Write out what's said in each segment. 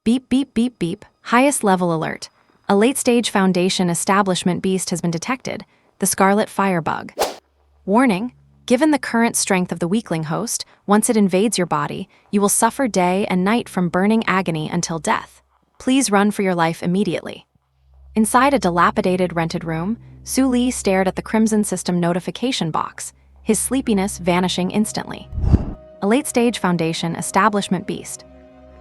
Beep, beep, beep, beep. Highest level alert. A late-stage Foundation establishment beast has been detected, the Scarlet Firebug. Warning: given the current strength of the weakling host, once it invades your body, you will suffer day and night from burning agony until death. Please run for your life immediately. Inside a dilapidated rented room, Su Li stared at the Crimson System notification box, his sleepiness vanishing instantly. A late-stage Foundation establishment beast.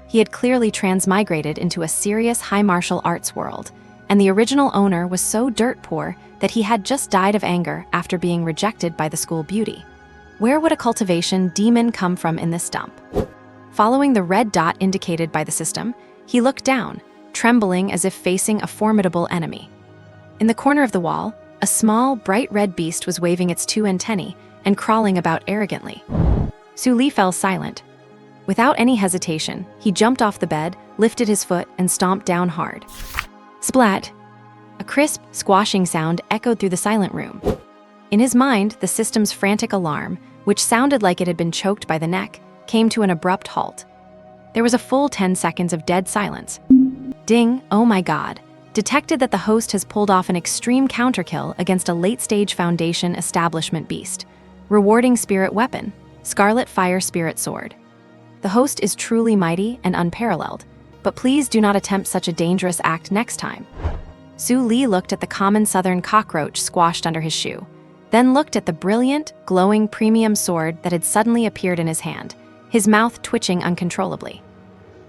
He had clearly transmigrated into a serious high martial arts world, and the original owner was so dirt poor that he had just died of anger after being rejected by the school beauty. Where would a cultivation demon come from in this dump? Following the red dot indicated by the system, he looked down, trembling as if facing a formidable enemy. In the corner of the wall, a small, bright red beast was waving its two antennae and crawling about arrogantly. Su Li fell silent. Without any hesitation, he jumped off the bed, lifted his foot, and stomped down hard. Splat! A crisp, squashing sound echoed through the silent room. In his mind, the system's frantic alarm, which sounded like it had been choked by the neck, came to an abrupt halt. There was a full 10 seconds of dead silence. Ding, oh my god. Detected that the host has pulled off an extreme counterkill against a late-stage Foundation establishment beast. Rewarding spirit weapon, Scarlet Fire Spirit Sword. The host is truly mighty and unparalleled, but please do not attempt such a dangerous act next time. Su Li looked at the common southern cockroach squashed under his shoe, then looked at the brilliant, glowing premium sword that had suddenly appeared in his hand, his mouth twitching uncontrollably.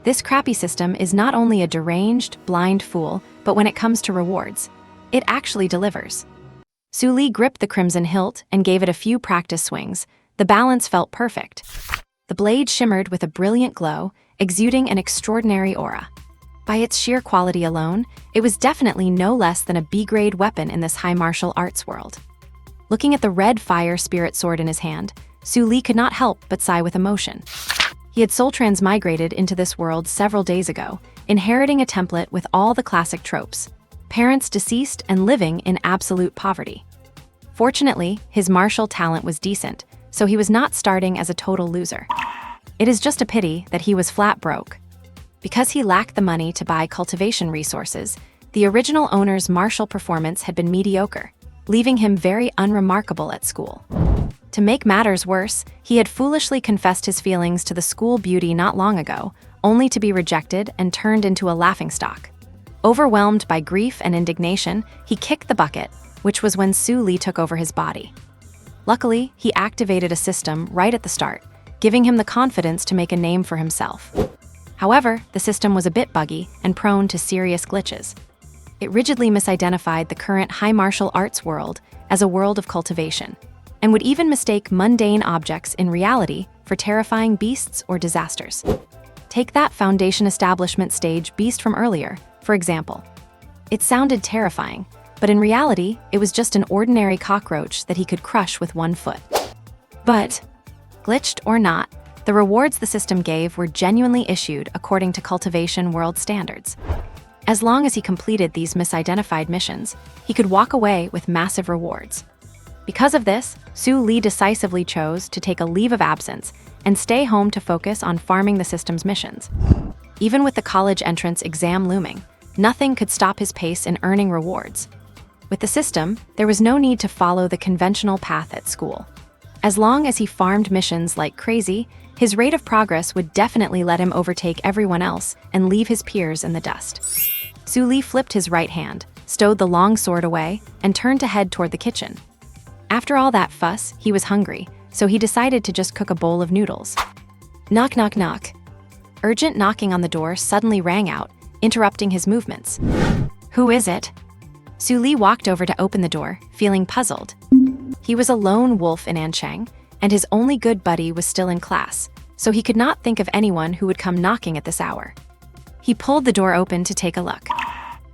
This crappy system is not only a deranged, blind fool, but when it comes to rewards, it actually delivers. Su Li gripped the crimson hilt and gave it a few practice swings. The balance felt perfect. The blade shimmered with a brilliant glow, exuding an extraordinary aura. By its sheer quality alone, it was definitely no less than a B-grade weapon in this high martial arts world. Looking at the red fire spirit sword in his hand, Su Li could not help but sigh with emotion. He had soul transmigrated into this world several days ago, inheriting a template with all the classic tropes: parents deceased and living in absolute poverty. Fortunately, his martial talent was decent, so he was not starting as a total loser. It is just a pity that he was flat broke. Because he lacked the money to buy cultivation resources, the original owner's martial performance had been mediocre, leaving him very unremarkable at school. To make matters worse, he had foolishly confessed his feelings to the school beauty not long ago, only to be rejected and turned into a laughingstock. Overwhelmed by grief and indignation, he kicked the bucket, which was when Su Li took over his body. Luckily, he activated a system right at the start, giving him the confidence to make a name for himself. However, the system was a bit buggy and prone to serious glitches. It rigidly misidentified the current high martial arts world as a world of cultivation, and would even mistake mundane objects in reality for terrifying beasts or disasters. Take that Foundation establishment stage beast from earlier, for example. It sounded terrifying, but in reality, it was just an ordinary cockroach that he could crush with one foot. But, glitched or not, the rewards the system gave were genuinely issued according to cultivation world standards. As long as he completed these misidentified missions, he could walk away with massive rewards. Because of this, Su Li decisively chose to take a leave of absence and stay home to focus on farming the system's missions. Even with the college entrance exam looming, nothing could stop his pace in earning rewards. With the system, there was no need to follow the conventional path at school. As long as he farmed missions like crazy, his rate of progress would definitely let him overtake everyone else and leave his peers in the dust. Su Li flipped his right hand, stowed the long sword away, and turned to head toward the kitchen. After all that fuss, he was hungry, so he decided to just cook a bowl of noodles. Knock, knock, knock. Urgent knocking on the door suddenly rang out, interrupting his movements. Who is it? Su Li walked over to open the door, feeling puzzled. He was a lone wolf in Anchang, and his only good buddy was still in class, so he could not think of anyone who would come knocking at this hour. He pulled the door open to take a look.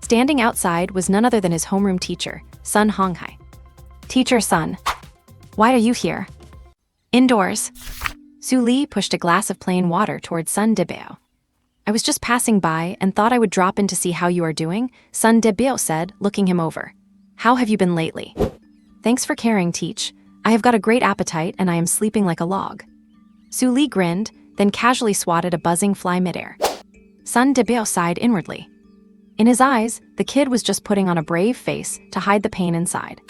Standing outside was none other than his homeroom teacher, Sun Honghai. Teacher Sun, why are you here? Indoors. Su Li pushed a glass of plain water towards Sun Debao. I was just passing by and thought I would drop in to see how you are doing, Sun Debao said, looking him over. How have you been lately? Thanks for caring, Teach. I have got a great appetite and I am sleeping like a log. Su Li grinned, then casually swatted a buzzing fly midair. Sun Debao sighed inwardly. In his eyes, the kid was just putting on a brave face to hide the pain inside.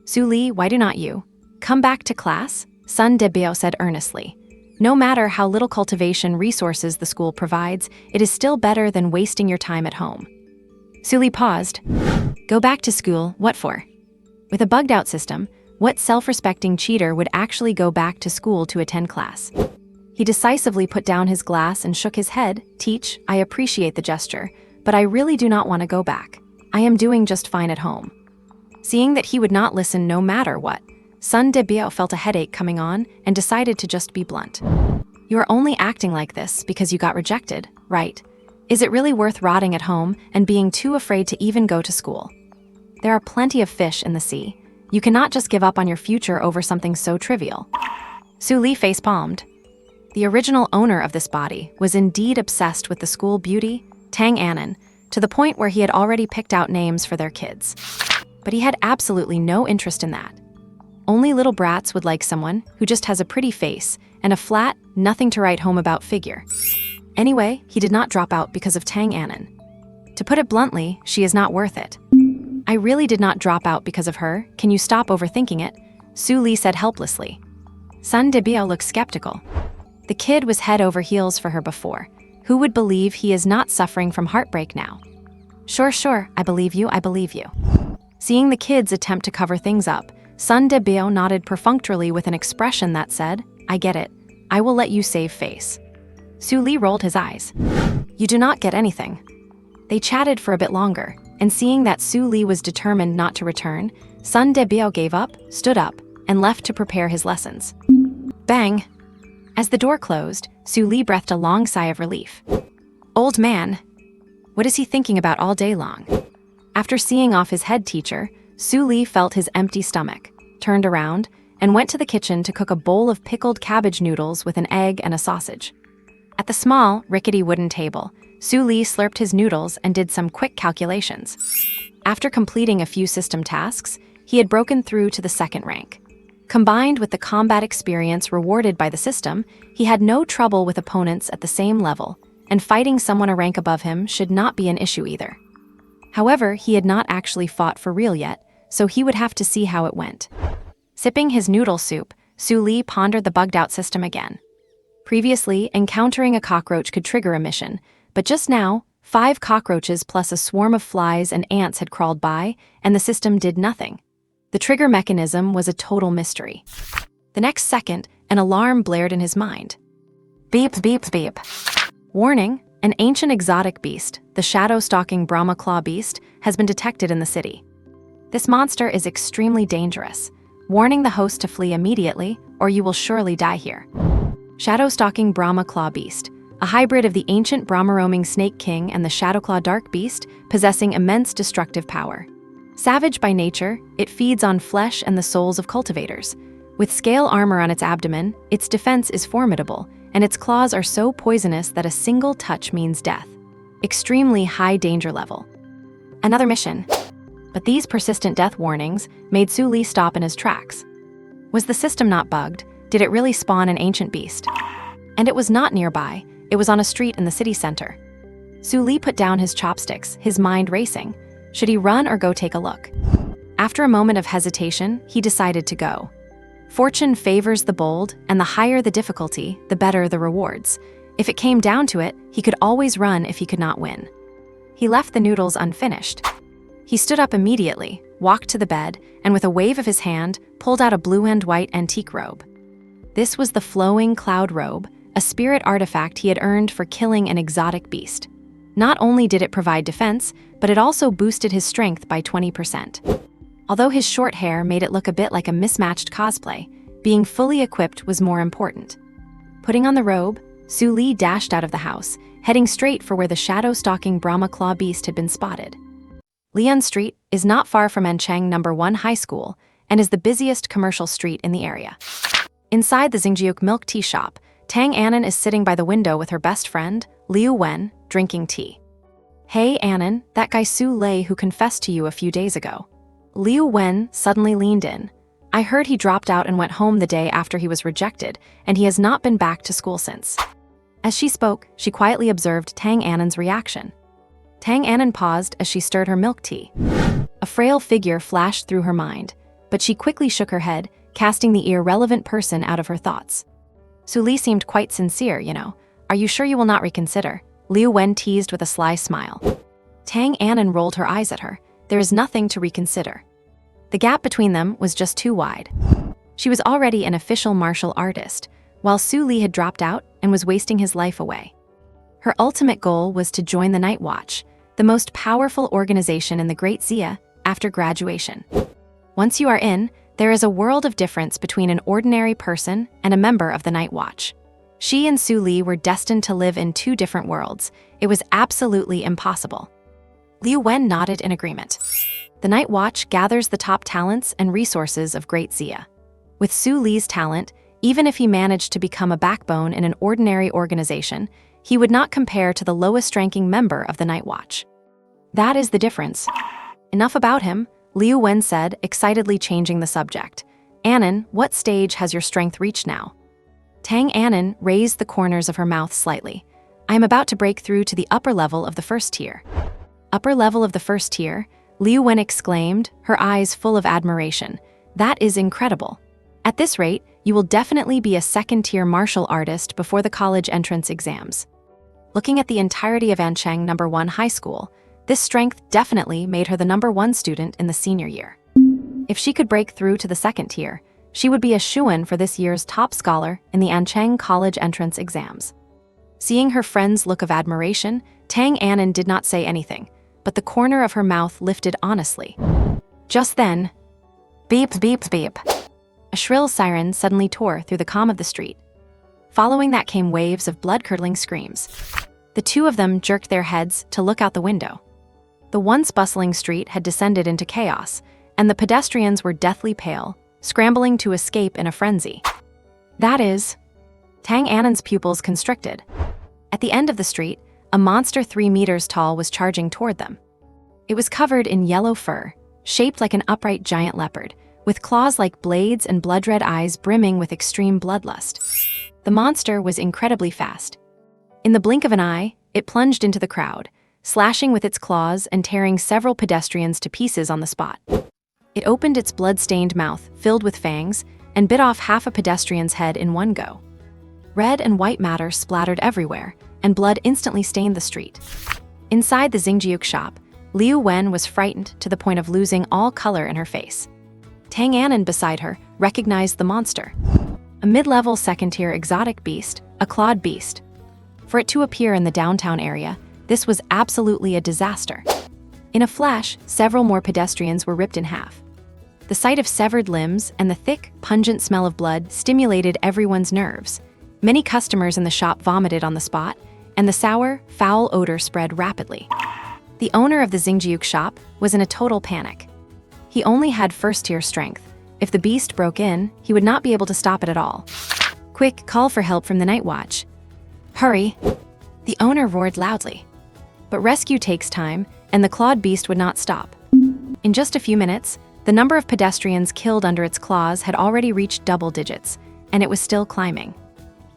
Su Li, why do not you come back to class? Sun Debao said earnestly. No matter how little cultivation resources the school provides, it is still better than wasting your time at home. Su Li paused. Go back to school, what for? With a bugged-out system, what self-respecting cheater would actually go back to school to attend class? He decisively put down his glass and shook his head. Teach, I appreciate the gesture, but I really do not want to go back. I am doing just fine at home. Seeing that he would not listen no matter what, Sun Debao felt a headache coming on and decided to just be blunt. You are only acting like this because you got rejected, right? Is it really worth rotting at home and being too afraid to even go to school? There are plenty of fish in the sea. You cannot just give up on your future over something so trivial. Su Li face-palmed. The original owner of this body was indeed obsessed with the school beauty, Tang Anan, to the point where he had already picked out names for their kids. But he had absolutely no interest in that. Only little brats would like someone who just has a pretty face and a flat, nothing to write home about figure. Anyway, he did not drop out because of Tang Anan. To put it bluntly, she is not worth it. I really did not drop out because of her. Can you stop overthinking it? Su Li said helplessly. Sun Debao looked skeptical. The kid was head over heels for her before. Who would believe he is not suffering from heartbreak now? Sure, I believe you. Seeing the kids attempt to cover things up, Sun Debao nodded perfunctorily with an expression that said, I get it. I will let you save face. Su Li rolled his eyes. You do not get anything. They chatted for a bit longer, and seeing that Su Li was determined not to return, Sun Debao gave up, stood up, and left to prepare his lessons. Bang! As the door closed, Su Li breathed a long sigh of relief. Old man. What is he thinking about all day long? After seeing off his head teacher, Su Li felt his empty stomach, turned around, and went to the kitchen to cook a bowl of pickled cabbage noodles with an egg and a sausage. At the small, rickety wooden table, Su Li slurped his noodles and did some quick calculations. After completing a few system tasks, he had broken through to the second rank. Combined with the combat experience rewarded by the system, he had no trouble with opponents at the same level, and fighting someone a rank above him should not be an issue either. However, he had not actually fought for real yet, so he would have to see how it went. Sipping his noodle soup, Su Li pondered the bugged-out system again. Previously, encountering a cockroach could trigger a mission, but just now, 5 cockroaches plus a swarm of flies and ants had crawled by, and the system did nothing. The trigger mechanism was a total mystery. The next second, an alarm blared in his mind. Beep, beep, beep. Warning, an ancient exotic beast, the shadow-stalking Brahma claw beast, has been detected in the city. This monster is extremely dangerous, warning the host to flee immediately, or you will surely die here. Shadow-stalking Brahma claw beast, a hybrid of the ancient Brahma-roaming snake king and the shadowclaw dark beast, possessing immense destructive power. Savage by nature, it feeds on flesh and the souls of cultivators. With scale armor on its abdomen, its defense is formidable, and its claws are so poisonous that a single touch means death. Extremely high danger level. Another mission. But these persistent death warnings made Su Li stop in his tracks. Was the system not bugged? Did it really spawn an ancient beast? And it was not nearby, it was on a street in the city center. Su Li put down his chopsticks, his mind racing. Should he run or go take a look? After a moment of hesitation, he decided to go. Fortune favors the bold, and the higher the difficulty, the better the rewards. If it came down to it, he could always run if he could not win. He left the noodles unfinished. He stood up immediately, walked to the bed, and with a wave of his hand, pulled out a blue and white antique robe. This was the flowing cloud robe, a spirit artifact he had earned for killing an exotic beast. Not only did it provide defense, but it also boosted his strength by 20%. Although his short hair made it look a bit like a mismatched cosplay, being fully equipped was more important. Putting on the robe, Su Li dashed out of the house, heading straight for where the shadow-stalking Brahma claw beast had been spotted. Lian Street is not far from Ancheng No. 1 High School and is the busiest commercial street in the area. Inside the Xingjiuk milk tea shop, Tang Anan is sitting by the window with her best friend, Liu Wen, drinking tea. Hey Anan, that guy Su Lei who confessed to you a few days ago. Liu Wen suddenly leaned in. I heard he dropped out and went home the day after he was rejected, and he has not been back to school since. As she spoke, she quietly observed Tang Annen's reaction. Tang Annen paused as she stirred her milk tea. A frail figure flashed through her mind, but she quickly shook her head, casting the irrelevant person out of her thoughts. Su Li seemed quite sincere, you know. Are you sure you will not reconsider? Liu Wen teased with a sly smile. Tang Annen rolled her eyes at her. There is nothing to reconsider. The gap between them was just too wide. She was already an official martial artist, while Su Li had dropped out and was wasting his life away. Her ultimate goal was to join the Night Watch, the most powerful organization in the Great Xia, after graduation. Once you are in, there is a world of difference between an ordinary person and a member of the Night Watch. She and Su Li were destined to live in two different worlds. It was absolutely impossible. Liu Wen nodded in agreement. The Night Watch gathers the top talents and resources of Great Xia. With Su Li's talent, even if he managed to become a backbone in an ordinary organization, he would not compare to the lowest-ranking member of the Night Watch. That is the difference. Enough about him, Liu Wen said, excitedly changing the subject. Annen, what stage has your strength reached now? Tang Annen raised the corners of her mouth slightly. I am about to break through to the upper level of the first tier. Upper level of the first tier? Liu Wen exclaimed, her eyes full of admiration. That is incredible. At this rate, you will definitely be a second-tier martial artist before the college entrance exams. Looking at the entirety of Ancheng No. 1 High School, this strength definitely made her the No. 1 student in the senior year. If she could break through to the second tier, she would be a shoo-in for this year's top scholar in the Ancheng college entrance exams. Seeing her friend's look of admiration, Tang Annen did not say anything, but the corner of her mouth lifted honestly. Just then, beep, beep, beep. A shrill siren suddenly tore through the calm of the street. Following that came waves of blood-curdling screams. The two of them jerked their heads to look out the window. The once bustling street had descended into chaos, and the pedestrians were deathly pale, scrambling to escape in a frenzy. That is, Tang Annen's pupils constricted. At the end of the street, a monster 3 meters tall was charging toward them. It was covered in yellow fur, shaped like an upright giant leopard, with claws like blades and blood-red eyes brimming with extreme bloodlust. The monster was incredibly fast. In the blink of an eye, it plunged into the crowd, slashing with its claws and tearing several pedestrians to pieces on the spot. It opened its blood-stained mouth, filled with fangs, and bit off half a pedestrian's head in one go. Red and white matter splattered everywhere, and blood instantly stained the street. Inside the Xingjiuk shop, Liu Wen was frightened to the point of losing all color in her face. Tang Annen beside her recognized the monster. A mid-level second-tier exotic beast, a clawed beast. For it to appear in the downtown area, this was absolutely a disaster. In a flash, several more pedestrians were ripped in half. The sight of severed limbs and the thick, pungent smell of blood stimulated everyone's nerves. Many customers in the shop vomited on the spot, and the sour, foul odor spread rapidly. The owner of the Xingjiuk shop was in a total panic. He only had first-tier strength. If the beast broke in, he would not be able to stop it at all. Quick, call for help from the Night Watch. Hurry! The owner roared loudly. But rescue takes time, and the clawed beast would not stop. In just a few minutes, the number of pedestrians killed under its claws had already reached double digits, and it was still climbing.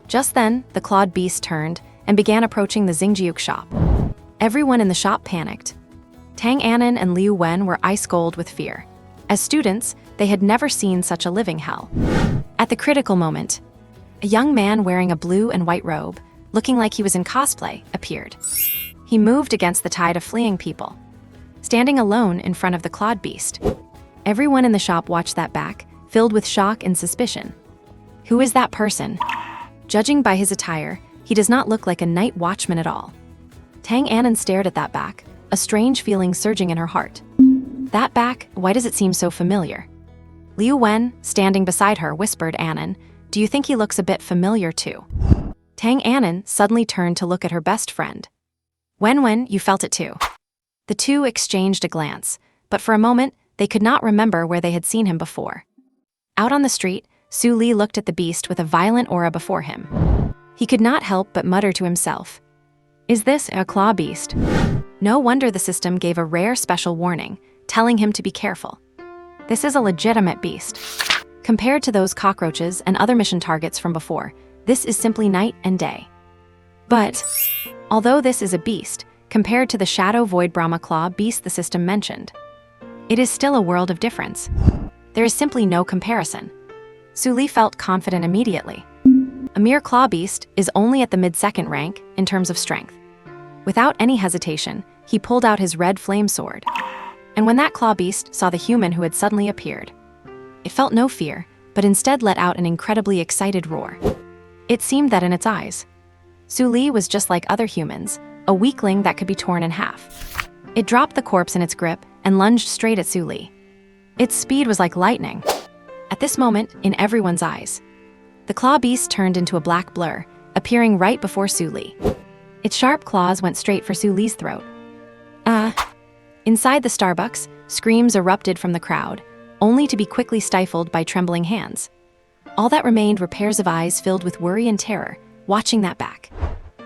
Just then, the clawed beast turned and began approaching the Xingjiuk shop. Everyone in the shop panicked. Tang Annen and Liu Wen were ice-cold with fear. As students, they had never seen such a living hell. At the critical moment, a young man wearing a blue and white robe, looking like he was in cosplay, appeared. He moved against the tide of fleeing people, standing alone in front of the clawed beast. Everyone in the shop watched that back, filled with shock and suspicion. Who is that person? Judging by his attire, he does not look like a night watchman at all. Tang Annen stared at that back, a strange feeling surging in her heart. That back, why does it seem so familiar? Liu Wen, standing beside her, whispered, Annen, do you think he looks a bit familiar too? Tang Annen suddenly turned to look at her best friend. Wen, you felt it too. The two exchanged a glance, but for a moment, they could not remember where they had seen him before. Out on the street, Su Li looked at the beast with a violent aura before him. He could not help but mutter to himself, is this a claw beast? No wonder the system gave a rare special warning, telling him to be careful. This is a legitimate beast. Compared to those cockroaches and other mission targets from before, this is simply night and day. But, although this is a beast, compared to the Shadow Void Brahma Claw beast the system mentioned, it is still a world of difference. There is simply no comparison. Su Li felt confident immediately. A mere claw beast is only at the mid-second rank in terms of strength. Without any hesitation, he pulled out his red flame sword. And when that claw beast saw the human who had suddenly appeared, it felt no fear, but instead let out an incredibly excited roar. It seemed that in its eyes, Su Li was just like other humans, a weakling that could be torn in half. It dropped the corpse in its grip and lunged straight at Su Li. Its speed was like lightning. At this moment, in everyone's eyes, the claw beast turned into a black blur, appearing right before Su Li. Its sharp claws went straight for Su Li's throat. Inside the Starbucks, screams erupted from the crowd, only to be quickly stifled by trembling hands. All that remained were pairs of eyes filled with worry and terror, watching that back.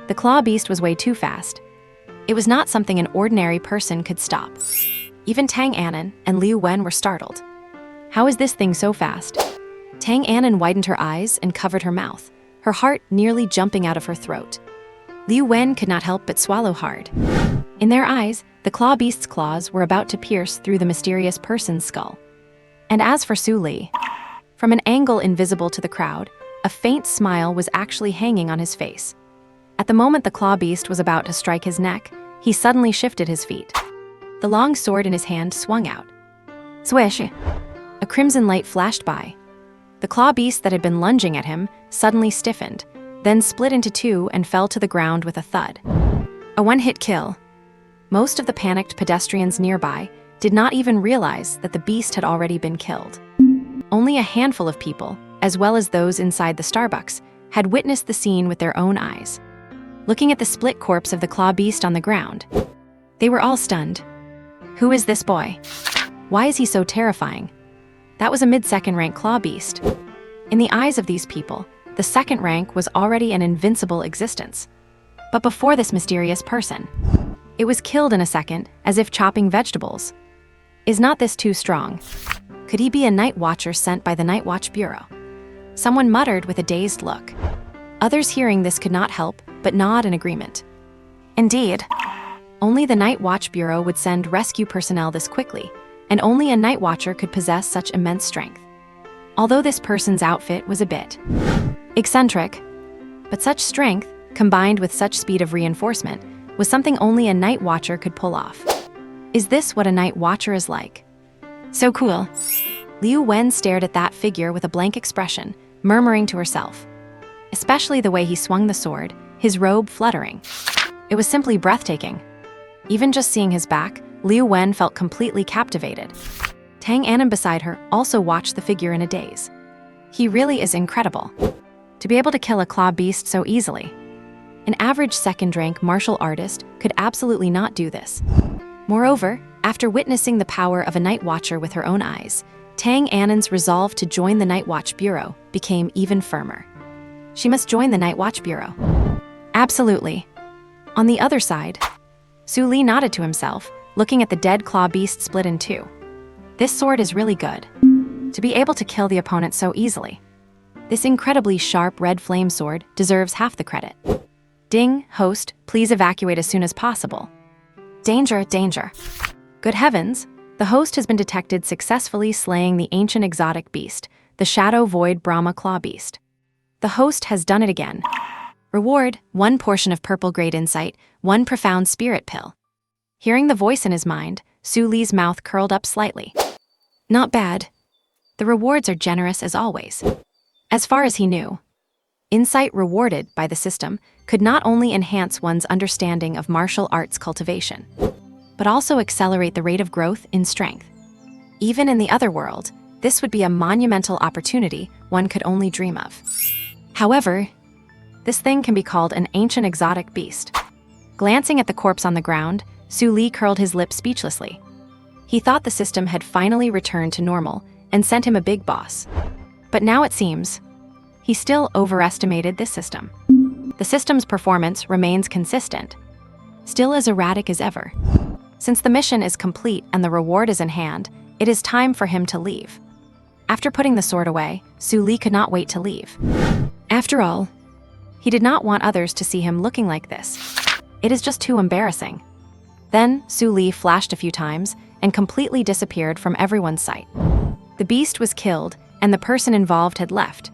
The claw beast was way too fast. It was not something an ordinary person could stop. Even Tang Anan and Liu Wen were startled. How is this thing so fast? Tang Anan widened her eyes and covered her mouth, her heart nearly jumping out of her throat. Liu Wen could not help but swallow hard. In their eyes, the claw beast's claws were about to pierce through the mysterious person's skull. And as for Su Li, from an angle invisible to the crowd, a faint smile was actually hanging on his face. At the moment the claw beast was about to strike his neck, he suddenly shifted his feet. The long sword in his hand swung out. Swish! A crimson light flashed by. The claw beast that had been lunging at him suddenly stiffened, then split into two and fell to the ground with a thud. A one-hit kill. Most of the panicked pedestrians nearby did not even realize that the beast had already been killed. Only a handful of people, as well as those inside the Starbucks, had witnessed the scene with their own eyes. Looking at the split corpse of the claw beast on the ground, they were all stunned. Who is this boy? Why is he so terrifying? That was a mid-second rank claw beast. In the eyes of these people, the second rank was already an invincible existence. But before this mysterious person, it was killed in a second, as if chopping vegetables. Is not this too strong? Could he be a night watcher sent by the Night Watch Bureau? Someone muttered with a dazed look. Others hearing this could not help but nod in agreement. Indeed, only the Night Watch Bureau would send rescue personnel this quickly, and only a night watcher could possess such immense strength. Although this person's outfit was a bit eccentric, but such strength, combined with such speed of reinforcement, was something only a night watcher could pull off. Is this what a night watcher is like? So cool. Liu Wen stared at that figure with a blank expression, murmuring to herself. Especially the way he swung the sword, his robe fluttering. It was simply breathtaking. Even just seeing his back, Liu Wen felt completely captivated. Tang Anan beside her also watched the figure in a daze. He really is incredible. To be able to kill a claw beast so easily. An average second-rank martial artist could absolutely not do this. Moreover, after witnessing the power of a night watcher with her own eyes, Tang Anan's resolve to join the Night Watch Bureau became even firmer. She must join the Night Watch Bureau. Absolutely. On the other side, Su Li nodded to himself, looking at the dead claw beast split in two. This sword is really good. To be able to kill the opponent so easily. This incredibly sharp red flame sword deserves half the credit. Ding, host, please evacuate as soon as possible. Danger, danger. Good heavens, the host has been detected successfully slaying the ancient exotic beast, the Shadow Void Brahma Claw beast. The host has done it again. Reward, 1 portion of purple grade insight, 1 profound spirit pill. Hearing the voice in his mind, Su Li's mouth curled up slightly. Not bad. The rewards are generous as always. As far as he knew, insight rewarded by the system could not only enhance one's understanding of martial arts cultivation, but also accelerate the rate of growth in strength. Even in the other world, this would be a monumental opportunity one could only dream of. However, this thing can be called an ancient exotic beast. Glancing at the corpse on the ground, Su Li curled his lip speechlessly. He thought the system had finally returned to normal and sent him a big boss. But now it seems he still overestimated this system. The system's performance remains consistent, still as erratic as ever. Since the mission is complete and the reward is in hand, it is time for him to leave. After putting the sword away, Su Li could not wait to leave. After all, He did not want others to see him looking like this. It is just too embarrassing. Then, Su Li flashed a few times and completely disappeared from everyone's sight. The beast was killed, and the person involved had left.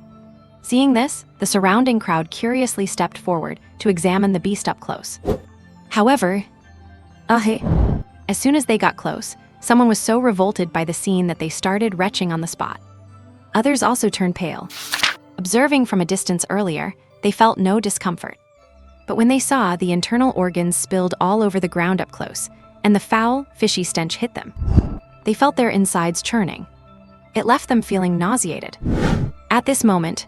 Seeing this, the surrounding crowd curiously stepped forward to examine the beast up close. However, as soon as they got close, someone was so revolted by the scene that they started retching on the spot. Others also turned pale. Observing from a distance earlier, they felt no discomfort. But when they saw the internal organs spilled all over the ground up close, and the foul, fishy stench hit them, they felt their insides churning. It left them feeling nauseated. At this moment,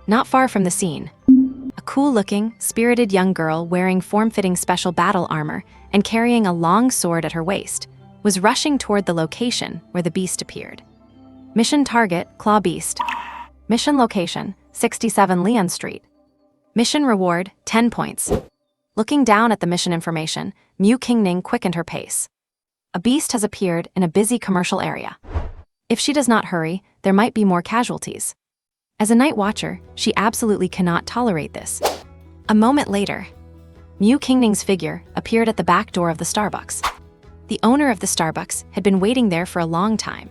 not far from the scene, a cool-looking, spirited young girl wearing form-fitting special battle armor and carrying a long sword at her waist was rushing toward the location where the beast appeared. Mission target, Claw Beast. Mission location, 67 Leon Street. Mission reward, 10 points. Looking down at the mission information, Mu Qingning quickened her pace. A beast has appeared in a busy commercial area. If she does not hurry, there might be more casualties. As a night watcher, she absolutely cannot tolerate this. A moment later, Mu Qingning's figure appeared at the back door of the Starbucks. The owner of the Starbucks had been waiting there for a long time.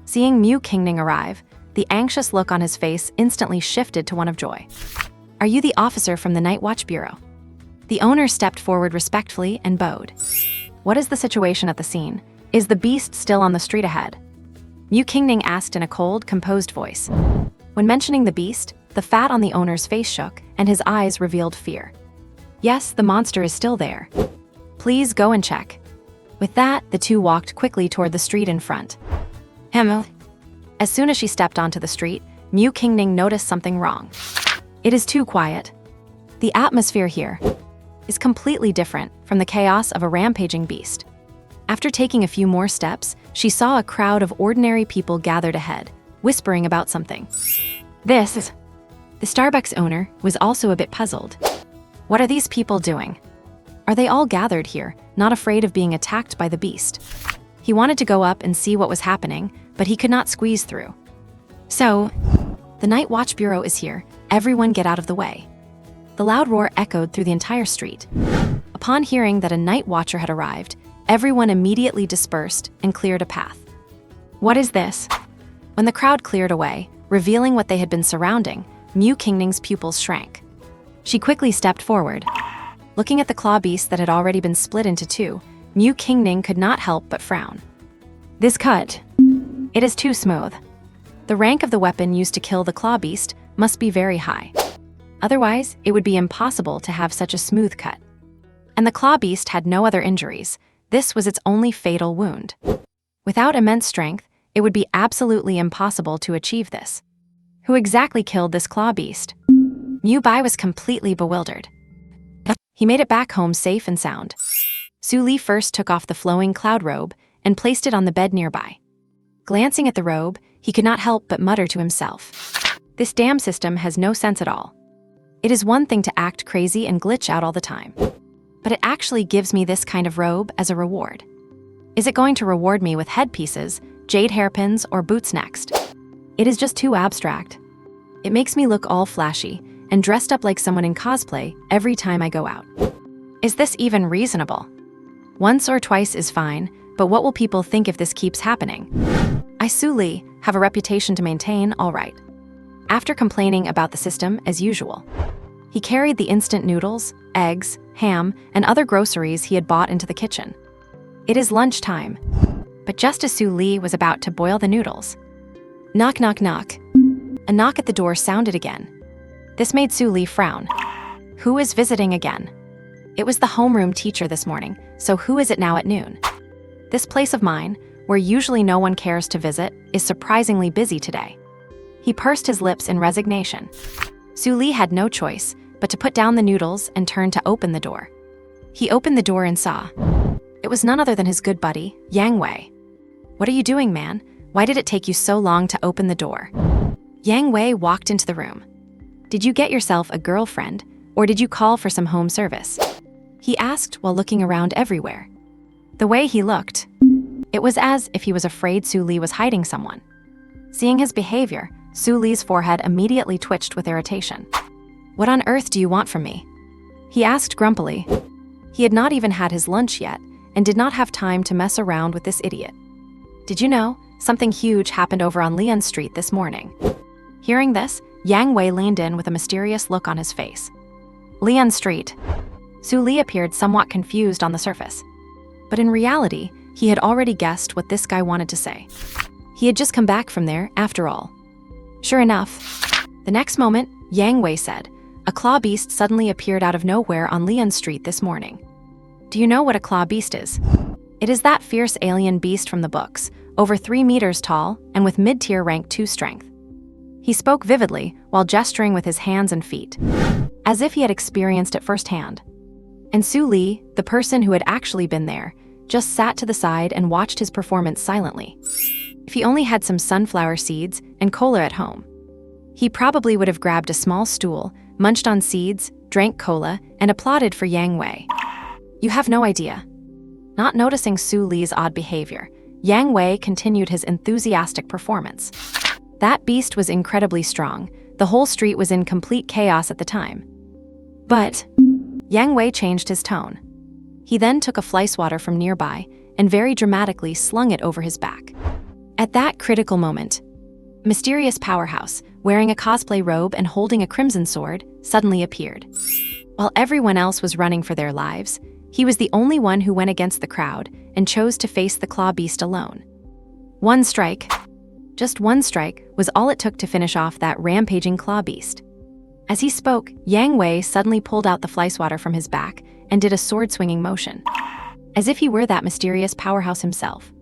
Seeing Mu Qingning arrive, the anxious look on his face instantly shifted to one of joy. "Are you the officer from the Night Watch Bureau?" The owner stepped forward respectfully and bowed. "What is the situation at the scene? Is the beast still on the street ahead?" Mu Qingning asked in a cold, composed voice. When mentioning the beast, the fat on the owner's face shook and his eyes revealed fear. "Yes, the monster is still there. Please go and check." With that, the two walked quickly toward the street in front. As soon as she stepped onto the street, Mu Qingning noticed something wrong. It is too quiet. The atmosphere here is completely different from the chaos of a rampaging beast. After taking a few more steps, she saw a crowd of ordinary people gathered ahead, whispering about something. The Starbucks owner was also a bit puzzled. What are these people doing? Are they all gathered here, not afraid of being attacked by the beast? He wanted to go up and see what was happening, but he could not squeeze through. "So, the Night Watch Bureau is here. Everyone get out of the way." The loud roar echoed through the entire street. Upon hearing that a night watcher had arrived, everyone immediately dispersed and cleared a path. "What is this?" When the crowd cleared away, revealing what they had been surrounding, Mu Qingning's pupils shrank. She quickly stepped forward. Looking at the claw beast that had already been split into two, Mu Qingning could not help but frown. "This cut, it is too smooth. The rank of the weapon used to kill the claw beast must be very high. Otherwise, it would be impossible to have such a smooth cut." And the claw beast had no other injuries. This was its only fatal wound. Without immense strength, it would be absolutely impossible to achieve this. Who exactly killed this claw beast? Mu Bai was completely bewildered. He made it back home safe and sound. Su Li first took off the flowing cloud robe and placed it on the bed nearby. Glancing at the robe, he could not help but mutter to himself, "This damn system has no sense at all. It is one thing to act crazy and glitch out all the time, but it actually gives me this kind of robe as a reward. Is it going to reward me with headpieces, jade hairpins, or boots next? It is just too abstract. It makes me look all flashy and dressed up like someone in cosplay every time I go out. Is this even reasonable? Once or twice is fine, but what will people think if this keeps happening? I, Su Li, have a reputation to maintain, all right." After complaining about the system as usual, he carried the instant noodles, eggs, ham, and other groceries he had bought into the kitchen. It is lunchtime, but just as Su Li was about to boil the noodles, knock, knock, knock. A knock at the door sounded again. This made Su Li frown. Who is visiting again? It was the homeroom teacher this morning, so who is it now at noon? This place of mine, where usually no one cares to visit, is surprisingly busy today. He pursed his lips in resignation. Su Li had no choice but to put down the noodles and turn to open the door. He opened the door and saw. It was none other than his good buddy, Yang Wei. "What are you doing, man? Why did it take you so long to open the door?" Yang Wei walked into the room. "Did you get yourself a girlfriend, or did you call for some home service?" He asked while looking around everywhere. The way he looked, it was as if he was afraid Su Li was hiding someone. Seeing his behavior, Su Li's forehead immediately twitched with irritation. What on earth do you want from me? He asked grumpily. He had not even had his lunch yet and did not have time to mess around with this idiot. Did you know, something huge happened over on Leon Street this morning? Hearing this, Yang Wei leaned in with a mysterious look on his face. Leon Street. Su Li appeared somewhat confused on the surface. But in reality, he had already guessed what this guy wanted to say. He had just come back from there, after all. Sure enough, the next moment, Yang Wei said, a claw beast suddenly appeared out of nowhere on Leon Street this morning. Do you know what a claw beast is? It is that fierce alien beast from the books, over 3 meters tall and with mid-tier rank 2 strength. He spoke vividly while gesturing with his hands and feet, as if he had experienced it firsthand. And Su Li, the person who had actually been there, just sat to the side and watched his performance silently. If he only had some sunflower seeds and cola at home, he probably would have grabbed a small stool, munched on seeds, drank cola, and applauded for Yang Wei. You have no idea. Not noticing Su Li's odd behavior, Yang Wei continued his enthusiastic performance. That beast was incredibly strong. The whole street was in complete chaos at the time. But Yang Wei changed his tone. He then took a fly swatter from nearby and very dramatically slung it over his back. At that critical moment, a mysterious powerhouse, wearing a cosplay robe and holding a crimson sword, suddenly appeared. While everyone else was running for their lives, he was the only one who went against the crowd and chose to face the claw beast alone. One strike, just one strike, was all it took to finish off that rampaging claw beast. As he spoke, Yang Wei suddenly pulled out the fly swatter from his back and did a sword-swinging motion, as if he were that mysterious powerhouse himself.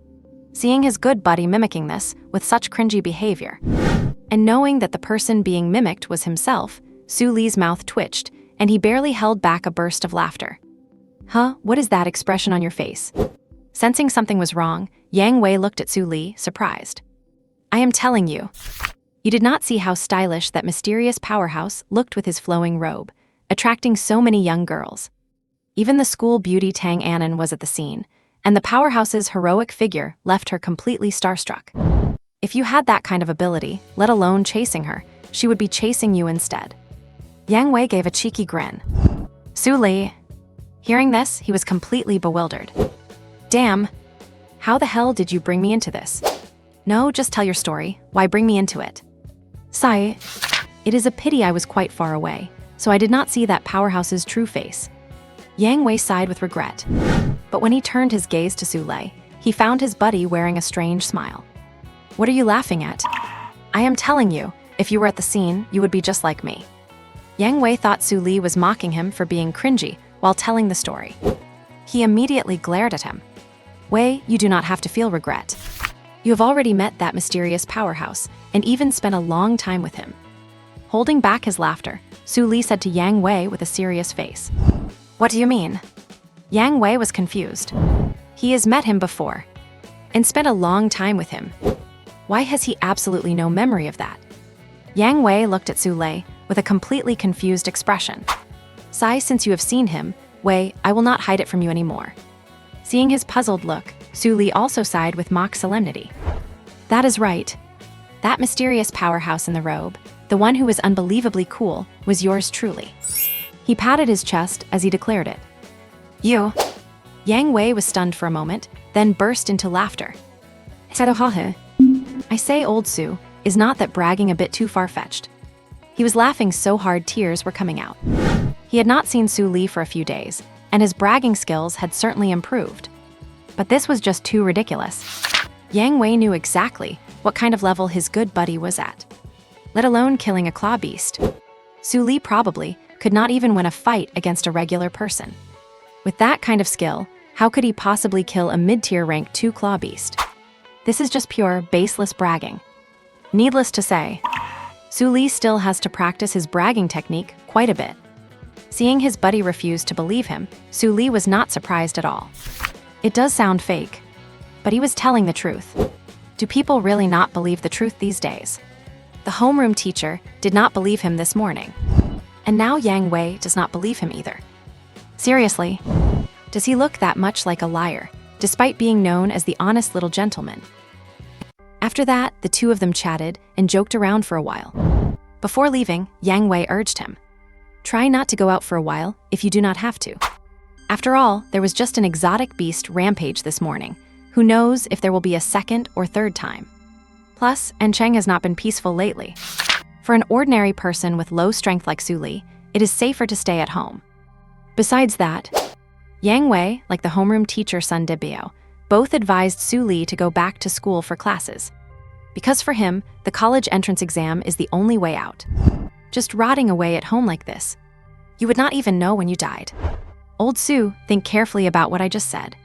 Seeing his good buddy mimicking this with such cringy behavior, and knowing that the person being mimicked was himself, Su Li's mouth twitched, and he barely held back a burst of laughter. Huh, what is that expression on your face? Sensing something was wrong, Yang Wei looked at Su Li, surprised. I am telling you. You did not see how stylish that mysterious powerhouse looked with his flowing robe, attracting so many young girls. Even the school beauty Tang Anan was at the scene, and the powerhouse's heroic figure left her completely starstruck. If you had that kind of ability, let alone chasing her, she would be chasing you instead. Yang Wei gave a cheeky grin. Su Li. Hearing this, he was completely bewildered. Damn. How the hell did you bring me into this? No, just tell your story. Why bring me into it? Sigh. It is a pity I was quite far away, so I did not see that powerhouse's true face. Yang Wei sighed with regret. But when he turned his gaze to Su Li, he found his buddy wearing a strange smile. What are you laughing at? I am telling you, if you were at the scene, you would be just like me. Yang Wei thought Su Li was mocking him for being cringy while telling the story. He immediately glared at him. Wei, you do not have to feel regret. You have already met that mysterious powerhouse and even spent a long time with him. Holding back his laughter, Su Li said to Yang Wei with a serious face. What do you mean? Yang Wei was confused. He has met him before and spent a long time with him. Why has he absolutely no memory of that? Yang Wei looked at Su Li with a completely confused expression. Sigh, since you have seen him, Wei, I will not hide it from you anymore. Seeing his puzzled look, Su Li also sighed with mock solemnity. That is right. That mysterious powerhouse in the robe, the one who was unbelievably cool, was yours truly. He patted his chest as he declared it. You. Yang Wei was stunned for a moment, then burst into laughter. I say, old Su, is not that bragging a bit too far-fetched? He was laughing so hard tears were coming out. He had not seen Su Li for a few days, and his bragging skills had certainly improved. But this was just too ridiculous. Yang Wei knew exactly what kind of level his good buddy was at, let alone killing a claw beast. Su Li probably could not even win a fight against a regular person. With that kind of skill, how could he possibly kill a mid-tier rank 2 claw beast? This is just pure, baseless bragging. Needless to say, Su Li still has to practice his bragging technique quite a bit. Seeing his buddy refuse to believe him, Su Li was not surprised at all. It does sound fake, but he was telling the truth. Do people really not believe the truth these days? The homeroom teacher did not believe him this morning, and now Yang Wei does not believe him either. Seriously, does he look that much like a liar, despite being known as the honest little gentleman? After that, the two of them chatted and joked around for a while. Before leaving, Yang Wei urged him. Try not to go out for a while if you do not have to. After all, there was just an exotic beast rampage this morning. Who knows if there will be a second or third time? Plus, Encheng has not been peaceful lately. For an ordinary person with low strength like Su Li, it is safer to stay at home. Besides that, Yang Wei, like the homeroom teacher Sun Dibio, both advised Su Li to go back to school for classes. Because for him, the college entrance exam is the only way out. Just rotting away at home like this, you would not even know when you died. Old Su, think carefully about what I just said.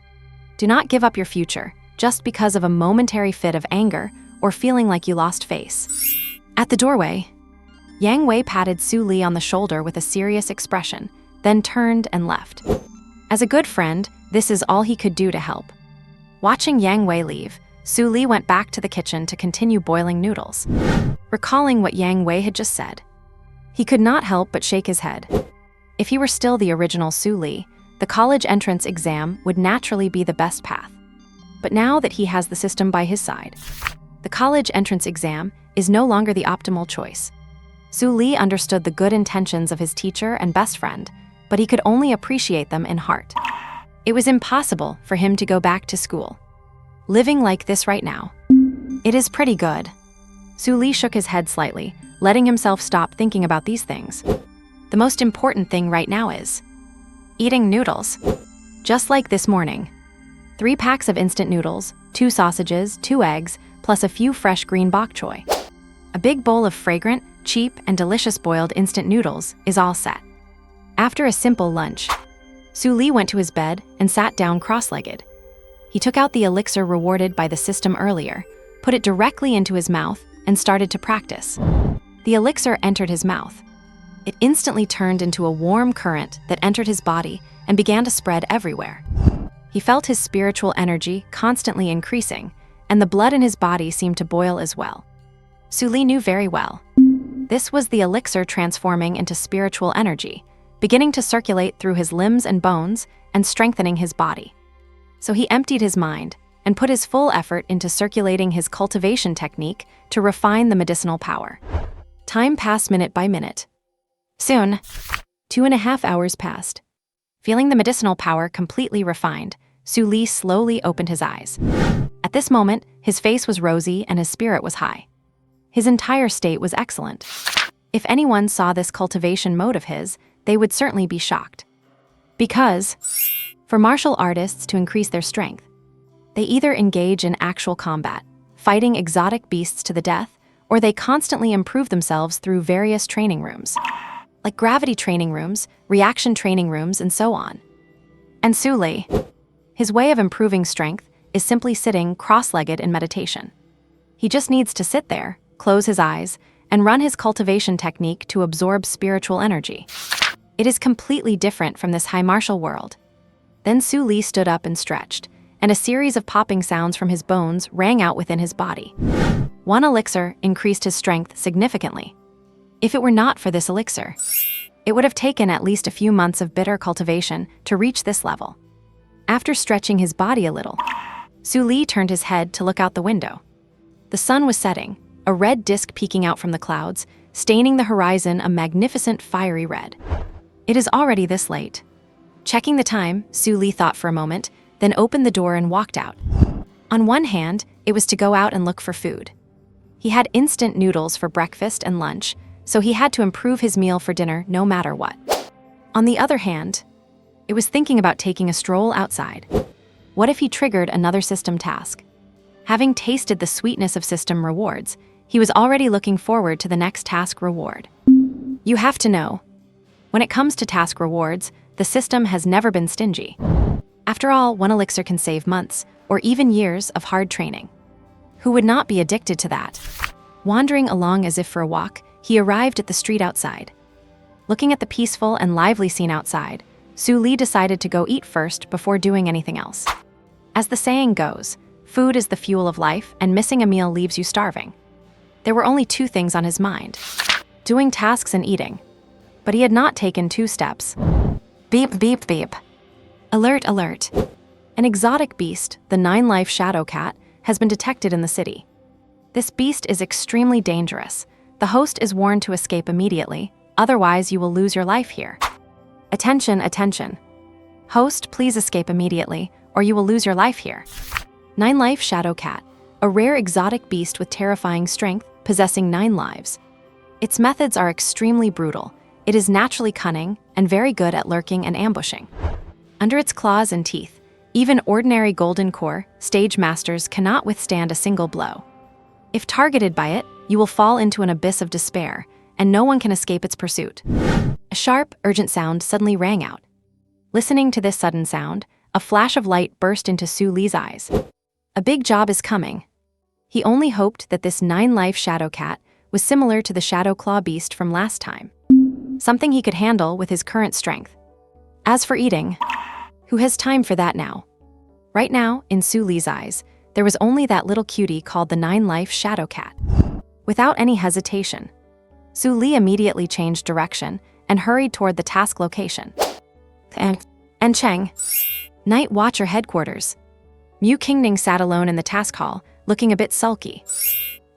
Do not give up your future just because of a momentary fit of anger or feeling like you lost face. At the doorway, Yang Wei patted Su Li on the shoulder with a serious expression, then turned and left. As a good friend, this is all he could do to help. Watching Yang Wei leave, Su Li went back to the kitchen to continue boiling noodles. Recalling what Yang Wei had just said, he could not help but shake his head. If he were still the original Su Li, the college entrance exam would naturally be the best path. But now that he has the system by his side, the college entrance exam is no longer the optimal choice. Su Li understood the good intentions of his teacher and best friend, but he could only appreciate them in heart. It was impossible for him to go back to school. Living like this right now, it is pretty good. Su Li shook his head slightly, letting himself stop thinking about these things. The most important thing right now is eating noodles. Just like this morning. 3 packs of instant noodles, 2 sausages, 2 eggs, plus a few fresh green bok choy. A big bowl of fragrant, cheap, and delicious boiled instant noodles is all set. After a simple lunch, Su Li went to his bed and sat down cross-legged. He took out the elixir rewarded by the system earlier, put it directly into his mouth, and started to practice. The elixir entered his mouth. It instantly turned into a warm current that entered his body and began to spread everywhere. He felt his spiritual energy constantly increasing, and the blood in his body seemed to boil as well. Su Li knew very well. This was the elixir transforming into spiritual energy, beginning to circulate through his limbs and bones and strengthening his body. So he emptied his mind and put his full effort into circulating his cultivation technique to refine the medicinal power. Time passed minute by minute. Soon, 2.5 hours passed. Feeling the medicinal power completely refined, Su Li slowly opened his eyes. At this moment, his face was rosy and his spirit was high. His entire state was excellent. If anyone saw this cultivation mode of his, they would certainly be shocked. Because, for martial artists to increase their strength, they either engage in actual combat, fighting exotic beasts to the death, or they constantly improve themselves through various training rooms, like gravity training rooms, reaction training rooms, and so on. And Su Li, his way of improving strength is simply sitting cross-legged in meditation. He just needs to sit there, close his eyes, and run his cultivation technique to absorb spiritual energy. It is completely different from this high martial world. Then Su Li stood up and stretched, and a series of popping sounds from his bones rang out within his body. One elixir increased his strength significantly. If it were not for this elixir, it would have taken at least a few months of bitter cultivation to reach this level. After stretching his body a little, Su Li turned his head to look out the window. The sun was setting, a red disk peeking out from the clouds, staining the horizon a magnificent fiery red. It is already this late. Checking the time, Su Li thought for a moment, then opened the door and walked out. On one hand, it was to go out and look for food. He had instant noodles for breakfast and lunch, so he had to improve his meal for dinner no matter what. On the other hand, it was thinking about taking a stroll outside. What if he triggered another system task? Having tasted the sweetness of system rewards, he was already looking forward to the next task reward. You have to know, when it comes to task rewards, the system has never been stingy. After all, one elixir can save months, or even years of hard training. Who would not be addicted to that? Wandering along as if for a walk, he arrived at the street outside. Looking at the peaceful and lively scene outside, Su Li decided to go eat first before doing anything else. As the saying goes, food is the fuel of life, and missing a meal leaves you starving. There were only 2 things on his mind: doing tasks and eating. But he had not taken 2 steps. Beep, beep, beep. Alert, alert. An exotic beast, the 9-life shadow cat, has been detected in the city. This beast is extremely dangerous. The host is warned to escape immediately, Otherwise, you will lose your life here. Attention, attention. Host, please escape immediately, or you will lose your life here. 9 Life Shadow Cat, a rare exotic beast with terrifying strength, possessing 9 lives. Its methods are extremely brutal. It is naturally cunning and very good at lurking and ambushing. Under its claws and teeth, even ordinary golden core stage masters cannot withstand a single blow. If targeted by it, you will fall into an abyss of despair, and no one can escape its pursuit. A sharp, urgent sound suddenly rang out. Listening to this sudden sound, a flash of light burst into Su Li's eyes. A big job is coming. He only hoped that this 9 Life Shadow Cat was similar to the Shadow Claw beast from last time. Something he could handle with his current strength. As for eating, who has time for that now? Right now, in Su Li's eyes, there was only that little cutie called the 9 Life Shadow Cat. Without any hesitation, Su Li immediately changed direction and hurried toward the task location. And Cheng, Night Watcher headquarters. Mu Qingning sat alone in the task hall, looking a bit sulky.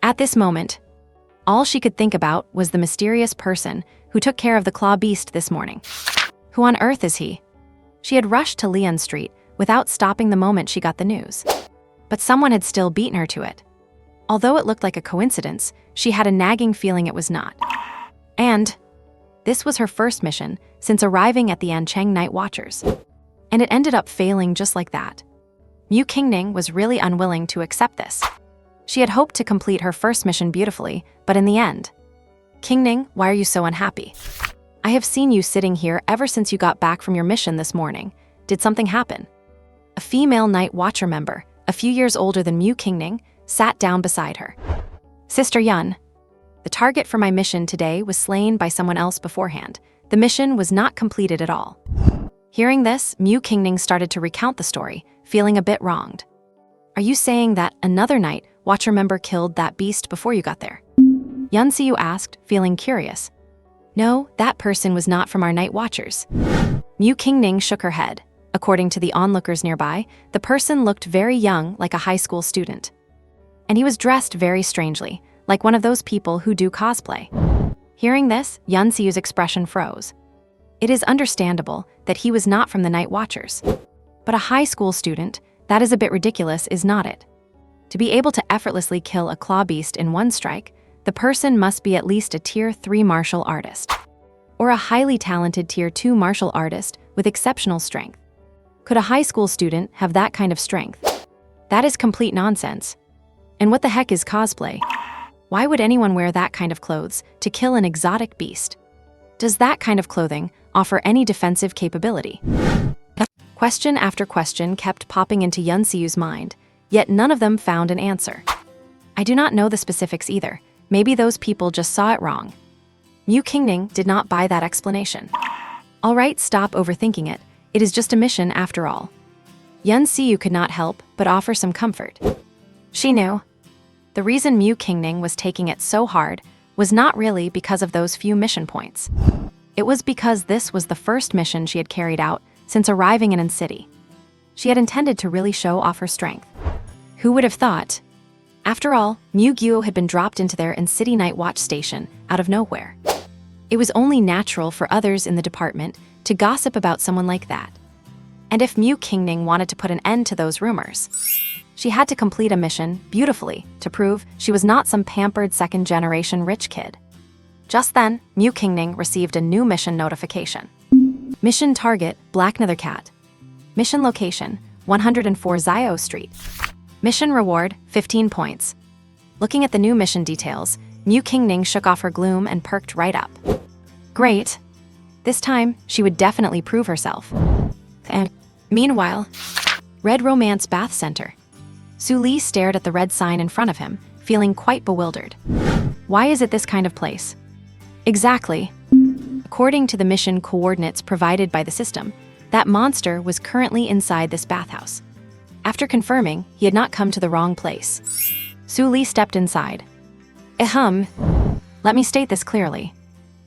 At this moment, all she could think about was the mysterious person who took care of the claw beast this morning. Who on earth is he? She had rushed to Lian Street without stopping the moment she got the news. But someone had still beaten her to it. Although it looked like a coincidence, she had a nagging feeling it was not. And this was her first mission since arriving at the Ancheng Night Watchers. And it ended up failing just like that. Mu Qingning was really unwilling to accept this. She had hoped to complete her first mission beautifully, but in the end, Qingning, why are you so unhappy? I have seen you sitting here ever since you got back from your mission this morning. Did something happen? A female Night Watcher member, a few years older than Mu Qingning, sat down beside her. Sister Yun, the target for my mission today was slain by someone else beforehand. The mission was not completed at all. Hearing this, Mu Qingning started to recount the story, feeling a bit wronged. Are you saying that another Night Watcher member killed that beast before you got there? Yun Xiu asked, feeling curious. No, that person was not from our Night Watchers. Mu Qingning shook her head. According to the onlookers nearby, the person looked very young, like a high school student. And he was dressed very strangely, like one of those people who do cosplay. Hearing this, Yun Xiu's expression froze. It is understandable that he was not from the Night Watchers. But a high school student, that is a bit ridiculous, is not it? To be able to effortlessly kill a claw beast in one strike, the person must be at least a Tier 3 martial artist. Or a highly talented Tier 2 martial artist with exceptional strength. Could a high school student have that kind of strength? That is complete nonsense. And what the heck is cosplay? Why would anyone wear that kind of clothes to kill an exotic beast? Does that kind of clothing offer any defensive capability? Question after question kept popping into Yun Xiu's mind, yet none of them found an answer. I do not know the specifics either. Maybe those people just saw it wrong. Mu Qingning did not buy that explanation. All right, stop overthinking it. It is just a mission after all. Yun Xiu could not help but offer some comfort. She knew. The reason Mu Qingning was taking it so hard was not really because of those few mission points. It was because this was the first mission she had carried out since arriving in City. She had intended to really show off her strength. Who would have thought? After all, Mu Guo had been dropped into their City Night Watch station out of nowhere. It was only natural for others in the department to gossip about someone like that. And if Mu Qingning wanted to put an end to those rumors, she had to complete a mission beautifully to prove she was not some pampered second-generation rich kid. Just then, Mu Qingning received a new mission notification. Mission target, Black Nethercat. Mission location, 104 Zio Street. Mission reward, 15 points. Looking at the new mission details, Mu Qingning shook off her gloom and perked right up. Great. This time, she would definitely prove herself. And meanwhile, Red Romance Bath Center. Su Li stared at the red sign in front of him, feeling quite bewildered. Why is it this kind of place? Exactly. According to the mission coordinates provided by the system, that monster was currently inside this bathhouse. After confirming, he had not come to the wrong place. Su Li stepped inside. Let me state this clearly.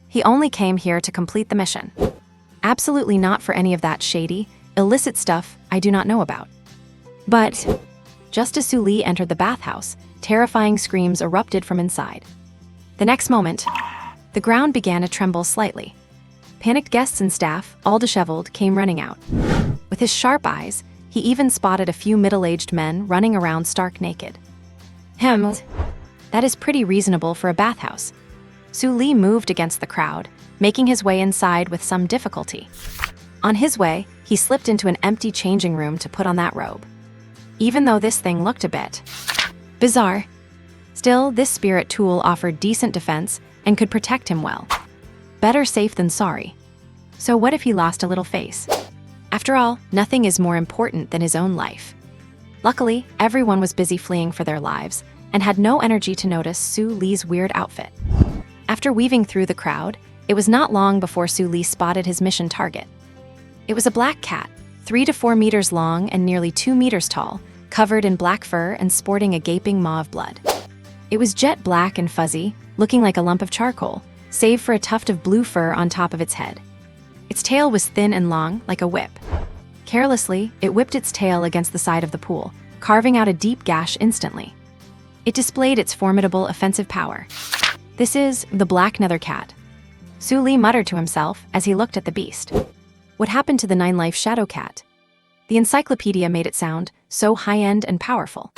He only came here to complete the mission. Absolutely not for any of that shady, illicit stuff I do not know about. But just as Su Li entered the bathhouse, terrifying screams erupted from inside. The next moment, The ground began to tremble slightly. Panicked guests and staff, all disheveled, came running out. With his sharp eyes, he even spotted a few middle-aged men running around stark naked. That is pretty reasonable for a bathhouse. Su Li moved against the crowd, making his way inside with some difficulty. On his way, he slipped into an empty changing room to put on that robe. Even though this thing looked a bit bizarre, still, this spirit tool offered decent defense and could protect him well. Better safe than sorry. So what if he lost a little face? After all, nothing is more important than his own life. Luckily, everyone was busy fleeing for their lives and had no energy to notice Su Li's weird outfit. After weaving through the crowd, it was not long before Su Li spotted his mission target. It was a black cat, 3 to 4 meters long and nearly 2 meters tall, covered in black fur and sporting a gaping maw of blood. It was jet black and fuzzy, looking like a lump of charcoal, save for a tuft of blue fur on top of its head. Its tail was thin and long, like a whip. Carelessly, it whipped its tail against the side of the pool, carving out a deep gash instantly. It displayed its formidable offensive power. This is the black nether cat. Su Li muttered to himself as he looked at the beast. What happened to the 9-life shadow cat? The encyclopedia made it sound so high-end and powerful.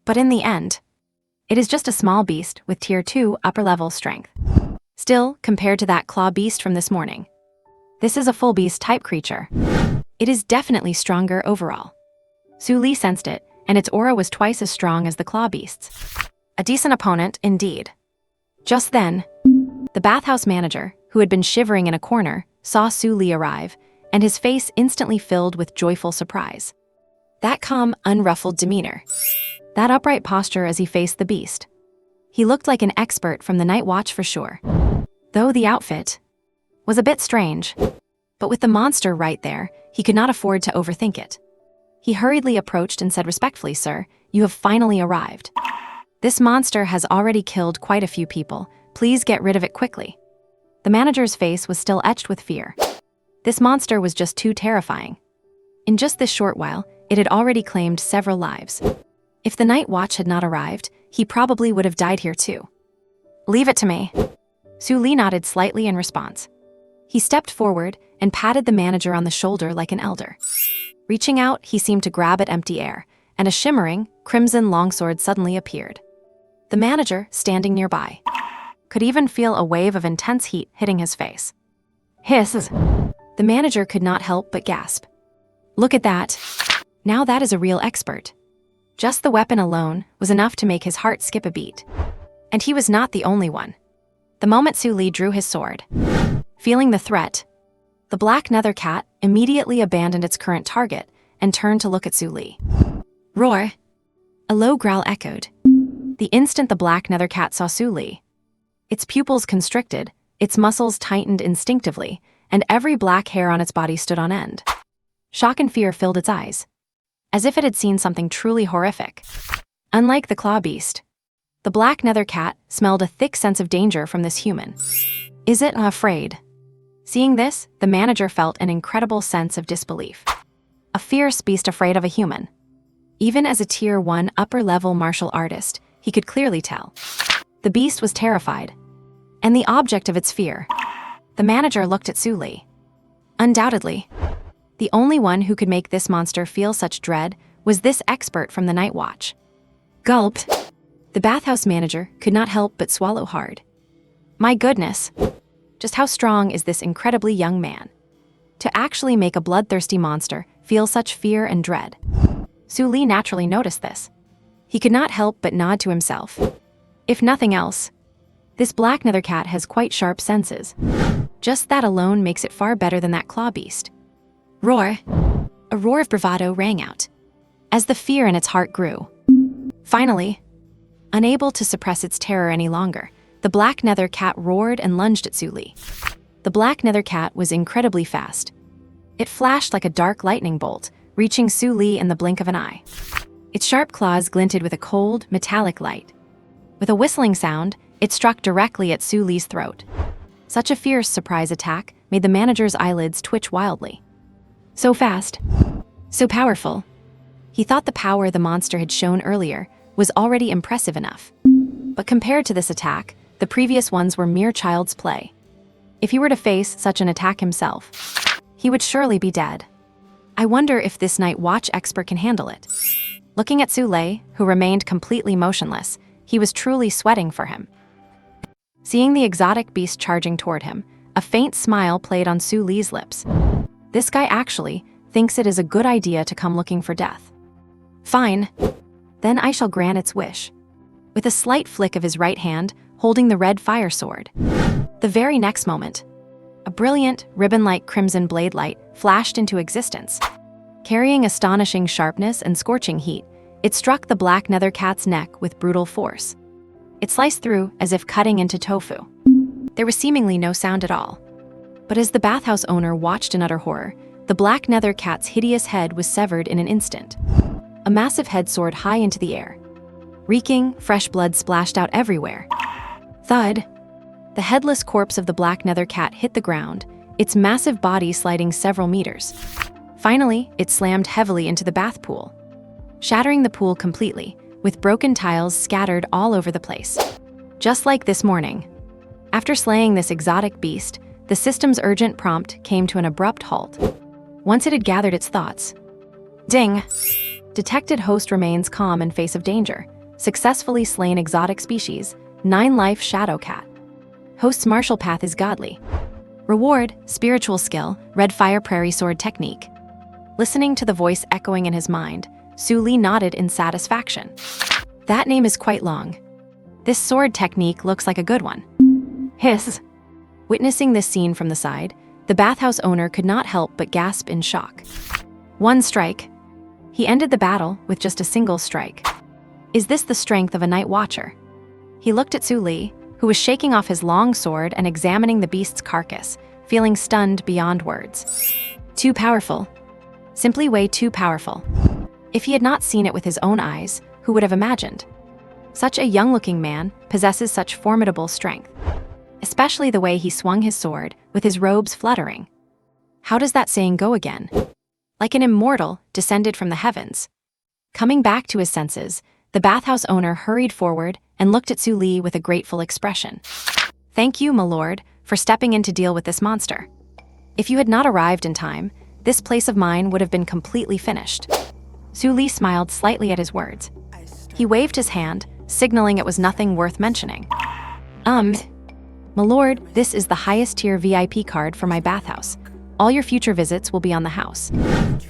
But in the end, it is just a small beast with tier 2 upper-level strength. Still, compared to that claw beast from this morning, this is a full beast type creature. It is definitely stronger overall. Su Li sensed it, and its aura was twice as strong as the claw beast's. A decent opponent, indeed. Just then, the bathhouse manager, who had been shivering in a corner, saw Su Li arrive, and his face instantly filled with joyful surprise. That calm, unruffled demeanor. That upright posture as he faced the beast. He looked like an expert from the night watch for sure. Though the outfit was a bit strange, but with the monster right there, he could not afford to overthink it. He hurriedly approached and said respectfully, "Sir, you have finally arrived. This monster has already killed quite a few people. Please get rid of it quickly." The manager's face was still etched with fear. This monster was just too terrifying. In just this short while, it had already claimed several lives. If the night watch had not arrived, he probably would have died here too. "Leave it to me." Su Li nodded slightly in response. He stepped forward and patted the manager on the shoulder like an elder. Reaching out, he seemed to grab at empty air, and a shimmering, crimson longsword suddenly appeared. The manager, standing nearby, could even feel a wave of intense heat hitting his face. Hiss! The manager could not help but gasp. Look at that. Now that is a real expert. Just the weapon alone was enough to make his heart skip a beat. And he was not the only one. The moment Su Li drew his sword, feeling the threat, the black nether cat immediately abandoned its current target and turned to look at Su Li. Roar! A low growl echoed. The instant the black nether cat saw Su Li, its pupils constricted, its muscles tightened instinctively, and every black hair on its body stood on end. Shock and fear filled its eyes, as if it had seen something truly horrific. Unlike the claw beast, the black nether cat smelled a thick sense of danger from this human. Is it afraid? Seeing this, the manager felt an incredible sense of disbelief. A fierce beast afraid of a human. Even as a tier 1 upper-level martial artist, he could clearly tell. The beast was terrified, and the object of its fear. The manager looked at Su Li. Undoubtedly, the only one who could make this monster feel such dread was this expert from the night watch. Gulped. The bathhouse manager could not help but swallow hard. My goodness, just how strong is this incredibly young man? To actually make a bloodthirsty monster feel such fear and dread. Su Li naturally noticed this. He could not help but nod to himself. If nothing else, this black nether cat has quite sharp senses. Just that alone makes it far better than that claw beast. Roar! A roar of bravado rang out, as the fear in its heart grew. Finally, unable to suppress its terror any longer, the black nether cat roared and lunged at Su Li. The black nether cat was incredibly fast. It flashed like a dark lightning bolt, reaching Su Li in the blink of an eye. Its sharp claws glinted with a cold, metallic light. With a whistling sound, it struck directly at Su Li's throat. Such a fierce surprise attack made the manager's eyelids twitch wildly. So fast, so powerful. He thought the power the monster had shown earlier was already impressive enough. But compared to this attack, The previous ones were mere child's play. If he were to face such an attack himself, he would surely be dead. I wonder if this night watch expert can handle it. Looking at Sule, who remained completely motionless, he was truly sweating for him. Seeing the exotic beast charging toward him, a faint smile played on Sule's lips. This guy actually thinks it is a good idea to come looking for death. Fine. Then I shall grant its wish. With a slight flick of his right hand, holding the red fire sword. The very next moment, a brilliant, ribbon-like crimson blade light flashed into existence. Carrying astonishing sharpness and scorching heat, it struck the black nether cat's neck with brutal force. It sliced through as if cutting into tofu. There was seemingly no sound at all. But as the bathhouse owner watched in utter horror, the black nether cat's hideous head was severed in an instant. A massive head soared high into the air. Reeking, fresh blood splashed out everywhere. Thud! The headless corpse of the black nether cat hit the ground, its massive body sliding several meters. Finally, it slammed heavily into the bath pool, shattering the pool completely, with broken tiles scattered all over the place. Just like this morning. After slaying this exotic beast, the system's urgent prompt came to an abrupt halt. Once it had gathered its thoughts. Ding! Detected host remains calm in face of danger. Successfully slain exotic species, 9 life shadow cat. Host's martial path is godly. Reward, spiritual skill, red fire prairie sword technique. Listening to the voice echoing in his mind, Sule nodded in satisfaction. That name is quite long. This sword technique looks like a good one. Hiss. Witnessing this scene from the side, the bathhouse owner could not help but gasp in shock. One strike. He ended the battle with just a single strike. Is this the strength of a night watcher? He looked at Sule, who was shaking off his long sword and examining the beast's carcass, feeling stunned beyond words. Too powerful. Simply way too powerful. If he had not seen it with his own eyes, who would have imagined? Such a young-looking man possesses such formidable strength. Especially the way he swung his sword, with his robes fluttering. How does that saying go again? Like an immortal descended from the heavens. Coming back to his senses, the bathhouse owner hurried forward and looked at Sule with a grateful expression. Thank you, my lord, for stepping in to deal with this monster. If you had not arrived in time, this place of mine would have been completely finished. Sule smiled slightly at his words. He waved his hand, signaling it was nothing worth mentioning. My lord, this is the highest tier VIP card for my bathhouse. All your future visits will be on the house.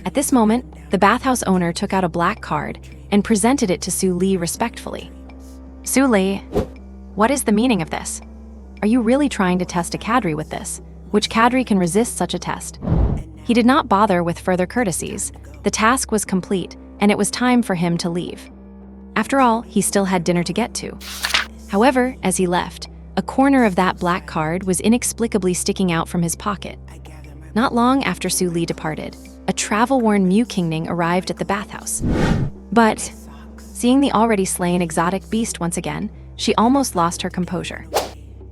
At this moment, the bathhouse owner took out a black card and presented it to Sule respectfully. Sule, what is the meaning of this? Are you really trying to test a cadre with this? Which cadre can resist such a test? He did not bother with further courtesies. The task was complete, and it was time for him to leave. After all, he still had dinner to get to. However, as he left, a corner of that black card was inexplicably sticking out from his pocket. Not long after Sule departed, a travel-worn Mew Kingning arrived at the bathhouse. But, seeing the already slain exotic beast once again, she almost lost her composure.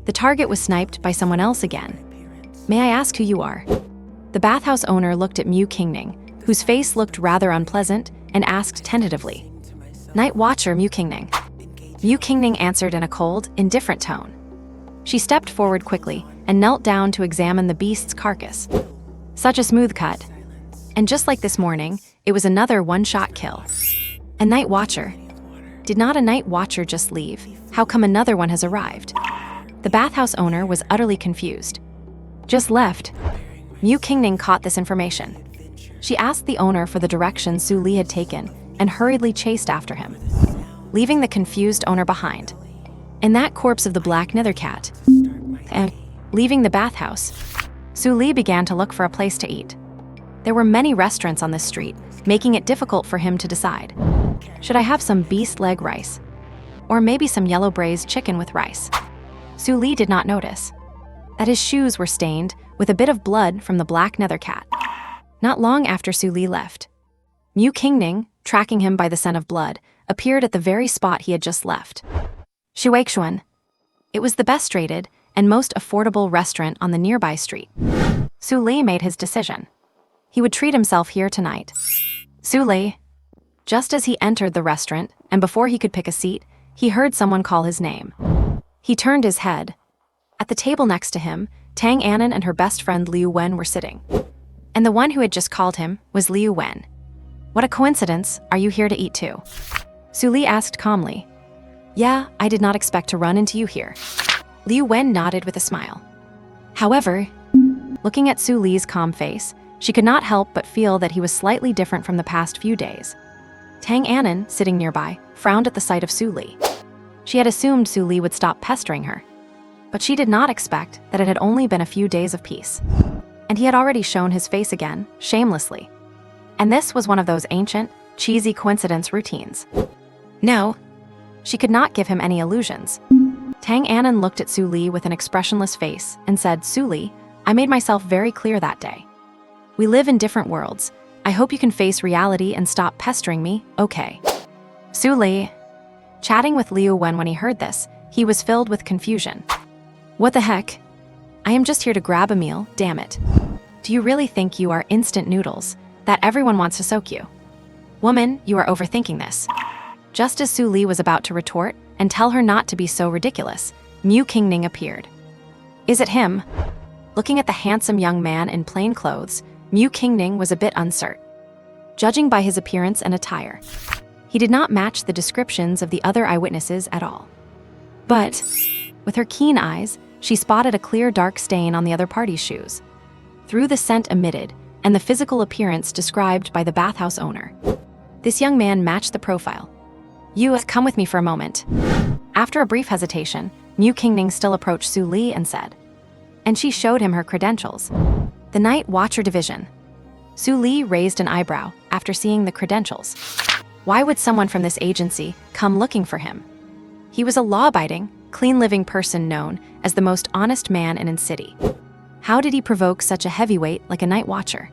The target was sniped by someone else again. May I ask who you are? The bathhouse owner looked at Mew Kingning, whose face looked rather unpleasant, and asked tentatively. Night Watcher Mew Kingning. Mew Kingning answered in a cold, indifferent tone. She stepped forward quickly and knelt down to examine the beast's carcass. Such a smooth cut. And just like this morning, it was another one-shot kill. A Night Watcher. Did not a Night Watcher just leave? How come another one has arrived? The bathhouse owner was utterly confused. Just left. Mew Kingning caught this information. She asked the owner for the direction Sule had taken and hurriedly chased after him, leaving the confused owner behind. And that corpse of the black nether cat. And leaving the bathhouse, Sule began to look for a place to eat. There were many restaurants on this street, making it difficult for him to decide. Should I have some beast leg rice? Or maybe some yellow braised chicken with rice? Sule did not notice that his shoes were stained with a bit of blood from the black nether cat. Not long after Sule left, Mew Kingning, tracking him by the scent of blood, appeared at the very spot he had just left. Shuaixuan. It was the best-rated and most affordable restaurant on the nearby street. Sule made his decision. He would treat himself here tonight. Sule. Just as he entered the restaurant, and before he could pick a seat, he heard someone call his name. He turned his head. At the table next to him, Tang Anan and her best friend Liu Wen were sitting. And the one who had just called him was Liu Wen. What a coincidence, are you here to eat too? Su Li asked calmly. Yeah, I did not expect to run into you here. Liu Wen nodded with a smile. However, looking at Su Li's calm face, she could not help but feel that he was slightly different from the past few days. Tang Anan, sitting nearby, frowned at the sight of Su Li. She had assumed Su Li would stop pestering her, but she did not expect that it had only been a few days of peace. And he had already shown his face again, shamelessly. And this was one of those ancient, cheesy coincidence routines. No, she could not give him any illusions. Tang Anan looked at Su Li with an expressionless face and said, Su Li, I made myself very clear that day. We live in different worlds. I hope you can face reality and stop pestering me, okay? Su Li. Chatting with Liu Wen when he heard this, he was filled with confusion. What the heck? I am just here to grab a meal, damn it. Do you really think you are instant noodles, that everyone wants to soak you? Woman, you are overthinking this. Just as Su Li was about to retort and tell her not to be so ridiculous, Mu Qingning appeared. Is it him? Looking at the handsome young man in plain clothes, Mu Qingning was a bit uncertain. Judging by his appearance and attire, he did not match the descriptions of the other eyewitnesses at all. But, with her keen eyes, she spotted a clear dark stain on the other party's shoes. Through the scent emitted and the physical appearance described by the bathhouse owner, this young man matched the profile. You have come with me for a moment. After a brief hesitation, Mu Qingning still approached Su Li and said, and she showed him her credentials. The Night Watcher Division. Su Li raised an eyebrow after seeing the credentials. Why would someone from this agency come looking for him? He was a law-abiding, clean-living person known as the most honest man in the city. How did he provoke such a heavyweight like a night watcher?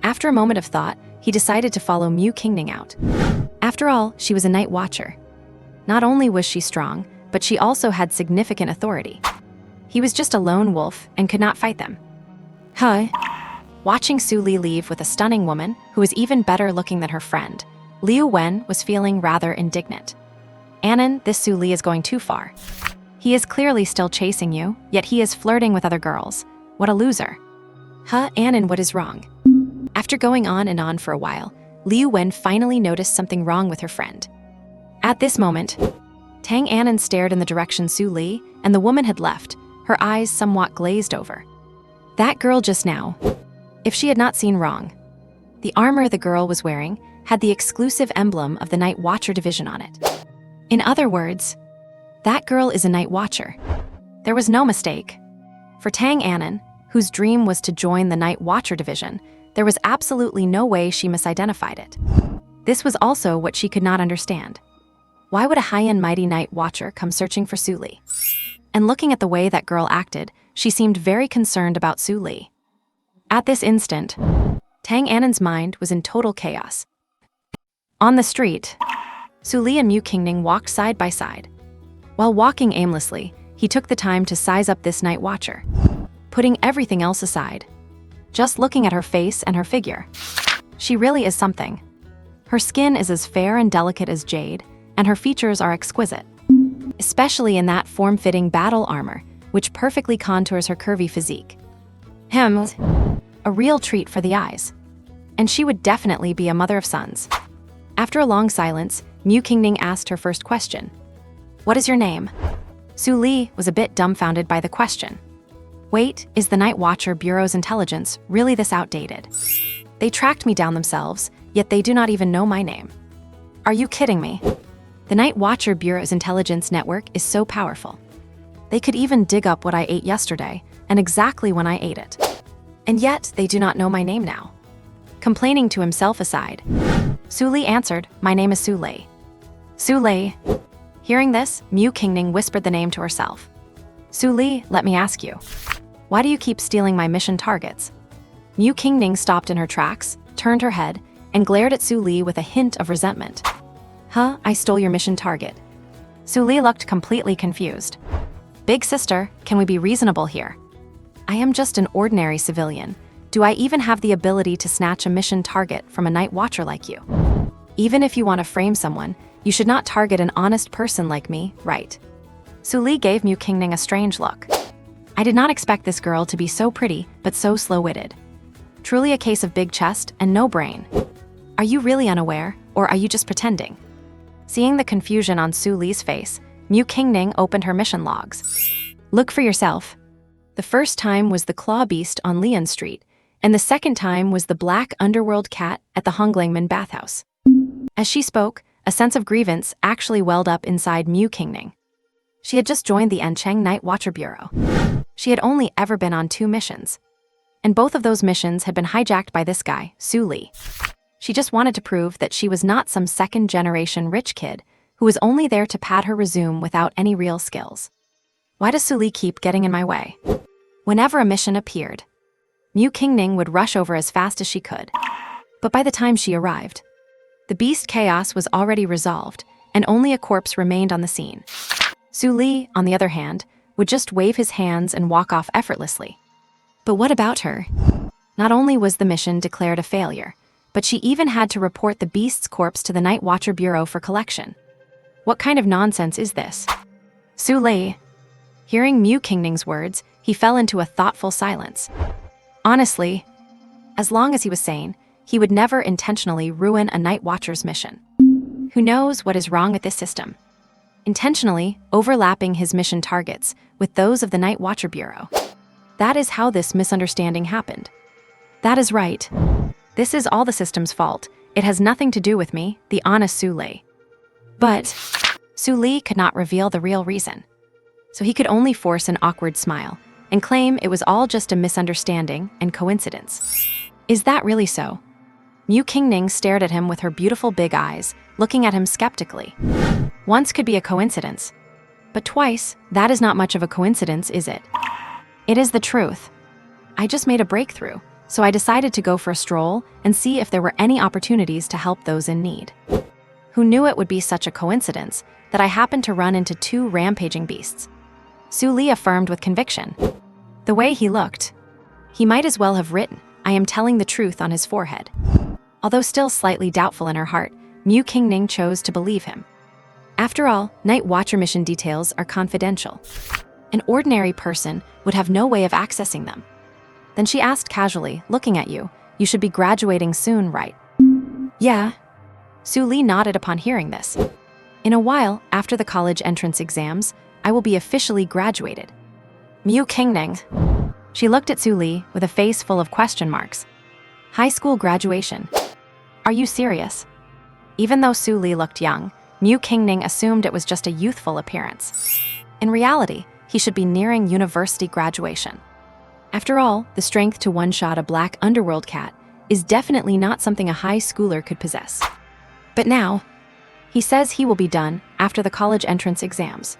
After a moment of thought, he decided to follow Mu Qingning out. After all, she was a night watcher. Not only was she strong, but she also had significant authority. He was just a lone wolf and could not fight them. Huh? Watching Su Li leave with a stunning woman who was even better looking than her friend, Liu Wen was feeling rather indignant. Anan, this Su Li is going too far. He is clearly still chasing you, yet he is flirting with other girls. What a loser. Huh, Anan, what is wrong? After going on and on for a while, Liu Wen finally noticed something wrong with her friend. At this moment, Tang Anan stared in the direction Su Li and the woman had left, her eyes somewhat glazed over. That girl just now, if she had not seen wrong, the armor the girl was wearing had the exclusive emblem of the Night Watcher Division on it. In other words, that girl is a Night Watcher. There was no mistake. For Tang Anan, whose dream was to join the Night Watcher Division, there was absolutely no way she misidentified it. This was also what she could not understand. Why would a high and mighty Night Watcher come searching for Su Li? And looking at the way that girl acted, she seemed very concerned about Su Li. At this instant, Tang Anan's mind was in total chaos. On the street, Su Li and Mu Qingning walked side by side. While walking aimlessly, he took the time to size up this Night Watcher, putting everything else aside. Just looking at her face and her figure, she really is something. Her skin is as fair and delicate as jade, and her features are exquisite, especially in that form-fitting battle armor, which perfectly contours her curvy physique. A real treat for the eyes. And she would definitely be a mother of sons. After a long silence, Mu Qingning asked her first question. What is your name? Su Li was a bit dumbfounded by the question. Wait, is the Night Watcher Bureau's intelligence really this outdated? They tracked me down themselves, yet they do not even know my name. Are you kidding me? The Night Watcher Bureau's intelligence network is so powerful. They could even dig up what I ate yesterday, and exactly when I ate it. And yet, they do not know my name now. Complaining to himself aside, Su Li answered, my name is Su Li. Su Li. Hearing this, Mu Qingning whispered the name to herself. Su Li, let me ask you. Why do you keep stealing my mission targets? Mu Qingning stopped in her tracks, turned her head, and glared at Su Li with a hint of resentment. Huh, I stole your mission target. Su Li looked completely confused. Big sister, can we be reasonable here? I am just an ordinary civilian. Do I even have the ability to snatch a mission target from a Night Watcher like you? Even if you want to frame someone, you should not target an honest person like me, right? Su Li gave Mu Qingning a strange look. I did not expect this girl to be so pretty, but so slow-witted. Truly a case of big chest and no brain. Are you really unaware, or are you just pretending? Seeing the confusion on Su Li's face, Mu Qingning opened her mission logs. Look for yourself. The first time was the claw beast on Lian Street, and the second time was the black underworld cat at the Honglingman bathhouse. As she spoke, a sense of grievance actually welled up inside Mu Qingning. She had just joined the Encheng Night Watcher Bureau. She had only ever been on 2 missions. And both of those missions had been hijacked by this guy, Su Li. She just wanted to prove that she was not some second-generation rich kid who was only there to pad her resume without any real skills. Why does Su Li keep getting in my way? Whenever a mission appeared, Mu Qingning would rush over as fast as she could. But by the time she arrived, the beast chaos was already resolved, and only a corpse remained on the scene. Su Li, on the other hand, would just wave his hands and walk off effortlessly. But what about her? Not only was the mission declared a failure, but she even had to report the beast's corpse to the Night Watcher Bureau for collection. What kind of nonsense is this? Su Li. Hearing Mu Qingning's words, he fell into a thoughtful silence. Honestly, as long as he was sane, he would never intentionally ruin a Night Watcher's mission. Who knows what is wrong with this system? Intentionally overlapping his mission targets with those of the Night Watcher Bureau. That is how this misunderstanding happened. That is right. This is all the system's fault. It has nothing to do with me, the honest Su Li. But Su Li could not reveal the real reason. So he could only force an awkward smile and claim it was all just a misunderstanding and coincidence. Is that really so? Mu Qingning stared at him with her beautiful big eyes, looking at him skeptically. Once could be a coincidence, but twice, that is not much of a coincidence, is it? It is the truth. I just made a breakthrough, so I decided to go for a stroll and see if there were any opportunities to help those in need. Who knew it would be such a coincidence that I happened to run into 2 rampaging beasts? Su Li affirmed with conviction. The way he looked, he might as well have written, "I am telling the truth" on his forehead. Although still slightly doubtful in her heart, Mu Qingning chose to believe him. After all, Night Watcher mission details are confidential. An ordinary person would have no way of accessing them. Then she asked casually, looking at you, "You should be graduating soon, right?" Yeah. Su Li nodded upon hearing this. In a while, after the college entrance exams, I will be officially graduated. Mu Qingning. She looked at Su Li with a face full of question marks. High school graduation. Are you serious? Even though Su Li looked young, Mu Qingning assumed it was just a youthful appearance. In reality, he should be nearing university graduation. After all, the strength to one-shot a black underworld cat is definitely not something a high schooler could possess. But now, he says he will be done after the college entrance exams.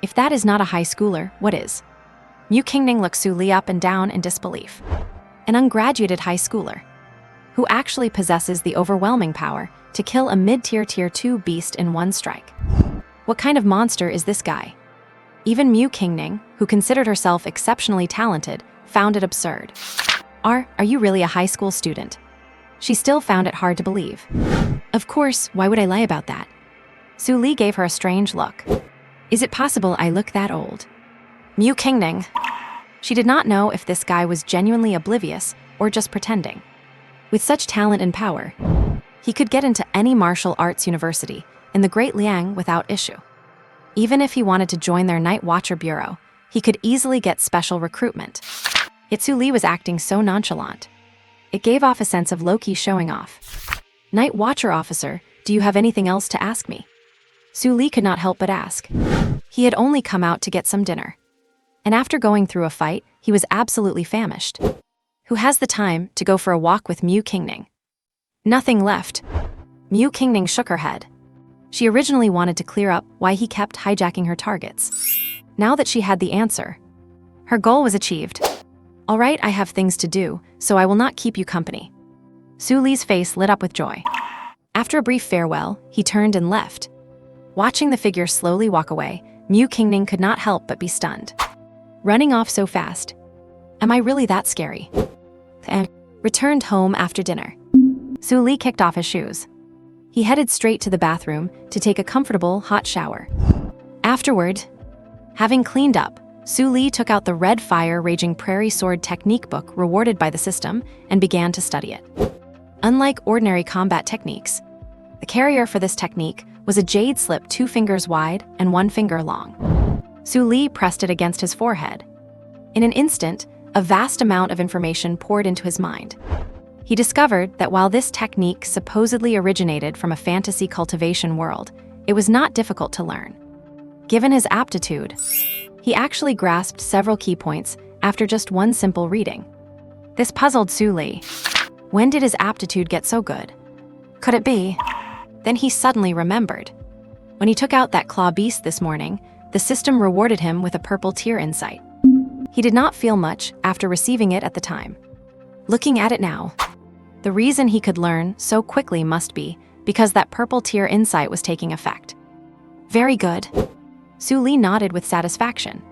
If that is not a high schooler, what is? Mu Qingning looked Su Li up and down in disbelief. An ungraduated high schooler, who actually possesses the overwhelming power to kill a mid-tier Tier 2 beast in one strike. What kind of monster is this guy? Even Mu Qingning, who considered herself exceptionally talented, found it absurd. Are you really a high school student? She still found it hard to believe. Of course, why would I lie about that? Su Li gave her a strange look. Is it possible I look that old? Mu Qingning. She did not know if this guy was genuinely oblivious or just pretending. With such talent and power, he could get into any martial arts university in the Great Liang without issue. Even if he wanted to join their Night Watcher Bureau, he could easily get special recruitment. Yet Su Li was acting so nonchalant. It gave off a sense of low-key showing off. Night Watcher officer, do you have anything else to ask me? Su Li could not help but ask. He had only come out to get some dinner. And after going through a fight, he was absolutely famished. Who has the time to go for a walk with Mu Qingning? Nothing left. Mu Qingning shook her head. She originally wanted to clear up why he kept hijacking her targets. Now that she had the answer, her goal was achieved. All right, I have things to do, so I will not keep you company. Su Li's face lit up with joy. After a brief farewell, he turned and left. Watching the figure slowly walk away, Mu Qingning could not help but be stunned. Running off so fast. Am I really that scary? Returned home after dinner. Su Li kicked off his shoes. He headed straight to the bathroom to take a comfortable hot shower. Afterward, Having cleaned up, Su Li took out the red fire raging prairie sword technique book rewarded by the system and began to study it. Unlike ordinary combat techniques, the carrier for this technique was a jade slip 2 fingers wide and 1 finger long. Su Li pressed it against his forehead. In an instant, a vast amount of information poured into his mind. He discovered that while this technique supposedly originated from a fantasy cultivation world, it was not difficult to learn. Given his aptitude, he actually grasped several key points after just one simple reading. This puzzled Su Li. When did his aptitude get so good? Could it be? Then he suddenly remembered. When he took out that claw beast this morning, the system rewarded him with a purple tear insight. He did not feel much after receiving it at the time. Looking at it now, the reason he could learn so quickly must be because that purple tear insight was taking effect. Very good. Su Li nodded with satisfaction.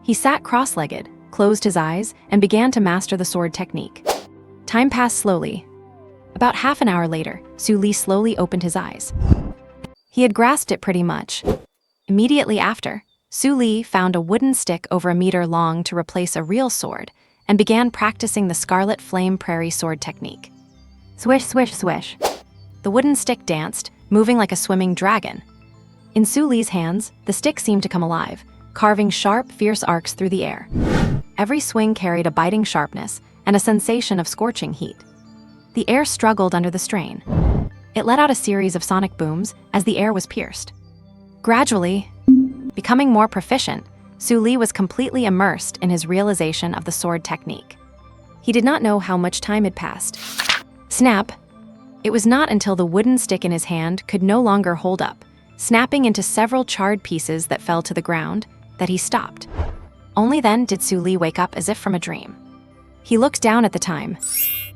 He sat cross-legged, closed his eyes, and began to master the sword technique. Time passed slowly. About half an hour later, Su Li slowly opened his eyes. He had grasped it pretty much. Immediately after, Su Li found a wooden stick over a meter long to replace a real sword and began practicing the Scarlet Flame Prairie Sword technique. Swish, swish, swish. The wooden stick danced, moving like a swimming dragon. In Su Li's hands, the stick seemed to come alive, carving sharp, fierce arcs through the air. Every swing carried a biting sharpness and a sensation of scorching heat. The air struggled under the strain. It let out a series of sonic booms as the air was pierced. Gradually, becoming more proficient, Su Li was completely immersed in his realization of the sword technique. He did not know how much time had passed. Snap! It was not until the wooden stick in his hand could no longer hold up, snapping into several charred pieces that fell to the ground, that he stopped. Only then did Su Li wake up as if from a dream. He looked down at the time.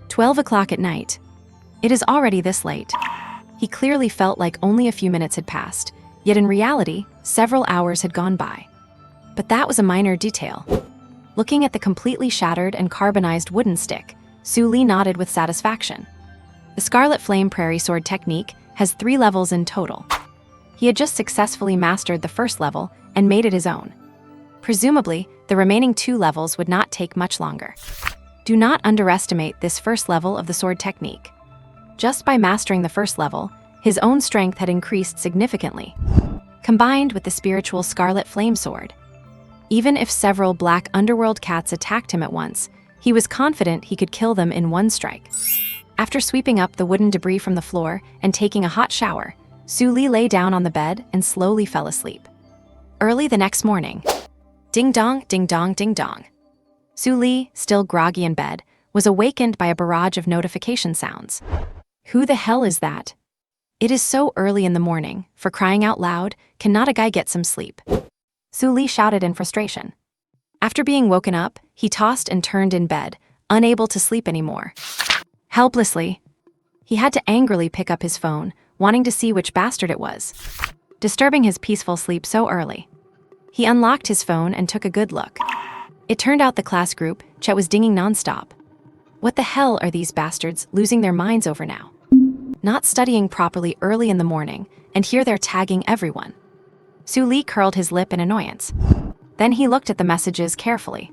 12 o'clock at night. It is already this late. He clearly felt like only a few minutes had passed, yet in reality, several hours had gone by. But that was a minor detail. Looking at the completely shattered and carbonized wooden stick, Su Li nodded with satisfaction. The Scarlet Flame Prairie Sword technique has 3 levels in total. He had just successfully mastered the first level and made it his own. Presumably, the remaining 2 levels would not take much longer. Do not underestimate this first level of the sword technique. Just by mastering the first level, his own strength had increased significantly, combined with the spiritual Scarlet Flame Sword. Even if several black underworld cats attacked him at once, he was confident he could kill them in one strike. After sweeping up the wooden debris from the floor and taking a hot shower, Su Li lay down on the bed and slowly fell asleep. Early the next morning, ding dong, ding dong, ding dong. Su Li, still groggy in bed, was awakened by a barrage of notification sounds. Who the hell is that? It is so early in the morning, for crying out loud, cannot a guy get some sleep? Su Li shouted in frustration. After being woken up, he tossed and turned in bed, unable to sleep anymore. Helplessly, he had to angrily pick up his phone, wanting to see which bastard it was, disturbing his peaceful sleep so early. He unlocked his phone and took a good look. It turned out the class group chat was dinging nonstop. What the hell are these bastards losing their minds over now? Not studying properly early in the morning, and here they're tagging everyone. Su Li curled his lip in annoyance. Then he looked at the messages carefully.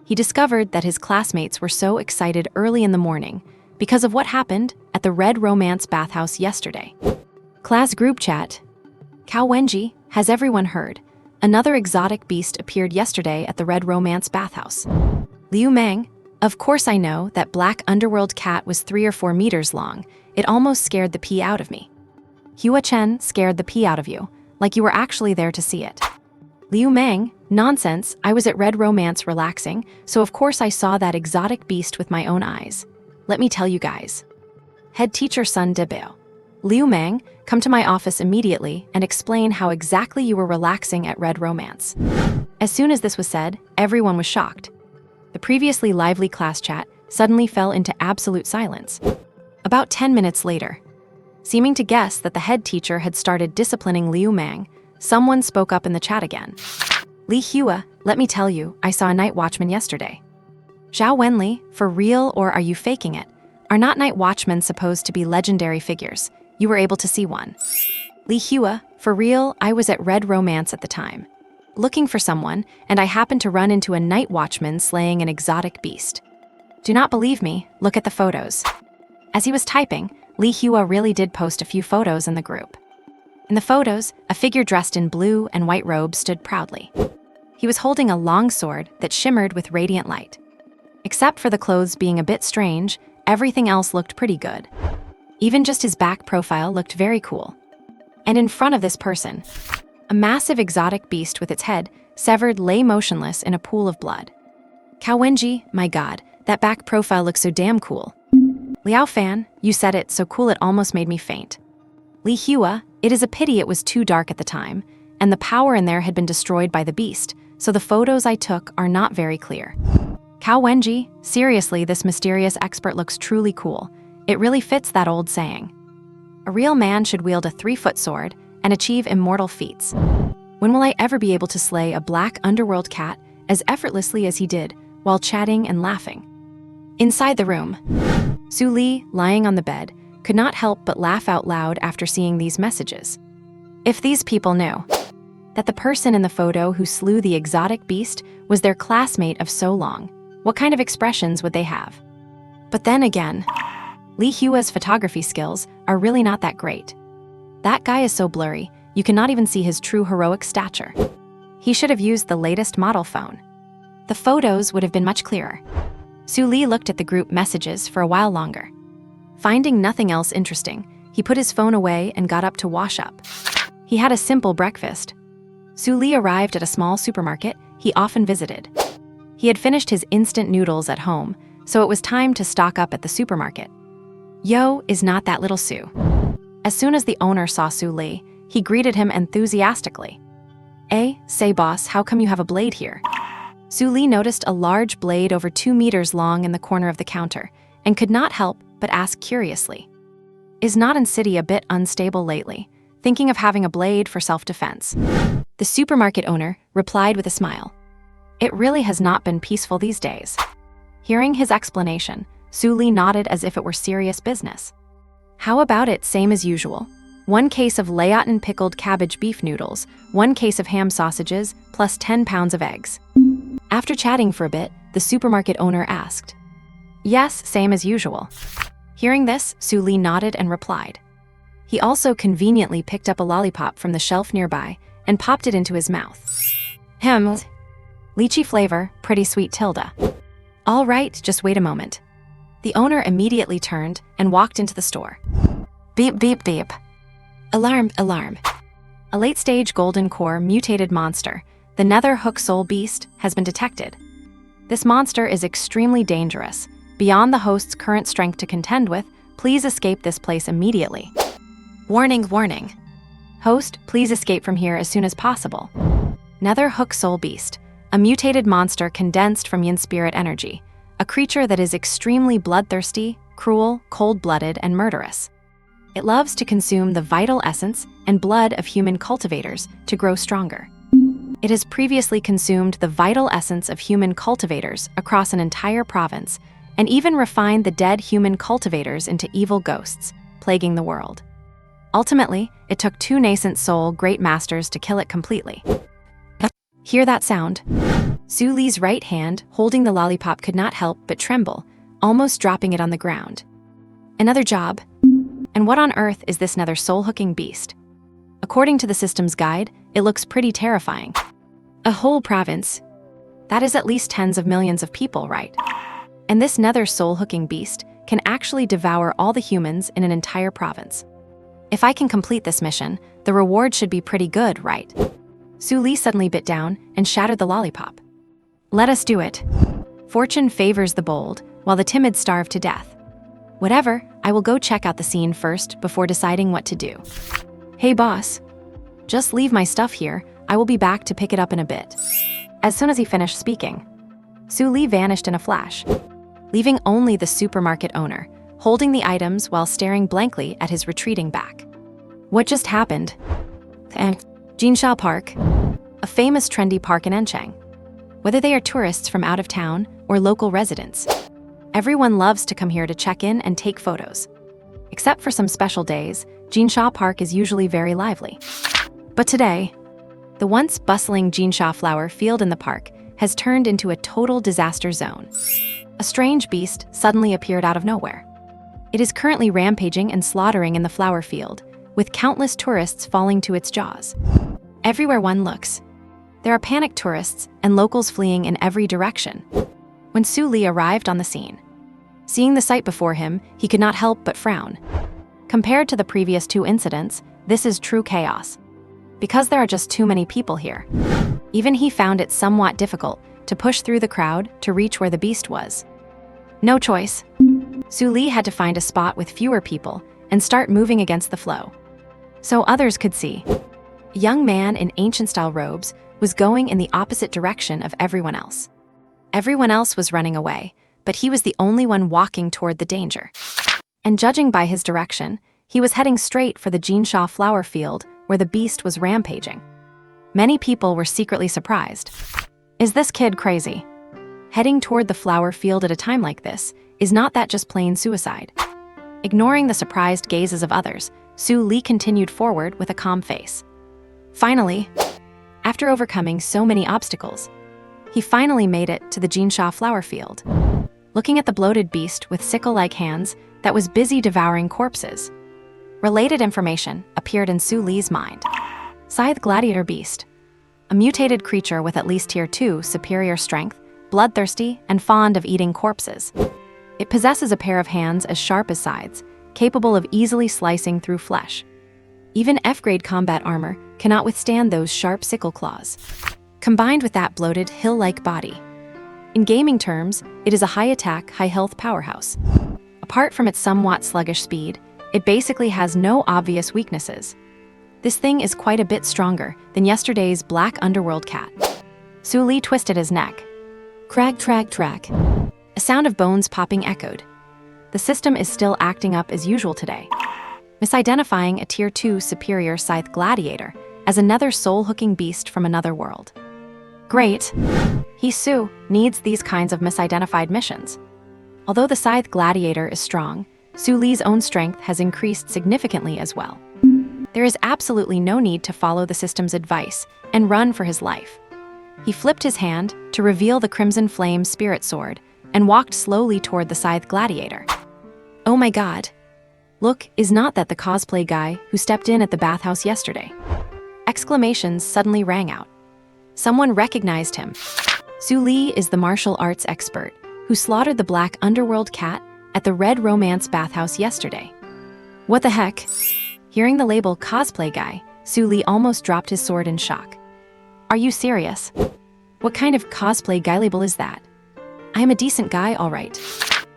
He discovered that his classmates were so excited early in the morning because of what happened at the Red Romance bathhouse yesterday. Class group chat. Cao Wenji, has everyone heard? Another exotic beast appeared yesterday at the Red Romance bathhouse. Liu Meng, of course I know that black underworld cat was 3 or 4 meters long. It almost scared the pee out of me. Hua Chen scared the pee out of you, like you were actually there to see it. Liu Meng, nonsense, I was at Red Romance relaxing, so of course I saw that exotic beast with my own eyes. Let me tell you guys. Head teacher Sun Debao. Liu Meng, come to my office immediately and explain how exactly you were relaxing at Red Romance. As soon as this was said, everyone was shocked. The previously lively class chat suddenly fell into absolute silence. About 10 minutes later, seeming to guess that the head teacher had started disciplining Liu Meng, someone spoke up in the chat again. Li Hua, let me tell you, I saw a night watchman yesterday. Zhao Wenli, for real or are you faking it? Are not night watchmen supposed to be legendary figures? You were able to see one. Li Hua, for real, I was at Red Romance at the time. looking for someone, and I happened to run into a night watchman slaying an exotic beast. Do not believe me? Look at the photos. As he was typing, Lee Hua really did post a few photos in the group. In the photos, a figure dressed in blue and white robes stood proudly. He was holding a long sword that shimmered with radiant light. Except for the clothes being a bit strange, everything else looked pretty good. Even just his back profile looked very cool. And in front of this person, a massive exotic beast with its head severed lay motionless in a pool of blood. Cao Wenji, my god, that back profile looks so damn cool. Liao Fan, you said it so cool it almost made me faint. Lee Hua, it is a pity it was too dark at the time, and the power in there had been destroyed by the beast, so the photos I took are not very clear. Cao Wenji, seriously, this mysterious expert looks truly cool. It really fits that old saying. A real man should wield a 3-foot sword and achieve immortal feats. When will I ever be able to slay a black underworld cat as effortlessly as he did while chatting and laughing? Inside the room, Su Li, lying on the bed, could not help but laugh out loud after seeing these messages. If these people knew that the person in the photo who slew the exotic beast was their classmate of so long, what kind of expressions would they have? But then again, Lee Hua's photography skills are really not that great. That guy is so blurry, you cannot even see his true heroic stature. He should have used the latest model phone. The photos would have been much clearer. Su Li looked at the group messages for a while longer. Finding nothing else interesting, he put his phone away and got up to wash up. He had a simple breakfast. Su Li arrived at a small supermarket he often visited. He had finished his instant noodles at home, so it was time to stock up at the supermarket. Yo, is not that little Su? As soon as the owner saw Su Li, he greeted him enthusiastically. Say boss, how come you have a blade here? Su Li noticed a large blade over 2 meters long in the corner of the counter, and could not help but ask curiously. Is not in city a bit unstable lately, thinking of having a blade for self-defense? The supermarket owner replied with a smile. It really has not been peaceful these days. Hearing his explanation, Su Li nodded as if it were serious business. How about it, same as usual? 1 case of Laotin pickled cabbage beef noodles, 1 case of ham sausages, plus 10 pounds of eggs. After chatting for a bit, the supermarket owner asked. Yes, same as usual. Hearing this, Su Li nodded and replied. He also conveniently picked up a lollipop from the shelf nearby and popped it into his mouth. Lychee flavor, pretty sweet tilde. All right, just wait a moment. The owner immediately turned and walked into the store. Beep, beep, beep. Alarm, alarm. A late-stage golden core mutated monster, the Nether Hook Soul Beast, has been detected. This monster is extremely dangerous. Beyond the host's current strength to contend with, please escape this place immediately. Warning, warning. Host, please escape from here as soon as possible. Nether Hook Soul Beast, a mutated monster condensed from yin spirit energy, a creature that is extremely bloodthirsty, cruel, cold-blooded, and murderous. It loves to consume the vital essence and blood of human cultivators to grow stronger. It has previously consumed the vital essence of human cultivators across an entire province, and even refined the dead human cultivators into evil ghosts, plaguing the world. Ultimately, it took 2 nascent soul great masters to kill it completely. Hear that sound? Su Li's right hand, holding the lollipop, could not help but tremble, almost dropping it on the ground. Another job? And what on earth is this nether soul-hooking beast? According to the system's guide, it looks pretty terrifying. A whole province? That is at least tens of millions of people, right? And this nether soul-hooking beast can actually devour all the humans in an entire province. If I can complete this mission, the reward should be pretty good, right? Su Li suddenly bit down and shattered the lollipop. Let us do it. Fortune favors the bold, while the timid starve to death. Whatever, I will go check out the scene first before deciding what to do. Hey boss. Just leave my stuff here, I will be back to pick it up in a bit. As soon as he finished speaking, Su Li vanished in a flash, leaving only the supermarket owner, holding the items while staring blankly at his retreating back. What just happened? Jinshao Park, a famous trendy park in Encheng. Whether they are tourists from out of town or local residents, everyone loves to come here to check in and take photos. Except for some special days, Jinshao Park is usually very lively. But today, The once bustling jinsha flower field in the park has turned into a total disaster zone. A strange beast suddenly appeared out of nowhere. It is currently rampaging and slaughtering in the flower field, with countless tourists falling to its jaws. Everywhere one looks, there are panicked tourists and locals fleeing in every direction. When Su Li arrived on the scene, seeing the sight before him, he could not help but frown. Compared to the previous two incidents, this is true chaos. Because there are just too many people here. Even he found it somewhat difficult to push through the crowd to reach where the beast was. No choice. Su Li had to find a spot with fewer people and start moving against the flow, so others could see. A young man in ancient-style robes was going in the opposite direction of everyone else. Everyone else was running away, but he was the only one walking toward the danger. And judging by his direction, he was heading straight for the jinsha flower field where the beast was rampaging. Many people were secretly surprised. Is this kid crazy? Heading toward the flower field at a time like this, is not that just plain suicide? Ignoring the surprised gazes of others, Su Li continued forward with a calm face. Finally, after overcoming so many obstacles, he finally made it to the jinsha flower field. Looking at the bloated beast with sickle-like hands that was busy devouring corpses, related information appeared in Su Li's mind. Scythe gladiator beast, a mutated creature with at least tier 2 superior strength, bloodthirsty, and fond of eating corpses. It possesses a pair of hands as sharp as scythes, capable of easily slicing through flesh. Even F-grade combat armor cannot withstand those sharp sickle claws. Combined with that bloated, hill-like body, in gaming terms, it is a high-attack, high-health powerhouse. Apart from its somewhat sluggish speed, it basically has no obvious weaknesses. This thing is quite a bit stronger than yesterday's black underworld cat. Su Li twisted his neck. Crack, track, track. A sound of bones popping echoed. The system is still acting up as usual today, misidentifying a tier 2 superior scythe gladiator as another soul-hooking beast from another world. Great. Su needs these kinds of misidentified missions. Although the scythe gladiator is strong, Su Li's own strength has increased significantly as well. There is absolutely no need to follow the system's advice and run for his life. He flipped his hand to reveal the Crimson Flame Spirit Sword and walked slowly toward the scythe gladiator. Oh my god. Look, is not that the cosplay guy who stepped in at the bathhouse yesterday? Exclamations suddenly rang out. Someone recognized him. Su Li is the martial arts expert who slaughtered the black underworld cat at the Red Romance bathhouse yesterday. What the heck? Hearing the label cosplay guy, Su Li almost dropped his sword in shock. Are you serious? What kind of cosplay guy label is that? I am a decent guy, all right.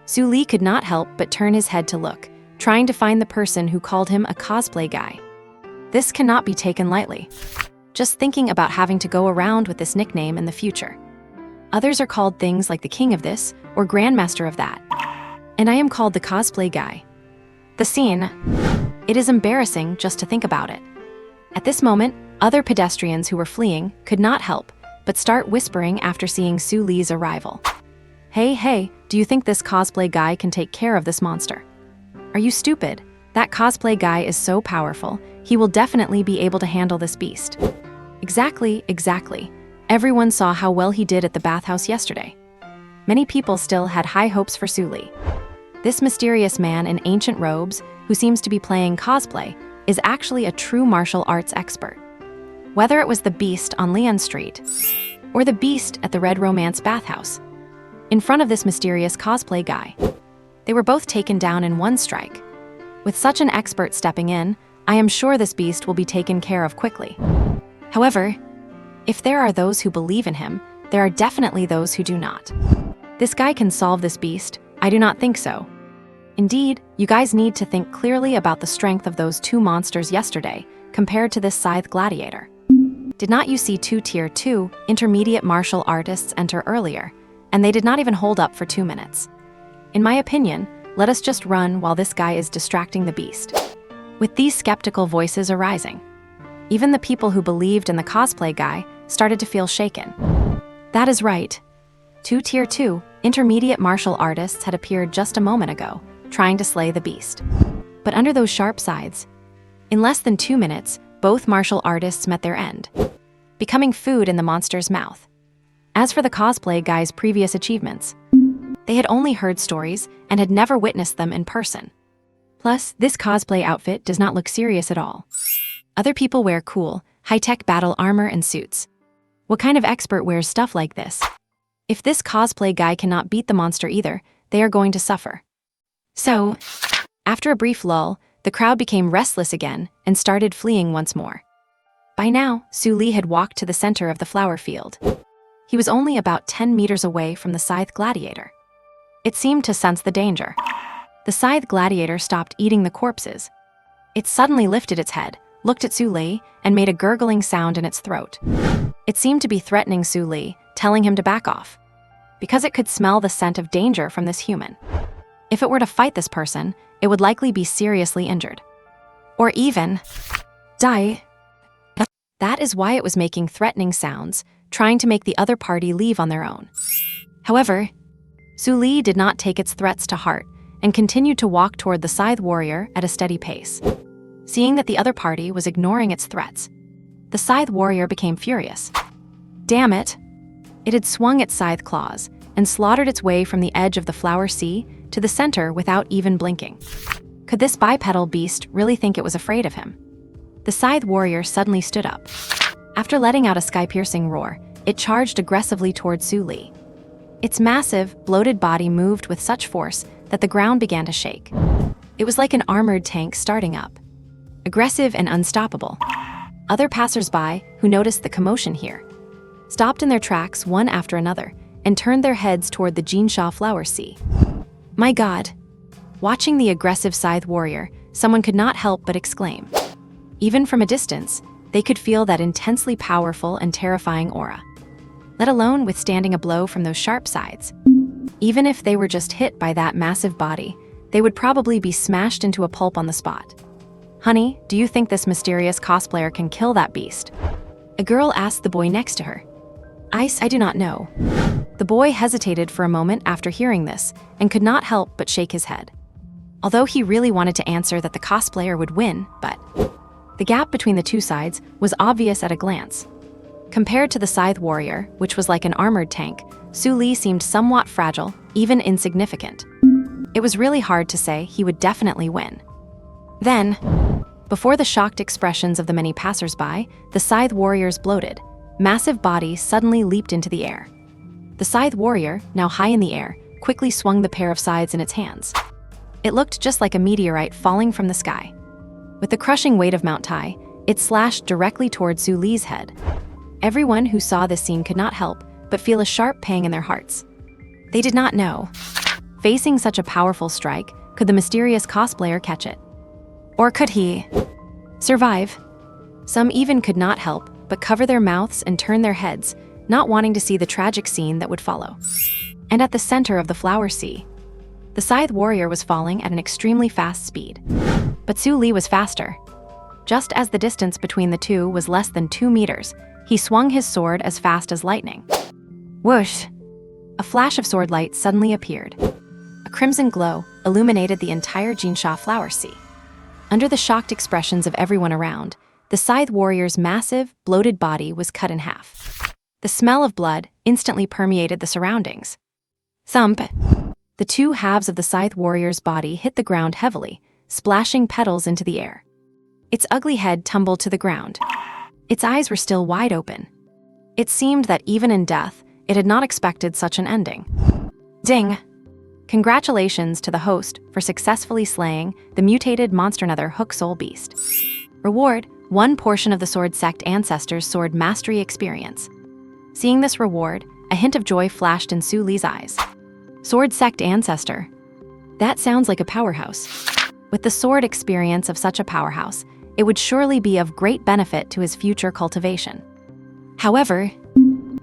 Su Li could not help but turn his head to look, trying to find the person who called him a cosplay guy. This cannot be taken lightly. Just thinking about having to go around with this nickname in the future. Others are called things like the king of this or grandmaster of that. And I am called the cosplay guy. The scene. It is embarrassing just to think about it. At this moment, other pedestrians who were fleeing could not help but start whispering after seeing Su Li's arrival. Hey, do you think this cosplay guy can take care of this monster? Are you stupid? That cosplay guy is so powerful, he will definitely be able to handle this beast. Exactly. Everyone saw how well he did at the bathhouse yesterday. Many people still had high hopes for Su Li. This mysterious man in ancient robes, who seems to be playing cosplay, is actually a true martial arts expert. Whether it was the beast on Leon Street, or the beast at the Red Romance bathhouse, in front of this mysterious cosplay guy, they were both taken down in one strike. With such an expert stepping in, I am sure this beast will be taken care of quickly. However, if there are those who believe in him, there are definitely those who do not. This guy can solve this beast? I do not think so. Indeed, you guys need to think clearly about the strength of those two monsters yesterday compared to this scythe gladiator. Did not you see two tier 2 intermediate martial artists enter earlier, and they did not even hold up for 2 minutes? In my opinion, let us just run while this guy is distracting the beast. With these skeptical voices arising, even the people who believed in the cosplay guy started to feel shaken. That is right. Two tier 2 intermediate martial artists had appeared just a moment ago, trying to slay the beast. But under those sharp scythes, in less than 2 minutes, both martial artists met their end. becoming food in the monster's mouth. As for the cosplay guy's previous achievements, they had only heard stories and had never witnessed them in person. Plus, this cosplay outfit does not look serious at all. Other people wear cool, high-tech battle armor and suits. What kind of expert wears stuff like this? If this cosplay guy cannot beat the monster either, they are going to suffer. So, after a brief lull, the crowd became restless again and started fleeing once more. By now, Su Li had walked to the center of the flower field. He was only about 10 meters away from the scythe gladiator. It seemed to sense the danger. The scythe gladiator stopped eating the corpses. It suddenly lifted its head, looked at Su Li, and made a gurgling sound in its throat. It seemed to be threatening Su Li, telling him to back off, because it could smell the scent of danger from this human. If it were to fight this person, it would likely be seriously injured. Or even die. That is why it was making threatening sounds, trying to make the other party leave on their own. However, Su Li did not take its threats to heart and continued to walk toward the scythe warrior at a steady pace. Seeing that the other party was ignoring its threats, the scythe warrior became furious. Damn it! It had swung its scythe claws and slaughtered its way from the edge of the flower sea to the center without even blinking. Could this bipedal beast really think it was afraid of him? The scythe warrior suddenly stood up. After letting out a sky-piercing roar, it charged aggressively toward Su Li. Its massive, bloated body moved with such force that the ground began to shake. It was like an armored tank starting up, aggressive and unstoppable. Other passers-by, who noticed the commotion here, stopped in their tracks one after another and turned their heads toward the Jinsha flower sea. My God! Watching the aggressive scythe warrior, someone could not help but exclaim. Even from a distance, they could feel that intensely powerful and terrifying aura, let alone withstanding a blow from those sharp scythes. Even if they were just hit by that massive body, they would probably be smashed into a pulp on the spot. Honey, do you think this mysterious cosplayer can kill that beast? A girl asked the boy next to her. I do not know. The boy hesitated for a moment after hearing this and could not help but shake his head. Although he really wanted to answer that the cosplayer would win, but the gap between the two sides was obvious at a glance. Compared to the scythe warrior, which was like an armored tank, Su Li seemed somewhat fragile, even insignificant. It was really hard to say he would definitely win. Then, before the shocked expressions of the many passers-by, the scythe warrior's bloated, massive body suddenly leaped into the air. The scythe warrior, now high in the air, quickly swung the pair of scythes in its hands. It looked just like a meteorite falling from the sky. With the crushing weight of Mount Tai, it slashed directly toward Su Li's head. Everyone who saw this scene could not help but feel a sharp pang in their hearts. They did not know. Facing such a powerful strike, could the mysterious cosplayer catch it? Or could he survive? Some even could not help but cover their mouths and turn their heads, not wanting to see the tragic scene that would follow. And at the center of the flower sea, the scythe warrior was falling at an extremely fast speed. But Su Li was faster. Just as the distance between the two was less than 2 meters, he swung his sword as fast as lightning. Whoosh! A flash of sword light suddenly appeared. A crimson glow illuminated the entire Jinsha flower sea. Under the shocked expressions of everyone around, the scythe warrior's massive, bloated body was cut in half. The smell of blood instantly permeated the surroundings. Thump! The two halves of the scythe warrior's body hit the ground heavily, splashing petals into the air. Its ugly head tumbled to the ground. Its eyes were still wide open. It seemed that even in death, it had not expected such an ending. Ding! Congratulations to the host for successfully slaying the mutated monster another hook soul beast. Reward, 1 portion of the Sword Sect Ancestors Sword Mastery Experience. Seeing this reward, a hint of joy flashed in Su Li's eyes. Sword Sect Ancestor. That sounds like a powerhouse. With the sword experience of such a powerhouse, it would surely be of great benefit to his future cultivation. However,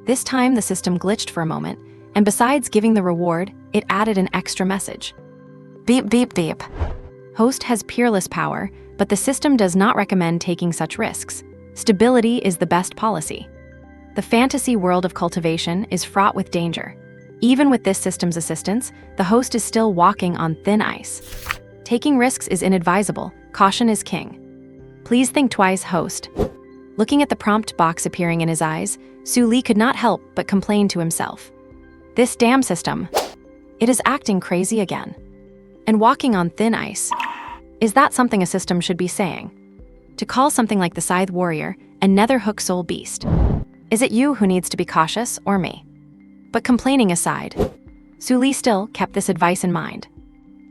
this time the system glitched for a moment, and besides giving the reward, it added an extra message. Beep beep beep. Host has peerless power, but the system does not recommend taking such risks. Stability is the best policy. The fantasy world of cultivation is fraught with danger. Even with this system's assistance, the host is still walking on thin ice. Taking risks is inadvisable. Caution is king. Please think twice, host. Looking at the prompt box appearing in his eyes, Su Li could not help but complain to himself. This damn system. It is acting crazy again. And walking on thin ice. Is that something a system should be saying? To call something like the Scythe Warrior a nether hook soul beast. Is it you who needs to be cautious, or me? But complaining aside, Su Li still kept this advice in mind.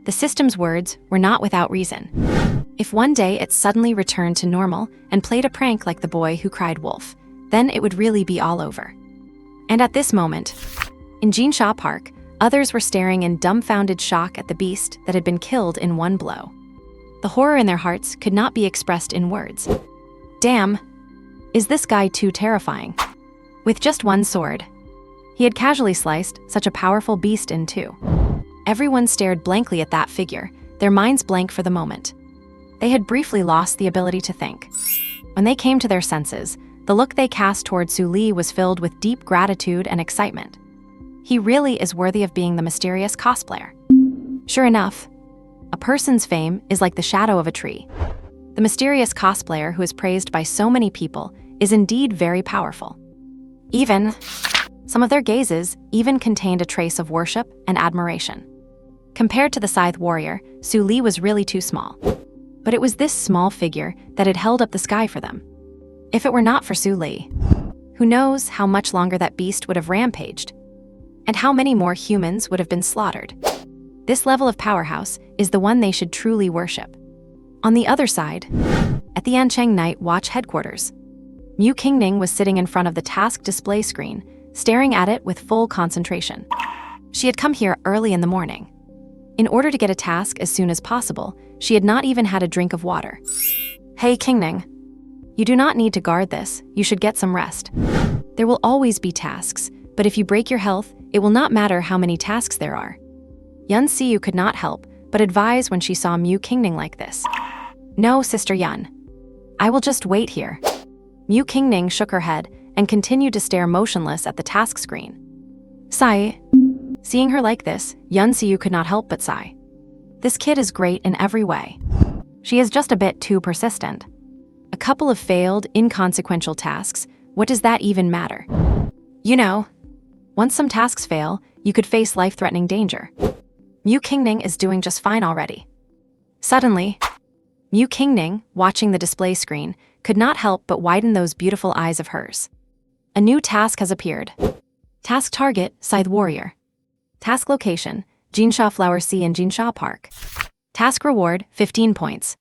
The system's words were not without reason. If one day it suddenly returned to normal and played a prank like the boy who cried wolf, then it would really be all over. And at this moment, in Jinsha Park, others were staring in dumbfounded shock at the beast that had been killed in one blow. The horror in their hearts could not be expressed in words. Damn, is this guy too terrifying? With just one sword, he had casually sliced such a powerful beast in two. Everyone stared blankly at that figure, their minds blank for the moment. They had briefly lost the ability to think. When they came to their senses, the look they cast toward Su Li was filled with deep gratitude and excitement. He really is worthy of being the mysterious cosplayer. Sure enough, a person's fame is like the shadow of a tree. The mysterious cosplayer who is praised by so many people is indeed very powerful. Some of their gazes even contained a trace of worship and admiration. Compared to the Scythe Warrior, Su Li was really too small. But it was this small figure that had held up the sky for them. If it were not for Su Li, who knows how much longer that beast would have rampaged, and how many more humans would have been slaughtered. This level of powerhouse is the one they should truly worship. On the other side, at the Ancheng Night Watch headquarters, Mu Qingning was sitting in front of the task display screen, staring at it with full concentration. She had come here early in the morning. In order to get a task as soon as possible, she had not even had a drink of water. Hey Qingning, you do not need to guard this, you should get some rest. There will always be tasks, but if you break your health, it will not matter how many tasks there are. Yun Siyu could not help but advise when she saw Mu Qingning like this. No, Sister Yun. I will just wait here. Mu Qingning shook her head and continued to stare motionless at the task screen. Sigh. Seeing her like this, Yun Siyu could not help but sigh. This kid is great in every way. She is just a bit too persistent. A couple of failed, inconsequential tasks, what does that even matter? You know, once some tasks fail, you could face life-threatening danger. Mu Qingning is doing just fine already. Suddenly, Mu Qingning, watching the display screen, could not help but widen those beautiful eyes of hers. A new task has appeared. Task target, Scythe Warrior. Task location, Jinsha Flower Sea in Jinsha Park. Task reward, 15 points.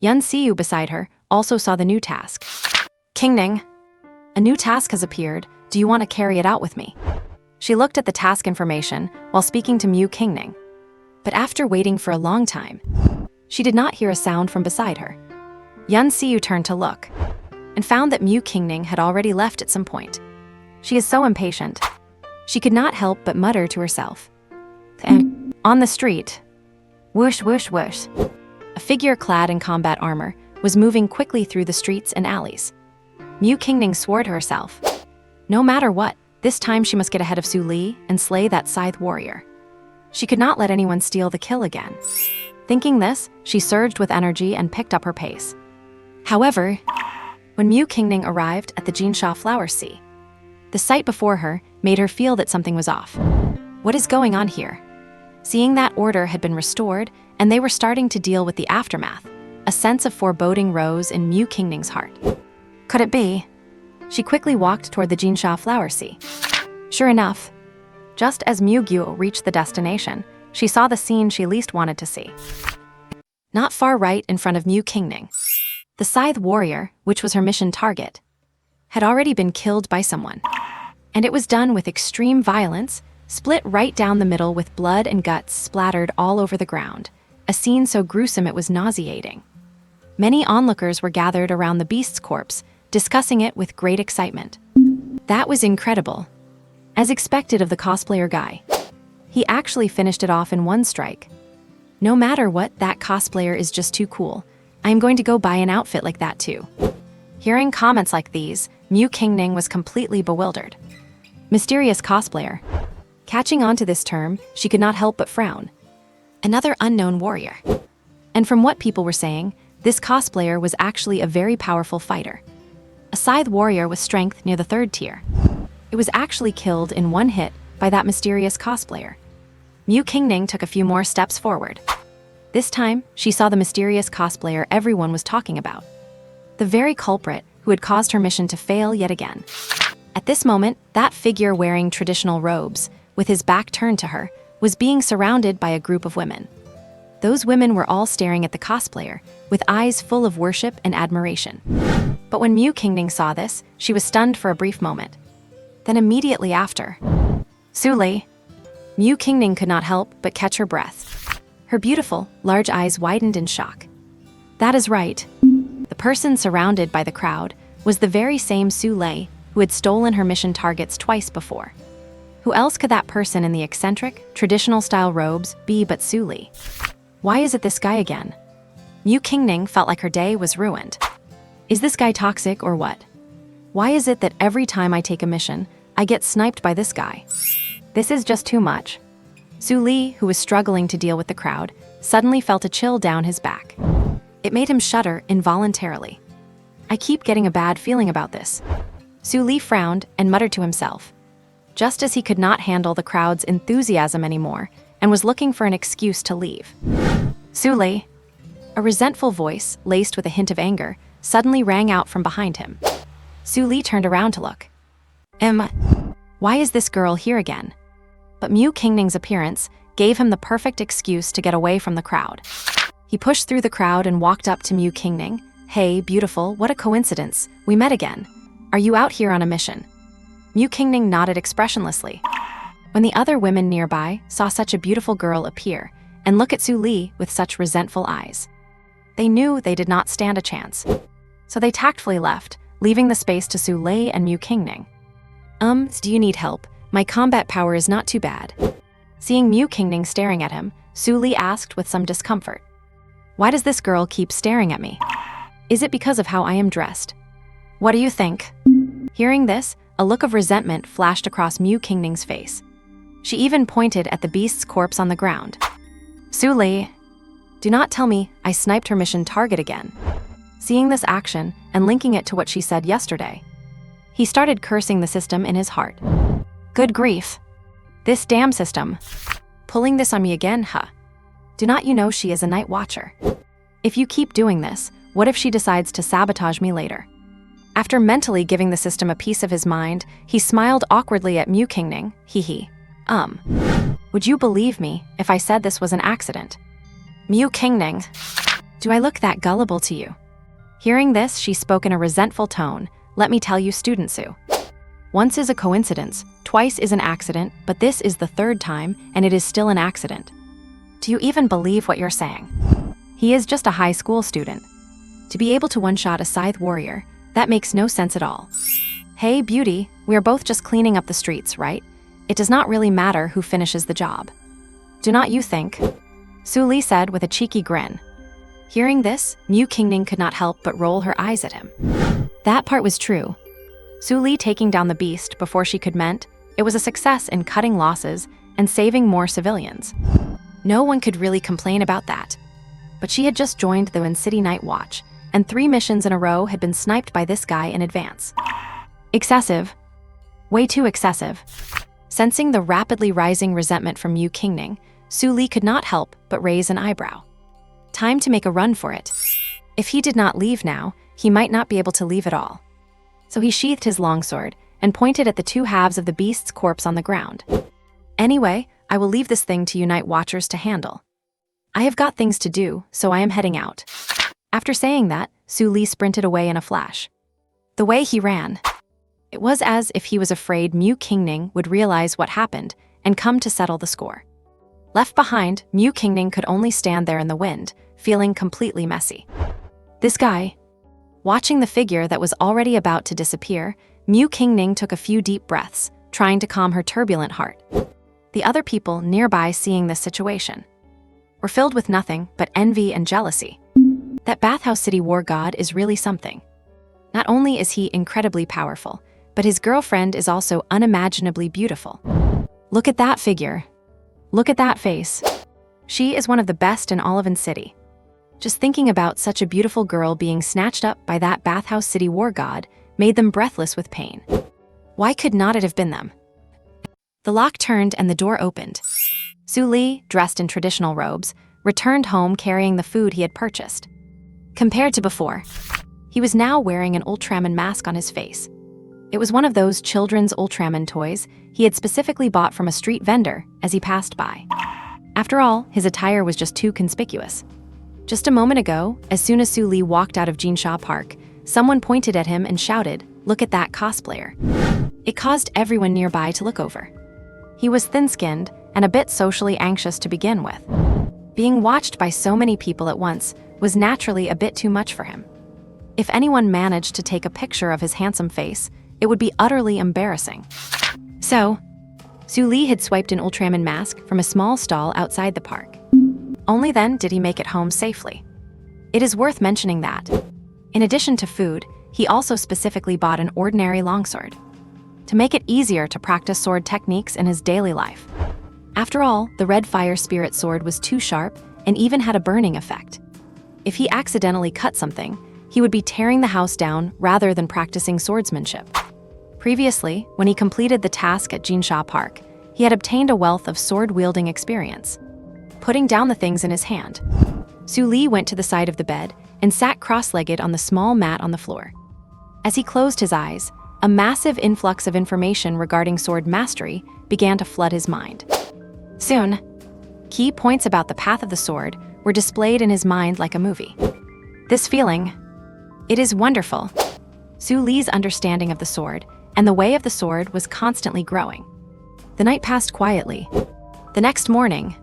Yun Siyu beside her also saw the new task. Qingning, a new task has appeared. Do you want to carry it out with me? She looked at the task information while speaking to Mu Qingning. But after waiting for a long time, she did not hear a sound from beside her. Yun Siyu turned to look and found that Mu Qingning had already left at some point. She is so impatient. She could not help but mutter to herself. And on the street, whoosh, whoosh, whoosh, a figure clad in combat armor was moving quickly through the streets and alleys. Mu Qingning swore to herself. No matter what, this time she must get ahead of Su Li and slay that Scythe Warrior. She could not let anyone steal the kill again. Thinking this, she surged with energy and picked up her pace. However, when Mu Qingning arrived at the Jinsha Flower Sea, the sight before her made her feel that something was off. What is going on here? Seeing that order had been restored and they were starting to deal with the aftermath, a sense of foreboding rose in Mu Qingning's heart. Could it be? She quickly walked toward the Jinsha Flower Sea. Sure enough, just as Mu Guo reached the destination, she saw the scene she least wanted to see. Not far right in front of Mu Qingning, the Scythe Warrior, which was her mission target, had already been killed by someone. And it was done with extreme violence, split right down the middle with blood and guts splattered all over the ground, a scene so gruesome it was nauseating. Many onlookers were gathered around the beast's corpse, discussing it with great excitement. That was incredible. As expected of the cosplayer guy, he actually finished it off in one strike. No matter what, that cosplayer is just too cool. I'm going to go buy an outfit like that too. Hearing comments like these, Mu Qingning was completely bewildered. Mysterious cosplayer. Catching on to this term, she could not help but frown. Another unknown warrior. And from what people were saying, this cosplayer was actually a very powerful fighter. a scythe warrior with strength near the 3rd tier. It was actually killed in one hit by that mysterious cosplayer. Mu Qingning took a few more steps forward. This time, she saw the mysterious cosplayer everyone was talking about. The very culprit who had caused her mission to fail yet again. At this moment, that figure wearing traditional robes, with his back turned to her, was being surrounded by a group of women. Those women were all staring at the cosplayer, with eyes full of worship and admiration. But when Mu Qingning saw this, she was stunned for a brief moment. Then immediately after, Su Li. Mu Qingning could not help but catch her breath. Her beautiful, large eyes widened in shock. That is right. The person surrounded by the crowd was the very same Su Li who had stolen her mission targets twice before. Who else could that person in the eccentric, traditional-style robes be but Su Li? Why is it this guy again? Mu Qingning felt like her day was ruined. Is this guy toxic or what? Why is it that every time I take a mission, I get sniped by this guy? This is just too much. Su Li, who was struggling to deal with the crowd, suddenly felt a chill down his back. It made him shudder involuntarily. I keep getting a bad feeling about this. Su Li frowned and muttered to himself, just as he could not handle the crowd's enthusiasm anymore and was looking for an excuse to leave. Su Li. A resentful voice, laced with a hint of anger, suddenly rang out from behind him. Su Li turned around to look. Why is this girl here again? But Mu Qingning's appearance gave him the perfect excuse to get away from the crowd. He pushed through the crowd and walked up to Mu Qingning. Hey, beautiful, what a coincidence. We met again. Are you out here on a mission? Mu Qingning nodded expressionlessly. When the other women nearby saw such a beautiful girl appear and look at Su Li with such resentful eyes, they knew they did not stand a chance. So they tactfully left, leaving the space to Su Li and Mu Qingning. Do you need help? My combat power is not too bad. Seeing Mu Qingning staring at him, Su Li asked with some discomfort. Why does this girl keep staring at me? Is it because of how I am dressed? What do you think? Hearing this, a look of resentment flashed across Mu Qingning's face. She even pointed at the beast's corpse on the ground. Su Li, do not tell me I sniped her mission target again. Seeing this action and linking it to what she said yesterday, he started cursing the system in his heart. Good grief. This damn system. Pulling this on me again, huh? Do not you know she is a night watcher? If you keep doing this, what if she decides to sabotage me later? After mentally giving the system a piece of his mind, he smiled awkwardly at Mu Qingning. Hee. Would you believe me if I said this was an accident? Mu Qingning, do I look that gullible to you? Hearing this, she spoke in a resentful tone. Let me tell you, student Su. Once is a coincidence, twice is an accident, but this is the 3rd time, and it is still an accident. Do you even believe what you're saying? He is just a high school student. To be able to one-shot a scythe warrior, that makes no sense at all. Hey, beauty, we are both just cleaning up the streets, right? It does not really matter who finishes the job. Do not you think? Su Li said with a cheeky grin. Hearing this, Mu Qingning could not help but roll her eyes at him. That part was true. Su Li taking down the beast before she could meant, it was a success in cutting losses and saving more civilians. No one could really complain about that. But she had just joined the Win City Night Watch, and 3 missions in a row had been sniped by this guy in advance. Excessive. Way too excessive. Sensing the rapidly rising resentment from Mu Qingning, Su Li could not help but raise an eyebrow. Time to make a run for it. If he did not leave now, he might not be able to leave at all. So he sheathed his longsword and pointed at the 2 halves of the beast's corpse on the ground. Anyway, I will leave this thing to you night watchers to handle. I have got things to do, so I am heading out. After saying that, Su Li sprinted away in a flash. The way he ran, it was as if he was afraid Mu Qingning would realize what happened and come to settle the score. Left behind, Mu Qingning could only stand there in the wind, feeling completely messy. This guy. Watching the figure that was already about to disappear, Mu Qingning took a few deep breaths, trying to calm her turbulent heart. The other people nearby seeing this situation were filled with nothing but envy and jealousy. That Bathhouse City War God is really something. Not only is he incredibly powerful, but his girlfriend is also unimaginably beautiful. Look at that figure. Look at that face. She is one of the best in all of Win City. Just thinking about such a beautiful girl being snatched up by that Bathhouse City War God made them breathless with pain. Why could not it have been them? The lock turned and the door opened. Su Li, dressed in traditional robes, returned home carrying the food he had purchased. Compared to before, he was now wearing an Ultraman mask on his face. It was one of those children's Ultraman toys he had specifically bought from a street vendor as he passed by. After all, his attire was just too conspicuous. Just a moment ago, as soon as Su Li walked out of Jinsha Park, someone pointed at him and shouted, "Look at that cosplayer." It caused everyone nearby to look over. He was thin-skinned and a bit socially anxious to begin with. Being watched by so many people at once was naturally a bit too much for him. If anyone managed to take a picture of his handsome face, it would be utterly embarrassing. So, Su Li had swiped an Ultraman mask from a small stall outside the park. Only then did he make it home safely. It is worth mentioning that, in addition to food, he also specifically bought an ordinary longsword to make it easier to practice sword techniques in his daily life. After all, the red fire spirit sword was too sharp and even had a burning effect. If he accidentally cut something, he would be tearing the house down rather than practicing swordsmanship. Previously, when he completed the task at Jinsha Park, he had obtained a wealth of sword-wielding experience. Putting down the things in his hand, Su Li went to the side of the bed and sat cross-legged on the small mat on the floor. As he closed his eyes, a massive influx of information regarding sword mastery began to flood his mind. Soon, key points about the path of the sword were displayed in his mind like a movie. This feeling, it is wonderful. Su Li's understanding of the sword and the way of the sword was constantly growing. The night passed quietly. The next morning,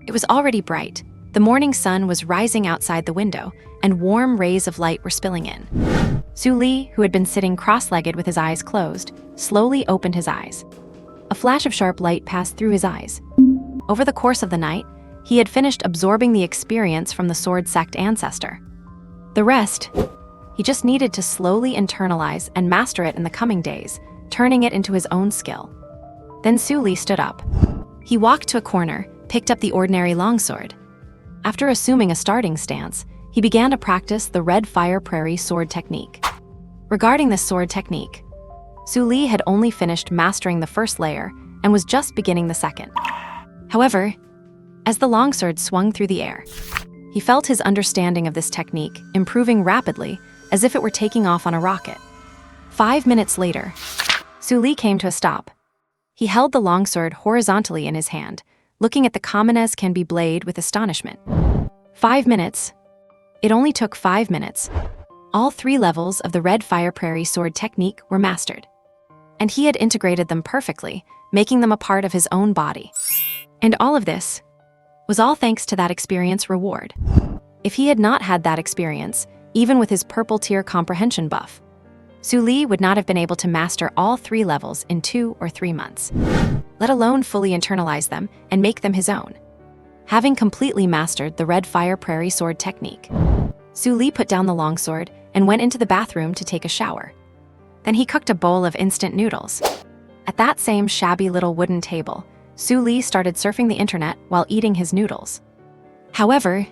it was already bright. The morning sun was rising outside the window, and warm rays of light were spilling in. Su Li, who had been sitting cross-legged with his eyes closed, slowly opened his eyes. A flash of sharp light passed through his eyes. Over the course of the night, he had finished absorbing the experience from the sword sect ancestor. The rest, he just needed to slowly internalize and master it in the coming days, turning it into his own skill. Then Su Li stood up. He walked to a corner, picked up the ordinary longsword. After assuming a starting stance, he began to practice the red fire prairie sword technique. Regarding this sword technique, Su Li had only finished mastering the first layer and was just beginning the second. However, as the longsword swung through the air, he felt his understanding of this technique improving rapidly, as if it were taking off on a rocket. 5 minutes later, Su Li came to a stop. He held the longsword horizontally in his hand, looking at the common-as-can-be blade with astonishment. 5 minutes. It only took 5 minutes. All 3 levels of the red fire prairie sword technique were mastered, and he had integrated them perfectly, making them a part of his own body. And all of this was all thanks to that experience reward. If he had not had that experience, even with his purple tier comprehension buff, Su Li would not have been able to master all 3 levels in 2 or 3 months, let alone fully internalize them and make them his own. Having completely mastered the red fire prairie sword technique, Su Li put down the longsword and went into the bathroom to take a shower. Then he cooked a bowl of instant noodles. At that same shabby little wooden table, Su Li started surfing the internet while eating his noodles. However,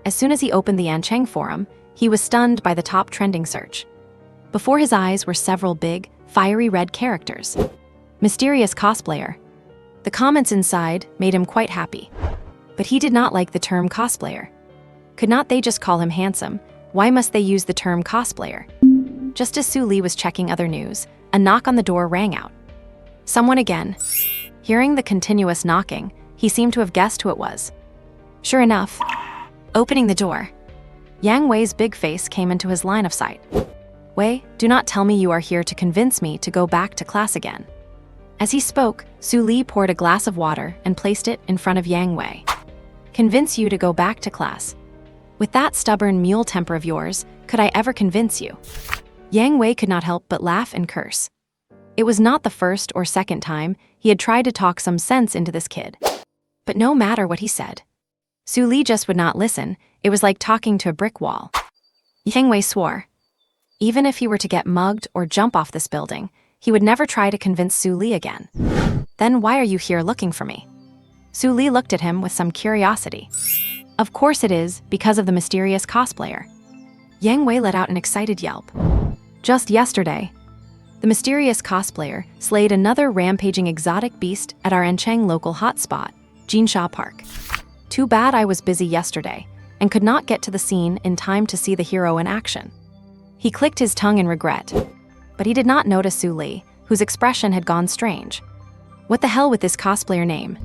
as soon as he opened the Ancheng forum, he was stunned by the top trending search. Before his eyes were several big, fiery red characters. Mysterious cosplayer. The comments inside made him quite happy. But he did not like the term cosplayer. Could not they just call him handsome? Why must they use the term cosplayer? Just as Su Li was checking other news, a knock on the door rang out. Someone again. Hearing the continuous knocking, he seemed to have guessed who it was. Sure enough, opening the door, Yang Wei's big face came into his line of sight. Wei, do not tell me you are here to convince me to go back to class again. As he spoke, Su Li poured a glass of water and placed it in front of Yang Wei. Convince you to go back to class? With that stubborn mule temper of yours, could I ever convince you? Yang Wei could not help but laugh and curse. It was not the first or second time he had tried to talk some sense into this kid. But no matter what he said, Su Li just would not listen. It was like talking to a brick wall. Yang Wei swore. Even if he were to get mugged or jump off this building, he would never try to convince Su Li again. Then why are you here looking for me? Su Li looked at him with some curiosity. Of course it is, because of the mysterious cosplayer. Yang Wei let out an excited yelp. Just yesterday, the mysterious cosplayer slayed another rampaging exotic beast at our Encheng local hotspot, Jinsha Park. Too bad I was busy yesterday and could not get to the scene in time to see the hero in action. He clicked his tongue in regret, but he did not notice Su Li, whose expression had gone strange. What the hell with this cosplayer name?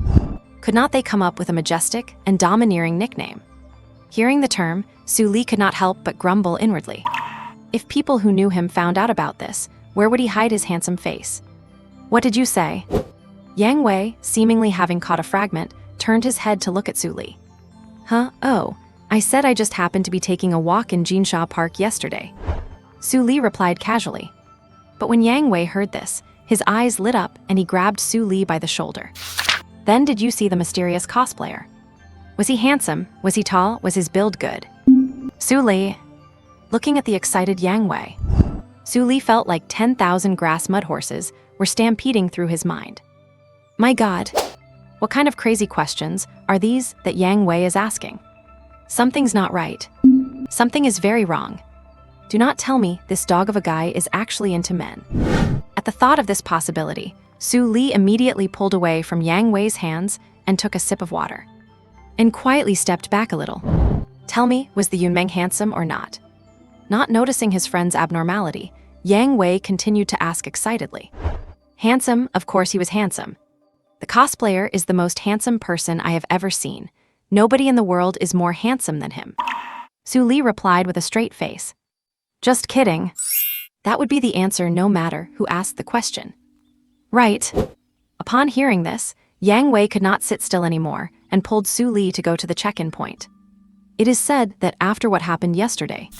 Could not they come up with a majestic and domineering nickname? Hearing the term, Su Li could not help but grumble inwardly. If people who knew him found out about this, where would he hide his handsome face? What did you say? Yang Wei, seemingly having caught a fragment, turned his head to look at Su Li. Huh? Oh, I said I just happened to be taking a walk in Jinsha Park yesterday. Su Li replied casually. But when Yang Wei heard this, his eyes lit up and he grabbed Su Li by the shoulder. Then did you see the mysterious cosplayer? Was he handsome? Was he tall? Was his build good? Su Li. Looking at the excited Yang Wei, Su Li felt like 10,000 grass mud horses were stampeding through his mind. My God, what kind of crazy questions are these that Yang Wei is asking? Something's not right. Something is very wrong. Do not tell me this dog of a guy is actually into men. At the thought of this possibility, Su Li immediately pulled away from Yang Wei's hands and took a sip of water, and quietly stepped back a little. Tell me, was the Yunmeng handsome or not? Not noticing his friend's abnormality, Yang Wei continued to ask excitedly. Handsome, of course he was handsome. The cosplayer is the most handsome person I have ever seen. Nobody in the world is more handsome than him. Su Li replied with a straight face. Just kidding. That would be the answer no matter who asked the question. Right. Upon hearing this, Yang Wei could not sit still anymore and pulled Su Li to go to the check-in point. It is said that after what happened yesterday,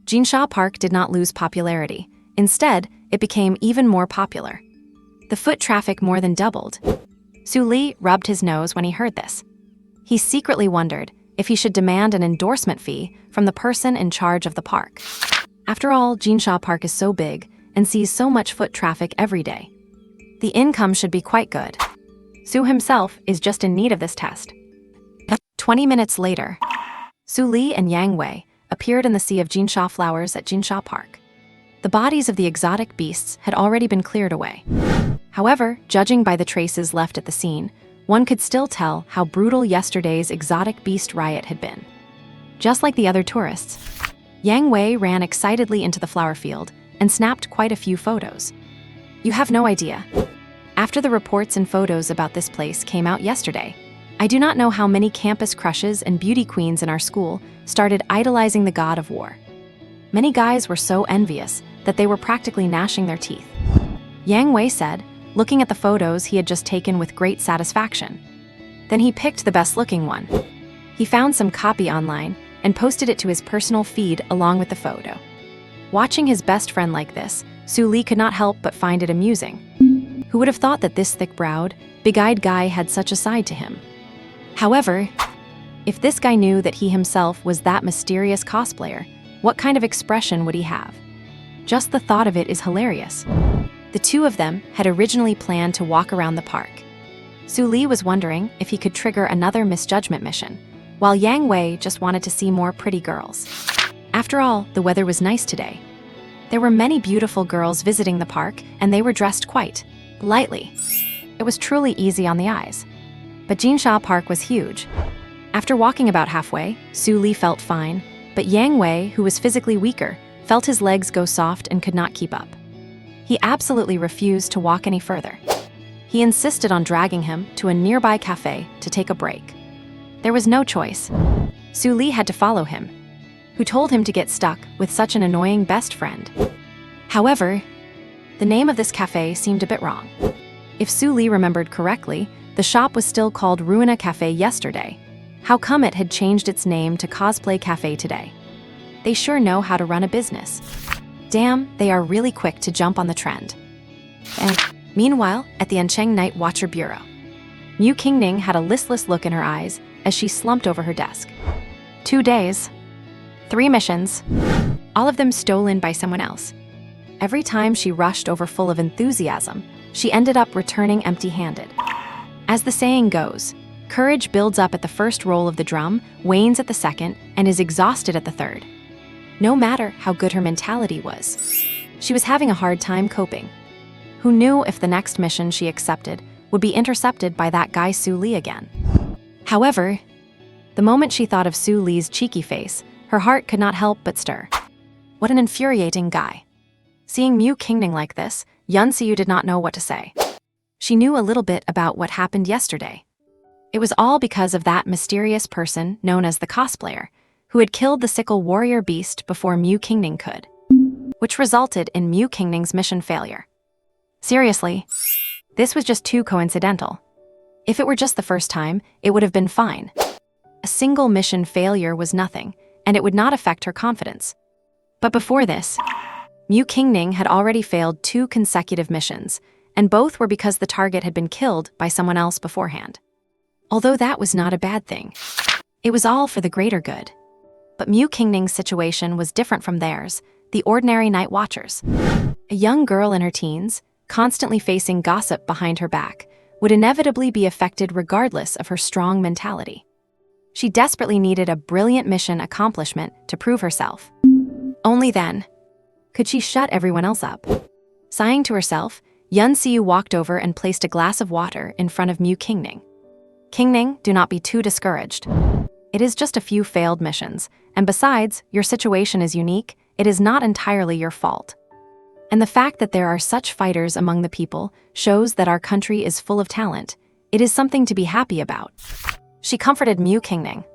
Jinsha Park did not lose popularity. Instead, it became even more popular. The foot traffic more than doubled. Su Li rubbed his nose when he heard this. He secretly wondered if he should demand an endorsement fee from the person in charge of the park. After all, Jinsha Park is so big and sees so much foot traffic every day. The income should be quite good. Su himself is just in need of this test. 20 minutes later, Su Li and Yang Wei appeared in the sea of Jinsha flowers at Jinsha Park. The bodies of the exotic beasts had already been cleared away. However, judging by the traces left at the scene, one could still tell how brutal yesterday's exotic beast riot had been. Just like the other tourists, Yang Wei ran excitedly into the flower field and snapped quite a few photos. You have no idea. After the reports and photos about this place came out yesterday, I do not know how many campus crushes and beauty queens in our school started idolizing the god of war. Many guys were so envious that they were practically gnashing their teeth. Yang Wei said, looking at the photos he had just taken with great satisfaction. Then he picked the best-looking one. He found some copy online and posted it to his personal feed along with the photo. Watching his best friend like this, Su Li could not help but find it amusing. Who would have thought that this thick-browed, big-eyed guy had such a side to him? However, if this guy knew that he himself was that mysterious cosplayer, what kind of expression would he have? Just the thought of it is hilarious. The two of them had originally planned to walk around the park. Su Li was wondering if he could trigger another misjudgment mission, while Yang Wei just wanted to see more pretty girls. After all, the weather was nice today. There were many beautiful girls visiting the park, and they were dressed quite lightly. It was truly easy on the eyes. But Jinsha Park was huge. After walking about halfway, Su Li felt fine, but Yang Wei, who was physically weaker, felt his legs go soft and could not keep up. He absolutely refused to walk any further. He insisted on dragging him to a nearby cafe to take a break. There was no choice. Su Li had to follow him, who told him to get stuck with such an annoying best friend. However, the name of this cafe seemed a bit wrong. If Su Li remembered correctly, the shop was still called Ruina Cafe yesterday. How come it had changed its name to Cosplay Cafe today? They sure know how to run a business. Damn, they are really quick to jump on the trend. And meanwhile, at the Encheng Night Watcher Bureau, Mu Qingning had a listless look in her eyes as she slumped over her desk. 2 days, 3 missions, all of them stolen by someone else. Every time she rushed over full of enthusiasm, she ended up returning empty-handed. As the saying goes, courage builds up at the first roll of the drum, wanes at the second, and is exhausted at the third. No matter how good her mentality was, She was having a hard time coping. Who knew if the next mission she accepted would be intercepted by that guy Su Li again? However, the moment she thought of Su Li's cheeky face, her heart could not help but stir. What an infuriating guy. Seeing Mu Qingning like this, Yun Siu did not know what to say. She knew a little bit about what happened yesterday. It was all because of that mysterious person known as the cosplayer, who had killed the sickle warrior beast before Mu Qingning could, which resulted in Mu Qingning's mission failure. Seriously, this was just too coincidental. If it were just the first time, it would have been fine. A single mission failure was nothing, and it would not affect her confidence. But before this, Mu Qingning had already failed 2 consecutive missions, and both were because the target had been killed by someone else beforehand. Although that was not a bad thing. It was all for the greater good. But Mu Qingning's situation was different from theirs, the ordinary night watchers. A young girl in her teens, constantly facing gossip behind her back, would inevitably be affected regardless of her strong mentality. She desperately needed a brilliant mission accomplishment to prove herself. Only then could she shut everyone else up. Sighing to herself, Yun Siu walked over and placed a glass of water in front of Mu Qingning. Qingning, do not be too discouraged. It is just a few failed missions, and besides, your situation is unique, it is not entirely your fault. And the fact that there are such fighters among the people shows that our country is full of talent. It is something to be happy about. She comforted Mu Qingning.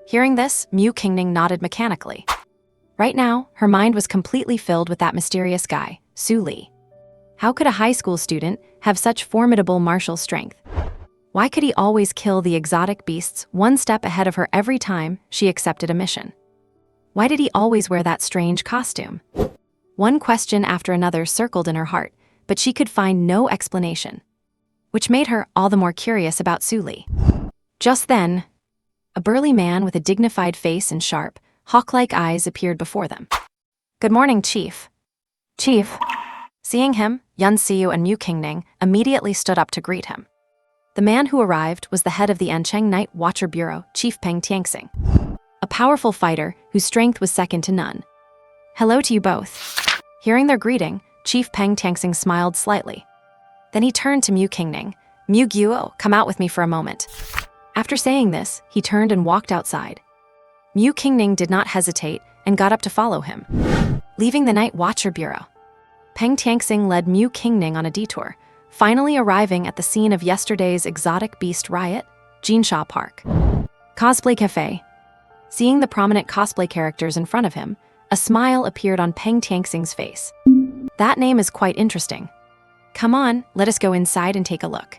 Hearing this, Mu Qingning nodded mechanically. Right now, her mind was completely filled with that mysterious guy, Su Li. How could a high school student have such formidable martial strength? Why could he always kill the exotic beasts one step ahead of her every time she accepted a mission? Why did he always wear that strange costume? One question after another circled in her heart, but she could find no explanation, which made her all the more curious about Su Li. Just then, a burly man with a dignified face and sharp, hawk-like eyes appeared before them. "Good morning, Chief." "Chief." Seeing him, Yun Siu and Mu Qingning immediately stood up to greet him. The man who arrived was the head of the Ancheng Night Watcher Bureau, Chief Peng Tianxing, a powerful fighter whose strength was second to none. "Hello to you both." Hearing their greeting, Chief Peng Tianxing smiled slightly. Then he turned to Mu Qingning. "Mu Guo, come out with me for a moment." After saying this, he turned and walked outside. Mu Qingning did not hesitate and got up to follow him. Leaving the Night Watcher Bureau, Peng Tianxing led Mu Qingning on a detour, finally arriving at the scene of yesterday's exotic beast riot, Jinsha Park. Cosplay Cafe. Seeing the prominent cosplay characters in front of him, a smile appeared on Peng Tianxing's face. That name is quite interesting. Come on, let us go inside and take a look.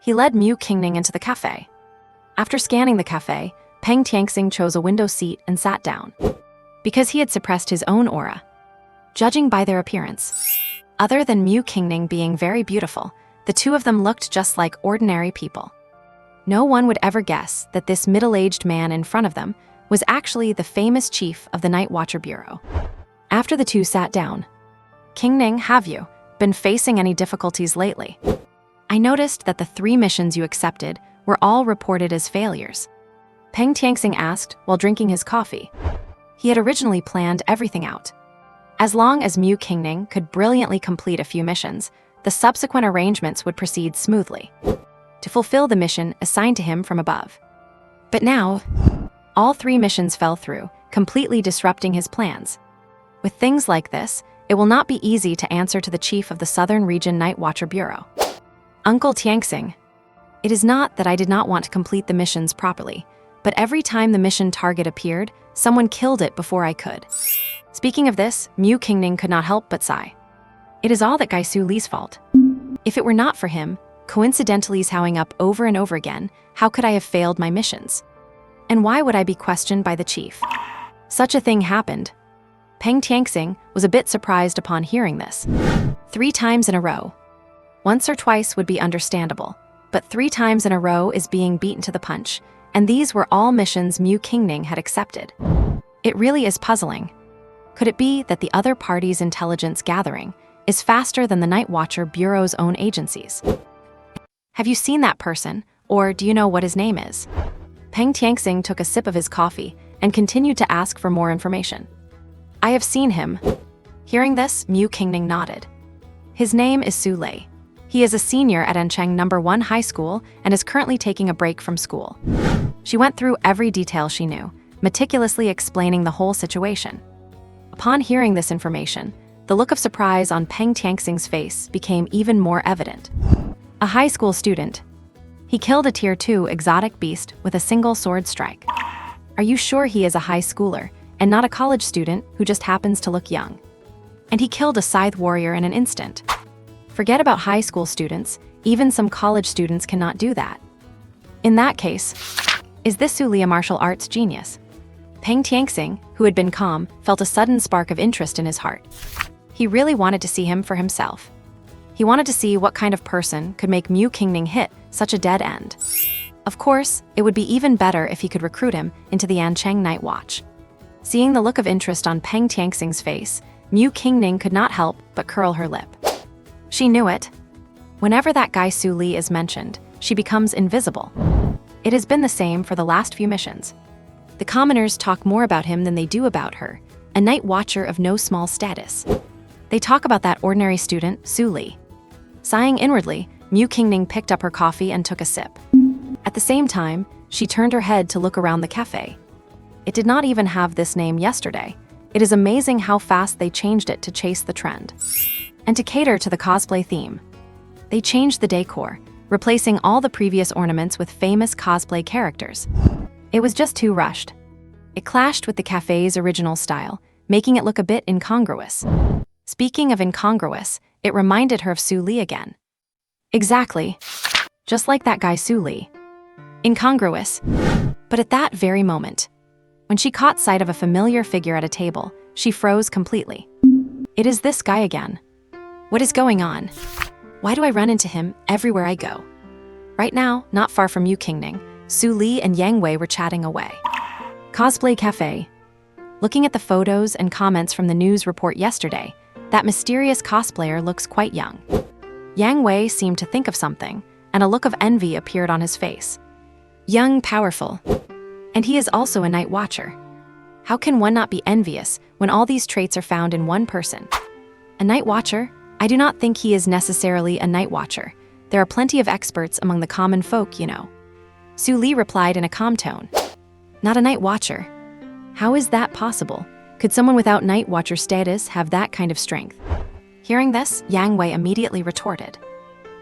He led Mu Qingning into the cafe. After scanning the cafe, Peng Tianxing chose a window seat and sat down, because he had suppressed his own aura. Judging by their appearance, other than Mu Qingning being very beautiful, the two of them looked just like ordinary people. No one would ever guess that this middle-aged man in front of them was actually the famous chief of the Night Watcher Bureau. After the two sat down, "Qingning, have you been facing any difficulties lately? I noticed that the 3 missions you accepted were all reported as failures." Peng Tianxing asked while drinking his coffee. He had originally planned everything out. As long as Mu Qingning could brilliantly complete a few missions, the subsequent arrangements would proceed smoothly to fulfill the mission assigned to him from above. But now, all 3 missions fell through, completely disrupting his plans. With things like this, it will not be easy to answer to the chief of the Southern Region Night Watcher Bureau. "Uncle Tianxing, it is not that I did not want to complete the missions properly, but every time the mission target appeared, someone killed it before I could." Speaking of this, Mu Qingning could not help but sigh. It is all that Guy Su Li's fault. If it were not for him, coincidentally howling up over and over again, how could I have failed my missions? And why would I be questioned by the chief? Such a thing happened. Peng Tianxing was a bit surprised upon hearing this. 3 times in a row. Once or twice would be understandable, but 3 times in a row is being beaten to the punch, and these were all missions Mu Qingning had accepted. It really is puzzling. Could it be that the other party's intelligence gathering is faster than the Night Watcher Bureau's own agencies? Have you seen that person, or do you know what his name is? Peng Tianxing took a sip of his coffee and continued to ask for more information. "I have seen him. Hearing this, Mu Qingning nodded. His name is Su Lei. He is a senior at Ancheng No. 1 High School and is currently taking a break from school. She went through every detail she knew, meticulously explaining the whole situation. Upon hearing this information, the look of surprise on Peng Tianxing's face became even more evident. A high school student. He killed a Tier 2 exotic beast with a single sword strike. Are you sure he is a high schooler and not a college student who just happens to look young? And he killed a scythe warrior in an instant. Forget about high school students, even some college students cannot do that. In that case, is this Su Li a martial arts genius? Peng Tianxing, who had been calm, felt a sudden spark of interest in his heart. He really wanted to see him for himself. He wanted to see what kind of person could make Mu Qingning hit such a dead end. Of course, it would be even better if he could recruit him into the Ancheng Night Watch. Seeing the look of interest on Peng Tianxing's face, Mu Qingning could not help but curl her lip. She knew it. Whenever that guy Su Li is mentioned, she becomes invisible. It has been the same for the last few missions. The commoners talk more about him than they do about her, a night watcher of no small status. They talk about that ordinary student, Su Li. Sighing inwardly, Mu Qingning picked up her coffee and took a sip. At the same time, she turned her head to look around the cafe. It did not even have this name yesterday. It is amazing how fast they changed it to chase the trend. And to cater to the cosplay theme, they changed the decor, replacing all the previous ornaments with famous cosplay characters. It was just too rushed. It clashed with the cafe's original style, making it look a bit incongruous. Speaking of incongruous, it reminded her of Su Li again. Exactly. Just like that guy Su Li. Incongruous. But at that very moment, when she caught sight of a familiar figure at a table, she froze completely. It is this guy again. What is going on? Why do I run into him everywhere I go? Right now, not far from Mu Qingning, Su Li and Yang Wei were chatting away. Cosplay Cafe. Looking at the photos and comments from the news report yesterday, that mysterious cosplayer looks quite young. Yang Wei seemed to think of something, and a look of envy appeared on his face. Young, powerful. And he is also a night watcher. How can one not be envious when all these traits are found in one person? A night watcher? I do not think he is necessarily a night watcher. There are plenty of experts among the common folk, you know. Su Li replied in a calm tone. Not a night watcher. How is that possible? Could someone without night watcher status have that kind of strength? Hearing this, Yang Wei immediately retorted.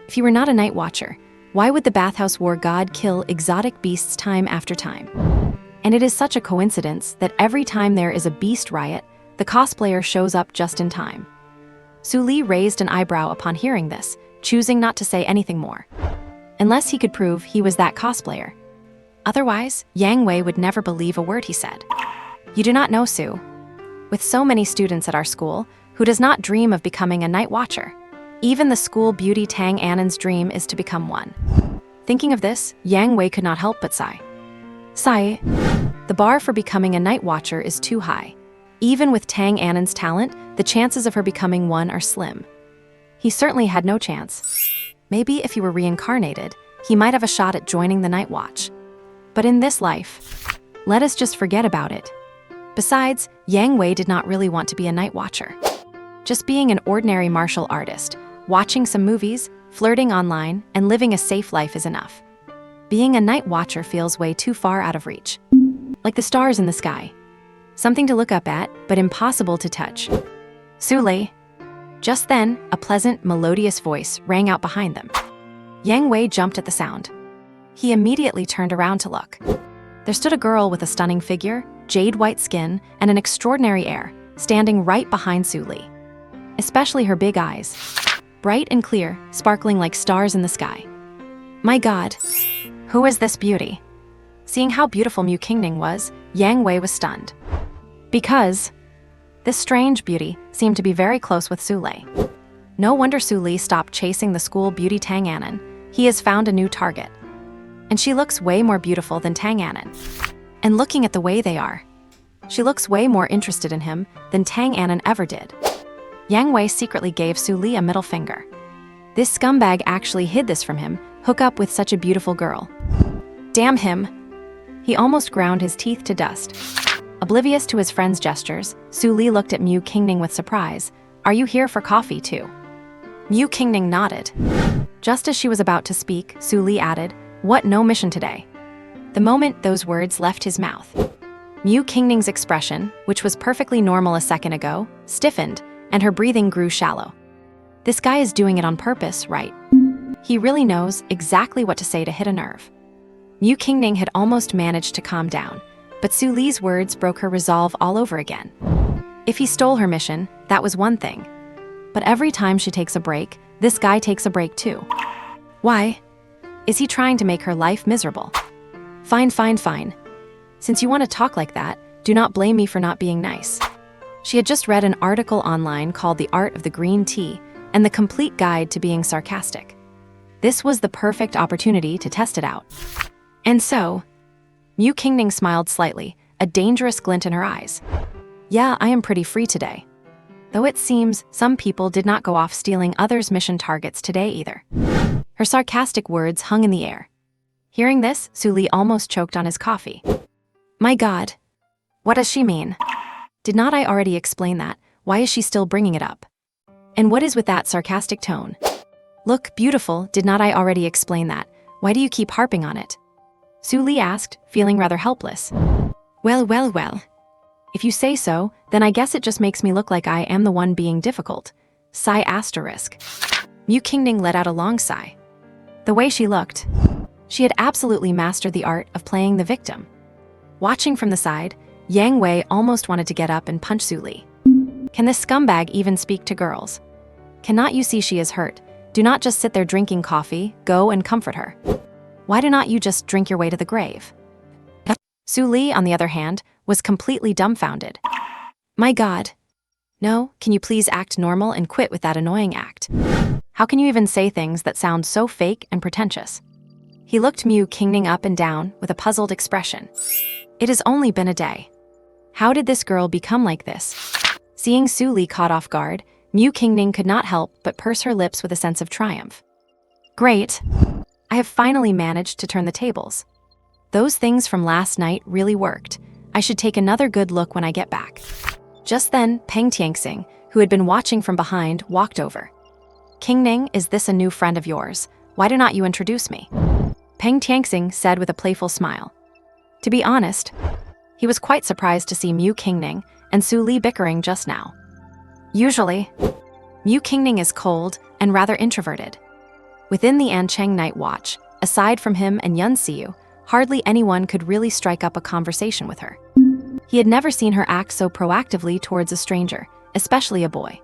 If he were not a night watcher, why would the bathhouse war god kill exotic beasts time after time? And it is such a coincidence that every time there is a beast riot, the cosplayer shows up just in time. Su Li raised an eyebrow upon hearing this, choosing not to say anything more. Unless he could prove he was that cosplayer. Otherwise, Yang Wei would never believe a word he said. You do not know Su. With so many students at our school, who does not dream of becoming a night watcher? Even the school beauty Tang Annan's dream is to become one. Thinking of this, Yang Wei could not help but sigh. Sigh. The bar for becoming a night watcher is too high. Even with Tang Annan's talent, the chances of her becoming one are slim. He certainly had no chance. Maybe if he were reincarnated, he might have a shot at joining the Night Watch. But in this life, let us just forget about it. Besides, Yang Wei did not really want to be a night watcher. Just being an ordinary martial artist, watching some movies, flirting online, and living a safe life is enough. Being a night watcher feels way too far out of reach. Like the stars in the sky. Something to look up at, but impossible to touch. Su Li. Just then, a pleasant, melodious voice rang out behind them. Yang Wei jumped at the sound. He immediately turned around to look. There stood a girl with a stunning figure, jade-white skin, and an extraordinary air, standing right behind Su Li. Especially her big eyes. Bright and clear, sparkling like stars in the sky. My God, who is this beauty? Seeing how beautiful Mu Qingning was, Yang Wei was stunned. Because this strange beauty seemed to be very close with Su Li. No wonder Su Li stopped chasing the school beauty Tang Annan. He has found a new target. And she looks way more beautiful than Tang Annan. And looking at the way they are, she looks way more interested in him than Tang Annan ever did. Yang Wei secretly gave Su Li a middle finger. This scumbag actually hid this from him, hook up with such a beautiful girl. Damn him. He almost ground his teeth to dust. Oblivious to his friend's gestures, Su Li looked at Mu Qingning with surprise. Are you here for coffee too? Mu Qingning nodded. Just as she was about to speak, Su Li added, what, no mission today? The moment those words left his mouth, Mu Qingning's expression, which was perfectly normal a second ago, stiffened, and her breathing grew shallow. This guy is doing it on purpose, right? He really knows exactly what to say to hit a nerve. Mu Qingning had almost managed to calm down, but Su Li's words broke her resolve all over again. If he stole her mission, that was one thing. But every time she takes a break, this guy takes a break too. Why? Is he trying to make her life miserable? Fine. Since you want to talk like that, do not blame me for not being nice. She had just read an article online called The Art of the Green Tea and the Complete Guide to Being Sarcastic. This was the perfect opportunity to test it out. And so, Mu Qingning smiled slightly, a dangerous glint in her eyes. Yeah, I am pretty free today. Though it seems some people did not go off stealing others' mission targets today either. Her sarcastic words hung in the air. Hearing this, Su Li almost choked on his coffee. My God. What does she mean? Did not I already explain that? Why is she still bringing it up? And what is with that sarcastic tone? Look, beautiful, did not I already explain that? Why do you keep harping on it? Su Li asked, feeling rather helpless. Well. If you say so, then I guess it just makes me look like I am the one being difficult. Sigh asterisk. Mu Qingning let out a long sigh. The way she looked, she had absolutely mastered the art of playing the victim. Watching from the side, Yang Wei almost wanted to get up and punch Su Li. Can this scumbag even speak to girls? Cannot you see she is hurt? Do not just sit there drinking coffee, go and comfort her. Why do not you just drink your way to the grave? Su Li, on the other hand, was completely dumbfounded. My God. No, can you please act normal and quit with that annoying act? How can you even say things that sound so fake and pretentious? He looked Mu Qingning up and down with a puzzled expression. It has only been a day. How did this girl become like this? Seeing Su Li caught off guard, Mu Qingning could not help but purse her lips with a sense of triumph. Great. I have finally managed to turn the tables. Those things from last night really worked. I should take another good look when I get back. Just then, Peng Tianxing, who had been watching from behind, walked over. Qingning, is this a new friend of yours? Why do not you introduce me? Peng Tianxing said with a playful smile. To be honest, he was quite surprised to see Mu Qingning and Su Li bickering just now. Usually, Mu Qingning is cold and rather introverted. Within the Ancheng Night Watch, aside from him and Yun Xiu, hardly anyone could really strike up a conversation with her. He had never seen her act so proactively towards a stranger, especially a boy.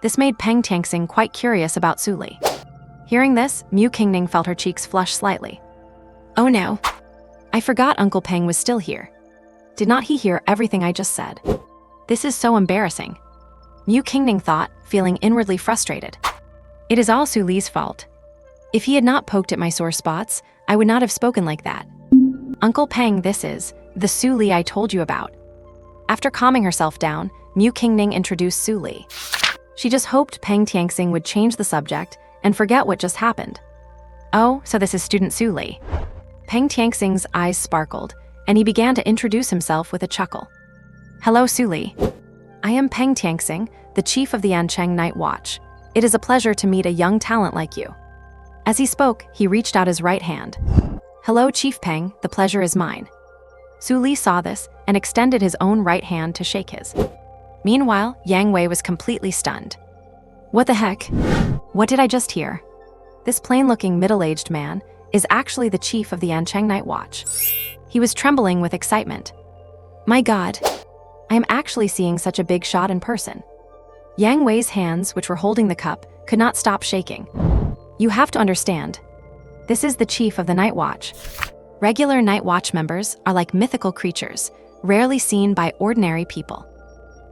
This made Peng Tianxing quite curious about Su Li. Hearing this, Mu Qingning felt her cheeks flush slightly. Oh no. I forgot Uncle Peng was still here. Did not he hear everything I just said? This is so embarrassing. Mu Qingning thought, feeling inwardly frustrated. It is all Su Li's fault. If he had not poked at my sore spots, I would not have spoken like that. Uncle Peng, this is the Su Li I told you about. After calming herself down, Mu Qingning introduced Su Li. She just hoped Peng Tianxing would change the subject and forget what just happened. Oh, so this is student Su Li. Peng Tianxing's eyes sparkled, and he began to introduce himself with a chuckle. Hello, Su Li. I am Peng Tianxing, the chief of the Ancheng Night Watch. It is a pleasure to meet a young talent like you. As he spoke, he reached out his right hand. Hello, Chief Peng, the pleasure is mine. Su Li saw this and extended his own right hand to shake his. Meanwhile, Yang Wei was completely stunned. What the heck? What did I just hear? This plain-looking middle-aged man is actually the chief of the Ancheng Night Watch. He was trembling with excitement. My God, I am actually seeing such a big shot in person. Yang Wei's hands, which were holding the cup, could not stop shaking. You have to understand. This is the chief of the Night Watch. Regular Night Watch members are like mythical creatures, rarely seen by ordinary people.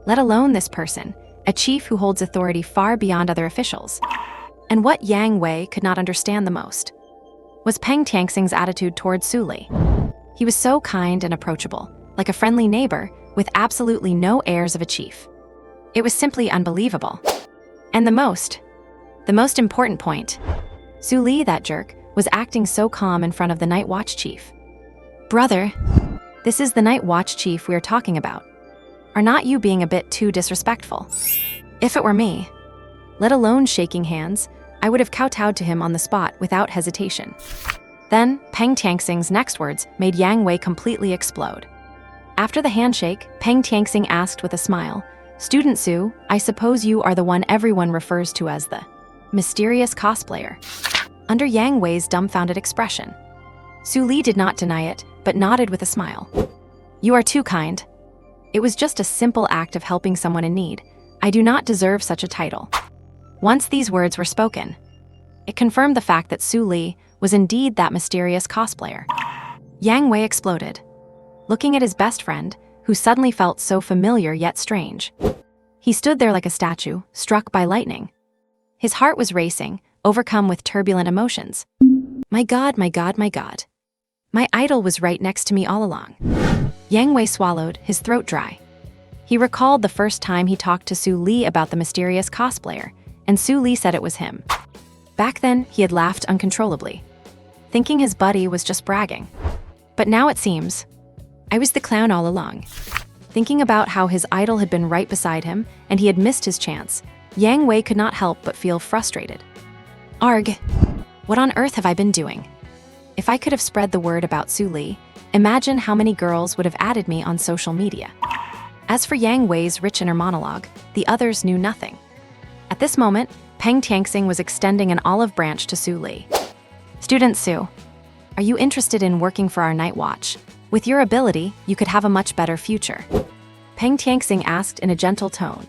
Let alone this person, a chief who holds authority far beyond other officials. And what Yang Wei could not understand the most was Peng Tianxing's attitude towards Su Li. He was so kind and approachable, like a friendly neighbor, with absolutely no airs of a chief. It was simply unbelievable. And the most important point, Su Li, that jerk, was acting so calm in front of the Night Watch chief. Brother, This is the night watch chief we are talking about. Are not you being a bit too disrespectful? If it were me, let alone shaking hands, I would have kowtowed to him on the spot without hesitation. Then, Peng Tianxing's next words made Yang Wei completely explode. After the handshake, Peng Tianxing asked with a smile, "Student Su, I suppose you are the one everyone refers to as the mysterious cosplayer." Under Yang Wei's dumbfounded expression, Su Li did not deny it, but nodded with a smile. "You are too kind. It was just a simple act of helping someone in need. I do not deserve such a title." Once these words were spoken, it confirmed the fact that Su Li was indeed that mysterious cosplayer. Yang Wei exploded, looking at his best friend, who suddenly felt so familiar yet strange. He stood there like a statue, struck by lightning. His heart was racing, overcome with turbulent emotions. My God, my God, my God. My idol was right next to me all along. Yang Wei swallowed, his throat dry. He recalled the first time he talked to Su Li about the mysterious cosplayer, and Su Li said it was him. Back then, he had laughed uncontrollably, thinking his buddy was just bragging. But now it seems, I was the clown all along. Thinking about how his idol had been right beside him, and he had missed his chance, Yang Wei could not help but feel frustrated. Arg, what on earth have I been doing? If I could have spread the word about Su Li, imagine how many girls would have added me on social media. As for Yang Wei's rich inner monologue, the others knew nothing. At this moment, Peng Tianxing was extending an olive branch to Su Li. Student Su, are you interested in working for our night watch? With your ability, you could have a much better future. Peng Tianxing asked in a gentle tone,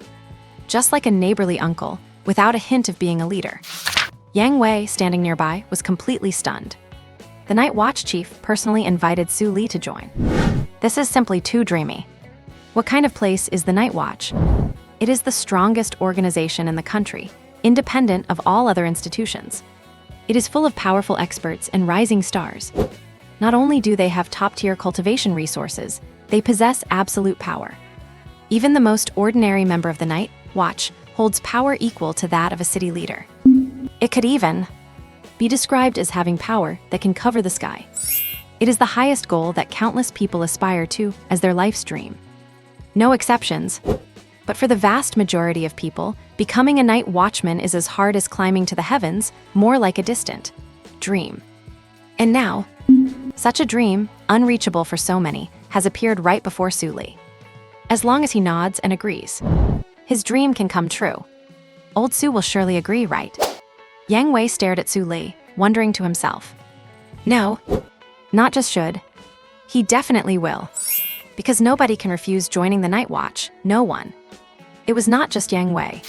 just like a neighborly uncle, without a hint of being a leader. Yang Wei, standing nearby, was completely stunned. The night watch chief personally invited Su Li to join. This is simply too dreamy. What kind of place is the night watch? It is the strongest organization in the country, independent of all other institutions. It is full of powerful experts and rising stars. Not only do they have top-tier cultivation resources, they possess absolute power. Even the most ordinary member of the night watch holds power equal to that of a city leader. It could even be described as having power that can cover the sky. It is the highest goal that countless people aspire to as their life's dream. No exceptions. But for the vast majority of people, becoming a night watchman is as hard as climbing to the heavens, more like a distant dream. And now, such a dream, unreachable for so many, has appeared right before Su Li. As long as he nods and agrees, his dream can come true. Old Su will surely agree, right? Yang Wei stared at Su Li, wondering to himself. No, not just should. He definitely will. Because nobody can refuse joining the night watch, no one. It was not just Yang Wei.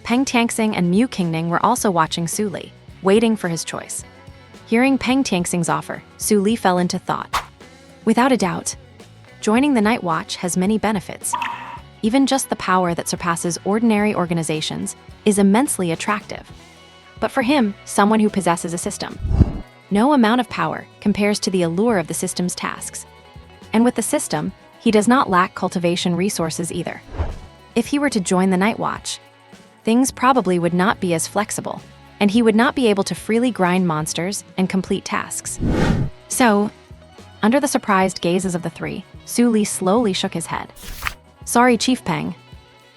Peng Tianxing and Mu Qingning were also watching Su Li, waiting for his choice. Hearing Peng Tianxing's offer, Su Li fell into thought. Without a doubt, joining the night watch has many benefits. Even just the power that surpasses ordinary organizations is immensely attractive. But for him, someone who possesses a system, no amount of power compares to the allure of the system's tasks. And with the system, he does not lack cultivation resources either. If he were to join the night watch, things probably would not be as flexible, and he would not be able to freely grind monsters and complete tasks. So, under the surprised gazes of the three, Su Li slowly shook his head. Sorry, Chief Peng.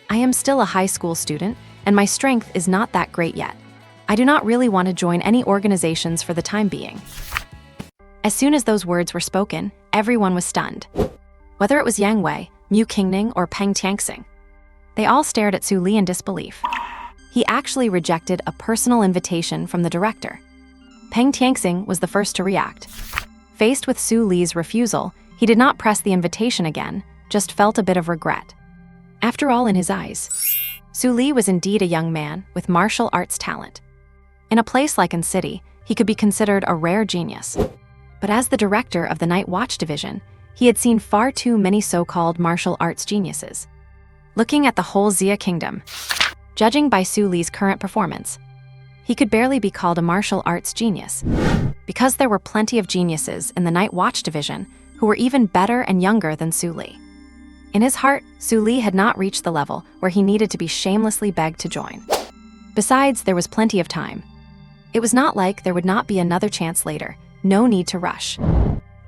I am still a high school student, and my strength is not that great yet. I do not really want to join any organizations for the time being. As soon as those words were spoken, everyone was stunned. Whether it was Yang Wei, Mu Qingning, or Peng Tianxing, they all stared at Su Li in disbelief. He actually rejected a personal invitation from the director. Peng Tianxing was the first to react. Faced with Su Li's refusal, he did not press the invitation again, just felt a bit of regret. After all, in his eyes, Su Li was indeed a young man with martial arts talent. In a place like An City, he could be considered a rare genius. But as the director of the Night Watch Division, he had seen far too many so-called martial arts geniuses. Looking at the whole Xia kingdom, judging by Su Li's current performance, he could barely be called a martial arts genius. Because there were plenty of geniuses in the Night Watch Division who were even better and younger than Su Li. In his heart, Su Li had not reached the level where he needed to be shamelessly begged to join. Besides, there was plenty of time. It was not like there would not be another chance later, no need to rush.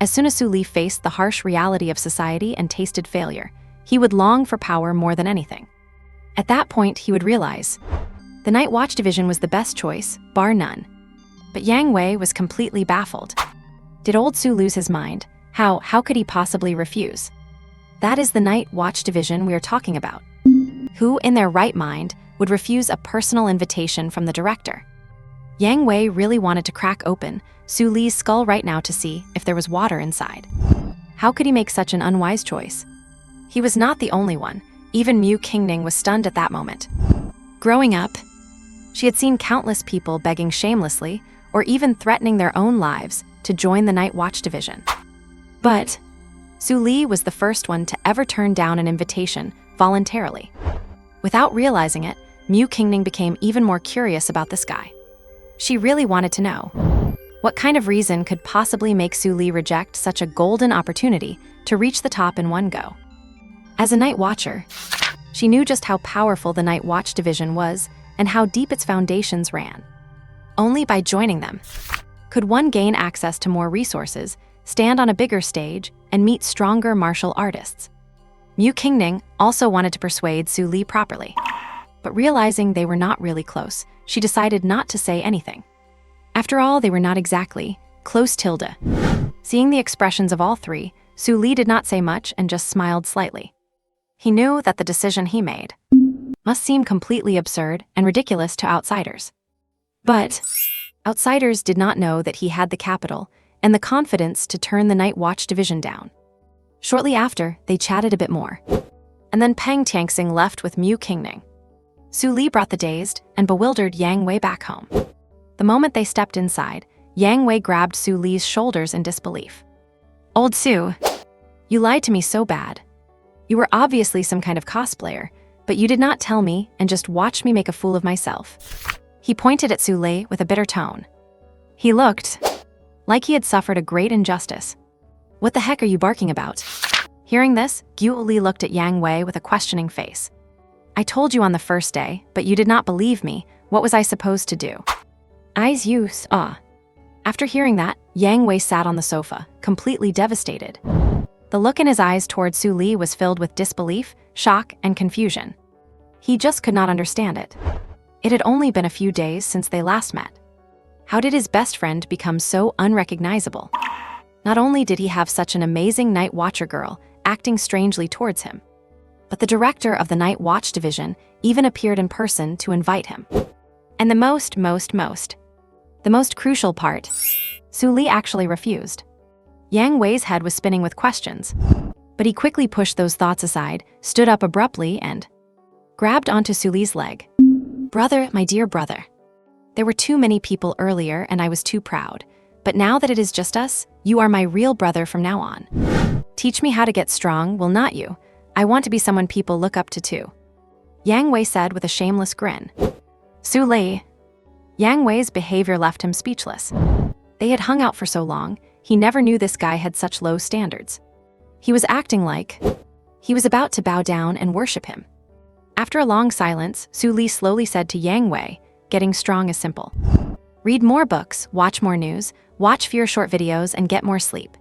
As soon as Su Li faced the harsh reality of society and tasted failure, he would long for power more than anything. At that point, he would realize the Night Watch Division was the best choice, bar none. But Yang Wei was completely baffled. Did old Su lose his mind? How could he possibly refuse? That is the Night Watch Division we are talking about. Who, in their right mind, would refuse a personal invitation from the director? Yang Wei really wanted to crack open Su Li's skull right now to see if there was water inside. How could he make such an unwise choice? He was not the only one. Even Mu Qingning was stunned at that moment. Growing up, she had seen countless people begging shamelessly or even threatening their own lives to join the Night Watch Division. But Su Li was the first one to ever turn down an invitation voluntarily. Without realizing it, Mu Qingning became even more curious about this guy. She really wanted to know, what kind of reason could possibly make Su Li reject such a golden opportunity to reach the top in one go? As a Night Watcher, she knew just how powerful the Night Watch Division was and how deep its foundations ran. Only by joining them could one gain access to more resources, stand on a bigger stage, and meet stronger martial artists. Mu Qingning also wanted to persuade Su Li properly, but realizing they were not really close, she decided not to say anything. After all, they were not exactly close tilde. Seeing the expressions of all three, Su Li did not say much and just smiled slightly. He knew that the decision he made must seem completely absurd and ridiculous to outsiders. But outsiders did not know that he had the capital and the confidence to turn the Night Watch Division down. Shortly after, they chatted a bit more. And then Peng Tianxing left with Mu Qingning. Su Li brought the dazed and bewildered Yang Wei back home. The moment they stepped inside, Yang Wei grabbed Su Li's shoulders in disbelief. "Old Su, you lied to me so bad. You were obviously some kind of cosplayer, but you did not tell me and just watched me make a fool of myself." He pointed at Su Li with a bitter tone. He looked like he had suffered a great injustice. "What the heck are you barking about?" Hearing this, Gu Li looked at Yang Wei with a questioning face. "I told you on the first day, but you did not believe me. What was I supposed to do?" Eyes use, After hearing that, Yang Wei sat on the sofa, completely devastated. The look in his eyes towards Su Li was filled with disbelief, shock, and confusion. He just could not understand it. It had only been a few days since they last met. How did his best friend become so unrecognizable? Not only did he have such an amazing Night Watcher girl acting strangely towards him, but the director of the Night Watch Division even appeared in person to invite him. And the most crucial part, Su Li actually refused. Yang Wei's head was spinning with questions, but he quickly pushed those thoughts aside, stood up abruptly, and grabbed onto Su Li's leg. "Brother, my dear brother. There were too many people earlier and I was too proud, but now that it is just us, you are my real brother from now on. Teach me how to get strong, will not you? I want to be someone people look up to too," Yang Wei said with a shameless grin. Su Li. Yang Wei's behavior left him speechless. They had hung out for so long, he never knew this guy had such low standards. He was acting like he was about to bow down and worship him. After a long silence, Su Li slowly said to Yang Wei, "Getting strong is simple. Read more books, watch more news, watch fewer short videos, and get more sleep.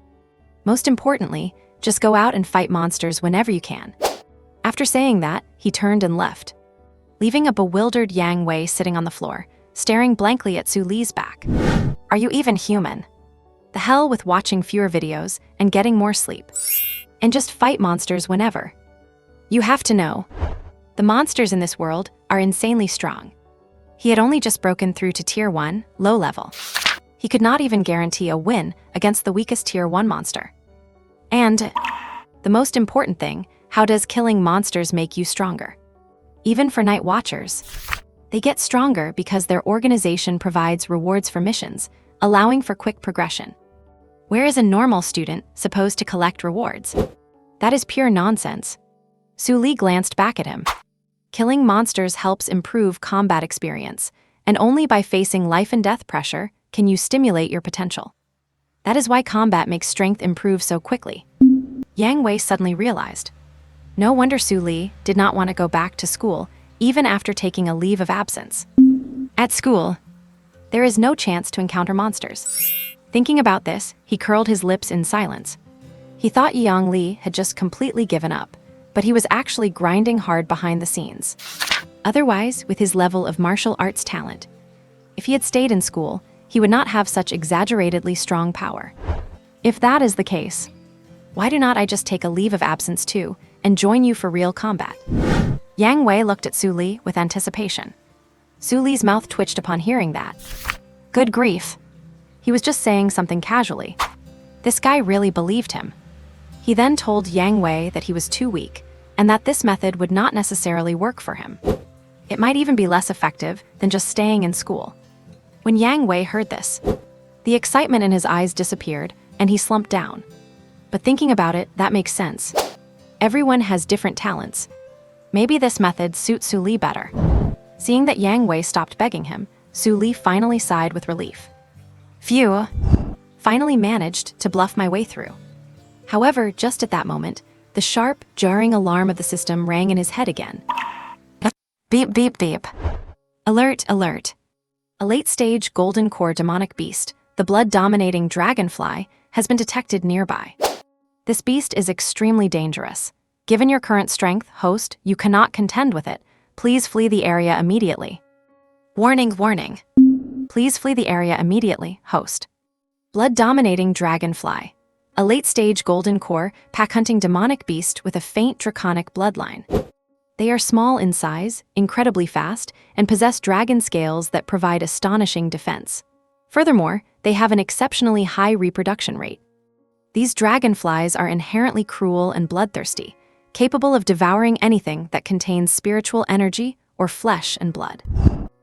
Most importantly, just go out and fight monsters whenever you can." After saying that, he turned and left, leaving a bewildered Yang Wei sitting on the floor, staring blankly at Su Li's back. Are you even human? The hell with watching fewer videos and getting more sleep. And just fight monsters whenever. You have to know, the monsters in this world are insanely strong. He had only just broken through to Tier 1, low level. He could not even guarantee a win against the weakest Tier 1 monster. And the most important thing, how does killing monsters make you stronger? Even for Night Watchers, they get stronger because their organization provides rewards for missions, allowing for quick progression. Where is a normal student supposed to collect rewards? That is pure nonsense. Su Li glanced back at him. Killing monsters helps improve combat experience, and only by facing life and death pressure can you stimulate your potential. That is why combat makes strength improve so quickly. Yang Wei suddenly realized. No wonder Su Li did not want to go back to school even after taking a leave of absence. At school, there is no chance to encounter monsters. Thinking about this, he curled his lips in silence. He thought Yang Li had just completely given up, but he was actually grinding hard behind the scenes. Otherwise, with his level of martial arts talent, if he had stayed in school, he would not have such exaggeratedly strong power. If that is the case, why do not I just take a leave of absence too and join you for real combat? Yang Wei looked at Su Li with anticipation. Su Li's mouth twitched upon hearing that. Good grief. He was just saying something casually. This guy really believed him. He then told Yang Wei that he was too weak and that this method would not necessarily work for him. It might even be less effective than just staying in school. When Yang Wei heard this, the excitement in his eyes disappeared and he slumped down. But thinking about it, that makes sense. Everyone has different talents. Maybe this method suits Su Li better. Seeing that Yang Wei stopped begging him, Su Li finally sighed with relief. Phew, finally managed to bluff my way through. However, just at that moment, the sharp, jarring alarm of the system rang in his head again. Beep, beep, beep. Alert, alert. A late-stage golden core demonic beast, the blood-dominating dragonfly, has been detected nearby. This beast is extremely dangerous. Given your current strength, host, you cannot contend with it. Please flee the area immediately. Warning, warning. Please flee the area immediately, host. Blood-dominating dragonfly. A late-stage golden core, pack-hunting demonic beast with a faint draconic bloodline. They are small in size, incredibly fast, and possess dragon scales that provide astonishing defense. Furthermore, they have an exceptionally high reproduction rate. These dragonflies are inherently cruel and bloodthirsty, capable of devouring anything that contains spiritual energy or flesh and blood.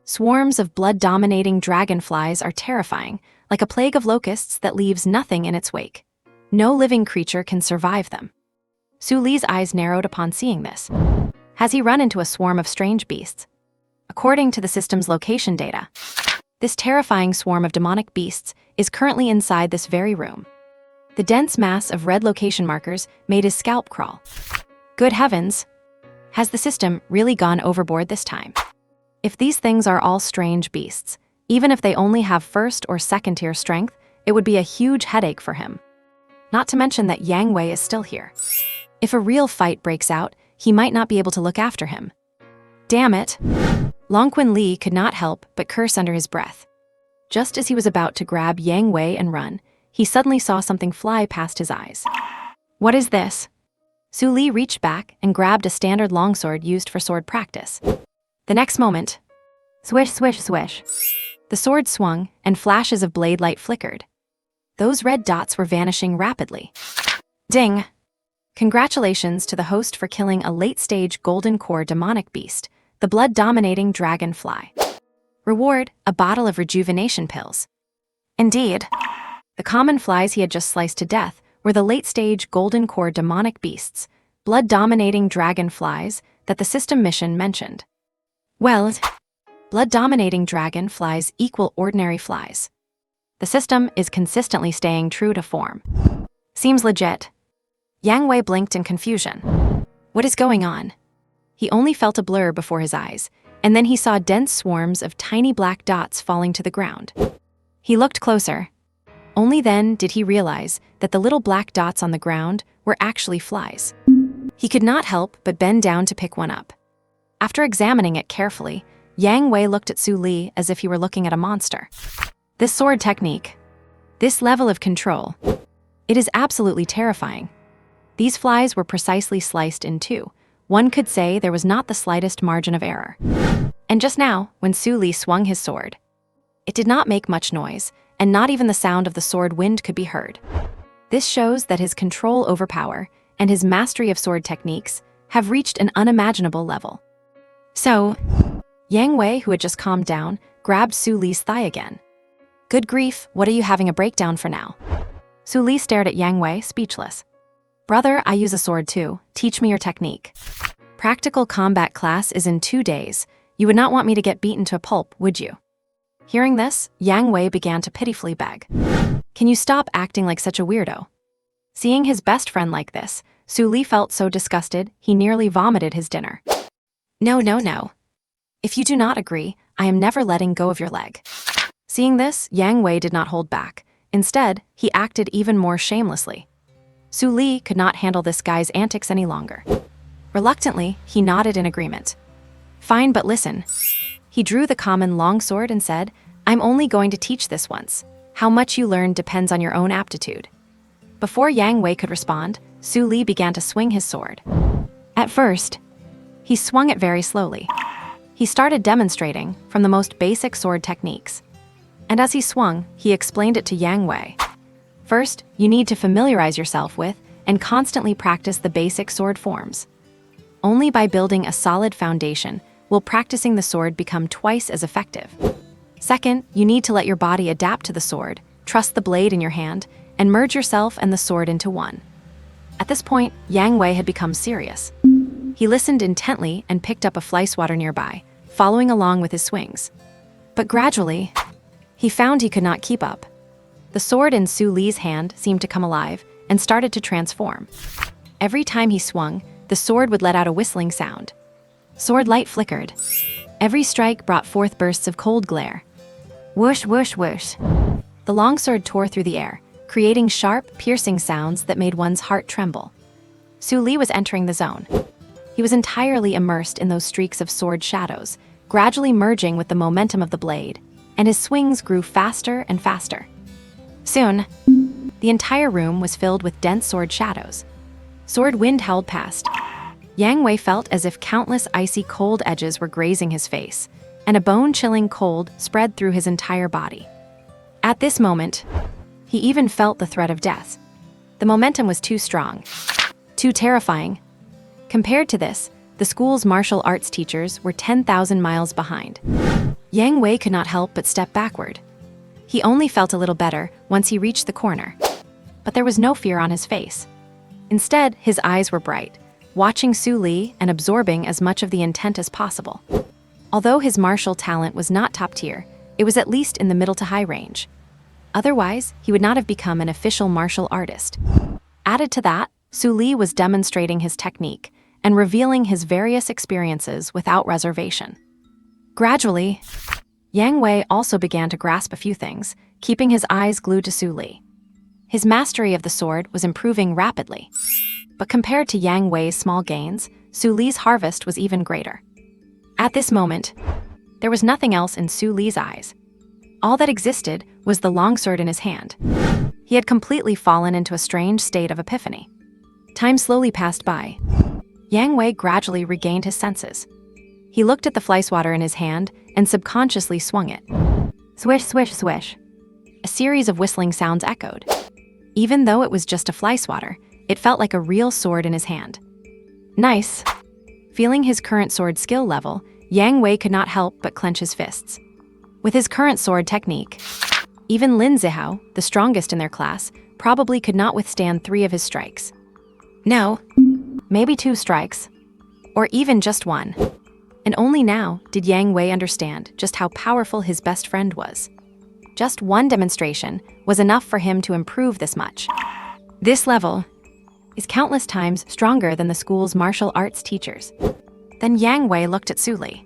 Swarms of blood-dominating dragonflies are terrifying, like a plague of locusts that leaves nothing in its wake. No living creature can survive them. Su Li's eyes narrowed upon seeing this. Has he run into a swarm of strange beasts? According to the system's location data, this terrifying swarm of demonic beasts is currently inside this very room. The dense mass of red location markers made his scalp crawl. Good heavens! Has the system really gone overboard this time? If these things are all strange beasts, even if they only have first or second tier strength, it would be a huge headache for him. Not to mention that Yang Wei is still here. If a real fight breaks out, he might not be able to look after him. Damn it! Longqun Li could not help but curse under his breath. Just as he was about to grab Yang Wei and run, he suddenly saw something fly past his eyes. What is this? Su Li reached back and grabbed a standard longsword used for sword practice. The next moment, swish, swish, swish. The sword swung and flashes of blade light flickered. Those red dots were vanishing rapidly. Ding! Congratulations to the host for killing a late-stage golden core demonic beast, the blood-dominating dragonfly. Reward, a bottle of rejuvenation pills. Indeed. The common flies he had just sliced to death were the late-stage golden core demonic beasts, blood-dominating dragonflies that the system mission mentioned. Well, blood-dominating dragonflies equal ordinary flies. The system is consistently staying true to form. Seems legit. Yang Wei blinked in confusion. What is going on? He only felt a blur before his eyes, and then he saw dense swarms of tiny black dots falling to the ground. He looked closer. Only then did he realize that the little black dots on the ground were actually flies. He could not help but bend down to pick one up. After examining it carefully, Yang Wei looked at Su Li as if he were looking at a monster. This sword technique, this level of control, it is absolutely terrifying. These flies were precisely sliced in two. One could say there was not the slightest margin of error. And just now, when Su Li swung his sword, it did not make much noise, and not even the sound of the sword wind could be heard. This shows that his control over power and his mastery of sword techniques have reached an unimaginable level. So, Yang Wei, who had just calmed down, grabbed Su Li's thigh again. Good grief, what are you having a breakdown for now? Su Li stared at Yang Wei, speechless. Brother, I use a sword too. Teach me your technique. Practical combat class is in 2 days. You would not want me to get beaten to a pulp, would you? Hearing this, Yang Wei began to pitifully beg. Can you stop acting like such a weirdo? Seeing his best friend like this, Su Li felt so disgusted, he nearly vomited his dinner. No, no, no. If you do not agree, I am never letting go of your leg. Seeing this, Yang Wei did not hold back. Instead, he acted even more shamelessly. Su Li could not handle this guy's antics any longer. Reluctantly, he nodded in agreement. Fine, but listen. He drew the common longsword and said, I'm only going to teach this once. How much you learn depends on your own aptitude. Before Yang Wei could respond, Su Li began to swing his sword. At first, he swung it very slowly. He started demonstrating from the most basic sword techniques. And as he swung, he explained it to Yang Wei. First, you need to familiarize yourself with and constantly practice the basic sword forms. Only by building a solid foundation will practicing the sword become twice as effective. Second, you need to let your body adapt to the sword, trust the blade in your hand, and merge yourself and the sword into one. At this point, Yang Wei had become serious. He listened intently and picked up a fly swatter nearby, following along with his swings. But gradually, he found he could not keep up. The sword in Su Li's hand seemed to come alive and started to transform. Every time he swung, the sword would let out a whistling sound. Sword light flickered. Every strike brought forth bursts of cold glare. Whoosh, whoosh, whoosh. The longsword tore through the air, creating sharp, piercing sounds that made one's heart tremble. Su Li was entering the zone. He was entirely immersed in those streaks of sword shadows, gradually merging with the momentum of the blade, and his swings grew faster and faster. Soon, the entire room was filled with dense sword shadows. Sword wind howled past. Yang Wei felt as if countless icy cold edges were grazing his face, and a bone-chilling cold spread through his entire body. At this moment, he even felt the threat of death. The momentum was too strong, too terrifying. Compared to this, the school's martial arts teachers were 10,000 miles behind. Yang Wei could not help but step backward. He only felt a little better once he reached the corner. But there was no fear on his face. Instead, his eyes were bright, watching Su Li and absorbing as much of the intent as possible. Although his martial talent was not top tier, it was at least in the middle to high range. Otherwise, he would not have become an official martial artist. Added to that, Su Li was demonstrating his technique and revealing his various experiences without reservation. Gradually, Yang Wei also began to grasp a few things, keeping his eyes glued to Su Li. His mastery of the sword was improving rapidly. But compared to Yang Wei's small gains, Su Li's harvest was even greater. At this moment, there was nothing else in Su Li's eyes. All that existed was the longsword in his hand. He had completely fallen into a strange state of epiphany. Time slowly passed by. Yang Wei gradually regained his senses. He looked at the fly swatter in his hand and subconsciously swung it. Swish, swish, swish. A series of whistling sounds echoed. Even though it was just a fly swatter, it felt like a real sword in his hand. Nice. Feeling his current sword skill level, Yang Wei could not help but clench his fists. With his current sword technique, even Lin Zihao, the strongest in their class, probably could not withstand 3 of his strikes. No, maybe 2 strikes, or even just 1. And only now did Yang Wei understand just how powerful his best friend was. Just 1 demonstration was enough for him to improve this much. This level is countless times stronger than the school's martial arts teachers. Then Yang Wei looked at Su Li.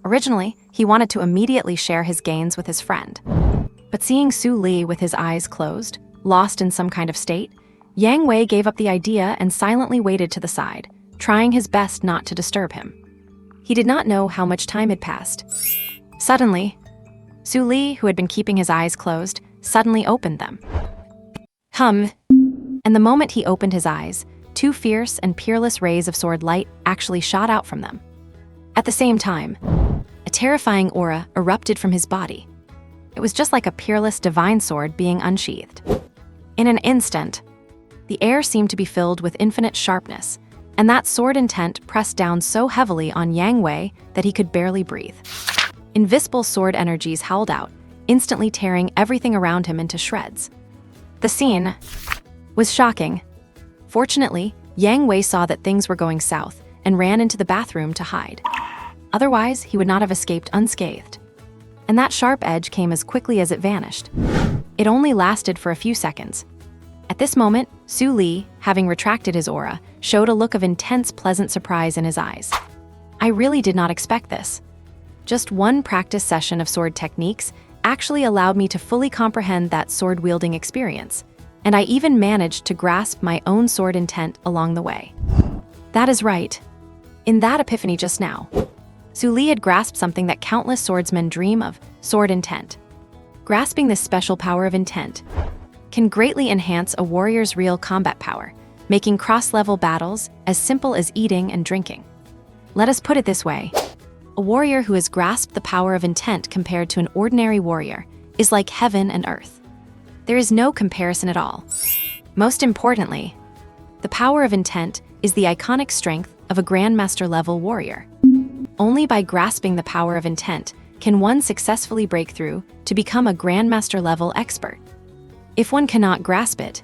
Originally, he wanted to immediately share his gains with his friend. But seeing Su Li with his eyes closed, lost in some kind of state, Yang Wei gave up the idea and silently waited to the side, trying his best not to disturb him. He did not know how much time had passed. Suddenly, Su Li, who had been keeping his eyes closed, suddenly opened them. And the moment he opened his eyes, 2 fierce and peerless rays of sword light actually shot out from them. At the same time, a terrifying aura erupted from his body. It was just like a peerless divine sword being unsheathed. In an instant, the air seemed to be filled with infinite sharpness, and that sword intent pressed down so heavily on Yang Wei that he could barely breathe. Invisible sword energies howled out, instantly tearing everything around him into shreds. The scene was shocking. Fortunately, Yang Wei saw that things were going south and ran into the bathroom to hide. Otherwise, he would not have escaped unscathed. And that sharp edge came as quickly as it vanished. It only lasted for a few seconds. At this moment, Su Li, having retracted his aura, showed a look of intense, pleasant surprise in his eyes. I really did not expect this. Just 1 practice session of sword techniques, actually allowed me to fully comprehend that sword-wielding experience, and I even managed to grasp my own sword intent along the way. That is right. In that epiphany just now, Su Li had grasped something that countless swordsmen dream of: sword intent. Grasping this special power of intent can greatly enhance a warrior's real combat power, making cross-level battles as simple as eating and drinking. Let us put it this way. A warrior who has grasped the power of intent compared to an ordinary warrior is like heaven and earth. There is no comparison at all. Most importantly, the power of intent is the iconic strength of a Grandmaster-level warrior. Only by grasping the power of intent can one successfully break through to become a Grandmaster-level expert. If one cannot grasp it,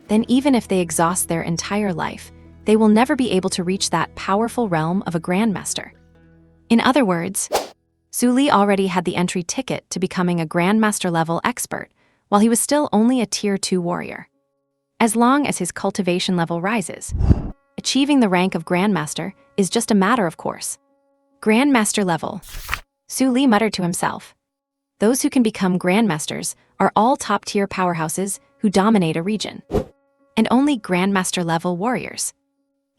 then even if they exhaust their entire life, they will never be able to reach that powerful realm of a Grandmaster. In other words, Su Li already had the entry ticket to becoming a Grandmaster-level expert, while he was still only a Tier 2 warrior. As long as his cultivation level rises, achieving the rank of Grandmaster is just a matter of course. Grandmaster level, Su Li muttered to himself. Those who can become Grandmasters are all top-tier powerhouses who dominate a region. And only Grandmaster-level warriors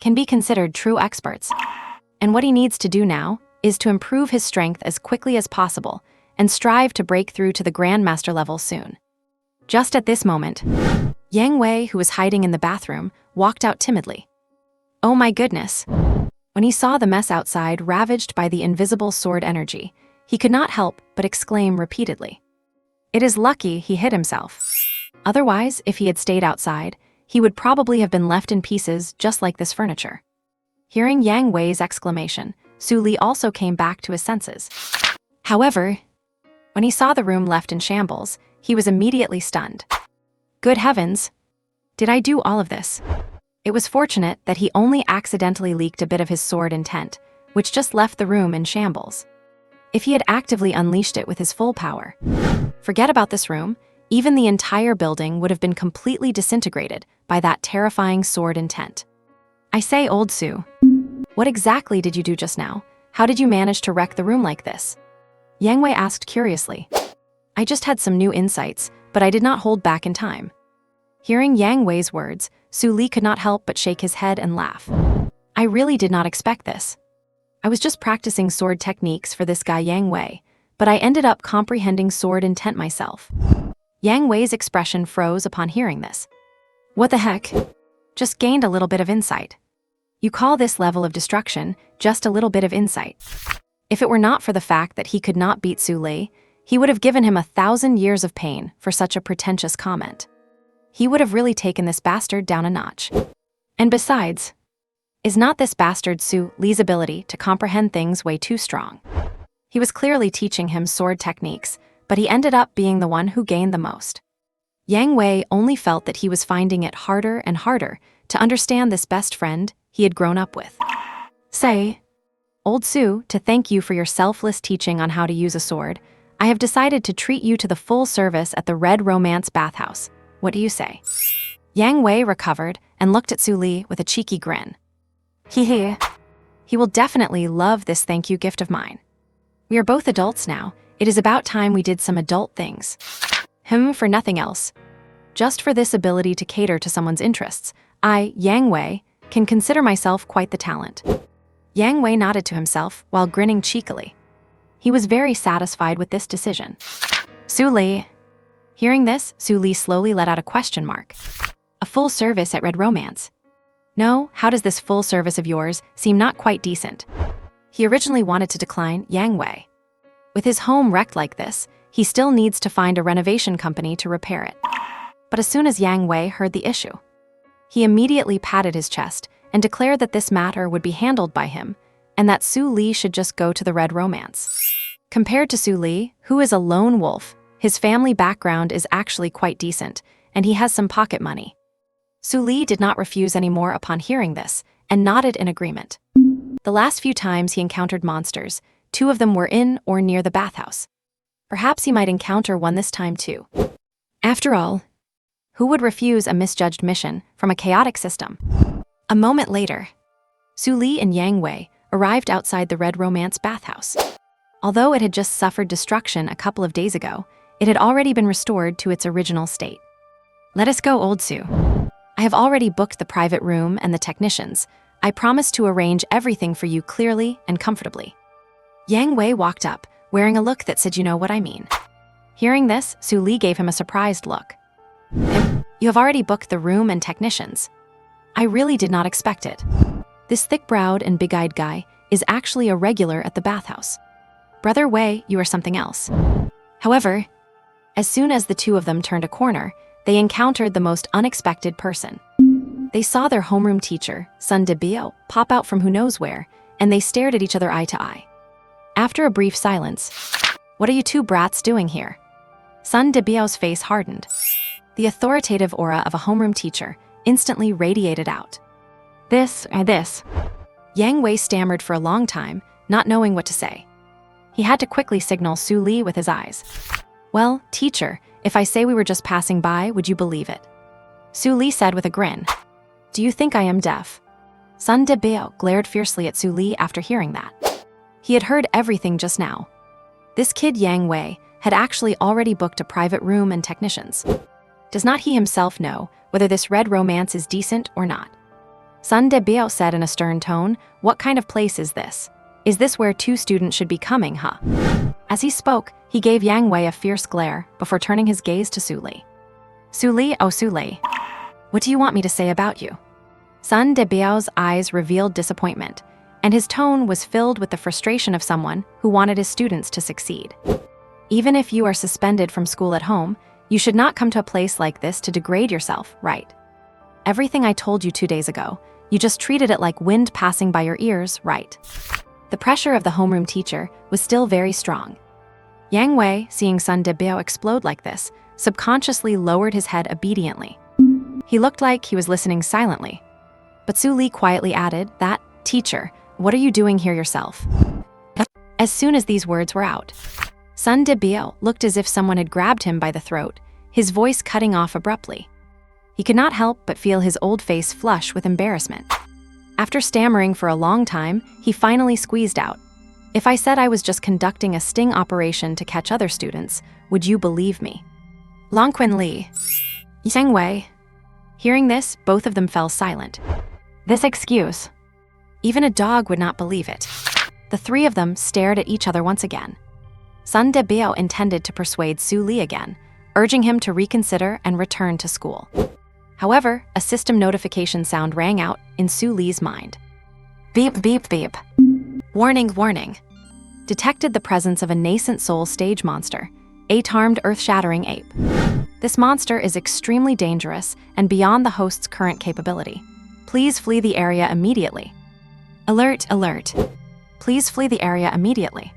can be considered true experts. And what he needs to do now is to improve his strength as quickly as possible and strive to break through to the Grandmaster level soon. Just at this moment, Yang Wei, who was hiding in the bathroom, walked out timidly. Oh my goodness! When he saw the mess outside ravaged by the invisible sword energy, he could not help but exclaim repeatedly. It is lucky he hid himself. Otherwise, if he had stayed outside, he would probably have been left in pieces just like this furniture. Hearing Yang Wei's exclamation, Su Li also came back to his senses. However, when he saw the room left in shambles, he was immediately stunned. Good heavens! Did I do all of this? It was fortunate that he only accidentally leaked a bit of his sword intent, which just left the room in shambles. If he had actively unleashed it with his full power, forget about this room, even the entire building would have been completely disintegrated by that terrifying sword intent. I say, old Su, what exactly did you do just now? How did you manage to wreck the room like this? Yang Wei asked curiously. I just had some new insights, but I did not hold back in time. Hearing Yang Wei's words, Su Li could not help but shake his head and laugh. I really did not expect this. I was just practicing sword techniques for this guy Yang Wei, but I ended up comprehending sword intent myself. Yang Wei's expression froze upon hearing this. What the heck? Just gained a little bit of insight. You call this level of destruction just a little bit of insight. If it were not for the fact that he could not beat Su Li, he would have given him 1,000 years of pain for such a pretentious comment. He would have really taken this bastard down a notch. And besides, is not this bastard Su Li's ability to comprehend things way too strong? He was clearly teaching him sword techniques, but he ended up being the one who gained the most. Yang Wei only felt that he was finding it harder and harder to understand this best friend he had grown up with. Say, old Su, to thank you for your selfless teaching on how to use a sword, I have decided to treat you to the full service at the Red Romance bathhouse. What do you say? Yang Wei recovered and looked at Su Li with a cheeky grin. He will definitely love this thank you gift of mine. We are both adults now. It is about time we did some adult things. For nothing else. Just for this ability to cater to someone's interests, I, Yang Wei, can consider myself quite the talent. Yang Wei nodded to himself while grinning cheekily. He was very satisfied with this decision. Su Li. Hearing this, Su Li slowly let out a question mark. A full service at Red Romance? No, how does this full service of yours seem not quite decent? He originally wanted to decline Yang Wei. With his home wrecked like this, he still needs to find a renovation company to repair it. But as soon as Yang Wei heard the issue, he immediately patted his chest and declared that this matter would be handled by him, and that Su Li should just go to the Red Romance. Compared to Su Li, who is a lone wolf, his family background is actually quite decent, and he has some pocket money. Su Li did not refuse anymore upon hearing this, and nodded in agreement. The last few times he encountered monsters, 2 of them were in or near the bathhouse. Perhaps he might encounter one this time too. After all, who would refuse a misjudged mission from a chaotic system? A moment later, Su Li and Yang Wei arrived outside the Red Romance bathhouse. Although it had just suffered destruction a couple of days ago, it had already been restored to its original state. Let us go, old Sue. I have already booked the private room and the technicians. I promise to arrange everything for you clearly and comfortably. Yang Wei walked up, wearing a look that said, you know what I mean. Hearing this, Su Li gave him a surprised look. You have already booked the room and technicians. I really did not expect it. This thick-browed and big-eyed guy is actually a regular at the bathhouse. Brother Wei, you are something else. However, as soon as the two of them turned a corner, they encountered the most unexpected person. They saw their homeroom teacher, Sun Debio, pop out from who knows where, and they stared at each other eye to eye. After a brief silence, "What are you two brats doing here?" Sun Debio's face hardened. The authoritative aura of a homeroom teacher instantly radiated out. This. Yang Wei stammered for a long time, not knowing what to say. He had to quickly signal Su Li with his eyes. Well, teacher, if I say we were just passing by, would you believe it? Su Li said with a grin. Do you think I am deaf? Sun Debio glared fiercely at Su Li after hearing that. He had heard everything just now. This kid Yang Wei had actually already booked a private room and technicians. Does not he himself know whether this red romance is decent or not? Sun Debio said in a stern tone, what kind of place is this? Is this where two students should be coming, huh? As he spoke, he gave Yang Wei a fierce glare before turning his gaze to Su Li. Su Li, oh Su Li, what do you want me to say about you? Sun Debio's eyes revealed disappointment, and his tone was filled with the frustration of someone who wanted his students to succeed. Even if you are suspended from school at home, you should not come to a place like this to degrade yourself, right? Everything I told you 2 days ago, you just treated it like wind passing by your ears, right? The pressure of the homeroom teacher was still very strong. Yang Wei, seeing Sun Debio explode like this, subconsciously lowered his head obediently. He looked like he was listening silently. But Su Li quietly added that, teacher, what are you doing here yourself? As soon as these words were out, Sun Debio looked as if someone had grabbed him by the throat, his voice cutting off abruptly. He could not help but feel his old face flush with embarrassment. After stammering for a long time, he finally squeezed out. If I said I was just conducting a sting operation to catch other students, would you believe me? Longqun Li. Yang Wei. Hearing this, both of them fell silent. This excuse. Even a dog would not believe it. The three of them stared at each other once again. Sun Debio intended to persuade Su Li again, urging him to reconsider and return to school. However, a system notification sound rang out in Su Li's mind. Beep, beep, beep. Warning, warning. Detected the presence of a nascent soul stage monster, 8-armed earth-shattering ape. This monster is extremely dangerous and beyond the host's current capability. Please flee the area immediately. Alert, alert. Please flee the area immediately.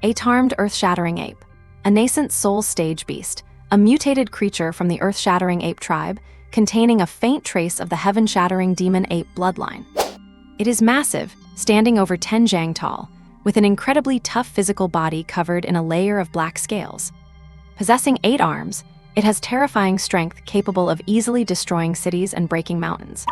8-armed earth-shattering ape, a nascent soul stage beast, a mutated creature from the earth-shattering ape tribe, containing a faint trace of the heaven-shattering demon ape bloodline. It is massive, standing over 10 jang tall, with an incredibly tough physical body covered in a layer of black scales. Possessing 8 arms, it has terrifying strength capable of easily destroying cities and breaking mountains.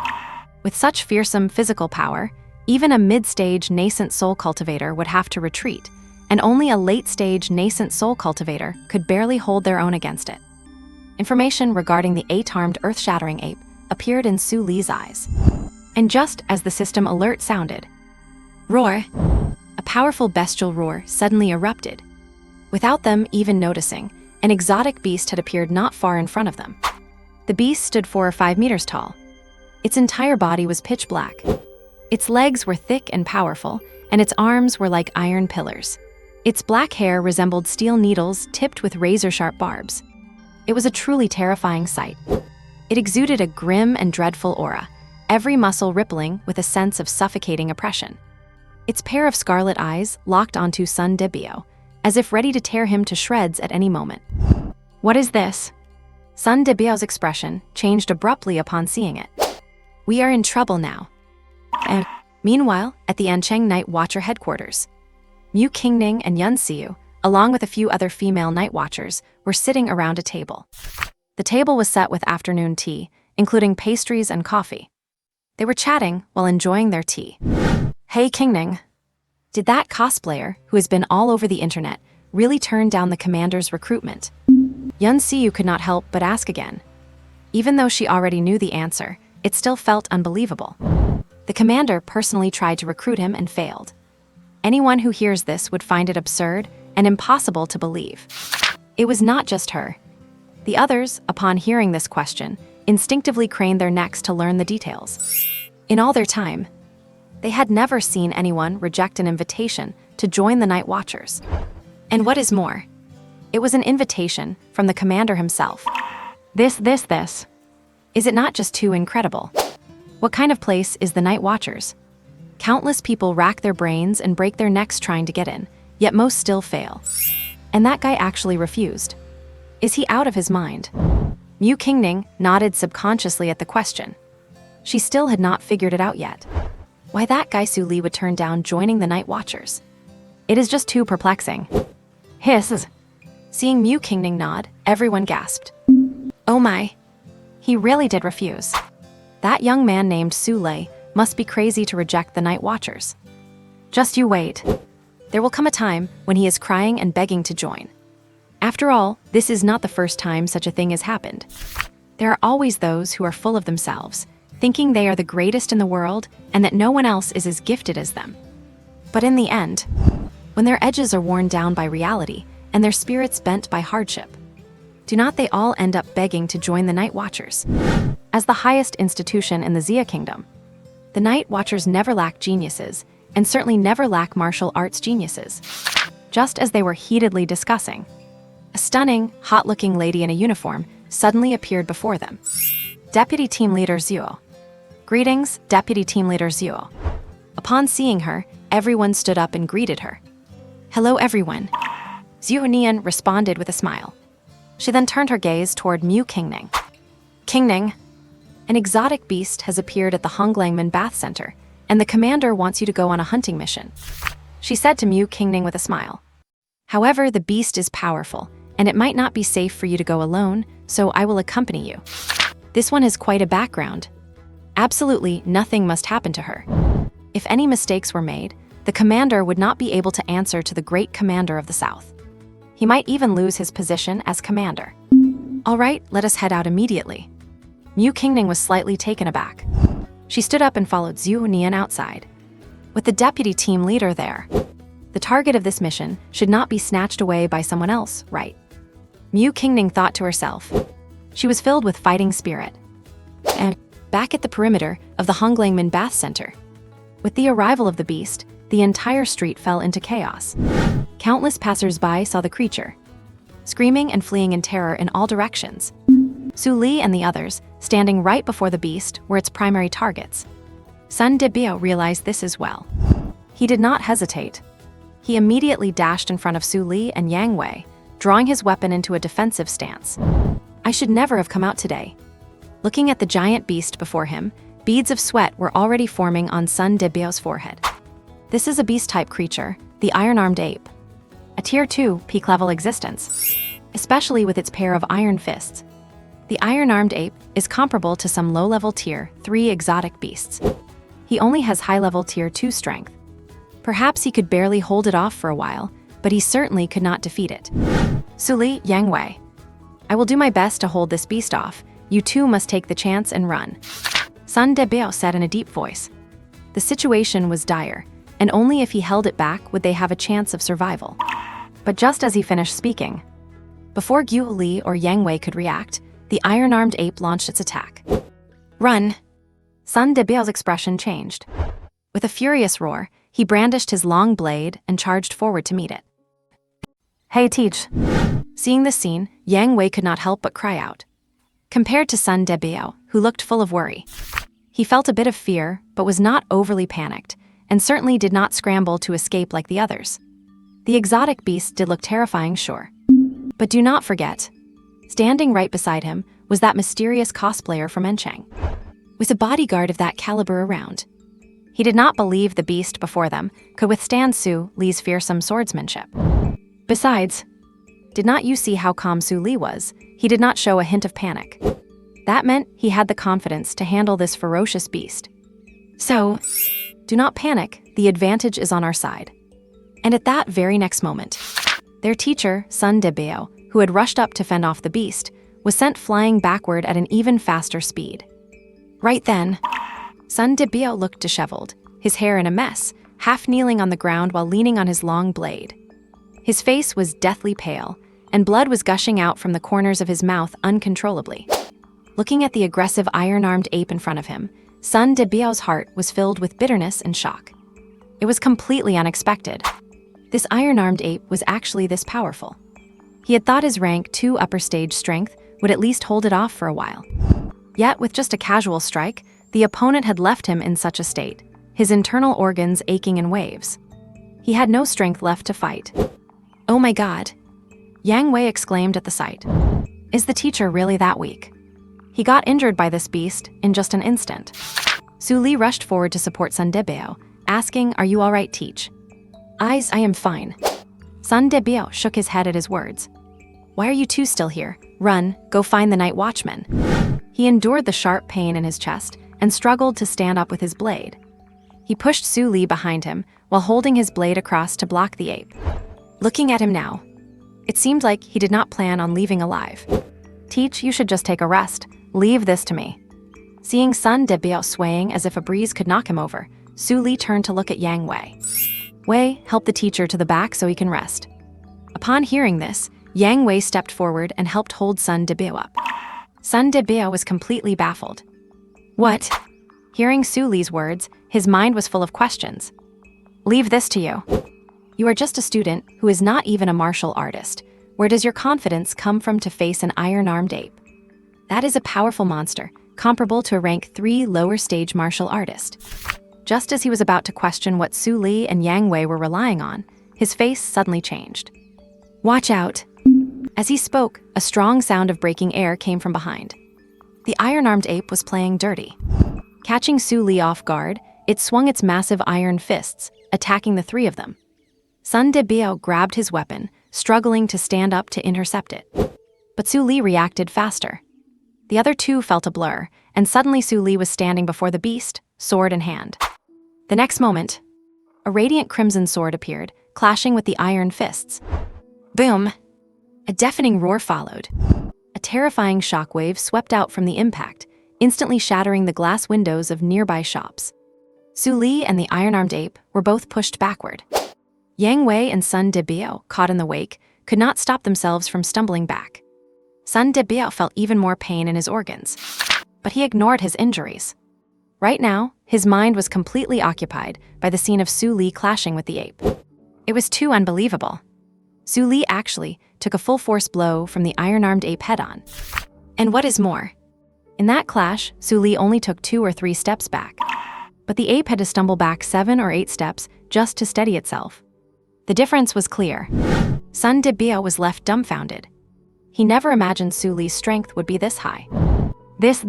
With such fearsome physical power, even a mid-stage nascent soul cultivator would have to retreat, and only a late-stage nascent soul cultivator could barely hold their own against it. Information regarding the 8-armed earth-shattering ape appeared in Su Li's eyes. And just as the system alert sounded, roar, a powerful bestial roar suddenly erupted. Without them even noticing, an exotic beast had appeared not far in front of them. The beast stood 4 or 5 meters tall. Its entire body was pitch black. Its legs were thick and powerful, and its arms were like iron pillars. Its black hair resembled steel needles tipped with razor-sharp barbs. It was a truly terrifying sight. It exuded a grim and dreadful aura, every muscle rippling with a sense of suffocating oppression. Its pair of scarlet eyes locked onto Sun Debio, as if ready to tear him to shreds at any moment. What is this? Sun Debio's expression changed abruptly upon seeing it. We are in trouble now. And meanwhile, at the Ancheng Night Watcher headquarters, Mu Qingning and Yun Xiu, along with a few other female night watchers, were sitting around a table. The table was set with afternoon tea, including pastries and coffee. They were chatting while enjoying their tea. Hey Qingning. Did that cosplayer, who has been all over the internet, really turn down the commander's recruitment? Yun Siyu could not help but ask again. Even though she already knew the answer, it still felt unbelievable. The commander personally tried to recruit him and failed. Anyone who hears this would find it absurd and impossible to believe. It was not just her. The others, upon hearing this question, instinctively craned their necks to learn the details. In all their time, they had never seen anyone reject an invitation to join the Night Watchers. And what is more, it was an invitation from the commander himself. This. Is it not just too incredible? What kind of place is the Night Watchers? Countless people rack their brains and break their necks trying to get in, yet most still fail. And that guy actually refused. Is he out of his mind? Mu Qingning nodded subconsciously at the question. She still had not figured it out yet. Why that guy Su Li would turn down joining the Night Watchers? It is just too perplexing. Hiss. Seeing Mu Qingning nod, everyone gasped. Oh my. He really did refuse. That young man named Su Lei must be crazy to reject the Night Watchers. Just you wait. There will come a time when he is crying and begging to join. After all, this is not the first time such a thing has happened. There are always those who are full of themselves, thinking they are the greatest in the world and that no one else is as gifted as them. But in the end, when their edges are worn down by reality and their spirits bent by hardship, do not they all end up begging to join the Night Watchers? As the highest institution in the Xia Kingdom, the Night Watchers never lack geniuses, and certainly never lack martial arts geniuses. Just as they were heatedly discussing, a stunning, hot-looking lady in a uniform suddenly appeared before them. Deputy Team Leader Zhuo. Greetings, Deputy Team Leader Zhuo. Upon seeing her, everyone stood up and greeted her. Hello everyone. Zhuo Nian responded with a smile. She then turned her gaze toward Mu Qingning. Qingning, an exotic beast has appeared at the Honglangman Bath Center, and the commander wants you to go on a hunting mission, she said to Mu Qingning with a smile. However, the beast is powerful, and it might not be safe for you to go alone, so I will accompany you. This one has quite a background. Absolutely nothing must happen to her. If any mistakes were made, the commander would not be able to answer to the great commander of the South. He might even lose his position as commander. All right, let us head out immediately. Mu Qingning was slightly taken aback. She stood up and followed Zhuo Nian outside. With the deputy team leader there, the target of this mission should not be snatched away by someone else, right? Mu Qingning thought to herself. She was filled with fighting spirit. And back at the perimeter of the Honglangman Bath Center, with the arrival of the beast, the entire street fell into chaos. Countless passers-by saw the creature, screaming and fleeing in terror in all directions. Su Li and the others, standing right before the beast, were its primary targets. Sun Debiao realized this as well. He did not hesitate. He immediately dashed in front of Su Li and Yang Wei, drawing his weapon into a defensive stance. I should never have come out today. Looking at the giant beast before him, beads of sweat were already forming on Sun Debiao's forehead. This is a beast-type creature, the iron-armed ape. A Tier 2 peak-level existence, especially with its pair of iron fists. The iron-armed ape is comparable to some low-level Tier 3 exotic beasts. He only has high-level Tier 2 strength. Perhaps he could barely hold it off for a while, but he certainly could not defeat it. Su Li, Yang Wei. I will do my best to hold this beast off. You two must take the chance and run. Sun Debiao said in a deep voice. The situation was dire, and only if he held it back would they have a chance of survival. But just as he finished speaking, before Gu Li or Yang Wei could react, the iron-armed ape launched its attack. Run! Sun Debiao's expression changed. With a furious roar, he brandished his long blade and charged forward to meet it. Hey Teach! Seeing this scene, Yang Wei could not help but cry out. Compared to Sun Debiao, who looked full of worry, he felt a bit of fear, but was not overly panicked, and certainly did not scramble to escape like the others. The exotic beast did look terrifying, sure. But do not forget, standing right beside him was that mysterious cosplayer from Enchang. With a bodyguard of that caliber around, he did not believe the beast before them could withstand Su Li's fearsome swordsmanship. Besides, did not you see how calm Su Li was? He did not show a hint of panic. That meant he had the confidence to handle this ferocious beast. So, do not panic, the advantage is on our side. And at that very next moment, their teacher, Sun Debeo, who had rushed up to fend off the beast, was sent flying backward at an even faster speed. Right then, Sun Debeo looked disheveled, his hair in a mess, half kneeling on the ground while leaning on his long blade. His face was deathly pale, and blood was gushing out from the corners of his mouth uncontrollably. Looking at the aggressive iron-armed ape in front of him, Sun Debeo's heart was filled with bitterness and shock. It was completely unexpected. This iron-armed ape was actually this powerful. He had thought his rank 2 upper stage strength would at least hold it off for a while. Yet, with just a casual strike, the opponent had left him in such a state, his internal organs aching in waves. He had no strength left to fight. "Oh my god!" Yang Wei exclaimed at the sight. "Is the teacher really that weak?" He got injured by this beast in just an instant. Su Li rushed forward to support Sun Debeo, asking, "Are you all right, teach?" "I am fine." Sun Debeo shook his head at his words. "Why are you two still here? Run, go find the night watchman." He endured the sharp pain in his chest and struggled to stand up with his blade. He pushed Su Li behind him while holding his blade across to block the ape. Looking at him now, it seemed like he did not plan on leaving alive. "Teach, you should just take a rest. Leave this to me." Seeing Sun Debeo swaying as if a breeze could knock him over, Su Li turned to look at Yang Wei. "Wei, help the teacher to the back so he can rest." Upon hearing this, Yang Wei stepped forward and helped hold Sun Debeo up. Sun Debeo was completely baffled. "What?" Hearing Su Li's words, his mind was full of questions. "Leave this to you. You are just a student who is not even a martial artist. Where does your confidence come from to face an iron-armed ape? That is a powerful monster, comparable to a rank 3 lower stage martial artist." Just as he was about to question what Su Li and Yang Wei were relying on, his face suddenly changed. "Watch out!" As he spoke, a strong sound of breaking air came from behind. The iron-armed ape was playing dirty. Catching Su Li off guard, it swung its massive iron fists, attacking the 3 of them. Sun Debeo grabbed his weapon, struggling to stand up to intercept it. But Su Li reacted faster. The other 2 felt a blur, and suddenly Su Li was standing before the beast, sword in hand. The next moment, a radiant crimson sword appeared, clashing with the iron fists. Boom! A deafening roar followed. A terrifying shockwave swept out from the impact, instantly shattering the glass windows of nearby shops. Su Li and the iron-armed ape were both pushed backward. Yang Wei and Sun Debeo, caught in the wake, could not stop themselves from stumbling back. Sun Debeo felt even more pain in his organs, but he ignored his injuries. Right now, his mind was completely occupied by the scene of Su Li clashing with the ape. It was too unbelievable. Su Li actually took a full-force blow from the iron-armed ape head-on. And what is more, in that clash, Su Li only took 2 or 3 steps back. But the ape had to stumble back 7 or 8 steps just to steady itself. The difference was clear. Sun Debeo was left dumbfounded. He never imagined Su Li's strength would be this high. This.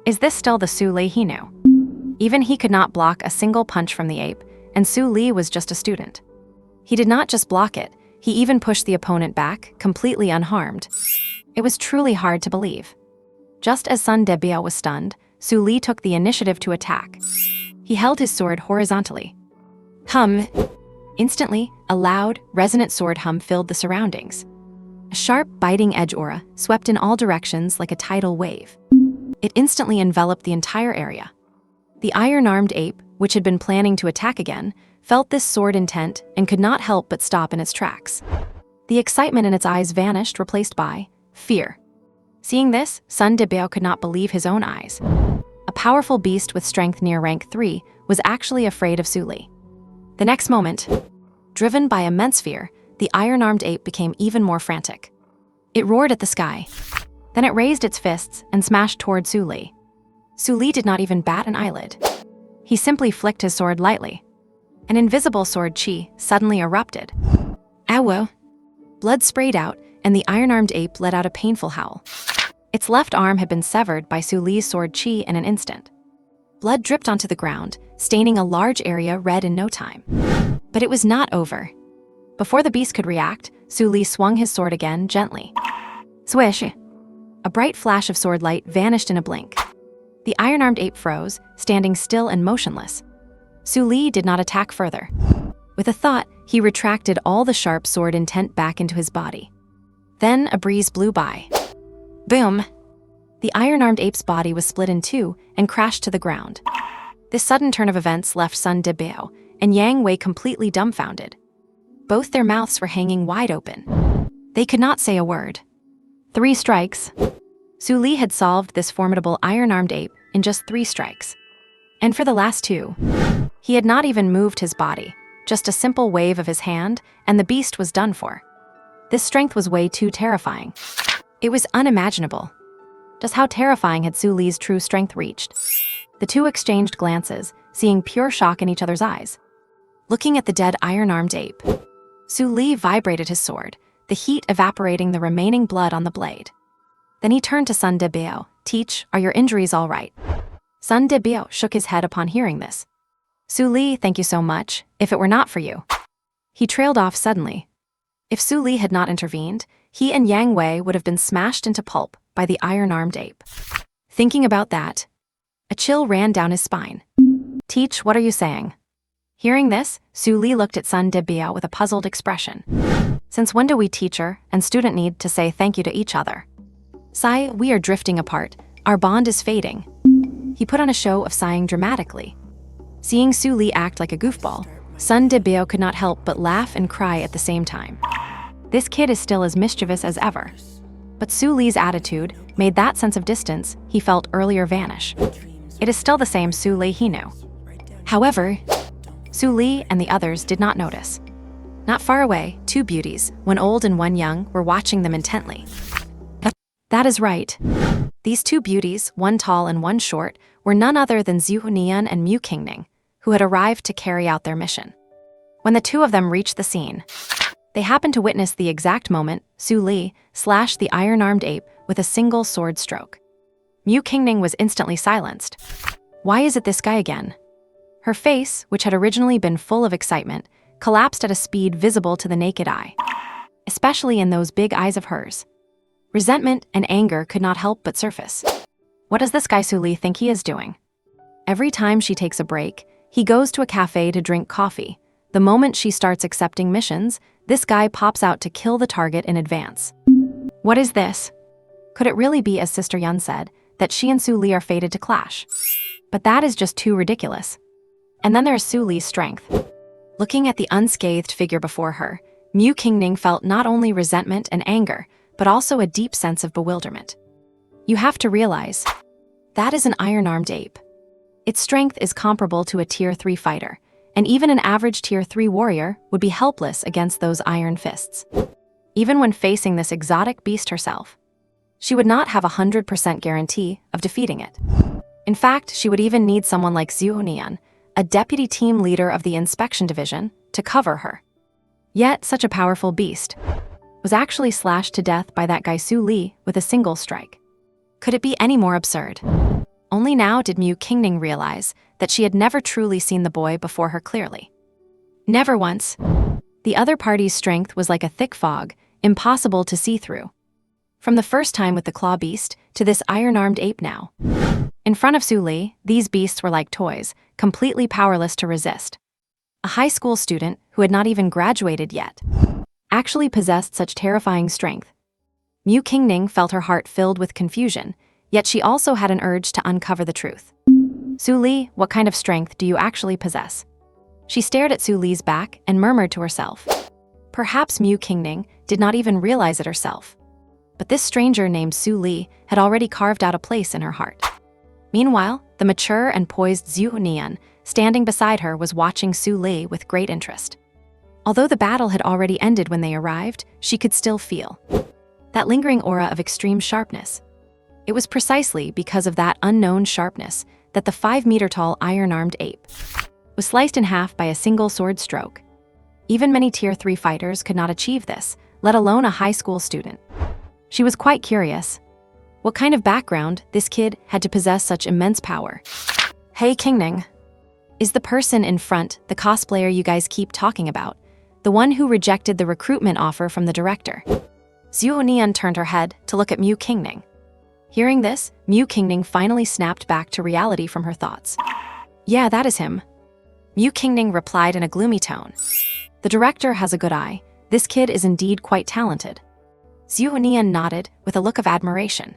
Is this still the Su Li he knew? Even he could not block a single punch from the ape, and Su Li was just a student. He did not just block it, he even pushed the opponent back, completely unharmed. It was truly hard to believe. Just as Sun Debeo was stunned, Su Li took the initiative to attack. He held his sword horizontally. Hum! Instantly, a loud, resonant sword hum filled the surroundings. A sharp, biting edge aura swept in all directions like a tidal wave. It instantly enveloped the entire area. The iron-armed ape, which had been planning to attack again, felt this sword intent and could not help but stop in its tracks. The excitement in its eyes vanished, replaced by fear. Seeing this, Sun Debeo could not believe his own eyes. A powerful beast with strength near rank 3 was actually afraid of Su Li. The next moment, driven by immense fear, the iron-armed ape became even more frantic. It roared at the sky. Then it raised its fists and smashed toward Su Li. Su Li did not even bat an eyelid. He simply flicked his sword lightly. An invisible sword chi suddenly erupted. Ow! Blood sprayed out, and the iron-armed ape let out a painful howl. Its left arm had been severed by Su Li's sword chi in an instant. Blood dripped onto the ground, staining a large area red in no time. But it was not over. Before the beast could react, Su Li swung his sword again, gently. Swish! A bright flash of sword light vanished in a blink. The iron-armed ape froze, standing still and motionless. Su Li did not attack further. With a thought, he retracted all the sharp sword intent back into his body. Then a breeze blew by. Boom! The iron-armed ape's body was split in two and crashed to the ground. This sudden turn of events left Sun Debao and Yang Wei completely dumbfounded. Both their mouths were hanging wide open. They could not say a word. 3 strikes. Su Li had solved this formidable iron-armed ape in just 3 strikes. And for the last 2, he had not even moved his body, just a simple wave of his hand, and the beast was done for. This strength was way too terrifying. It was unimaginable. Just how terrifying had Su Li's true strength reached? The two exchanged glances, seeing pure shock in each other's eyes. Looking at the dead iron-armed ape, Su Li vibrated his sword, the heat evaporating the remaining blood on the blade. Then he turned to Sun Debao. "Teach, are your injuries all right?" Sun Debao shook his head upon hearing this. "Su Li, thank you so much, if it were not for you." He trailed off suddenly. If Su Li had not intervened, he and Yang Wei would have been smashed into pulp by the iron-armed ape. Thinking about that, a chill ran down his spine. "Teach, what are you saying?" Hearing this, Su Li looked at Sun Debao with a puzzled expression. "Since when do we teacher and student need to say thank you to each other?" "Sigh, we are drifting apart. Our bond is fading." He put on a show of sighing dramatically. Seeing Su Li act like a goofball, Sun Debao could not help but laugh and cry at the same time. This kid is still as mischievous as ever. But Su Li's attitude made that sense of distance he felt earlier vanish. It is still the same Su Li he knew. However, Su Li and the others did not notice. Not far away, 2 beauties, one old and one young, were watching them intently. That is right. These 2 beauties, one tall and one short, were none other than Zhu Nian and Mu Qingning, who had arrived to carry out their mission. When the 2 of them reached the scene, they happened to witness the exact moment Su Li slashed the iron-armed ape with a single sword stroke. Mu Qingning was instantly silenced. Why is it this guy again? Her face, which had originally been full of excitement, collapsed at a speed visible to the naked eye, especially in those big eyes of hers. Resentment and anger could not help but surface. What does this guy Su Li think he is doing? Every time she takes a break, he goes to a cafe to drink coffee. The moment she starts accepting missions, this guy pops out to kill the target in advance. What is this? Could it really be, as Sister Yun said, that she and Su Li are fated to clash? But that is just too ridiculous. And then there's Su Li's strength. Looking at the unscathed figure before her, Mu Qingning felt not only resentment and anger, but also a deep sense of bewilderment. You have to realize, that is an iron-armed ape. Its strength is comparable to a Tier 3 fighter, and even an average Tier 3 warrior would be helpless against those iron fists. Even when facing this exotic beast herself, she would not have a 100% guarantee of defeating it. In fact, she would even need someone like Zhu Nian, a deputy team leader of the inspection division, to cover her. Yet, such a powerful beast was actually slashed to death by that guy Su Li with a single strike. Could it be any more absurd? Only now did Mu Qingning realize that she had never truly seen the boy before her clearly. Never once. The other party's strength was like a thick fog, impossible to see through. From the first time with the claw beast to this iron-armed ape now. In front of Su Li, these beasts were like toys, completely powerless to resist. A high school student who had not even graduated yet actually possessed such terrifying strength. Mu Qingning felt her heart filled with confusion, yet she also had an urge to uncover the truth. Su Li, what kind of strength do you actually possess? She stared at Su Li's back and murmured to herself. Perhaps Mu Qingning did not even realize it herself. But this stranger named Su Li had already carved out a place in her heart. Meanwhile, the mature and poised Zhu Nian, standing beside her, was watching Su Li with great interest. Although the battle had already ended when they arrived, she could still feel that lingering aura of extreme sharpness. It was precisely because of that unknown sharpness that the 5-meter-tall iron-armed ape was sliced in half by a single sword stroke. Even many Tier 3 fighters could not achieve this, let alone a high school student. She was quite curious. What kind of background this kid had to possess such immense power? Hey Qingning, is the person in front the cosplayer you guys keep talking about? The one who rejected the recruitment offer from the director? Zhu Nian turned her head to look at Mu Qingning. Hearing this, Mu Qingning finally snapped back to reality from her thoughts. Yeah, that is him. Mu Qingning replied in a gloomy tone. The director has a good eye. This kid is indeed quite talented. Zhu Nian nodded with a look of admiration.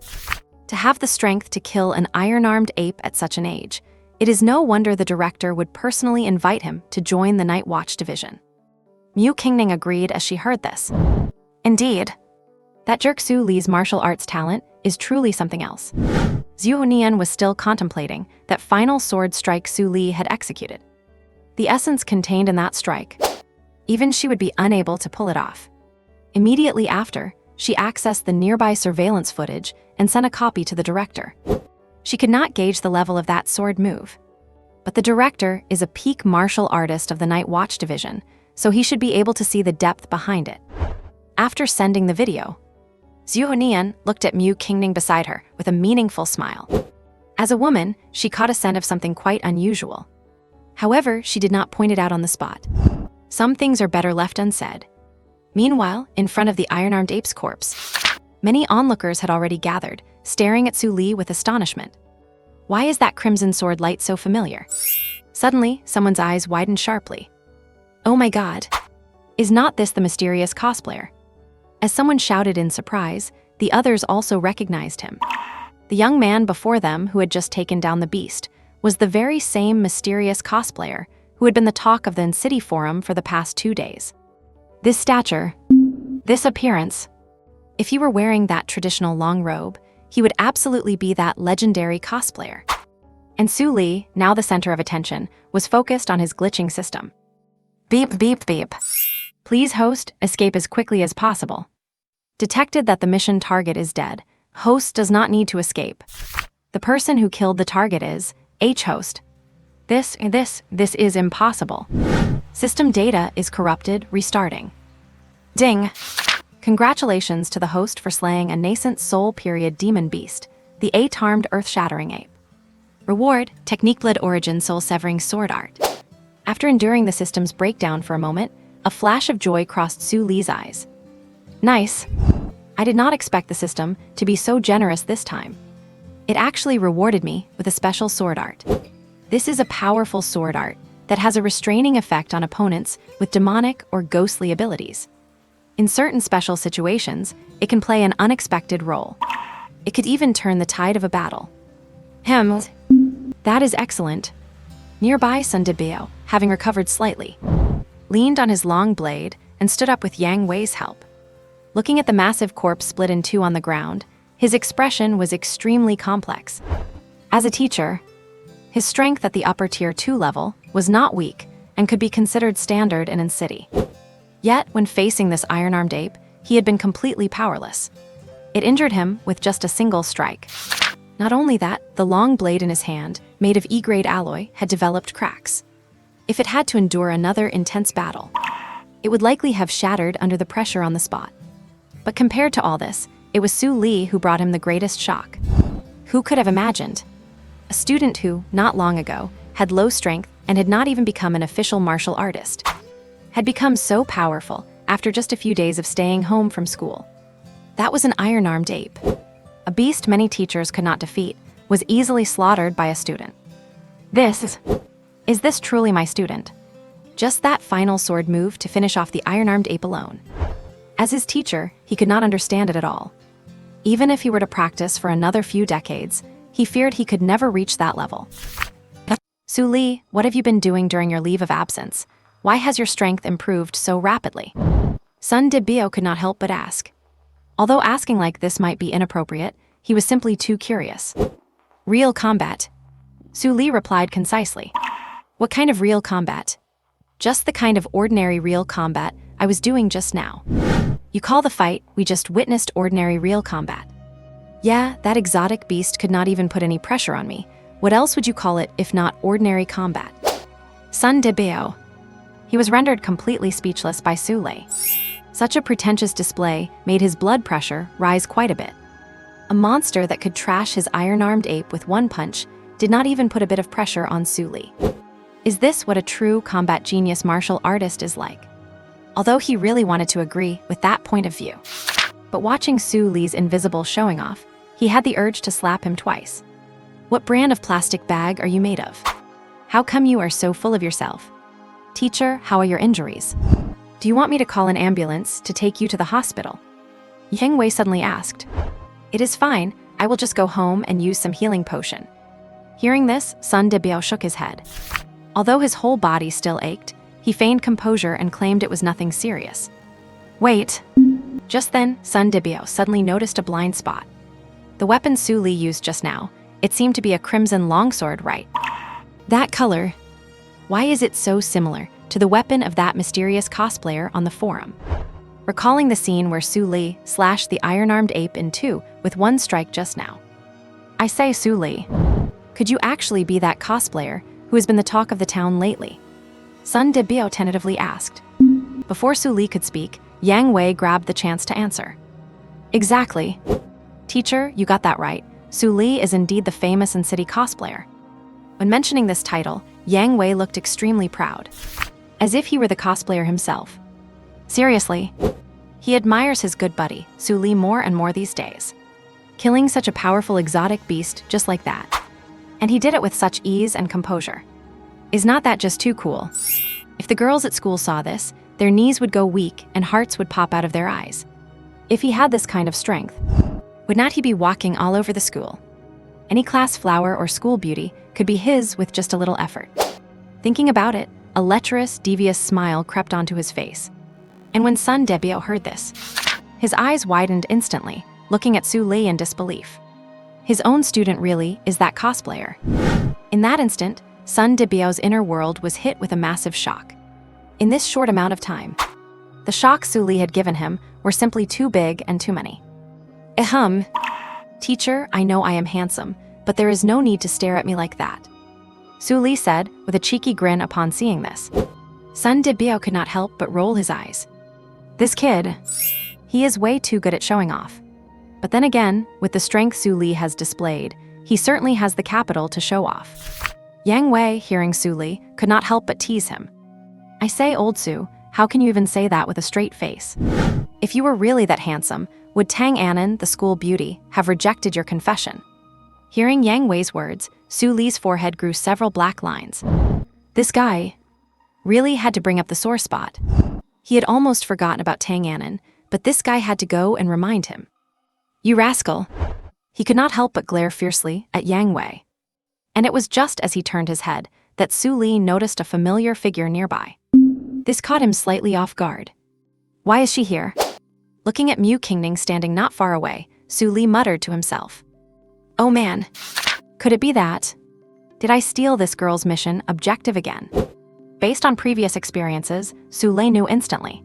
To have the strength to kill an iron-armed ape at such an age, it is no wonder the director would personally invite him to join the Night Watch division. Mu Qingning agreed as she heard this. Indeed. That jerk Su Li's martial arts talent is truly something else. Zhu Nian was still contemplating that final sword strike Su Li had executed. The essence contained in that strike, even she would be unable to pull it off. Immediately after, she accessed the nearby surveillance footage and sent a copy to the director. She could not gauge the level of that sword move. But the director is a peak martial artist of the Night Watch division, so he should be able to see the depth behind it. After sending the video, Zhu Nian looked at Mu Qingning beside her with a meaningful smile. As a woman, she caught a scent of something quite unusual. However, she did not point it out on the spot. Some things are better left unsaid. Meanwhile, in front of the iron-armed ape's corpse, many onlookers had already gathered, staring at Su Li with astonishment. Why is that crimson sword light so familiar? Suddenly, someone's eyes widened sharply. Oh my god! Is not this the mysterious cosplayer? As someone shouted in surprise, the others also recognized him. The young man before them, who had just taken down the beast, was the very same mysterious cosplayer who had been the talk of the City Forum for the past 2 days. This stature, this appearance. If he were wearing that traditional long robe, he would absolutely be that legendary cosplayer. And Su Li, now the center of attention, was focused on his glitching system. Beep, beep, beep. Please, host, escape as quickly as possible. Detected that the mission target is dead. Host does not need to escape. The person who killed the target is host. This is impossible. System data is corrupted, restarting. Ding! Congratulations to the host for slaying a nascent soul-period demon beast, the 8-armed earth-shattering ape. Reward, Technique-led origin soul-severing sword art. After enduring the system's breakdown for a moment, a flash of joy crossed Su Li's eyes. Nice. I did not expect the system to be so generous this time. It actually rewarded me with a special sword art. This is a powerful sword art that has a restraining effect on opponents with demonic or ghostly abilities. In certain special situations, it can play an unexpected role. It could even turn the tide of a battle. That is excellent. Nearby, Sun Debao, having recovered slightly, leaned on his long blade and stood up with Yang Wei's help. Looking at the massive corpse split in two on the ground, his expression was extremely complex. As a teacher, his strength at the upper tier 2 level was not weak and could be considered standard in city. Yet, when facing this iron-armed ape, he had been completely powerless. It injured him with just a single strike. Not only that, the long blade in his hand, made of E-grade alloy, had developed cracks. If it had to endure another intense battle, it would likely have shattered under the pressure on the spot. But compared to all this, it was Su Li who brought him the greatest shock. Who could have imagined? A student who, not long ago, had low strength and had not even become an official martial artist, had become so powerful after just a few days of staying home from school. That was an iron-armed ape. A beast many teachers could not defeat, was easily slaughtered by a student. Is this truly my student? Just that final sword move to finish off the iron-armed ape alone. As his teacher, he could not understand it at all. Even if he were to practice for another few decades, he feared he could never reach that level. Su Li, what have you been doing during your leave of absence? Why has your strength improved so rapidly? Sun Debao could not help but ask. Although asking like this might be inappropriate, he was simply too curious. Real combat. Su Li replied concisely. What kind of real combat? Just the kind of ordinary real combat I was doing just now. You call the fight we just witnessed ordinary real combat? Yeah, that exotic beast could not even put any pressure on me. What else would you call it if not ordinary combat? Sun Debao. He was rendered completely speechless by Su Li. Such a pretentious display made his blood pressure rise quite a bit. A monster that could trash his iron-armed ape with one punch did not even put a bit of pressure on Su Li. Is this what a true combat genius martial artist is like? Although he really wanted to agree with that point of view. But watching Su Li's invisible showing off, he had the urge to slap him twice. What brand of plastic bag are you made of? How come you are so full of yourself? Teacher, how are your injuries? Do you want me to call an ambulance to take you to the hospital? Yang Wei suddenly asked. It is fine, I will just go home and use some healing potion. Hearing this, Sun Debiao shook his head. Although his whole body still ached, he feigned composure and claimed it was nothing serious. Wait. Just then, Sun Debiao suddenly noticed a blind spot. The weapon Su Li used just now, it seemed to be a crimson longsword, right? That color. Why is it so similar to the weapon of that mysterious cosplayer on the forum? Recalling the scene where Su Li slashed the iron-armed ape in two with one strike just now. I say, Su Li, could you actually be that cosplayer who has been the talk of the town lately? Sun Debiao tentatively asked. Before Su Li could speak, Yang Wei grabbed the chance to answer. Exactly. Teacher, you got that right. Su Li is indeed the famous and city cosplayer. When mentioning this title, Yang Wei looked extremely proud, as if he were the cosplayer himself. Seriously, he admires his good buddy, Su Li, more and more these days. Killing such a powerful exotic beast just like that. And he did it with such ease and composure. Is not that just too cool? If the girls at school saw this, their knees would go weak and hearts would pop out of their eyes. If he had this kind of strength, would not he be walking all over the school? Any class flower or school beauty could be his with just a little effort. Thinking about it, a lecherous, devious smile crept onto his face. And when Sun Debiao heard this, his eyes widened instantly, looking at Su Li in disbelief. His own student really is that cosplayer. In that instant, Sun Debiao's inner world was hit with a massive shock. In this short amount of time, the shocks Su Li had given him were simply too big and too many. Ahem. Teacher, I know I am handsome, but there is no need to stare at me like that. Su Li said, with a cheeky grin upon seeing this. Sun Debiao could not help but roll his eyes. This kid, he is way too good at showing off. But then again, with the strength Su Li has displayed, he certainly has the capital to show off. Yang Wei, hearing Su Li, could not help but tease him. I say, old Su, how can you even say that with a straight face? If you were really that handsome, would Tang Anan, the school beauty, have rejected your confession? Hearing Yang Wei's words, Su Li's forehead grew several black lines. This guy really had to bring up the sore spot. He had almost forgotten about Tang Anan, but this guy had to go and remind him. You rascal! He could not help but glare fiercely at Yang Wei. And it was just as he turned his head that Su Li noticed a familiar figure nearby. This caught him slightly off guard. Why is she here? Looking at Mu Qingning standing not far away, Su Li muttered to himself. Oh man, could it be that? Did I steal this girl's mission objective again? Based on previous experiences, Su Li knew instantly.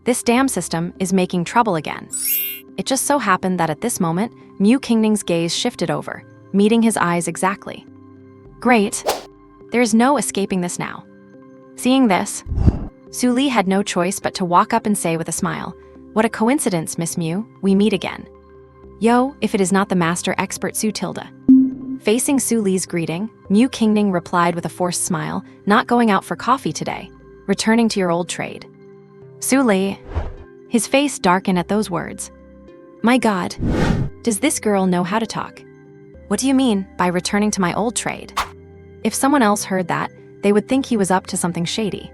This damn system is making trouble again. It just so happened that at this moment, Mu Qingning's gaze shifted over, meeting his eyes exactly. Great. There's no escaping this now. Seeing this, Su Li had no choice but to walk up and say with a smile, What a coincidence, Miss Mu, we meet again. Yo, if it is not the master expert Su Tilda. Facing Su Li's greeting, Mu Qingning replied with a forced smile, not going out for coffee today, returning to your old trade. Su Li. His face darkened at those words. My God, does this girl know how to talk? What do you mean by returning to my old trade? If someone else heard that, they would think he was up to something shady.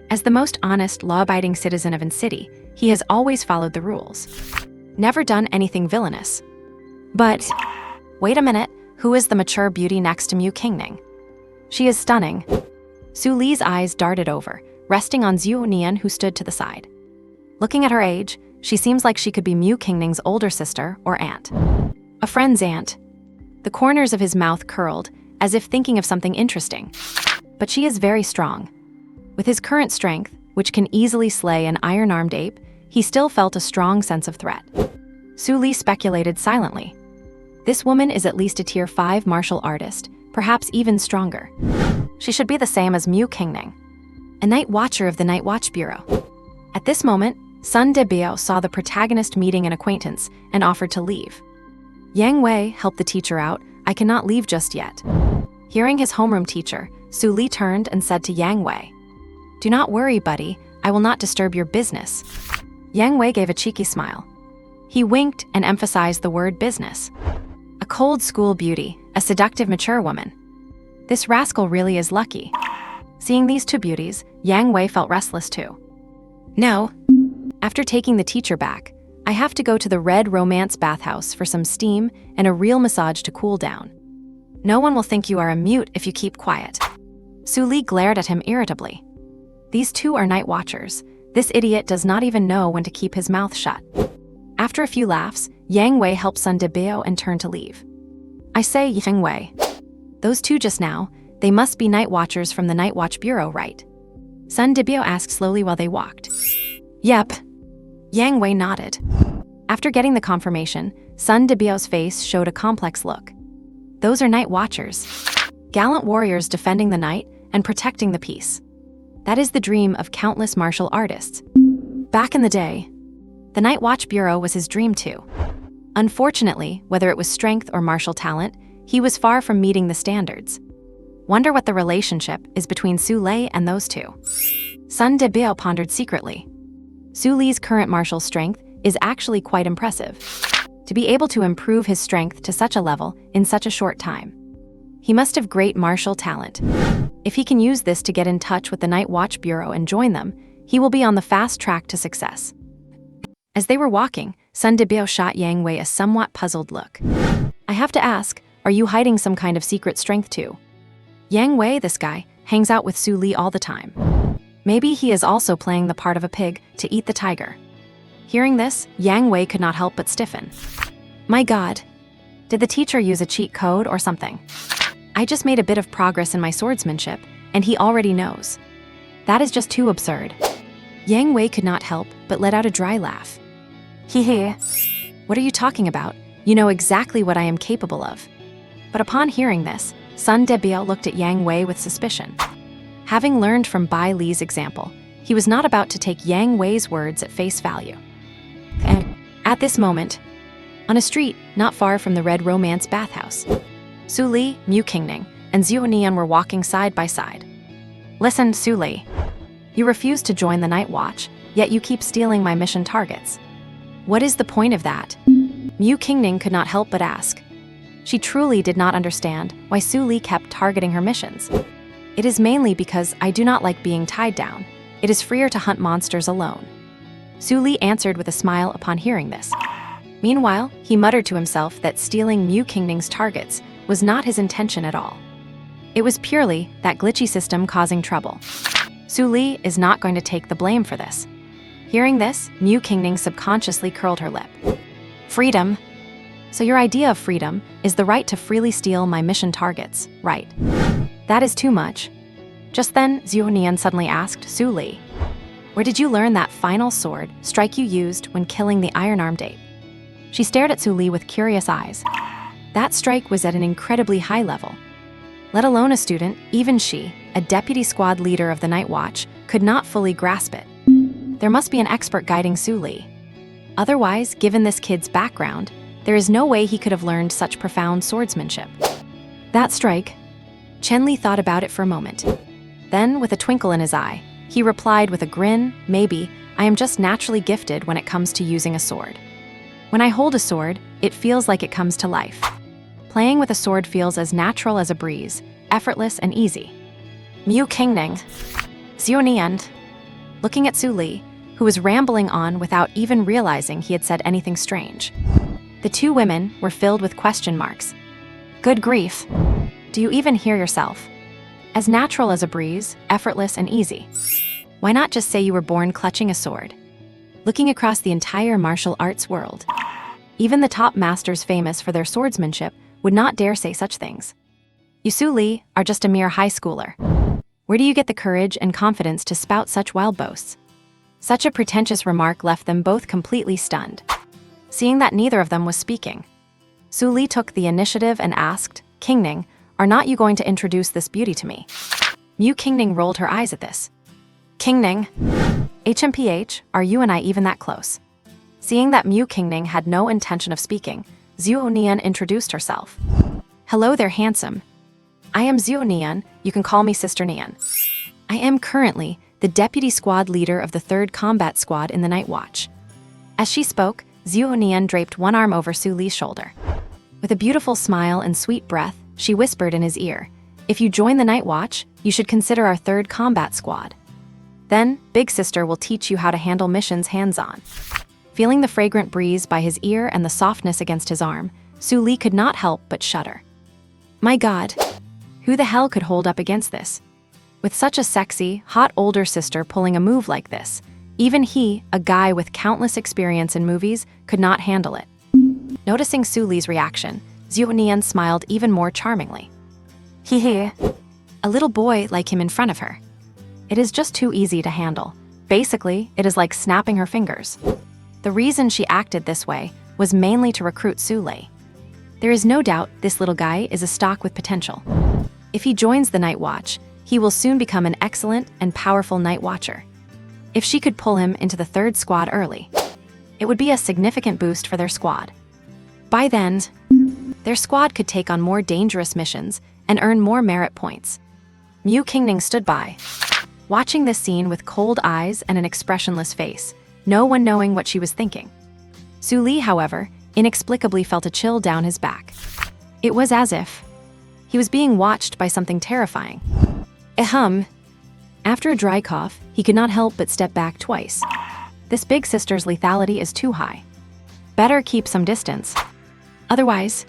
As the most honest, law-abiding citizen of An City, he has always followed the rules. Never done anything villainous. But, wait a minute, who is the mature beauty next to Mu Qingning? She is stunning. Su Li's eyes darted over, resting on Zhu Nian, who stood to the side. Looking at her age, she seems like she could be Mu Qingning's older sister or aunt. A friend's aunt. The corners of his mouth curled, as if thinking of something interesting. But she is very strong. With his current strength, which can easily slay an iron-armed ape, he still felt a strong sense of threat. Su Li speculated silently. This woman is at least a Tier 5 martial artist, perhaps even stronger. She should be the same as Mu Qingning, a night watcher of the Night Watch Bureau. At this moment, Sun Debiao saw the protagonist meeting an acquaintance and offered to leave. Yang Wei helped the teacher out. I cannot leave just yet. Hearing his homeroom teacher, Su Li turned and said to Yang Wei, Do not worry, buddy, I will not disturb your business. Yang Wei gave a cheeky smile. He winked and emphasized the word business. A cold school beauty, a seductive mature woman. This rascal really is lucky. Seeing these two beauties, Yang Wei felt restless too. No. After taking the teacher back, I have to go to the Red Romance bathhouse for some steam and a real massage to cool down. No one will think you are a mute if you keep quiet. Su Li glared at him irritably. These two are night watchers. This idiot does not even know when to keep his mouth shut. After a few laughs, Yang Wei helped Sun Debao and turned to leave. I say, Yang Wei. Those two just now, they must be night watchers from the Night Watch Bureau, right? Sun Debao asked slowly while they walked. Yep. Yang Wei nodded. After getting the confirmation, Sun Debao's face showed a complex look. Those are night watchers. Gallant warriors defending the night and protecting the peace. That is the dream of countless martial artists. Back in the day, the Night Watch Bureau was his dream too. Unfortunately, whether it was strength or martial talent, he was far from meeting the standards. Wonder what the relationship is between Su Lei and those two. Sun Debao pondered secretly. Su Li's current martial strength is actually quite impressive. To be able to improve his strength to such a level in such a short time. He must have great martial talent. If he can use this to get in touch with the Night Watch Bureau and join them, he will be on the fast track to success. As they were walking, Sun Debao shot Yang Wei a somewhat puzzled look. I have to ask, are you hiding some kind of secret strength too? Yang Wei, this guy, hangs out with Su Li all the time. Maybe he is also playing the part of a pig to eat the tiger. Hearing this, Yang Wei could not help but stiffen. My God, did the teacher use a cheat code or something? I just made a bit of progress in my swordsmanship, and he already knows. That is just too absurd. Yang Wei could not help but let out a dry laugh. Hee. What are you talking about? You know exactly what I am capable of. But upon hearing this, Sun Debao looked at Yang Wei with suspicion. Having learned from Bai Li's example, he was not about to take Yang Wei's words at face value. At this moment, on a street not far from the Red Romance bathhouse, Su Li, Mu Qingning, and Xiao Nian were walking side by side. Listen, Su Li. You refuse to join the Night Watch, yet you keep stealing my mission targets. What is the point of that? Mu Qingning could not help but ask. She truly did not understand why Su Li kept targeting her missions. It is mainly because I do not like being tied down. It is freer to hunt monsters alone. Su Li answered with a smile upon hearing this. Meanwhile, he muttered to himself that stealing Mu Qingning's targets was not his intention at all. It was purely that glitchy system causing trouble. Su Li is not going to take the blame for this. Hearing this, Mu Qingning subconsciously curled her lip. Freedom. So your idea of freedom is the right to freely steal my mission targets, right? That is too much. Just then, Xiao Nian suddenly asked Su Li, where did you learn that final sword strike you used when killing the iron-armed ape? She stared at Su Li with curious eyes. That strike was at an incredibly high level. Let alone a student, even she, a deputy squad leader of the Night Watch, could not fully grasp it. There must be an expert guiding Su Li. Otherwise, given this kid's background, there is no way he could have learned such profound swordsmanship. That strike. Chen Li thought about it for a moment. Then, with a twinkle in his eye, he replied with a grin, maybe, I am just naturally gifted when it comes to using a sword. When I hold a sword, it feels like it comes to life. Playing with a sword feels as natural as a breeze, effortless and easy. Mu Qingning. Xiao Nian. Looking at Su Li, who was rambling on without even realizing he had said anything strange. The two women were filled with question marks. Good grief. Do you even hear yourself? As natural as a breeze, effortless and easy. Why not just say you were born clutching a sword? Looking across the entire martial arts world, even the top masters famous for their swordsmanship would not dare say such things. You, Su Li, are just a mere high schooler. Where do you get the courage and confidence to spout such wild boasts? Such a pretentious remark left them both completely stunned. Seeing that neither of them was speaking, Su Li took the initiative and asked, Qingning, are not you going to introduce this beauty to me? Mu Qingning rolled her eyes at this. Qingning, HMPH, are you and I even that close? Seeing that Mu Qingning had no intention of speaking, Xiao Nian introduced herself. Hello there, handsome. I am Xiao Nian, you can call me Sister Nian. I am currently the deputy squad leader of the 3rd Combat Squad in the Night Watch. As she spoke, Xiao Nian draped one arm over Su Li's shoulder. With a beautiful smile and sweet breath, she whispered in his ear, If you join the Night Watch, you should consider our third combat squad. Then, Big Sister will teach you how to handle missions hands-on. Feeling the fragrant breeze by his ear and the softness against his arm, Su Li could not help but shudder. My God, who the hell could hold up against this? With such a sexy, hot older sister pulling a move like this, even he, a guy with countless experience in movies, could not handle it. Noticing Su Li's reaction, Zhu Nian smiled even more charmingly. Hee. A little boy like him in front of her. It is just too easy to handle. Basically, it is like snapping her fingers. The reason she acted this way was mainly to recruit Su Li. There is no doubt this little guy is a stock with potential. If he joins the Night Watch, he will soon become an excellent and powerful Night Watcher. If she could pull him into the third squad early, it would be a significant boost for their squad. By then, their squad could take on more dangerous missions and earn more merit points. Mu Qingning stood by, watching this scene with cold eyes and an expressionless face, no one knowing what she was thinking. Su Li, however, inexplicably felt a chill down his back. It was as if he was being watched by something terrifying. Ahem. After a dry cough, he could not help but step back twice. This big sister's lethality is too high. Better keep some distance. Otherwise,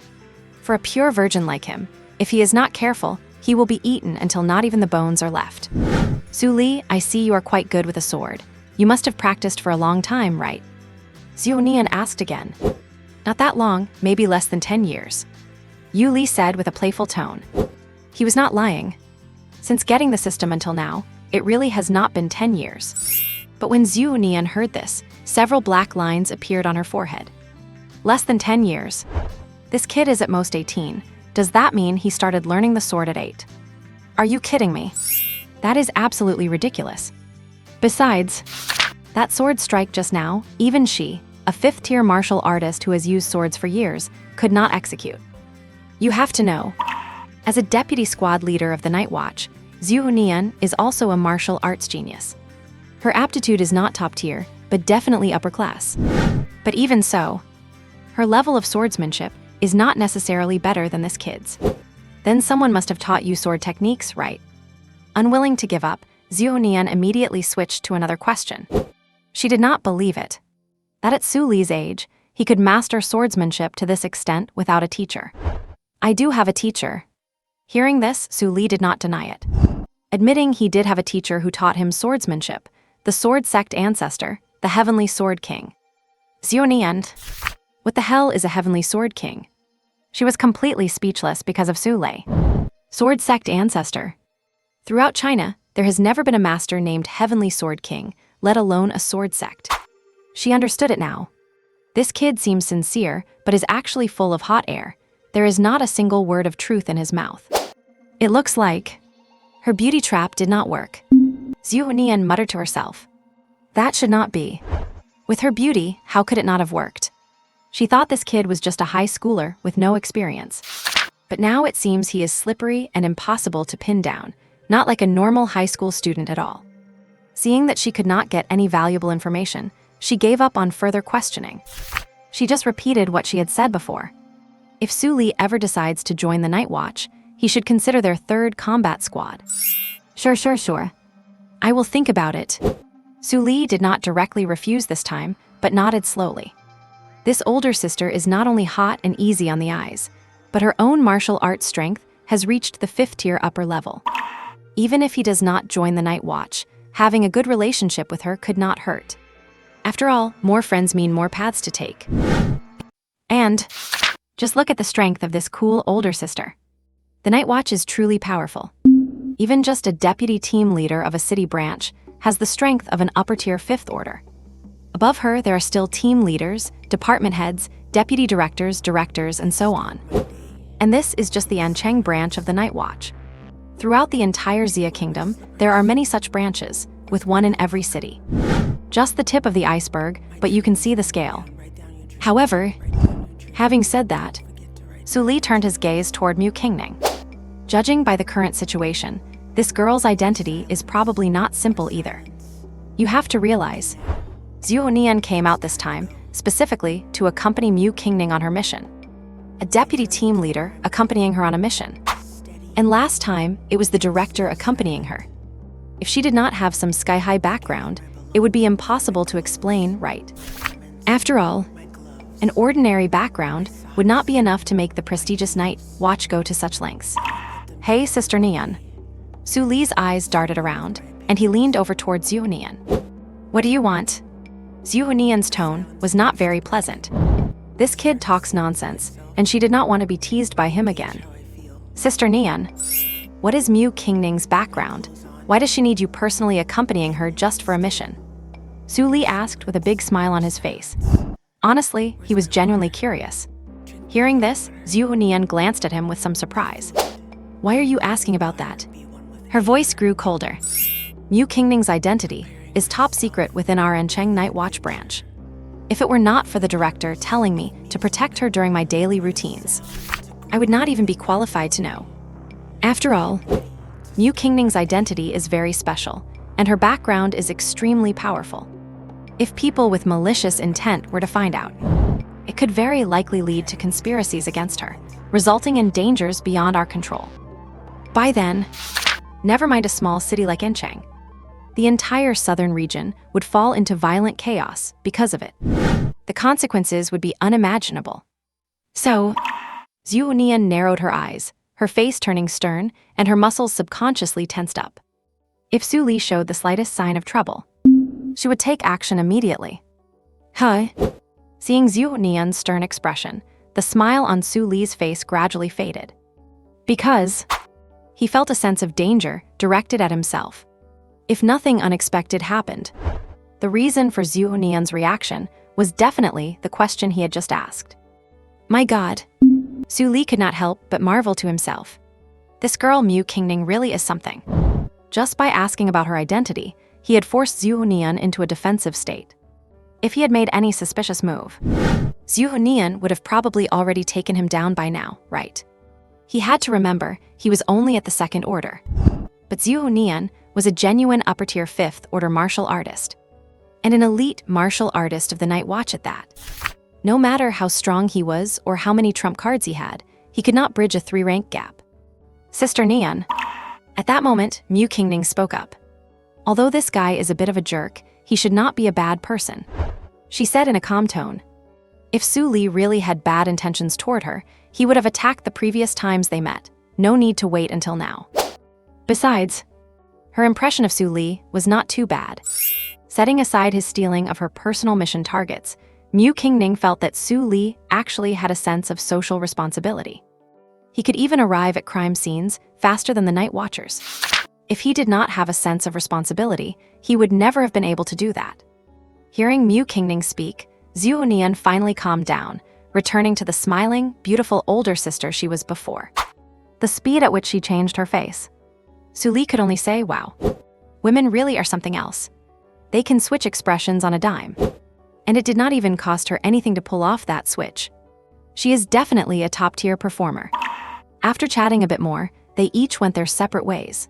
for a pure virgin like him, if he is not careful, he will be eaten until not even the bones are left. Su Li, I see you are quite good with a sword. You must have practiced for a long time, right? Zhu Nian asked again. Not that long, maybe less than 10 years. Yu Li said with a playful tone. He was not lying. Since getting the system until now, it really has not been 10 years. But when Zhu Nian heard this, several black lines appeared on her forehead. Less than 10 years. This kid is at most 18. Does that mean he started learning the sword at 8? Are you kidding me? That is absolutely ridiculous. Besides, that sword strike just now, even she, a 5th-tier martial artist who has used swords for years, could not execute. You have to know, as a deputy squad leader of the Night Watch, Zhu Nian is also a martial arts genius. Her aptitude is not top tier, but definitely upper class. But even so, her level of swordsmanship is not necessarily better than this kid's. Then someone must have taught you sword techniques, right? Unwilling to give up, Zhu Nian immediately switched to another question. She did not believe it. That at Su Li's age, he could master swordsmanship to this extent without a teacher. I do have a teacher. Hearing this, Su Li did not deny it. Admitting he did have a teacher who taught him swordsmanship, the sword sect ancestor, the Heavenly Sword King. Zhu Nian, what the hell is a Heavenly Sword King? She was completely speechless because of Su Li. Sword sect ancestor. Throughout China, there has never been a master named Heavenly Sword King, let alone a sword sect. She understood it now. This kid seems sincere, but is actually full of hot air. There is not a single word of truth in his mouth. It looks like her beauty trap did not work. Zhu Nian muttered to herself. That should not be. With her beauty, how could it not have worked? She thought this kid was just a high schooler with no experience. But now it seems he is slippery and impossible to pin down, not like a normal high school student at all. Seeing that she could not get any valuable information, she gave up on further questioning. She just repeated what she had said before. If Su Li ever decides to join the Night Watch, he should consider their third combat squad. Sure. I will think about it. Su Li did not directly refuse this time, but nodded slowly. This older sister is not only hot and easy on the eyes, but her own martial arts strength has reached the 5th-tier upper level. Even if he does not join the Night Watch, having a good relationship with her could not hurt. After all, more friends mean more paths to take. And just look at the strength of this cool older sister. The Night Watch is truly powerful. Even just a deputy team leader of a city branch has the strength of an upper-tier 5th order. Above her, there are still team leaders, department heads, deputy directors, and so on. And this is just the Ancheng branch of the Night Watch. Throughout the entire Xia Kingdom, there are many such branches, with one in every city. Just the tip of the iceberg, but you can see the scale. However, having said that, Su Li turned his gaze toward Mu Qingning. Judging by the current situation, this girl's identity is probably not simple either. You have to realize, Zhu Nian came out this time, specifically to accompany Mu Qingning on her mission. A deputy team leader accompanying her on a mission. And last time, it was the director accompanying her. If she did not have some sky-high background, it would be impossible to explain, right? After all, an ordinary background would not be enough to make the prestigious night watch go to such lengths. Hey, Sister Neon. Su Li's eyes darted around, and he leaned over towards Zhu Nian. What do you want? Zhu Nian's tone was not very pleasant. This kid talks nonsense, and she did not want to be teased by him again. Sister Neon, what is Mu Qingning's background? Why does she need you personally accompanying her just for a mission? Su Li asked with a big smile on his face. Honestly, he was genuinely curious. Hearing this, Zhu Nian glanced at him with some surprise. Why are you asking about that? Her voice grew colder. Mu Qingning's identity is top secret within our Encheng Night Watch branch. If it were not for the director telling me to protect her during my daily routines, I would not even be qualified to know. After all, Mu Qingning's identity is very special, and her background is extremely powerful. If people with malicious intent were to find out, it could very likely lead to conspiracies against her, resulting in dangers beyond our control. By then, never mind a small city like Encheng, the entire southern region would fall into violent chaos because of it. The consequences would be unimaginable. So, Zhu Nian narrowed her eyes, her face turning stern, and her muscles subconsciously tensed up. If Su Li showed the slightest sign of trouble, she would take action immediately. Huh? Seeing Zhu Nian's stern expression, the smile on Su Li's face gradually faded. Because he felt a sense of danger directed at himself. If nothing unexpected happened, the reason for Zhu Nian's reaction was definitely the question he had just asked. My God, Su Li could not help but marvel to himself. This girl Mu Qingning really is something. Just by asking about her identity, he had forced Zhu Nian into a defensive state. If he had made any suspicious move, Zhu Nian would have probably already taken him down by now, right? He had to remember he was only at the second order. But Zhu Nian was a genuine upper-tier fifth-order martial artist, and an elite martial artist of the Night Watch at that. No matter how strong he was or how many trump cards he could not bridge a 3-rank gap. Sister Neon. At that moment, Mu Qingning spoke up. Although this guy is a bit of a jerk, he should not be a bad person. She said in a calm tone. If Su Li really had bad intentions toward her, he would have attacked the previous times they met. No need to wait until now. Besides, her impression of Su Li was not too bad. Setting aside his stealing of her personal mission targets, Mu Qingning felt that Su Li actually had a sense of social responsibility. He could even arrive at crime scenes faster than the Night Watchers. If he did not have a sense of responsibility, he would never have been able to do that. Hearing Mu Qingning speak, Zhu Nian finally calmed down, returning to the smiling, beautiful older sister she was before. The speed at which she changed her face. Su Li could only say, wow. Women really are something else. They can switch expressions on a dime. And it did not even cost her anything to pull off that switch. She is definitely a top-tier performer. After chatting a bit more, they each went their separate ways.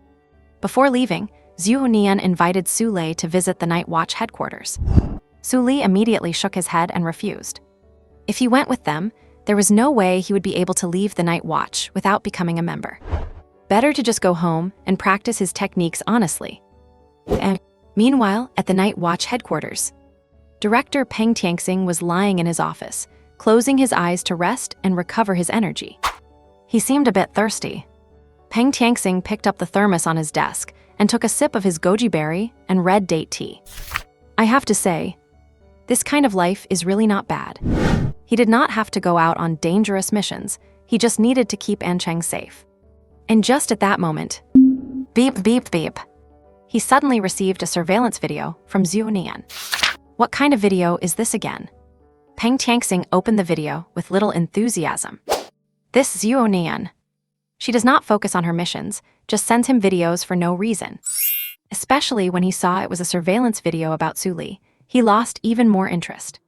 Before leaving, Zhu Nian invited Su Li to visit the Night Watch headquarters. Su Li immediately shook his head and refused. If he went with them, there was no way he would be able to leave the Night Watch without becoming a member. Better to just go home and practice his techniques honestly. Meanwhile, at the Night Watch headquarters, Director Peng Tianxing was lying in his office, closing his eyes to rest and recover his energy. He seemed a bit thirsty. Peng Tianxing picked up the thermos on his desk and took a sip of his goji berry and red date tea. I have to say, this kind of life is really not bad. He did not have to go out on dangerous missions, he just needed to keep Encheng safe. And just at that moment, beep beep beep, he suddenly received a surveillance video from Zhu Nian. What kind of video is this again? Peng Tianxing opened the video with little enthusiasm. This Zhu Nian. She does not focus on her missions, just sends him videos for no reason. Especially when he saw it was a surveillance video about Su Li, he lost even more interest.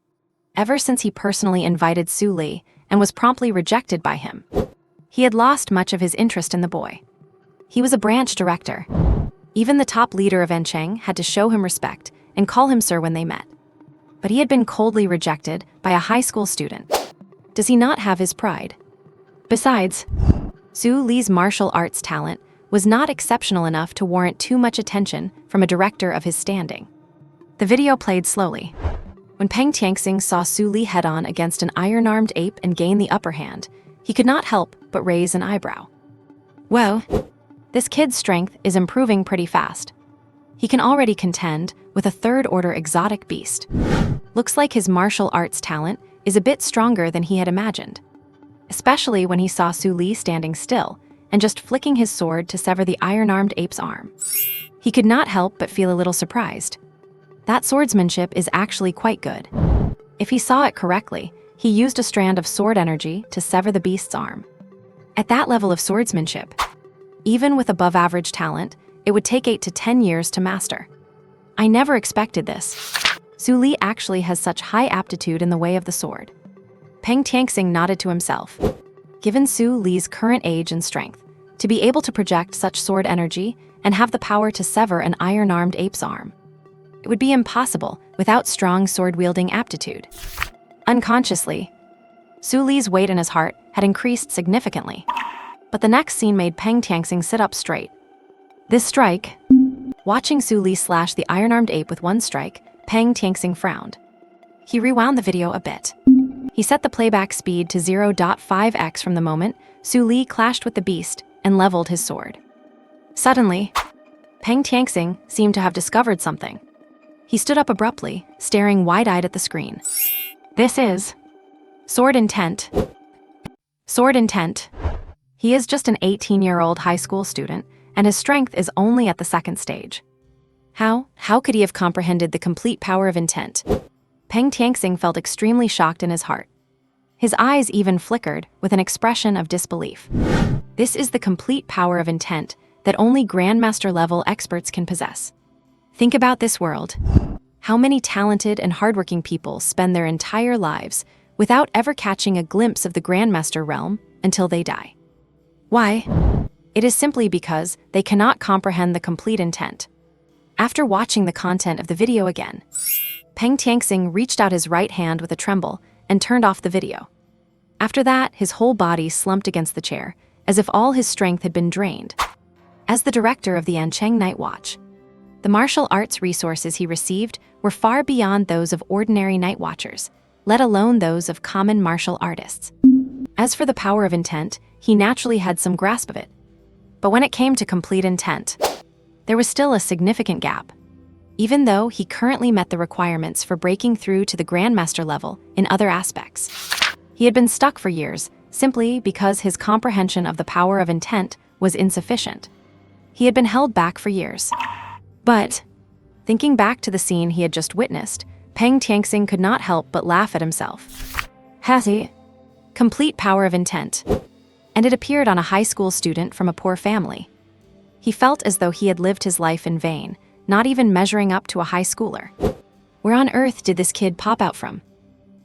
Ever since he personally invited Su Li and was promptly rejected by him, he had lost much of his interest in the boy. He was a branch director. Even the top leader of Encheng had to show him respect and call him sir when they met. But he had been coldly rejected by a high school student. Does he not have his pride? Besides, Su Li's martial arts talent was not exceptional enough to warrant too much attention from a director of his standing. The video played slowly. When Peng Tianxing saw Su Li head-on against an iron-armed ape and gain the upper hand, he could not help but raise an eyebrow. Whoa, this kid's strength is improving pretty fast. He can already contend with a third-order exotic beast. Looks like his martial arts talent is a bit stronger than he had imagined, especially when he saw Su Li standing still and just flicking his sword to sever the iron-armed ape's arm. He could not help but feel a little surprised. That swordsmanship is actually quite good. If he saw it correctly, he used a strand of sword energy to sever the beast's arm. At that level of swordsmanship, even with above-average talent, it would take 8 to 10 years to master. I never expected this. Su Li actually has such high aptitude in the way of the sword. Peng Tianxing nodded to himself. Given Su Li's current age and strength, to be able to project such sword energy and have the power to sever an iron-armed ape's arm, it would be impossible without strong sword-wielding aptitude. Unconsciously, Su Li's weight in his heart had increased significantly, but the next scene made Peng Tianxing sit up straight. This strike, watching Su Li slash the iron-armed ape with one strike, Peng Tianxing frowned. He rewound the video a bit. He set the playback speed to 0.5x from the moment Su Li clashed with the beast and leveled his sword. Suddenly, Peng Tianxing seemed to have discovered something. He stood up abruptly, staring wide-eyed at the screen. This is sword intent. Sword intent. He is just an 18-year-old high school student, and his strength is only at the second stage. How could he have comprehended the complete power of intent? Peng Tianxing felt extremely shocked in his heart. His eyes even flickered with an expression of disbelief. This is the complete power of intent that only Grandmaster-level experts can possess. Think about this world. How many talented and hardworking people spend their entire lives without ever catching a glimpse of the Grandmaster realm until they die? Why? It is simply because they cannot comprehend the complete intent. After watching the content of the video again, Peng Tianxing reached out his right hand with a tremble and turned off the video. After that, his whole body slumped against the chair, as if all his strength had been drained. As the director of the Ancheng Night Watch, the martial arts resources he received were far beyond those of ordinary night watchers, let alone those of common martial artists. As for the power of intent, he naturally had some grasp of it. But when it came to complete intent, there was still a significant gap. Even though he currently met the requirements for breaking through to the Grandmaster level in other aspects, he had been stuck for years simply because his comprehension of the power of intent was insufficient. He had been held back for years. But, thinking back to the scene he had just witnessed, Peng Tianxing could not help but laugh at himself. Hattie, complete power of intent. And it appeared on a high school student from a poor family. He felt as though he had lived his life in vain, not even measuring up to a high schooler. Where on earth did this kid pop out from?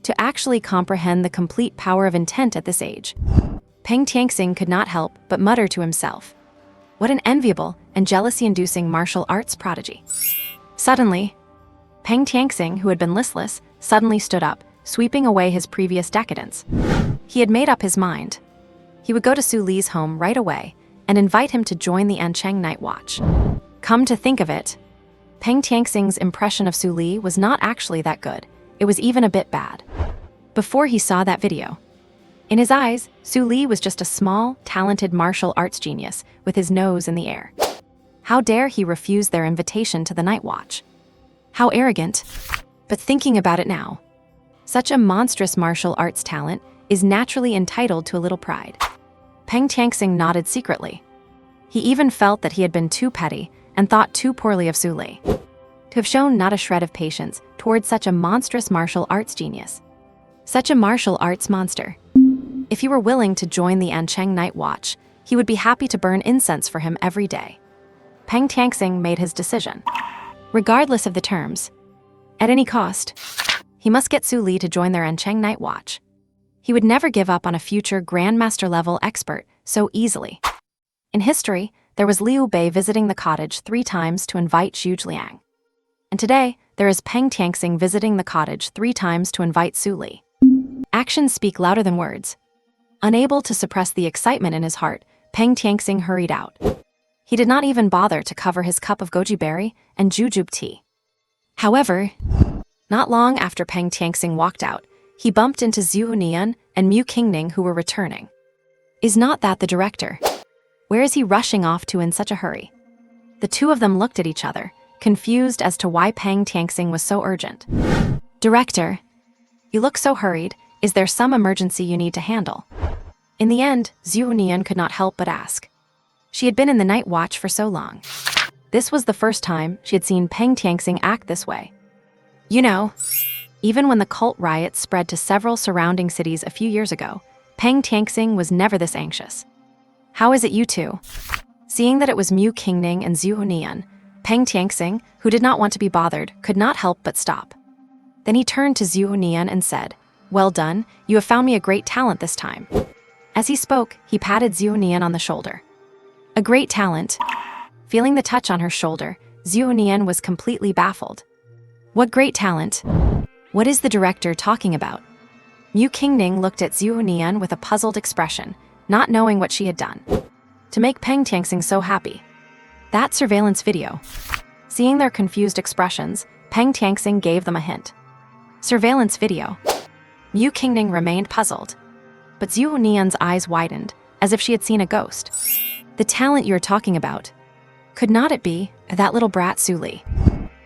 To actually comprehend the complete power of intent at this age, Peng Tianxing could not help but mutter to himself. What an enviable and jealousy-inducing martial arts prodigy. Suddenly, Peng Tianxing, who had been listless, suddenly stood up, sweeping away his previous decadence. He had made up his mind. He would go to Su Li's home right away and invite him to join the Ancheng Night Watch. Come to think of it, Peng Tianxing's impression of Su Li was not actually that good. It was even a bit bad. Before he saw that video, in his eyes, Su Li was just a small, talented martial arts genius with his nose in the air. How dare he refuse their invitation to the Night Watch? How arrogant. But thinking about it now, such a monstrous martial arts talent is naturally entitled to a little pride. Peng Tianxing nodded secretly. He even felt that he had been too petty and thought too poorly of Su Li, to have shown not a shred of patience towards such a monstrous martial arts genius. Such a martial arts monster. If he were willing to join the Ancheng Night Watch, he would be happy to burn incense for him every day. Peng Tianxing made his decision. Regardless of the terms, at any cost, he must get Su Li to join their Ancheng Night Watch. He would never give up on a future Grandmaster-level expert so easily. In history, there was Liu Bei visiting the cottage 3 times to invite Xu Liang. And today, there is Peng Tianxing visiting the cottage 3 times to invite Su Li. Actions speak louder than words. Unable to suppress the excitement in his heart, Peng Tianxing hurried out. He did not even bother to cover his cup of goji berry and jujube tea. However, not long after Peng Tianxing walked out, he bumped into Zhu Nian and Mu Qingning, who were returning. Is not that the director? Where is he rushing off to in such a hurry? The two of them looked at each other, confused as to why Peng Tianxing was so urgent. Director, you look so hurried. Is there some emergency you need to handle? In the end, Zhu Nian could not help but ask. She had been in the night watch for so long. This was the first time she had seen Peng Tianxing act this way. You know, even when the cult riots spread to several surrounding cities a few years ago, Peng Tianxing was never this anxious. How is it you two? Seeing that it was Mu Qingning and Zhu Nian, Peng Tianxing, who did not want to be bothered, could not help but stop. Then he turned to Zhu Nian and said, "Well done, you have found me a great talent this time." As he spoke, he patted Zhu Nian on the shoulder. A great talent. Feeling the touch on her shoulder, Zhu Nian was completely baffled. What great talent? What is the director talking about? Mu Qingning looked at Zhu Nian with a puzzled expression, not knowing what she had done to make Peng Tianxing so happy. That surveillance video. Seeing their confused expressions, Peng Tianxing gave them a hint. Surveillance video. Mu Qingning remained puzzled, but Zhu Nian's eyes widened, as if she had seen a ghost. The talent you're talking about. Could not it be that little brat Su Li?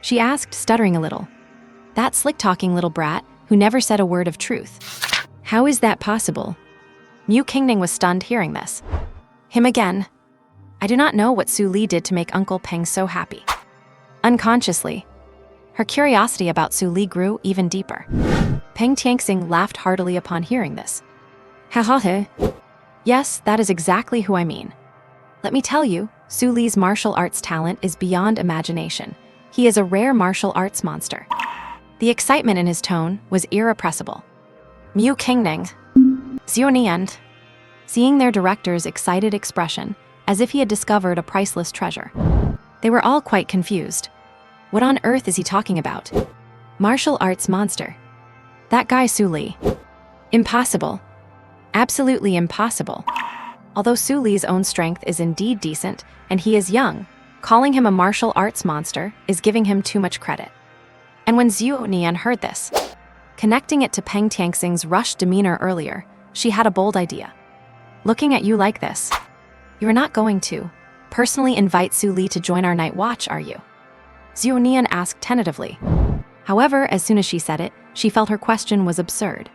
She asked, stuttering a little. That slick-talking little brat who never said a word of truth. How is that possible? Mu Qingning was stunned hearing this. Him again. I do not know what Su Li did to make Uncle Peng so happy. Unconsciously, her curiosity about Su Li grew even deeper. Peng Tianxing laughed heartily upon hearing this. Ha ha ha. Yes, that is exactly who I mean. Let me tell you, Su Li's martial arts talent is beyond imagination. He is a rare martial arts monster. The excitement in his tone was irrepressible. Mu Qingning, Zhu Nian, seeing their director's excited expression, as if he had discovered a priceless treasure. They were all quite confused. What on earth is he talking about? Martial arts monster. That guy Su Li. Impossible. Absolutely impossible. Although Su Li's own strength is indeed decent, and he is young, calling him a martial arts monster is giving him too much credit. And when Zhu Nian heard this, connecting it to Peng Tianxing's rushed demeanor earlier, she had a bold idea. Looking at you like this, you're not going to personally invite Su Li to join our night watch, are you? Zhu Nian asked tentatively. However, as soon as she said it, she felt her question was absurd.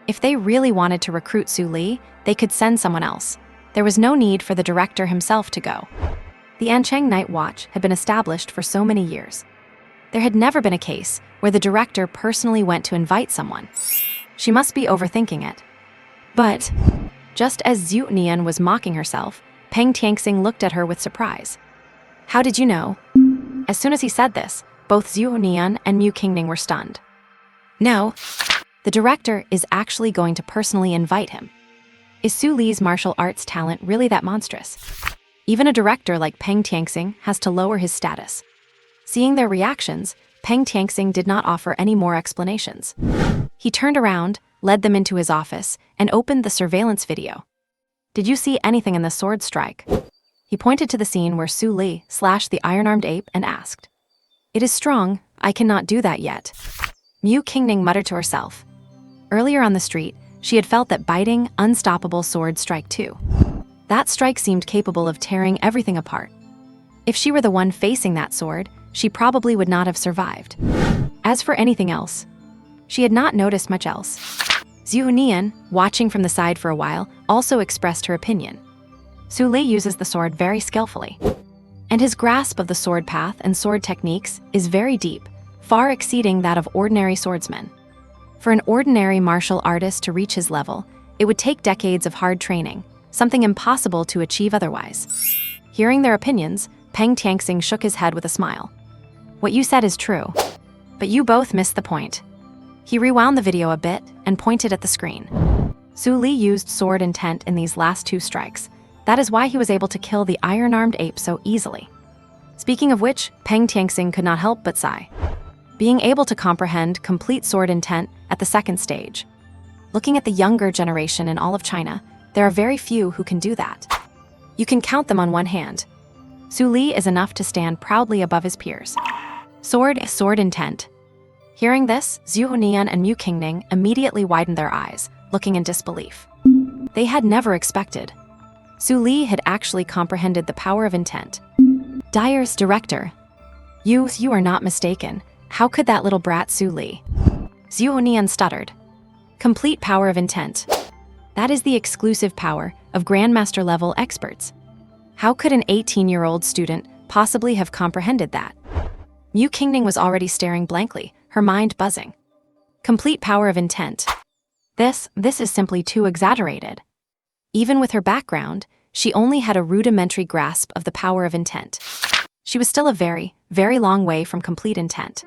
If they really wanted to recruit Su Li, they could send someone else. There was no need for the director himself to go. The Ancheng Night Watch had been established for so many years. There had never been a case where the director personally went to invite someone. She must be overthinking it. But, just as Zhu Nian was mocking herself, Peng Tianxing looked at her with surprise. How did you know? As soon as he said this, both Zhu Nian and Mu Qingning were stunned. No, the director is actually going to personally invite him. Is Su Li's martial arts talent really that monstrous? Even a director like Peng Tianxing has to lower his status. Seeing their reactions, Peng Tianxing did not offer any more explanations. He turned around, led them into his office, and opened the surveillance video. Did you see anything in the sword strike? He pointed to the scene where Su Li slashed the iron-armed ape and asked. It is strong, I cannot do that yet. Mu Qingning muttered to herself. Earlier on the street, she had felt that biting, unstoppable sword strike too. That strike seemed capable of tearing everything apart. If she were the one facing that sword, she probably would not have survived. As for anything else, she had not noticed much else. Zhu Nian, watching from the side for a while, also expressed her opinion. Su Li uses the sword very skillfully, and his grasp of the sword path and sword techniques is very deep, far exceeding that of ordinary swordsmen. For an ordinary martial artist to reach his level, it would take decades of hard training, something impossible to achieve otherwise. Hearing their opinions, Peng Tianxing shook his head with a smile. What you said is true, but you both missed the point. He rewound the video a bit and pointed at the screen. Su Li used sword intent in these last two strikes. That is why he was able to kill the iron-armed ape so easily. Speaking of which, Peng Tianxing could not help but sigh. Being able to comprehend complete sword intent at the second stage. Looking at the younger generation in all of China, there are very few who can do that. You can count them on one hand. Su Li is enough to stand proudly above his peers. Sword intent. Hearing this, Zhu Nian and Mu Qingning immediately widened their eyes, looking in disbelief. They had never expected. Su Li had actually comprehended the power of intent. Dyer's director. You are not mistaken. How could that little brat Su Li? Zhu Nian stuttered. Complete power of intent. That is the exclusive power of Grandmaster level experts. How could an 18-year-old student possibly have comprehended that? Mu Qingning was already staring blankly, her mind buzzing. Complete power of intent. This is simply too exaggerated. Even with her background, she only had a rudimentary grasp of the power of intent. She was still a very, very long way from complete intent.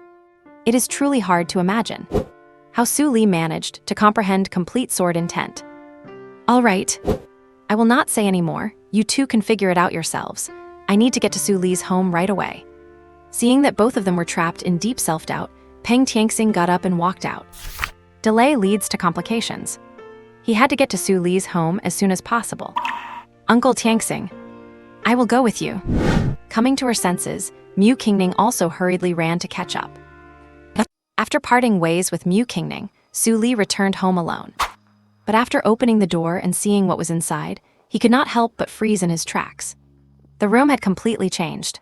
It is truly hard to imagine how Su Li managed to comprehend complete sword intent. All right, I will not say any more. You two can figure it out yourselves. I need to get to Su Li's home right away. Seeing that both of them were trapped in deep self-doubt, Peng Tianxing got up and walked out. Delay leads to complications. He had to get to Su Li's home as soon as possible. Uncle Tianxing, I will go with you. Coming to her senses, Mu Qingning also hurriedly ran to catch up. After parting ways with Mu Qingning, Su Li returned home alone. But after opening the door and seeing what was inside, he could not help but freeze in his tracks. The room had completely changed.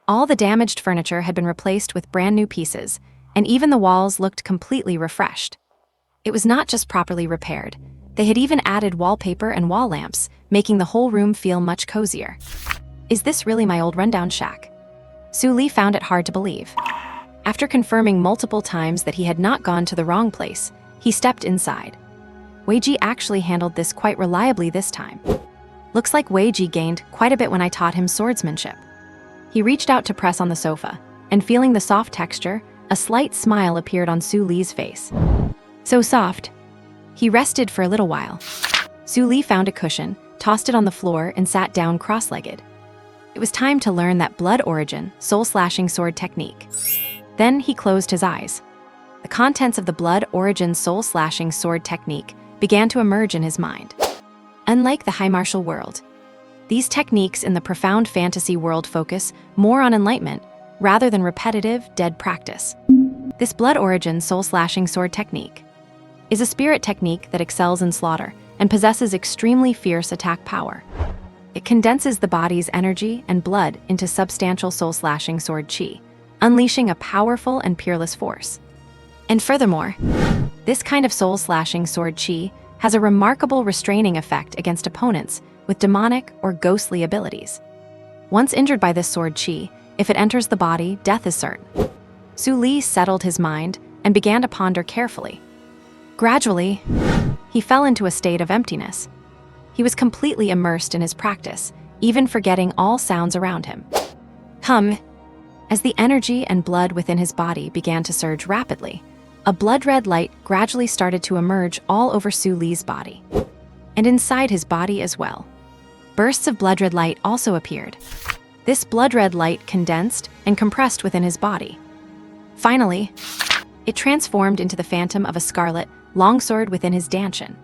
All the damaged furniture had been replaced with brand new pieces, and even the walls looked completely refreshed. It was not just properly repaired. They had even added wallpaper and wall lamps, making the whole room feel much cozier. Is this really my old rundown shack? Su Li found it hard to believe. After confirming multiple times that he had not gone to the wrong place, he stepped inside. Wei Ji actually handled this quite reliably this time. Looks like Wei Ji gained quite a bit when I taught him swordsmanship. He reached out to press on the sofa, and feeling the soft texture, a slight smile appeared on Su Li's face. So soft. He rested for a little while. Su Li found a cushion, tossed it on the floor, and sat down cross-legged. It was time to learn that blood origin, soul-slashing sword technique. Then he closed his eyes. The contents of the blood origin soul-slashing sword technique began to emerge in his mind. Unlike the high martial world, these techniques in the profound fantasy world focus more on enlightenment rather than repetitive, dead practice. This blood origin soul-slashing sword technique is a spirit technique that excels in slaughter and possesses extremely fierce attack power. It condenses the body's energy and blood into substantial soul-slashing sword chi, unleashing a powerful and peerless force. And furthermore, this kind of soul-slashing sword chi has a remarkable restraining effect against opponents with demonic or ghostly abilities. Once injured by this sword chi, if it enters the body, death is certain. Su Li settled his mind and began to ponder carefully. Gradually, he fell into a state of emptiness. He was completely immersed in his practice, even forgetting all sounds around him. As the energy and blood within his body began to surge rapidly, a blood-red light gradually started to emerge all over Su Li's body, and inside his body as well. Bursts of blood-red light also appeared. This blood-red light condensed and compressed within his body. Finally, it transformed into the phantom of a scarlet longsword within his dantian.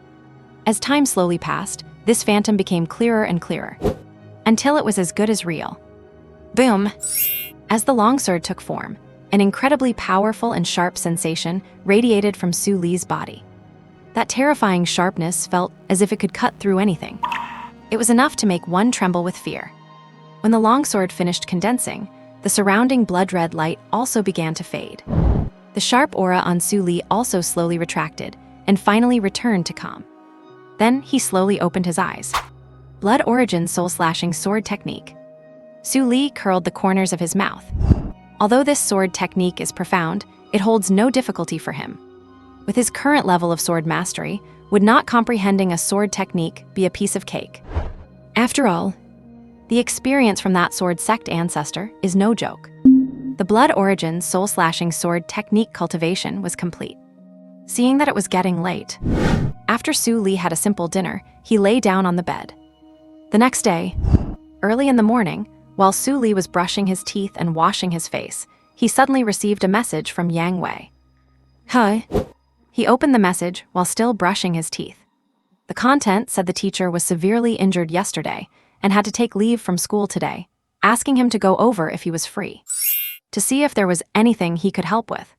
As time slowly passed, this phantom became clearer and clearer, until it was as good as real. Boom! As the longsword took form, an incredibly powerful and sharp sensation radiated from Su Li's body. That terrifying sharpness felt as if it could cut through anything. It was enough to make one tremble with fear. When the longsword finished condensing, the surrounding blood-red light also began to fade. The sharp aura on Su Li also slowly retracted and finally returned to calm. Then he slowly opened his eyes. Blood origin soul-slashing sword technique. Su Li curled the corners of his mouth. Although this sword technique is profound, it holds no difficulty for him. With his current level of sword mastery, would not comprehending a sword technique be a piece of cake? After all, the experience from that sword sect ancestor is no joke. The blood origin soul-slashing sword technique cultivation was complete. Seeing that it was getting late, after Su Li had a simple dinner, he lay down on the bed. The next day, early in the morning, while Su Li was brushing his teeth and washing his face, he suddenly received a message from Yang Wei. Hi. He opened the message while still brushing his teeth. The content said the teacher was severely injured yesterday and had to take leave from school today, asking him to go over if he was free, to see if there was anything he could help with.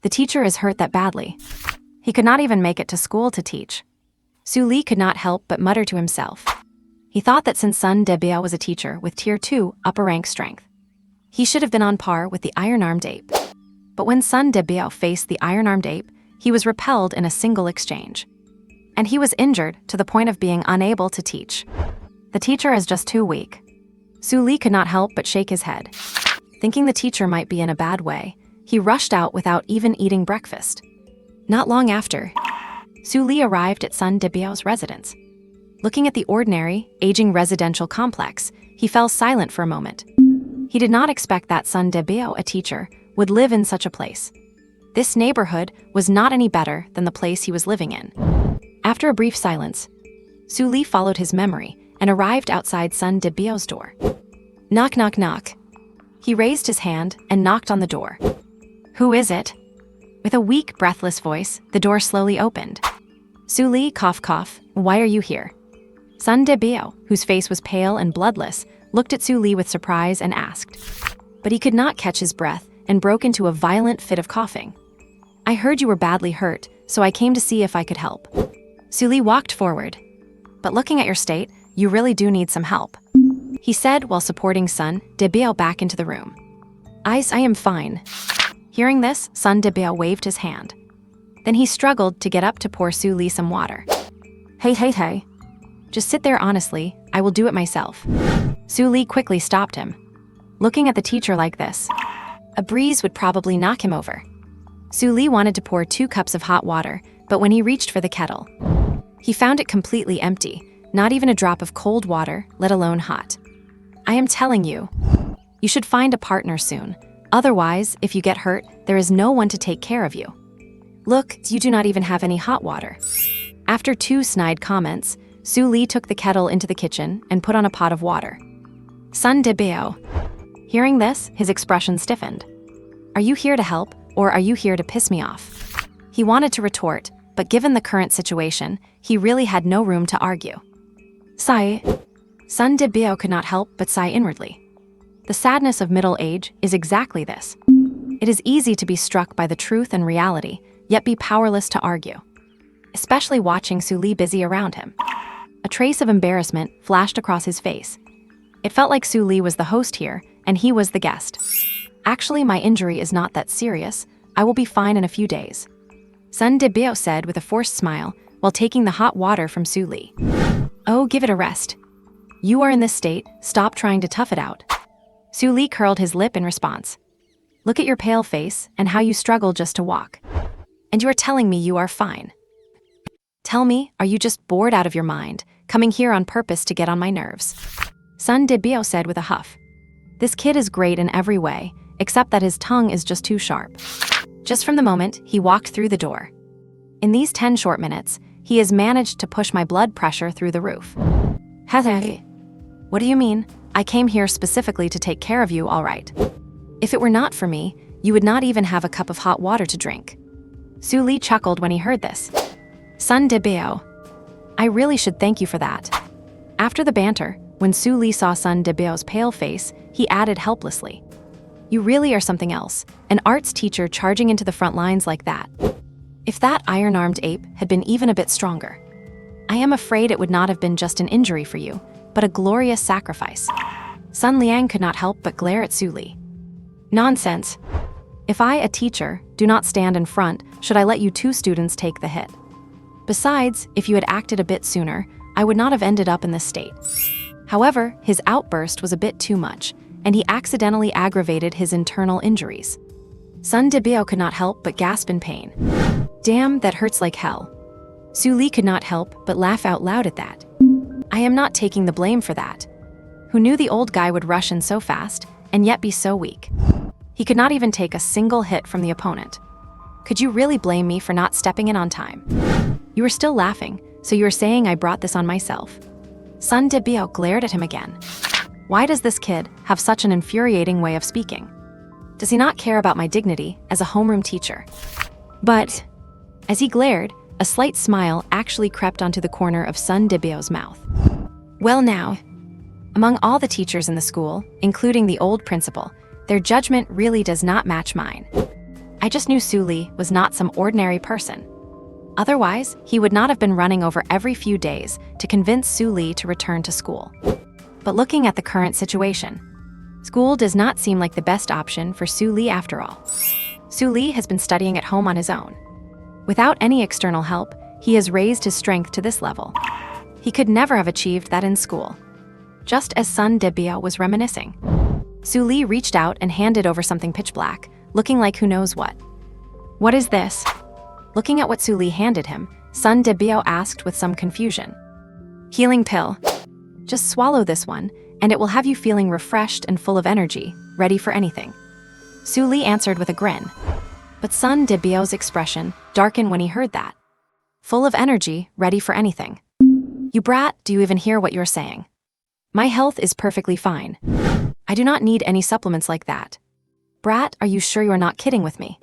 The teacher is hurt that badly. He could not even make it to school to teach. Su Li could not help but mutter to himself. He thought that since Sun Debiao was a teacher with Tier 2 upper rank strength, he should have been on par with the iron-armed ape. But when Sun Debiao faced the iron-armed ape, he was repelled in a single exchange. And he was injured to the point of being unable to teach. The teacher is just too weak. Su Li could not help but shake his head. Thinking the teacher might be in a bad way, he rushed out without even eating breakfast. Not long after, Su Li arrived at Sun Debiao's residence. Looking at the ordinary, aging residential complex, he fell silent for a moment. He did not expect that Sun Debiao, a teacher, would live in such a place. This neighborhood was not any better than the place he was living in. After a brief silence, Su Li followed his memory and arrived outside Sun Debiao's door. Knock, knock, knock. He raised his hand and knocked on the door. Who is it? With a weak, breathless voice, the door slowly opened. Su Li, cough, cough, why are you here? Sun Debiao, whose face was pale and bloodless, looked at Su Li with surprise and asked. But he could not catch his breath and broke into a violent fit of coughing. I heard you were badly hurt, so I came to see if I could help. Su Li walked forward. But looking at your state, you really do need some help, he said while supporting Sun Debiao back into the room. I am fine. Hearing this, Sun Debiao waved his hand. Then he struggled to get up to pour Su Li some water. Hey. Just sit there honestly, I will do it myself. Su Li quickly stopped him. Looking at the teacher like this, a breeze would probably knock him over. Su Li wanted to pour 2 cups of hot water, but when he reached for the kettle, he found it completely empty, not even a drop of cold water, let alone hot. I am telling you, you should find a partner soon. Otherwise, if you get hurt, there is no one to take care of you. Look, you do not even have any hot water. After 2 snide comments, Su Li took the kettle into the kitchen and put on a pot of water. Sun Debiao. Hearing this, his expression stiffened. Are you here to help, or are you here to piss me off? He wanted to retort, but given the current situation, he really had no room to argue. Sigh. Sun Debiao could not help but sigh inwardly. The sadness of middle age is exactly this. It is easy to be struck by the truth and reality, yet be powerless to argue. Especially watching Su Li busy around him. A trace of embarrassment flashed across his face. It felt like Su Li was the host here, and he was the guest. Actually, my injury is not that serious. I will be fine in a few days. Sun Debiao said with a forced smile while taking the hot water from Su Li. Oh, give it a rest. You are in this state, stop trying to tough it out. Su Li curled his lip in response. Look at your pale face and how you struggle just to walk. And you are telling me you are fine. Tell me, are you just bored out of your mind, coming here on purpose to get on my nerves? Sun Debiao said with a huff. This kid is great in every way, except that his tongue is just too sharp. Just from the moment he walked through the door. In these 10 short minutes, he has managed to push my blood pressure through the roof. Hey. What do you mean? I came here specifically to take care of you, all right. If it were not for me, you would not even have a cup of hot water to drink. Su Li chuckled when he heard this. Sun Debiao. I really should thank you for that. After the banter, when Su Li saw Sun Debiao's pale face, he added helplessly. You really are something else, an arts teacher charging into the front lines like that. If that iron-armed ape had been even a bit stronger, I am afraid it would not have been just an injury for you, but a glorious sacrifice. Sun Liang could not help but glare at Su Li. Nonsense. If I, a teacher, do not stand in front, should I let you 2 students take the hit? Besides, if you had acted a bit sooner, I would not have ended up in this state. However, his outburst was a bit too much, and he accidentally aggravated his internal injuries. Sun Debiao could not help but gasp in pain. Damn, that hurts like hell. Su Li could not help but laugh out loud at that. I am not taking the blame for that. Who knew the old guy would rush in so fast, and yet be so weak? He could not even take a single hit from the opponent. Could you really blame me for not stepping in on time? You are still laughing, so you are saying I brought this on myself. Sun Debiao glared at him again. Why does this kid have such an infuriating way of speaking? Does he not care about my dignity as a homeroom teacher? But, as he glared, a slight smile actually crept onto the corner of Sun Debiao's mouth. Well now, Among all the teachers in the school, including the old principal, their judgment really does not match mine. I just knew Su Li was not some ordinary person. Otherwise, he would not have been running over every few days to convince Su Li to return to school. But looking at the current situation, school does not seem like the best option for Su Li after all. Su Li has been studying at home on his own. Without any external help, he has raised his strength to this level. He could never have achieved that in school. Just as Sun Debiao was reminiscing, Su Li reached out and handed over something pitch black, looking like who knows what. "What is this?" Looking at what Su Li handed him, Sun Debiao asked with some confusion. "Healing pill. Just swallow this one, and it will have you feeling refreshed and full of energy, ready for anything." Su Li answered with a grin. But Sun Debiao's expression darkened when he heard that. "Full of energy, ready for anything. You brat, do you even hear what you're saying? My health is perfectly fine. I do not need any supplements like that. Brat, are you sure you're not kidding with me?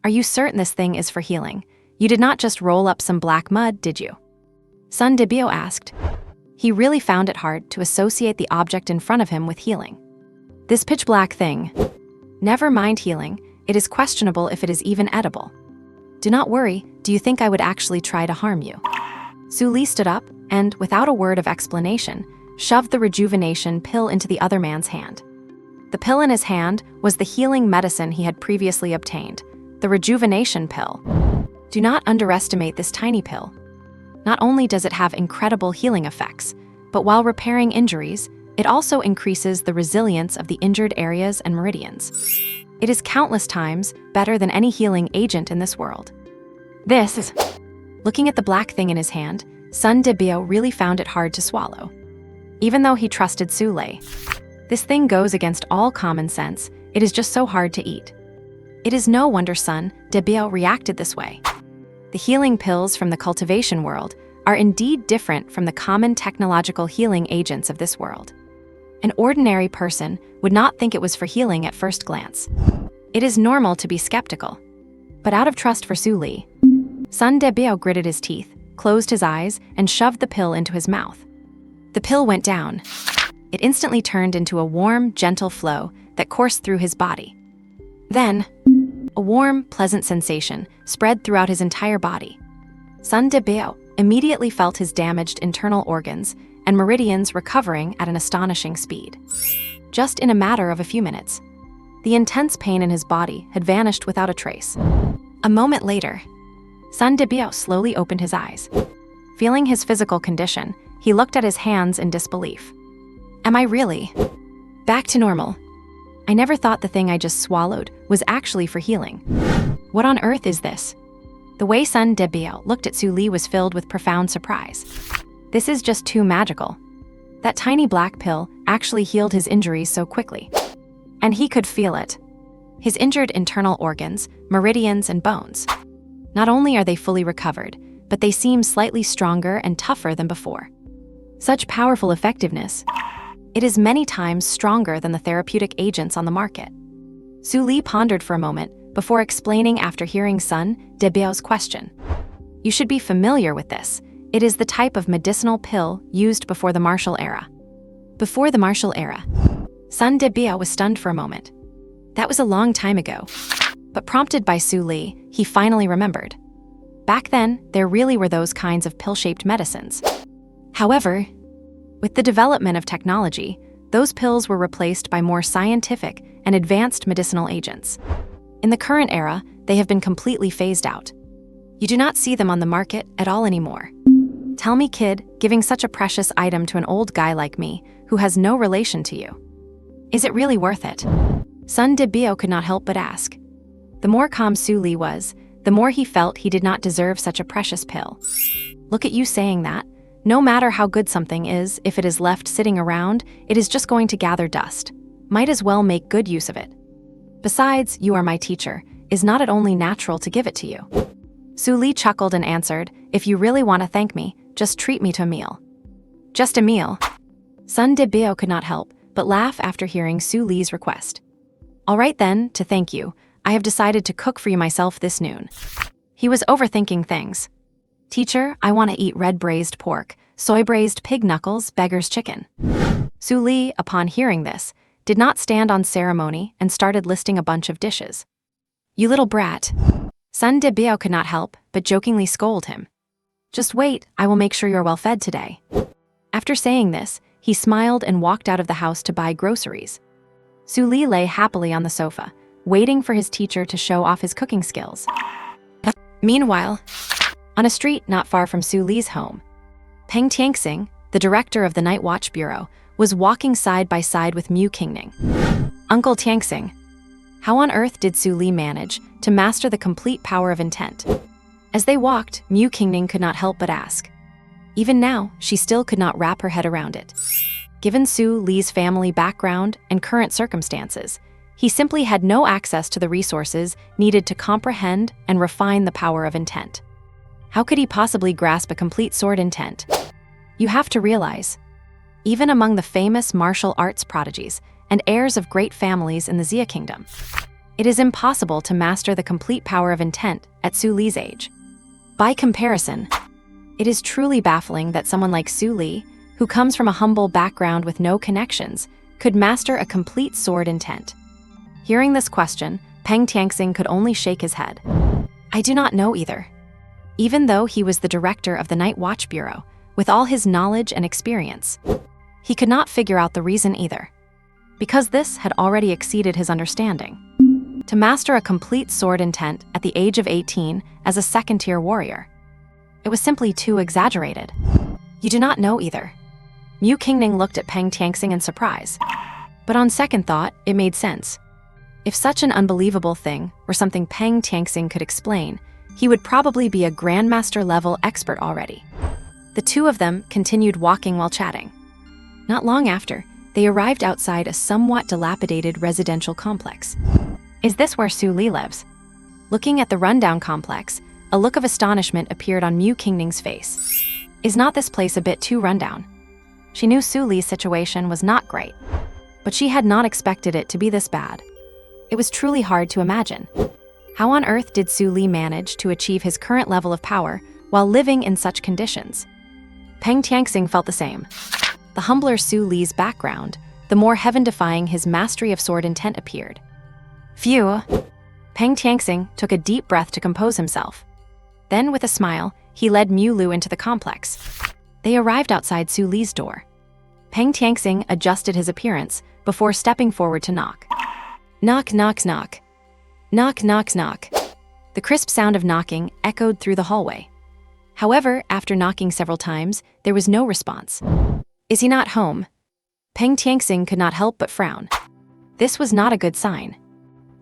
Are you certain this thing is for healing? You did not just roll up some black mud, did you?" Sun Debiao asked. He really found it hard to associate the object in front of him with healing. "This pitch black thing. Never mind healing, it is questionable if it is even edible. Do not worry, do you think I would actually try to harm you?" Su Li stood up and, without a word of explanation, shoved the rejuvenation pill into the other man's hand. The pill in his hand was the healing medicine he had previously obtained, the rejuvenation pill. Do not underestimate this tiny pill. Not only does it have incredible healing effects, but while repairing injuries, it also increases the resilience of the injured areas and meridians. It is countless times better than any healing agent in this world. This. Looking at the black thing in his hand, Sun Debiao really found it hard to swallow. Even though he trusted Su Li, this thing goes against all common sense. It is just so hard to eat. It is no wonder Sun Debiao reacted this way. The healing pills from the cultivation world are indeed different from the common technological healing agents of this world. An ordinary person would not think it was for healing at first glance. It is normal to be skeptical. But out of trust for Su Li, Sun Debiao gritted his teeth, closed his eyes, and shoved the pill into his mouth. The pill went down. It instantly turned into a warm, gentle flow that coursed through his body. Then, a warm, pleasant sensation spread throughout his entire body. Sun Debiao immediately felt his damaged internal organs and meridians recovering at an astonishing speed. Just in a matter of a few minutes, the intense pain in his body had vanished without a trace. A moment later, Sun Debiao slowly opened his eyes. Feeling his physical condition, he looked at his hands in disbelief. "Am I really back to normal? I never thought the thing I just swallowed was actually for healing. What on earth is this?" The way Sun Debiao looked at Su Li was filled with profound surprise. This is just too magical. That tiny black pill actually healed his injuries so quickly. And he could feel it. His injured internal organs, meridians, and bones. Not only are they fully recovered, but they seem slightly stronger and tougher than before. Such powerful effectiveness. It is many times stronger than the therapeutic agents on the market. Su Li pondered for a moment before explaining after hearing Sun Debiao's question. "You should be familiar with this. It is the type of medicinal pill used before the martial era." Before the martial era. Sun Debiao was stunned for a moment. That was a long time ago. But prompted by Su Li, he finally remembered. Back then, there really were those kinds of pill-shaped medicines. However, with the development of technology, those pills were replaced by more scientific and advanced medicinal agents. In the current era, they have been completely phased out. You do not see them on the market at all anymore. Tell me, kid, giving such a precious item to an old guy like me, who has no relation to you. Is it really worth it? Sun Debiao could not help but ask. The more calm Su Li was, the more he felt he did not deserve such a precious pill. Look at you saying that. No matter how good something is, if it is left sitting around, it is just going to gather dust. Might as well make good use of it. Besides, you are my teacher. Is not it only natural to give it to you? Su Li chuckled and answered, "If you really want to thank me, just treat me to a meal." Just a meal? Sun Debiao could not help but laugh after hearing Su Li's request. "All right then, to thank you, I have decided to cook for you myself this noon." He was overthinking things. "Teacher, I want to eat red braised pork, soy braised pig knuckles, beggar's chicken." Su Li, upon hearing this, did not stand on ceremony and started listing a bunch of dishes. "You little brat." Sun De Biao could not help but jokingly scold him. "Just wait, I will make sure you're well fed today." After saying this, he smiled and walked out of the house to buy groceries. Su Li lay happily on the sofa, waiting for his teacher to show off his cooking skills. Meanwhile, on a street not far from Su Li's home, Peng Tianxing, the director of the Night Watch Bureau, was walking side by side with Mu Qingning. "Uncle Tianxing, how on earth did Su Li manage to master the complete power of intent?" As they walked, Mu Qingning could not help but ask. Even now, she still could not wrap her head around it. Given Su Li's family background and current circumstances, he simply had no access to the resources needed to comprehend and refine the power of intent. How could he possibly grasp a complete sword intent? You have to realize, even among the famous martial arts prodigies and heirs of great families in the Xia Kingdom, it is impossible to master the complete power of intent at Su Li's age. By comparison, it is truly baffling that someone like Su Li, who comes from a humble background with no connections, could master a complete sword intent. Hearing this question, Peng Tianxing could only shake his head. "I do not know either." Even though he was the director of the Night Watch Bureau, with all his knowledge and experience, he could not figure out the reason either, because this had already exceeded his understanding. To master a complete sword intent at the age of 18 as a second-tier warrior, it was simply too exaggerated. "You do not know either." Mu Qingning looked at Peng Tianxing in surprise, but on second thought, it made sense. If such an unbelievable thing were something Peng Tianxing could explain, he would probably be a grandmaster-level expert already. The two of them continued walking while chatting. Not long after, they arrived outside a somewhat dilapidated residential complex. "Is this where Su Li lives?" Looking at the rundown complex, a look of astonishment appeared on Mu Qingning's face. "Is not this place a bit too rundown?" She knew Su Li's situation was not great, but she had not expected it to be this bad. It was truly hard to imagine. How on earth did Su Li manage to achieve his current level of power while living in such conditions? Peng Tianxing felt the same. The humbler Su Li's background, the more heaven-defying his mastery of sword intent appeared. Phew! Peng Tianxing took a deep breath to compose himself. Then, with a smile, he led Mu Lu into the complex. They arrived outside Su Li's door. Peng Tianxing adjusted his appearance before stepping forward to knock. Knock, knock, knock. Knock, knock, knock. The crisp sound of knocking echoed through the hallway. However, after knocking several times, there was no response. "Is he not home?" Peng Tianxing could not help but frown. This was not a good sign.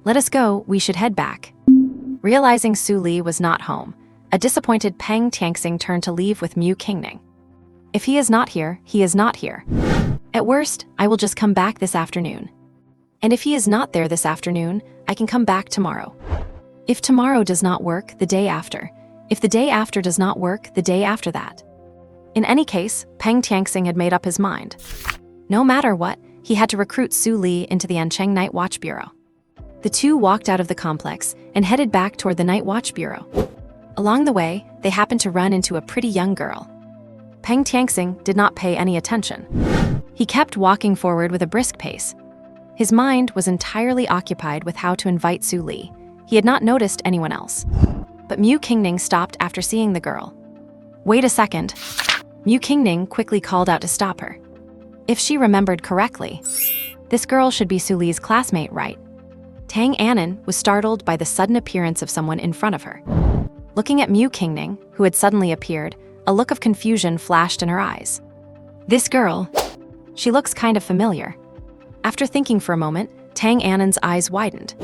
"Let us go, we should head back." Realizing Su Li was not home, a disappointed Peng Tianxing turned to leave with Mu Qingning. "If he is not here, he is not here. At worst, I will just come back this afternoon. And if he is not there this afternoon, I can come back tomorrow. If tomorrow does not work, the day after. If the day after does not work, the day after that." In any case, Peng Tianxing had made up his mind. No matter what, he had to recruit Su Li into the Ancheng Night Watch Bureau. The two walked out of the complex and headed back toward the Night Watch Bureau. Along the way, they happened to run into a pretty young girl. Peng Tianxing did not pay any attention. He kept walking forward with a brisk pace. His mind was entirely occupied with how to invite Su Li. He had not noticed anyone else. But Mu Qingning stopped after seeing the girl. "Wait a second." Mu Qingning quickly called out to stop her. If she remembered correctly, this girl should be Su Li's classmate, right? Tang Anan was startled by the sudden appearance of someone in front of her. Looking at Mu Qingning, who had suddenly appeared, a look of confusion flashed in her eyes. "This girl, she looks kind of familiar." After thinking for a moment, Tang Anan's eyes widened.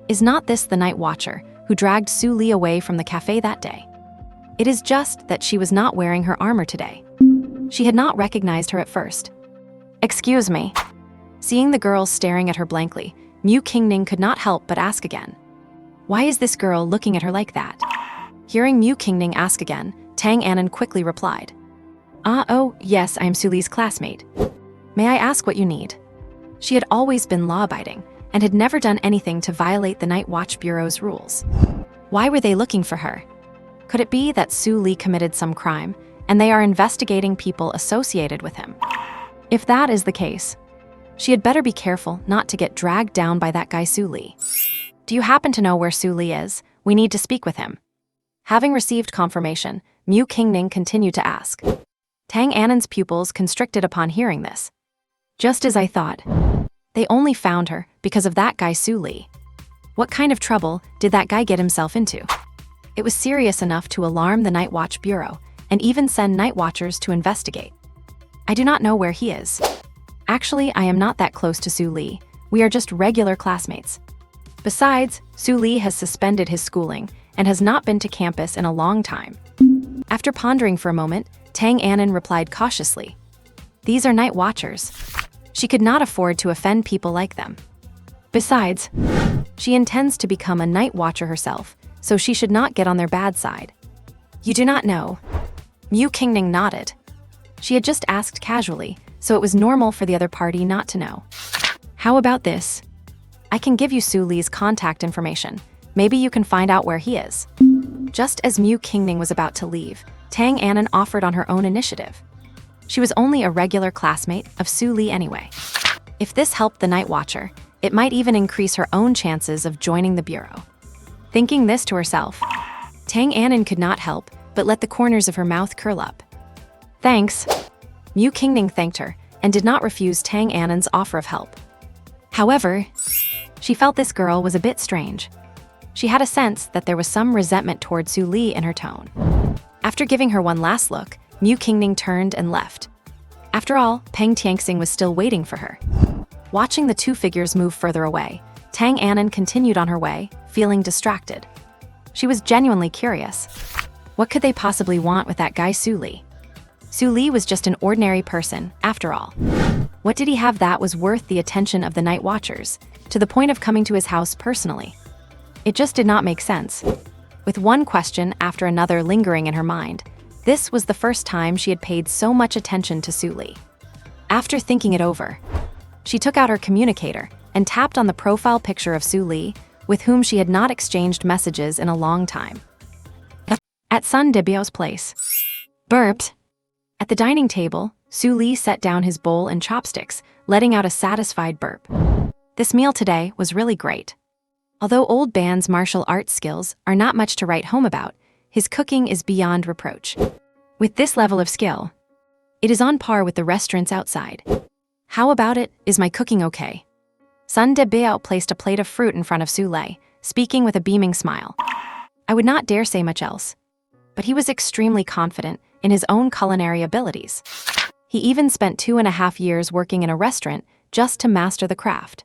Is not this the Night Watcher who dragged Su Li away from the cafe that day? It is just that she was not wearing her armor today. She had not recognized her at first. "Excuse me." Seeing the girl staring at her blankly, Mu Qingning could not help but ask again. "Why is this girl looking at her like that?" Hearing Mu Qingning ask again, Tang Anan quickly replied. Oh, yes, I am Su Li's classmate. May I ask what you need?" She had always been law-abiding and had never done anything to violate the Night Watch Bureau's rules. Why were they looking for her? Could it be that Su Li committed some crime, and they are investigating people associated with him? If that is the case, she had better be careful not to get dragged down by that guy Su Li. Do you happen to know where Su Li is? We need to speak with him. Having received confirmation, Mu Qingning continued to ask. Tang Annan's pupils constricted upon hearing this. Just as I thought. They only found her because of that guy Su Li. What kind of trouble did that guy get himself into? It was serious enough to alarm the Night Watch Bureau and even send night watchers to investigate. I do not know where he is. Actually, I am not that close to Su Li. We are just regular classmates. Besides, Su Li has suspended his schooling and has not been to campus in a long time. After pondering for a moment, Tang Annan replied cautiously. These are night watchers. She could not afford to offend people like them. Besides, she intends to become a night watcher herself, so she should not get on their bad side. You do not know. Mu Qingning nodded. She had just asked casually, so it was normal for the other party not to know. How about this? I can give you Su Li's contact information. Maybe you can find out where he is. Just as Mu Qingning was about to leave, Tang Annan offered on her own initiative. She was only a regular classmate of Su Li anyway. If this helped the Night Watcher, it might even increase her own chances of joining the Bureau. Thinking this to herself, Tang Annan could not help but let the corners of her mouth curl up. Thanks. Mu Qingning thanked her and did not refuse Tang Annan's offer of help. However, she felt this girl was a bit strange. She had a sense that there was some resentment toward Su Li in her tone. After giving her one last look, Mu Qingning turned and left. After all, Peng Tianxing was still waiting for her. Watching the two figures move further away, Tang Annan continued on her way, feeling distracted. She was genuinely curious. What could they possibly want with that guy Su Li? Su Li was just an ordinary person, after all. What did he have that was worth the attention of the Night Watchers, to the point of coming to his house personally? It just did not make sense. With one question after another lingering in her mind, this was the first time she had paid so much attention to Su Li. After thinking it over, she took out her communicator and tapped on the profile picture of Su Li, with whom she had not exchanged messages in a long time. At Sun Debiao's place. Burped. At the dining table, Su Li set down his bowl and chopsticks, letting out a satisfied burp. This meal today was really great. Although Old Ban's martial arts skills are not much to write home about, his cooking is beyond reproach. With this level of skill, it is on par with the restaurants outside. How about it? Is my cooking okay? Sun Debiao placed a plate of fruit in front of Su Li, speaking with a beaming smile. I would not dare say much else, but he was extremely confident in his own culinary abilities. He even spent 2.5 years working in a restaurant just to master the craft.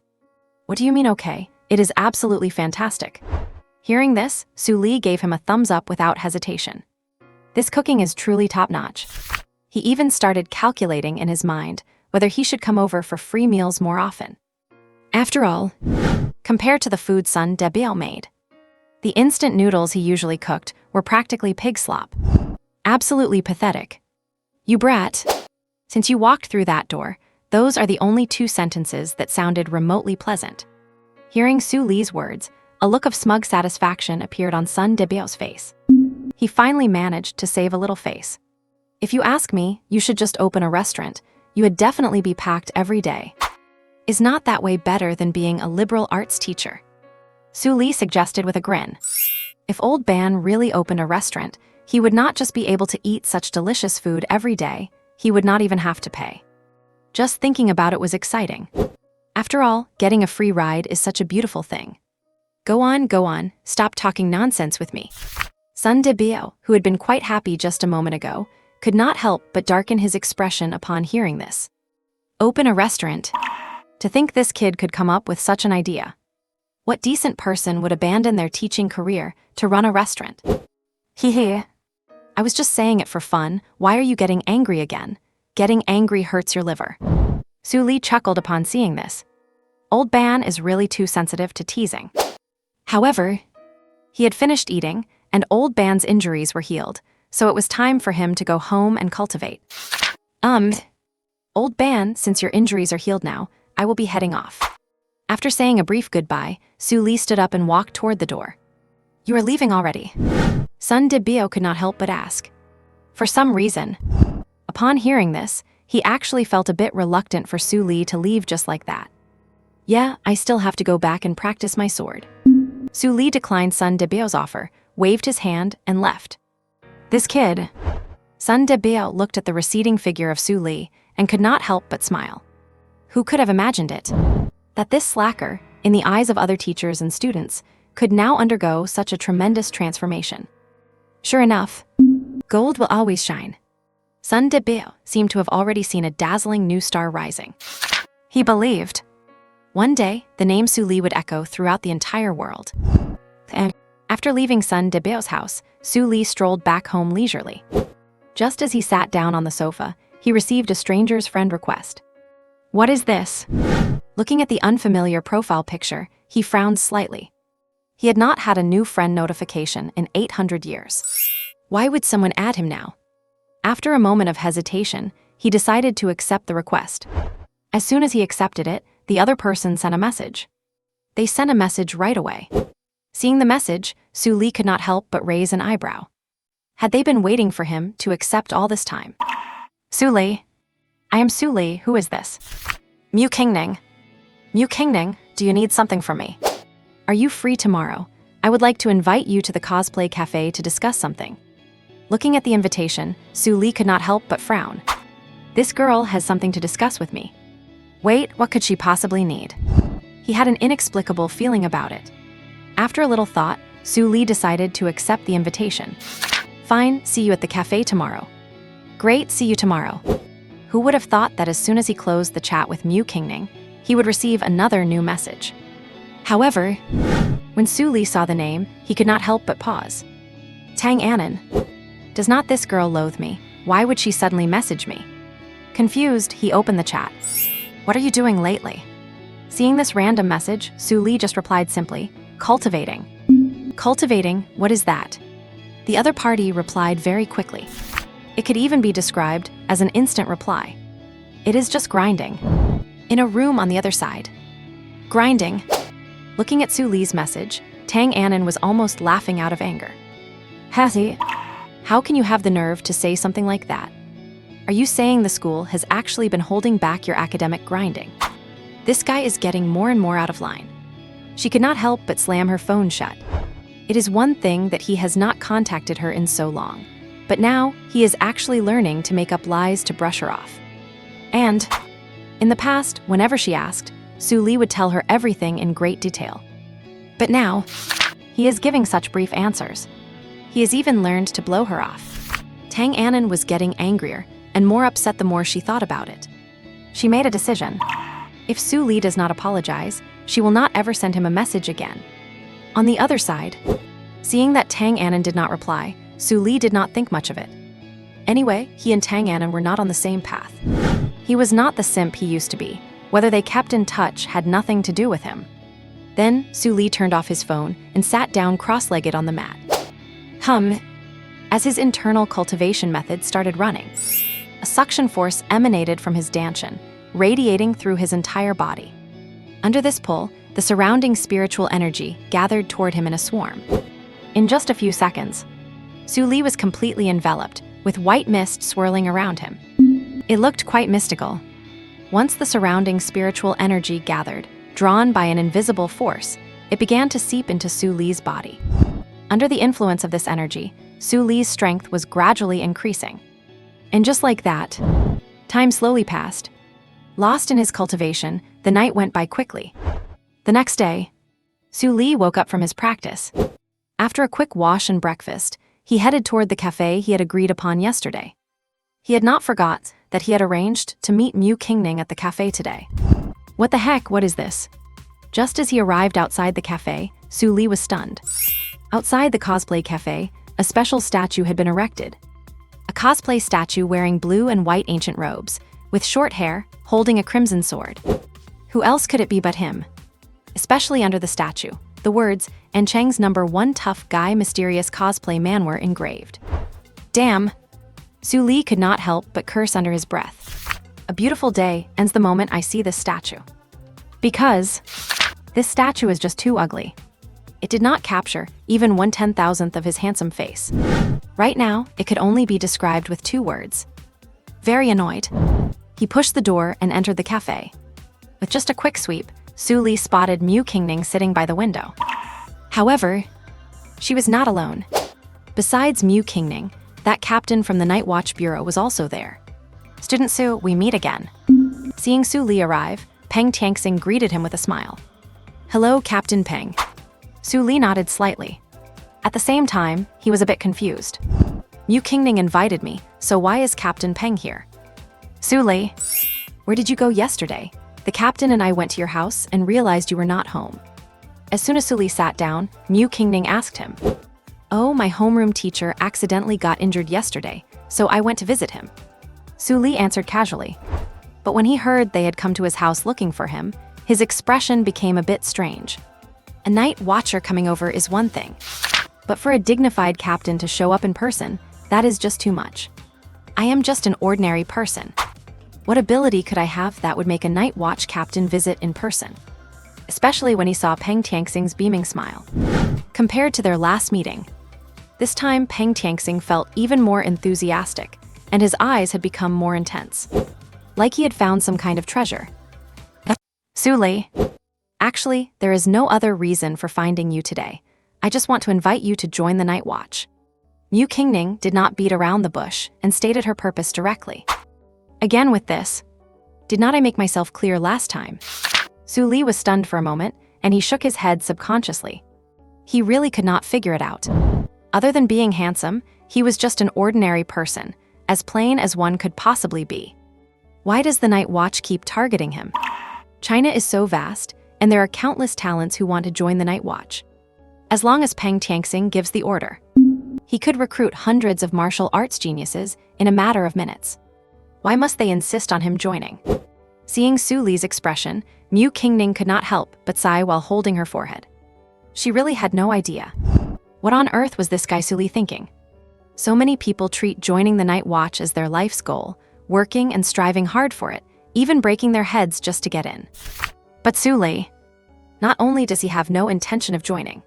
What do you mean okay? It is absolutely fantastic. Hearing this, Su Li gave him a thumbs up without hesitation. This cooking is truly top-notch. He even started calculating in his mind whether he should come over for free meals more often. After all, compared to the food Sun Debiao made, the instant noodles he usually cooked were practically pig slop. Absolutely pathetic. You brat. Since you walked through that door, those are the only 2 sentences that sounded remotely pleasant. Hearing Su Li's words, a look of smug satisfaction appeared on Sun Debiao's face. He finally managed to save a little face. If you ask me, you should just open a restaurant. You would definitely be packed every day. Is not that way better than being a liberal arts teacher? Su Li suggested with a grin. If Old Ban really opened a restaurant, he would not just be able to eat such delicious food every day, he would not even have to pay. Just thinking about it was exciting. After all, getting a free ride is such a beautiful thing. Go on, stop talking nonsense with me. Sun Debiao, who had been quite happy just a moment ago, could not help but darken his expression upon hearing this. Open a restaurant? To think this kid could come up with such an idea. What decent person would abandon their teaching career to run a restaurant? Hee. I was just saying it for fun. Why are you getting angry again? Getting angry hurts your liver. Su Li chuckled upon seeing this. Old Ban is really too sensitive to teasing. However, he had finished eating, and Old Ban's injuries were healed, so it was time for him to go home and cultivate. Old Ban, since your injuries are healed now, I will be heading off. After saying a brief goodbye, Su Li stood up and walked toward the door. You are leaving already? Sun Debiao could not help but ask. For some reason. Upon hearing this, he actually felt a bit reluctant for Su Li to leave just like that. Yeah, I still have to go back and practice my sword. Su Li declined Sun Debiao's offer, waved his hand, and left. This kid. Sun Debiao looked at the receding figure of Su Li and could not help but smile. Who could have imagined it? That this slacker, in the eyes of other teachers and students, could now undergo such a tremendous transformation. Sure enough, gold will always shine. Sun Debiao seemed to have already seen a dazzling new star rising. He believed. One day, the name Su Li would echo throughout the entire world. And after leaving Sun Debiao's house, Su Li strolled back home leisurely. Just as he sat down on the sofa, he received a stranger's friend request. What is this? Looking at the unfamiliar profile picture, he frowned slightly. He had not had a new friend notification in 800 years. Why would someone add him now? After a moment of hesitation, he decided to accept the request. As soon as he accepted it, the other person sent a message. They sent a message right away. Seeing the message, Su Li could not help but raise an eyebrow. Had they been waiting for him to accept all this time? Su Li. I am Su Li, who is this? Mu Qingning. Mu Qingning, do you need something from me? Are you free tomorrow? I would like to invite you to the cosplay cafe to discuss something. Looking at the invitation, Su Li could not help but frown. This girl has something to discuss with me. Wait, what could she possibly need? He had an inexplicable feeling about it. After a little thought, Su Li decided to accept the invitation. Fine, see you at the cafe tomorrow. Great, see you tomorrow. Who would have thought that as soon as he closed the chat with Mu Qingning, he would receive another new message. However, when Su Li saw the name, he could not help but pause. Tang Anan. Does not this girl loathe me? Why would she suddenly message me? Confused, he opened the chat. What are you doing lately? Seeing this random message, Su Li just replied simply, cultivating. Cultivating, what is that? The other party replied very quickly. It could even be described as an instant reply. It is just grinding. In a room on the other side. Grinding. Looking at Su Li's message, Tang Anan was almost laughing out of anger. Hasi, how can you have the nerve to say something like that? Are you saying the school has actually been holding back your academic grinding? This guy is getting more and more out of line. She could not help but slam her phone shut. It is one thing that he has not contacted her in so long, but now he is actually learning to make up lies to brush her off. And in the past, whenever she asked, Su Li would tell her everything in great detail. But now, he is giving such brief answers. He has even learned to blow her off. Tang Anan was getting angrier and more upset the more she thought about it. She made a decision. If Su Li does not apologize, she will not ever send him a message again. On the other side, seeing that Tang Anan did not reply, Su Li did not think much of it. Anyway, he and Tang Anan were not on the same path. He was not the simp he used to be. Whether they kept in touch had nothing to do with him. Then, Su Li turned off his phone and sat down cross-legged on the mat. As his internal cultivation method started running, a suction force emanated from his danshan, radiating through his entire body. Under this pull, the surrounding spiritual energy gathered toward him in a swarm. In just a few seconds, Su Li was completely enveloped, with white mist swirling around him. It looked quite mystical. Once the surrounding spiritual energy gathered, drawn by an invisible force, it began to seep into Su Li's body. Under the influence of this energy, Su Li's strength was gradually increasing. And just like that, time slowly passed. Lost in his cultivation, the night went by quickly. The next day, Su Li woke up from his practice. After a quick wash and breakfast, he headed toward the cafe he had agreed upon yesterday. He had not forgot that he had arranged to meet Mu Qingning at the cafe today. What the heck, what is this? Just as he arrived outside the cafe, Su Li was stunned. Outside the cosplay cafe, a special statue had been erected. A cosplay statue wearing blue and white ancient robes, with short hair, holding a crimson sword. Who else could it be but him? Especially under the statue, the words, "And Cheng's #1 tough guy mysterious cosplay man" were engraved. Damn! Su Li could not help but curse under his breath. A beautiful day ends the moment I see this statue. Because this statue is just too ugly. It did not capture even 1/10,000th of his handsome face. Right now, it could only be described with 2 words. Very annoyed. He pushed the door and entered the cafe. With just a quick sweep, Su Li spotted Mu Qingning sitting by the window. However, she was not alone. Besides Mu Qingning, that captain from the Night Watch Bureau was also there. "Student Su, we meet again." Seeing Su Li arrive, Peng Tianxing greeted him with a smile. "Hello, Captain Peng." Su Li nodded slightly. At the same time, he was a bit confused. "Mu Qingning invited me, so why is Captain Peng here?" "Su Li, where did you go yesterday? The captain and I went to your house and realized you were not home." As soon as Su Li sat down, Mu Qingning asked him. "Oh, my homeroom teacher accidentally got injured yesterday, so I went to visit him." Su Li answered casually. But when he heard they had come to his house looking for him, his expression became a bit strange. A night watcher coming over is one thing, but for a dignified captain to show up in person, that is just too much. "I am just an ordinary person. What ability could I have that would make a night watch captain visit in person?" Especially when he saw Peng Tianxing's beaming smile. Compared to their last meeting, this time Peng Tianxing felt even more enthusiastic, and his eyes had become more intense, like he had found some kind of treasure. "Su Li, actually, there is no other reason for finding you today. I just want to invite you to join the Night Watch." Mu Qingning did not beat around the bush and stated her purpose directly. "Again with this. Did not I make myself clear last time?" Su Li was stunned for a moment, and he shook his head subconsciously. He really could not figure it out. Other than being handsome, he was just an ordinary person, as plain as one could possibly be. Why does the Night Watch keep targeting him? China is so vast, and there are countless talents who want to join the Night Watch. As long as Peng Tianxing gives the order, he could recruit hundreds of martial arts geniuses in a matter of minutes. Why must they insist on him joining? Seeing Su Li's expression, Mu Qingning could not help but sigh while holding her forehead. She really had no idea. What on earth was this guy Su Li thinking? So many people treat joining the Night Watch as their life's goal, working and striving hard for it, even breaking their heads just to get in. But Su Li, not only does he have no intention of joining,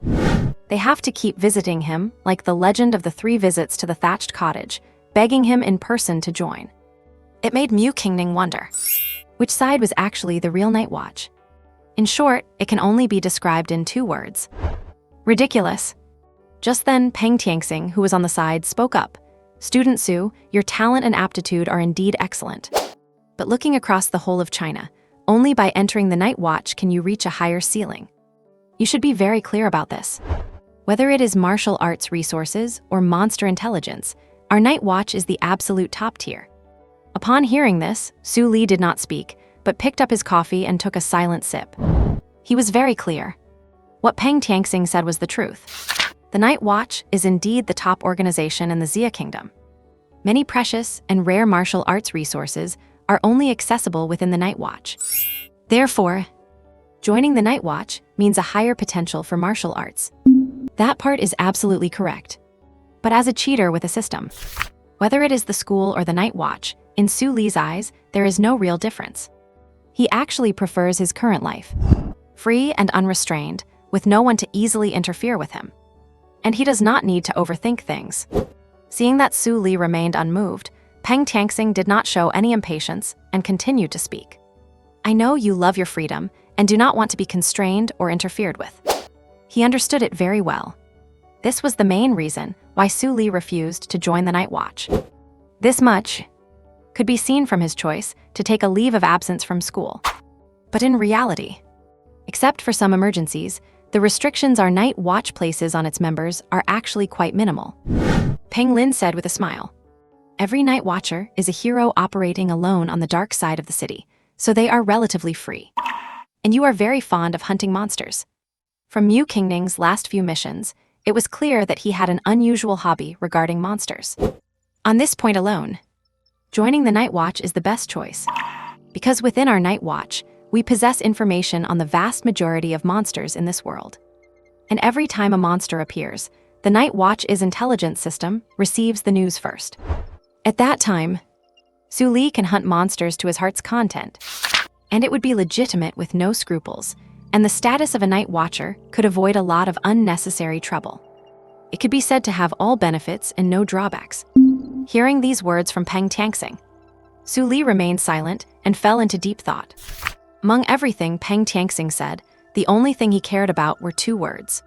they have to keep visiting him like the legend of the 3 visits to the thatched cottage, begging him in person to join. It made Mu Qingning wonder, which side was actually the real Night Watch? In short, it can only be described in 2 words. Ridiculous. Just then, Peng Tianxing, who was on the side, spoke up. "Student Su, your talent and aptitude are indeed excellent. But looking across the whole of China, only by entering the Night Watch can you reach a higher ceiling. You should be very clear about this. Whether it is martial arts resources or monster intelligence, our Night Watch is the absolute top tier." Upon hearing this, Su Li did not speak, but picked up his coffee and took a silent sip. He was very clear. What Peng Tianxing said was the truth. The Night Watch is indeed the top organization in the Xia Kingdom. Many precious and rare martial arts resources are only accessible within the Night Watch. Therefore, joining the Night Watch means a higher potential for martial arts. That part is absolutely correct. But as a cheater with a system, whether it is the school or the Night Watch, in Su Li's eyes, there is no real difference. He actually prefers his current life, free and unrestrained, with no one to easily interfere with him. And he does not need to overthink things. Seeing that Su Li remained unmoved, Peng Tianxing did not show any impatience and continued to speak. "I know you love your freedom and do not want to be constrained or interfered with." He understood it very well. This was the main reason why Su Li refused to join the Night Watch. This much could be seen from his choice to take a leave of absence from school. But in reality, except for some emergencies, the restrictions our Night Watch places on its members are actually quite minimal. Peng Lin said with a smile. "Every Night Watcher is a hero operating alone on the dark side of the city, so they are relatively free. And you are very fond of hunting monsters." From Mu Qingning's last few missions, it was clear that he had an unusual hobby regarding monsters. On this point alone, joining the Night Watch is the best choice. Because within our Night Watch, we possess information on the vast majority of monsters in this world. And every time a monster appears, the Night Watch's intelligence system receives the news first. At that time, Su Li can hunt monsters to his heart's content, and it would be legitimate with no scruples, and the status of a Night Watcher could avoid a lot of unnecessary trouble. It could be said to have all benefits and no drawbacks. Hearing these words from Peng Tianxing, Su Li remained silent and fell into deep thought. Among everything Peng Tianxing said, the only thing he cared about were 2 words.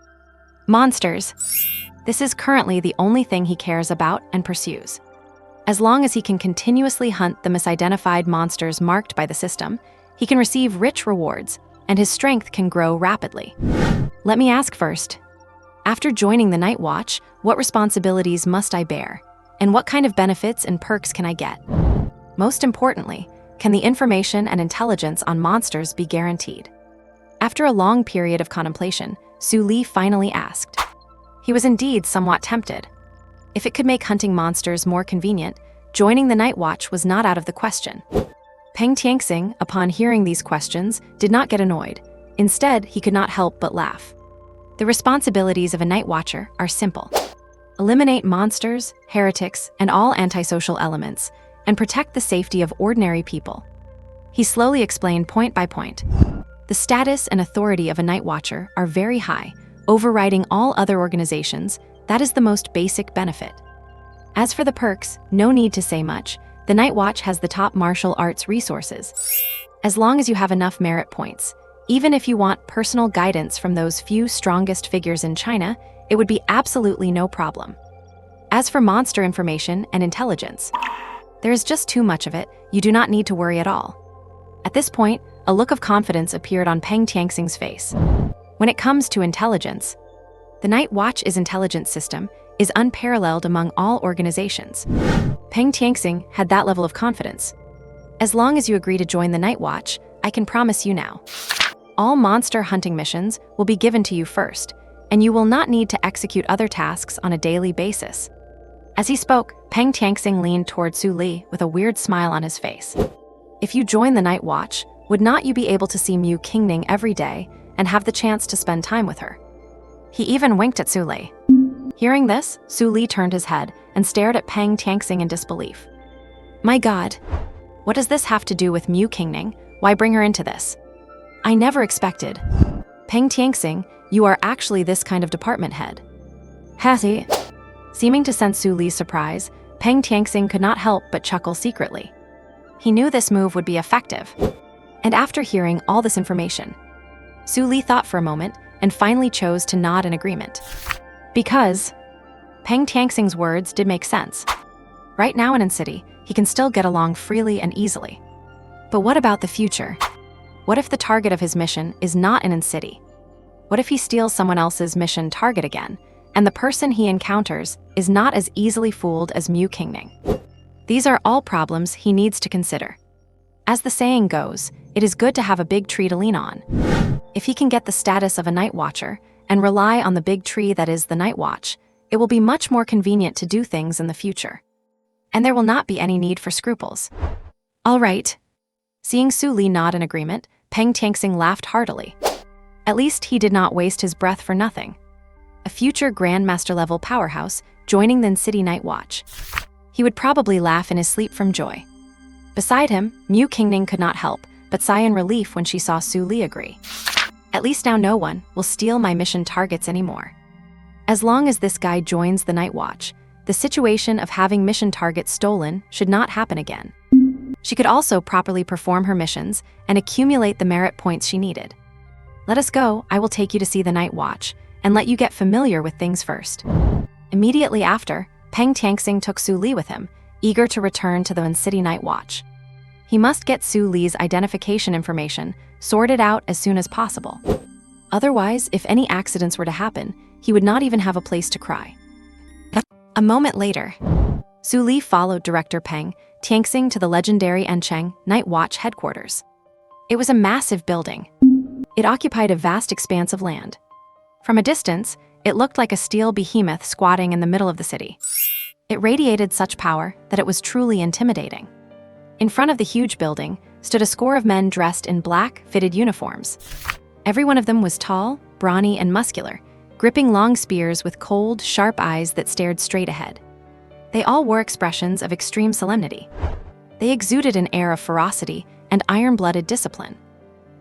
Monsters. This is currently the only thing he cares about and pursues. As long as he can continuously hunt the misidentified monsters marked by the system, he can receive rich rewards, and his strength can grow rapidly. Let me ask first. After joining the Night Watch, what responsibilities must I bear? And what kind of benefits and perks can I get? Most importantly, can the information and intelligence on monsters be guaranteed? After a long period of contemplation, Su Li finally asked. He was indeed somewhat tempted. If it could make hunting monsters more convenient, joining the Night Watch was not out of the question. Peng Tianxing, upon hearing these questions, did not get annoyed. Instead, he could not help but laugh. The responsibilities of a Night Watcher are simple. Eliminate monsters, heretics, and all antisocial elements, and protect the safety of ordinary people. He slowly explained point by point. The status and authority of a Night Watcher are very high, overriding all other organizations. That is the most basic benefit. As for the perks, no need to say much. The Night Watch has the top martial arts resources. As long as you have enough merit points, even if you want personal guidance from those few strongest figures in China, it would be absolutely no problem. As for monster information and intelligence, there is just too much of it. You do not need to worry at all. At this point, a look of confidence appeared on Peng Tianxing's face. When it comes to intelligence, the Night Watch's intelligence system is unparalleled among all organizations. Peng Tianxing had that level of confidence. As long as you agree to join the Night Watch, I can promise you now. All monster hunting missions will be given to you first, and you will not need to execute other tasks on a daily basis. As he spoke, Peng Tianxing leaned toward Su Li with a weird smile on his face. If you join the Night Watch, would not you be able to see Mu Qingning every day and have the chance to spend time with her? He even winked at Su Li. Hearing this, Su Li turned his head and stared at Peng Tianxing in disbelief. My God, what does this have to do with Mu Qingning? Why bring her into this? I never expected. Peng Tianxing, you are actually this kind of department head. Hattie. Seeming to sense Su Li's surprise, Peng Tianxing could not help but chuckle secretly. He knew this move would be effective. And after hearing all this information, Su Li thought for a moment and finally chose to nod in agreement. Because Peng Tianxing's words did make sense. Right now in city, he can still get along freely and easily. But what about the future? What if the target of his mission is not in city? What if he steals someone else's mission target again, and the person he encounters is not as easily fooled as Mu Qingning? These are all problems he needs to consider. As the saying goes, it is good to have a big tree to lean on. If he can get the status of a Night Watcher and rely on the big tree that is the Night Watch, it will be much more convenient to do things in the future. And there will not be any need for scruples. All right. Seeing Su Li nod in agreement, Peng Tianxing laughed heartily. At least he did not waste his breath for nothing. A future Grandmaster-level powerhouse joining the City Night Watch. He would probably laugh in his sleep from joy. Beside him, Mu Qingning could not help but sigh in relief when she saw Su Li agree. At least now no one will steal my mission targets anymore. As long as this guy joins the Night Watch, the situation of having mission targets stolen should not happen again. She could also properly perform her missions and accumulate the merit points she needed. Let us go, I will take you to see the Night Watch and let you get familiar with things first. Immediately after, Peng Tianxing took Su Li with him, eager to return to the City Night Watch. He must get Su Li's identification information sorted out as soon as possible. Otherwise, if any accidents were to happen, he would not even have a place to cry. A moment later, Su Li followed Director Peng Tianxing to the legendary Ancheng Night Watch headquarters. It was a massive building. It occupied a vast expanse of land. From a distance, it looked like a steel behemoth squatting in the middle of the city. It radiated such power that it was truly intimidating. In front of the huge building stood a score of men dressed in black, fitted uniforms. Every one of them was tall, brawny, and muscular, gripping long spears with cold, sharp eyes that stared straight ahead. They all wore expressions of extreme solemnity. They exuded an air of ferocity and iron-blooded discipline.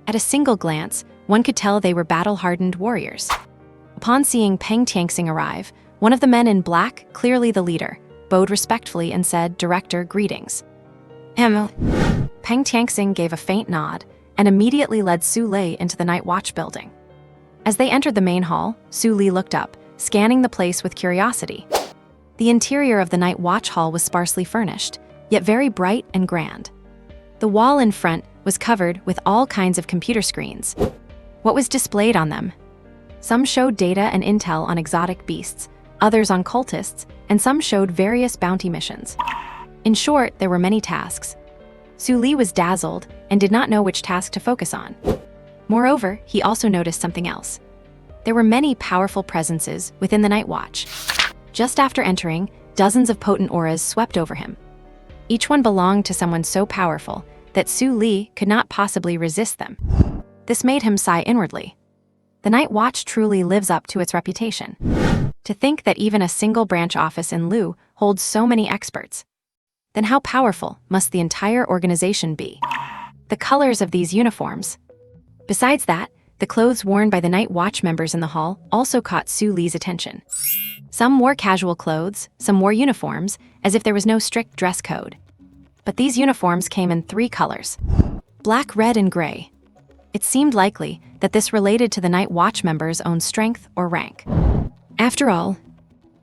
At a single glance, one could tell they were battle-hardened warriors. Upon seeing Peng Tianxing arrive, one of the men in black, clearly the leader, bowed respectfully and said, "Director, greetings." Peng Tianxing gave a faint nod and immediately led Su Lei into the Night Watch building. As they entered the main hall, Su Li looked up, scanning the place with curiosity. The interior of the Night Watch hall was sparsely furnished, yet very bright and grand. The wall in front was covered with all kinds of computer screens. What was displayed on them? Some showed data and intel on exotic beasts, others on cultists, and some showed various bounty missions. In short, there were many tasks. Su Li was dazzled and did not know which task to focus on. Moreover, he also noticed something else. There were many powerful presences within the Night Watch. Just after entering, dozens of potent auras swept over him. Each one belonged to someone so powerful that Su Li could not possibly resist them. This made him sigh inwardly. The Night Watch truly lives up to its reputation. To think that even a single branch office in Lu holds so many experts. Then how powerful must the entire organization be? The colors of these uniforms. Besides that, the clothes worn by the Night Watch members in the hall also caught Su Li's attention. Some wore casual clothes, some wore uniforms, as if there was no strict dress code. But these uniforms came in 3 colors: black, red, and gray. It seemed likely that this related to the Night Watch members' own strength or rank. After all,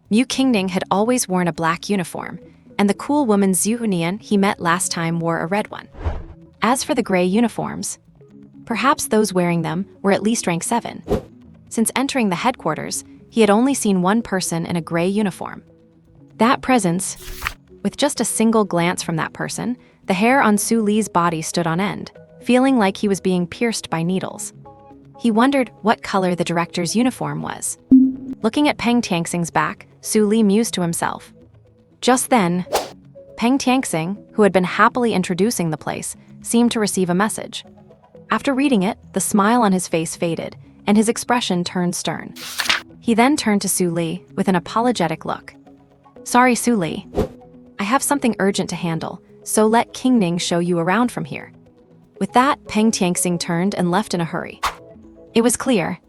Mu Qingning had always worn a black uniform, and the cool woman Zhu Hunian he met last time wore a red one. As for the gray uniforms, perhaps those wearing them were at least rank 7. Since entering the headquarters, he had only seen one person in a gray uniform. That presence, with just a single glance from that person, the hair on Su Li's body stood on end, feeling like he was being pierced by needles. He wondered what color the director's uniform was. Looking at Peng Tianxing's back, Su Li mused to himself. Just then, Peng Tianxing, who had been happily introducing the place, seemed to receive a message. After reading it, the smile on his face faded, and his expression turned stern. He then turned to Su Li with an apologetic look. Sorry, Su Li. I have something urgent to handle, so let Qingning show you around from here. With that, Peng Tianxing turned and left in a hurry. It was clear.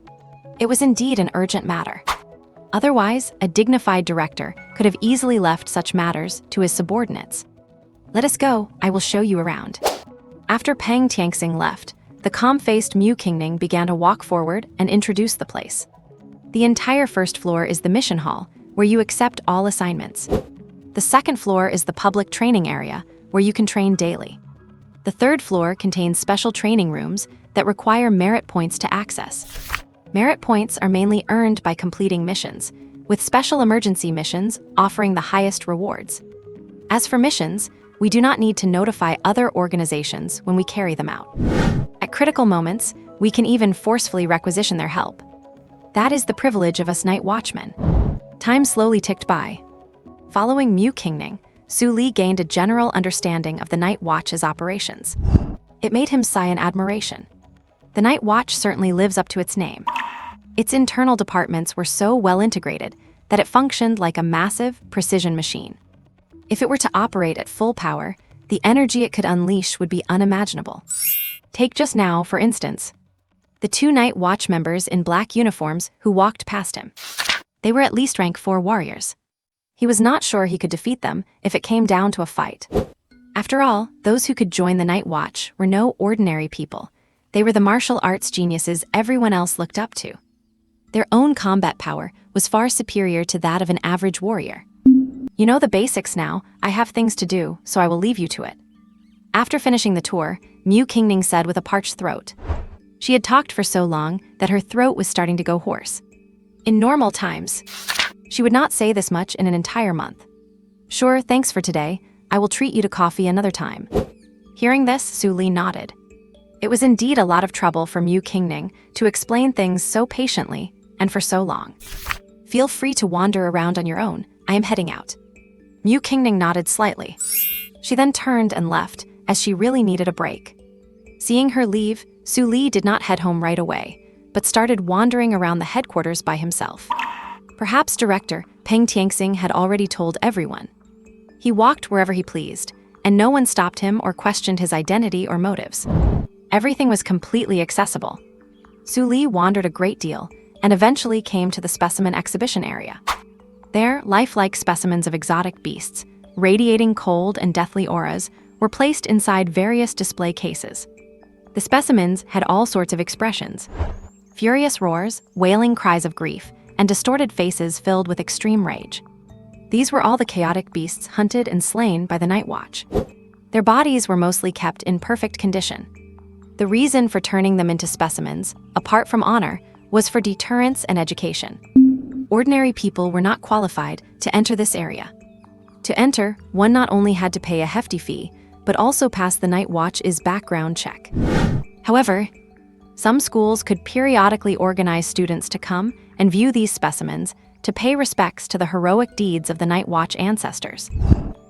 It was indeed an urgent matter. Otherwise, a dignified director could have easily left such matters to his subordinates. Let us go, I will show you around. After Peng Tianxing left, the calm-faced Mu Qingning began to walk forward and introduce the place. The entire first floor is the mission hall, where you accept all assignments. The second floor is the public training area, where you can train daily. The third floor contains special training rooms that require merit points to access. Merit points are mainly earned by completing missions, with special emergency missions offering the highest rewards. As for missions, we do not need to notify other organizations when we carry them out. At critical moments, we can even forcefully requisition their help. That is the privilege of us Night Watchmen. Time slowly ticked by. Following Mu Qingning, Su Li gained a general understanding of the Night Watch's operations. It made him sigh in admiration. The Night Watch certainly lives up to its name. Its internal departments were so well integrated that it functioned like a massive, precision machine. If it were to operate at full power, the energy it could unleash would be unimaginable. Take just now, for instance, the 2 Night Watch members in black uniforms who walked past him. They were at least rank 4 warriors. He was not sure he could defeat them if it came down to a fight. After all, those who could join the Night Watch were no ordinary people. They were the martial arts geniuses everyone else looked up to. Their own combat power was far superior to that of an average warrior. You know the basics now, I have things to do, so I will leave you to it. After finishing the tour, Mu Qingning said with a parched throat. She had talked for so long that her throat was starting to go hoarse. In normal times, she would not say this much in an entire month. Sure, thanks for today. I will treat you to coffee another time. Hearing this, Su Li nodded. It was indeed a lot of trouble for Mu Qingning to explain things so patiently and for so long. Feel free to wander around on your own. I am heading out. Mu Qingning nodded slightly. She then turned and left, as she really needed a break. Seeing her leave, Su Li did not head home right away, but started wandering around the headquarters by himself. Perhaps Director Peng Tianxing had already told everyone. He walked wherever he pleased, and no one stopped him or questioned his identity or motives. Everything was completely accessible. Su Li wandered a great deal, and eventually came to the specimen exhibition area. There, lifelike specimens of exotic beasts, radiating cold and deathly auras, were placed inside various display cases. The specimens had all sorts of expressions: furious roars, wailing cries of grief, and distorted faces filled with extreme rage. These were all the chaotic beasts hunted and slain by the Night Watch. Their bodies were mostly kept in perfect condition. The reason for turning them into specimens, apart from honor, was for deterrence and education. Ordinary people were not qualified to enter this area. To enter, one not only had to pay a hefty fee, but also pass the Night Watch's background check. However, some schools could periodically organize students to come and view these specimens to pay respects to the heroic deeds of the Night Watch ancestors.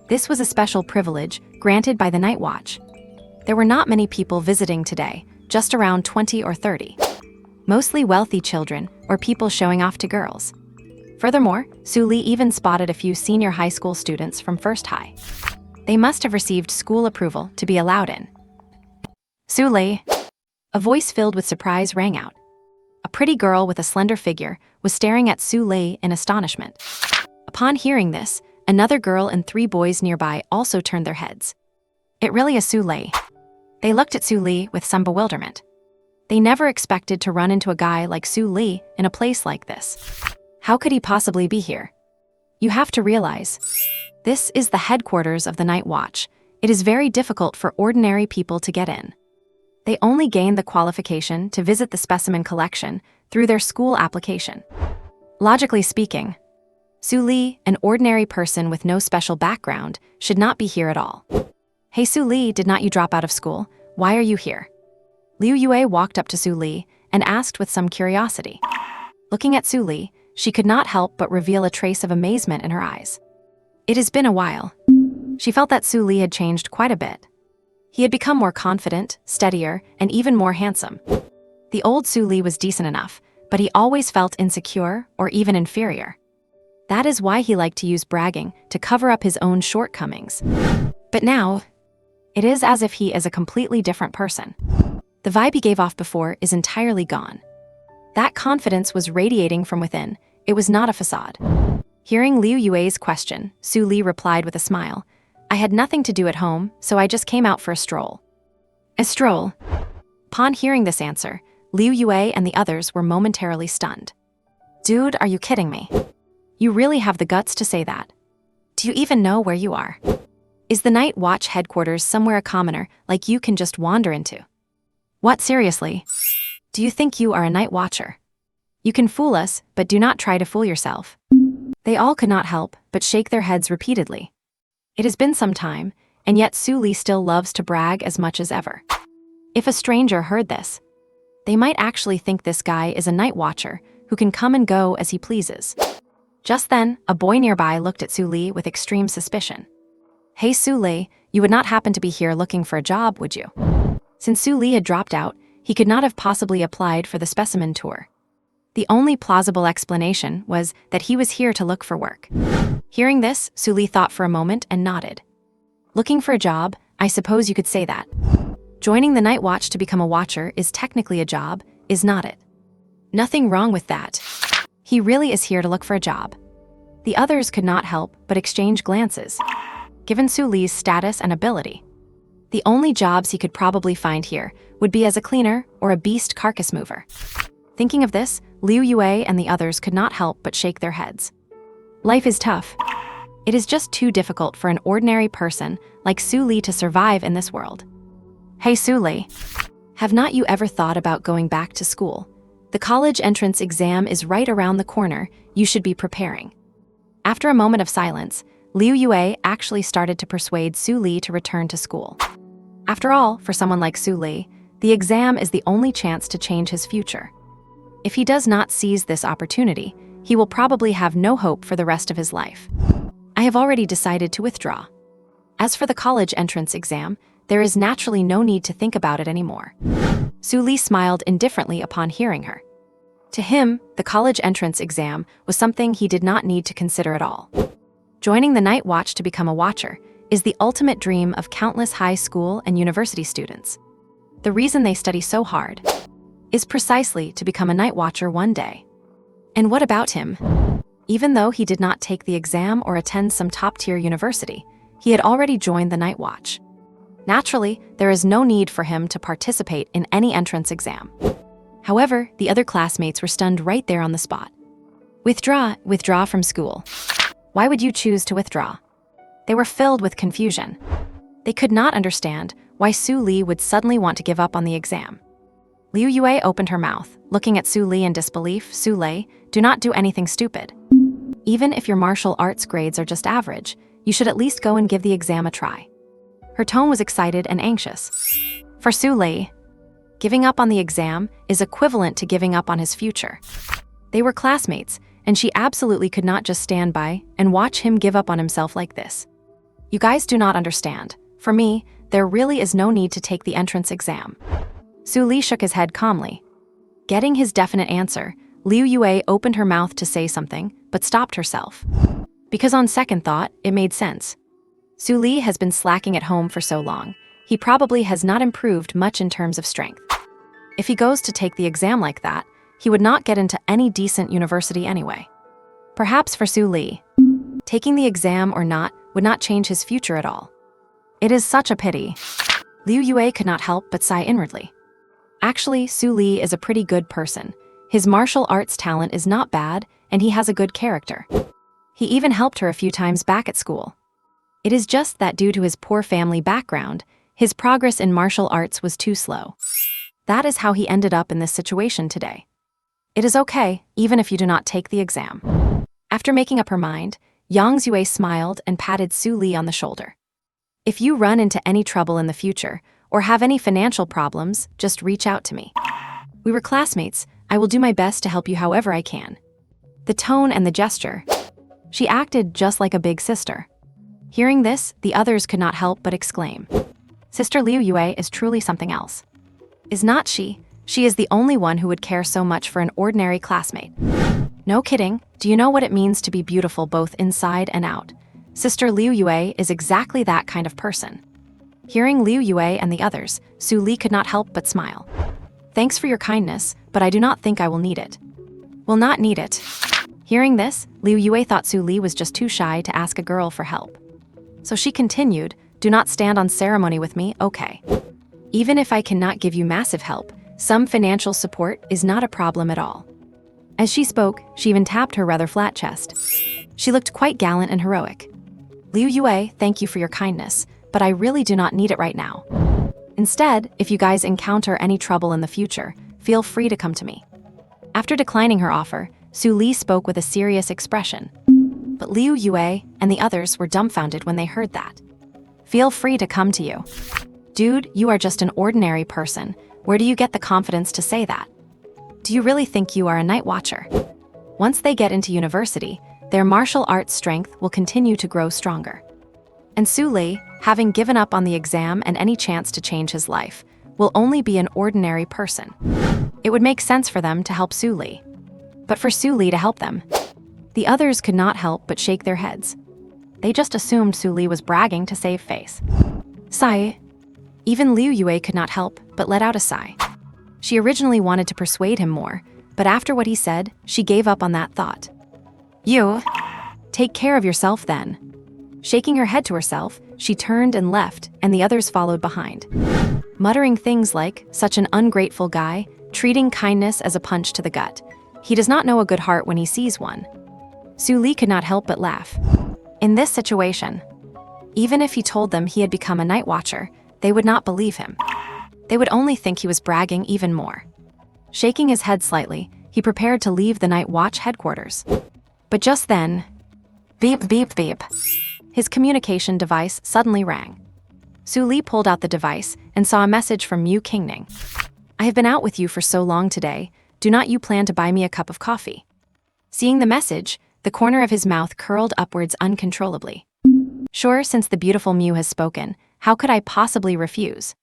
This was a special privilege granted by the Night Watch. There were not many people visiting today, just around 20 or 30. Mostly wealthy children or people showing off to girls. Furthermore, Su Li even spotted a few senior high school students from First High. They must have received school approval to be allowed in. Su Li. A voice filled with surprise rang out. A pretty girl with a slender figure was staring at Su Li in astonishment. Upon hearing this, another girl and 3 boys nearby also turned their heads. It really is Su Li. They looked at Su Li with some bewilderment. They never expected to run into a guy like Su Li in a place like this. How could he possibly be here? You have to realize, this is the headquarters of the Night Watch. It is very difficult for ordinary people to get in. They only gain the qualification to visit the specimen collection through their school application. Logically speaking, Su Li, an ordinary person with no special background, should not be here at all. Hey Su Li, did not you drop out of school? Why are you here? Liu Yue walked up to Su Li and asked with some curiosity. Looking at Su Li, she could not help but reveal a trace of amazement in her eyes. It has been a while. She felt that Su Li had changed quite a bit. He had become more confident, steadier, and even more handsome. The old Su Li was decent enough, but he always felt insecure or even inferior. That is why he liked to use bragging to cover up his own shortcomings. But now, it is as if he is a completely different person. The vibe he gave off before is entirely gone. That confidence was radiating from within. It was not a facade. Hearing Liu Yue's question, Su Li replied with a smile. I had nothing to do at home, so I just came out for a stroll. A stroll? Upon hearing this answer, Liu Yue and the others were momentarily stunned. Dude, are you kidding me? You really have the guts to say that? Do you even know where you are? Is the Night Watch headquarters somewhere a commoner like you can just wander into? What, seriously? Do you think you are a Night Watcher? You can fool us, but do not try to fool yourself. They all could not help but shake their heads repeatedly. It has been some time, and yet Su Li still loves to brag as much as ever. If a stranger heard this, they might actually think this guy is a Night Watcher who can come and go as he pleases. Just then, a boy nearby looked at Su Li with extreme suspicion. Hey Su Li, you would not happen to be here looking for a job, would you? Since Su Li had dropped out, he could not have possibly applied for the specimen tour. The only plausible explanation was that he was here to look for work. Hearing this, Su Li thought for a moment and nodded. Looking for a job, I suppose you could say that. Joining the Night Watch to become a watcher is technically a job, is not it? Nothing wrong with that. He really is here to look for a job. The others could not help but exchange glances. Given Su Li's status and ability, the only jobs he could probably find here would be as a cleaner or a beast carcass mover. Thinking of this, Liu Yue and the others could not help but shake their heads. Life is tough. It is just too difficult for an ordinary person like Su Li to survive in this world. Hey Su Li, have not you ever thought about going back to school? The college entrance exam is right around the corner. You should be preparing. After a moment of silence, Liu Yue actually started to persuade Su Li to return to school. After all, for someone like Su Li, the exam is the only chance to change his future. If he does not seize this opportunity, he will probably have no hope for the rest of his life. I have already decided to withdraw. As for the college entrance exam, there is naturally no need to think about it anymore. Su Li smiled indifferently upon hearing her. To him, the college entrance exam was something he did not need to consider at all. Joining the Night Watch to become a watcher is the ultimate dream of countless high school and university students. The reason they study so hard is precisely to become a Night Watcher one day. And what about him? Even though he did not take the exam or attend some top-tier university, he had already joined the Night Watch. Naturally, there is no need for him to participate in any entrance exam. However, the other classmates were stunned right there on the spot. Withdraw from school. Why would you choose to withdraw? They were filled with confusion. They could not understand why Su Li would suddenly want to give up on the exam. Liu Yue opened her mouth, looking at Su Li in disbelief. Su Li, do not do anything stupid. Even if your martial arts grades are just average, you should at least go and give the exam a try. Her tone was excited and anxious. For Su Li, giving up on the exam is equivalent to giving up on his future. They were classmates, and she absolutely could not just stand by and watch him give up on himself like this. You guys do not understand. For me, there really is no need to take the entrance exam. Su Li shook his head calmly. Getting his definite answer, Liu Yue opened her mouth to say something, but stopped herself. Because on second thought, it made sense. Su Li has been slacking at home for so long, he probably has not improved much in terms of strength. If he goes to take the exam like that, he would not get into any decent university anyway. Perhaps for Su Li, taking the exam or not would not change his future at all. It is such a pity. Liu Yue could not help but sigh inwardly. Actually, Su Li is a pretty good person. His martial arts talent is not bad, and he has a good character. He even helped her a few times back at school. It is just that due to his poor family background, his progress in martial arts was too slow. That is how he ended up in this situation today. It is okay, even if you do not take the exam. After making up her mind, Yang Zue smiled and patted Su Li on the shoulder. If you run into any trouble in the future, or have any financial problems, just reach out to me. We were classmates, I will do my best to help you however I can. The tone and the gesture. She acted just like a big sister. Hearing this, the others could not help but exclaim. Sister Liu Yue is truly something else. Is not she? She is the only one who would care so much for an ordinary classmate. No kidding, do you know what it means to be beautiful both inside and out? Sister Liu Yue is exactly that kind of person. Hearing Liu Yue and the others, Su Li could not help but smile. Thanks for your kindness, but I do not think I will need it. Will not need it. Hearing this, Liu Yue thought Su Li was just too shy to ask a girl for help. So she continued, do not stand on ceremony with me, okay. Even if I cannot give you massive help, some financial support is not a problem at all. As she spoke, she even tapped her rather flat chest. She looked quite gallant and heroic. Liu Yue, thank you for your kindness, but I really do not need it right now. Instead, if you guys encounter any trouble in the future, feel free to come to me. After declining her offer, Su Li spoke with a serious expression. But Liu Yue and the others were dumbfounded when they heard that. Feel free to come to you. Dude, you are just an ordinary person. Where do you get the confidence to say that? Do you really think you are a night watcher? Once they get into university, their martial arts strength will continue to grow stronger. And Su Li, having given up on the exam and any chance to change his life, will only be an ordinary person. It would make sense for them to help Su Li. But for Su Li to help them, the others could not help but shake their heads. They just assumed Su Li was bragging to save face. Sigh. Even Liu Yue could not help but let out a sigh. She originally wanted to persuade him more, but after what he said, she gave up on that thought. You, take care of yourself then. Shaking her head to herself, she turned and left, and the others followed behind. Muttering things like, such an ungrateful guy, treating kindness as a punch to the gut. He does not know a good heart when he sees one. Su Li could not help but laugh. In this situation, even if he told them he had become a night watcher, they would not believe him. They would only think he was bragging even more. Shaking his head slightly, he prepared to leave the night watch headquarters. But just then, beep, beep, beep. His communication device suddenly rang. Su Li pulled out the device and saw a message from Mu Qingning. I have been out with you for so long today, do not you plan to buy me a cup of coffee? Seeing the message, the corner of his mouth curled upwards uncontrollably. Sure, since the beautiful Mu has spoken, how could I possibly refuse?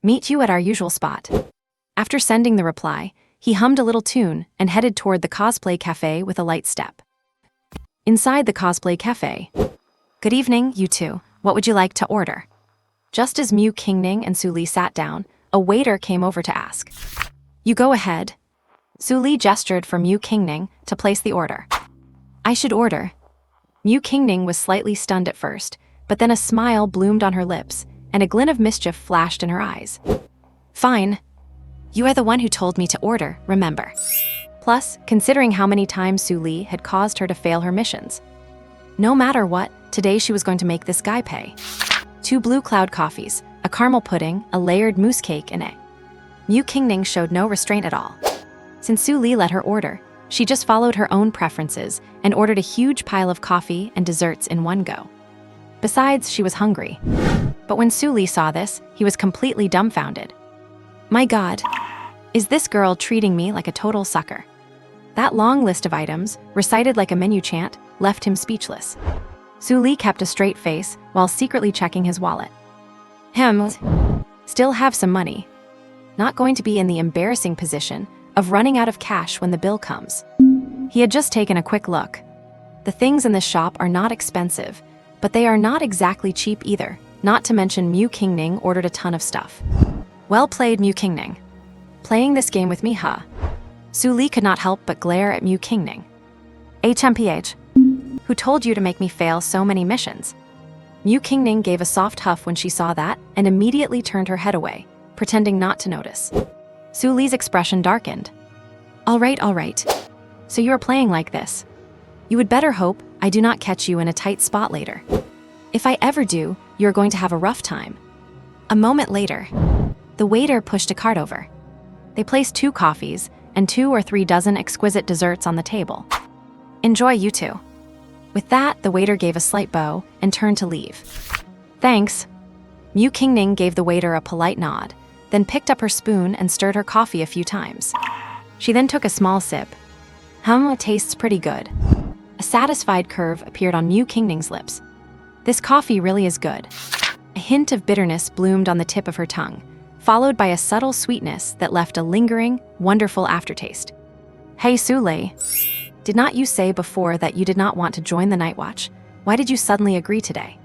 Meet you at our usual spot. After sending the reply, he hummed a little tune and headed toward the cosplay cafe with a light step. Inside the cosplay cafe. Good evening, you two. What would you like to order? Just as Mu Qingning and Su Li sat down, a waiter came over to ask. You go ahead. Su Li gestured for Mu Qingning to place the order. I should order. Mu Qingning was slightly stunned at first, but then a smile bloomed on her lips, and a glint of mischief flashed in her eyes. Fine. You are the one who told me to order, remember? Plus, considering how many times Su Li had caused her to fail her missions. No matter what, today she was going to make this guy pay. 2 blue cloud coffees, a caramel pudding, a layered mousse cake, and a... Mu Qingning showed no restraint at all. Since Su Li let her order, she just followed her own preferences and ordered a huge pile of coffee and desserts in one go. Besides, she was hungry. But when Su Li saw this, he was completely dumbfounded. My God, is this girl treating me like a total sucker? That long list of items, recited like a menu chant, left him speechless. Su Li kept a straight face while secretly checking his wallet. Still have some money. Not going to be in the embarrassing position of running out of cash when the bill comes. He had just taken a quick look. The things in this shop are not expensive, but they are not exactly cheap either, not to mention Mu Qingning ordered a ton of stuff. Well played, Mu Qingning. Playing this game with me, huh? Su Li could not help but glare at Mu Qingning. HMPH, who told you to make me fail so many missions? Mu Qingning gave a soft huff when she saw that and immediately turned her head away, pretending not to notice. Su Li's expression darkened. All right. So you are playing like this. You would better hope I do not catch you in a tight spot later. If I ever do, you are going to have a rough time. A moment later, the waiter pushed a cart over. They placed 2 coffees and 2 or 3 dozen exquisite desserts on the table. Enjoy, you two. With that, the waiter gave a slight bow and turned to leave. Thanks. Mu Qingning gave the waiter a polite nod, then picked up her spoon and stirred her coffee a few times. She then took a small sip. It tastes pretty good. A satisfied curve appeared on Mu Qingning's lips. This coffee really is good. A hint of bitterness bloomed on the tip of her tongue, followed by a subtle sweetness that left a lingering, wonderful aftertaste. Hey Su Li, did not you say before that you did not want to join the Night Watch? Why did you suddenly agree today?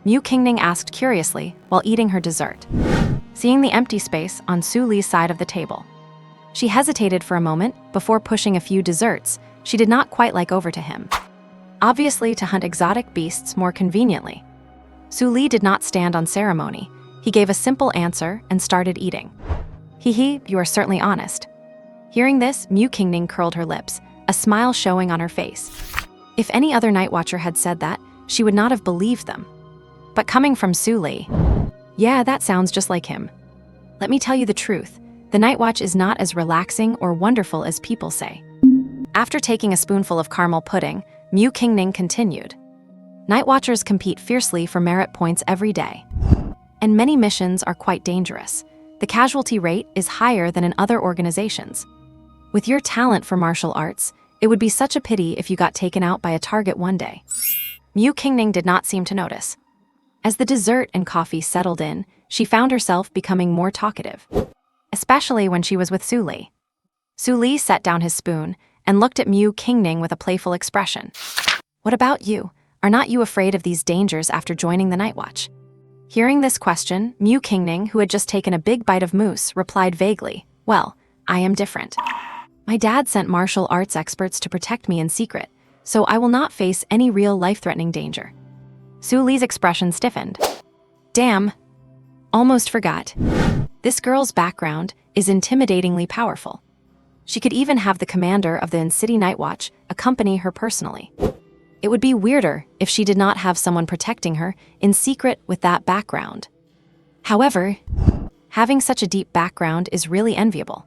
Mu Qingning asked curiously while eating her dessert, seeing the empty space on Su Li's side of the table. She hesitated for a moment before pushing a few desserts she did not quite like over to him, obviously to hunt exotic beasts more conveniently. Su Li did not stand on ceremony. He gave a simple answer and started eating. You are certainly honest. Hearing this, Mu Qingning curled her lips, a smile showing on her face. If any other Night Watcher had said that, she would not have believed them. But coming from Su Li, yeah, that sounds just like him. Let me tell you the truth, the Night Watch is not as relaxing or wonderful as people say. After taking a spoonful of caramel pudding, Mu Qingning continued. Night Watchers compete fiercely for merit points every day. And many missions are quite dangerous. The casualty rate is higher than in other organizations. With your talent for martial arts, it would be such a pity if you got taken out by a target one day. Mu Qingning did not seem to notice. As the dessert and coffee settled in, she found herself becoming more talkative, especially when she was with Su Li. Su Li set down his spoon and looked at Mu Qingning with a playful expression. What about you? Are not you afraid of these dangers after joining the Night Watch? Hearing this question, Mu Qingning, who had just taken a big bite of mousse, replied vaguely, Well, I am different. My dad sent martial arts experts to protect me in secret, so I will not face any real life-threatening danger. Su Li's expression stiffened. Damn. Almost forgot. This girl's background is intimidatingly powerful. She could even have the commander of the City Night Watch accompany her personally. It would be weirder if she did not have someone protecting her in secret with that background. However, having such a deep background is really enviable.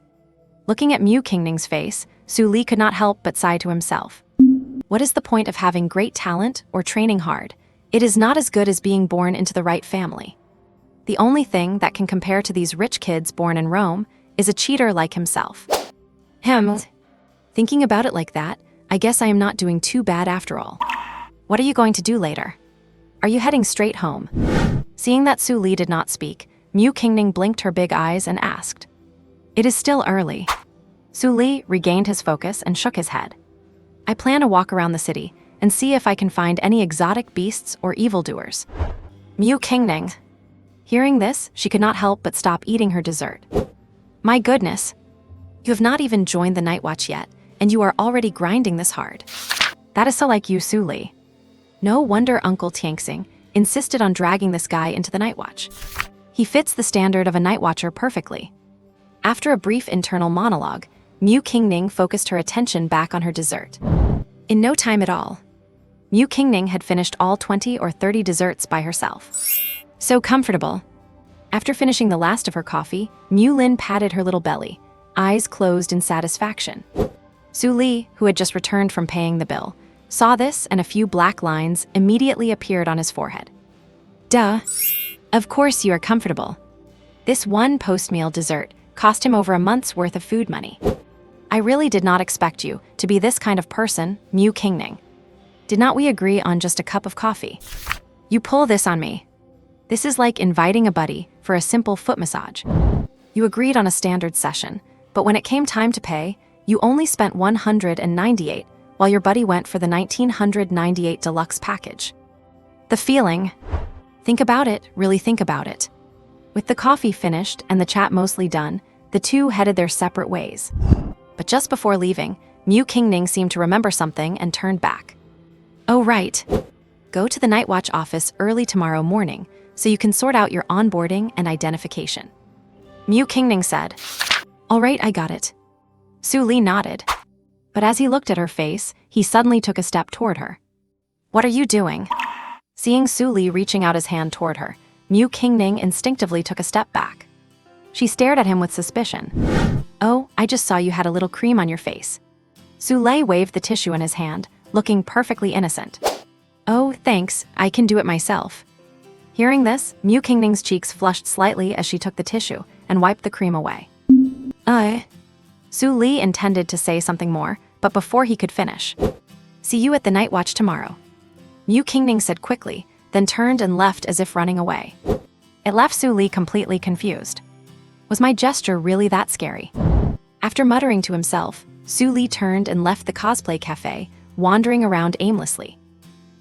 Looking at Mu Qingning's face, Su Li could not help but sigh to himself. What is the point of having great talent or training hard? It is not as good as being born into the right family. The only thing that can compare to these rich kids born in Rome is a cheater like himself. Thinking about it like that, I guess I am not doing too bad after all. What are you going to do later? Are you heading straight home? Seeing that Su Li did not speak, Mu Qingning blinked her big eyes and asked. It is still early. Su Li regained his focus and shook his head. I plan to walk around the city and see if I can find any exotic beasts or evildoers. Mu Qingning. Hearing this, she could not help but stop eating her dessert. My goodness. You have not even joined the Night Watch yet, and you are already grinding this hard. That is so like you, Su Li. No wonder Uncle Tianxing insisted on dragging this guy into the night watch. He fits the standard of a night watcher perfectly. After a brief internal monologue, Mu Qingning focused her attention back on her dessert. In no time at all, Mu Qingning had finished all 20 or 30 desserts by herself. So comfortable. After finishing the last of her coffee, Mu Lin patted her little belly, eyes closed in satisfaction. Su Li, who had just returned from paying the bill, saw this and a few black lines immediately appeared on his forehead. Duh. Of course you are comfortable. This one post-meal dessert cost him over a month's worth of food money. I really did not expect you to be this kind of person, Mu Qingning. Did not we agree on just a cup of coffee? You pull this on me. This is like inviting a buddy for a simple foot massage. You agreed on a standard session, but when it came time to pay, you only spent $198, while your buddy went for the $1,998 deluxe package. The feeling. Think about it, really think about it. With the coffee finished and the chat mostly done, the two headed their separate ways. But just before leaving, Mu Qingning seemed to remember something and turned back. Oh right. Go to the Night Watch office early tomorrow morning so you can sort out your onboarding and identification. Mu Qingning said. All right, I got it. Su Li nodded. But as he looked at her face, he suddenly took a step toward her. What are you doing? Seeing Su Li reaching out his hand toward her, Mu Qingning instinctively took a step back. She stared at him with suspicion. Oh, I just saw you had a little cream on your face. Su Li waved the tissue in his hand, looking perfectly innocent. Oh, thanks, I can do it myself. Hearing this, Mu Qingning's cheeks flushed slightly as she took the tissue and wiped the cream away. Su Li intended to say something more, but before he could finish. See you at the Night Watch tomorrow. Mu Qingning said quickly, then turned and left as if running away. It left Su Li completely confused. Was my gesture really that scary? After muttering to himself, Su Li turned and left the cosplay cafe, wandering around aimlessly.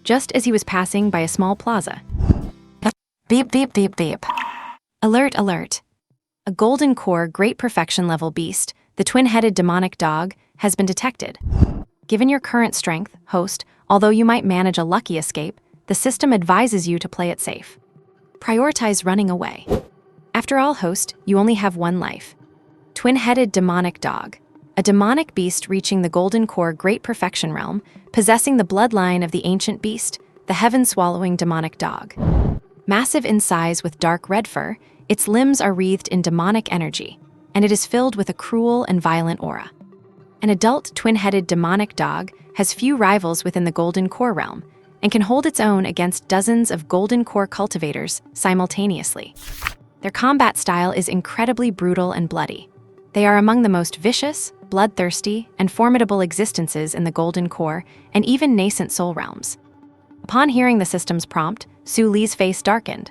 Just as he was passing by a small plaza. Beep, beep, beep, beep. Alert, alert. A golden core great perfection level beast, the twin-headed demonic dog, has been detected. Given your current strength, host, although you might manage a lucky escape, the system advises you to play it safe. Prioritize running away. After all, host, you only have one life. Twin-headed demonic dog. A demonic beast reaching the golden core great perfection realm, possessing the bloodline of the ancient beast, the heaven-swallowing demonic dog. Massive in size with dark red fur, its limbs are wreathed in demonic energy, and it is filled with a cruel and violent aura. An adult twin-headed demonic dog has few rivals within the golden core realm, and can hold its own against dozens of golden core cultivators simultaneously. Their combat style is incredibly brutal and bloody. They are among the most vicious, bloodthirsty, and formidable existences in the golden core and even nascent soul realms. Upon hearing the system's prompt, Su Li's face darkened.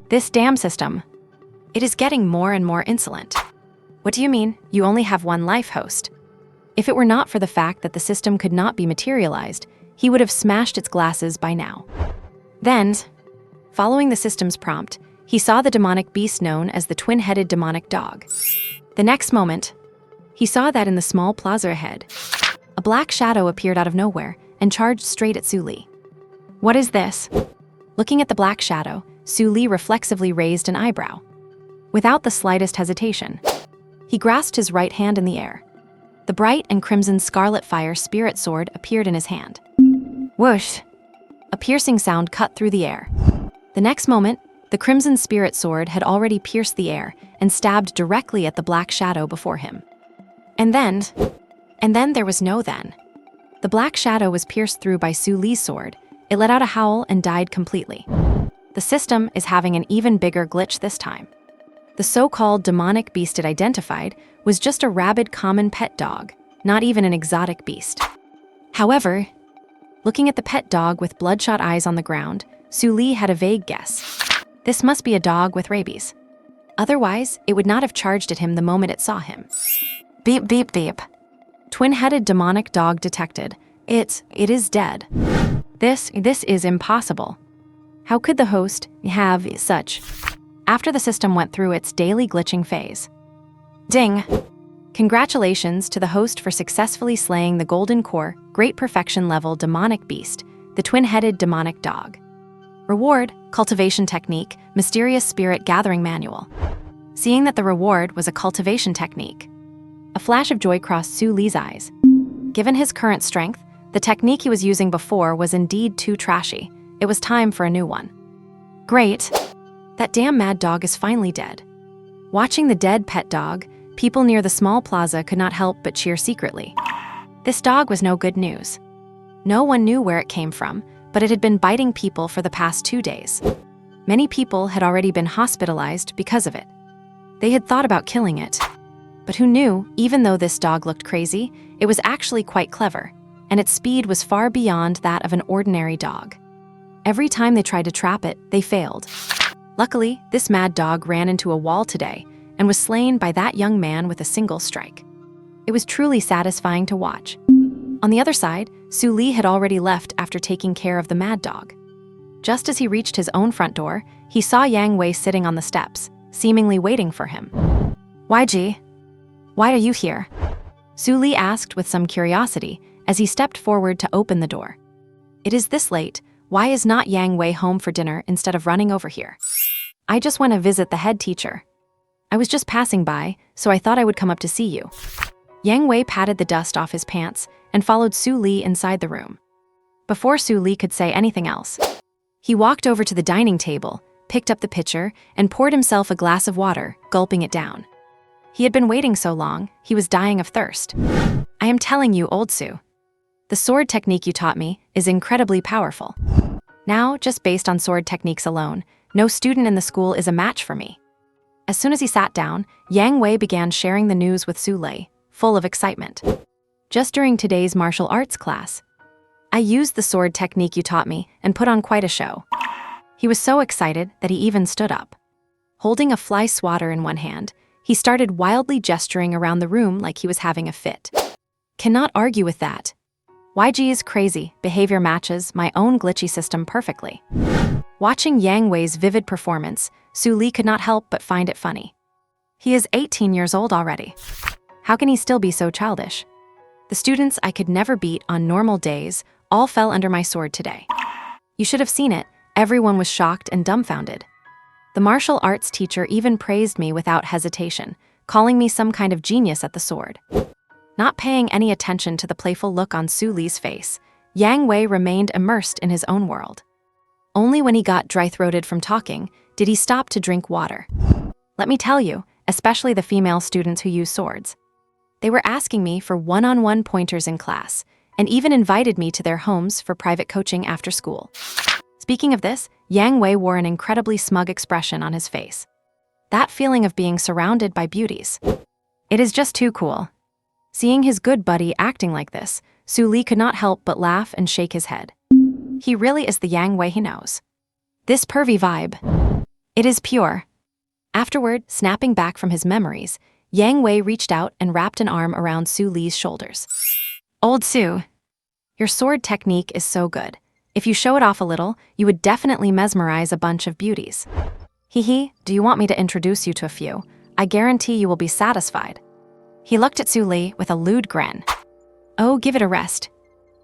This damn system. It is getting more and more insolent. What do you mean, you only have one life, host? If it were not for the fact that the system could not be materialized, he would have smashed its glasses by now. Then, following the system's prompt, he saw the demonic beast known as the twin-headed demonic dog. The next moment, he saw that in the small plaza ahead, a black shadow appeared out of nowhere and charged straight at Su Li. What is this? Looking at the black shadow, Su Li reflexively raised an eyebrow. Without the slightest hesitation, he grasped his right hand in the air. The bright and crimson scarlet fire spirit sword appeared in his hand. Whoosh! A piercing sound cut through the air. The next moment, the crimson spirit sword had already pierced the air and stabbed directly at the black shadow before him. And then there was no then. The black shadow was pierced through by Su Li's sword. It let out a howl and died completely. The system is having an even bigger glitch this time. The so-called demonic beast it identified was just a rabid common pet dog, not even an exotic beast. However, looking at the pet dog with bloodshot eyes on the ground, Su Li had a vague guess. This must be a dog with rabies. Otherwise, it would not have charged at him the moment it saw him. Beep, beep, beep. Twin-headed demonic dog detected. It is dead. This is impossible. How could the host have such? After the system went through its daily glitching phase. Ding! Congratulations to the host for successfully slaying the Golden Core, Great Perfection level demonic beast, the twin-headed demonic dog. Reward, cultivation technique, mysterious spirit gathering manual. Seeing that the reward was a cultivation technique, a flash of joy crossed Su Li's eyes. Given his current strength, the technique he was using before was indeed too trashy. It was time for a new one. Great. That damn mad dog is finally dead. Watching the dead pet dog, people near the small plaza could not help but cheer secretly. This dog was no good news. No one knew where it came from, but it had been biting people for the past 2 days. Many people had already been hospitalized because of it. They had thought about killing it. But who knew, even though this dog looked crazy, it was actually quite clever, and its speed was far beyond that of an ordinary dog. Every time they tried to trap it, they failed. Luckily, this mad dog ran into a wall today and was slain by that young man with a single strike. It was truly satisfying to watch. On the other side, Su Li had already left after taking care of the mad dog. Just as he reached his own front door, he saw Yang Wei sitting on the steps, seemingly waiting for him. YG, why are you here? Su Li asked with some curiosity as he stepped forward to open the door. It is this late, why is not Yang Wei home for dinner instead of running over here? I just went to visit the head teacher. I was just passing by, so I thought I would come up to see you. Yang Wei patted the dust off his pants and followed Su Li inside the room. Before Su Li could say anything else, he walked over to the dining table, picked up the pitcher, and poured himself a glass of water, gulping it down. He had been waiting so long, he was dying of thirst. I am telling you, old Su, the sword technique you taught me is incredibly powerful. Now, just based on sword techniques alone, no student in the school is a match for me. As soon as he sat down, Yang Wei began sharing the news with Su Li, full of excitement. Just during today's martial arts class, I used the sword technique you taught me and put on quite a show. He was so excited that he even stood up. Holding a fly swatter in one hand, he started wildly gesturing around the room like he was having a fit. Cannot argue with that. YG's crazy behavior matches my own glitchy system perfectly. Watching Yang Wei's vivid performance, Su Li could not help but find it funny. He is 18 years old already. How can he still be so childish? The students I could never beat on normal days all fell under my sword today. You should have seen it. Everyone was shocked and dumbfounded. The martial arts teacher even praised me without hesitation, calling me some kind of genius at the sword. Not paying any attention to the playful look on Su Li's face, Yang Wei remained immersed in his own world. Only when he got dry-throated from talking did he stop to drink water. Let me tell you, especially the female students who use swords. They were asking me for one-on-one pointers in class, and even invited me to their homes for private coaching after school. Speaking of this, Yang Wei wore an incredibly smug expression on his face. That feeling of being surrounded by beauties. It is just too cool. Seeing his good buddy acting like this, Su Li could not help but laugh and shake his head. He really is the Yang Wei he knows. This pervy vibe. It is pure. Afterward, snapping back from his memories, Yang Wei reached out and wrapped an arm around Su Li's shoulders. Old Su, your sword technique is so good. If you show it off a little, you would definitely mesmerize a bunch of beauties. Hee, do you want me to introduce you to a few? I guarantee you will be satisfied. He looked at Su Li with a lewd grin. Oh, give it a rest.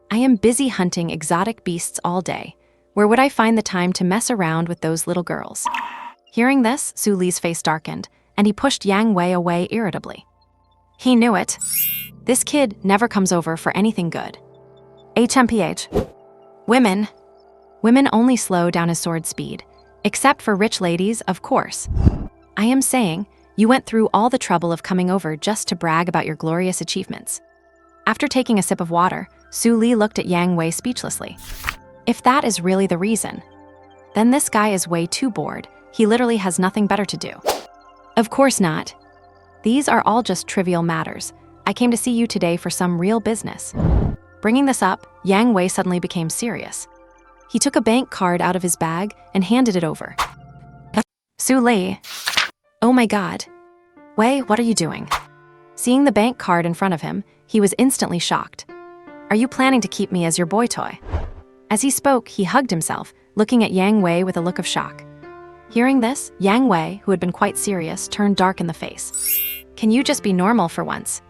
I am busy hunting exotic beasts all day. Where would I find the time to mess around with those little girls? Hearing this, Su Li's face darkened, and he pushed Yang Wei away irritably. He knew it. This kid never comes over for anything good. HMPH. Women. Women only slow down his sword speed. Except for rich ladies, of course. I am saying, you went through all the trouble of coming over just to brag about your glorious achievements. After taking a sip of water, Su Li looked at Yang Wei speechlessly. If that is really the reason, then this guy is way too bored. He literally has nothing better to do. Of course not. These are all just trivial matters. I came to see you today for some real business. Bringing this up, Yang Wei suddenly became serious. He took a bank card out of his bag and handed it over. Su Li. Oh my god. Wei, what are you doing? Seeing the bank card in front of him, he was instantly shocked. Are you planning to keep me as your boy toy? As he spoke, he hugged himself, looking at Yang Wei with a look of shock. Hearing this, Yang Wei, who had been quite serious, turned dark in the face. Can you just be normal for once?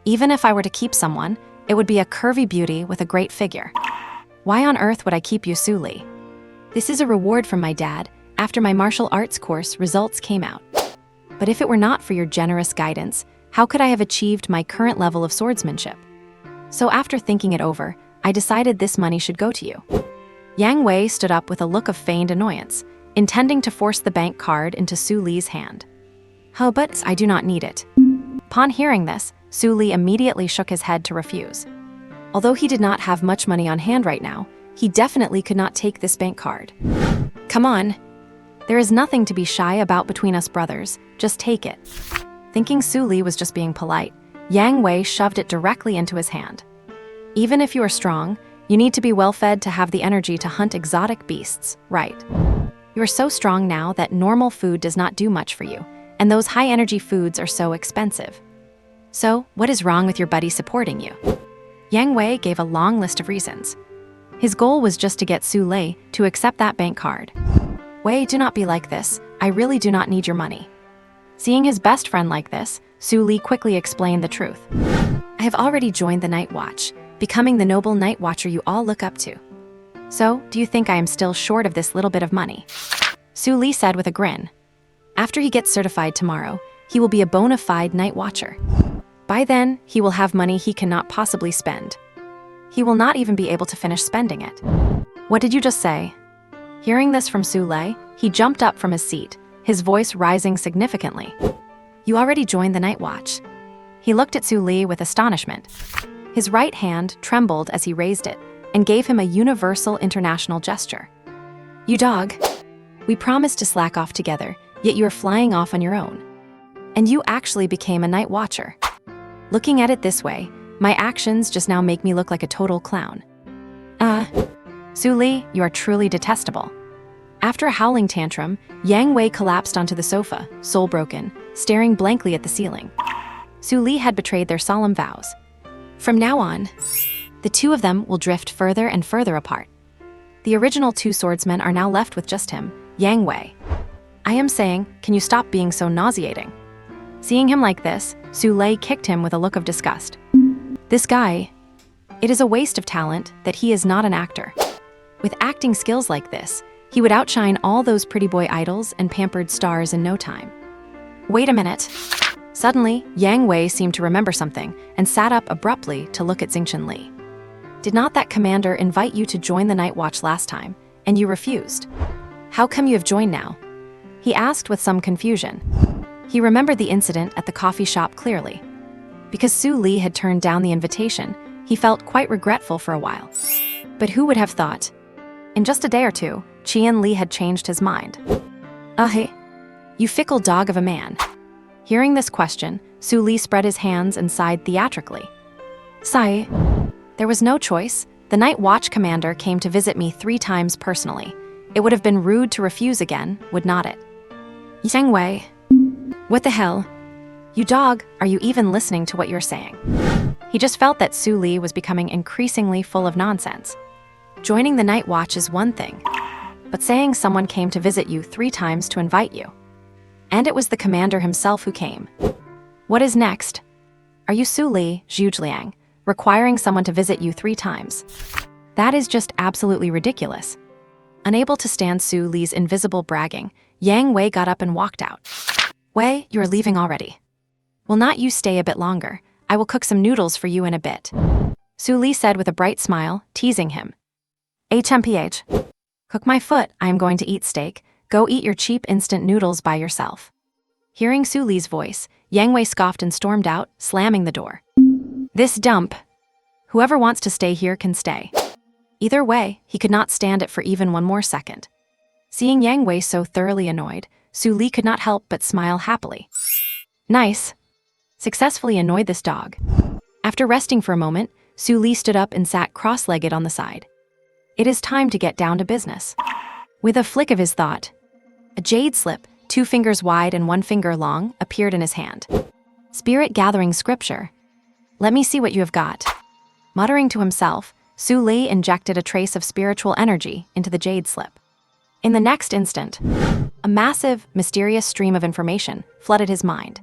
Even if I were to keep someone, it would be a curvy beauty with a great figure. Why on earth would I keep you, Su Li? This is a reward from my dad after my martial arts course results came out. But if it were not for your generous guidance, how could I have achieved my current level of swordsmanship? So after thinking it over, I decided this money should go to you. Yang Wei stood up with a look of feigned annoyance, intending to force the bank card into Su Li's hand. Oh, but I do not need it. Upon hearing this, Su Li immediately shook his head to refuse. Although he did not have much money on hand right now, he definitely could not take this bank card. Come on. There is nothing to be shy about between us brothers, just take it. Thinking Su Li was just being polite, Yang Wei shoved it directly into his hand. Even if you are strong, you need to be well-fed to have the energy to hunt exotic beasts, right? You are so strong now that normal food does not do much for you, and those high-energy foods are so expensive. So, what is wrong with your buddy supporting you? Yang Wei gave a long list of reasons. His goal was just to get Su Li to accept that bank card. Wei, do not be like this. I really do not need your money. Seeing his best friend like this, Su Li quickly explained the truth. I have already joined the Night Watch, becoming the noble Night Watcher you all look up to. So, do you think I am still short of this little bit of money? Su Li said with a grin. After he gets certified tomorrow, he will be a bona fide Night Watcher. By then, he will have money he cannot possibly spend. He will not even be able to finish spending it. What did you just say? Hearing this from Su Li, he jumped up from his seat, his voice rising significantly. You already joined the Night Watch. He looked at Su Li with astonishment. His right hand trembled as he raised it and gave him a universal international gesture. You dog. We promised to slack off together, yet you are flying off on your own. And you actually became a Night Watcher. Looking at it this way, my actions just now make me look like a total clown. Su Li, you are truly detestable. After a howling tantrum, Yang Wei collapsed onto the sofa, soul broken, staring blankly at the ceiling. Su Li had betrayed their solemn vows. From now on, the two of them will drift further and further apart. The original two swordsmen are now left with just him, Yang Wei. I am saying, can you stop being so nauseating? Seeing him like this, Su Li kicked him with a look of disgust. This guy, it is a waste of talent that he is not an actor. With acting skills like this, he would outshine all those pretty boy idols and pampered stars in no time. Wait a minute. Suddenly, Yang Wei seemed to remember something and sat up abruptly to look at Xingchen Li. Did not that commander invite you to join the Night Watch last time, and you refused? How come you have joined now? He asked with some confusion. He remembered the incident at the coffee shop clearly. Because Su Li had turned down the invitation, he felt quite regretful for a while. But who would have thought? In just a day or two, Qian Li had changed his mind. Hey, you fickle dog of a man. Hearing this question, Su Li spread his hands and sighed theatrically. Sigh. There was no choice. The Night Watch commander came to visit me 3 times personally. It would have been rude to refuse again, would not it? Yang Wei. What the hell? You dog, are you even listening to what you're saying? He just felt that Su Li was becoming increasingly full of nonsense. Joining the Night Watch is one thing, but saying someone came to visit you 3 times to invite you. And it was the commander himself who came. What is next? Are you Su Li, Zhujiang, requiring someone to visit you 3 times? That is just absolutely ridiculous. Unable to stand Su Li's invisible bragging, Yang Wei got up and walked out. Wei, you're leaving already. Will not you stay a bit longer? I will cook some noodles for you in a bit. Su Li said with a bright smile, teasing him. HMPH. Cook my foot, I am going to eat steak. Go eat your cheap instant noodles by yourself. Hearing Su Li's voice, Yang Wei scoffed and stormed out, slamming the door. This dump. Whoever wants to stay here can stay. Either way, he could not stand it for even one more second. Seeing Yang Wei so thoroughly annoyed, Su Li could not help but smile happily. Nice. Successfully annoyed this dog. After resting for a moment, Su Li stood up and sat cross-legged on the side. It is time to get down to business. With a flick of his thought, a jade slip, 2 fingers wide and 1 finger long, appeared in his hand. Spirit gathering scripture. Let me see what you have got. Muttering to himself, Su Li injected a trace of spiritual energy into the jade slip. In the next instant, a massive, mysterious stream of information flooded his mind.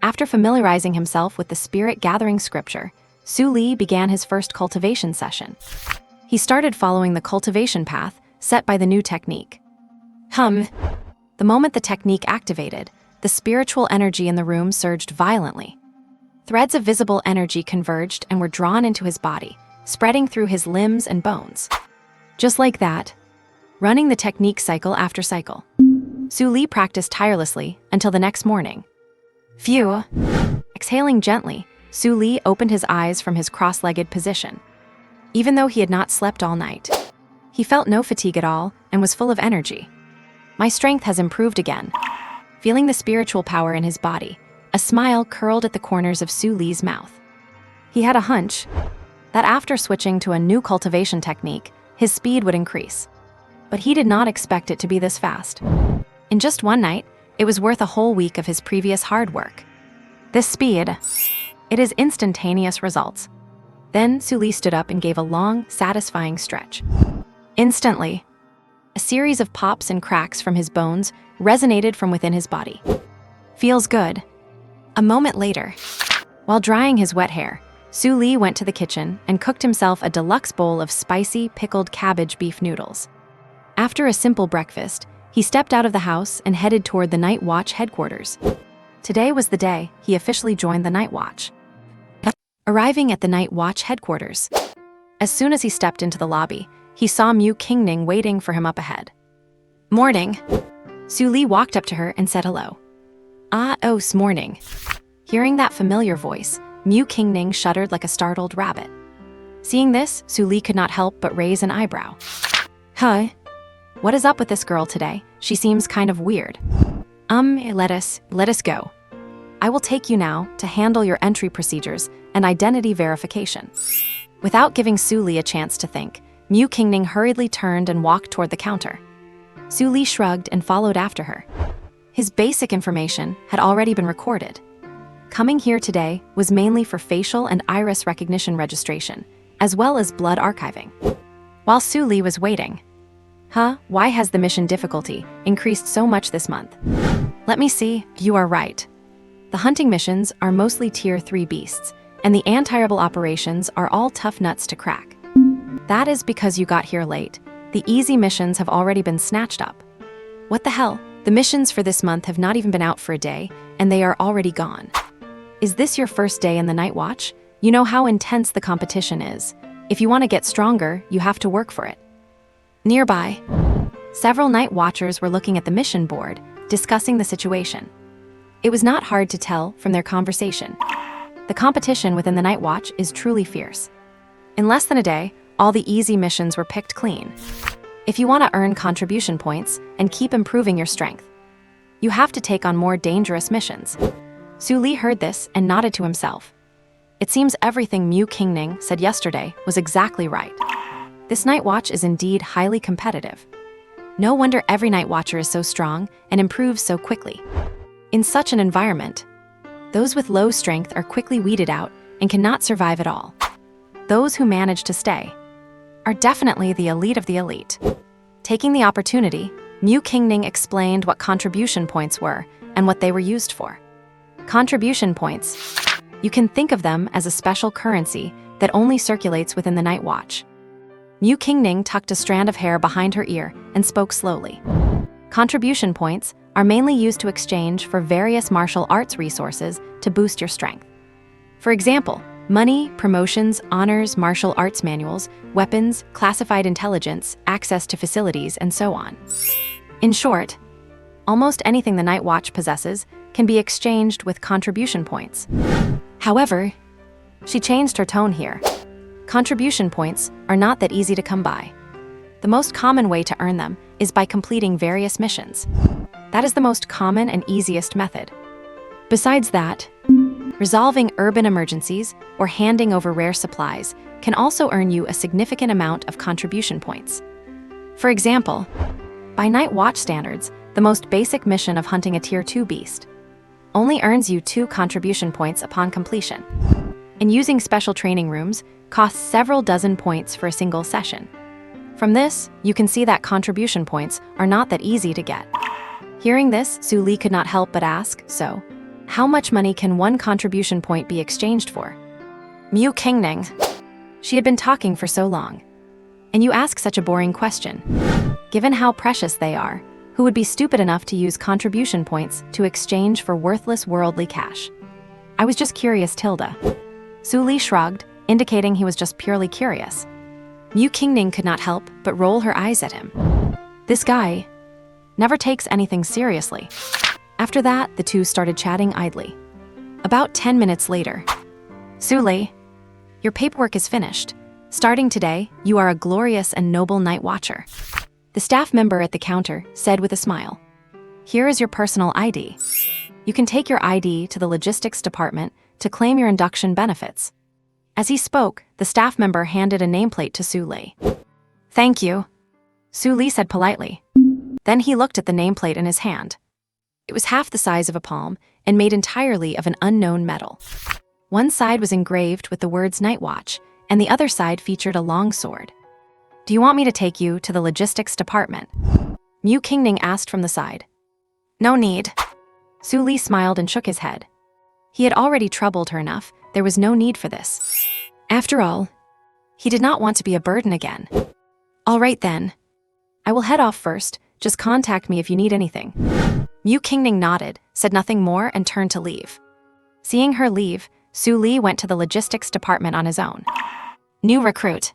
After familiarizing himself with the spirit gathering scripture, Su Li began his first cultivation session. He started following the cultivation path, set by the new technique. The moment the technique activated, the spiritual energy in the room surged violently. Threads of visible energy converged and were drawn into his body, spreading through his limbs and bones. Just like that, running the technique cycle after cycle. Su Li practiced tirelessly until the next morning. Phew. Exhaling gently, Su Li opened his eyes from his cross-legged position. Even though he had not slept all night, he felt no fatigue at all and was full of energy. My strength has improved again. Feeling the spiritual power in his body, a smile curled at the corners of Su Li's mouth. He had a hunch that after switching to a new cultivation technique, his speed would increase. But he did not expect it to be this fast. In just one night, it was worth a whole week of his previous hard work. This speed, it is instantaneous results. Then Su Li stood up and gave a long, satisfying stretch. Instantly, a series of pops and cracks from his bones resonated from within his body. Feels good. A moment later, while drying his wet hair, Su Li went to the kitchen and cooked himself a deluxe bowl of spicy, pickled cabbage beef noodles. After a simple breakfast, he stepped out of the house and headed toward the Night Watch headquarters. Today was the day he officially joined the Night Watch. Arriving at the Night Watch headquarters, as soon as he stepped into the lobby, he saw Mu Qingning waiting for him up ahead. Morning. Su Li walked up to her and said hello. Morning. Hearing that familiar voice, Mu Qingning shuddered like a startled rabbit. Seeing this, Su Li could not help but raise an eyebrow. What is up with this girl today? She seems kind of weird. Let us go. I will take you now to handle your entry procedures and identity verification. Without giving Su Li a chance to think, Mu Qingning hurriedly turned and walked toward the counter. Su Li shrugged and followed after her. His basic information had already been recorded. Coming here today was mainly for facial and iris recognition registration, as well as blood archiving. While Su Li was waiting, why has the mission difficulty increased so much this month? Let me see, you are right. The hunting missions are mostly Tier 3 beasts, and the anti-herbal operations are all tough nuts to crack. That is because you got here late. The easy missions have already been snatched up. What the hell? The missions for this month have not even been out for a day, and they are already gone. Is this your first day in the Night Watch? You know how intense the competition is. If you want to get stronger, you have to work for it. Nearby, several Night Watchers were looking at the mission board, discussing the situation. It was not hard to tell from their conversation. The competition within the Night Watch is truly fierce. In less than a day, all the easy missions were picked clean. If you want to earn contribution points and keep improving your strength, you have to take on more dangerous missions. Su Li heard this and nodded to himself. It seems everything Mu Qingning said yesterday was exactly right. This Night Watch is indeed highly competitive. No wonder every Night Watcher is so strong and improves so quickly. In such an environment, those with low strength are quickly weeded out and cannot survive at all. Those who manage to stay are definitely the elite of the elite. Taking the opportunity, Mu Qingning explained what contribution points were and what they were used for. Contribution points. You can think of them as a special currency that only circulates within the Night Watch. Mu Qingning tucked a strand of hair behind her ear and spoke slowly. Contribution points are mainly used to exchange for various martial arts resources to boost your strength. For example, money, promotions, honors, martial arts manuals, weapons, classified intelligence, access to facilities, and so on. In short, almost anything the Night Watch possesses can be exchanged with contribution points. However, she changed her tone here. Contribution points are not that easy to come by. The most common way to earn them is by completing various missions. That is the most common and easiest method. Besides that, resolving urban emergencies or handing over rare supplies can also earn you a significant amount of contribution points. For example, by Night Watch standards, the most basic mission of hunting a Tier 2 beast only earns you 2 contribution points upon completion. And using special training rooms costs several dozen points for a single session. From this, you can see that contribution points are not that easy to get. Hearing this, Su Li could not help but ask, so, how much money can 1 contribution point be exchanged for? Mu Qingning. She had been talking for so long. And you ask such a boring question. Given how precious they are, who would be stupid enough to use contribution points to exchange for worthless worldly cash? I was just curious, Tilda. Su Li shrugged, indicating he was just purely curious. Mu Qingning could not help but roll her eyes at him. This guy never takes anything seriously. After that, the two started chatting idly. About 10 minutes later, Su Li, your paperwork is finished. Starting today, you are a glorious and noble night watcher. The staff member at the counter said with a smile. Here is your personal ID. You can take your ID to the logistics department to claim your induction benefits. As he spoke, the staff member handed a nameplate to Su Li. Thank you, Su Li said politely. Then he looked at the nameplate in his hand. It was half the size of a palm and made entirely of an unknown metal. One side was engraved with the words Night Watch, and the other side featured a long sword. Do you want me to take you to the logistics department? Mu Qingning asked from the side. No need. Su Li smiled and shook his head. He had already troubled her enough, there was no need for this. After all, he did not want to be a burden again. All right then. I will head off first, just contact me if you need anything. Mu Qingning nodded, said nothing more, and turned to leave. Seeing her leave, Su Li went to the logistics department on his own. New recruit.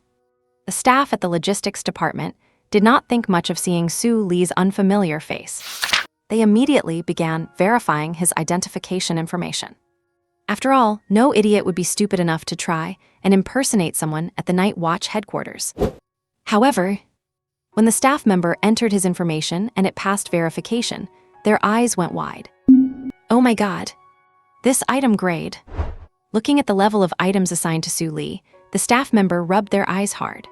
The staff at the logistics department did not think much of seeing Su Li's unfamiliar face. They immediately began verifying his identification information. After all, no idiot would be stupid enough to try and impersonate someone at the Night Watch headquarters. However, when the staff member entered his information and it passed verification, their eyes went wide. Oh my god. This item grade. Looking at the level of items assigned to Su Li, the staff member rubbed their eyes hard.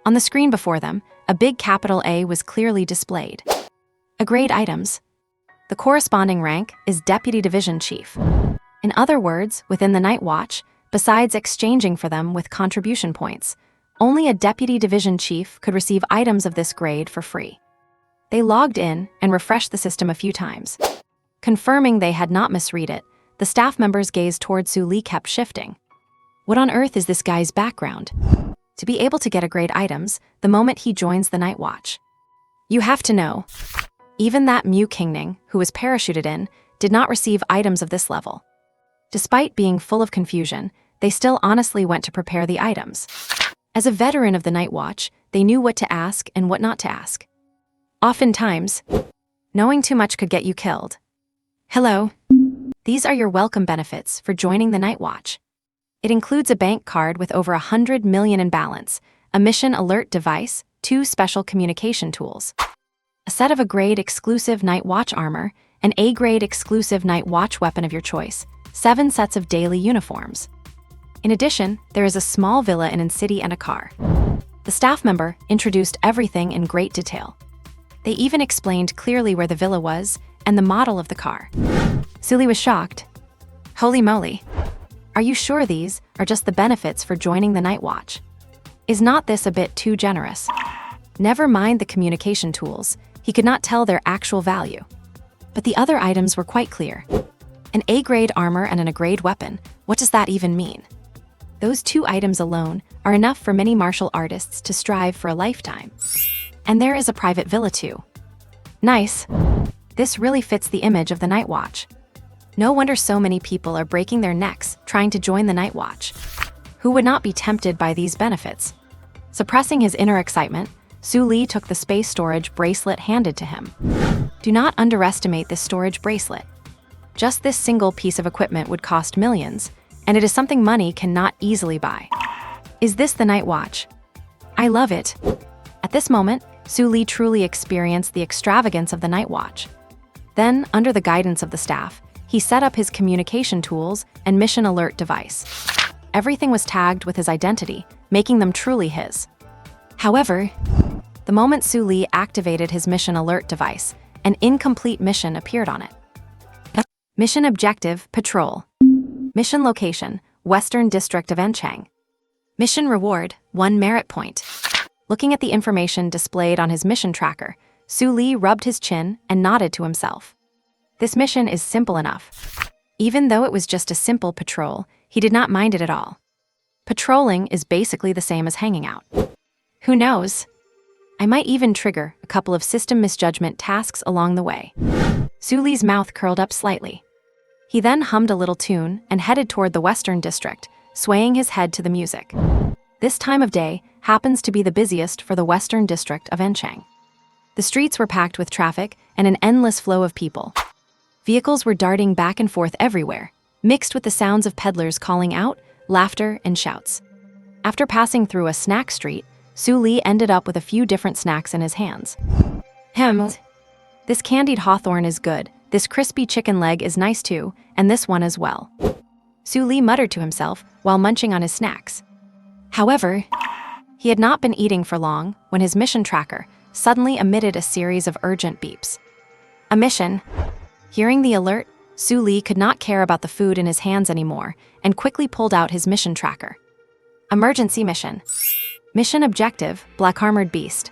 On the screen before them, a big capital A was clearly displayed. A grade items. The corresponding rank is Deputy Division Chief. In other words, within the Night Watch, besides exchanging for them with contribution points, only a Deputy Division Chief could receive items of this grade for free. They logged in and refreshed the system a few times. Confirming they had not misread it, the staff members' gaze toward Su Li kept shifting. What on earth is this guy's background? To be able to get a grade items the moment he joins the Night Watch. You have to know. Even that Mu Qingning, who was parachuted in, did not receive items of this level. Despite being full of confusion, they still honestly went to prepare the items. As a veteran of the Night Watch, they knew what to ask and what not to ask. Oftentimes, knowing too much could get you killed. Hello. These are your welcome benefits for joining the Night Watch. It includes a bank card with over 100 million in balance, a mission alert device, 2 special communication tools, a set of A-grade exclusive Night Watch armor, an A-grade exclusive Night Watch weapon of your choice, 7 sets of daily uniforms. In addition, there is a small villa in a city and a car. The staff member introduced everything in great detail. They even explained clearly where the villa was and the model of the car. Su Li was shocked. Holy moly. Are you sure these are just the benefits for joining the Night Watch? Is not this a bit too generous? Never mind the communication tools, he could not tell their actual value. But the other items were quite clear. An A-grade armor and an A-grade weapon, what does that even mean? Those 2 items alone are enough for many martial artists to strive for a lifetime. And there is a private villa too. Nice. This really fits the image of the Night Watch. No wonder so many people are breaking their necks trying to join the Night Watch. Who would not be tempted by these benefits? Suppressing his inner excitement, Su Li took the space storage bracelet handed to him. Do not underestimate this storage bracelet. Just this single piece of equipment would cost millions, and it is something money cannot easily buy. Is this the Night Watch? I love it. At this moment, Su Li truly experienced the extravagance of the Night Watch. Then, under the guidance of the staff, he set up his communication tools and mission alert device. Everything was tagged with his identity, making them truly his. However, the moment Su Li activated his mission alert device, an incomplete mission appeared on it. Mission objective, patrol. Mission location, Western District of Enchang. Mission reward, 1 merit point. Looking at the information displayed on his mission tracker, Su Li rubbed his chin and nodded to himself. This mission is simple enough. Even though it was just a simple patrol, he did not mind it at all. Patrolling is basically the same as hanging out. Who knows? I might even trigger a couple of system misjudgment tasks along the way. Su Li's mouth curled up slightly. He then hummed a little tune and headed toward the Western District, swaying his head to the music. This time of day happens to be the busiest for the Western District of Enchang. The streets were packed with traffic and an endless flow of people. Vehicles were darting back and forth everywhere, mixed with the sounds of peddlers calling out, laughter, and shouts. After passing through a snack street, Su Li ended up with a few different snacks in his hands. This candied hawthorn is good, this crispy chicken leg is nice too, and this one as well. Su Li muttered to himself while munching on his snacks. However, he had not been eating for long when his mission tracker suddenly emitted a series of urgent beeps. A mission. Hearing the alert, Su Li could not care about the food in his hands anymore and quickly pulled out his mission tracker. Emergency mission. Mission objective, Black Armored Beast.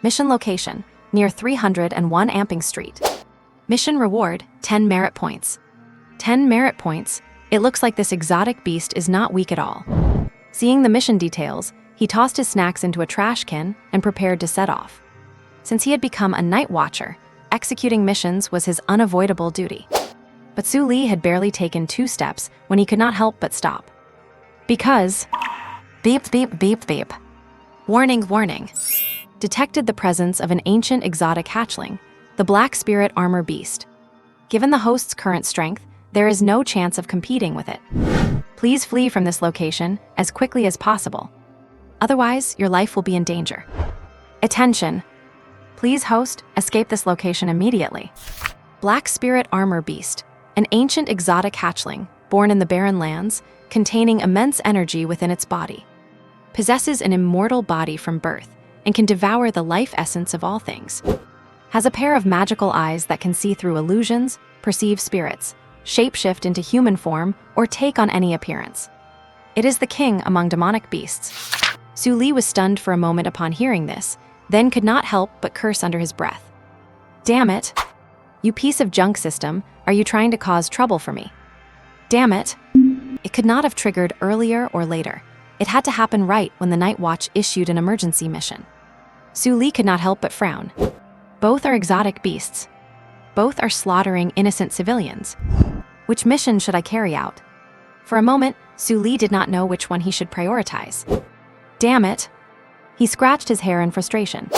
Mission location, near 301 Amping Street. Mission reward, 10 merit points. 10 merit points? It looks like this exotic beast is not weak at all. Seeing the mission details, he tossed his snacks into a trash can and prepared to set off. Since he had become a night watcher, executing missions was his unavoidable duty. But Su Li had barely taken 2 steps when he could not help but stop. Because... beep, beep, beep, beep. Warning, warning. Detected the presence of an ancient exotic hatchling, the Black Spirit Armor Beast. Given the host's current strength, there is no chance of competing with it. Please flee from this location as quickly as possible. Otherwise, your life will be in danger. Attention! Please, host, escape this location immediately. Black Spirit Armor Beast, an ancient exotic hatchling, born in the barren lands, containing immense energy within its body. Possesses an immortal body from birth, and can devour the life essence of all things. Has a pair of magical eyes that can see through illusions, perceive spirits, shapeshift into human form, or take on any appearance. It is the king among demonic beasts. Su Li was stunned for a moment upon hearing this, then could not help but curse under his breath. Damn it! You piece of junk system, are you trying to cause trouble for me? Damn it! It could not have triggered earlier or later. It had to happen right when the Night Watch issued an emergency mission. Su Li could not help but frown. Both are exotic beasts. Both are slaughtering innocent civilians. Which mission should I carry out? For a moment, Su Li did not know which one he should prioritize. Damn it! He scratched his hair in frustration.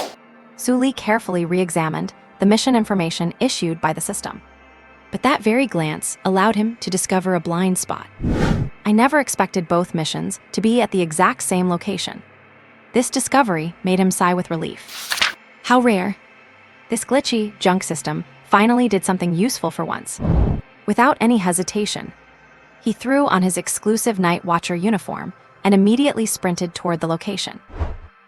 Su Li carefully re-examined the mission information issued by the system. But that very glance allowed him to discover a blind spot. I never expected both missions to be at the exact same location. This discovery made him sigh with relief. How rare. This glitchy junk system finally did something useful for once. Without any hesitation, he threw on his exclusive Night Watcher uniform and immediately sprinted toward the location.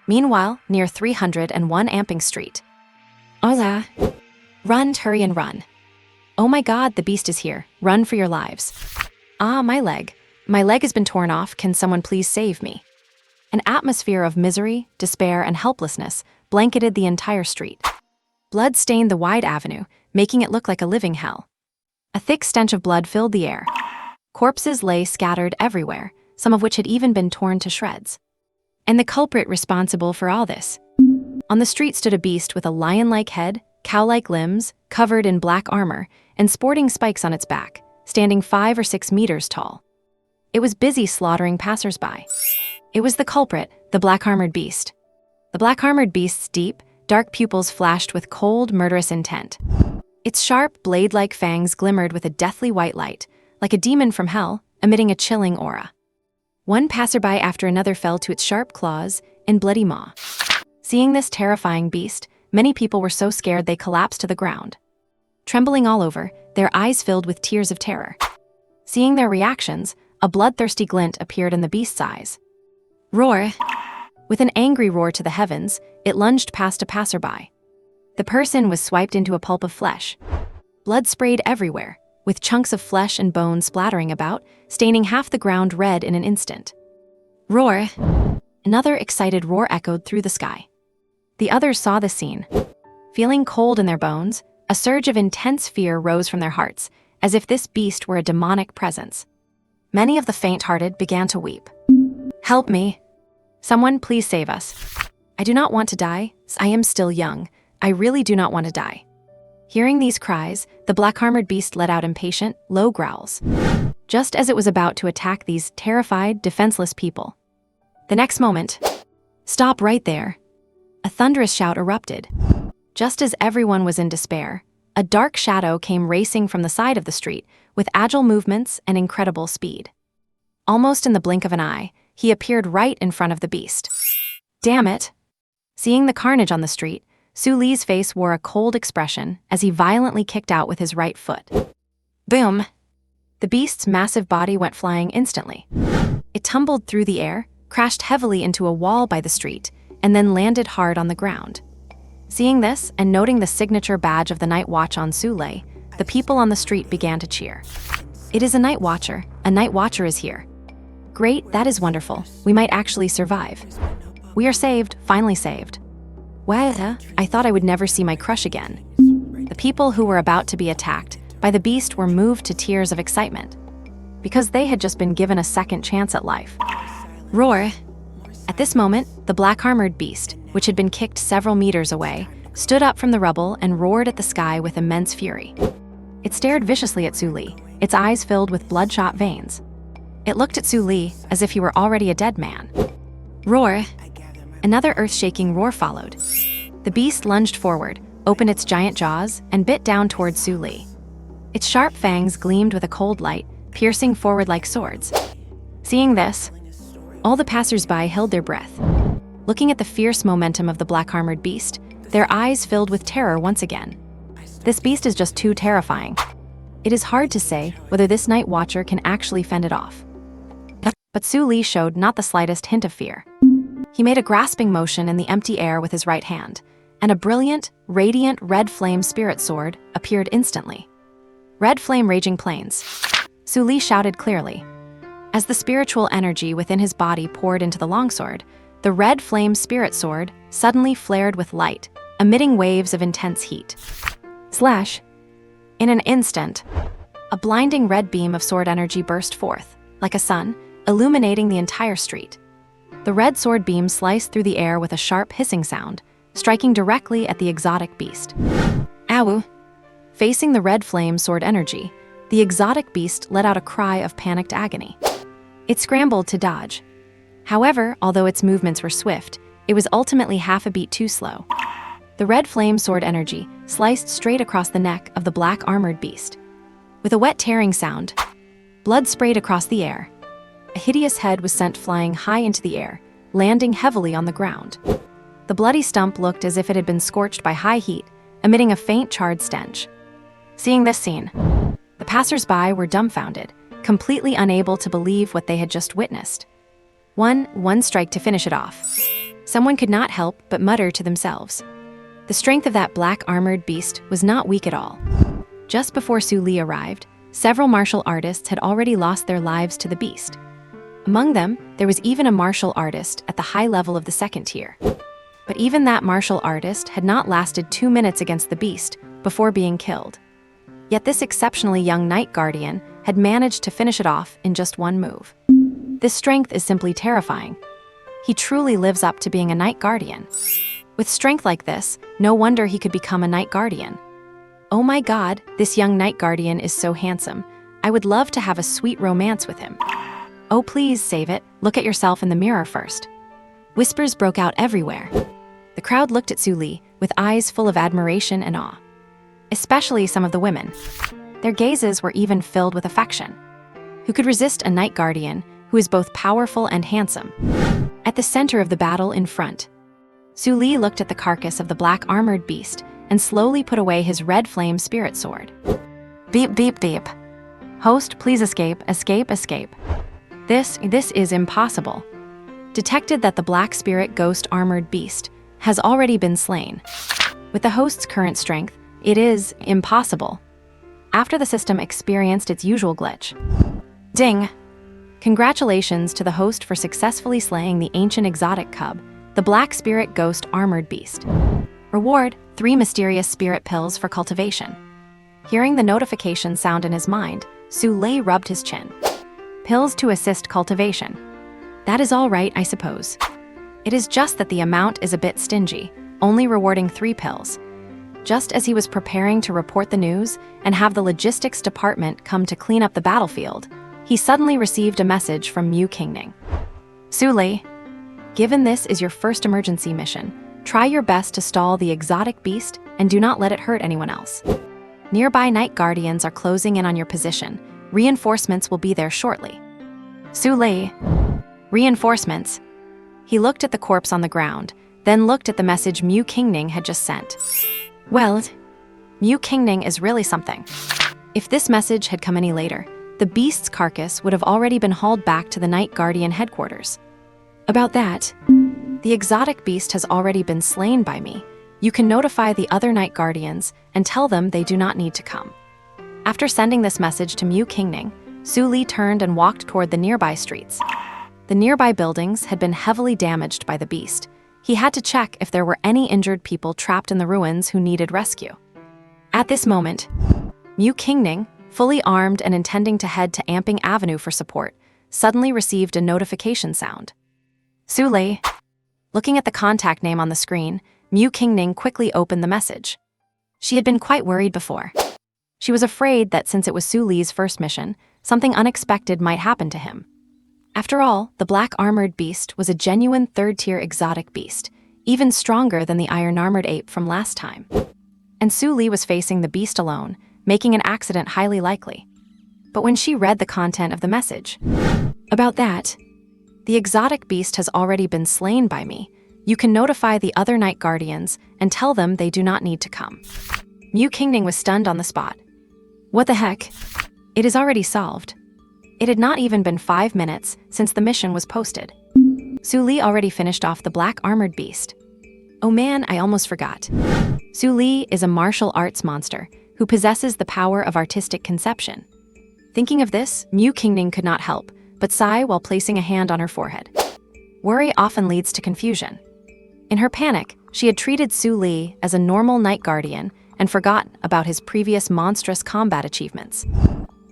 Meanwhile, near 301 Amping Street. Hola. Run, hurry, and run. Oh my god, the beast is here. Run for your lives. Ah, my leg. My leg has been torn off. Can someone please save me? An atmosphere of misery, despair, and helplessness blanketed the entire street. Blood stained the wide avenue, making it look like a living hell. A thick stench of blood filled the air. Corpses lay scattered everywhere, some of which had even been torn to shreds. And the culprit responsible for all this. On the street stood a beast with a lion-like head, cow-like limbs, covered in black armor, and sporting spikes on its back, standing 5 or 6 meters tall. It was busy slaughtering passersby. It was the culprit, the black-armored beast. The black-armored beast's deep, dark pupils flashed with cold, murderous intent. Its sharp, blade-like fangs glimmered with a deathly white light, like a demon from hell, emitting a chilling aura. One passerby after another fell to its sharp claws and bloody maw. Seeing this terrifying beast, many people were so scared they collapsed to the ground. Trembling all over, their eyes filled with tears of terror. Seeing their reactions, a bloodthirsty glint appeared in the beast's eyes. Roar! With an angry roar to the heavens, it lunged past a passerby. The person was swiped into a pulp of flesh. Blood sprayed everywhere, with chunks of flesh and bone splattering about, staining half the ground red in an instant. Roar! Another excited roar echoed through the sky. The others saw the scene. Feeling cold in their bones, a surge of intense fear rose from their hearts, as if this beast were a demonic presence. Many of the faint-hearted began to weep. Help me! Someone please save us. I do not want to die, I am still young. I really do not want to die." Hearing these cries, the black-armored beast let out impatient, low growls, just as it was about to attack these terrified, defenseless people. The next moment, "Stop right there!" A thunderous shout erupted. Just as everyone was in despair, a dark shadow came racing from the side of the street with agile movements and incredible speed. Almost in the blink of an eye, he appeared right in front of the beast. Damn it! Seeing the carnage on the street, Su Li's face wore a cold expression as he violently kicked out with his right foot. Boom! The beast's massive body went flying instantly. It tumbled through the air, crashed heavily into a wall by the street, and then landed hard on the ground. Seeing this and noting the signature badge of the Night Watch on Su Li, the people on the street began to cheer. "It is a Night Watcher. A Night Watcher is here. Great, that is wonderful. We might actually survive. We are saved, finally saved. Well, I thought I would never see my crush again." The people who were about to be attacked by the beast were moved to tears of excitement, because they had just been given a second chance at life. Roar! At this moment, the black-armored beast, which had been kicked several meters away, stood up from the rubble and roared at the sky with immense fury. It stared viciously at Su Li, its eyes filled with bloodshot veins. It looked at Su Li as if he were already a dead man. Roar! Another earth-shaking roar followed. The beast lunged forward, opened its giant jaws, and bit down towards Su Li. Its sharp fangs gleamed with a cold light, piercing forward like swords. Seeing this, all the passers-by held their breath. Looking at the fierce momentum of the black-armored beast, their eyes filled with terror once again. This beast is just too terrifying. It is hard to say whether this Night Watcher can actually fend it off. But Su Li showed not the slightest hint of fear. He made a grasping motion in the empty air with his right hand, and a brilliant, radiant red flame spirit sword appeared instantly. "Red flame raging plains," Su Li shouted clearly. As the spiritual energy within his body poured into the longsword, the red flame spirit sword suddenly flared with light, emitting waves of intense heat. Slash! In an instant, a blinding red beam of sword energy burst forth, like a sun, illuminating the entire street. The red sword beam sliced through the air with a sharp hissing sound, striking directly at the exotic beast. Ow! Facing the red flame sword energy, the exotic beast let out a cry of panicked agony. It scrambled to dodge. However, although its movements were swift, it was ultimately half a beat too slow. The red flame sword energy sliced straight across the neck of the black-armored beast. With a wet tearing sound, blood sprayed across the air. A hideous head was sent flying high into the air, landing heavily on the ground. The bloody stump looked as if it had been scorched by high heat, emitting a faint charred stench. Seeing this scene, the passers-by were dumbfounded, completely unable to believe what they had just witnessed. One strike to finish it off. Someone could not help but mutter to themselves. The strength of that black-armored beast was not weak at all. Just before Su Li arrived, several martial artists had already lost their lives to the beast. Among them, there was even a martial artist at the high level of the second tier. But even that martial artist had not lasted 2 minutes against the beast before being killed. Yet this exceptionally young Night Guardian had managed to finish it off in just one move. This strength is simply terrifying. He truly lives up to being a Night Guardian. With strength like this, no wonder he could become a Night Guardian. Oh my god, this young Night Guardian is so handsome. I would love to have a sweet romance with him. Oh please, save it. Look at yourself in the mirror first. Whispers broke out everywhere. The crowd looked at Su Li with eyes full of admiration and awe. Especially some of the women. Their gazes were even filled with affection. Who could resist a Night Guardian who is both powerful and handsome? At the center of the battle in front, Su Li looked at the carcass of the black-armored beast and slowly put away his red flame spirit sword. Beep, beep, beep. Host, please escape, escape, escape. This is impossible. Detected that the black spirit ghost armored beast has already been slain. With the host's current strength, it is impossible. After the system experienced its usual glitch. Ding! Congratulations to the host for successfully slaying the ancient exotic cub, the black spirit ghost armored beast. Reward, 3 mysterious spirit pills for cultivation. Hearing the notification sound in his mind, Su Li rubbed his chin. Pills to assist cultivation. That is all right, I suppose. It is just that the amount is a bit stingy. only rewarding 3 pills. Just as he was preparing to report the news and have the logistics department come to clean up the battlefield, he suddenly received a message from Mu Qingning. Suli, given this is your first emergency mission, try your best to stall the exotic beast and do not let it hurt anyone else. Nearby night guardians are closing in on your position. Reinforcements will be there shortly. Suli, reinforcements. He looked at the corpse on the ground, then looked at the message Mu Qingning had just sent. Well, Mu Qingning is really something. If this message had come any later, the beast's carcass would have already been hauled back to the Night Guardian headquarters. About that, the exotic beast has already been slain by me. You can notify the other Night Guardians and tell them they do not need to come. After sending this message to Mu Qingning, Su Li turned and walked toward the nearby streets. The nearby buildings had been heavily damaged by the beast. He had to check if there were any injured people trapped in the ruins who needed rescue. At this moment, Mu Qingning, fully armed and intending to head to Amping Avenue for support, suddenly received a notification sound. Su Li. Looking at the contact name on the screen, Mu Qingning quickly opened the message. She had been quite worried before. She was afraid that since it was Su Li's first mission, something unexpected might happen to him. After all, the black-armored beast was a genuine third-tier exotic beast, even stronger than the iron-armored ape from last time. And Su Li was facing the beast alone, making an accident highly likely. But when she read the content of the message, about that, the exotic beast has already been slain by me. You can notify the other Night Guardians and tell them they do not need to come. Mu Qingning was stunned on the spot. What the heck? It is already solved. It had not even been 5 minutes since the mission was posted. Su Li already finished off the black-armored beast. Oh man, I almost forgot. Su Li is a martial arts monster who possesses the power of artistic conception. Thinking of this, Mu Qingning could not help but sigh while placing a hand on her forehead. Worry often leads to confusion. In her panic, she had treated Su Li as a normal Night Guardian and forgotten about his previous monstrous combat achievements.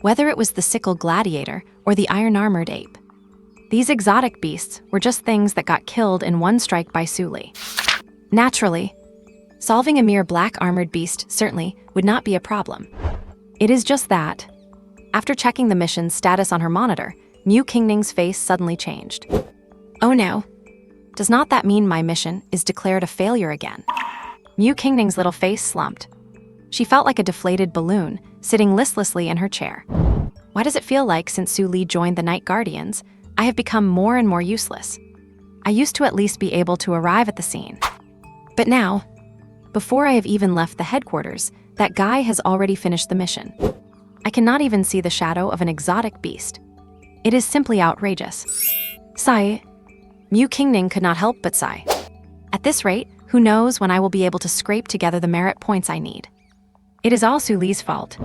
Whether it was the sickle gladiator or the iron-armored ape, these exotic beasts were just things that got killed in one strike by Su Li. Naturally, solving a mere black-armored beast certainly would not be a problem. It is just that, after checking the mission's status on her monitor, Mu Qingning's face suddenly changed. Oh no. Does not that mean my mission is declared a failure again? Mu Qingning's little face slumped. She felt like a deflated balloon, sitting listlessly in her chair. Why does it feel like since Su Li joined the Night Guardians, I have become more and more useless? I used to at least be able to arrive at the scene. But now, before I have even left the headquarters, that guy has already finished the mission. I cannot even see the shadow of an exotic beast. It is simply outrageous. Sigh. Mu Qingning could not help but sigh. At this rate, who knows when I will be able to scrape together the merit points I need. It is all Su Li's fault.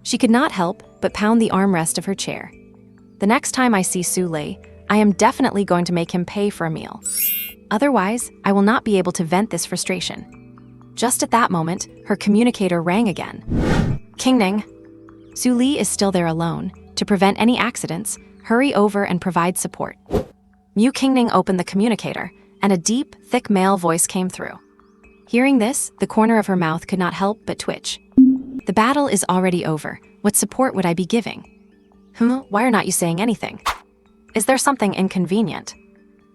She could not help but pound the armrest of her chair. The next time I see Su Li, I am definitely going to make him pay for a meal. Otherwise, I will not be able to vent this frustration. Just at that moment, her communicator rang again. Qingning. Su Li is still there alone. To prevent any accidents, hurry over and provide support. Mu Qingning opened the communicator, and a deep, thick male voice came through. Hearing this, the corner of her mouth could not help but twitch. The battle is already over. What support would I be giving? Why are not you saying anything? Is there something inconvenient?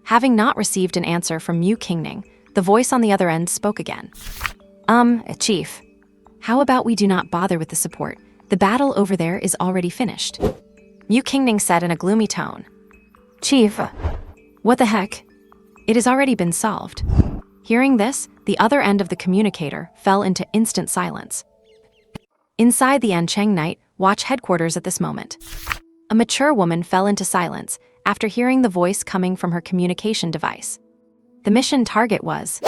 Having not received an answer from Mu Qingning, the voice on the other end spoke again. Chief. How about we do not bother with the support? The battle over there is already finished. Mu Qingning said in a gloomy tone. Chief. What the heck? It has already been solved. Hearing this, the other end of the communicator fell into instant silence. Inside the Ancheng Night Watch headquarters at this moment, a mature woman fell into silence after hearing the voice coming from her communication device. The mission target was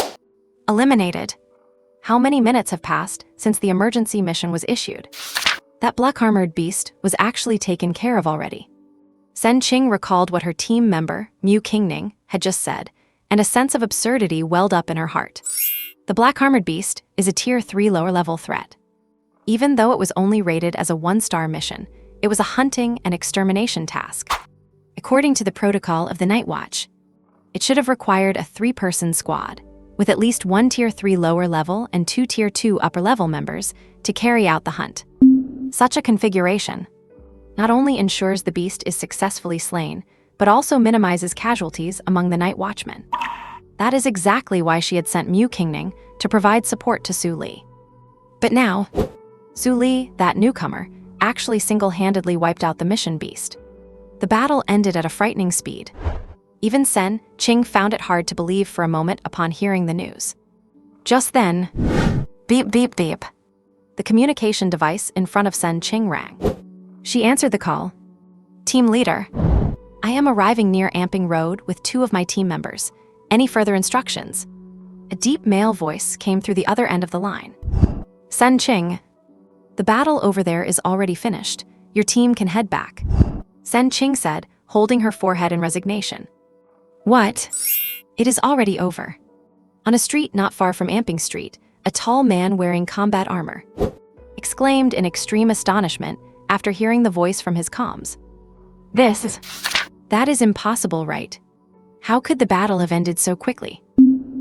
eliminated. How many minutes have passed since the emergency mission was issued? That black-armored beast was actually taken care of already. Sen Qing recalled what her team member, Mu Qingning, had just said, and a sense of absurdity welled up in her heart. The black-armored beast is a Tier 3 lower-level threat. Even though it was only rated as a 1-star mission, it was a hunting and extermination task. According to the protocol of the Night Watch, it should have required a 3-person squad, with at least one Tier 3 lower level and two Tier 2 upper level members to carry out the hunt. Such a configuration not only ensures the beast is successfully slain, but also minimizes casualties among the night watchmen. That is exactly why she had sent Mu Qingning to provide support to Su Li. But now, Su Li, that newcomer, actually single-handedly wiped out the mission beast. The battle ended at a frightening speed. Even Sen Qing found it hard to believe for a moment upon hearing the news. Just then, beep beep beep. The communication device in front of Sen Qing rang. She answered the call. Team leader, I am arriving near Amping Road with two of my team members. Any further instructions? A deep male voice came through the other end of the line. Sen Qing, the battle over there is already finished. Your team can head back. Sen Qing said, holding her forehead in resignation. What? It is already over. On a street not far from Amping Street, a tall man wearing combat armor exclaimed in extreme astonishment after hearing the voice from his comms. That is impossible, right? How could the battle have ended so quickly?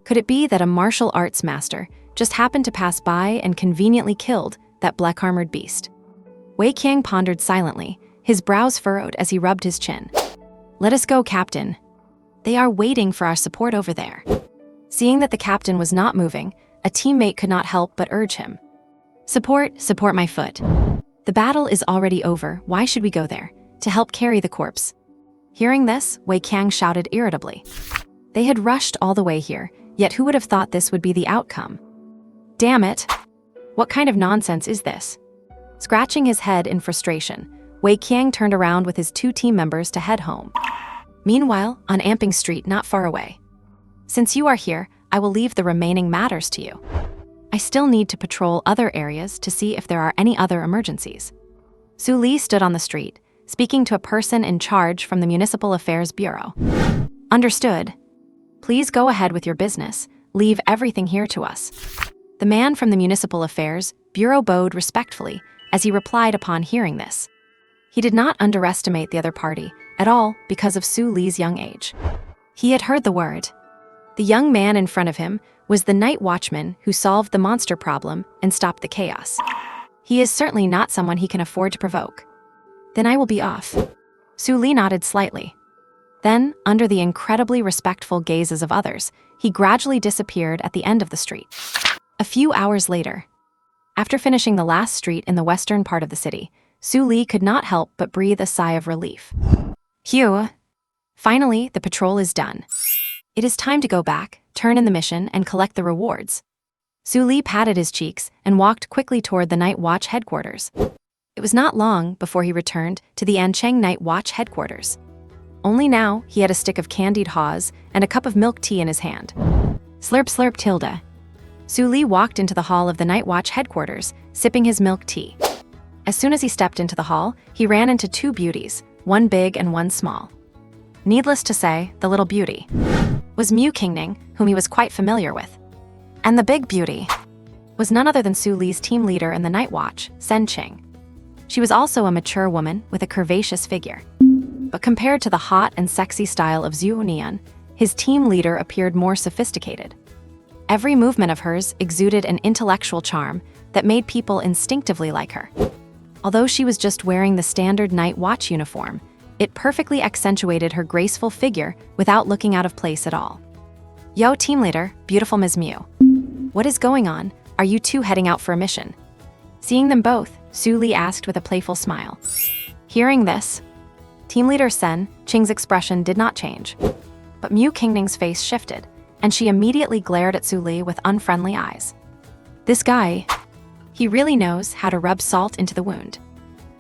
Could it be that a martial arts master just happened to pass by and conveniently killed that black-armored beast? Wei Qiang pondered silently, his brows furrowed as he rubbed his chin. Let us go, Captain. They are waiting for our support over there. Seeing that the captain was not moving, a teammate could not help but urge him. Support my foot. The battle is already over, why should we go there? To help carry the corpse. Hearing this, Wei Qiang shouted irritably. They had rushed all the way here, yet who would have thought this would be the outcome? Damn it! What kind of nonsense is this? Scratching his head in frustration, Wei Qiang turned around with his two team members to head home. Meanwhile, on Amping Street not far away. Since you are here, I will leave the remaining matters to you. I still need to patrol other areas to see if there are any other emergencies. Su Li stood on the street, speaking to a person in charge from the Municipal Affairs Bureau. Understood. Please go ahead with your business. Leave everything here to us. The man from the Municipal Affairs Bureau bowed respectfully as he replied upon hearing this. He did not underestimate the other party at all because of Su Li's young age. He had heard the word. The young man in front of him was the night watchman who solved the monster problem and stopped the chaos. He is certainly not someone he can afford to provoke. Then I will be off. Su Li nodded slightly. Then, under the incredibly respectful gazes of others, he gradually disappeared at the end of the street. A few hours later, after finishing the last street in the western part of the city, Su Li could not help but breathe a sigh of relief. Phew! Finally, the patrol is done. It is time to go back, turn in the mission, and collect the rewards. Su Li patted his cheeks and walked quickly toward the Night Watch headquarters. It was not long before he returned to the Ancheng Night Watch headquarters. Only now he had a stick of candied haws and a cup of milk tea in his hand. Slurp slurp tilde. Su Li walked into the hall of the Night Watch headquarters, sipping his milk tea. As soon as he stepped into the hall, he ran into two beauties, one big and one small. Needless to say, the little beauty was Mu Qingning, whom he was quite familiar with. And the big beauty was none other than Su Li's team leader in the Night Watch, Sen Qing. She was also a mature woman with a curvaceous figure. But compared to the hot and sexy style of Zhu Nian, his team leader appeared more sophisticated. Every movement of hers exuded an intellectual charm that made people instinctively like her. Although she was just wearing the standard Night Watch uniform, it perfectly accentuated her graceful figure without looking out of place at all. Yo, team leader, beautiful Ms. Mu. What is going on? Are you two heading out for a mission? Seeing them both, Su Li asked with a playful smile. Hearing this, team leader Sen Qing's expression did not change. But Mu Qingning's face shifted, and she immediately glared at Su Li with unfriendly eyes. This guy, he really knows how to rub salt into the wound.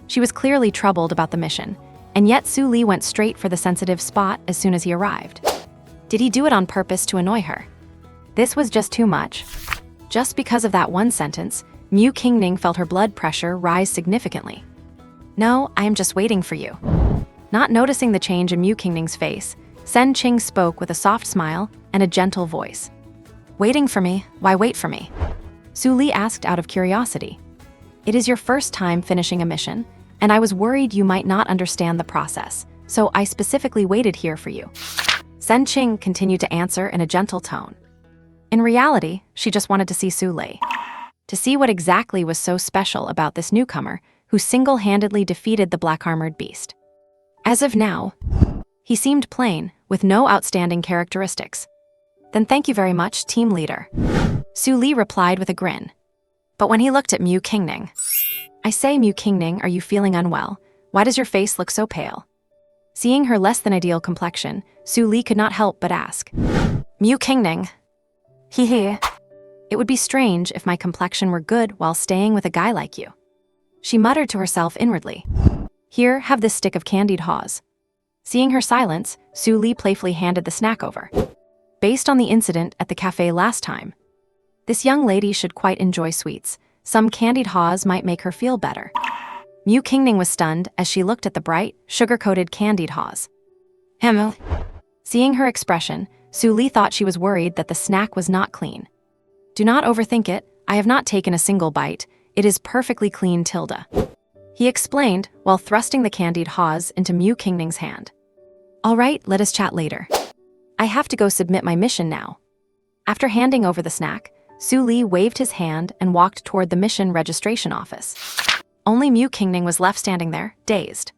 She was clearly troubled about the mission, and yet Su Li went straight for the sensitive spot as soon as he arrived. Did he do it on purpose to annoy her? This was just too much. Just because of that one sentence, Mu Qingning felt her blood pressure rise significantly. No, I am just waiting for you. Not noticing the change in Mu Qingning's face, Sen Qing spoke with a soft smile and a gentle voice. Waiting for me? Why wait for me? Su Li asked out of curiosity. It is your first time finishing a mission, and I was worried you might not understand the process, so I specifically waited here for you. Sen Qing continued to answer in a gentle tone. In reality, she just wanted to see Su Li. To see what exactly was so special about this newcomer who single-handedly defeated the black-armored beast. As of now, he seemed plain, with no outstanding characteristics. Then thank you very much, team leader. Su Li replied with a grin. But when he looked at Mu Qingning, I say, Mu Qingning, are you feeling unwell? Why does your face look so pale? Seeing her less-than-ideal complexion, Su Li could not help but ask. Mu Qingning. Hee. It would be strange if my complexion were good while staying with a guy like you. She muttered to herself inwardly. Here, have this stick of candied haws. Seeing her silence, Su Li playfully handed the snack over. Based on the incident at the cafe last time, this young lady should quite enjoy sweets. Some candied haws might make her feel better. Mu Qingning was stunned as she looked at the bright, sugar-coated candied haws. Hemu. Seeing her expression, Su Li thought she was worried that the snack was not clean. Do not overthink it, I have not taken a single bite, it is perfectly clean, Tilda. He explained while thrusting the candied haws into Mu Qingning's hand. All right, let us chat later. I have to go submit my mission now. After handing over the snack, Su Li waved his hand and walked toward the mission registration office. Only Mu Qingning was left standing there, dazed.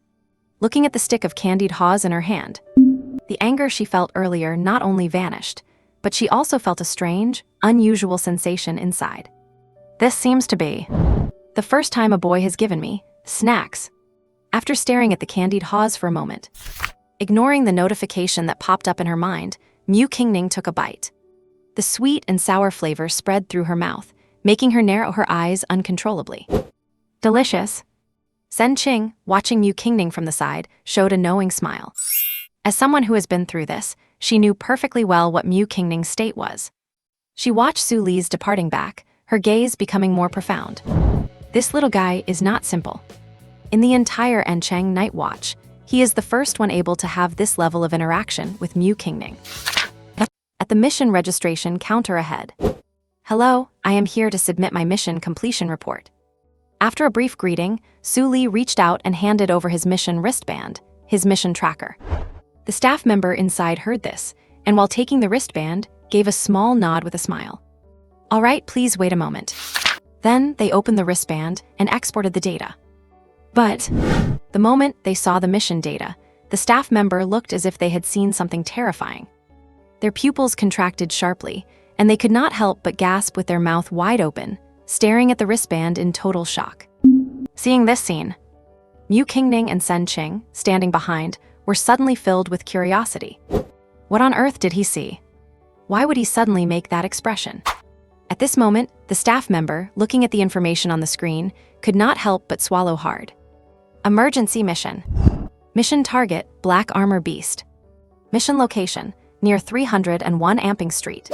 Looking at the stick of candied haws in her hand, the anger she felt earlier not only vanished, but she also felt a strange, unusual sensation inside. This seems to be the first time a boy has given me snacks. After staring at the candied haws for a moment, ignoring the notification that popped up in her mind, Mu Qingning took a bite. The sweet and sour flavor spread through her mouth, making her narrow her eyes uncontrollably. Delicious. Sen Qing, watching Mu Qingning from the side, showed a knowing smile. As someone who has been through this, she knew perfectly well what Mu Qingning's state was. She watched Su Li's departing back, her gaze becoming more profound. This little guy is not simple. In the entire Encheng Night Watch, he is the first one able to have this level of interaction with Mu Qingning. At the mission registration counter ahead. Hello, I am here to submit my mission completion report. After a brief greeting, Su Li reached out and handed over his mission wristband, his mission tracker. The staff member inside heard this, and while taking the wristband, gave a small nod with a smile. All right, please wait a moment. Then they opened the wristband and exported the data. But the moment they saw the mission data, the staff member looked as if they had seen something terrifying. Their pupils contracted sharply, and they could not help but gasp with their mouth wide open, staring at the wristband in total shock. Seeing this scene, Mu Qingning and Sen Qing, standing behind, were suddenly filled with curiosity. What on earth did he see? Why would he suddenly make that expression? At this moment, the staff member, looking at the information on the screen, could not help but swallow hard. Emergency mission. Mission target, Black Armor Beast. Mission location, near 301 Amping Street.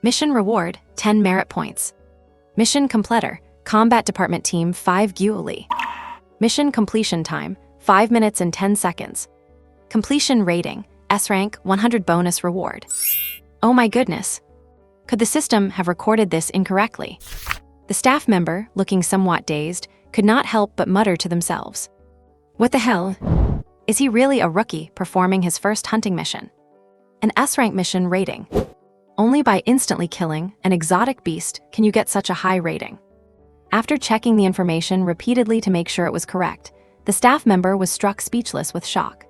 Mission reward, 10 merit points. Mission completer, Combat Department Team 5 Gyuli. Mission completion time, 5 minutes and 10 seconds. Completion rating, S rank, 100 bonus reward. Oh my goodness. Could the system have recorded this incorrectly? The staff member, looking somewhat dazed, could not help but mutter to themselves. What the hell? Is he really a rookie performing his first hunting mission? An S-rank mission rating. Only by instantly killing an exotic beast can you get such a high rating. After checking the information repeatedly to make sure it was correct, the staff member was struck speechless with shock.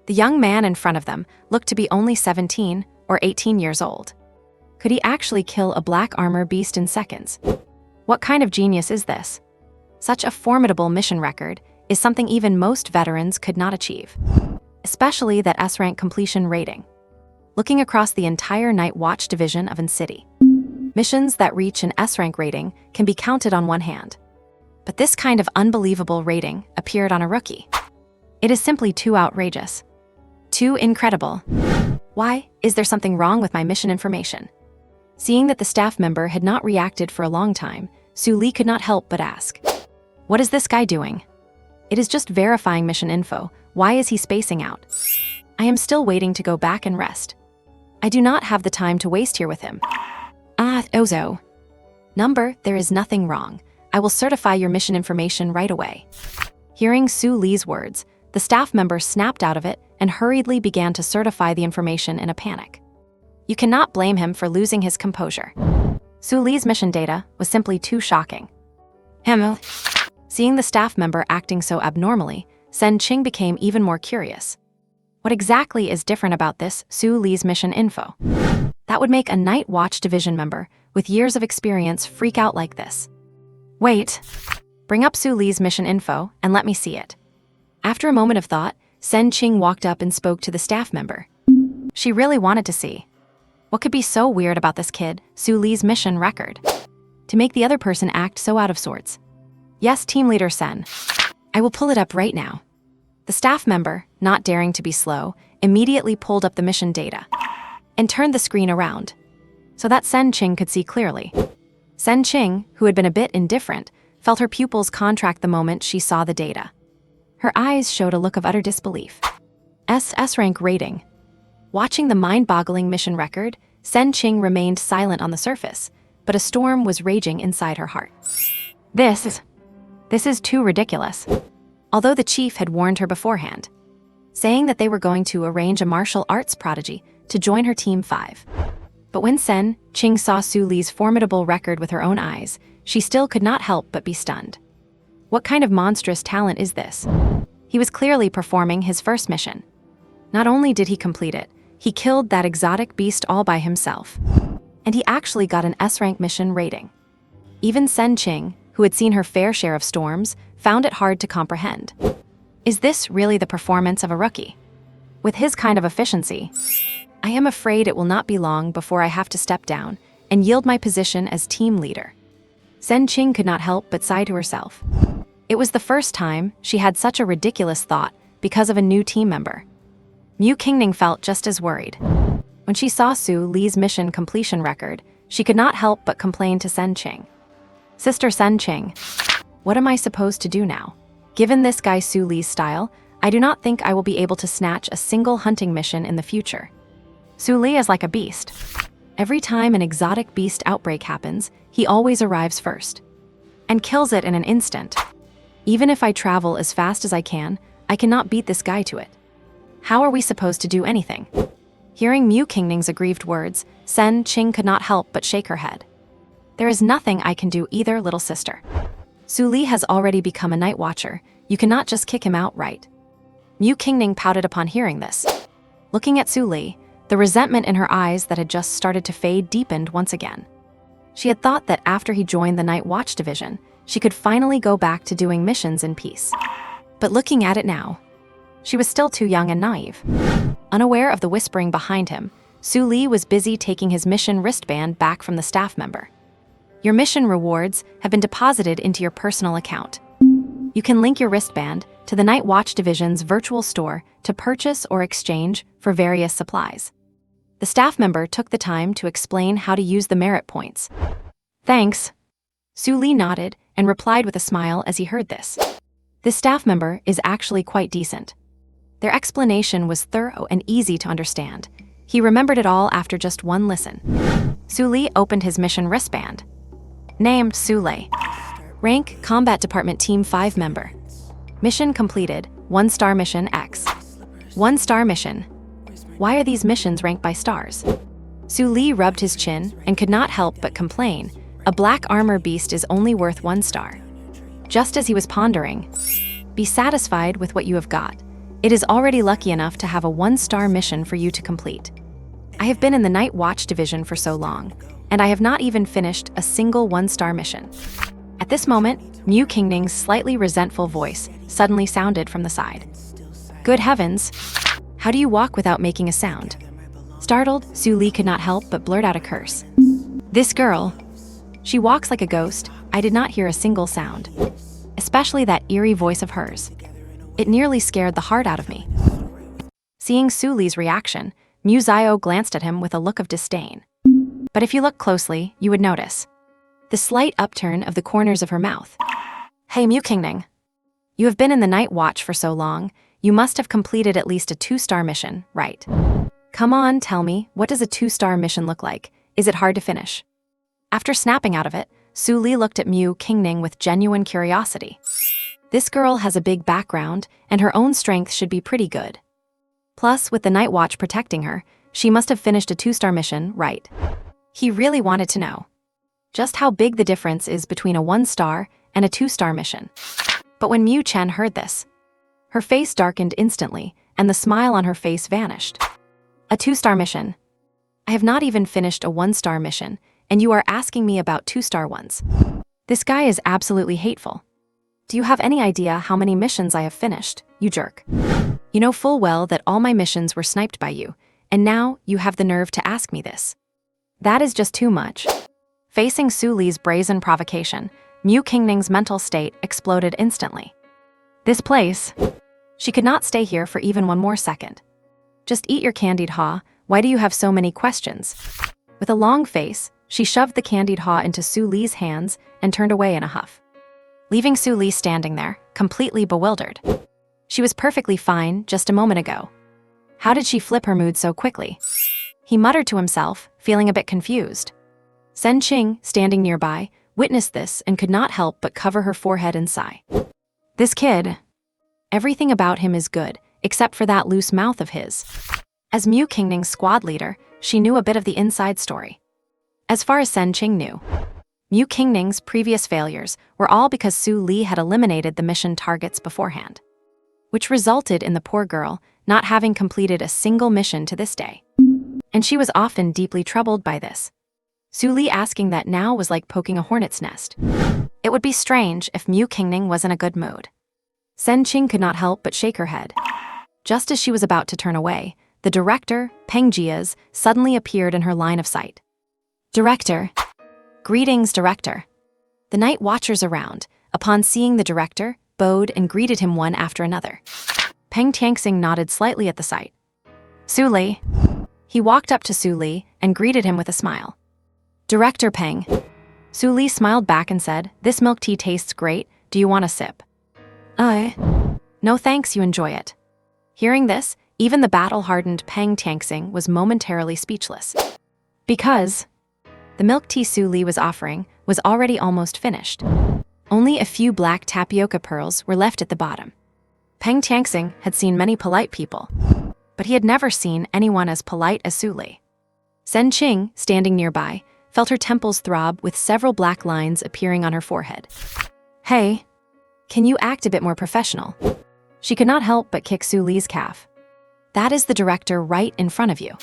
The young man in front of them looked to be only 17 or 18 years old. Could he actually kill a black armor beast in seconds? What kind of genius is this? Such a formidable mission record is something even most veterans could not achieve, especially that S-rank completion rating. Looking across the entire Night Watch division of N-City, missions that reach an S-rank rating can be counted on one hand. But this kind of unbelievable rating appeared on a rookie. It is simply too outrageous. Too incredible. Why? Is there something wrong with my mission information? Seeing that the staff member had not reacted for a long time, Su Li could not help but ask. What is this guy doing? It is just verifying mission info. Why is he spacing out? I am still waiting to go back and rest. I do not have the time to waste here with him. Ozo. Number, there is nothing wrong. I will certify your mission information right away. Hearing Su Li's words, the staff member snapped out of it and hurriedly began to certify the information in a panic. You cannot blame him for losing his composure. Su Li's mission data was simply too shocking. Seeing the staff member acting so abnormally, Sen Qing became even more curious. What exactly is different about this Su Li's mission info? That would make a Night Watch Division member with years of experience freak out like this. Wait. Bring up Su Li's mission info and let me see it. After a moment of thought, Sen Qing walked up and spoke to the staff member. She really wanted to see. What could be so weird about this kid, Su Li's mission record? To make the other person act so out of sorts. Yes, team leader Sen. I will pull it up right now. The staff member, not daring to be slow, immediately pulled up the mission data and turned the screen around so that Sen Qing could see clearly. Sen Qing, who had been a bit indifferent, felt her pupils contract the moment she saw the data. Her eyes showed a look of utter disbelief. S rank rating. Watching the mind-boggling mission record, Sen Qing remained silent on the surface, but a storm was raging inside her heart. This is too ridiculous. Although the chief had warned her beforehand, saying that they were going to arrange a martial arts prodigy to join her Team 5. But when Sen Qing saw Su Li's formidable record with her own eyes, she still could not help but be stunned. What kind of monstrous talent is this? He was clearly performing his first mission. Not only did he complete it, he killed that exotic beast all by himself. And he actually got an S-rank mission rating. Even Sen Qing, who had seen her fair share of storms, found it hard to comprehend. Is this really the performance of a rookie? With his kind of efficiency, I am afraid it will not be long before I have to step down and yield my position as team leader. Sen Qing could not help but sigh to herself. It was the first time she had such a ridiculous thought because of a new team member. Mu Qingning felt just as worried. When she saw Su Li's mission completion record, she could not help but complain to Sen Qing. Sister Sen Qing, what am I supposed to do now? Given this guy Su Li's style, I do not think I will be able to snatch a single hunting mission in the future. Su Li is like a beast. Every time an exotic beast outbreak happens, he always arrives first and kills it in an instant. Even if I travel as fast as I cannot beat this guy to it. How are we supposed to do anything? Hearing Mu Qingning's aggrieved words, Sen Qing could not help but shake her head. There is nothing I can do either, little sister. Su Li has already become a night watcher. You cannot just kick him out, right? Mu Qingning pouted upon hearing this. Looking at Su Li, the resentment in her eyes that had just started to fade deepened once again. She had thought that after he joined the Night Watch Division, she could finally go back to doing missions in peace. But looking at it now, she was still too young and naive. Unaware of the whispering behind him, Su Li was busy taking his mission wristband back from the staff member. Your mission rewards have been deposited into your personal account. You can link your wristband to the Night Watch Division's virtual store to purchase or exchange for various supplies. The staff member took the time to explain how to use the merit points. Thanks. Su Li nodded and replied with a smile as he heard this. This staff member is actually quite decent. Their explanation was thorough and easy to understand. He remembered it all after just one listen. Su Li opened his mission wristband. Named Su Li. Rank, Combat Department Team 5 member. Mission completed, 1-star mission X. 1-star mission. Why are these missions ranked by stars? Su Li rubbed his chin and could not help but complain. A black armor beast is only worth 1 star. Just as he was pondering, be satisfied with what you have got. It is already lucky enough to have a 1-star mission for you to complete. I have been in the Night Watch Division for so long, and I have not even finished a single 1-star mission. At this moment, Mu Qingning's slightly resentful voice suddenly sounded from the side. Good heavens! How do you walk without making a sound? Startled, Su Li could not help but blurt out a curse. This girl, she walks like a ghost. I did not hear a single sound. Especially that eerie voice of hers. It nearly scared the heart out of me. Seeing Su Li's reaction, Mu Zio glanced at him with a look of disdain. But if you look closely, you would notice the slight upturn of the corners of her mouth. Hey Mu Qingning, you have been in the Night Watch for so long, you must have completed at least a 2-star mission, right? Come on, tell me, what does a 2-star mission look like? Is it hard to finish? After snapping out of it, Su Li looked at Mu Qingning with genuine curiosity. This girl has a big background, and her own strength should be pretty good. Plus, with the Night Watch protecting her, she must have finished a 2-star mission, right? He really wanted to know just how big the difference is between a 1-star and a 2-star mission. But when Mu Chen heard this, her face darkened instantly, and the smile on her face vanished. A 2-star mission? I have not even finished a 1-star mission, and you are asking me about 2-star ones. This guy is absolutely hateful. Do you have any idea how many missions I have finished, you jerk? You know full well that all my missions were sniped by you, and now you have the nerve to ask me this. That is just too much. Facing Su Li's brazen provocation, Mu Qingning's mental state exploded instantly. This place, she could not stay here for even one more second. Just eat your candied haw, why do you have so many questions? With a long face, she shoved the candied haw into Su Li's hands and turned away in a huff, leaving Su Li standing there, completely bewildered. She was perfectly fine just a moment ago. How did she flip her mood so quickly? He muttered to himself, feeling a bit confused. Sen Qing, standing nearby, witnessed this and could not help but cover her forehead and sigh. This kid, everything about him is good, except for that loose mouth of his. As Mu Qingning's squad leader, she knew a bit of the inside story. As far as Sen Qing knew, Mu Qingning's previous failures were all because Su Li had eliminated the mission targets beforehand, which resulted in the poor girl not having completed a single mission to this day. And she was often deeply troubled by this. Su Li asking that now was like poking a hornet's nest. It would be strange if Mu Qingning was in a good mood. Sen Qing could not help but shake her head. Just as she was about to turn away, the director, Peng Jia's, suddenly appeared in her line of sight. Director. Greetings, Director. The night watchers around, upon seeing the director, bowed and greeted him one after another. Peng Tianxing nodded slightly at the sight. Su Li. He walked up to Su Li and greeted him with a smile. Director Peng. Su Li smiled back and said, "This milk tea tastes great, do you want a sip?" No thanks, you enjoy it. Hearing this, even the battle-hardened Peng Tianxing was momentarily speechless. Because the milk tea Su Li was offering was already almost finished. Only a few black tapioca pearls were left at the bottom. Peng Tianxing had seen many polite people, but he had never seen anyone as polite as Su Li. Sen Qing, standing nearby, felt her temples throb with several black lines appearing on her forehead. Hey, can you act a bit more professional? She could not help but kick Su Li's calf. That is the director right in front of you.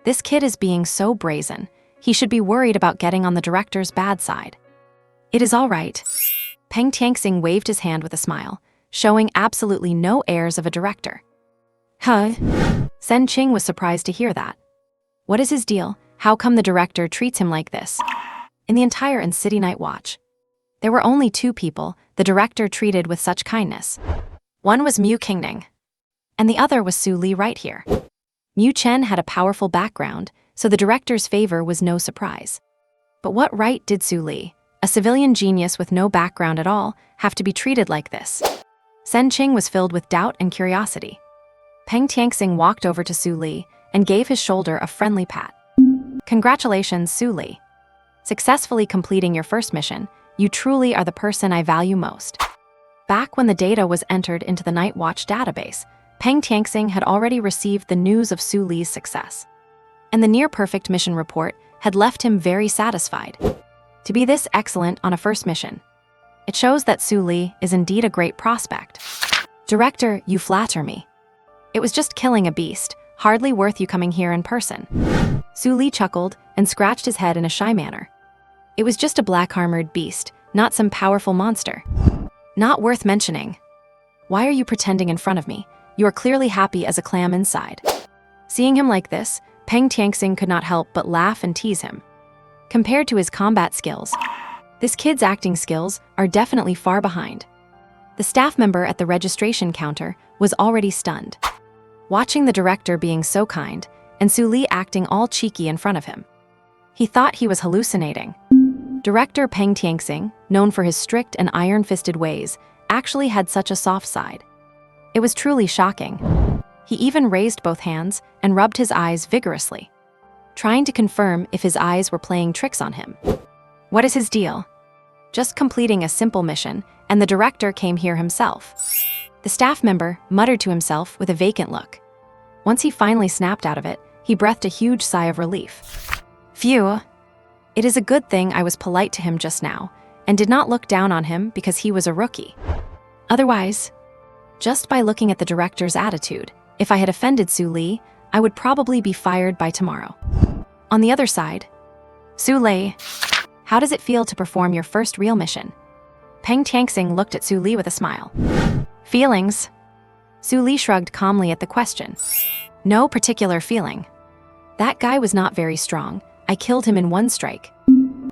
This kid is being so brazen. He should be worried about getting on the director's bad side. It is all right. Peng Tianxing waved his hand with a smile, showing absolutely no airs of a director. Huh? Sen Qing was surprised to hear that. What is his deal? How come the director treats him like this? In the entire City Night Watch, there were only 2 people the director treated with such kindness. One was Mu Qingning, and the other was Su Li right here. Mu Chen had a powerful background, so the director's favor was no surprise. But what right did Su Li, a civilian genius with no background at all, have to be treated like this? Sen Qing was filled with doubt and curiosity. Peng Tianxing walked over to Su Li and gave his shoulder a friendly pat. Congratulations, Su Li. Successfully completing your first mission, you truly are the person I value most. Back when the data was entered into the Night Watch database, Peng Tianxing had already received the news of Su Li's success, and the near-perfect mission report had left him very satisfied. To be this excellent on a first mission, it shows that Su Li is indeed a great prospect. Director, you flatter me. It was just killing a beast, hardly worth you coming here in person. Su Li chuckled and scratched his head in a shy manner. It was just a black-armored beast, not some powerful monster. Not worth mentioning. Why are you pretending in front of me? You are clearly happy as a clam inside. Seeing him like this, Peng Tianxing could not help but laugh and tease him. Compared to his combat skills, this kid's acting skills are definitely far behind. The staff member at the registration counter was already stunned, watching the director being so kind and Su Li acting all cheeky in front of him. He thought he was hallucinating. Director Peng Tianxing, known for his strict and iron-fisted ways, actually had such a soft side. It was truly shocking. He even raised both hands and rubbed his eyes vigorously, trying to confirm if his eyes were playing tricks on him. What is his deal? Just completing a simple mission, and the director came here himself. The staff member muttered to himself with a vacant look. Once he finally snapped out of it, He breathed a huge sigh of relief. Phew. It is a good thing I was polite to him just now, and did not look down on him because he was a rookie. Otherwise, just by looking at the director's attitude, if I had offended Su Li, I would probably be fired by tomorrow. On the other side, Su Li, how does it feel to perform your first real mission? Peng Tianxing looked at Su Li with a smile. Feelings? Su Li shrugged calmly at the question. No particular feeling. That guy was not very strong. I killed him in one strike.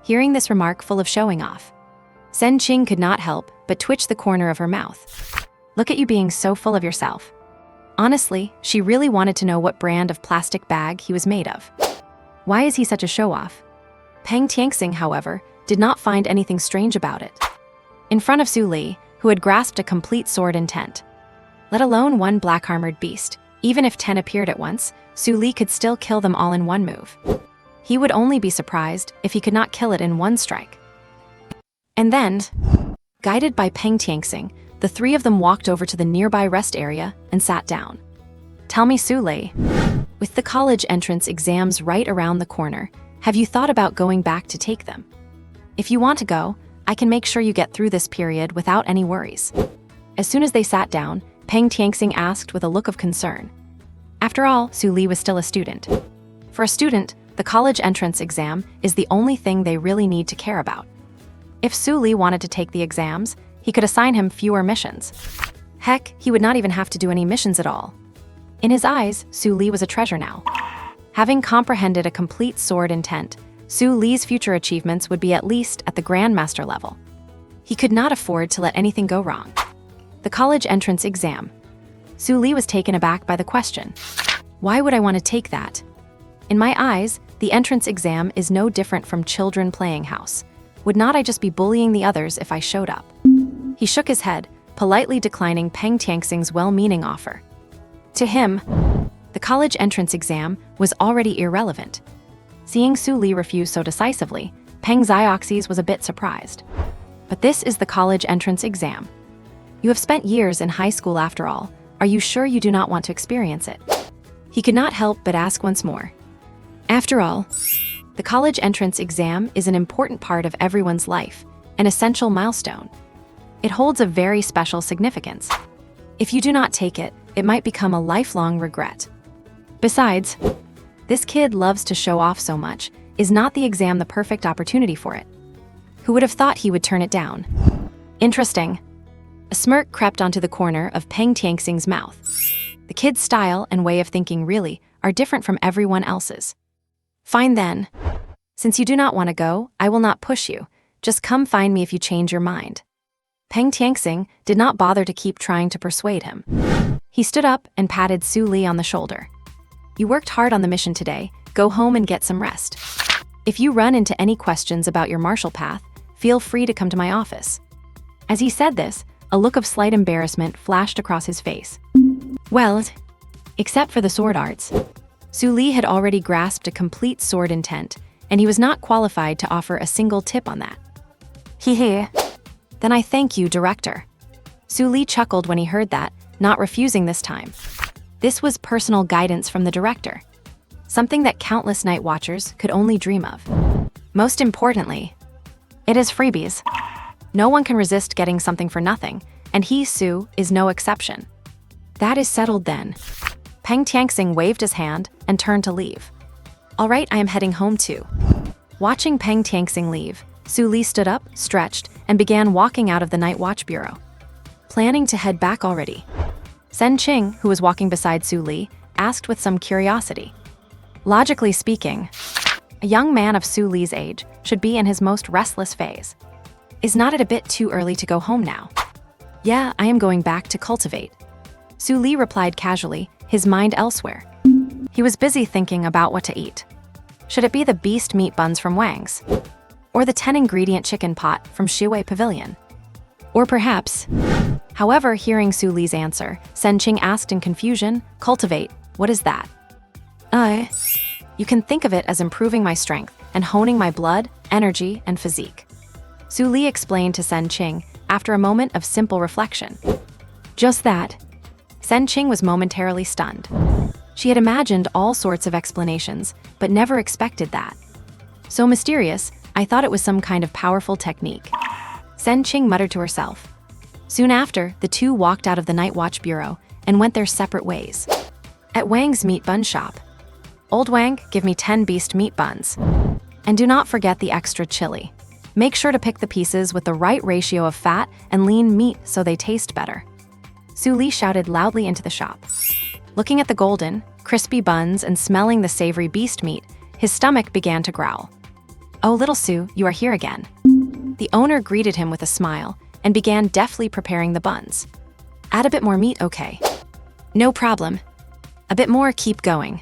Hearing this remark full of showing off, Sen Qing could not help but twitch the corner of her mouth. Look at you being so full of yourself. Honestly, she really wanted to know what brand of plastic bag he was made of. Why is he such a show-off? Peng Tianxing, however, did not find anything strange about it. In front of Su Li, who had grasped a complete sword intent, let alone one black-armored beast, even if 10 appeared at once, Su Li could still kill them all in one move. He would only be surprised if he could not kill it in one strike. And then, guided by Peng Tianxing, the three of them walked over to the nearby rest area and sat down. Tell me, Su Li, with the college entrance exams right around the corner, have you thought about going back to take them? If you want to go, I can make sure you get through this period without any worries. As soon as they sat down, Peng Tianxing asked with a look of concern. After all, Su Li was still a student. For a student, the college entrance exam is the only thing they really need to care about. If Su Li wanted to take the exams, he could assign him fewer missions. Heck, he would not even have to do any missions at all. In his eyes, Su Li was a treasure now. Having comprehended a complete sword intent, Su Li's future achievements would be at least at the Grandmaster level. He could not afford to let anything go wrong. The college entrance exam. Su Li was taken aback by the question. Why would I want to take that? In my eyes, the entrance exam is no different from children playing house. Would not I just be bullying the others if I showed up? He shook his head, politely declining Peng Tianxing's well-meaning offer. To him, the college entrance exam was already irrelevant. Seeing Su Li refuse so decisively, Peng Zioxes was a bit surprised. But this is the college entrance exam. You have spent years in high school after all. Are you sure you do not want to experience it? He could not help but ask once more. After all, the college entrance exam is an important part of everyone's life, an essential milestone. It holds a very special significance. If you do not take it, it might become a lifelong regret. Besides, this kid loves to show off so much. Is not the exam the perfect opportunity for it? Who would have thought he would turn it down? Interesting. A smirk crept onto the corner of Peng Tianxing's mouth. The kid's style and way of thinking really are different from everyone else's. Fine then. Since you do not want to go, I will not push you. Just come find me if you change your mind. Peng Tianxing did not bother to keep trying to persuade him. He stood up and patted Su Li on the shoulder. You worked hard on the mission today. Go home and get some rest. If you run into any questions about your martial path, feel free to come to my office. As he said this, a look of slight embarrassment flashed across his face. Well, except for the sword arts, Su Li had already grasped a complete sword intent, and he was not qualified to offer a single tip on that. Hee. Then I thank you, Director. Su Li chuckled when he heard that, not refusing this time. This was personal guidance from the director, something that countless night watchers could only dream of. Most importantly, it is freebies. No one can resist getting something for nothing, and he, Su, is no exception. That is settled then. Peng Tianxing waved his hand and turned to leave. All right, I am heading home too. Watching Peng Tianxing leave, Su Li stood up, stretched, and began walking out of the Night Watch Bureau. Planning to head back already? Sen Qing, who was walking beside Su Li, asked with some curiosity. Logically speaking, a young man of Su Li's age should be in his most restless phase. Is not it a bit too early to go home now? Yeah, I am going back to cultivate. Su Li replied casually, his mind elsewhere. He was busy thinking about what to eat. Should it be the beast meat buns from Wang's? Or the 10-ingredient chicken pot from Shiwei Pavilion? Or perhaps... However, hearing Su Li's answer, Sen Qing asked in confusion, cultivate, what is that? You can think of it as improving my strength and honing my blood, energy, and physique. Su Li explained to Sen Qing after a moment of simple reflection. Just that. Sen Qing was momentarily stunned. She had imagined all sorts of explanations, but never expected that. So mysterious, I thought it was some kind of powerful technique. Sen Qing muttered to herself. Soon after, the two walked out of the Night Watch Bureau and went their separate ways. At Wang's meat bun shop. Old Wang, give me 10 beast meat buns. And do not forget the extra chili. Make sure to pick the pieces with the right ratio of fat and lean meat so they taste better. Su Li shouted loudly into the shop. Looking at the golden, crispy buns and smelling the savory beast meat, his stomach began to growl. Oh, little Su, you are here again. The owner greeted him with a smile and began deftly preparing the buns. Add a bit more meat, okay? No problem. A bit more, keep going.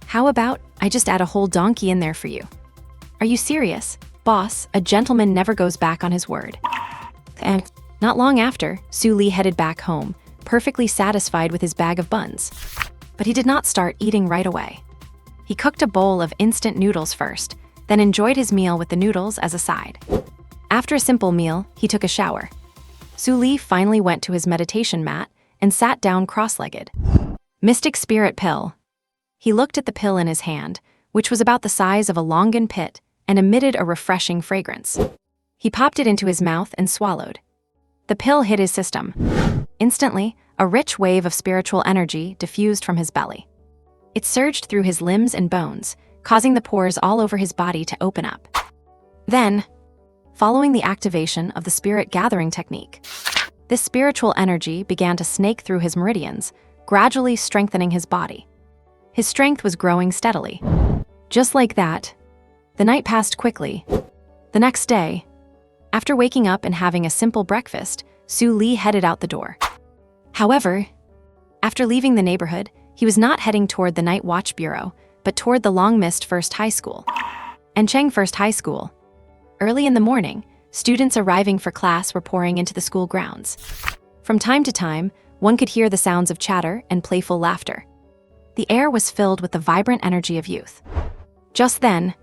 How about I just add a whole donkey in there for you? Are you serious? Boss, a gentleman never goes back on his word. And not long after, Su Li headed back home, perfectly satisfied with his bag of buns. But he did not start eating right away. He cooked a bowl of instant noodles first, then enjoyed his meal with the noodles as a side. After a simple meal, he took a shower. Su Li finally went to his meditation mat and sat down cross-legged. Mystic Spirit Pill. He looked at the pill in his hand, which was about the size of a longan pit and emitted a refreshing fragrance. He popped it into his mouth and swallowed. The pill hit his system. Instantly, a rich wave of spiritual energy diffused from his belly. It surged through his limbs and bones, causing the pores all over his body to open up. Then, following the activation of the spirit gathering technique, this spiritual energy began to snake through his meridians, gradually strengthening his body. His strength was growing steadily. Just like that, the night passed quickly. The next day, after waking up and having a simple breakfast, Su Li headed out the door. However, after leaving the neighborhood, he was not heading toward the Night Watch Bureau, but toward the long-missed First High School. Ancheng First High School. Early in the morning, students arriving for class were pouring into the school grounds. From time to time, one could hear the sounds of chatter and playful laughter. The air was filled with the vibrant energy of youth. Just then,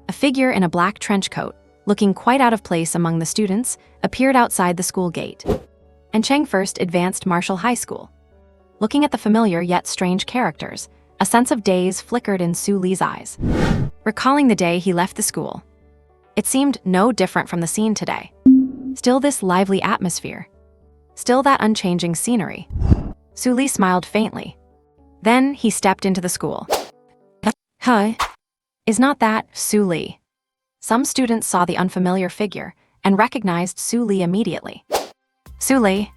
a figure in a black trench coat, looking quite out of place among the students, appeared outside the school gate. Ancheng First Advanced Martial High School. Looking at the familiar yet strange characters, a sense of daze flickered in Su Li's eyes. Recalling the day he left the school, it seemed no different from the scene today. Still this lively atmosphere. Still that unchanging scenery. Su Li smiled faintly. Then he stepped into the school. Huh? Is not that Su Li? Some students saw the unfamiliar figure and recognized Su Li immediately. Su Li,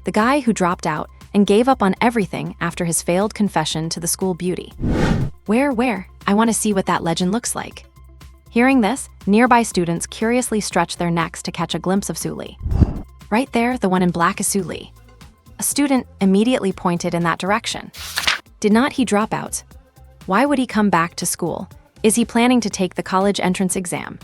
the guy who dropped out and gave up on everything after his failed confession to the school beauty. Where? I want to see what that legend looks like. Hearing this, nearby students curiously stretched their necks to catch a glimpse of Su Li. Right there, the one in black is Su Li. A student immediately pointed in that direction. Did not he drop out? Why would he come back to school? Is he planning to take the college entrance exam?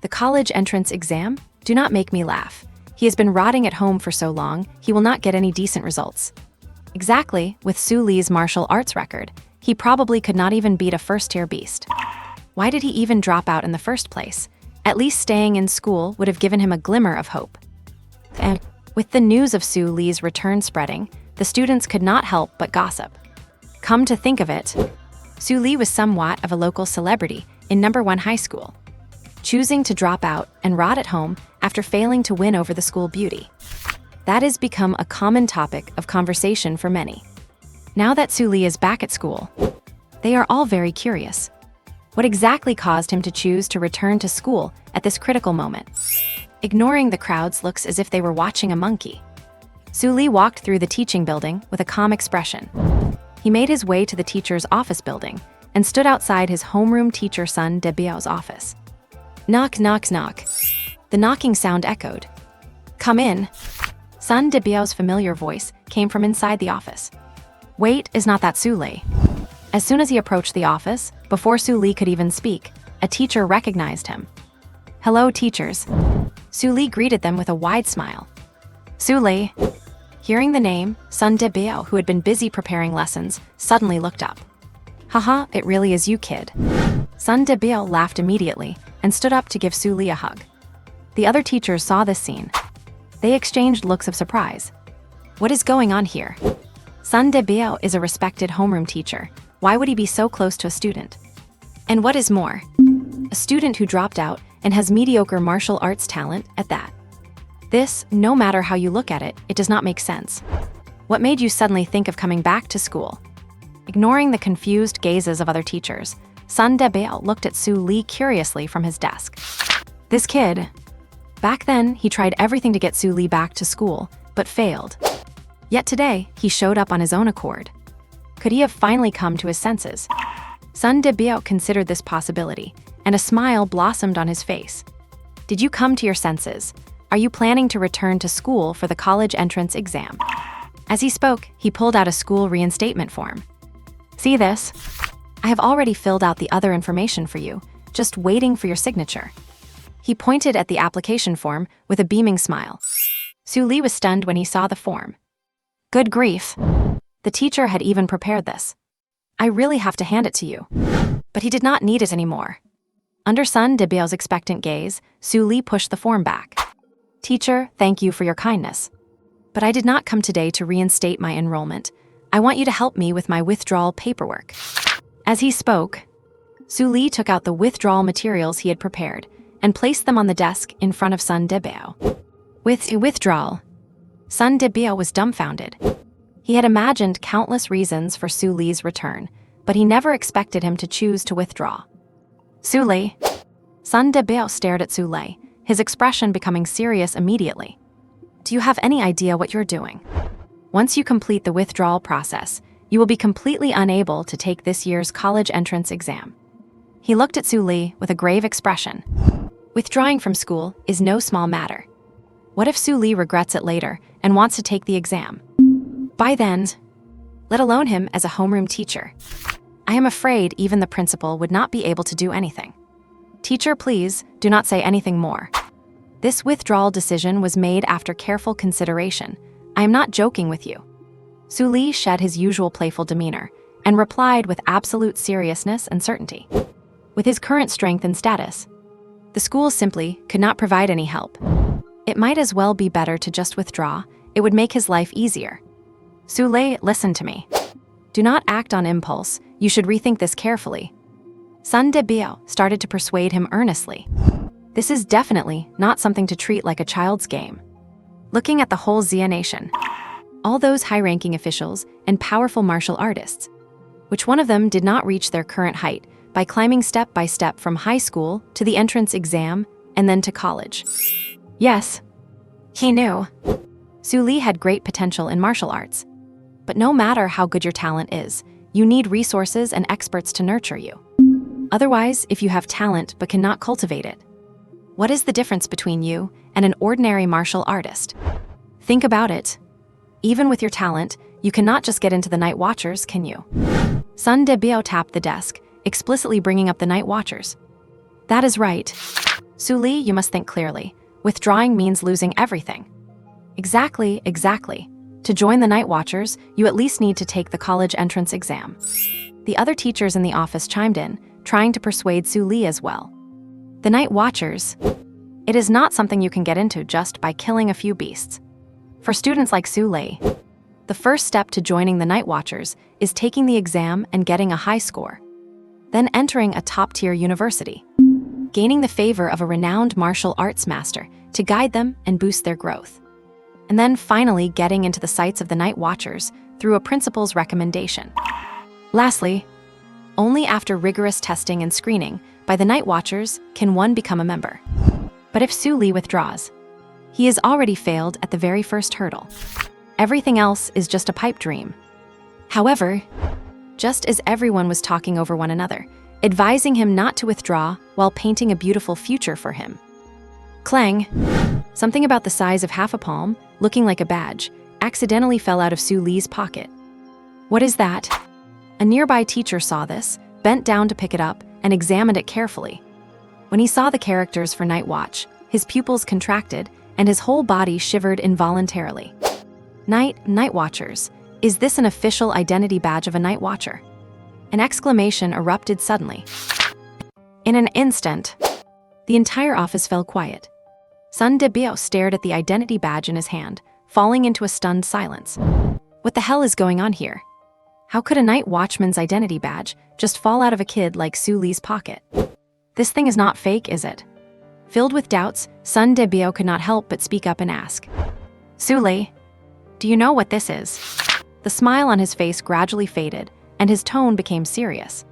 The college entrance exam? Do not make me laugh. He has been rotting at home for so long, he will not get any decent results. Exactly, with Su Li's martial arts record, he probably could not even beat a first-tier beast. Why did he even drop out in the first place? At least staying in school would have given him a glimmer of hope. And with the news of Su Li's return spreading, the students could not help but gossip. Come to think of it, Su Li was somewhat of a local celebrity in No. 1 high school, choosing to drop out and rot at home after failing to win over the school beauty. That has become a common topic of conversation for many. Now that Su Li is back at school, they are all very curious. What exactly caused him to choose to return to school at this critical moment? Ignoring the crowds looks as if they were watching a monkey. Su Li walked through the teaching building with a calm expression. He made his way to the teacher's office building and stood outside his homeroom teacher Sun Debiao's office. Knock, knock, knock. The knocking sound echoed. Come in. Sun Debiao's familiar voice came from inside the office. Wait, is not that Su Li? As soon as he approached the office, before Su Li could even speak, a teacher recognized him. Hello, teachers. Su Li greeted them with a wide smile. Su Li. Hearing the name, Sun Debiao, who had been busy preparing lessons, suddenly looked up. Haha, it really is you, kid. Sun Debiao laughed immediately and stood up to give Su Li a hug. The other teachers saw this scene. They exchanged looks of surprise. What is going on here? Sun Debiao is a respected homeroom teacher. Why would he be so close to a student? And what is more, a student who dropped out and has mediocre martial arts talent at that. This, no matter how you look at it, it does not make sense. What made you suddenly think of coming back to school? Ignoring the confused gazes of other teachers, Sun Debiao looked at Su Li curiously from his desk. This kid. Back then, he tried everything to get Su Li back to school, but failed. Yet today, he showed up on his own accord. Could he have finally come to his senses? Sun Debiao considered this possibility, and a smile blossomed on his face. Did you come to your senses? Are you planning to return to school for the college entrance exam? As he spoke, he pulled out a school reinstatement form. See this? I have already filled out the other information for you, just waiting for your signature. He pointed at the application form with a beaming smile. Su Li was stunned when he saw the form. Good grief. The teacher had even prepared this. I really have to hand it to you. But he did not need it anymore. Under Sun Debiao's expectant gaze, Su Li pushed the form back. Teacher, thank you for your kindness. But I did not come today to reinstate my enrollment. I want you to help me with my withdrawal paperwork. As he spoke, Su Li took out the withdrawal materials he had prepared and placed them on the desk in front of Sun Debiao. With a withdrawal, Sun Debiao was dumbfounded. He had imagined countless reasons for Su Li's return, but he never expected him to choose to withdraw. Su Li. Sun Debiao stared at Su Li, his expression becoming serious immediately. Do you have any idea what you're doing? Once you complete the withdrawal process, you will be completely unable to take this year's college entrance exam. He looked at Su Li with a grave expression. Withdrawing from school is no small matter. What if Su Li regrets it later and wants to take the exam? By then, let alone him as a homeroom teacher. I am afraid even the principal would not be able to do anything. Teacher, please, do not say anything more. This withdrawal decision was made after careful consideration. I am not joking with you. Su Li shed his usual playful demeanor and replied with absolute seriousness and certainty. With his current strength and status, the school simply could not provide any help. It might as well be better to just withdraw. It would make his life easier. Su Li, listen to me. Do not act on impulse. You should rethink this carefully. Sun Debiao started to persuade him earnestly. This is definitely not something to treat like a child's game. Looking at the whole Xia nation, all those high-ranking officials and powerful martial artists, which one of them did not reach their current height by climbing step by step from high school to the entrance exam and then to college? Yes, he knew. Su Li had great potential in martial arts. But no matter how good your talent is, you need resources and experts to nurture you. Otherwise, if you have talent but cannot cultivate it, what is the difference between you and an ordinary martial artist? Think about it. Even with your talent, you cannot just get into the Night Watchers, can you? Sun Debiao tapped the desk, explicitly bringing up the Night Watchers. That is right. Su Li, you must think clearly. Withdrawing means losing everything. Exactly. To join the Night Watchers, you at least need to take the college entrance exam. The other teachers in the office chimed in, trying to persuade Su Li as well. The Night Watchers. It is not something you can get into just by killing a few beasts. For students like Su Li, the first step to joining the Night Watchers is taking the exam and getting a high score. Then entering a top-tier university, gaining the favor of a renowned martial arts master to guide them and boost their growth. And then finally getting into the sights of the Night Watchers through a principal's recommendation. Lastly, only after rigorous testing and screening by the Night Watchers can one become a member. But if Su Li withdraws, he has already failed at the very first hurdle. Everything else is just a pipe dream. However, just as everyone was talking over one another, advising him not to withdraw while painting a beautiful future for him, clang, something about the size of half a palm, looking like a badge, accidentally fell out of Su Li's pocket. What is that? A nearby teacher saw this, bent down to pick it up, and examined it carefully. When he saw the characters for Night Watch, his pupils contracted, and his whole body shivered involuntarily. Night Watchers. Is this an official identity badge of a Night Watcher? An exclamation erupted suddenly. In an instant, the entire office fell quiet. Sun Debiao stared at the identity badge in his hand, falling into a stunned silence. What the hell is going on here? How could a night watchman's identity badge just fall out of a kid like Su Li's pocket? This thing is not fake, is it? Filled with doubts, Sun Debio could not help but speak up and ask, Su Li, do you know what this is? The smile on his face gradually faded, and his tone became serious.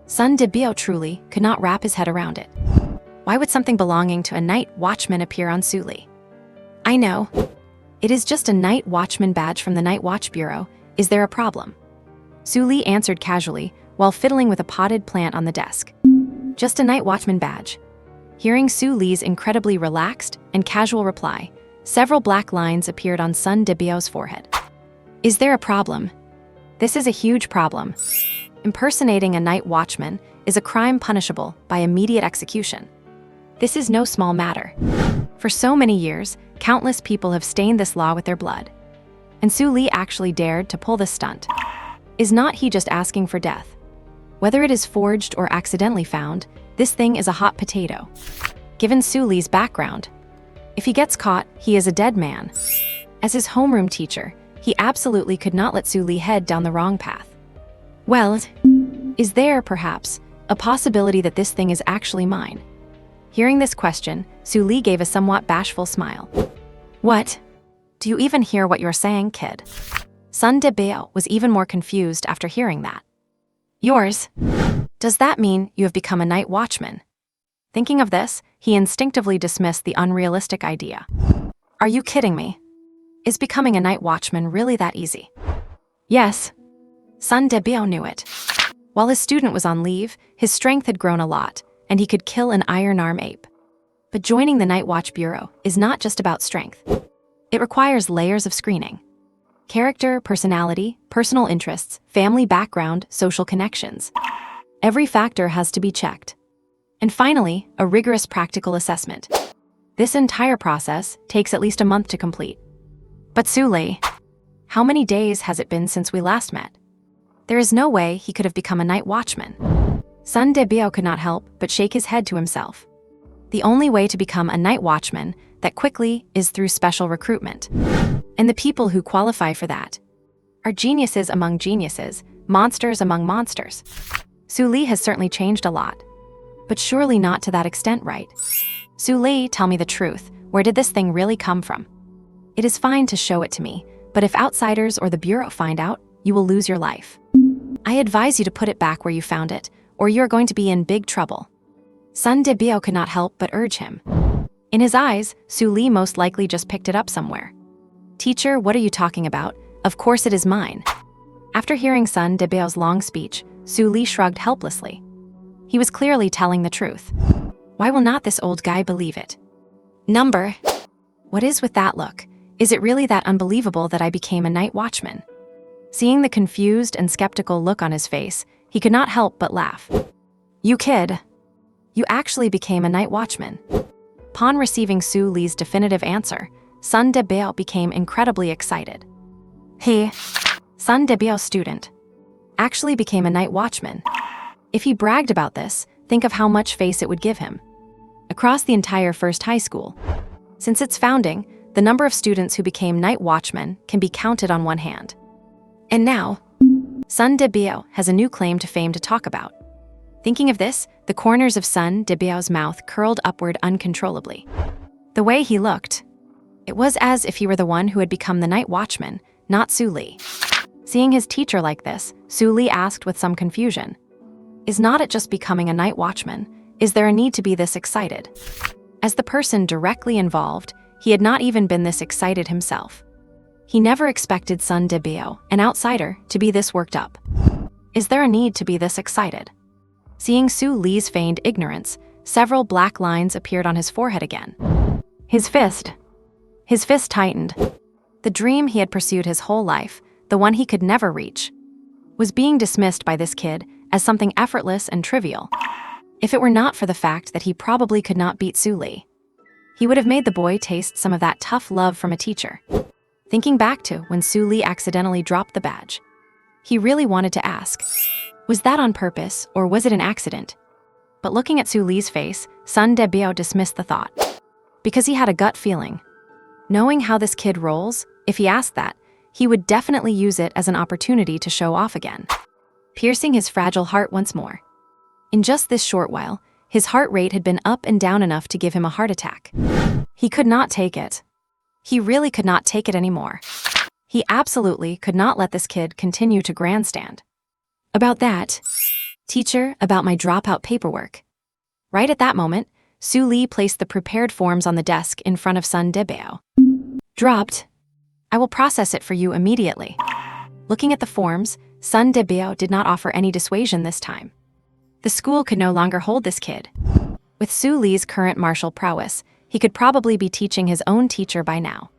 Sun Debio truly could not wrap his head around it. Why would something belonging to a night watchman appear on Su Li? I know. It is just a night watchman badge from the Night Watch Bureau. Is there a problem? Su Li answered casually while fiddling with a potted plant on the desk. Just a night watchman badge. Hearing Su Li's incredibly relaxed and casual reply, several black lines appeared on Sun Debio's forehead. Is there a problem? This is a huge problem. Impersonating a night watchman is a crime punishable by immediate execution. This is no small matter. For so many years, countless people have stained this law with their blood. And Su Li actually dared to pull this stunt. Is not he just asking for death? Whether it is forged or accidentally found, this thing is a hot potato. Given Su Li's background, if he gets caught, he is a dead man. As his homeroom teacher, he absolutely could not let Su Li head down the wrong path. Well, is there, perhaps, a possibility that this thing is actually mine? Hearing this question, Su Li gave a somewhat bashful smile. What? Do you even hear what you're saying, kid? Sun Debio was even more confused after hearing that. Yours? Does that mean you have become a night watchman? Thinking of this, he instinctively dismissed the unrealistic idea. Are you kidding me? Is becoming a night watchman really that easy? Yes. Sun Debio knew it. While his student was on leave, his strength had grown a lot, and he could kill an iron-arm ape. But joining the Night Watch Bureau is not just about strength. It requires layers of screening. Character, personality, personal interests, family background, social connections. Every factor has to be checked. And finally, a rigorous practical assessment. This entire process takes at least a month to complete. But Su Li, how many days has it been since we last met? There is no way he could have become a night watchman. Sun Debio could not help but shake his head to himself. The only way to become a night watchman that quickly is through special recruitment. And the people who qualify for that are geniuses among geniuses, monsters among monsters. Su Li has certainly changed a lot, but surely not to that extent, right? Su Li, tell me the truth. Where did this thing really come from? It is fine to show it to me, but if outsiders or the Bureau find out, you will lose your life. I advise you to put it back where you found it, or you're going to be in big trouble. Sun Debio could not help but urge him. In his eyes, Su Li most likely just picked it up somewhere. Teacher, what are you talking about? Of course it is mine. After hearing Sun Debio's long speech, Su Li shrugged helplessly. He was clearly telling the truth. Why will not this old guy believe it? Number. What is with that look? Is it really that unbelievable that I became a night watchman? Seeing the confused and skeptical look on his face, he could not help but laugh. You kid. You actually became a night watchman. Upon receiving Su Li's definitive answer, Sun Debio became incredibly excited. He, Sun Debio's student, actually became a night watchman. If he bragged about this, think of how much face it would give him. Across the entire First High School. Since its founding, the number of students who became night watchmen can be counted on one hand. And now, Sun Debio has a new claim to fame to talk about. Thinking of this, the corners of Sun Debio's mouth curled upward uncontrollably. The way he looked, it was as if he were the one who had become the night watchman, not Su Li. Seeing his teacher like this, Su Li asked with some confusion, is not it just becoming a night watchman? Is there a need to be this excited? As the person directly involved, he had not even been this excited himself. He never expected Sun Debio, an outsider, to be this worked up. Is there a need to be this excited? Seeing Su Li's feigned ignorance, several black lines appeared on his forehead again. His fist tightened. The dream he had pursued his whole life, the one he could never reach, was being dismissed by this kid as something effortless and trivial. If it were not for the fact that he probably could not beat Su Li, he would have made the boy taste some of that tough love from a teacher. Thinking back to when Su Li accidentally dropped the badge, he really wanted to ask, was that on purpose or was it an accident? But looking at Su Li's face, Sun Debio dismissed the thought. Because he had a gut feeling. Knowing how this kid rolls, if he asked that, he would definitely use it as an opportunity to show off again, piercing his fragile heart once more. In just this short while, his heart rate had been up and down enough to give him a heart attack. He could not take it. He really could not take it anymore. He absolutely could not let this kid continue to grandstand. About that, teacher, about my dropout paperwork. Right at that moment, Su Li placed the prepared forms on the desk in front of Sun Debao. Dropped. I will process it for you immediately. Looking at the forms, Sun Debao did not offer any dissuasion this time. The school could no longer hold this kid. With Su Li's current martial prowess, he could probably be teaching his own teacher by now.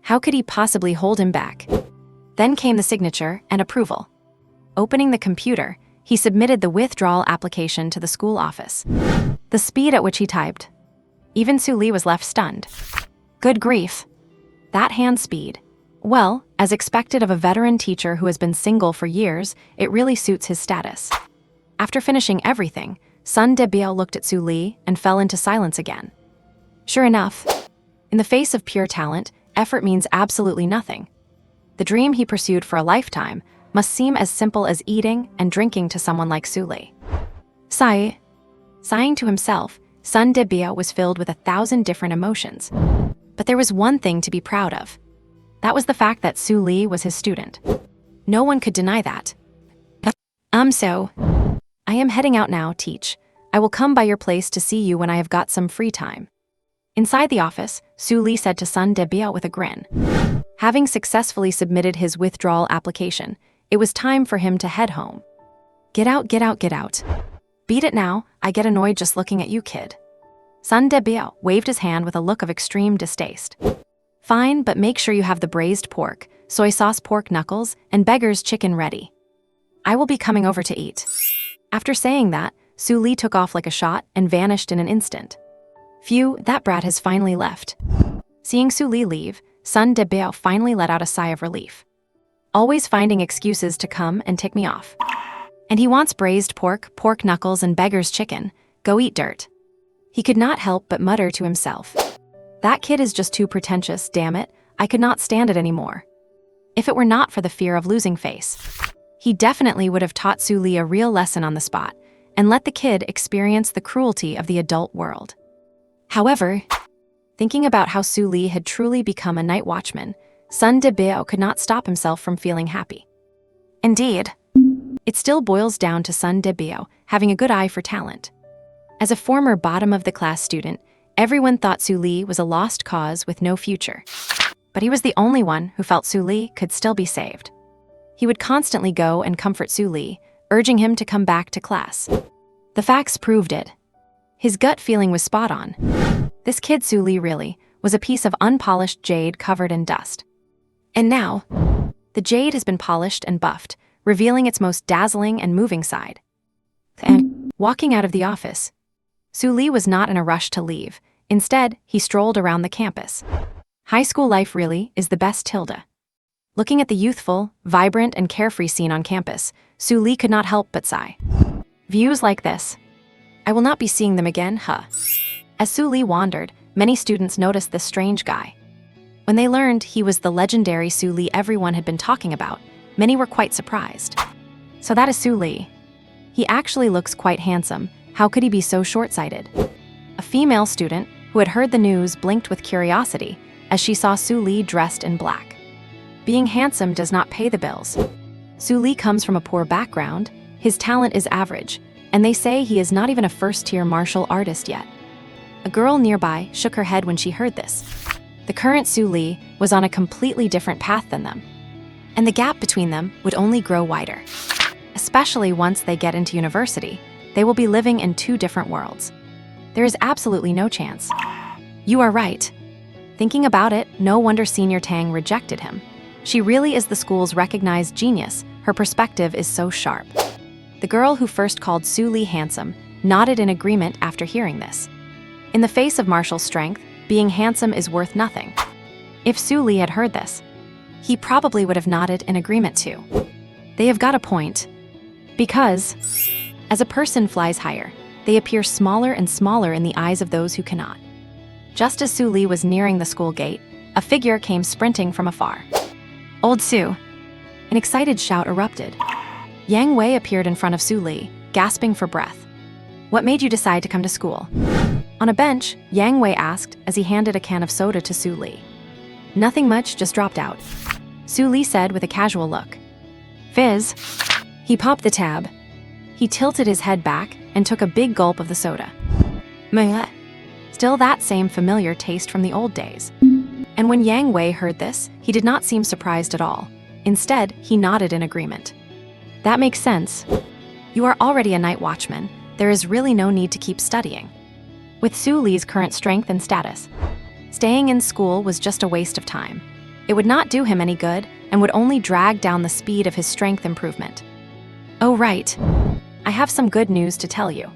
How could he possibly hold him back? Then came the signature and approval. Opening the computer, he submitted the withdrawal application to the school office. The speed at which he typed. Even Su Li was left stunned. Good grief. That hand speed. Well, as expected of a veteran teacher who has been single for years, it really suits his status. After finishing everything, Sun Debao looked at Su Li and fell into silence again. Sure enough, in the face of pure talent, effort means absolutely nothing. The dream he pursued for a lifetime must seem as simple as eating and drinking to someone like Su Li. Sighing to himself, Sun Debao was filled with 1,000 different emotions. But there was one thing to be proud of. That was the fact that Su Li was his student. No one could deny that. So, I am heading out now, teach. I will come by your place to see you when I have got some free time. Inside the office, Su Li said to Sun Debao with a grin. Having successfully submitted his withdrawal application, it was time for him to head home. Get out, get out, get out. Beat it now, I get annoyed just looking at you, kid. Sun Debao waved his hand with a look of extreme distaste. Fine, but make sure you have the braised pork, soy sauce pork knuckles, and beggar's chicken ready. I will be coming over to eat. After saying that, Su Li took off like a shot and vanished in an instant. Phew, that brat has finally left. Seeing Su Li leave, Sun Debao finally let out a sigh of relief. Always finding excuses to come and tick me off. And he wants braised pork, pork knuckles, and beggar's chicken. Go eat dirt. He could not help but mutter to himself. That kid is just too pretentious, damn it. I could not stand it anymore. If it were not for the fear of losing face, he definitely would have taught Su Li a real lesson on the spot and let the kid experience the cruelty of the adult world. However, thinking about how Su Li had truly become a night watchman, Sun Debao could not stop himself from feeling happy. Indeed, it still boils down to Sun Debao having a good eye for talent. As a former bottom-of-the-class student, everyone thought Su Li was a lost cause with no future. But he was the only one who felt Su Li could still be saved. He would constantly go and comfort Su Li, urging him to come back to class. The facts proved it. His gut feeling was spot on. This kid Su Li really was a piece of unpolished jade covered in dust. And now, the jade has been polished and buffed, revealing its most dazzling and moving side. And walking out of the office, Su Li was not in a rush to leave. Instead, he strolled around the campus. High school life really is the best, Tilda. Looking at the youthful, vibrant, and carefree scene on campus, Su Li could not help but sigh. Views like this. I will not be seeing them again, huh? As Su Li wandered, many students noticed this strange guy. When they learned he was the legendary Su Li everyone had been talking about, many were quite surprised. So that is Su Li. He actually looks quite handsome. How could he be so short-sighted? A female student who had heard the news blinked with curiosity as she saw Su Li dressed in black. Being handsome does not pay the bills. Su Li comes from a poor background, his talent is average, and they say he is not even a first-tier martial artist yet. A girl nearby shook her head when she heard this. The current Su Li was on a completely different path than them, and the gap between them would only grow wider. Especially once they get into university, they will be living in two different worlds. There is absolutely no chance. You are right. Thinking about it, no wonder Senior Tang rejected him. She really is the school's recognized genius. Her perspective is so sharp. The girl who first called Su Li handsome nodded in agreement after hearing this. In the face of martial strength, being handsome is worth nothing. If Su Li had heard this, he probably would have nodded in agreement too. They have got a point. Because, as a person flies higher, they appear smaller and smaller in the eyes of those who cannot. Just as Su Li was nearing the school gate, a figure came sprinting from afar. Old Su! An excited shout erupted. Yang Wei appeared in front of Su Li, gasping for breath. What made you decide to come to school? On a bench, Yang Wei asked as he handed a can of soda to Su Li. Nothing much, just dropped out. Su Li said with a casual look. Fizz. He popped the tab. He tilted his head back and took a big gulp of the soda. Meh. Still that same familiar taste from the old days. And when Yang Wei heard this, he did not seem surprised at all. Instead, he nodded in agreement. That makes sense. You are already a night watchman. There is really no need to keep studying. With Su Li's current strength and status, staying in school was just a waste of time. It would not do him any good and would only drag down the speed of his strength improvement. Oh right, I have some good news to tell you.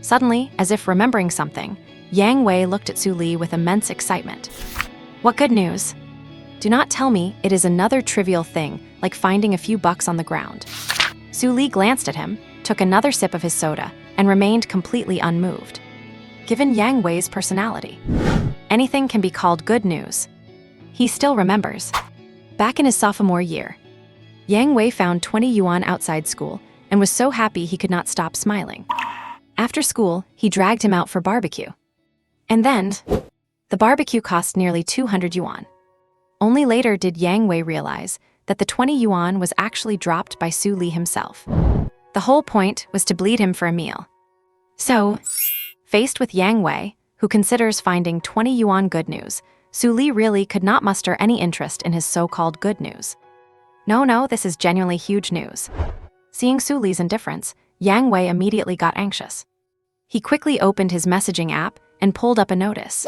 Suddenly, as if remembering something, Yang Wei looked at Su Li with immense excitement. What good news? Do not tell me it is another trivial thing, like finding a few bucks on the ground. Su Li glanced at him, took another sip of his soda, and remained completely unmoved. Given Yang Wei's personality, anything can be called good news. He still remembers. Back in his sophomore year, Yang Wei found 20 yuan outside school and was so happy he could not stop smiling. After school, he dragged him out for barbecue. And then, the barbecue cost nearly 200 yuan. Only later did Yang Wei realize that the 20 yuan was actually dropped by Su Li himself. The whole point was to bleed him for a meal. So, faced with Yang Wei, who considers finding 20 yuan good news, Su Li really could not muster any interest in his so-called good news. No, this is genuinely huge news. Seeing Su Li's indifference, Yang Wei immediately got anxious. He quickly opened his messaging app and pulled up a notice.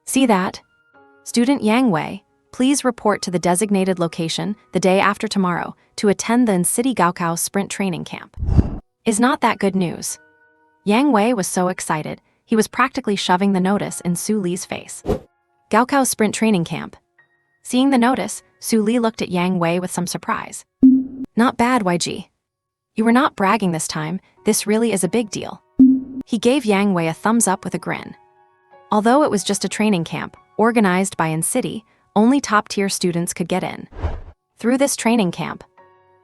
See that? Student Yang Wei, please report to the designated location the day after tomorrow to attend the In-City Gaokao Sprint Training Camp. Is not that good news? Yang Wei was so excited, he was practically shoving the notice in Su Li's face. Gaokao Sprint Training Camp. Seeing the notice, Su Li looked at Yang Wei with some surprise. Not bad, YG. You were not bragging this time, this really is a big deal. He gave Yang Wei a thumbs up with a grin. Although it was just a training camp, organized by In-City, only top-tier students could get in. Through this training camp,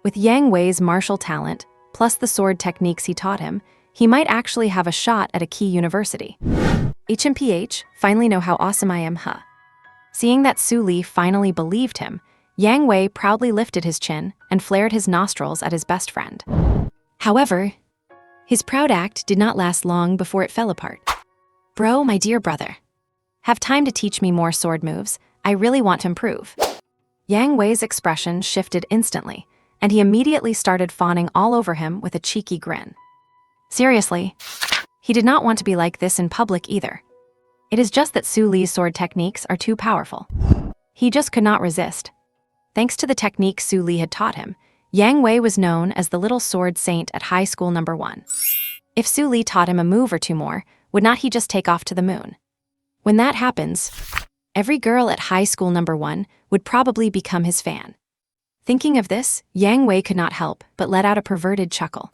with Yang Wei's martial talent, plus the sword techniques he taught him, he might actually have a shot at a key university. HMPH, finally know how awesome I am, huh? Seeing that Su Li finally believed him, Yang Wei proudly lifted his chin and flared his nostrils at his best friend. However, his proud act did not last long before it fell apart. Bro, my dear brother. Have time to teach me more sword moves. I really want to improve. Yang Wei's expression shifted instantly, and he immediately started fawning all over him with a cheeky grin. Seriously, he did not want to be like this in public either. It is just that Su Li's sword techniques are too powerful. He just could not resist. Thanks to the technique Su Li had taught him, Yang Wei was known as the little sword saint at high school number 1. If Su Li taught him a move or two more, would not he just take off to the moon? When that happens, every girl at high school number 1 would probably become his fan. Thinking of this, Yang Wei could not help but let out a perverted chuckle.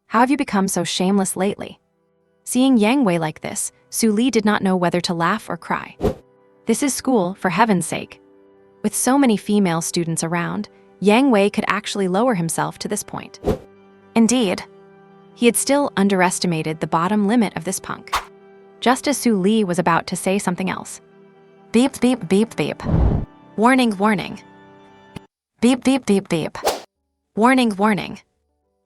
How have you become so shameless lately? Seeing Yang Wei like this, Su Li did not know whether to laugh or cry. This is school, for heaven's sake. With so many female students around, Yang Wei could actually lower himself to this point. Indeed, he had still underestimated the bottom limit of this punk. Just as Su Li was about to say something else. Beep, beep, beep, beep. Warning, warning. Beep, beep, beep, beep. Warning, warning.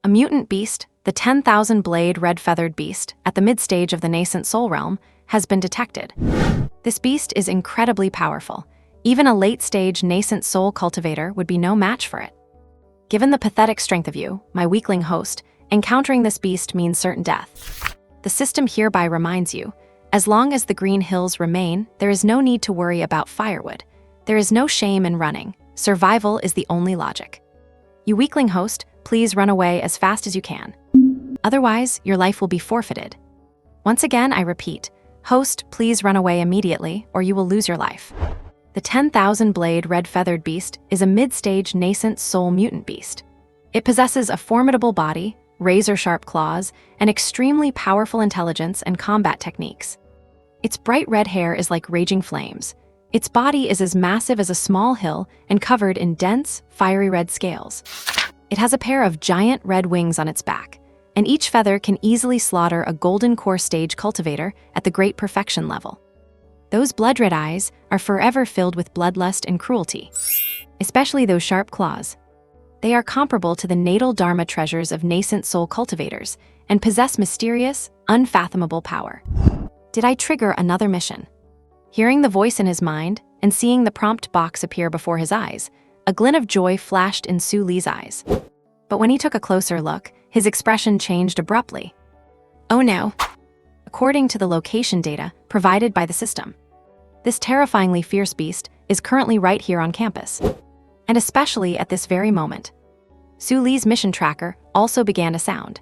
A mutant beast, the 10,000 blade red-feathered beast, at the mid-stage of the nascent soul realm, has been detected. This beast is incredibly powerful. Even a late-stage nascent soul cultivator would be no match for it. Given the pathetic strength of you, my weakling host, encountering this beast means certain death. The system hereby reminds you, as long as the green hills remain, there is no need to worry about firewood. There is no shame in running. Survival is the only logic. You weakling host, please run away as fast as you can. Otherwise, your life will be forfeited. Once again, I repeat, host, please run away immediately or you will lose your life. The 10,000 blade red-feathered beast is a mid-stage nascent soul mutant beast. It possesses a formidable body, razor-sharp claws, and extremely powerful intelligence and combat techniques. Its bright red hair is like raging flames. Its body is as massive as a small hill and covered in dense, fiery red scales. It has a pair of giant red wings on its back, and each feather can easily slaughter a golden core stage cultivator at the great perfection level. Those blood-red eyes are forever filled with bloodlust and cruelty, especially those sharp claws. They are comparable to the natal dharma treasures of nascent soul cultivators and possess mysterious, unfathomable power. Did I trigger another mission? Hearing the voice in his mind and seeing the prompt box appear before his eyes, a glint of joy flashed in Su Li's eyes. But when he took a closer look, his expression changed abruptly. Oh no. According to the location data provided by the system, this terrifyingly fierce beast is currently right here on campus. And especially at this very moment. Su Li's mission tracker also began to sound.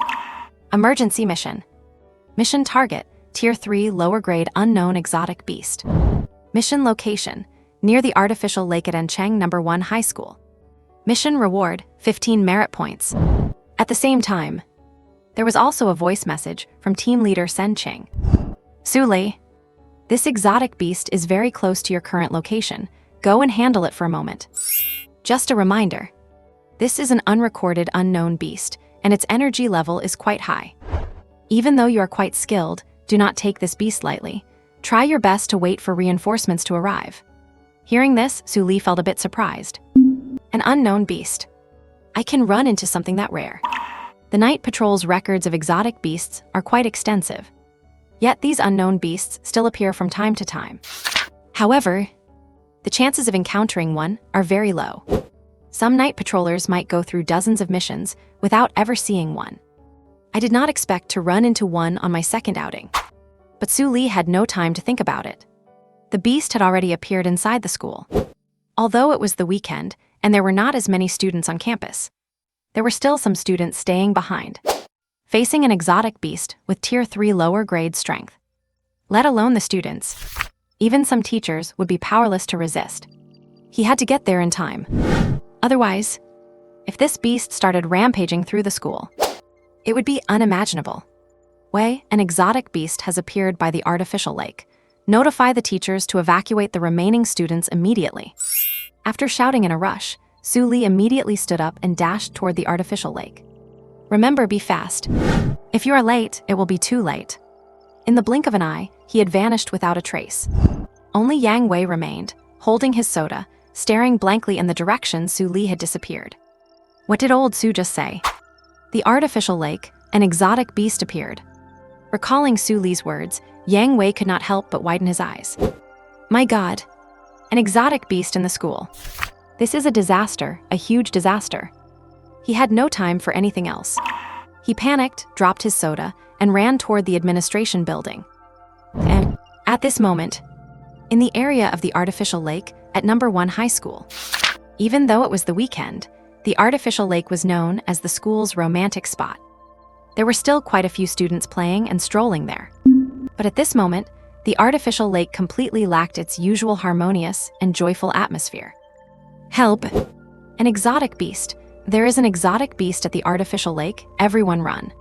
Emergency mission. Mission target, Tier 3 lower grade unknown exotic beast. Mission location, near the artificial lake at Encheng No. 1 High School. Mission reward, 15 merit points. At the same time, there was also a voice message from team leader Sen Ching. Su Li, this exotic beast is very close to your current location. Go and handle it for a moment. Just a reminder, this is an unrecorded unknown beast, and its energy level is quite high. Even though you are quite skilled, do not take this beast lightly. Try your best to wait for reinforcements to arrive. Hearing this, Su Li felt a bit surprised. An unknown beast. I can run into something that rare. The Night Patrol's records of exotic beasts are quite extensive. Yet these unknown beasts still appear from time to time. However, the chances of encountering one are very low. Some night patrollers might go through dozens of missions without ever seeing one. I did not expect to run into one on my second outing. But Su Li had no time to think about it. The beast had already appeared inside the school. Although it was the weekend and there were not as many students on campus, there were still some students staying behind, facing an exotic beast with Tier 3 lower grade strength. Let alone the students. Even some teachers would be powerless to resist. He had to get there in time. Otherwise, if this beast started rampaging through the school, it would be unimaginable. Wei, an exotic beast has appeared by the artificial lake. Notify the teachers to evacuate the remaining students immediately. After shouting in a rush, Su Li immediately stood up and dashed toward the artificial lake. Remember, be fast. If you are late, it will be too late. In the blink of an eye, he had vanished without a trace. Only Yang Wei remained, holding his soda, staring blankly in the direction Su Li had disappeared. What did old Su just say? The artificial lake, an exotic beast appeared. Recalling Su Li's words, Yang Wei could not help but widen his eyes. My God, an exotic beast in the school. This is a disaster, a huge disaster. He had no time for anything else. He panicked, dropped his soda, and ran toward the administration building. And at this moment, in the area of the artificial lake at No. 1 High School, even though it was the weekend, the artificial lake was known as the school's romantic spot. There were still quite a few students playing and strolling there. But at this moment, the artificial lake completely lacked its usual harmonious and joyful atmosphere. Help! An exotic beast. There is an exotic beast at the artificial lake. Everyone run.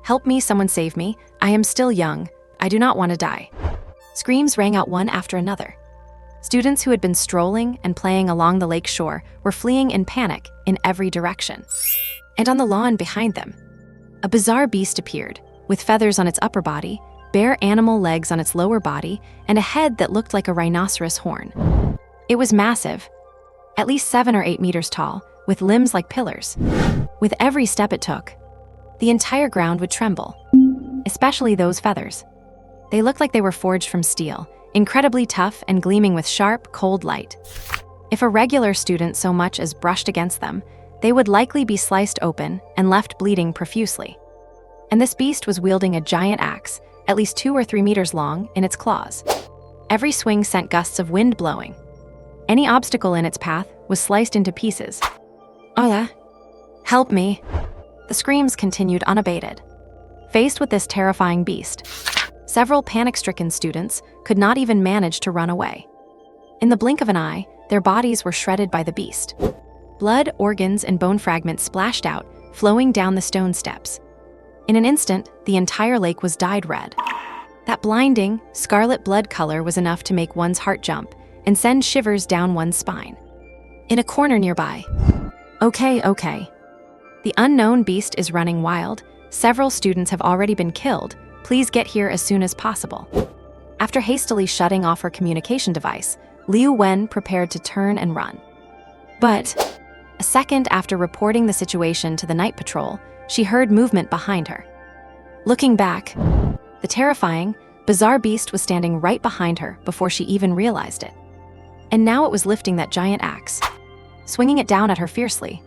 Help me, someone save me. I am still young. I do not want to die. Screams rang out one after another. Students who had been strolling and playing along the lake shore were fleeing in panic in every direction. And on the lawn behind them, a bizarre beast appeared, with feathers on its upper body, bare animal legs on its lower body, and a head that looked like a rhinoceros horn. It was massive, at least 7 or 8 meters tall, with limbs like pillars. With every step it took, the entire ground would tremble, especially those feathers. They looked like they were forged from steel, incredibly tough and gleaming with sharp, cold light. If a regular student so much as brushed against them, they would likely be sliced open and left bleeding profusely. And this beast was wielding a giant axe, at least 2 or 3 meters long, in its claws. Every swing sent gusts of wind blowing. Any obstacle in its path was sliced into pieces. Ola, help me. The screams continued unabated. Faced with this terrifying beast, several panic-stricken students could not even manage to run away. In the blink of an eye, their bodies were shredded by the beast. Blood, organs, and bone fragments splashed out, flowing down the stone steps. In an instant, the entire lake was dyed red. That blinding, scarlet blood color was enough to make one's heart jump, and send shivers down one's spine. In a corner nearby. Okay. The unknown beast is running wild. Several students have already been killed. Please get here as soon as possible. After hastily shutting off her communication device, Liu Wen prepared to turn and run. But a second after reporting the situation to the night patrol, she heard movement behind her. Looking back, the terrifying, bizarre beast was standing right behind her before she even realized it. And now it was lifting that giant axe, swinging it down at her fiercely.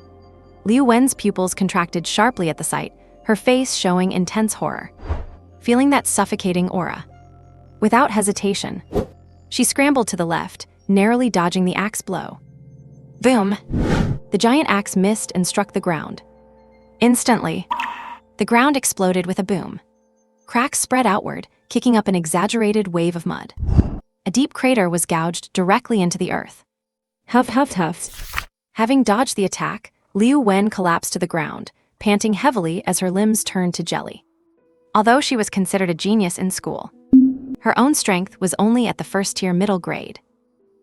Liu Wen's pupils contracted sharply at the sight, her face showing intense horror. Feeling that suffocating aura, without hesitation, she scrambled to the left, narrowly dodging the axe blow. Boom! The giant axe missed and struck the ground. Instantly, the ground exploded with a boom. Cracks spread outward, kicking up an exaggerated wave of mud. A deep crater was gouged directly into the earth. Huff. Having dodged the attack, Liu Wen collapsed to the ground, panting heavily as her limbs turned to jelly. Although she was considered a genius in school, her own strength was only at the first-tier middle grade.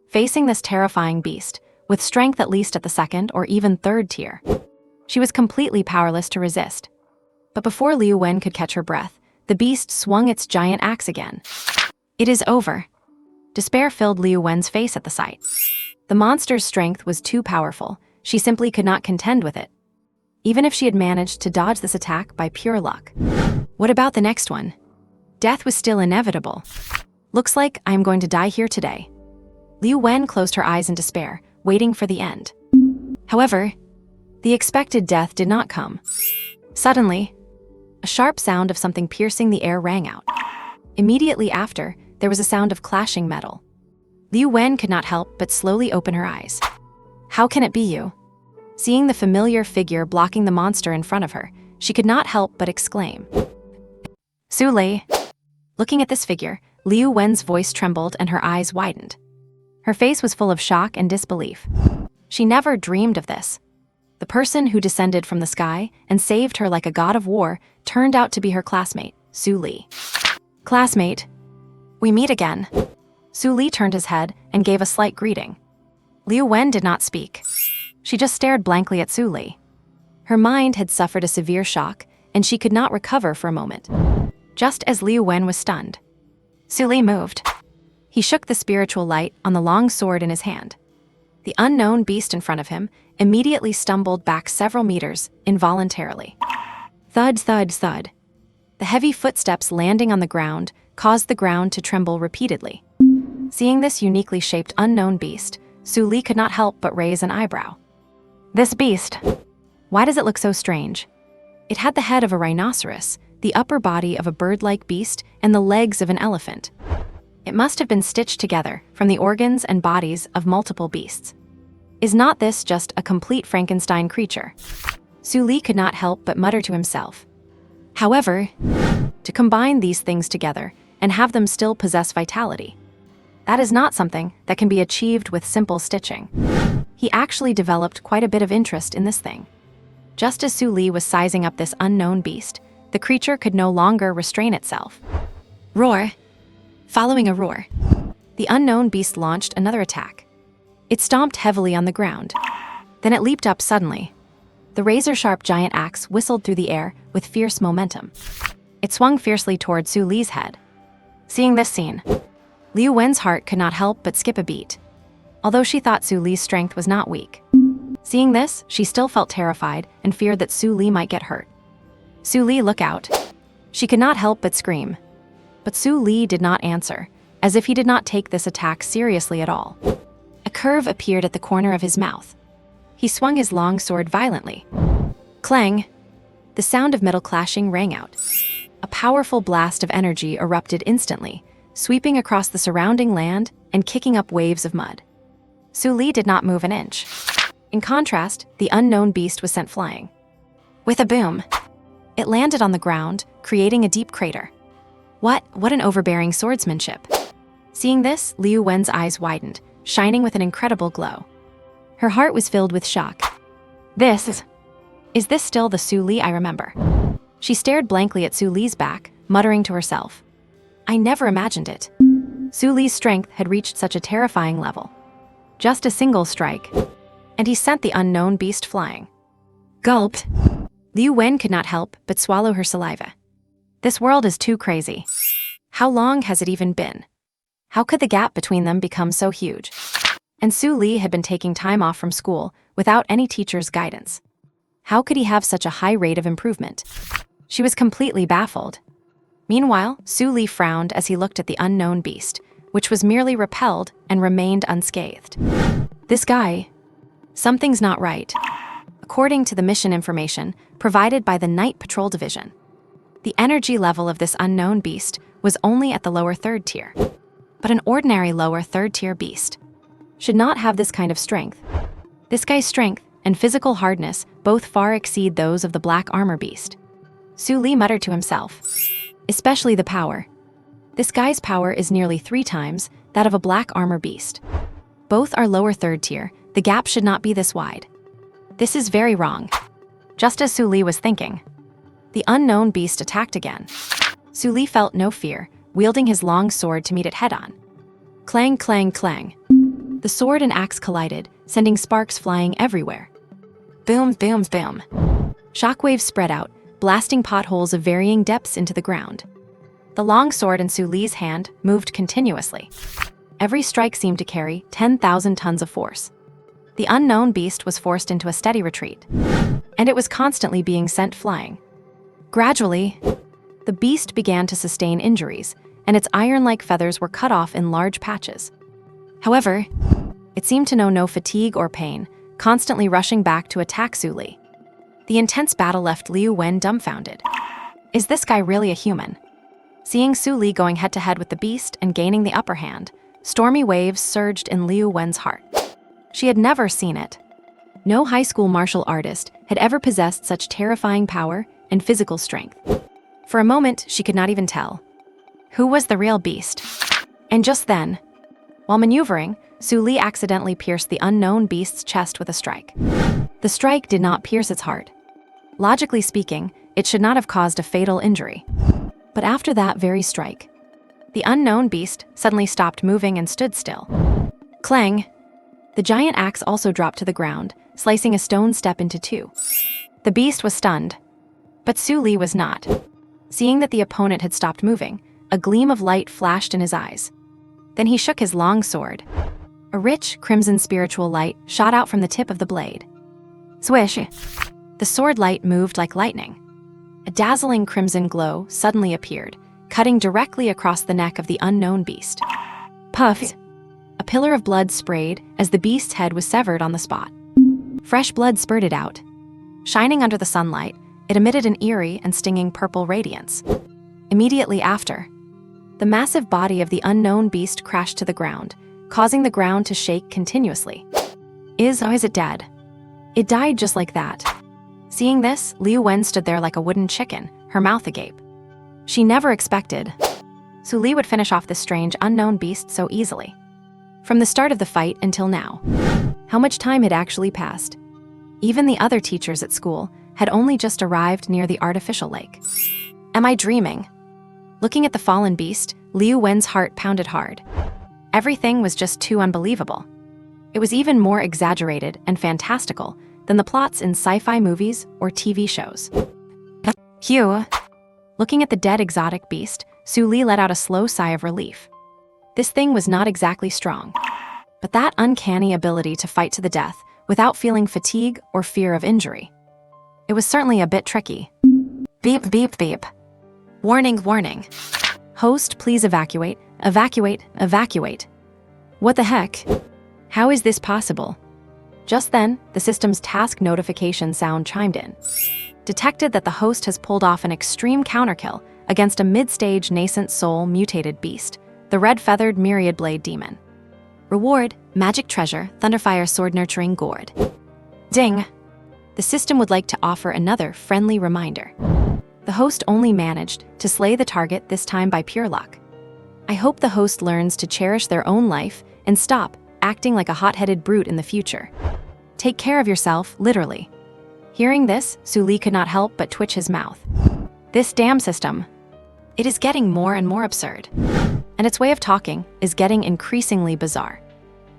Facing this terrifying beast, with strength at least at the second or even third tier, she was completely powerless to resist. But before Liu Wen could catch her breath, the beast swung its giant axe again. It is over. Despair filled Liu Wen's face at the sight. The monster's strength was too powerful. She simply could not contend with it, even if she had managed to dodge this attack by pure luck. What about the next one? Death was still inevitable. Looks like I am going to die here today. Liu Wen closed her eyes in despair, waiting for the end. However, the expected death did not come. Suddenly, a sharp sound of something piercing the air rang out. Immediately after, there was a sound of clashing metal. Liu Wen could not help but slowly open her eyes. How can it be you? Seeing the familiar figure blocking the monster in front of her, she could not help but exclaim. Su Li. Looking at this figure, Liu Wen's voice trembled and her eyes widened. Her face was full of shock and disbelief. She never dreamed of this. The person who descended from the sky and saved her like a god of war turned out to be her classmate, Su Li. Classmate, we meet again. Su Li turned his head and gave a slight greeting. Liu Wen did not speak. She just stared blankly at Su Li. Her mind had suffered a severe shock, and she could not recover for a moment. Just as Liu Wen was stunned, Su Li moved. He shook the spiritual light on the long sword in his hand. The unknown beast in front of him immediately stumbled back several meters, involuntarily. Thud. The heavy footsteps landing on the ground caused the ground to tremble repeatedly. Seeing this uniquely shaped unknown beast, Su Li could not help but raise an eyebrow. This beast, why does it look so strange? It had the head of a rhinoceros, the upper body of a bird-like beast, and the legs of an elephant. It must have been stitched together from the organs and bodies of multiple beasts. Is not this just a complete Frankenstein creature? Su Li could not help but mutter to himself. However, to combine these things together and have them still possess vitality, that is not something that can be achieved with simple stitching. He actually developed quite a bit of interest in this thing. Just as Su Li was sizing up this unknown beast, the creature could no longer restrain itself. Roar. Following a roar, the unknown beast launched another attack. It stomped heavily on the ground. Then it leaped up suddenly. The razor-sharp giant axe whistled through the air with fierce momentum. It swung fiercely toward Su Li's head. Seeing this scene, Liu Wen's heart could not help but skip a beat. Although she thought Su Li's strength was not weak. Seeing this, she still felt terrified and feared that Su Li might get hurt. Su Li, look out. She could not help but scream. But Su Li did not answer, as if he did not take this attack seriously at all. A curve appeared at the corner of his mouth. He swung his long sword violently. Clang! The sound of metal clashing rang out. A powerful blast of energy erupted instantly, sweeping across the surrounding land and kicking up waves of mud. Su Li did not move an inch. In contrast, the unknown beast was sent flying. With a boom, it landed on the ground, creating a deep crater. What an overbearing swordsmanship. Seeing this, Liu Wen's eyes widened, shining with an incredible glow. Her heart was filled with shock. Is this still the Su Li I remember? She stared blankly at Su Li's back, muttering to herself. I never imagined it. Su Li's strength had reached such a terrifying level. Just a single strike, and he sent the unknown beast flying. Gulped. Liu Wen could not help but swallow her saliva. This world is too crazy. How long has it even been? How could the gap between them become so huge? And Su Li had been taking time off from school without any teacher's guidance. How could he have such a high rate of improvement? She was completely baffled. Meanwhile, Su Li frowned as he looked at the unknown beast, which was merely repelled and remained unscathed. This guy, something's not right. According to the mission information provided by the Night Patrol Division, the energy level of this unknown beast was only at the lower third tier. But an ordinary lower third tier beast should not have this kind of strength. This guy's strength and physical hardness both far exceed those of the black armor beast. Su Li muttered to himself, especially the power. This guy's power is nearly 3 times that of a black armor beast. Both are lower third tier. The gap should not be this wide. This is very wrong. Just as Su Li was thinking, the unknown beast attacked again. Su Li felt no fear, wielding his long sword to meet it head-on. Clang, clang, clang. The sword and axe collided, sending sparks flying everywhere. Boom, boom, boom. Shockwaves spread out, blasting potholes of varying depths into the ground. The long sword in Su Li's hand moved continuously. Every strike seemed to carry 10,000 tons of force. The unknown beast was forced into a steady retreat, and it was constantly being sent flying. Gradually, the beast began to sustain injuries, and its iron-like feathers were cut off in large patches. However, it seemed to know no fatigue or pain, constantly rushing back to attack Su Li. The intense battle left Liu Wen dumbfounded. Is this guy really a human? Seeing Su Li going head-to-head with the beast and gaining the upper hand, stormy waves surged in Liu Wen's heart. She had never seen it. No high school martial artist had ever possessed such terrifying power and physical strength. For a moment, she could not even tell who was the real beast. And just then, while maneuvering, Su Li accidentally pierced the unknown beast's chest with a strike. The strike did not pierce its heart. Logically speaking, it should not have caused a fatal injury. But after that very strike, the unknown beast suddenly stopped moving and stood still. Clang! The giant axe also dropped to the ground, slicing a stone step into 2. The beast was stunned, but Su Li was not. Seeing that the opponent had stopped moving, a gleam of light flashed in his eyes. Then he shook his long sword. A rich, crimson spiritual light shot out from the tip of the blade. Swish! The sword light moved like lightning. A dazzling crimson glow suddenly appeared, cutting directly across the neck of the unknown beast. Puffs! A pillar of blood sprayed as the beast's head was severed on the spot. Fresh blood spurted out. Shining under the sunlight, it emitted an eerie and stinging purple radiance. Immediately after, the massive body of the unknown beast crashed to the ground, causing the ground to shake continuously. Is it dead? It died just like that. Seeing this, Liu Wen stood there like a wooden chicken, her mouth agape. She never expected Su Li would finish off this strange unknown beast so easily. From the start of the fight until now, how much time had actually passed? Even the other teachers at school had only just arrived near the artificial lake. Am I dreaming? Looking at the fallen beast, Liu Wen's heart pounded hard. Everything was just too unbelievable. It was even more exaggerated and fantastical than the plots in sci-fi movies or TV shows. Phew! Looking at the dead exotic beast, Su Li let out a slow sigh of relief. This thing was not exactly strong, but that uncanny ability to fight to the death without feeling fatigue or fear of injury. It was certainly a bit tricky. Beep, beep, beep. Warning, warning. Host, please evacuate, evacuate, evacuate. What the heck? How is this possible? Just then, the system's task notification sound chimed in. Detected that the host has pulled off an extreme counterkill against a mid-stage nascent soul mutated beast, the red-feathered myriad blade demon. Reward, magic treasure, Thunderfire sword nurturing gourd. Ding! The system would like to offer another friendly reminder. The host only managed to slay the target this time by pure luck. I hope the host learns to cherish their own life and stop acting like a hot-headed brute in the future. Take care of yourself, literally. Hearing this, Su Li could not help but twitch his mouth. This damn system. It is getting more and more absurd. and its way of talking is getting increasingly bizarre.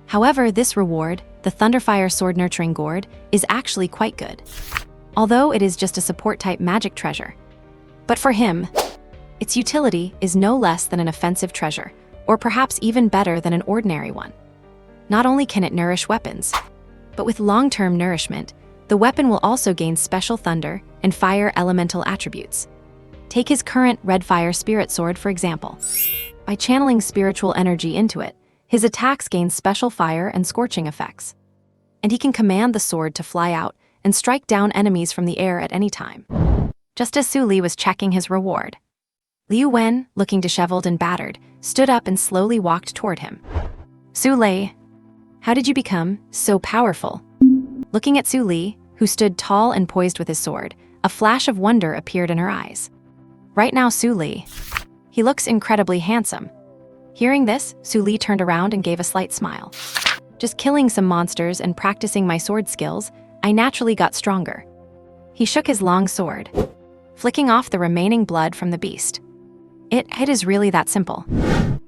However, this reward, the Thunderfire Sword Nurturing Gourd, is actually quite good, although it is just a support-type magic treasure. But for him, its utility is no less than an offensive treasure, or perhaps even better than an ordinary one. Not only can it nourish weapons, but with long-term nourishment, the weapon will also gain special thunder and fire elemental attributes. Take his current Red Fire Spirit Sword, for example. By channeling spiritual energy into it, his attacks gain special fire and scorching effects. And he can command the sword to fly out and strike down enemies from the air at any time. Just as Su Li was checking his reward, Liu Wen, looking disheveled and battered, stood up and slowly walked toward him. Su Li, how did you become so powerful? Looking at Su Li, who stood tall and poised with his sword, a flash of wonder appeared in her eyes. Right now, Su Li, he looks incredibly handsome. Hearing this, Su Li turned around and gave a slight smile. Just killing some monsters and practicing my sword skills, I naturally got stronger. He shook his long sword, flicking off the remaining blood from the beast. It is really that simple.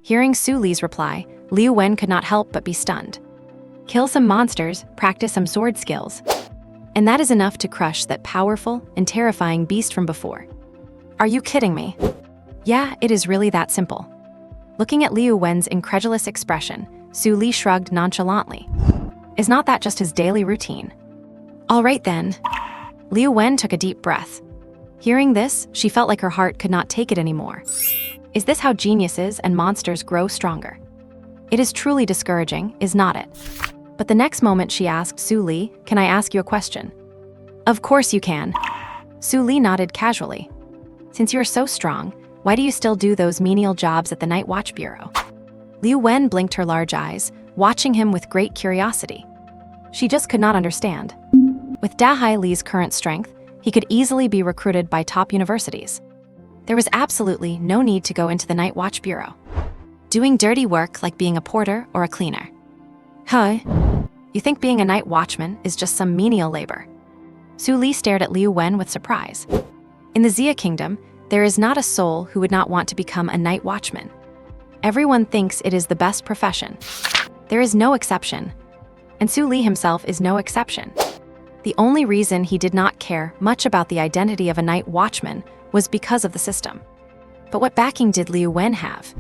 Hearing Su Li's reply, Liu Wen could not help but be stunned. Kill some monsters, practice some sword skills, and that is enough to crush that powerful and terrifying beast from before. Are you kidding me? Yeah, it is really that simple. Looking at Liu Wen's incredulous expression, Su Li shrugged nonchalantly. Is not that just his daily routine? All right then. Liu Wen took a deep breath. Hearing this, she felt like her heart could not take it anymore. Is this how geniuses and monsters grow stronger? It is truly discouraging, is not it? But the next moment she asked Su Li, "Can I ask you a question?" Of course you can. Su Li nodded casually. Since you are so strong, why do you still do those menial jobs at the Night Watch Bureau? Liu Wen blinked her large eyes, watching him with great curiosity. She just could not understand. With Dahai Li's current strength, he could easily be recruited by top universities. There was absolutely no need to go into the Night Watch Bureau, doing dirty work like being a porter or a cleaner. Huh? You think being a night watchman is just some menial labor? Su Li stared at Liu Wen with surprise. In the Xia Kingdom, there is not a soul who would not want to become a night watchman. Everyone thinks it is the best profession. There is no exception, and Su Li himself is no exception. The only reason he did not care much about the identity of a night watchman was because of the system. But what backing did Liu Wen have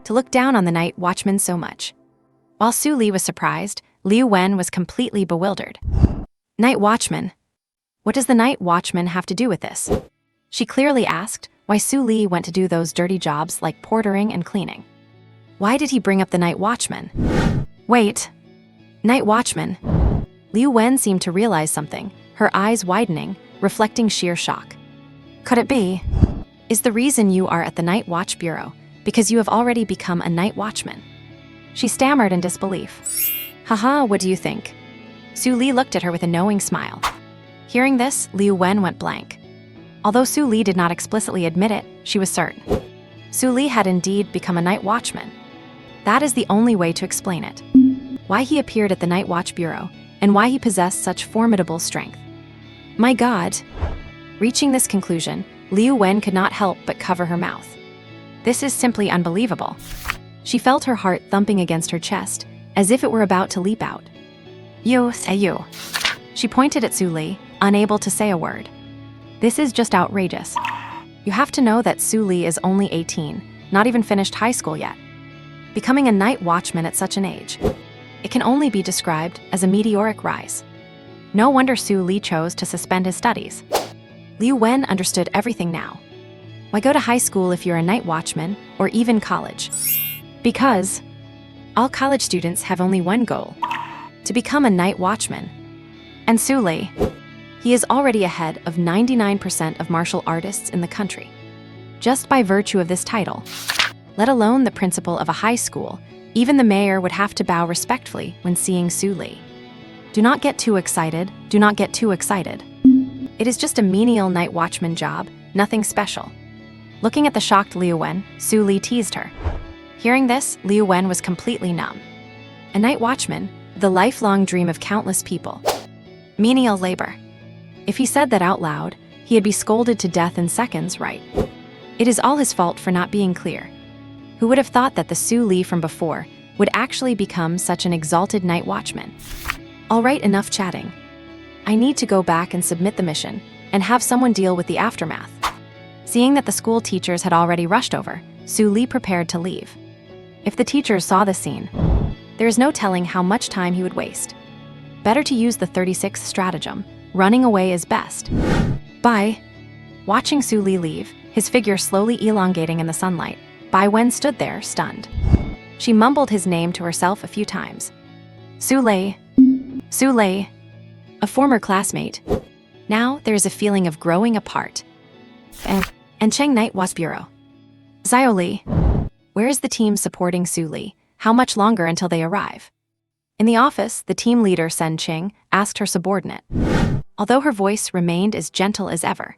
to look down on the night watchman so much? While Su Li was surprised, Liu Wen was completely bewildered. Night watchman? What does the night watchman have to do with this? She clearly asked why Su Li went to do those dirty jobs like portering and cleaning. Why did he bring up the night watchman? Wait, night watchman? Liu Wen seemed to realize something, her eyes widening, reflecting sheer shock. Could it be? Is the reason you are at the Night Watch Bureau because you have already become a night watchman? She stammered in disbelief. Haha, what do you think? Su Li looked at her with a knowing smile. Hearing this, Liu Wen went blank. Although Su Li did not explicitly admit it, she was certain. Su Li had indeed become a night watchman. That is the only way to explain it. Why he appeared at the Night Watch Bureau, and why he possessed such formidable strength. My God! Reaching this conclusion, Liu Wen could not help but cover her mouth. This is simply unbelievable. She felt her heart thumping against her chest, as if it were about to leap out. You. She pointed at Su Li, unable to say a word. This is just outrageous. You have to know that Su Li is only 18, not even finished high school yet. Becoming a night watchman at such an age, it can only be described as a meteoric rise. No wonder Su Li chose to suspend his studies. Liu Wen understood everything now. Why go to high school if you're a night watchman, or even college? Because all college students have only one goal: to become a night watchman. And Su Li, he is already ahead of 99% of martial artists in the country. Just by virtue of this title, let alone the principal of a high school, even the mayor would have to bow respectfully when seeing Su Li. Do not get too excited, do not get too excited. It is just a menial night watchman job, nothing special. Looking at the shocked Liu Wen, Su Li teased her. Hearing this, Liu Wen was completely numb. A night watchman, the lifelong dream of countless people. Menial labor. If he said that out loud, he'd be scolded to death in seconds, right? It is all his fault for not being clear. Who would have thought that the Su Li from before would actually become such an exalted night watchman? All right, enough chatting. I need to go back and submit the mission and have someone deal with the aftermath. Seeing that the school teachers had already rushed over, Su Li prepared to leave. If the teachers saw the scene, there is no telling how much time he would waste. Better to use the 36th stratagem. Running away is best. Bye. Watching Su Li leave, his figure slowly elongating in the sunlight, Bai Wen stood there, stunned. She mumbled his name to herself a few times. Su Lei. Su Lei. A former classmate. Now there is a feeling of growing apart. And Cheng Night Was Bureau. Xiao Li. Where is the team supporting Su Li? How much longer until they arrive? In the office, the team leader Sen Qing asked her subordinate, although her voice remained as gentle as ever.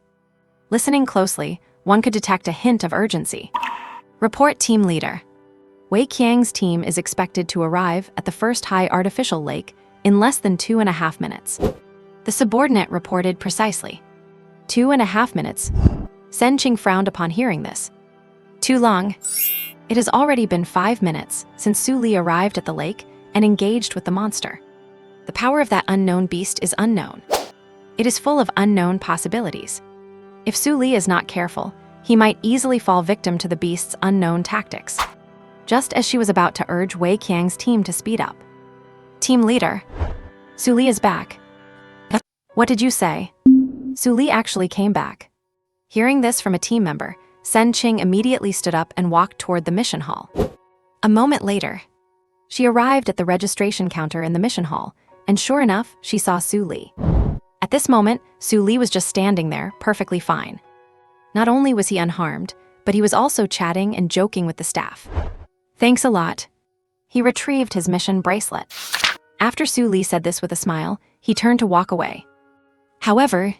Listening closely, one could detect a hint of urgency. Report team leader. Wei Qiang's team is expected to arrive at the first high artificial lake in less than 2.5 minutes. The subordinate reported precisely. 2.5 minutes. Sen Qing frowned upon hearing this. Too long. It has already been 5 minutes since Su Li arrived at the lake and engaged with the monster. The power of that unknown beast is unknown. It is full of unknown possibilities. If Su Li is not careful, he might easily fall victim to the beast's unknown tactics. Just as she was about to urge Wei Qiang's team to speed up. Team leader. Su Li is back. What did you say? Su Li actually came back. Hearing this from a team member, Sen Qing immediately stood up and walked toward the mission hall. A moment later, she arrived at the registration counter in the mission hall, and sure enough, she saw Su Li. At this moment, Su Li was just standing there, perfectly fine. Not only was he unharmed, but he was also chatting and joking with the staff. Thanks a lot. He retrieved his mission bracelet. After Su Li said this with a smile, he turned to walk away. However,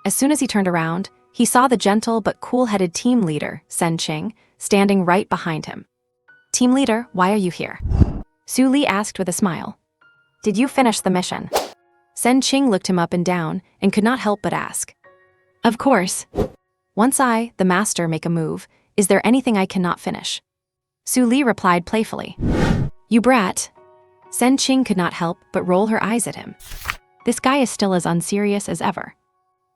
as soon as he turned around, he saw the gentle but cool-headed team leader, Sen Qing, standing right behind him. Team leader, why are you here? Su Li asked with a smile. Did you finish the mission? Sen Qing looked him up and down and could not help but ask. Of course. Once I, the master, make a move, is there anything I cannot finish? Su Li replied playfully. You brat. Sen Qing could not help but roll her eyes at him. This guy is still as unserious as ever.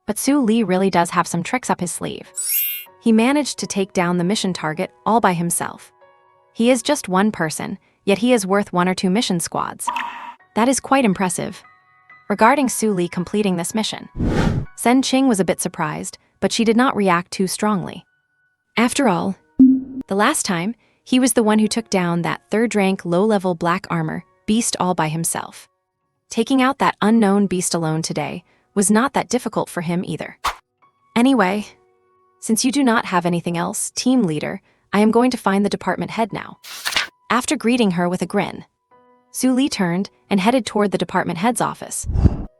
But Su Li really does have some tricks up his sleeve. He managed to take down the mission target all by himself. He is just one person, yet he is worth 1 or 2 mission squads. That is quite impressive. Regarding Su Li completing this mission, Sen Qing was a bit surprised, but she did not react too strongly. After all, the last time, he was the one who took down that third-rank low-level black armor beast all by himself. Taking out that unknown beast alone today was not that difficult for him either. Anyway, since you do not have anything else, team leader, I am going to find the department head now. After greeting her with a grin, Su Li turned and headed toward the department head's office.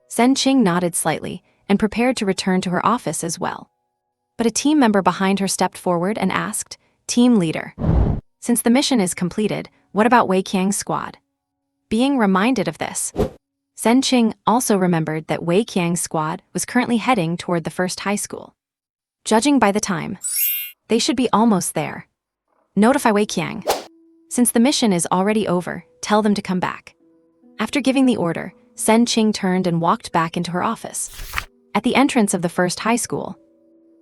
Sen Qing nodded slightly and prepared to return to her office as well. But a team member behind her stepped forward and asked, Team leader, since the mission is completed, what about Wei Qiang's squad? Being reminded of this, Sen Qing also remembered that Wei Qiang's squad was currently heading toward the first high school. Judging by the time, they should be almost there. Notify Wei Qiang. Since the mission is already over, tell them to come back. After giving the order, Sen Qing turned and walked back into her office. At the entrance of the first high school,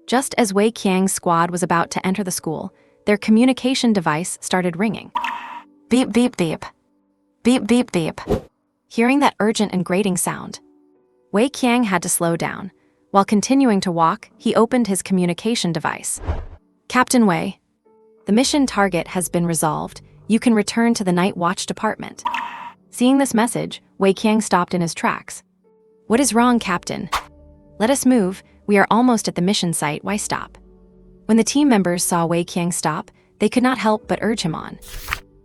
just as Wei Qiang's squad was about to enter the school, their communication device started ringing. Beep, beep, beep. Beep, beep, beep. Hearing that urgent and grating sound, Wei Qiang had to slow down. While continuing to walk, he opened his communication device. Captain Wei, the mission target has been resolved. You can return to the Night Watch department. Seeing this message, Wei Qiang stopped in his tracks. What is wrong, Captain? Let us move. We are almost at the mission site. Why stop? When the team members saw Wei Qiang stop, they could not help but urge him on.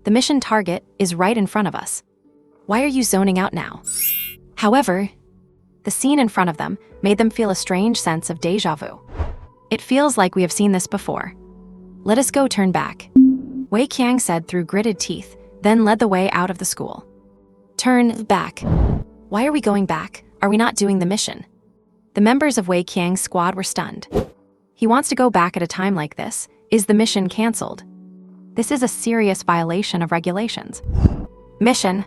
The mission target is right in front of us. Why are you zoning out now? However, the scene in front of them made them feel a strange sense of déjà vu. It feels like we have seen this before. Let us go turn back, Wei Qiang said through gritted teeth, then led the way out of the school. Turn back. Why are we going back? Are we not doing the mission? The members of Wei Qiang's squad were stunned. He wants to go back at a time like this. Is the mission cancelled? This is a serious violation of regulations. Mission.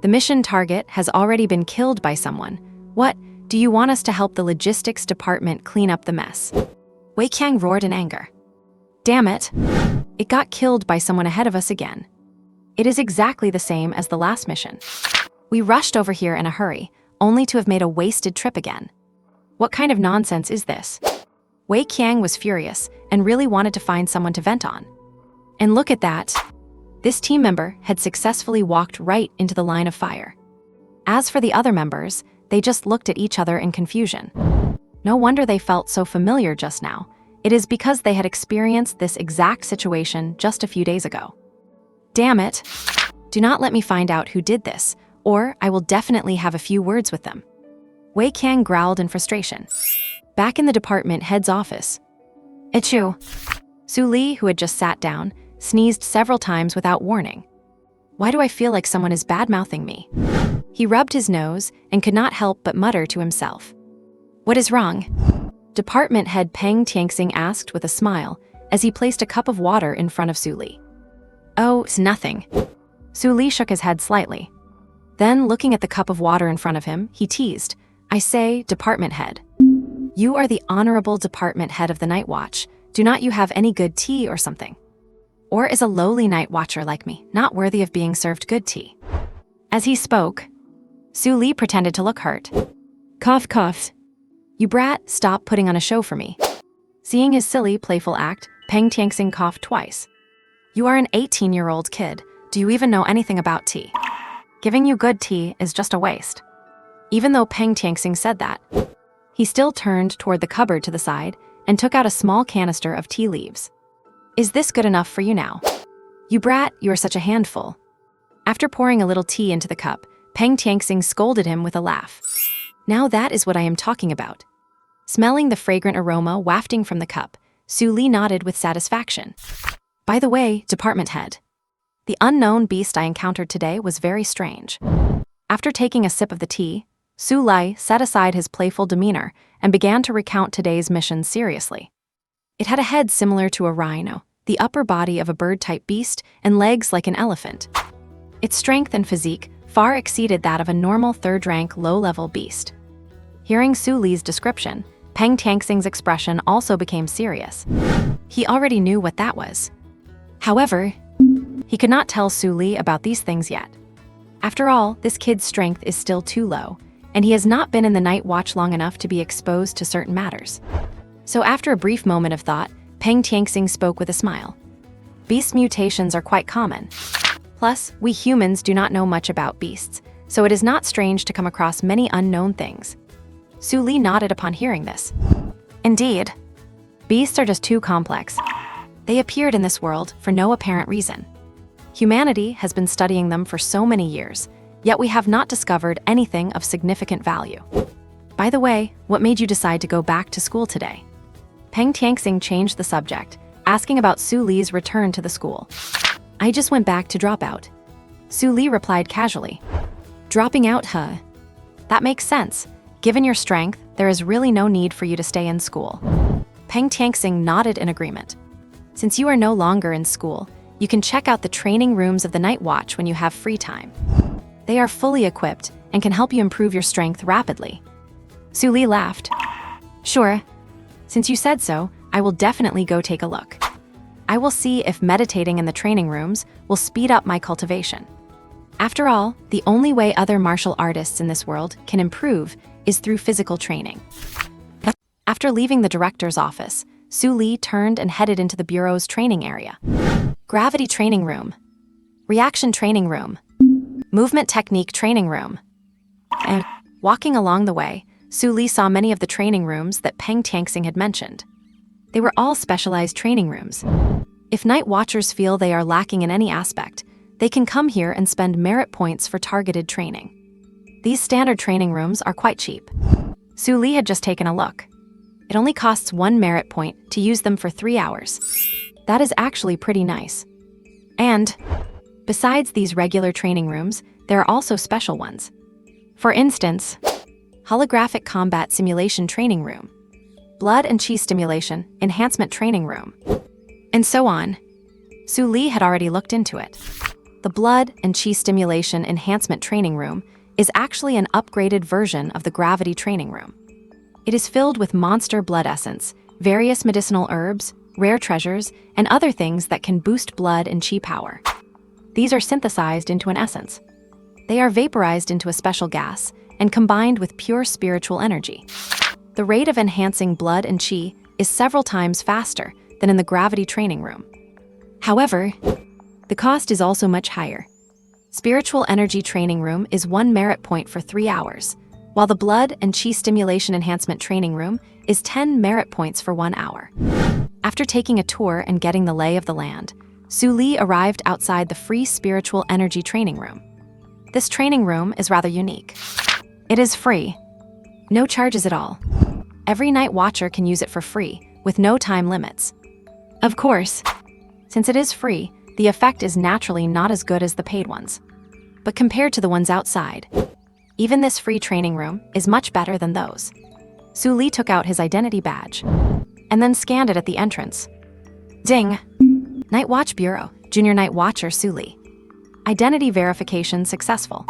The mission target has already been killed by someone. What? Do you want us to help the logistics department clean up the mess? Wei Qiang roared in anger. Damn it. It got killed by someone ahead of us again. It is exactly the same as the last mission. We rushed over here in a hurry, only to have made a wasted trip again. What kind of nonsense is this? Wei Qiang was furious and really wanted to find someone to vent on. And look at that. This team member had successfully walked right into the line of fire. As for the other members, they just looked at each other in confusion. No wonder they felt so familiar just now. It is because they had experienced this exact situation just a few days ago. Damn it. Do not let me find out who did this, or I will definitely have a few words with them. Wei Qiang growled in frustration. Back in the department head's office. Achoo. Su Li, who had just sat down, sneezed several times without warning. Why do I feel like someone is bad-mouthing me? He rubbed his nose and could not help but mutter to himself. What is wrong? Department head Peng Tianxing asked with a smile as he placed a cup of water in front of Su Li. Oh, it's nothing. Su Li shook his head slightly. Then, looking at the cup of water in front of him, he teased, I say, department head. You are the honorable department head of the night watch. Do not you have any good tea or something? Or is a lowly night watcher like me not worthy of being served good tea? As he spoke, Su Li pretended to look hurt. Cough, cough. You brat, stop putting on a show for me. Seeing his silly, playful act, Peng Tianxing coughed twice. You are an 18-year-old kid. Do you even know anything about tea? Giving you good tea is just a waste. Even though Peng Tianxing said that, he still turned toward the cupboard to the side and took out a small canister of tea leaves. Is this good enough for you now? You brat, you are such a handful. After pouring a little tea into the cup, Peng Tianxing scolded him with a laugh. Now that is what I am talking about. Smelling the fragrant aroma wafting from the cup, Su Li nodded with satisfaction. By the way, department head, the unknown beast I encountered today was very strange. After taking a sip of the tea, Su Li set aside his playful demeanor and began to recount today's mission seriously. It had a head similar to a rhino, the upper body of a bird-type beast, and legs like an elephant. Its strength and physique far exceeded that of a normal third-rank low-level beast. Hearing Su Li's description, Peng Tianxing's expression also became serious. He already knew what that was. However, he could not tell Su Li about these things yet. After all, this kid's strength is still too low, and he has not been in the night watch long enough to be exposed to certain matters. So after a brief moment of thought, Peng Tianxing spoke with a smile. Beast mutations are quite common. Plus, we humans do not know much about beasts, so it is not strange to come across many unknown things. Su Li nodded upon hearing this. Indeed. Beasts are just too complex. They appeared in this world for no apparent reason. Humanity has been studying them for so many years, yet we have not discovered anything of significant value. By the way, what made you decide to go back to school today? Peng Tianxing changed the subject, asking about Su Li's return to the school. I just went back to drop out. Su Li replied casually. Dropping out, huh? That makes sense. Given your strength, there is really no need for you to stay in school. Peng Tianxing nodded in agreement. Since you are no longer in school, you can check out the training rooms of the Night Watch when you have free time. They are fully equipped and can help you improve your strength rapidly. Su Li laughed. Sure. Since you said so, I will definitely go take a look. I will see if meditating in the training rooms will speed up my cultivation. After all, the only way other martial artists in this world can improve is through physical training. After leaving the director's office, Su Li turned and headed into the bureau's training area. Gravity training room. Reaction training room. Movement technique training room. And walking along the way, Su Li saw many of the training rooms that Peng Tianxing had mentioned. They were all specialized training rooms. If night watchers feel they are lacking in any aspect, they can come here and spend merit points for targeted training. These standard training rooms are quite cheap. Su Li had just taken a look. It only costs 1 merit point to use them for 3 hours. That is actually pretty nice. And besides these regular training rooms, there are also special ones. For instance, holographic combat simulation training room, blood and chi stimulation enhancement training room, and so on. Su Li had already looked into it. The blood and qi stimulation enhancement training room is actually an upgraded version of the gravity training room. It is filled with monster blood essence, various medicinal herbs, rare treasures, and other things that can boost blood and qi power. These are synthesized into an essence. They are vaporized into a special gas and combined with pure spiritual energy. The rate of enhancing blood and qi is several times faster than in the gravity training room. However, the cost is also much higher. Spiritual energy training room is 1 merit point for 3 hours, while the blood and qi stimulation enhancement training room is 10 merit points for 1 hour. After taking a tour and getting the lay of the land, Su Li arrived outside the free spiritual energy training room. This training room is rather unique. It is free. No charges at all. Every night watcher can use it for free, with no time limits. Of course, since it is free, the effect is naturally not as good as the paid ones. But compared to the ones outside, even this free training room is much better than those. Su Li took out his identity badge and then scanned it at the entrance. Ding! Night Watch Bureau, Junior Night Watcher Su Li. Identity verification successful.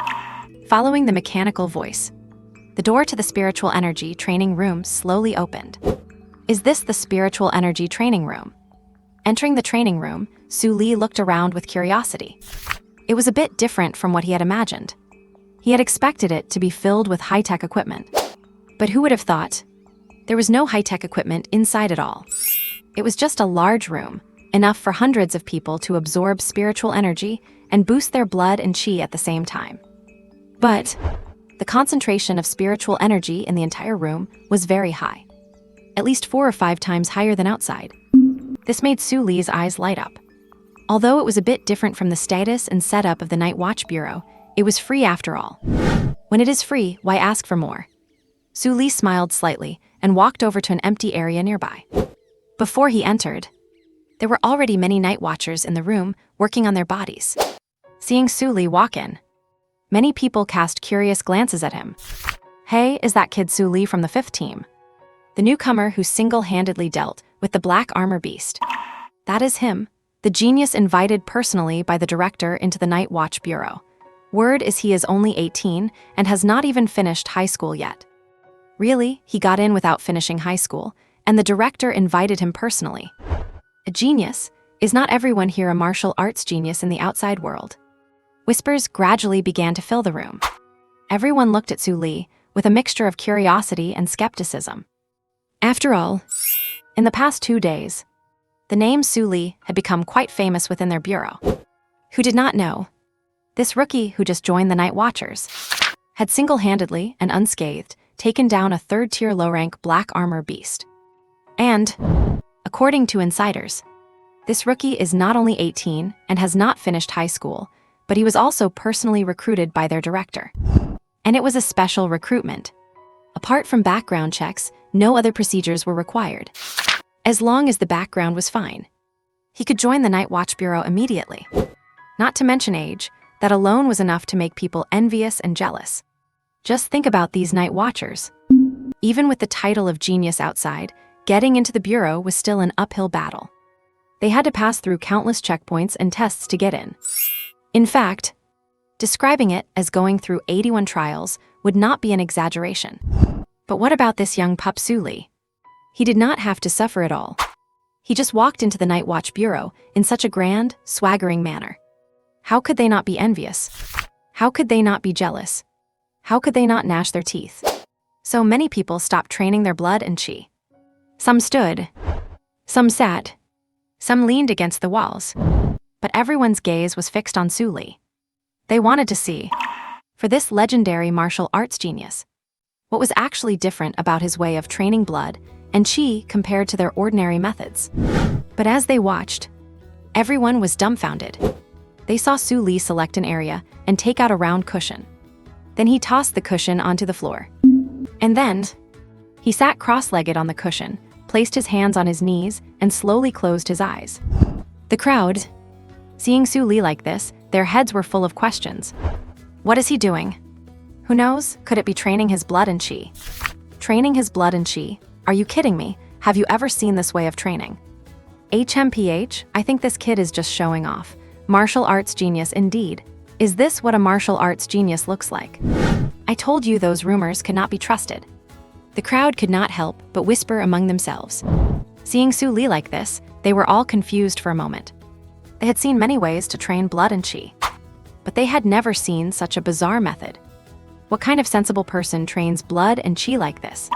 Following the mechanical voice, the door to the spiritual energy training room slowly opened. Is this the spiritual energy training room? Entering the training room, Su Li looked around with curiosity. It was a bit different from what he had imagined. He had expected it to be filled with high-tech equipment. But who would have thought? There was no high-tech equipment inside at all. It was just a large room, enough for hundreds of people to absorb spiritual energy and boost their blood and qi at the same time. But the concentration of spiritual energy in the entire room was very high, at least 4 or 5 times higher than outside. This made Su Li's eyes light up. Although it was a bit different from the status and setup of the Night Watch Bureau, it was free after all. When it is free, why ask for more? Su Li smiled slightly and walked over to an empty area nearby. Before he entered, there were already many night watchers in the room working on their bodies. Seeing Su Li walk in, many people cast curious glances at him. Hey, is that kid Su Li from the 5th team? The newcomer who single-handedly dealt with the black armor beast. That is him, the genius invited personally by the director into the Night Watch Bureau. Word is he is only 18 and has not even finished high school yet. Really, he got in without finishing high school, and the director invited him personally. A genius? Is not everyone here a martial arts genius in the outside world? Whispers gradually began to fill the room. Everyone looked at Su Li with a mixture of curiosity and skepticism. After all, in the past 2 days, the name Su Li had become quite famous within their bureau. Who did not know? This rookie who just joined the Night Watchers had single-handedly and unscathed taken down a 3rd-tier low-rank black armor beast. And, according to insiders, this rookie is not only 18 and has not finished high school, but he was also personally recruited by their director. And it was a special recruitment. Apart from background checks, no other procedures were required. As long as the background was fine, he could join the Night Watch Bureau immediately. Not to mention age, that alone was enough to make people envious and jealous. Just think about these Night Watchers. Even with the title of genius outside, getting into the bureau was still an uphill battle. They had to pass through countless checkpoints and tests to get in. In fact, describing it as going through 81 trials would not be an exaggeration. But what about this young pup Su Li? He did not have to suffer at all. He just walked into the Night Watch Bureau in such a grand, swaggering manner. How could they not be envious? How could they not be jealous? How could they not gnash their teeth? So many people stopped training their blood and qi. Some stood, some sat, some leaned against the walls, but everyone's gaze was fixed on Su Li. They wanted to see, for this legendary martial arts genius, what was actually different about his way of training blood and qi compared to their ordinary methods. But as they watched, everyone was dumbfounded. They saw Su Li select an area and take out a round cushion. Then he tossed the cushion onto the floor. And then, he sat cross-legged on the cushion, placed his hands on his knees, and slowly closed his eyes. The crowd, seeing Su Li like this, their heads were full of questions. What is he doing? Who knows? Could it be training his blood and qi? Training his blood and qi? Are you kidding me? Have you ever seen this way of training? HMPH, I think this kid is just showing off. Martial arts genius indeed. Is this what a martial arts genius looks like? I told you those rumors could not be trusted. The crowd could not help but whisper among themselves. Seeing Su Li like this, they were all confused for a moment. They had seen many ways to train blood and qi, but they had never seen such a bizarre method. What kind of sensible person trains blood and qi like this?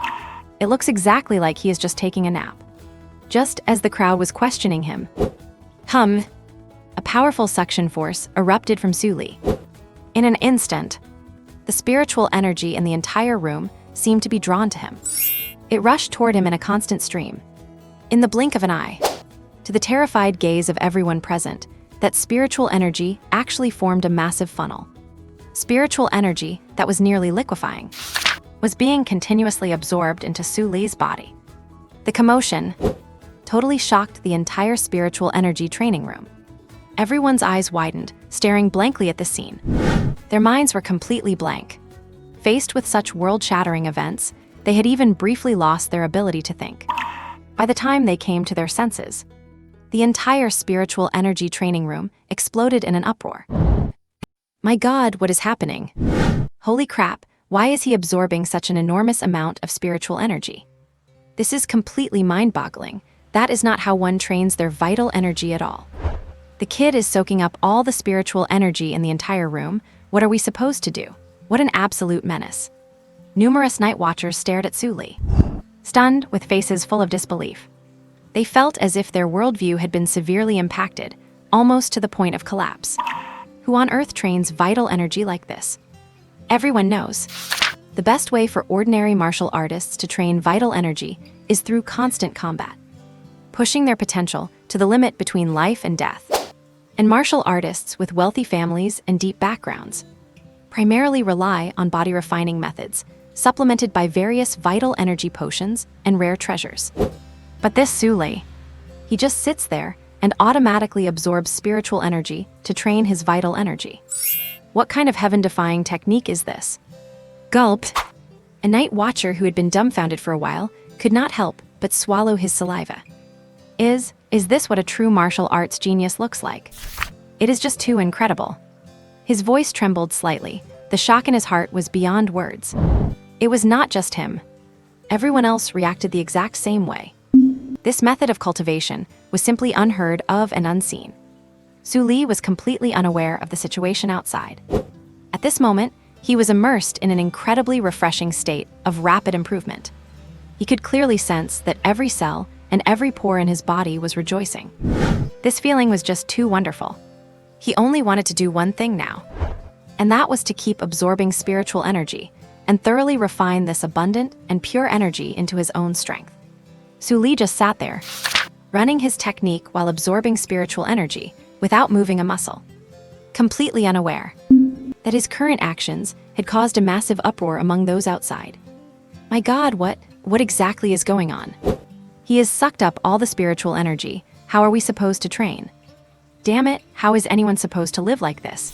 It looks exactly like he is just taking a nap. Just as the crowd was questioning him, a powerful suction force erupted from Su Li. In an instant, the spiritual energy in the entire room seemed to be drawn to him. It rushed toward him in a constant stream. In the blink of an eye, to the terrified gaze of everyone present, that spiritual energy actually formed a massive funnel. Spiritual energy that was nearly liquefying was being continuously absorbed into Su Li's body. The commotion totally shocked the entire spiritual energy training room. Everyone's eyes widened, staring blankly at the scene. Their minds were completely blank. Faced with such world-shattering events, they had even briefly lost their ability to think. By the time they came to their senses, the entire spiritual energy training room exploded in an uproar. My God, what is happening? Holy crap, why is he absorbing such an enormous amount of spiritual energy? This is completely mind-boggling. That is not how one trains their vital energy at all. The kid is soaking up all the spiritual energy in the entire room. What are we supposed to do? What an absolute menace. Numerous night watchers stared at Su Li, stunned with faces full of disbelief. They felt as if their worldview had been severely impacted, almost to the point of collapse. Who on earth trains vital energy like this? Everyone knows. The best way for ordinary martial artists to train vital energy is through constant combat, pushing their potential to the limit between life and death. And martial artists with wealthy families and deep backgrounds primarily rely on body refining methods, supplemented by various vital energy potions and rare treasures. But this Su Li, he just sits there and automatically absorbs spiritual energy to train his vital energy. What kind of heaven-defying technique is this? Gulp. A night watcher who had been dumbfounded for a while could not help but swallow his saliva. Is this what a true martial arts genius looks like? It is just too incredible. His voice trembled slightly. The shock in his heart was beyond words. It was not just him. Everyone else reacted the exact same way. This method of cultivation was simply unheard of and unseen. Su Li was completely unaware of the situation outside. At this moment, he was immersed in an incredibly refreshing state of rapid improvement. He could clearly sense that every cell and every pore in his body was rejoicing. This feeling was just too wonderful. He only wanted to do one thing now, and that was to keep absorbing spiritual energy and thoroughly refine this abundant and pure energy into his own strength. Su Li just sat there, running his technique while absorbing spiritual energy without moving a muscle, completely unaware that his current actions had caused a massive uproar among those outside. My God, what exactly is going on? He has sucked up all the spiritual energy. How are we supposed to train? Damn it, how is anyone supposed to live like this?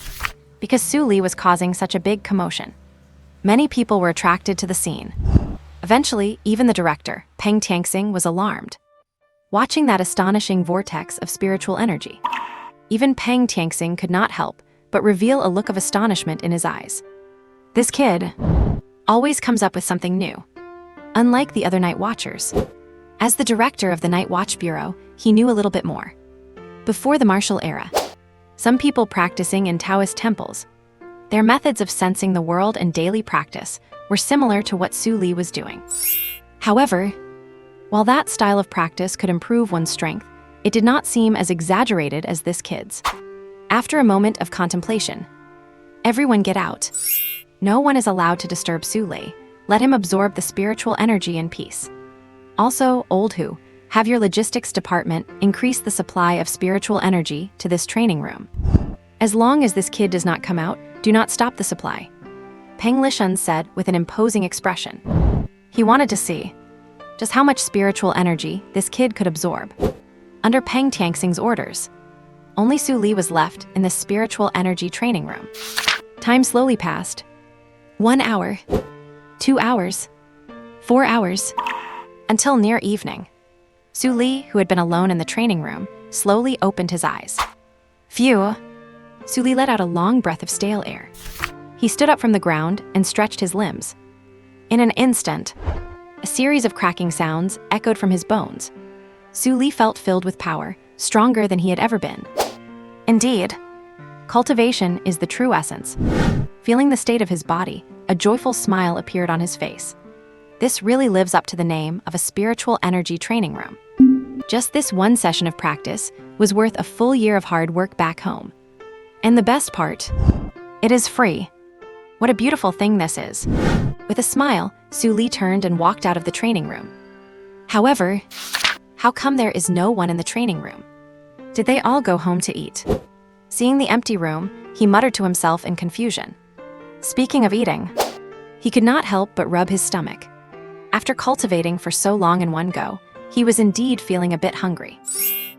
Because Su Li was causing such a big commotion. Many people were attracted to the scene. Eventually, even the director, Peng Tianxing, was alarmed, watching that astonishing vortex of spiritual energy. Even Peng Tianxing could not help but reveal a look of astonishment in his eyes. This kid always comes up with something new, unlike the other night watchers. As the director of the Night Watch Bureau, he knew a little bit more. Before the martial era, some people practicing in Taoist temples, their methods of sensing the world and daily practice were similar to what Su Li was doing. However, while that style of practice could improve one's strength, it did not seem as exaggerated as this kid's. After a moment of contemplation, everyone get out. No one is allowed to disturb Su Li. Let him absorb the spiritual energy in peace. Also, Old Hu, have your logistics department increase the supply of spiritual energy to this training room. As long as this kid does not come out, do not stop the supply. Peng Lishun said with an imposing expression. He wanted to see just how much spiritual energy this kid could absorb. Under Peng Tianxing's orders, only Su Li was left in the spiritual energy training room. Time slowly passed. 1 hour, 2 hours, 4 hours, until near evening. Su Li, who had been alone in the training room, slowly opened his eyes. Phew! Su Li let out a long breath of stale air. He stood up from the ground and stretched his limbs. In an instant, a series of cracking sounds echoed from his bones. Su Li felt filled with power, stronger than he had ever been. Indeed, cultivation is the true essence. Feeling the state of his body, a joyful smile appeared on his face. This really lives up to the name of a spiritual energy training room. Just this one session of practice was worth a full year of hard work back home. And the best part, it is free. What a beautiful thing this is. With a smile, Su Li turned and walked out of the training room. However, how come there is no one in the training room? Did they all go home to eat? Seeing the empty room, he muttered to himself in confusion. Speaking of eating, he could not help but rub his stomach. After cultivating for so long in one go, he was indeed feeling a bit hungry.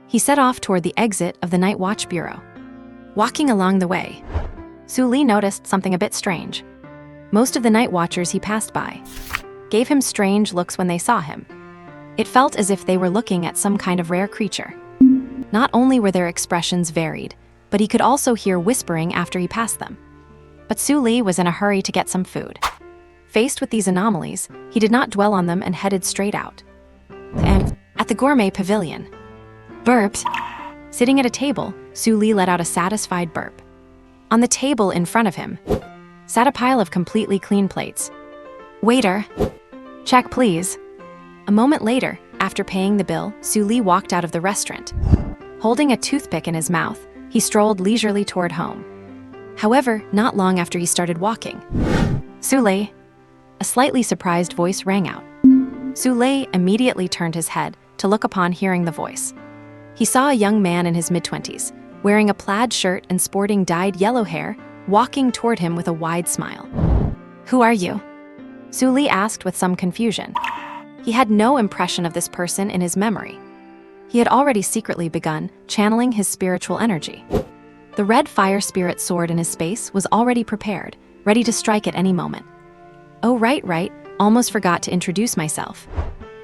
He set off toward the exit of the Night Watch Bureau. Walking along the way, Su Li noticed something a bit strange. Most of the night watchers he passed by gave him strange looks when they saw him. It felt as if they were looking at some kind of rare creature. Not only were their expressions varied, but he could also hear whispering after he passed them. But Su Li was in a hurry to get some food. Faced with these anomalies, he did not dwell on them and headed straight out. And at the gourmet pavilion, burped. Sitting at a table, Su Li let out a satisfied burp. On the table in front of him sat a pile of completely clean plates. Waiter, check please. A moment later, after paying the bill, Su Li walked out of the restaurant. Holding a toothpick in his mouth, he strolled leisurely toward home. However, not long after he started walking, Su Li, a slightly surprised voice rang out. Su Li immediately turned his head to look upon hearing the voice. He saw a young man in his mid-20s, wearing a plaid shirt and sporting dyed yellow hair, walking toward him with a wide smile. Who are you? Su Li asked with some confusion. He had no impression of this person in his memory. He had already secretly begun channeling his spiritual energy. The red fire spirit sword in his space was already prepared, ready to strike at any moment. Oh, right, almost forgot to introduce myself.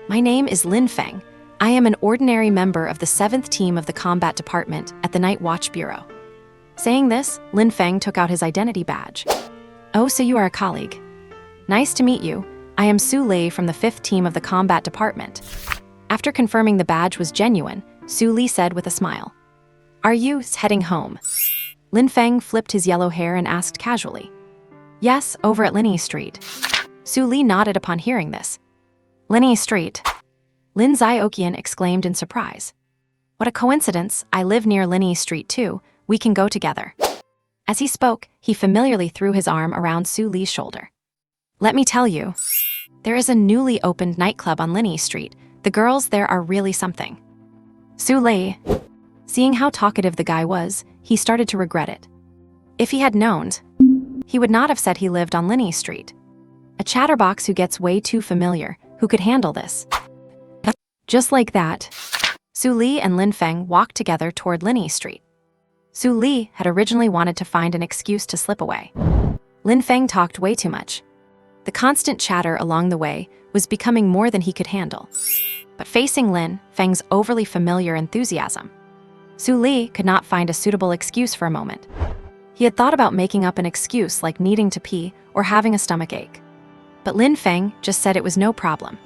My name is Lin Feng. I am an ordinary member of the 7th team of the combat department at the Night Watch Bureau. Saying this, Lin Feng took out his identity badge. Oh, so you are a colleague. Nice to meet you. I am Su Li from the 5th team of the combat department. After confirming the badge was genuine, Su Li said with a smile. Are you heading home? Lin Feng flipped his yellow hair and asked casually. Yes, over at Linny Street. Su Li nodded upon hearing this. Linny Street. Lin Ziokian exclaimed in surprise. What a coincidence, I live near Linny Street too, we can go together. As he spoke, he familiarly threw his arm around Su Li's shoulder. Let me tell you, there is a newly opened nightclub on Linny Street. The girls there are really something. Su Li, seeing how talkative the guy was, he started to regret it. If he had known, he would not have said he lived on Linny Street. A chatterbox who gets way too familiar, who could handle this. Just like that, Su Li and Lin Feng walked together toward Linny Street. Su Li had originally wanted to find an excuse to slip away. Lin Feng talked way too much. The constant chatter along the way was becoming more than he could handle. But facing Lin Feng's overly familiar enthusiasm, Su Li could not find a suitable excuse for a moment. He had thought about making up an excuse like needing to pee or having a stomach ache. But Lin Feng just said it was no problem.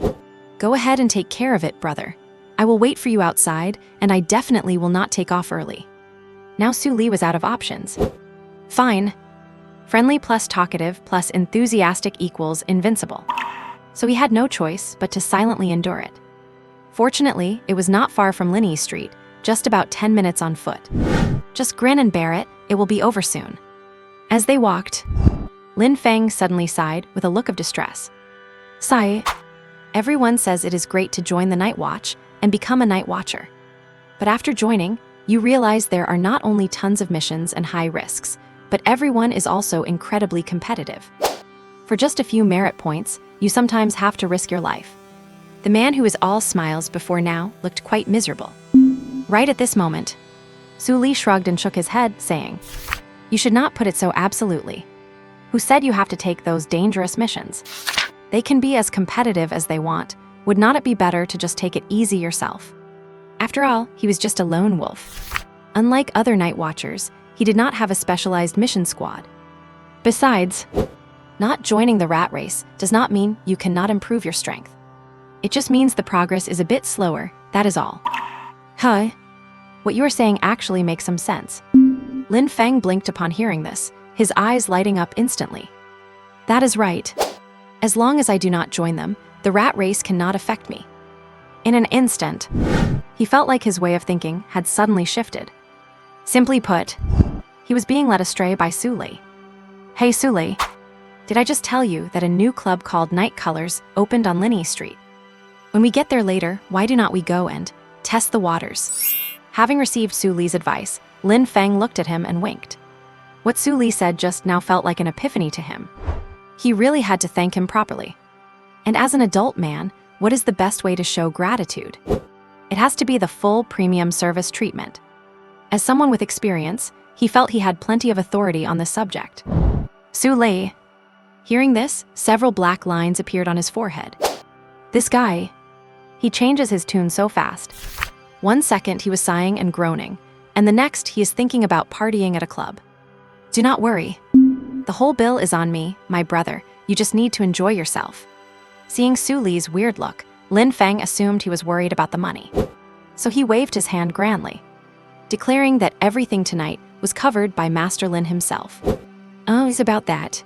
Go ahead and take care of it, brother. I will wait for you outside, and I definitely will not take off early. Now Su Li was out of options. Fine. Friendly plus talkative plus enthusiastic equals invincible. So he had no choice but to silently endure it. Fortunately, it was not far from Linny Street, just about 10 minutes on foot. Just grin and bear it, it will be over soon. As they walked, Lin Feng suddenly sighed with a look of distress. Sigh. Everyone says it is great to join the Night Watch and become a Night Watcher. But after joining, you realize there are not only tons of missions and high risks, but everyone is also incredibly competitive. For just a few merit points, you sometimes have to risk your life. The man who is all smiles before now looked quite miserable. Right at this moment, Su Li shrugged and shook his head, saying, You should not put it so absolutely. Who said you have to take those dangerous missions? They can be as competitive as they want. Would not it be better to just take it easy yourself? After all, he was just a lone wolf. Unlike other night watchers, he did not have a specialized mission squad. Besides, not joining the rat race does not mean you cannot improve your strength. It just means the progress is a bit slower, that is all. Huh? What you are saying actually makes some sense. Lin Feng blinked upon hearing this, his eyes lighting up instantly. That is right. As long as I do not join them, the rat race cannot affect me. In an instant, he felt like his way of thinking had suddenly shifted. Simply put, he was being led astray by Su Li. Hey Su Li, did I just tell you that a new club called Night Colors opened on Linny Street? When we get there later, why do not we go and test the waters? Having received Su Li's advice, Lin Feng looked at him and winked. What Su Li said just now felt like an epiphany to him. He really had to thank him properly. And as an adult man, what is the best way to show gratitude? It has to be the full premium service treatment. As someone with experience, he felt he had plenty of authority on this subject. Su Li. Hearing this, several black lines appeared on his forehead. This guy, he changes his tune so fast. 1 second he was sighing and groaning, and the next he is thinking about partying at a club. Do not worry. The whole bill is on me, my brother. You just need to enjoy yourself. Seeing Su Li's weird look, Lin Feng assumed he was worried about the money. So he waved his hand grandly, declaring that everything tonight was covered by Master Lin himself. Oh, it's about that.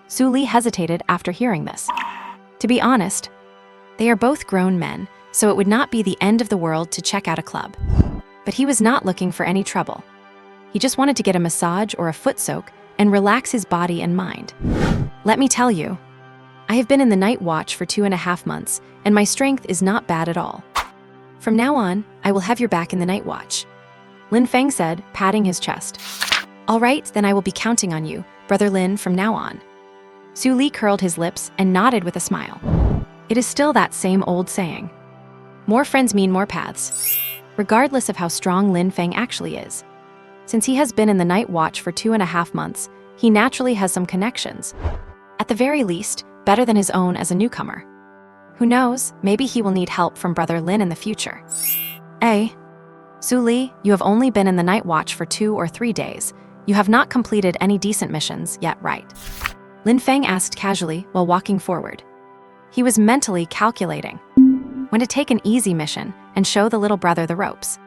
Su Li hesitated after hearing this. To be honest, they are both grown men, so it would not be the end of the world to check out a club. But he was not looking for any trouble. He just wanted to get a massage or a foot soak and relax his body and mind. Let me tell you, I have been in the night watch for 2.5 months, and my strength is not bad at all. From now on, I will have your back in the night watch, Lin Feng said, patting his chest. All right, then I will be counting on you, Brother Lin, from now on. Su Li curled his lips and nodded with a smile. It is still that same old saying. More friends mean more paths, regardless of how strong Lin Feng actually is. Since he has been in the night watch for 2.5 months, he naturally has some connections. At the very least, better than his own as a newcomer. Who knows, maybe he will need help from Brother Lin in the future. Su Li, you have only been in the night watch for 2 or 3 days. You have not completed any decent missions yet, right? Lin Feng asked casually while walking forward. He was mentally calculating when to take an easy mission and show the little brother the ropes.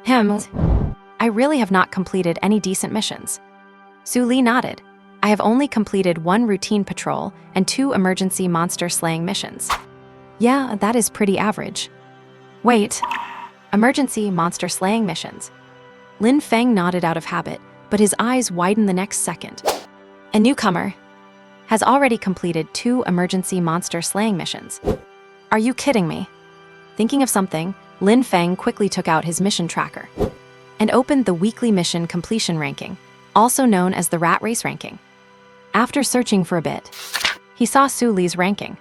I really have not completed any decent missions. Su Li nodded. I have only completed 1 routine patrol and 2 emergency monster slaying missions. Yeah, that is pretty average. Wait, emergency monster slaying missions. Lin Feng nodded out of habit, but his eyes widened the next second. A newcomer has already completed 2 emergency monster slaying missions. Are you kidding me? Thinking of something, Lin Feng quickly took out his mission tracker and opened the weekly mission completion ranking, also known as the rat race ranking. After searching for a bit, he saw Su Li's ranking.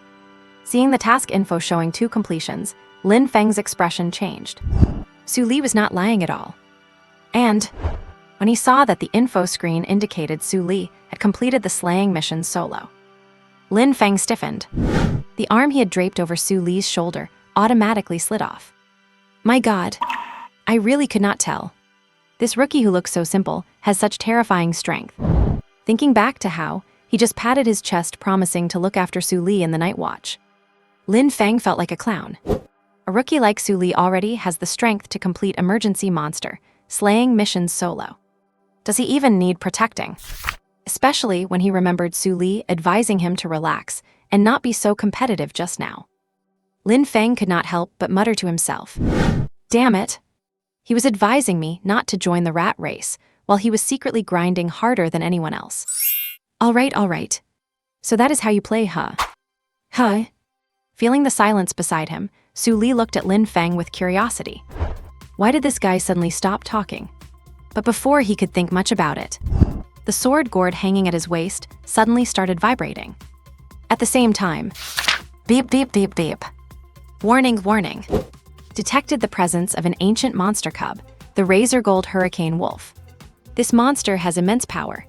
Seeing the task info showing 2 completions, Lin Feng's expression changed. Su Li was not lying at all. And when he saw that the info screen indicated Su Li had completed the slaying mission solo, Lin Feng stiffened. The arm he had draped over Su Li's shoulder automatically slid off. My God, I really could not tell. This rookie who looks so simple has such terrifying strength. Thinking back to how he just patted his chest promising to look after Su Li in the night watch, Lin Feng felt like a clown. A rookie like Su Li already has the strength to complete emergency monster slaying missions solo. Does he even need protecting? Especially when he remembered Su Li advising him to relax and not be so competitive just now. Lin Feng could not help but mutter to himself. Damn it. He was advising me not to join the rat race while he was secretly grinding harder than anyone else. All right. So that is how you play, huh? Feeling the silence beside him, Su Li looked at Lin Feng with curiosity. Why did this guy suddenly stop talking? But before he could think much about it, the sword gourd hanging at his waist suddenly started vibrating. At the same time, beep, beep, beep, beep. Warning. Detected the presence of an ancient monster cub, the razor gold hurricane wolf. This monster has immense power.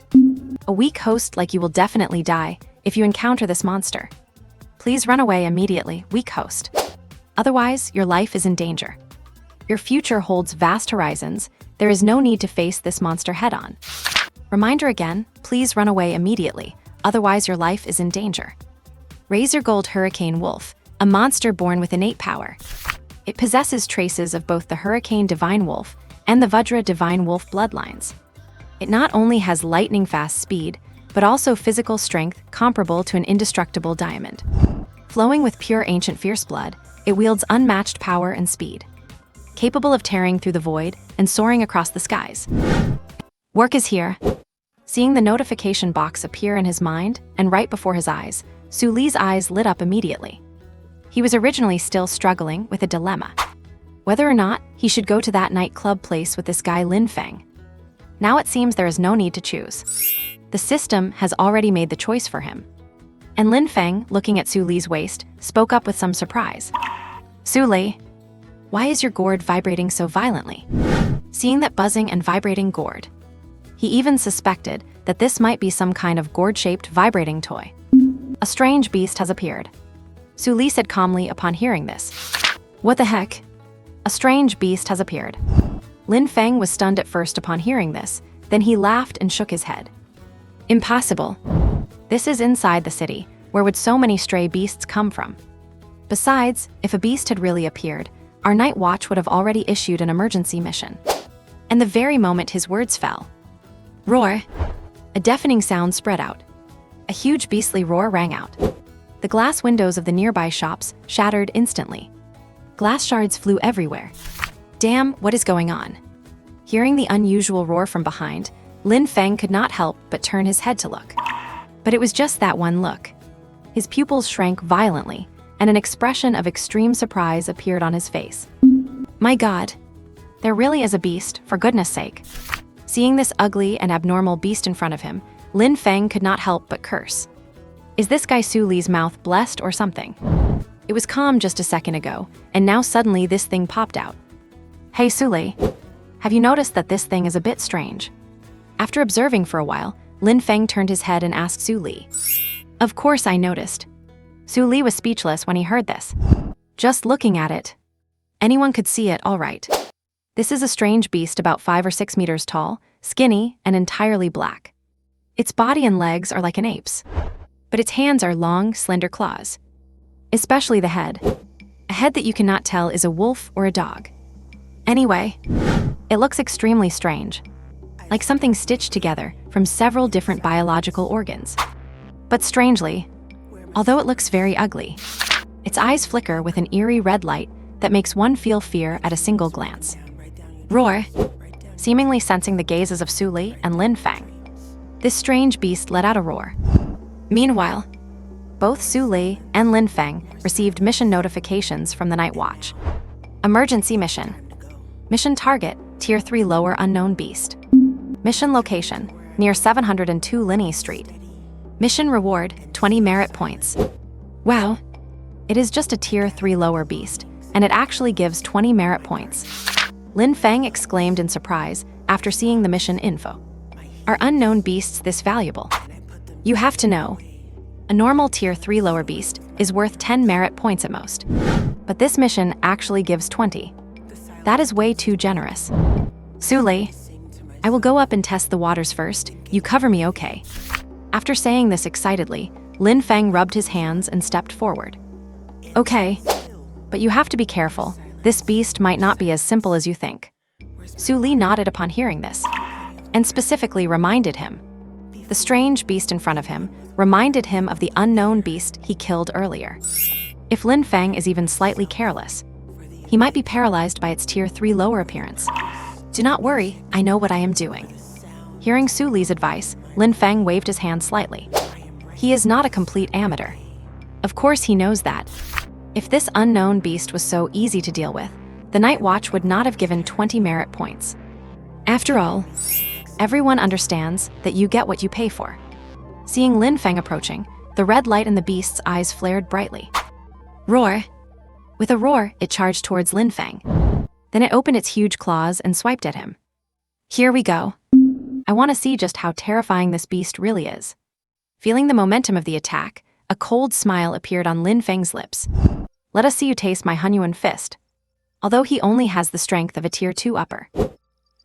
A weak host like you will definitely die if you encounter this monster. Please run away immediately, weak host. Otherwise, your life is in danger. Your future holds vast horizons. There is no need to face this monster head-on. Reminder again, please run away immediately, otherwise your life is in danger. Razor Gold Hurricane Wolf, a monster born with innate power. It possesses traces of both the Hurricane Divine Wolf and the Vajra Divine Wolf bloodlines. It not only has lightning-fast speed, but also physical strength comparable to an indestructible diamond. Flowing with pure ancient fierce blood, it wields unmatched power and speed. Capable of tearing through the void and soaring across the skies. Work is here. Seeing the notification box appear in his mind and right before his eyes, Su Li's eyes lit up immediately. He was originally still struggling with a dilemma. Whether or not he should go to that nightclub place with this guy Lin Feng. Now it seems there is no need to choose. The system has already made the choice for him. And Lin Feng, looking at Su Li's waist, spoke up with some surprise. Su Li, why is your gourd vibrating so violently? Seeing that buzzing and vibrating gourd, he even suspected that this might be some kind of gourd-shaped vibrating toy. A strange beast has appeared. Su Li said calmly upon hearing this. What the heck? A strange beast has appeared. Lin Feng was stunned at first upon hearing this, then he laughed and shook his head. Impossible. This is inside the city, where would so many stray beasts come from? Besides, if a beast had really appeared, our night watch would have already issued an emergency mission. And the very moment his words fell, roar! A deafening sound spread out. A huge beastly roar rang out. The glass windows of the nearby shops shattered instantly. Glass shards flew everywhere. Damn, what is going on? Hearing the unusual roar from behind, Lin Feng could not help but turn his head to look. But it was just that one look. His pupils shrank violently, and an expression of extreme surprise appeared on his face. My God, there really is a beast, for goodness sake. Seeing this ugly and abnormal beast in front of him, Lin Feng could not help but curse. Is this guy Su Li's mouth blessed or something? It was calm just a second ago, and now suddenly this thing popped out. Hey Su Li, have you noticed that this thing is a bit strange? After observing for a while, Lin Feng turned his head and asked Su Li. Of course I noticed. Su Li was speechless when he heard this. Just looking at it. Anyone could see it, all right. This is a strange beast about 5 or 6 meters tall, skinny, and entirely black. Its body and legs are like an ape's. But its hands are long, slender claws. Especially the head. A head that you cannot tell is a wolf or a dog. Anyway, it looks extremely strange. Like something stitched together from several different biological organs. But strangely, although it looks very ugly, its eyes flicker with an eerie red light that makes one feel fear at a single glance. Roar! Seemingly sensing the gazes of Su Li and Lin Feng, this strange beast let out a roar. Meanwhile, both Su Li and Lin Feng received mission notifications from the Night Watch. Emergency mission. Mission target, Tier 3 Lower Unknown Beast. Mission location, near 702 Linney Street. Mission reward, 20 merit points. Wow, it is just a Tier 3 lower beast, and it actually gives 20 merit points. Lin Feng exclaimed in surprise after seeing the mission info. Are unknown beasts this valuable? You have to know. A normal Tier 3 lower beast is worth 10 merit points at most. But this mission actually gives 20. That is way too generous. Su Li, I will go up and test the waters first. You cover me, okay? After saying this excitedly, Lin Feng rubbed his hands and stepped forward. Okay, but you have to be careful. This beast might not be as simple as you think. Su Li nodded upon hearing this, and specifically reminded him. The strange beast in front of him reminded him of the unknown beast he killed earlier. If Lin Feng is even slightly careless, he might be paralyzed by its Tier 3 lower appearance. Do not worry, I know what I am doing. Hearing Su Li's advice, Lin Feng waved his hand slightly. He is not a complete amateur. Of course he knows that. If this unknown beast was so easy to deal with, the Night Watch would not have given 20 merit points. After all, everyone understands that you get what you pay for. Seeing Lin Feng approaching, the red light in the beast's eyes flared brightly. Roar! With a roar, it charged towards Lin Feng. Then it opened its huge claws and swiped at him. Here we go. I want to see just how terrifying this beast really is. Feeling the momentum of the attack, a cold smile appeared on Lin Feng's lips. Let us see you taste my Hunyuan fist. although he only has the strength of a Tier 2 upper.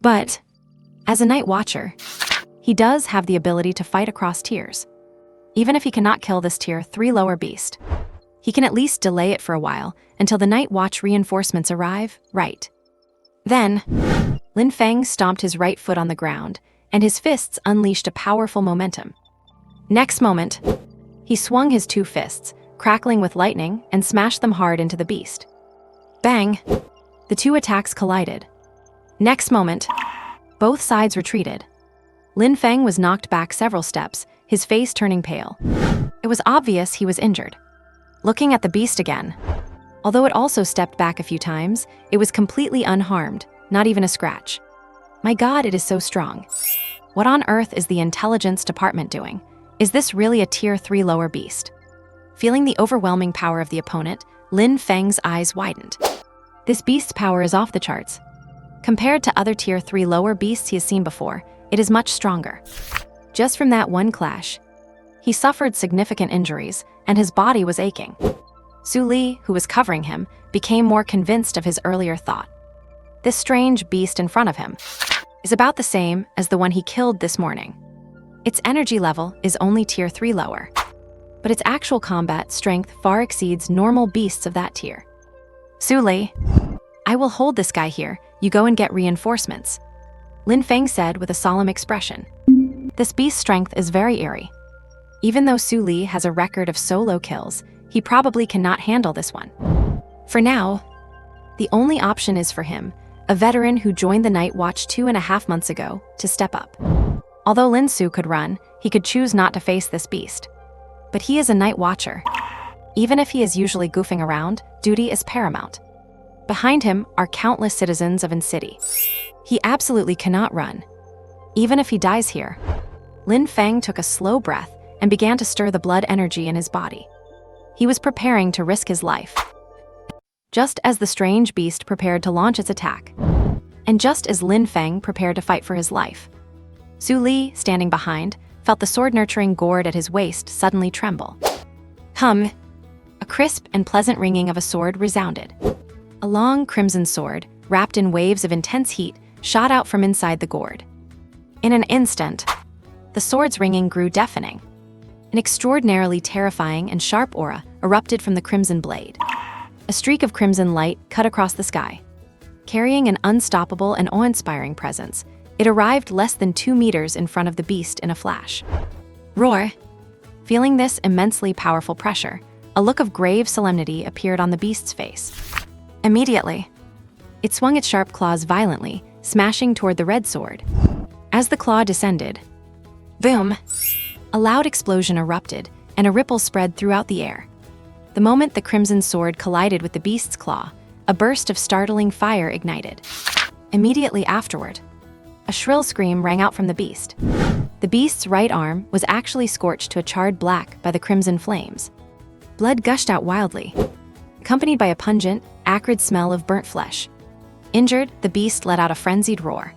But, as a Night Watcher, he does have the ability to fight across tiers. Even if he cannot kill this Tier 3 lower beast, he can at least delay it for a while until the Night Watch reinforcements arrive, right? Then, Lin Feng stomped his right foot on the ground, and his fists unleashed a powerful momentum. Next moment, he swung his two fists, crackling with lightning, and smashed them hard into the beast. Bang! The two attacks collided. Next moment, both sides retreated. Lin Feng was knocked back several steps, his face turning pale. It was obvious he was injured. Looking at the beast again, although it also stepped back a few times, it was completely unharmed, not even a scratch. My God, it is so strong. What on earth is the intelligence department doing? Is this really a Tier 3 lower beast? Feeling the overwhelming power of the opponent, Lin Feng's eyes widened. This beast's power is off the charts. Compared to other Tier 3 lower beasts he has seen before, it is much stronger. Just from that one clash, he suffered significant injuries, and his body was aching. Su Li, who was covering him, became more convinced of his earlier thought. This strange beast in front of him is about the same as the one he killed this morning. Its energy level is only Tier 3 lower, but its actual combat strength far exceeds normal beasts of that tier. Su Li, I will hold this guy here, you go and get reinforcements, Lin Feng said with a solemn expression. This beast's strength is very eerie. Even though Su Li has a record of solo kills, he probably cannot handle this one. For now, the only option is for him, a veteran who joined the Night Watch 2.5 months ago, to step up. Although Lin Su could run, he could choose not to face this beast. But he is a Night Watcher. Even if he is usually goofing around, duty is paramount. Behind him are countless citizens of An City. He absolutely cannot run. Even if he dies here. Lin Feng took a slow breath and began to stir the blood energy in his body. He was preparing to risk his life. Just as the strange beast prepared to launch its attack, and just as Lin Feng prepared to fight for his life, Su Li, standing behind, felt the sword-nurturing gourd at his waist suddenly tremble. Hum! A crisp and pleasant ringing of a sword resounded. A long crimson sword, wrapped in waves of intense heat, shot out from inside the gourd. In an instant, the sword's ringing grew deafening. An extraordinarily terrifying and sharp aura erupted from the crimson blade. A streak of crimson light cut across the sky. Carrying an unstoppable and awe-inspiring presence, it arrived less than 2 meters in front of the beast in a flash. Roar! Feeling this immensely powerful pressure, a look of grave solemnity appeared on the beast's face. Immediately, it swung its sharp claws violently, smashing toward the red sword. As the claw descended, boom! A loud explosion erupted, and a ripple spread throughout the air. The moment the crimson sword collided with the beast's claw, a burst of startling fire ignited. Immediately afterward, a shrill scream rang out from the beast. The beast's right arm was actually scorched to a charred black by the crimson flames. Blood gushed out wildly, accompanied by a pungent, acrid smell of burnt flesh. Injured, the beast let out a frenzied roar.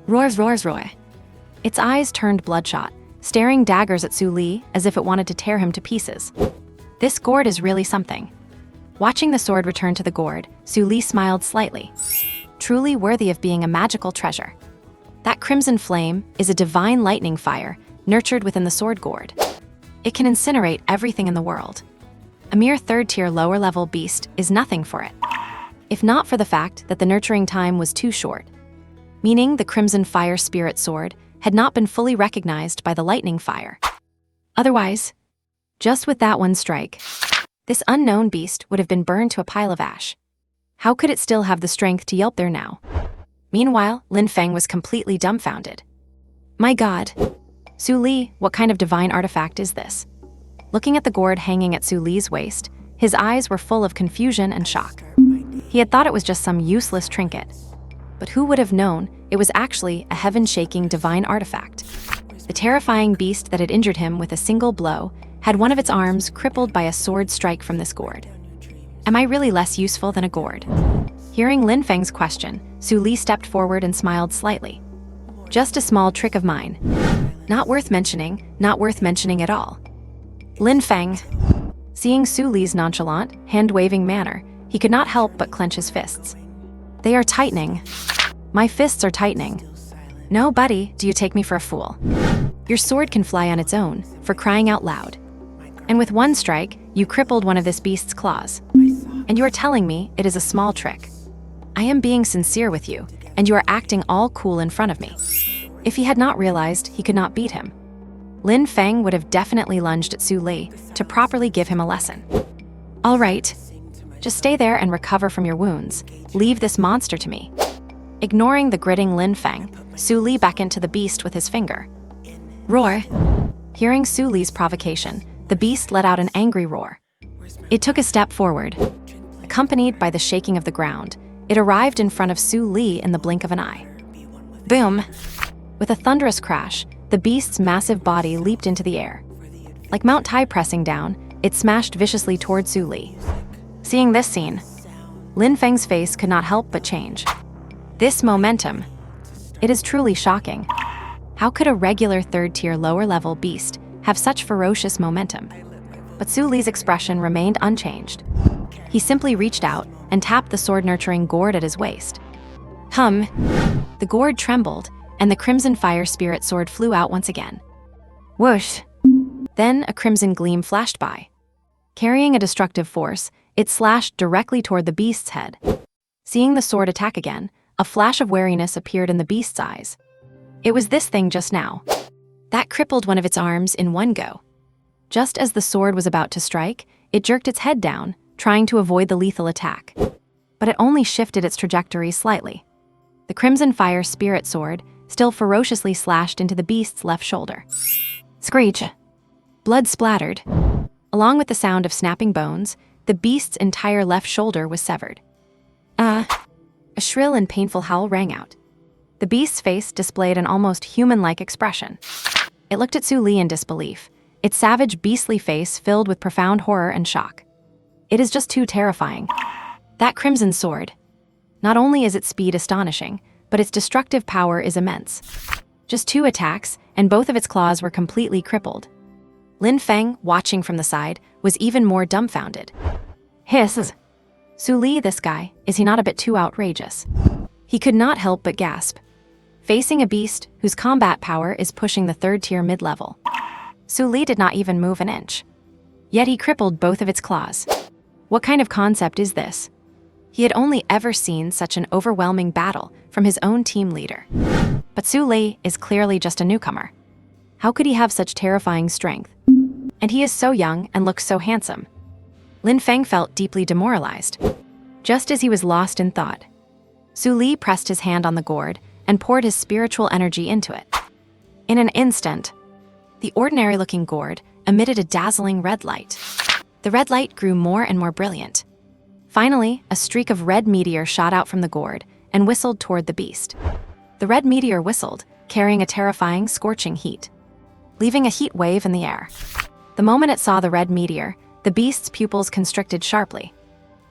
Roars, roars, roar. Its eyes turned bloodshot, staring daggers at Su Li as if it wanted to tear him to pieces. This gourd is really something. Watching the sword return to the gourd, Su Li smiled slightly. Truly worthy of being a magical treasure. That crimson flame is a divine lightning fire nurtured within the sword gourd. It can incinerate everything in the world. A mere third-tier lower-level beast is nothing for it. If not for the fact that the nurturing time was too short, meaning the crimson fire spirit sword had not been fully recognized by the lightning fire. Otherwise, just with that one strike, this unknown beast would have been burned to a pile of ash. How could it still have the strength to yelp there now? Meanwhile, Lin Feng was completely dumbfounded. My God! Su Li, what kind of divine artifact is this? Looking at the gourd hanging at Su Li's waist, his eyes were full of confusion and shock. He had thought it was just some useless trinket. But who would have known it was actually a heaven-shaking divine artifact? The terrifying beast that had injured him with a single blow had one of its arms crippled by a sword strike from this gourd. Am I really less useful than a gourd? Hearing Lin Feng's question, Su Li stepped forward and smiled slightly. Just a small trick of mine. Not worth mentioning at all. Lin Feng. Seeing Su Li's nonchalant, hand-waving manner, he could not help but clench his fists. They are tightening. My fists are tightening. No, buddy, do you take me for a fool? Your sword can fly on its own, for crying out loud. And with one strike, you crippled one of this beast's claws. And you are telling me it is a small trick. I am being sincere with you, and you are acting all cool in front of me. If he had not realized he could not beat him, Lin Feng would have definitely lunged at Su Li to properly give him a lesson. All right, just stay there and recover from your wounds. Leave this monster to me. Ignoring the gritting Lin Feng, Su Li back into the beast with his finger. Roar. Hearing Su Li's provocation, the beast let out an angry roar. It took a step forward. Accompanied by the shaking of the ground, it arrived in front of Su Li in the blink of an eye. Boom! With a thunderous crash, the beast's massive body leaped into the air. Like Mount Tai pressing down, it smashed viciously toward Su Li. Seeing this scene, Lin Feng's face could not help but change. This momentum. It is truly shocking. How could a regular third-tier lower-level beast have such ferocious momentum? But Su Li's expression remained unchanged. He simply reached out and tapped the sword-nurturing gourd at his waist. Hum! The gourd trembled, and the crimson fire spirit sword flew out once again. Whoosh! Then a crimson gleam flashed by. Carrying a destructive force, it slashed directly toward the beast's head. Seeing the sword attack again, a flash of wariness appeared in the beast's eyes. It was this thing just now. That crippled one of its arms in one go. Just as the sword was about to strike, it jerked its head down, trying to avoid the lethal attack. But it only shifted its trajectory slightly. The crimson fire spirit sword still ferociously slashed into the beast's left shoulder. Screech! Blood splattered. Along with the sound of snapping bones, the beast's entire left shoulder was severed. A shrill and painful howl rang out. The beast's face displayed an almost human-like expression. It looked at Su Li in disbelief, its savage, beastly face filled with profound horror and shock. It is just too terrifying. That crimson sword. Not only is its speed astonishing, but its destructive power is immense. Just 2 attacks, and both of its claws were completely crippled. Lin Feng, watching from the side, was even more dumbfounded. Hiss! Su Li, this guy, is he not a bit too outrageous? He could not help but gasp. Facing a beast whose combat power is pushing the third-tier mid-level, Su Li did not even move an inch. Yet he crippled both of its claws. What kind of concept is this? He had only ever seen such an overwhelming battle from his own team leader. But Su Li is clearly just a newcomer. How could he have such terrifying strength? And he is so young and looks so handsome. Lin Feng felt deeply demoralized. Just as he was lost in thought, Su Li pressed his hand on the gourd and poured his spiritual energy into it. In an instant, the ordinary-looking gourd emitted a dazzling red light. The red light grew more and more brilliant. Finally, a streak of red meteor shot out from the gourd and whistled toward the beast. The red meteor whistled, carrying a terrifying, scorching heat, leaving a heat wave in the air. The moment it saw the red meteor, the beast's pupils constricted sharply.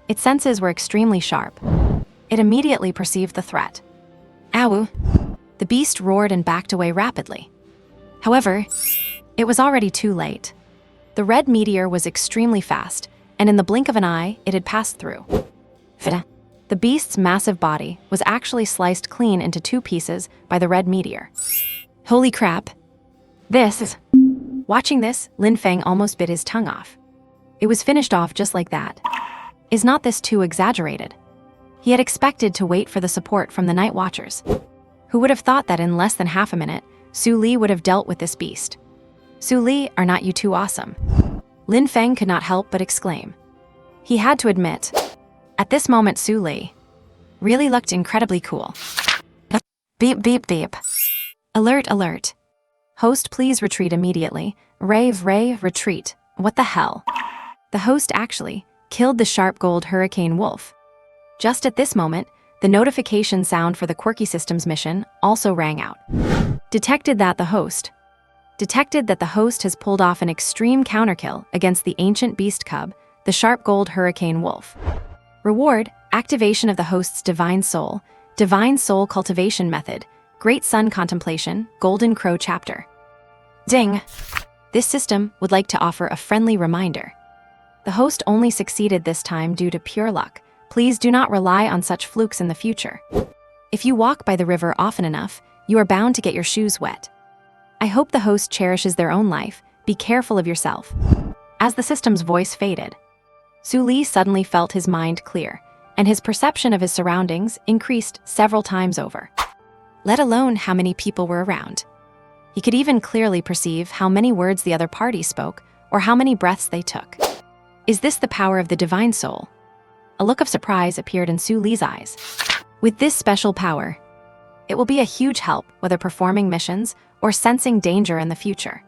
Its senses were extremely sharp. It immediately perceived the threat. Ow! The beast roared and backed away rapidly. However, it was already too late. The red meteor was extremely fast, and in the blink of an eye, it had passed through. The beast's massive body was actually sliced clean into 2 pieces by the red meteor. Holy crap! Watching this, Lin Feng almost bit his tongue off. It was finished off just like that. Is not this too exaggerated? He had expected to wait for the support from the Night Watchers. Who would have thought that in less than half a minute, Su Li would have dealt with this beast? Su Li, are not you too awesome? Lin Feng could not help but exclaim. He had to admit, at this moment Su Li really looked incredibly cool. Beep, beep, beep. Alert, alert. Host, please retreat immediately. Rave, retreat. What the hell? The host actually killed the sharp gold hurricane wolf. Just at this moment, the notification sound for the Quirky Systems mission also rang out. Detected that the host has pulled off an extreme counterkill against the ancient beast cub, the sharp gold hurricane wolf. Reward, activation of the host's divine soul cultivation method, Great Sun Contemplation, Golden Crow chapter. Ding! This system would like to offer a friendly reminder. The host only succeeded this time due to pure luck, Please do not rely on such flukes in the future. If you walk by the river often enough, you are bound to get your shoes wet. I hope the host cherishes their own life. Be careful of yourself. As the system's voice faded, Su Li suddenly felt his mind clear, and his perception of his surroundings increased several times over, let alone how many people were around. He could even clearly perceive how many words the other party spoke or how many breaths they took. Is this the power of the divine soul? A look of surprise appeared in Su Li's eyes. With this special power, it will be a huge help whether performing missions or sensing danger in the future.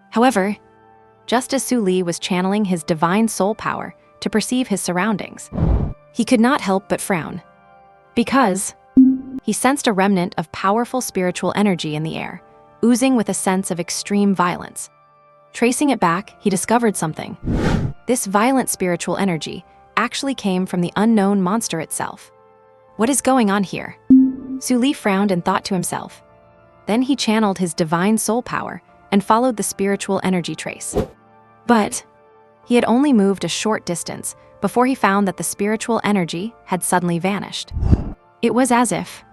However, just as Su Li was channeling his divine soul power to perceive his surroundings, he could not help but frown, because he sensed a remnant of powerful spiritual energy in the air, oozing with a sense of extreme violence. Tracing it back, he discovered something. This violent spiritual energy actually came from the unknown monster itself. What is going on here? Su Li frowned and thought to himself. Then he channeled his divine soul power and followed the spiritual energy trace. But he had only moved a short distance before he found that the spiritual energy had suddenly vanished. It was as if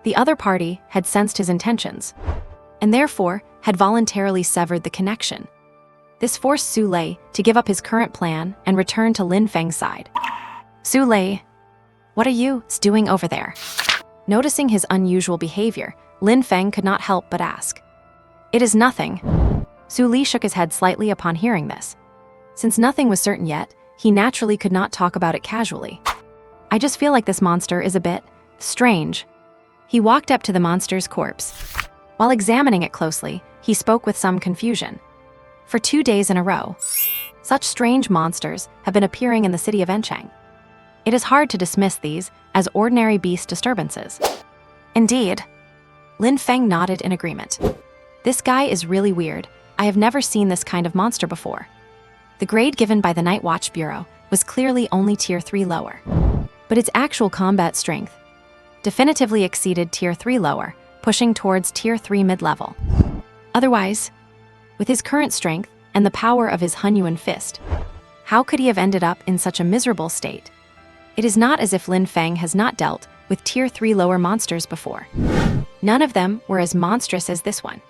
the other party had sensed his intentions, and therefore had voluntarily severed the connection. This forced Su Li to give up his current plan and return to Lin Feng's side. Su Li, what are you doing over there? Noticing his unusual behavior, Lin Feng could not help but ask. It is nothing. Su Li shook his head slightly upon hearing this. Since nothing was certain yet, he naturally could not talk about it casually. I just feel like this monster is a bit strange. He walked up to the monster's corpse. While examining it closely, he spoke with some confusion. For 2 days in a row, such strange monsters have been appearing in the city of Enchang. It is hard to dismiss these as ordinary beast disturbances. Indeed. Lin Feng nodded in agreement. This guy is really weird. I have never seen this kind of monster before. The grade given by the Night Watch Bureau was clearly only Tier 3 lower, but its actual combat strength definitively exceeded Tier 3 lower, pushing towards Tier 3 mid-level. Otherwise, with his current strength and the power of his Hunyuan fist, how could he have ended up in such a miserable state? It is not as if Lin Feng has not dealt with Tier 3 lower monsters before. None of them were as monstrous as this one.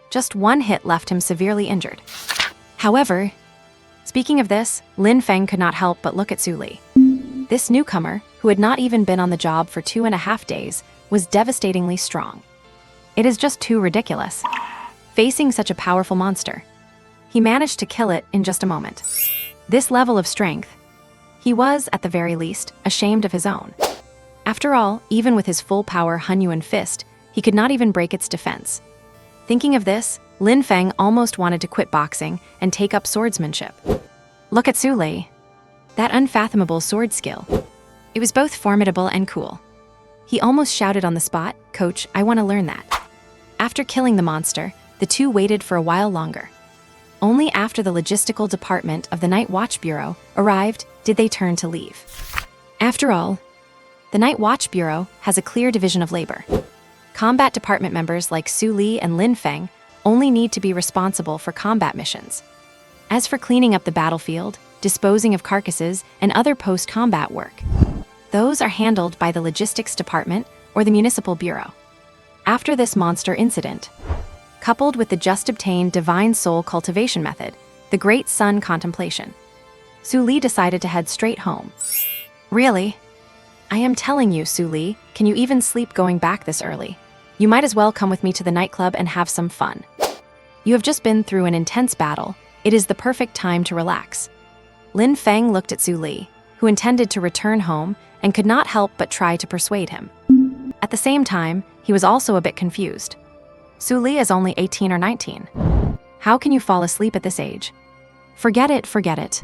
Just one hit left him severely injured. However, speaking of this, Lin Feng could not help but look at Su Li. This newcomer, who had not even been on the job for 2.5 days, was devastatingly strong. It is just too ridiculous. Facing such a powerful monster, he managed to kill it in just a moment. This level of strength, he was, at the very least, ashamed of his own. After all, even with his full power Hunyuan fist, he could not even break its defense. Thinking of this, Lin Feng almost wanted to quit boxing and take up swordsmanship. Look at Su Li. That unfathomable sword skill. It was both formidable and cool. He almost shouted on the spot, "Coach, I want to learn that." After killing the monster, the two waited for a while longer. Only after the logistical department of the Night Watch Bureau arrived did they turn to leave. After all, the Night Watch Bureau has a clear division of labor. Combat department members like Su Li and Lin Feng only need to be responsible for combat missions. As for cleaning up the battlefield, disposing of carcasses, and other post-combat work, those are handled by the logistics department or the municipal bureau. After this monster incident, coupled with the just-obtained divine soul cultivation method, the Great Sun contemplation, Su Li decided to head straight home. Really? I am telling you, Su Li, can you even sleep going back this early? You might as well come with me to the nightclub and have some fun. You have just been through an intense battle. It is the perfect time to relax. Lin Feng looked at Su Li, who intended to return home and could not help but try to persuade him. At the same time, he was also a bit confused. Su Li is only 18 or 19. How can you fall asleep at this age? Forget it, forget it.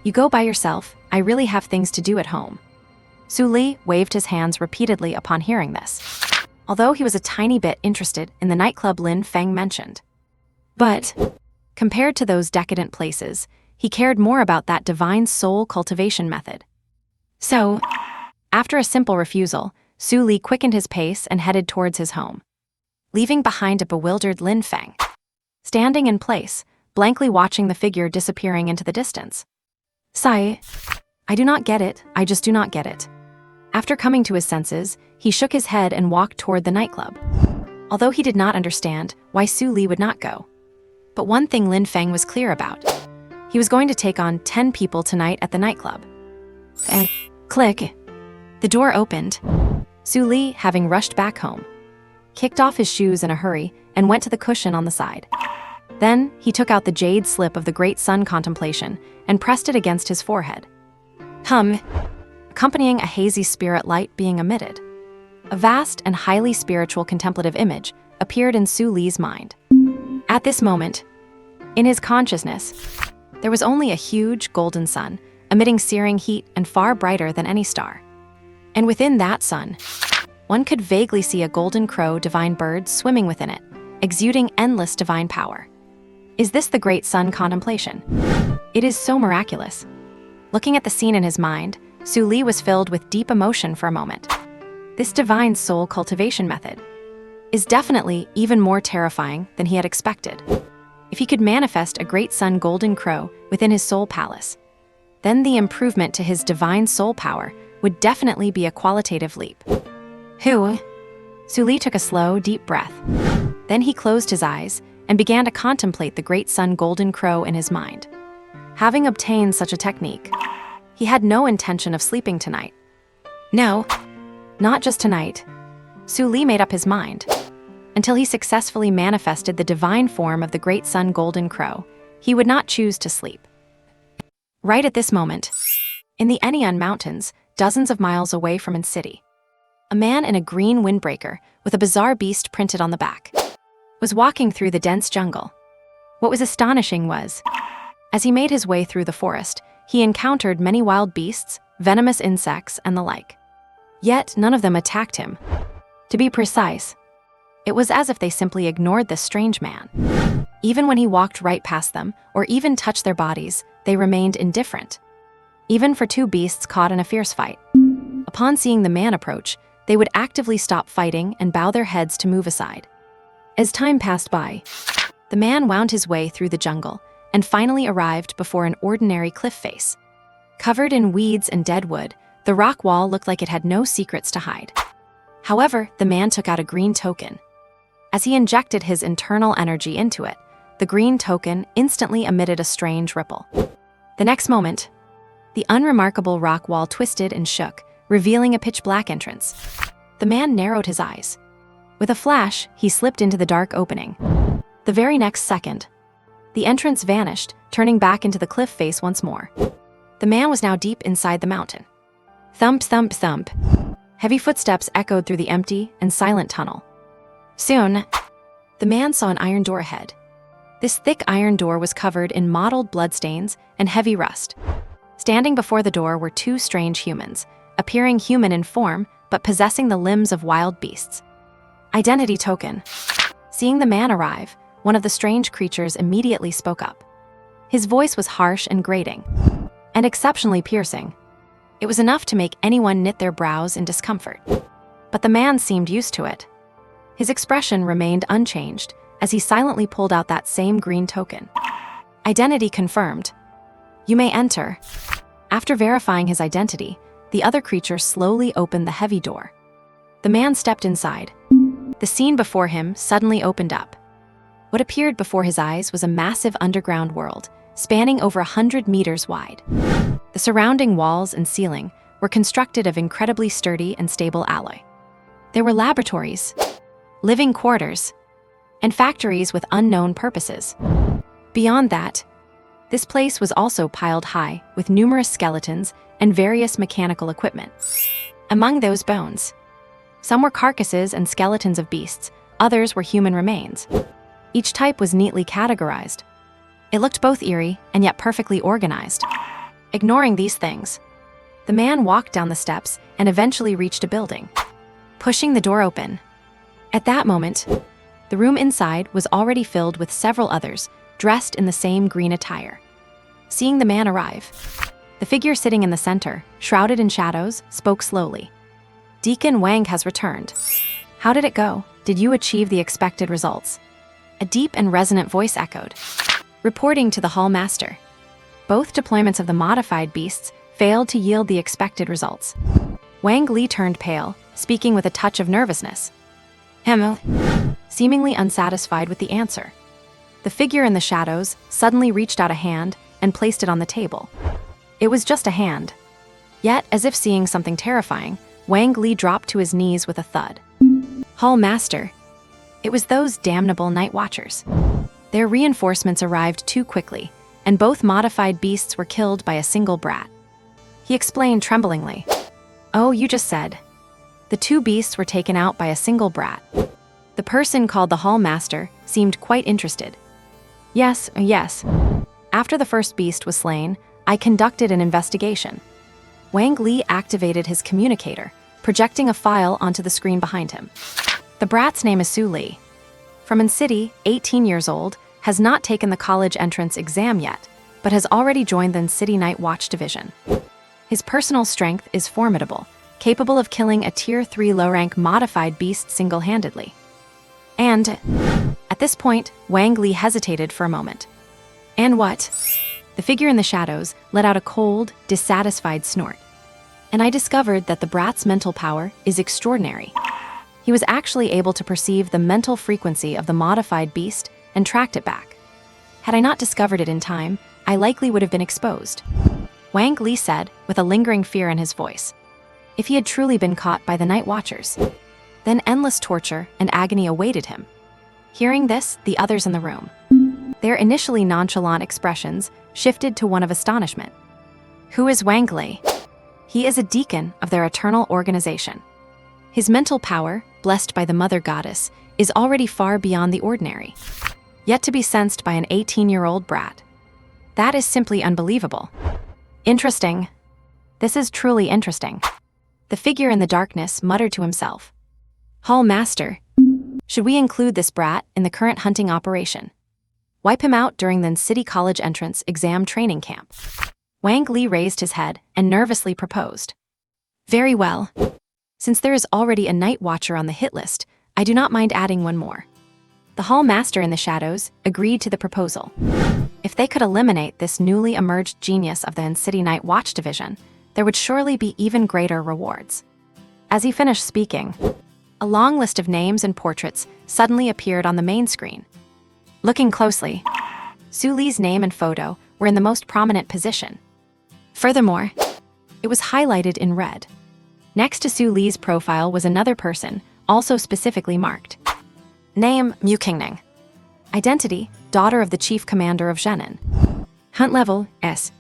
You go by yourself. I really have things to do at home. Su Li waved his hands repeatedly upon hearing this, although he was a tiny bit interested in the nightclub Lin Feng mentioned. But, compared to those decadent places, he cared more about that divine soul cultivation method. So, after a simple refusal, Su Li quickened his pace and headed towards his home, leaving behind a bewildered Lin Feng, standing in place, blankly watching the figure disappearing into the distance. Sigh. I do not get it, I just do not get it. After coming to his senses, he shook his head and walked toward the nightclub. Although he did not understand why Su Li would not go. But one thing Lin Feng was clear about. He was going to take on 10 people tonight at the nightclub. And click. The door opened. Su Li, having rushed back home, kicked off his shoes in a hurry and went to the cushion on the side. Then he took out the jade slip of the Great Sun Contemplation and pressed it against his forehead. Accompanying a hazy spirit light being emitted. A vast and highly spiritual contemplative image appeared in Su Li's mind. At this moment, in his consciousness, there was only a huge golden sun, emitting searing heat and far brighter than any star. And within that sun, one could vaguely see a golden crow divine bird swimming within it, exuding endless divine power. Is this the Great Sun Contemplation? It is so miraculous. Looking at the scene in his mind, Su Li was filled with deep emotion for a moment. This divine soul cultivation method is definitely even more terrifying than he had expected. If he could manifest a great sun golden crow within his soul palace, then the improvement to his divine soul power would definitely be a qualitative leap. Su Li took a slow, deep breath. Then he closed his eyes and began to contemplate the great sun golden crow in his mind. Having obtained such a technique, he had no intention of sleeping tonight. No, not just tonight. Su Li made up his mind. Until he successfully manifested the divine form of the great sun golden crow, he would not choose to sleep. Right at this moment, in the Enian Mountains, dozens of miles away from An City, a man in a green windbreaker with a bizarre beast printed on the back was walking through the dense jungle. What was astonishing was, as he made his way through the forest, he encountered many wild beasts, venomous insects, and the like. Yet none of them attacked him. To be precise, it was as if they simply ignored this strange man. Even when he walked right past them, or even touched their bodies, they remained indifferent. Even for two beasts caught in a fierce fight. Upon seeing the man approach, they would actively stop fighting and bow their heads to move aside. As time passed by, the man wound his way through the jungle and finally arrived before an ordinary cliff face. Covered in weeds and dead wood, the rock wall looked like it had no secrets to hide. However, the man took out a green token. As he injected his internal energy into it, the green token instantly emitted a strange ripple. The next moment, the unremarkable rock wall twisted and shook, revealing a pitch-black entrance. The man narrowed his eyes. With a flash, he slipped into the dark opening. The very next second, the entrance vanished, turning back into the cliff face once more. The man was now deep inside the mountain. Thump, thump, thump. Heavy footsteps echoed through the empty and silent tunnel. Soon, the man saw an iron door ahead. This thick iron door was covered in mottled bloodstains and heavy rust. Standing before the door were two strange humans, appearing human in form but possessing the limbs of wild beasts. Identity token. Seeing the man arrive, one of the strange creatures immediately spoke up. His voice was harsh and grating, and exceptionally piercing. It was enough to make anyone knit their brows in discomfort. But the man seemed used to it. His expression remained unchanged as he silently pulled out that same green token. Identity confirmed. You may enter. After verifying his identity, the other creature slowly opened the heavy door. The man stepped inside. The scene before him suddenly opened up. What appeared before his eyes was a massive underground world, spanning over 100 meters wide. The surrounding walls and ceiling were constructed of incredibly sturdy and stable alloy. There were laboratories, living quarters, and factories with unknown purposes. Beyond that, this place was also piled high with numerous skeletons and various mechanical equipment. Among those bones, some were carcasses and skeletons of beasts, others were human remains. Each type was neatly categorized. It looked both eerie and yet perfectly organized. Ignoring these things, the man walked down the steps and eventually reached a building, pushing the door open. At that moment, the room inside was already filled with several others, dressed in the same green attire. Seeing the man arrive, the figure sitting in the center, shrouded in shadows, spoke slowly. Deacon Wang has returned. How did it go? Did you achieve the expected results? A deep and resonant voice echoed, reporting to the hall master. Both deployments of the modified beasts failed to yield the expected results. Wang Li turned pale, speaking with a touch of nervousness. Seemingly unsatisfied with the answer. The figure in the shadows suddenly reached out a hand and placed it on the table. It was just a hand. Yet, as if seeing something terrifying, Wang Li dropped to his knees with a thud. Hall Master. It was those damnable night watchers. Their reinforcements arrived too quickly, and both modified beasts were killed by a single brat. He explained tremblingly. Oh, you just said. The two beasts were taken out by a single brat. The person called the Hall Master seemed quite interested. Yes. After the first beast was slain, I conducted an investigation. Wang Li activated his communicator, projecting a file onto the screen behind him. The brat's name is Su Li. From An City, 18 years old, has not taken the college entrance exam yet, but has already joined the An City Night Watch Division. His personal strength is formidable, capable of killing a Tier 3 low-rank modified beast single-handedly. And, at this point, Wang Li hesitated for a moment. And what? The figure in the shadows let out a cold, dissatisfied snort. And I discovered that the brat's mental power is extraordinary. He was actually able to perceive the mental frequency of the modified beast and tracked it back. Had I not discovered it in time, I likely would have been exposed. Wang Li said, with a lingering fear in his voice. If he had truly been caught by the Night Watchers, then endless torture and agony awaited him. Hearing this, the others in the room, their initially nonchalant expressions shifted to one of astonishment. Who is Wang Li? He is a deacon of their eternal organization. His mental power, blessed by the Mother Goddess, is already far beyond the ordinary, yet to be sensed by an 18-year-old brat. That is simply unbelievable. Interesting. This is truly interesting. The figure in the darkness muttered to himself. Hall Master, should we include this brat in the current hunting operation? Wipe him out during the City College entrance exam training camp. Wang Li raised his head and nervously proposed. Very well. Since there is already a Night Watcher on the hit list, I do not mind adding one more. The Hall Master in the shadows agreed to the proposal. If they could eliminate this newly emerged genius of the City Night Watch Division, there would surely be even greater rewards. As he finished speaking, a long list of names and portraits suddenly appeared on the main screen. Looking closely, Su Li's name and photo were in the most prominent position. Furthermore, it was highlighted in red. Next to Su Li's profile was another person, also specifically marked. Name, Mu Qingning. Identity, daughter of the chief commander of Zhenan. Hunt level, S.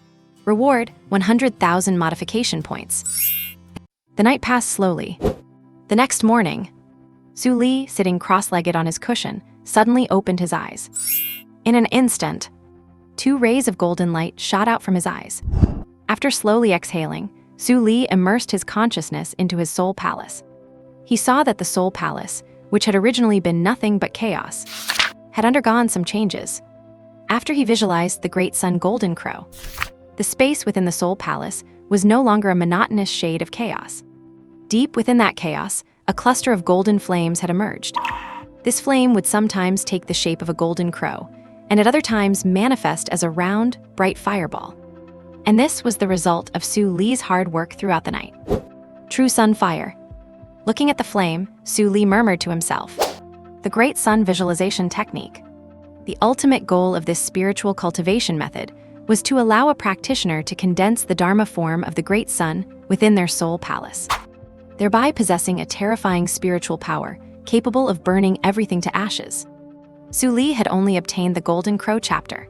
Reward, 100,000 modification points. The night passed slowly. The next morning, Su Li, sitting cross-legged on his cushion, suddenly opened his eyes. In an instant, 2 rays of golden light shot out from his eyes. After slowly exhaling, Su Li immersed his consciousness into his soul palace. He saw that the soul palace, which had originally been nothing but chaos, had undergone some changes. After he visualized the great sun Golden Crow, the space within the soul palace was no longer a monotonous shade of chaos. Deep within that chaos, a cluster of golden flames had emerged. This flame would sometimes take the shape of a golden crow, and at other times manifest as a round, bright fireball. And this was the result of Su Li's hard work throughout the night. True Sun Fire. Looking at the flame, Su Li murmured to himself. The Great Sun Visualization Technique. The ultimate goal of this spiritual cultivation method was to allow a practitioner to condense the Dharma form of the Great Sun within their soul palace, thereby possessing a terrifying spiritual power capable of burning everything to ashes. Su Li had only obtained the Golden Crow chapter.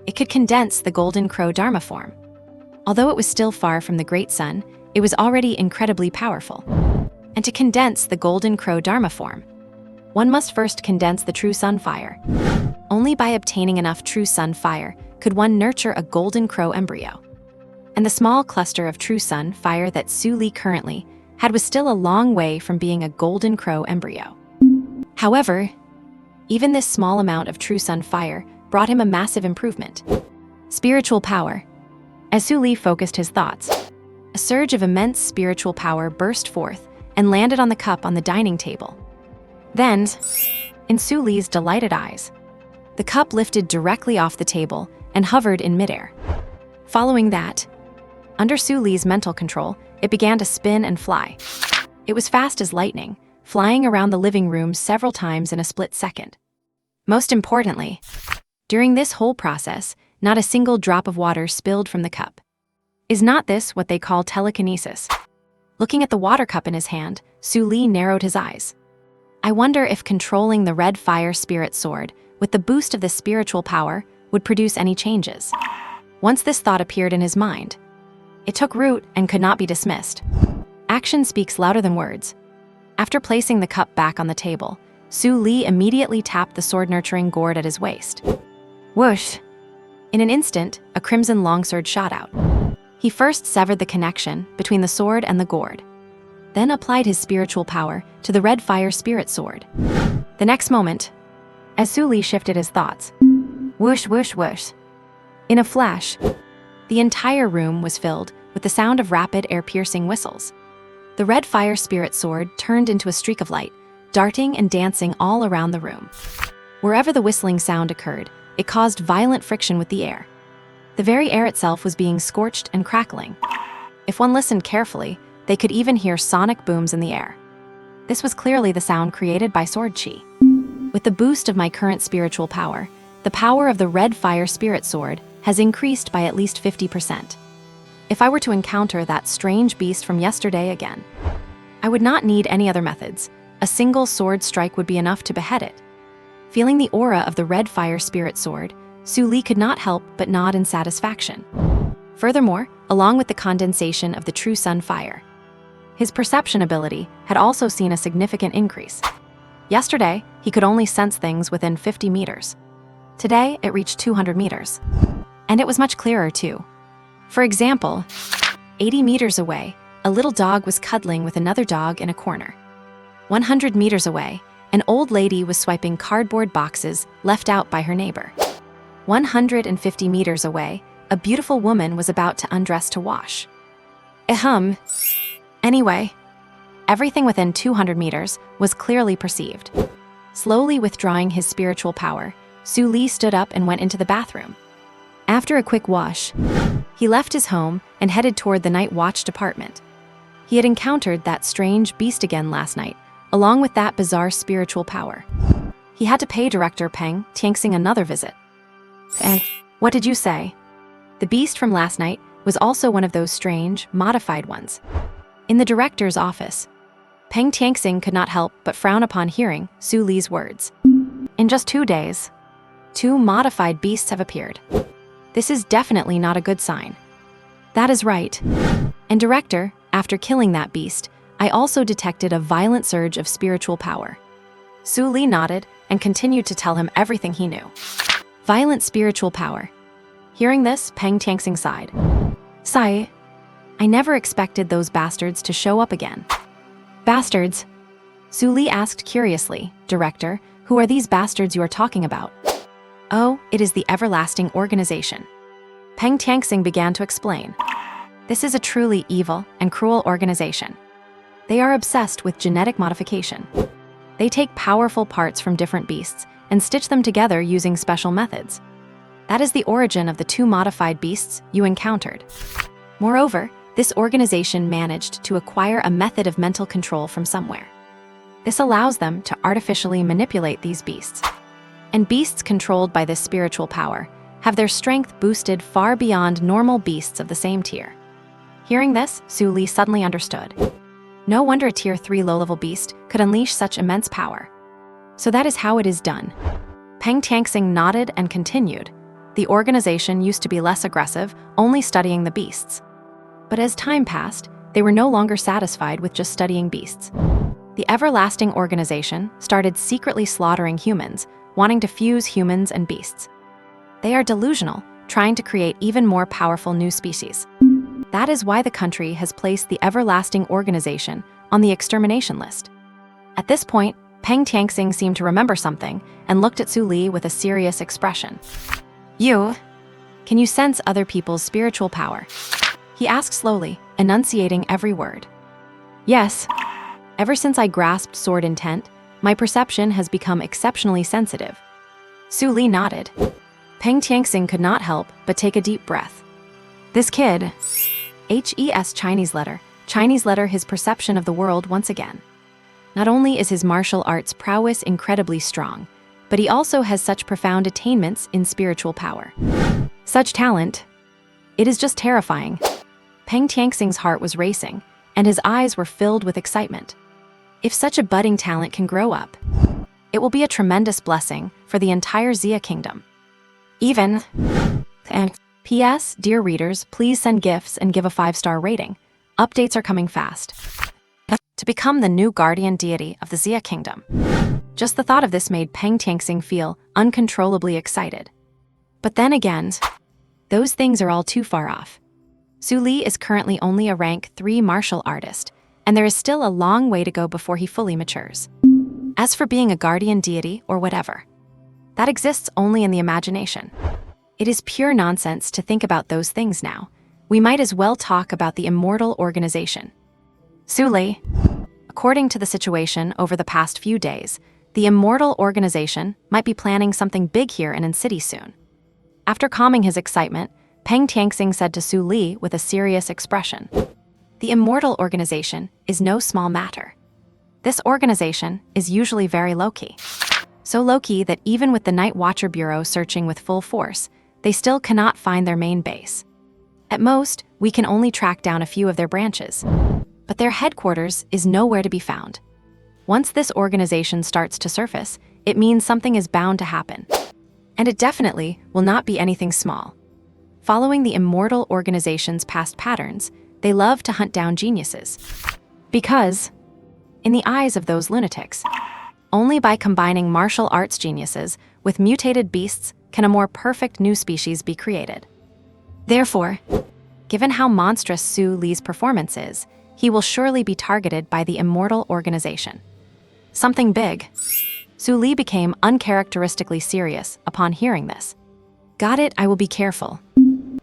It could condense the Golden Crow Dharma form. Although it was still far from the Great Sun, it was already incredibly powerful. And to condense the Golden Crow Dharma form, one must first condense the True Sun Fire. Only by obtaining enough True Sun Fire could one nurture a Golden Crow embryo. And the small cluster of True Sun Fire that Su Li currently had was still a long way from being a Golden Crow embryo. However, even this small amount of True Sun Fire brought him a massive improvement. Spiritual power. As Su Li focused his thoughts, a surge of immense spiritual power burst forth and landed on the cup on the dining table. Then, in Su Li's delighted eyes, the cup lifted directly off the table and hovered in midair. Following that, Under Su Li's mental control, it began to spin and fly. It was fast as lightning, flying around the living room several times in a split second. Most importantly, during this whole process, not a single drop of water spilled from the cup. Is not this what they call telekinesis? Looking at the water cup in his hand, Su Li narrowed his eyes. I wonder if controlling the red fire spirit sword, with the boost of the spiritual power, would produce any changes. Once this thought appeared in his mind, it took root and could not be dismissed. Action speaks louder than words. After placing the cup back on the table, Su Li immediately tapped the sword-nurturing gourd at his waist. Whoosh! In an instant, a crimson longsword shot out. He first severed the connection between the sword and the gourd, then applied his spiritual power to the red fire spirit sword. The next moment, as Su Li shifted his thoughts, whoosh, whoosh, whoosh. In a flash, the entire room was filled with the sound of rapid air-piercing whistles. The red fire spirit sword turned into a streak of light, darting and dancing all around the room. Wherever the whistling sound occurred, it caused violent friction with the air. The very air itself was being scorched and crackling. If one listened carefully, they could even hear sonic booms in the air. This was clearly the sound created by sword chi. With the boost of my current spiritual power, the power of the red fire spirit sword has increased by at least 50%. If I were to encounter that strange beast from yesterday again, I would not need any other methods. A single sword strike would be enough to behead it. Feeling the aura of the red fire spirit sword, Su Li could not help but nod in satisfaction. Furthermore, along with the condensation of the true sun fire, his perception ability had also seen a significant increase. Yesterday, he could only sense things within 50 meters. Today, it reached 200 meters. And it was much clearer too. For example, 80 meters away, a little dog was cuddling with another dog in a corner. 100 meters away, an old lady was swiping cardboard boxes left out by her neighbor. 150 meters away, a beautiful woman was about to undress to wash. Anyway, everything within 200 meters was clearly perceived. Slowly withdrawing his spiritual power, Su Li stood up and went into the bathroom. After a quick wash, he left his home and headed toward the night watch department. He had encountered that strange beast again last night, along with that bizarre spiritual power. He had to pay Director Peng Tianxing another visit. And what did you say? The beast from last night was also one of those strange, modified ones. In the director's office, Peng Tianxing could not help but frown upon hearing Su Li's words. In just 2 days, 2 modified beasts have appeared. This is definitely not a good sign. That is right. And Director, after killing that beast, I also detected a violent surge of spiritual power. Su Li nodded and continued to tell him everything he knew. Violent spiritual power. Hearing this, Peng Tianxing sighed. Sigh. I never expected those bastards to show up again. Bastards? Su Li asked curiously. Director, who are these bastards you are talking about? Oh, it is the Everlasting Organization. Peng Tianxing began to explain. This is a truly evil and cruel organization. They are obsessed with genetic modification. They take powerful parts from different beasts and stitch them together using special methods. That is the origin of the 2 modified beasts you encountered. Moreover, this organization managed to acquire a method of mental control from somewhere. This allows them to artificially manipulate these beasts. And beasts controlled by this spiritual power have their strength boosted far beyond normal beasts of the same tier. Hearing this, Su Li suddenly understood. No wonder a Tier 3 low-level beast could unleash such immense power. So that is how it is done. Peng Tianxing nodded and continued. The organization used to be less aggressive, only studying the beasts. But as time passed, they were no longer satisfied with just studying beasts. The Everlasting Organization started secretly slaughtering humans, wanting to fuse humans and beasts. They are delusional, trying to create even more powerful new species. That is why the country has placed the Everlasting Organization on the extermination list. At this point, Peng Tianxing seemed to remember something and looked at Su Li with a serious expression. Can you sense other people's spiritual power? He asked slowly, enunciating every word. Yes. Ever since I grasped sword intent, my perception has become exceptionally sensitive. Su Li nodded. Peng Tianxing could not help but take a deep breath. This kid, HES Chinese letter his perception of the world once again. Not only is his martial arts prowess incredibly strong, but he also has such profound attainments in spiritual power. Such talent, it is just terrifying. Peng Tianxing's heart was racing, and his eyes were filled with excitement. If such a budding talent can grow up, it will be a tremendous blessing for the entire Xia kingdom. And P.S. Dear readers, please send gifts and give a 5-star rating. Updates are coming fast. To become the new guardian deity of the Xia kingdom. Just the thought of this made Peng Tianxing feel uncontrollably excited. But then again, those things are all too far off. Su Li is currently only a rank 3 martial artist, and there is still a long way to go before he fully matures. As for being a guardian deity or whatever, that exists only in the imagination. It is pure nonsense to think about those things now. We might as well talk about the immortal organization. Su Li, according to the situation over the past few days, the immortal organization might be planning something big here in city soon. After calming his excitement, Peng Tianxing said to Su Li with a serious expression, "The immortal organization is no small matter. This organization is usually very low-key. So low-key that even with the Night Watcher Bureau searching with full force, they still cannot find their main base. At most, we can only track down a few of their branches. But their headquarters is nowhere to be found. Once this organization starts to surface, it means something is bound to happen. And it definitely will not be anything small. Following the immortal organization's past patterns, they love to hunt down geniuses. Because, in the eyes of those lunatics, only by combining martial arts geniuses with mutated beasts can a more perfect new species be created. Therefore, given how monstrous Su Li's performance is, he will surely be targeted by the immortal organization. Something big. Su Li became uncharacteristically serious upon hearing this. Got it, I will be careful.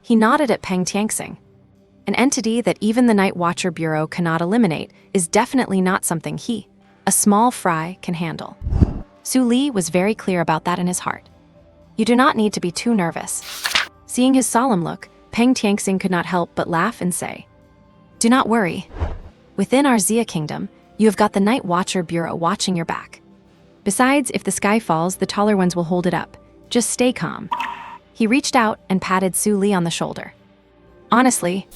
He nodded at Peng Tianxing. An entity that even the Night Watcher Bureau cannot eliminate is definitely not something he, a small fry, can handle. Su Li was very clear about that in his heart. You do not need to be too nervous. Seeing his solemn look, Peng Tianxing could not help but laugh and say, "Do not worry. Within our Xia kingdom, you have got the Night Watcher Bureau watching your back. Besides, if the sky falls, the taller ones will hold it up. Just stay calm." He reached out and patted Su Li on the shoulder. Honestly,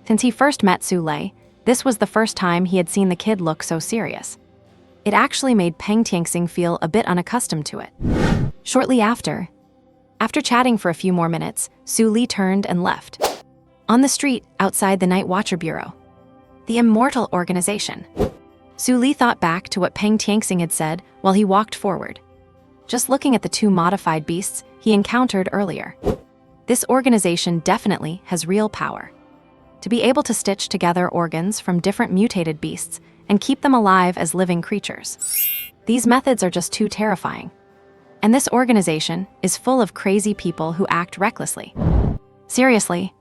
since he first met Su Li, this was the first time he had seen the kid look so serious. It actually made Peng Tianxing feel a bit unaccustomed to it. Shortly after chatting for a few more minutes, Su Li turned and left. On the street outside the Night Watcher Bureau, the immortal organization. Su Li thought back to what Peng Tianxing had said while he walked forward. Just looking at the 2 modified beasts he encountered earlier. This organization definitely has real power. To be able to stitch together organs from different mutated beasts and keep them alive as living creatures. These methods are just too terrifying. And this organization is full of crazy people who act recklessly. Seriously,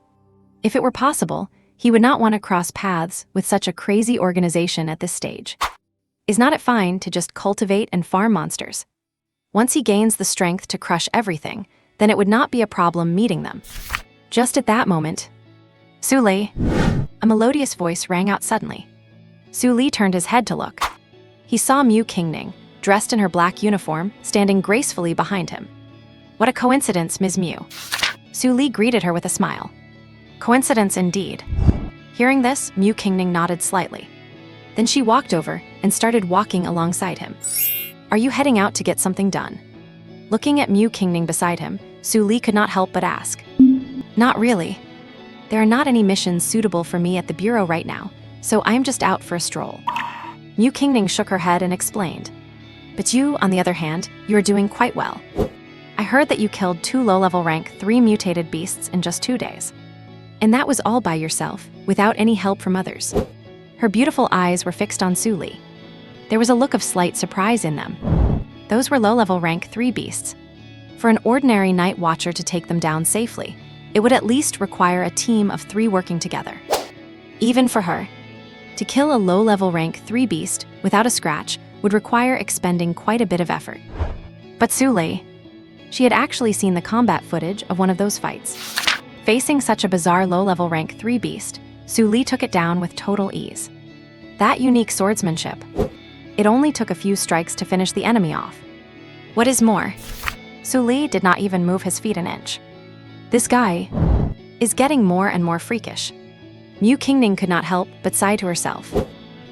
if it were possible, he would not want to cross paths with such a crazy organization at this stage. Is not it fine to just cultivate and farm monsters? Once he gains the strength to crush everything, then it would not be a problem meeting them. Just at that moment, Su Li, a melodious voice rang out suddenly. Su Li turned his head to look. He saw Mu Qingning, dressed in her black uniform, standing gracefully behind him. What a coincidence, Ms. Mu. Su Li greeted her with a smile. Coincidence indeed. Hearing this, Mu Qingning nodded slightly. Then she walked over and started walking alongside him. Are you heading out to get something done? Looking at Mu Qingning beside him, Su Li could not help but ask. Not really. There are not any missions suitable for me at the bureau right now, so I am just out for a stroll. Mu Qingning shook her head and explained. But you, on the other hand, you are doing quite well. I heard that you killed 2 low-level rank 3 mutated beasts in just 2 days. And that was all by yourself, without any help from others. Her beautiful eyes were fixed on Su Li. There was a look of slight surprise in them. Those were low-level rank 3 beasts. For an ordinary night watcher to take them down safely, it would at least require a team of 3 working together. Even for her, to kill a low-level rank 3 beast without a scratch would require expending quite a bit of effort. But Su Li, she had actually seen the combat footage of one of those fights. Facing such a bizarre low-level rank 3 beast, Su Li took it down with total ease. That unique swordsmanship. It only took a few strikes to finish the enemy off. What is more, Su Li did not even move his feet an inch. This guy is getting more and more freakish. Mu Qingning could not help but sigh to herself.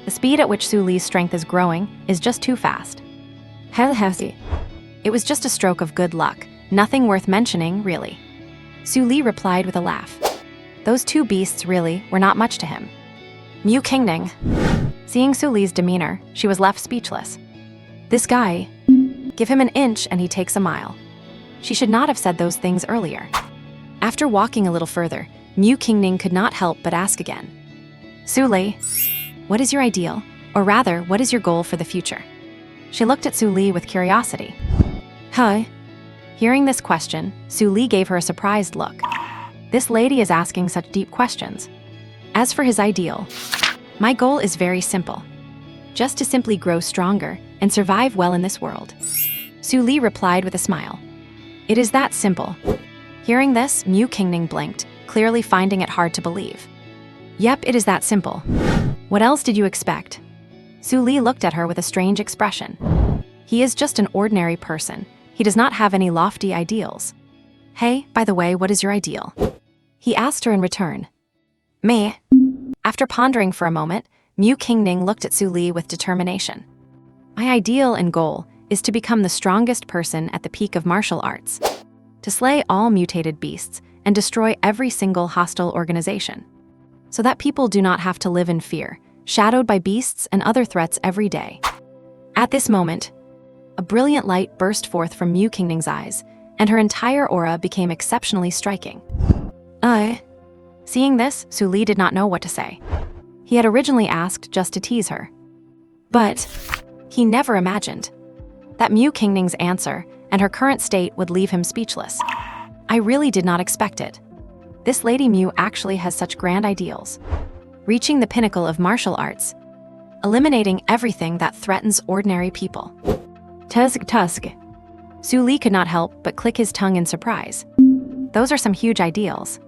The speed at which Su Li's strength is growing is just too fast. It was just a stroke of good luck, nothing worth mentioning, really. Su Li replied with a laugh. Those two beasts really were not much to him. Mu Qingning. Seeing Su Li's demeanor, she was left speechless. This guy, give him an inch and he takes a mile. She should not have said those things earlier. After walking a little further, Mu Qingning could not help but ask again. Su Li, what is your ideal? Or rather, what is your goal for the future? She looked at Su Li with curiosity. Huh? Hearing this question, Su Li gave her a surprised look. This lady is asking such deep questions. As for his ideal, my goal is very simple. Just to simply grow stronger and survive well in this world. Su Li replied with a smile. It is that simple. Hearing this, Mu Qingning blinked, clearly finding it hard to believe. Yep, it is that simple. What else did you expect? Su Li looked at her with a strange expression. He is just an ordinary person. He does not have any lofty ideals. Hey, by the way, what is your ideal? He asked her in return. Me. After pondering for a moment, Mu Qingning looked at Su Li with determination. My ideal and goal is to become the strongest person at the peak of martial arts, to slay all mutated beasts and destroy every single hostile organization, so that people do not have to live in fear, shadowed by beasts and other threats every day. At this moment, a brilliant light burst forth from Mu Qingning's eyes, and her entire aura became exceptionally striking. Seeing this, Su Li did not know what to say. He had originally asked just to tease her. But he never imagined that Mu Qingning's answer and her current state would leave him speechless. I really did not expect it. This Lady Mu actually has such grand ideals. Reaching the pinnacle of martial arts, eliminating everything that threatens ordinary people. Tusk. Su Li could not help but click his tongue in surprise. Those are some huge ideals.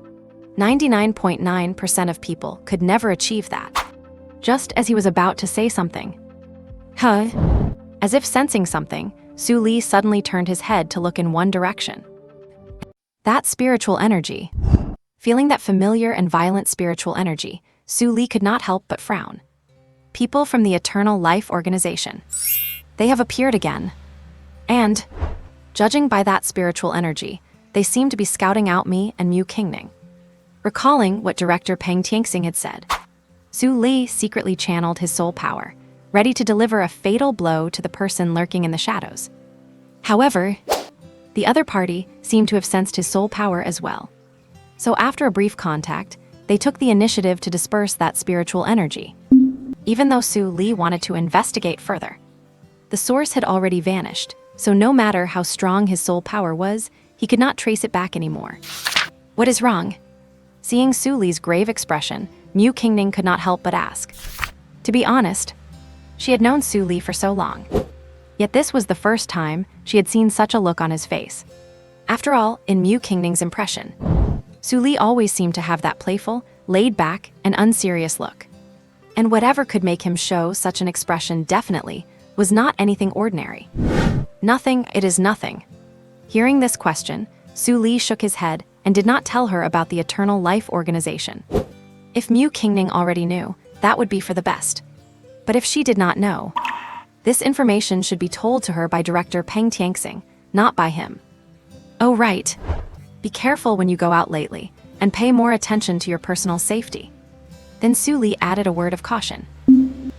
99.9% of people could never achieve that. Just as he was about to say something. As if sensing something, Su Li suddenly turned his head to look in one direction. That spiritual energy. Feeling that familiar and violent spiritual energy, Su Li could not help but frown. People from the Eternal Life Organization. They have appeared again. And, judging by that spiritual energy, they seem to be scouting out me and Mu Qingning. Recalling what Director Peng Tianxing had said, Su Li secretly channeled his soul power, ready to deliver a fatal blow to the person lurking in the shadows. However, the other party seemed to have sensed his soul power as well. So after a brief contact, they took the initiative to disperse that spiritual energy. Even though Su Li wanted to investigate further, the source had already vanished, so no matter how strong his soul power was, he could not trace it back anymore. What is wrong? Seeing Su Li's grave expression, Mu Qingning could not help but ask. To be honest, she had known Su Li for so long. Yet this was the first time she had seen such a look on his face. After all, in Mu Qingning's impression, Su Li always seemed to have that playful, laid-back, and unserious look. And whatever could make him show such an expression definitely was not anything ordinary. Nothing, it is nothing. Hearing this question, Su Li shook his head and did not tell her about the Eternal Life Organization. If Mu Qingning already knew, that would be for the best. But if she did not know, this information should be told to her by Director Peng Tianxing, not by him. Oh right. Be careful when you go out lately, and pay more attention to your personal safety. Then Su Li added a word of caution.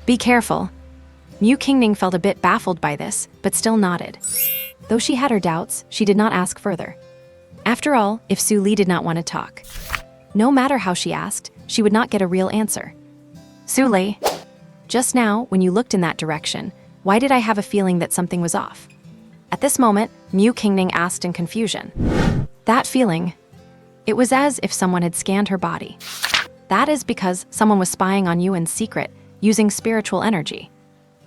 Be careful. Mu Qingning felt a bit baffled by this, but still nodded. Though she had her doubts, she did not ask further. After all, if Su Li did not want to talk, no matter how she asked, she would not get a real answer. Su Li, just now, when you looked in that direction, why did I have a feeling that something was off? At this moment, Mu Qingning asked in confusion. That feeling, it was as if someone had scanned her body. That is because someone was spying on you in secret, using spiritual energy.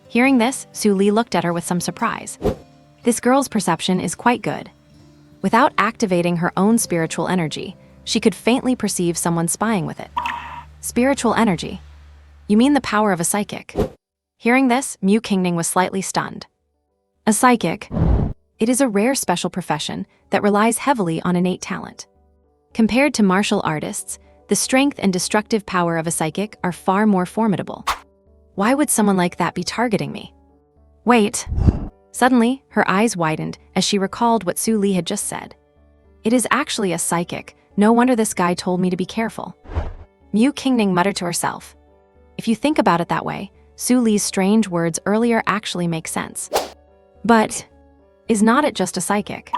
Hearing this, Su Li looked at her with some surprise. This girl's perception is quite good. Without activating her own spiritual energy, she could faintly perceive someone spying with it. Spiritual energy. You mean the power of a psychic? Hearing this, Mu Qingning was slightly stunned. A psychic? It is a rare special profession that relies heavily on innate talent. Compared to martial artists, the strength and destructive power of a psychic are far more formidable. Why would someone like that be targeting me? Wait. Suddenly, her eyes widened as she recalled what Su Li had just said. It is actually a psychic. No wonder this guy told me to be careful. Mu Qingning muttered to herself. If you think about it that way, Su Li's strange words earlier actually make sense. But is not it just a psychic?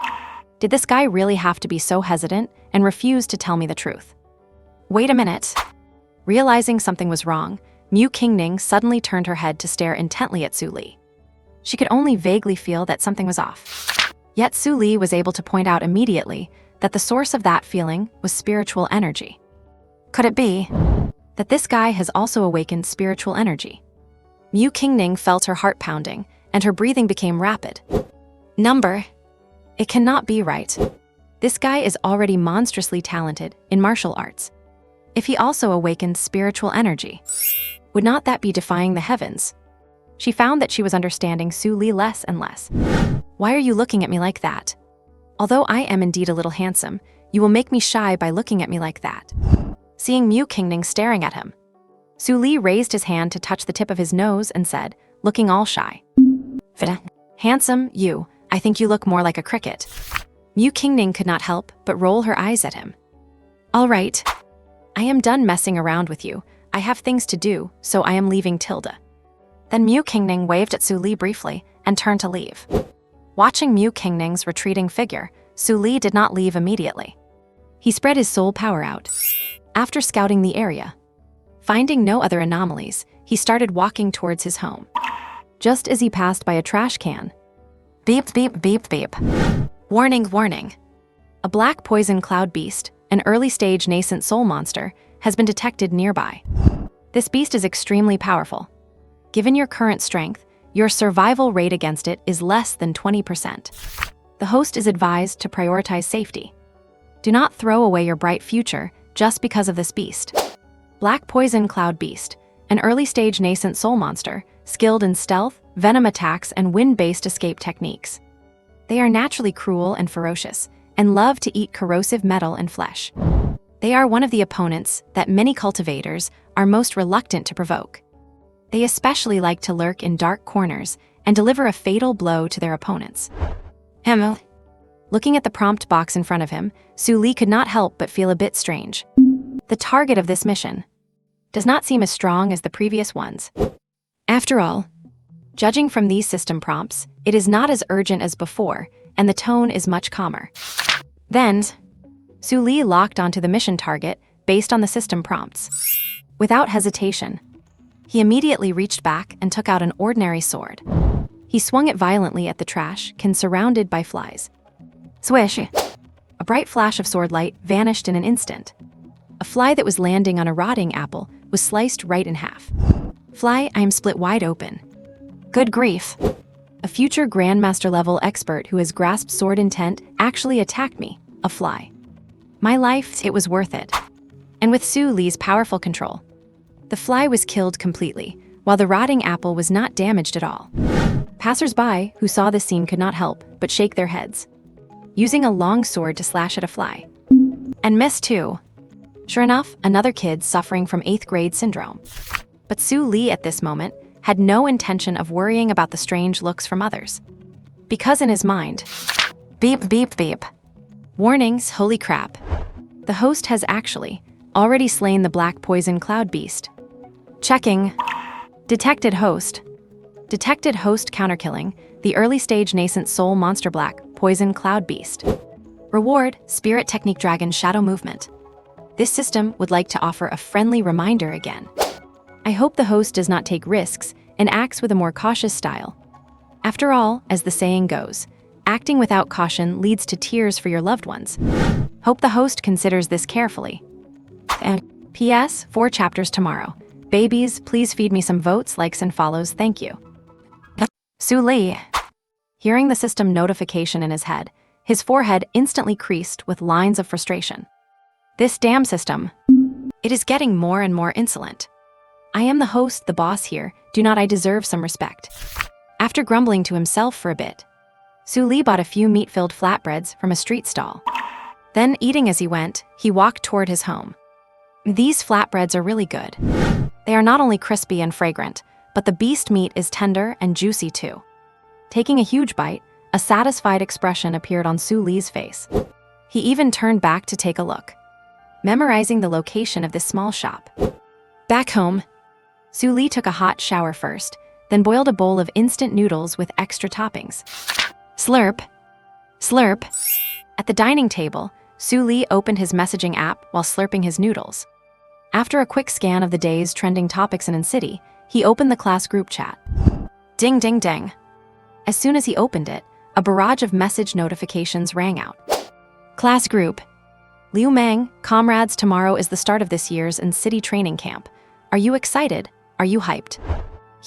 Did this guy really have to be so hesitant and refuse to tell me the truth? Wait a minute. Realizing something was wrong, Mu Qingning suddenly turned her head to stare intently at Su Li. She could only vaguely feel that something was off. Yet Su Li was able to point out immediately that the source of that feeling was spiritual energy. Could it be that this guy has also awakened spiritual energy? Mu Qingning felt her heart pounding, and her breathing became rapid. Number. It cannot be right. This guy is already monstrously talented in martial arts. If he also awakened spiritual energy, would not that be defying the heavens? She found that she was understanding Su Li less and less. Why are you looking at me like that? Although I am indeed a little handsome, you will make me shy by looking at me like that. Seeing Mu Qingning staring at him, Su Li raised his hand to touch the tip of his nose and said, looking all shy. Handsome, you. I think you look more like a cricket. Mu Qingning could not help but roll her eyes at him. All right. I am done messing around with you. I have things to do, so I am leaving Tilda. Then Mu Qingning waved at Su Li briefly and turned to leave. Watching Mu Qingning's retreating figure, Su Li did not leave immediately. He spread his soul power out. After scouting the area, finding no other anomalies, he started walking towards his home. Just as he passed by a trash can, beep, beep, beep, beep. Warning, warning. A black poison cloud beast, an early-stage nascent soul monster, has been detected nearby. This beast is extremely powerful. Given your current strength, your survival rate against it is less than 20%. The host is advised to prioritize safety. Do not throw away your bright future just because of this beast. Black poison cloud beast, an early-stage nascent soul monster, skilled in stealth, venom attacks, and wind-based escape techniques. They are naturally cruel and ferocious, and love to eat corrosive metal and flesh. They are one of the opponents that many cultivators are most reluctant to provoke. They especially like to lurk in dark corners and deliver a fatal blow to their opponents. Looking at the prompt box in front of him, Su Li could not help but feel a bit strange. The target of this mission does not seem as strong as the previous ones. After all, judging from these system prompts, it is not as urgent as before, and the tone is much calmer. Then, Su Li locked onto the mission target based on the system prompts. Without hesitation, he immediately reached back and took out an ordinary sword. He swung it violently at the trash can surrounded by flies. Swish! A bright flash of sword light vanished in an instant. A fly that was landing on a rotting apple was sliced right in half. Fly, I am split wide open. Good grief. A future Grandmaster-level expert who has grasped sword intent actually attacked me, a fly. My life, it was worth it. And with Su Li's powerful control, the fly was killed completely, while the rotting apple was not damaged at all. Passers-by who saw this scene could not help but shake their heads, using a long sword to slash at a fly. And missed too. Sure enough, another kid suffering from 8th grade syndrome. But Su Li at this moment had no intention of worrying about the strange looks from others. Because in his mind, beep, beep, beep. Warnings, holy crap. The host has actually already slain the black poison cloud beast. Checking. Detected host. Detected host counterkilling the early-stage nascent soul monster black poison cloud beast. Reward, Spirit Technique Dragon Shadow Movement. This system would like to offer a friendly reminder again. I hope the host does not take risks and acts with a more cautious style. After all, as the saying goes, acting without caution leads to tears for your loved ones. Hope the host considers this carefully. And P.S. 4 chapters tomorrow. Babies, please feed me some votes, likes, and follows. Thank you. Su Li. Hearing the system notification in his head, his forehead instantly creased with lines of frustration. This damn system. It is getting more and more insolent. I am the host, the boss here. Do not I deserve some respect? After grumbling to himself for a bit, Su Li bought a few meat-filled flatbreads from a street stall. Then, eating as he went, he walked toward his home. These flatbreads are really good. They are not only crispy and fragrant, but the beast meat is tender and juicy too. Taking a huge bite, a satisfied expression appeared on Su Li's face. He even turned back to take a look, memorizing the location of this small shop. Back home, Su Li took a hot shower first, then boiled a bowl of instant noodles with extra toppings. Slurp, slurp. At the dining table, Su Li opened his messaging app while slurping his noodles. After a quick scan of the day's trending topics in city, he opened the class group chat. Ding ding ding. As soon as he opened it, a barrage of message notifications rang out. Class group. Liu Mang, comrades, tomorrow is the start of this year's city training camp. Are you excited? Are you hyped?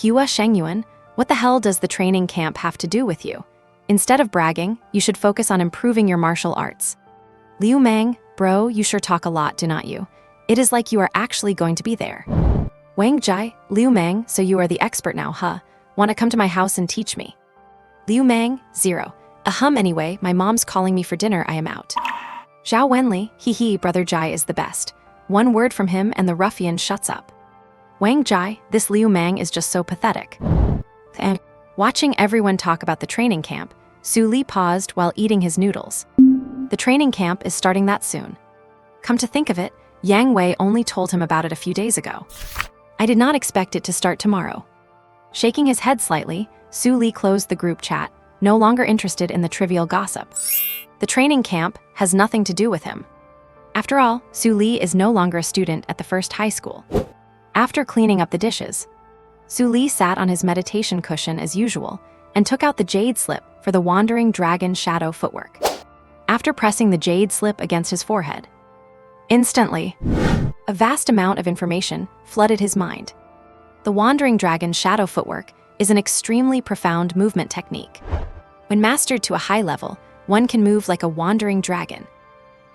Hua Shengyuan, what the hell does the training camp have to do with you? Instead of bragging, you should focus on improving your martial arts. Liu Mang, bro, you sure talk a lot, do not you? It is like you are actually going to be there. Wang Jai, Liu Mang, so you are the expert now, huh? Want to come to my house and teach me? Liu Mang, 0. Anyway, my mom's calling me for dinner, I am out. Zhao Wenli, hee, brother Jai is the best. One word from him and the ruffian shuts up. Wang Jai, this Liu Mang is just so pathetic. And watching everyone talk about the training camp, Su Li paused while eating his noodles. The training camp is starting that soon. Come to think of it, Yang Wei only told him about it a few days ago. I did not expect it to start tomorrow. Shaking his head slightly, Su Li closed the group chat, no longer interested in the trivial gossip. The training camp has nothing to do with him. After all, Su Li is no longer a student at the first high school. After cleaning up the dishes, Su Li sat on his meditation cushion as usual and took out the jade slip for the wandering dragon shadow footwork. After pressing the jade slip against his forehead, instantly, a vast amount of information flooded his mind. The wandering dragon shadow footwork is an extremely profound movement technique. When mastered to a high level, one can move like a wandering dragon,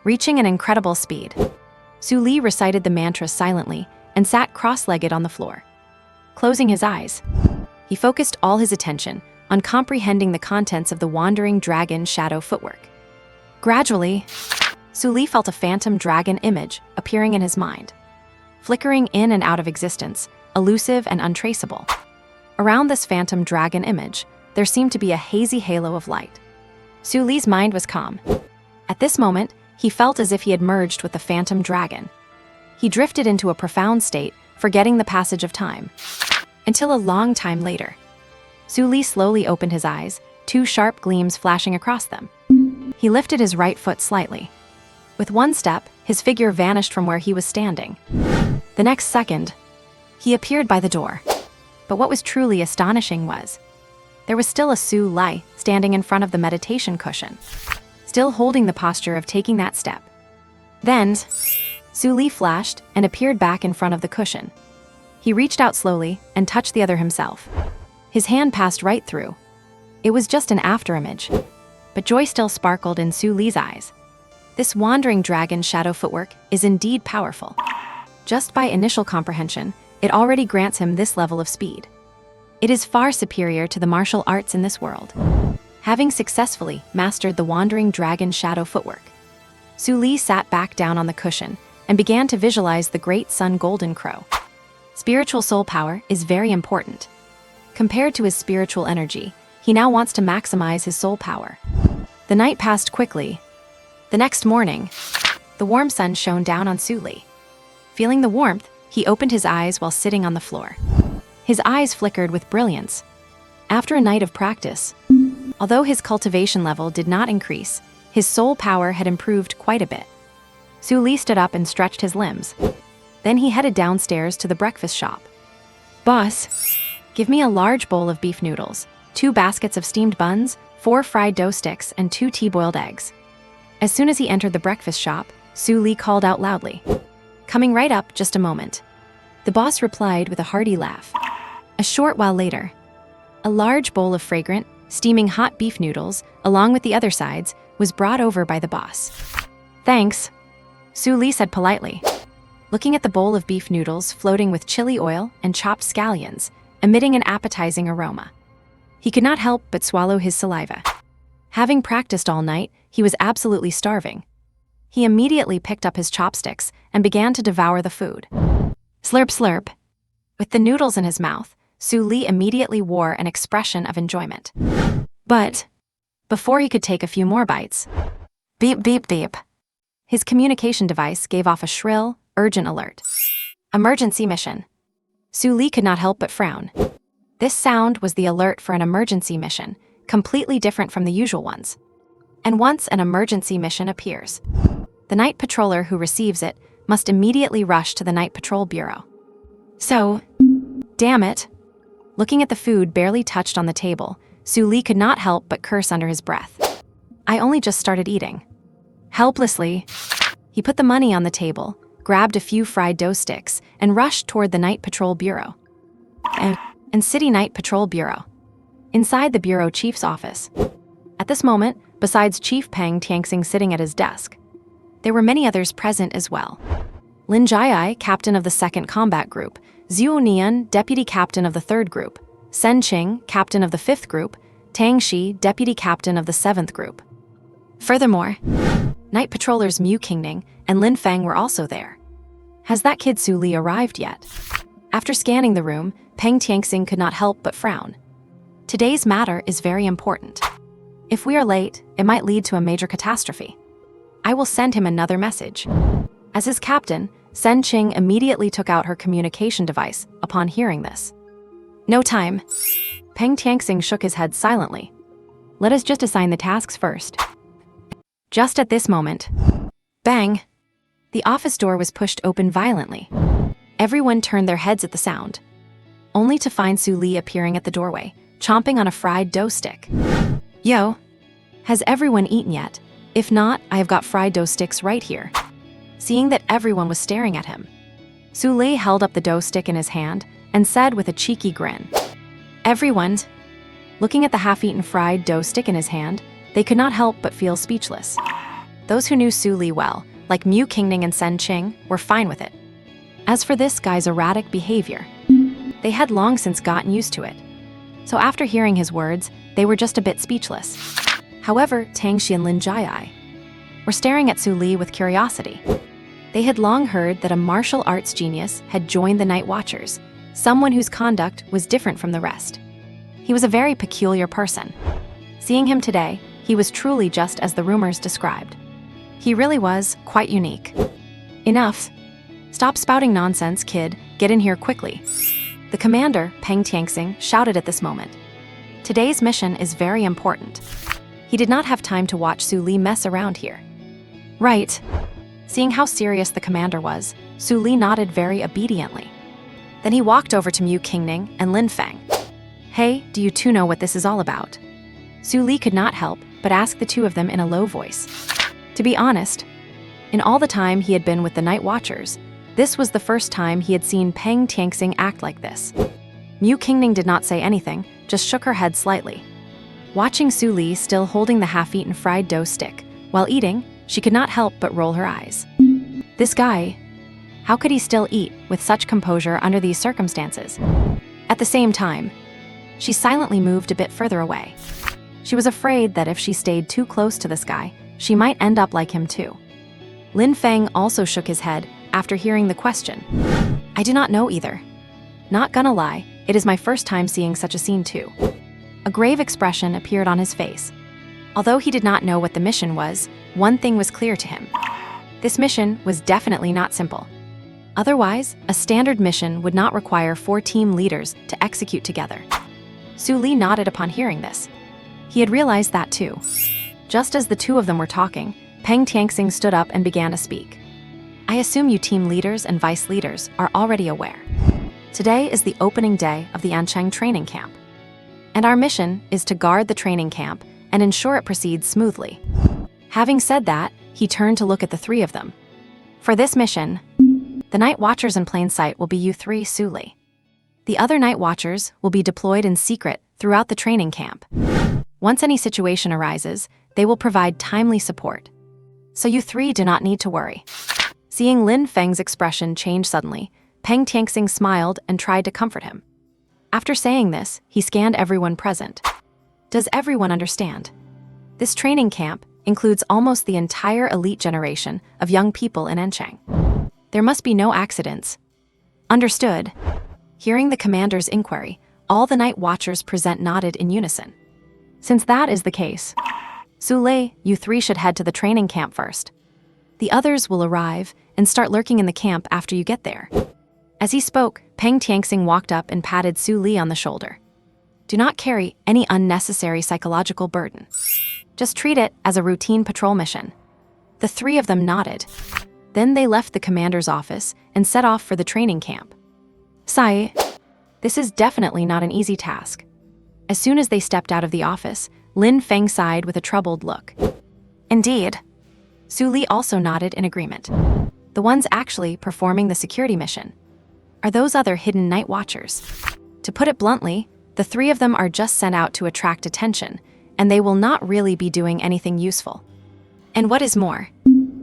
reaching an incredible speed. Su Li recited the mantra silently and sat cross-legged on the floor. Closing his eyes, he focused all his attention on comprehending the contents of the wandering dragon shadow footwork. Gradually, Su Li felt a phantom dragon image appearing in his mind, flickering in and out of existence, elusive and untraceable. Around this phantom dragon image, there seemed to be a hazy halo of light. Su Li's mind was calm. At this moment, he felt as if he had merged with the phantom dragon. He drifted into a profound state, forgetting the passage of time. Until a long time later, Su Li slowly opened his eyes, two sharp gleams flashing across them. He lifted his right foot slightly. With one step, his figure vanished from where he was standing. The next second, he appeared by the door. But what was truly astonishing was, there was still a Su Li standing in front of the meditation cushion, still holding the posture of taking that step. Then, Su Li flashed and appeared back in front of the cushion. He reached out slowly and touched the other himself. His hand passed right through. It was just an afterimage, but joy still sparkled in Su Li's eyes. This wandering dragon shadow footwork is indeed powerful. Just by initial comprehension, it already grants him this level of speed. It is far superior to the martial arts in this world. Having successfully mastered the wandering dragon shadow footwork, Su Li sat back down on the cushion and began to visualize the great sun golden crow. Spiritual soul power is very important. Compared to his spiritual energy, he now wants to maximize his soul power. The night passed quickly. The next morning, the warm sun shone down on Su Li. Feeling the warmth, he opened his eyes while sitting on the floor. His eyes flickered with brilliance. After a night of practice, although his cultivation level did not increase, his soul power had improved quite a bit. Su Li stood up and stretched his limbs. Then he headed downstairs to the breakfast shop. Boss, give me a large bowl of beef noodles, 2 baskets of steamed buns, 4 fried dough sticks, and 2 tea-boiled eggs. As soon as he entered the breakfast shop, Su Li called out loudly. Coming right up, just a moment. The boss replied with a hearty laugh. A short while later, a large bowl of fragrant, steaming hot beef noodles, along with the other sides, was brought over by the boss. Thanks, Su Li said politely. looking at the bowl of beef noodles floating with chili oil and chopped scallions, emitting an appetizing aroma. He could not help but swallow his saliva. Having practiced all night, he was absolutely starving. He immediately picked up his chopsticks and began to devour the food. Slurp slurp. With the noodles in his mouth, Su Li immediately wore an expression of enjoyment. But before he could take a few more bites, beep beep beep, his communication device gave off a shrill, urgent alert. Emergency mission. Su Li could not help but frown. This sound was the alert for an emergency mission, completely different from the usual ones. And once an emergency mission appears, the night patroller who receives it must immediately rush to the Night Patrol Bureau. So, damn it. Looking at the food barely touched on the table, Su Li could not help but curse under his breath. I only just started eating. Helplessly, he put the money on the table, grabbed a few fried dough sticks, and rushed toward the Night Patrol Bureau. And City Night Patrol Bureau. Inside the bureau chief's office. At this moment, besides Chief Peng Tianxing sitting at his desk, there were many others present as well. Lin Jiai, captain of the 2nd Combat Group, Zhuo Nian, deputy captain of the 3rd Group, Sen Qing, captain of the 5th Group, Tang Shi, deputy captain of the 7th Group. Furthermore, night patrollers Mu Qingning and Lin Feng were also there. Has that kid Su Li arrived yet? After scanning the room, Peng Tianxing could not help but frown. Today's matter is very important. If we are late, it might lead to a major catastrophe. I will send him another message. As his captain, Sen Qing immediately took out her communication device upon hearing this. No time. Peng Tianxing shook his head silently. Let us just assign the tasks first. Just at this moment, bang! The office door was pushed open violently. Everyone turned their heads at the sound, only to find Su Li appearing at the doorway, chomping on a fried dough stick. Yo, has everyone eaten yet? If not, I have got fried dough sticks right here. Seeing that everyone was staring at him, Su Li held up the dough stick in his hand and said with a cheeky grin, Everyone. Looking at the half-eaten fried dough stick in his hand, they could not help but feel speechless. Those who knew Su Li well, like Mu Qingning and Sen Qing, were fine with it. As for this guy's erratic behavior, they had long since gotten used to it. So after hearing his words, they were just a bit speechless. However, Tang Shi and Lin Jiai were staring at Su Li with curiosity. They had long heard that a martial arts genius had joined the Night Watchers, someone whose conduct was different from the rest. He was a very peculiar person. Seeing him today, he was truly just as the rumors described. He really was quite unique. Enough. Stop spouting nonsense, kid. Get in here quickly. The commander, Peng Tianxing, shouted at this moment. Today's mission is very important. He did not have time to watch Su Li mess around here. Right. Seeing how serious the commander was, Su Li nodded very obediently. Then he walked over to Mu Qingning and Lin Feng. Hey, do you two know what this is all about? Su Li could not help but ask the two of them in a low voice. To be honest, in all the time he had been with the Night Watchers, this was the first time he had seen Peng Tianxing act like this. Mu Qingning did not say anything, just shook her head slightly. Watching Su Li still holding the half-eaten fried dough stick, while eating, she could not help but roll her eyes. This guy, how could he still eat with such composure under these circumstances? At the same time, she silently moved a bit further away. She was afraid that if she stayed too close to this guy, she might end up like him too. Lin Feng also shook his head after hearing the question. I do not know either. Not gonna lie, it is my first time seeing such a scene too. A grave expression appeared on his face. Although he did not know what the mission was, one thing was clear to him. This mission was definitely not simple. Otherwise, a standard mission would not require 4 team leaders to execute together. Su Li nodded upon hearing this. He had realized that too. Just as the two of them were talking, Peng Tianxing stood up and began to speak. I assume you team leaders and vice leaders are already aware. Today is the opening day of the Ancheng training camp. And our mission is to guard the training camp and ensure it proceeds smoothly. Having said that, he turned to look at the 3 of them. For this mission, the Night Watchers in plain sight will be you 3, Su Li. The other Night Watchers will be deployed in secret throughout the training camp. Once any situation arises, they will provide timely support. So you 3 do not need to worry. Seeing Lin Feng's expression change suddenly, Peng Tianxing smiled and tried to comfort him. After saying this, he scanned everyone present. Does everyone understand? This training camp includes almost the entire elite generation of young people in Enchang. There must be no accidents. Understood. Hearing the commander's inquiry, all the night watchers present nodded in unison. Since that is the case, Su Lei, you three should head to the training camp first. The others will arrive and start lurking in the camp after you get there. As he spoke, Peng Tianxing walked up and patted Su Li on the shoulder. Do not carry any unnecessary psychological burden. Just treat it as a routine patrol mission. The three of them nodded. Then they left the commander's office and set off for the training camp. Sai, this is definitely not an easy task. As soon as they stepped out of the office, Lin Feng sighed with a troubled look. Indeed. Su Li also nodded in agreement. The ones actually performing the security mission are those other hidden night watchers. To put it bluntly, the three of them are just sent out to attract attention, and they will not really be doing anything useful. And what is more,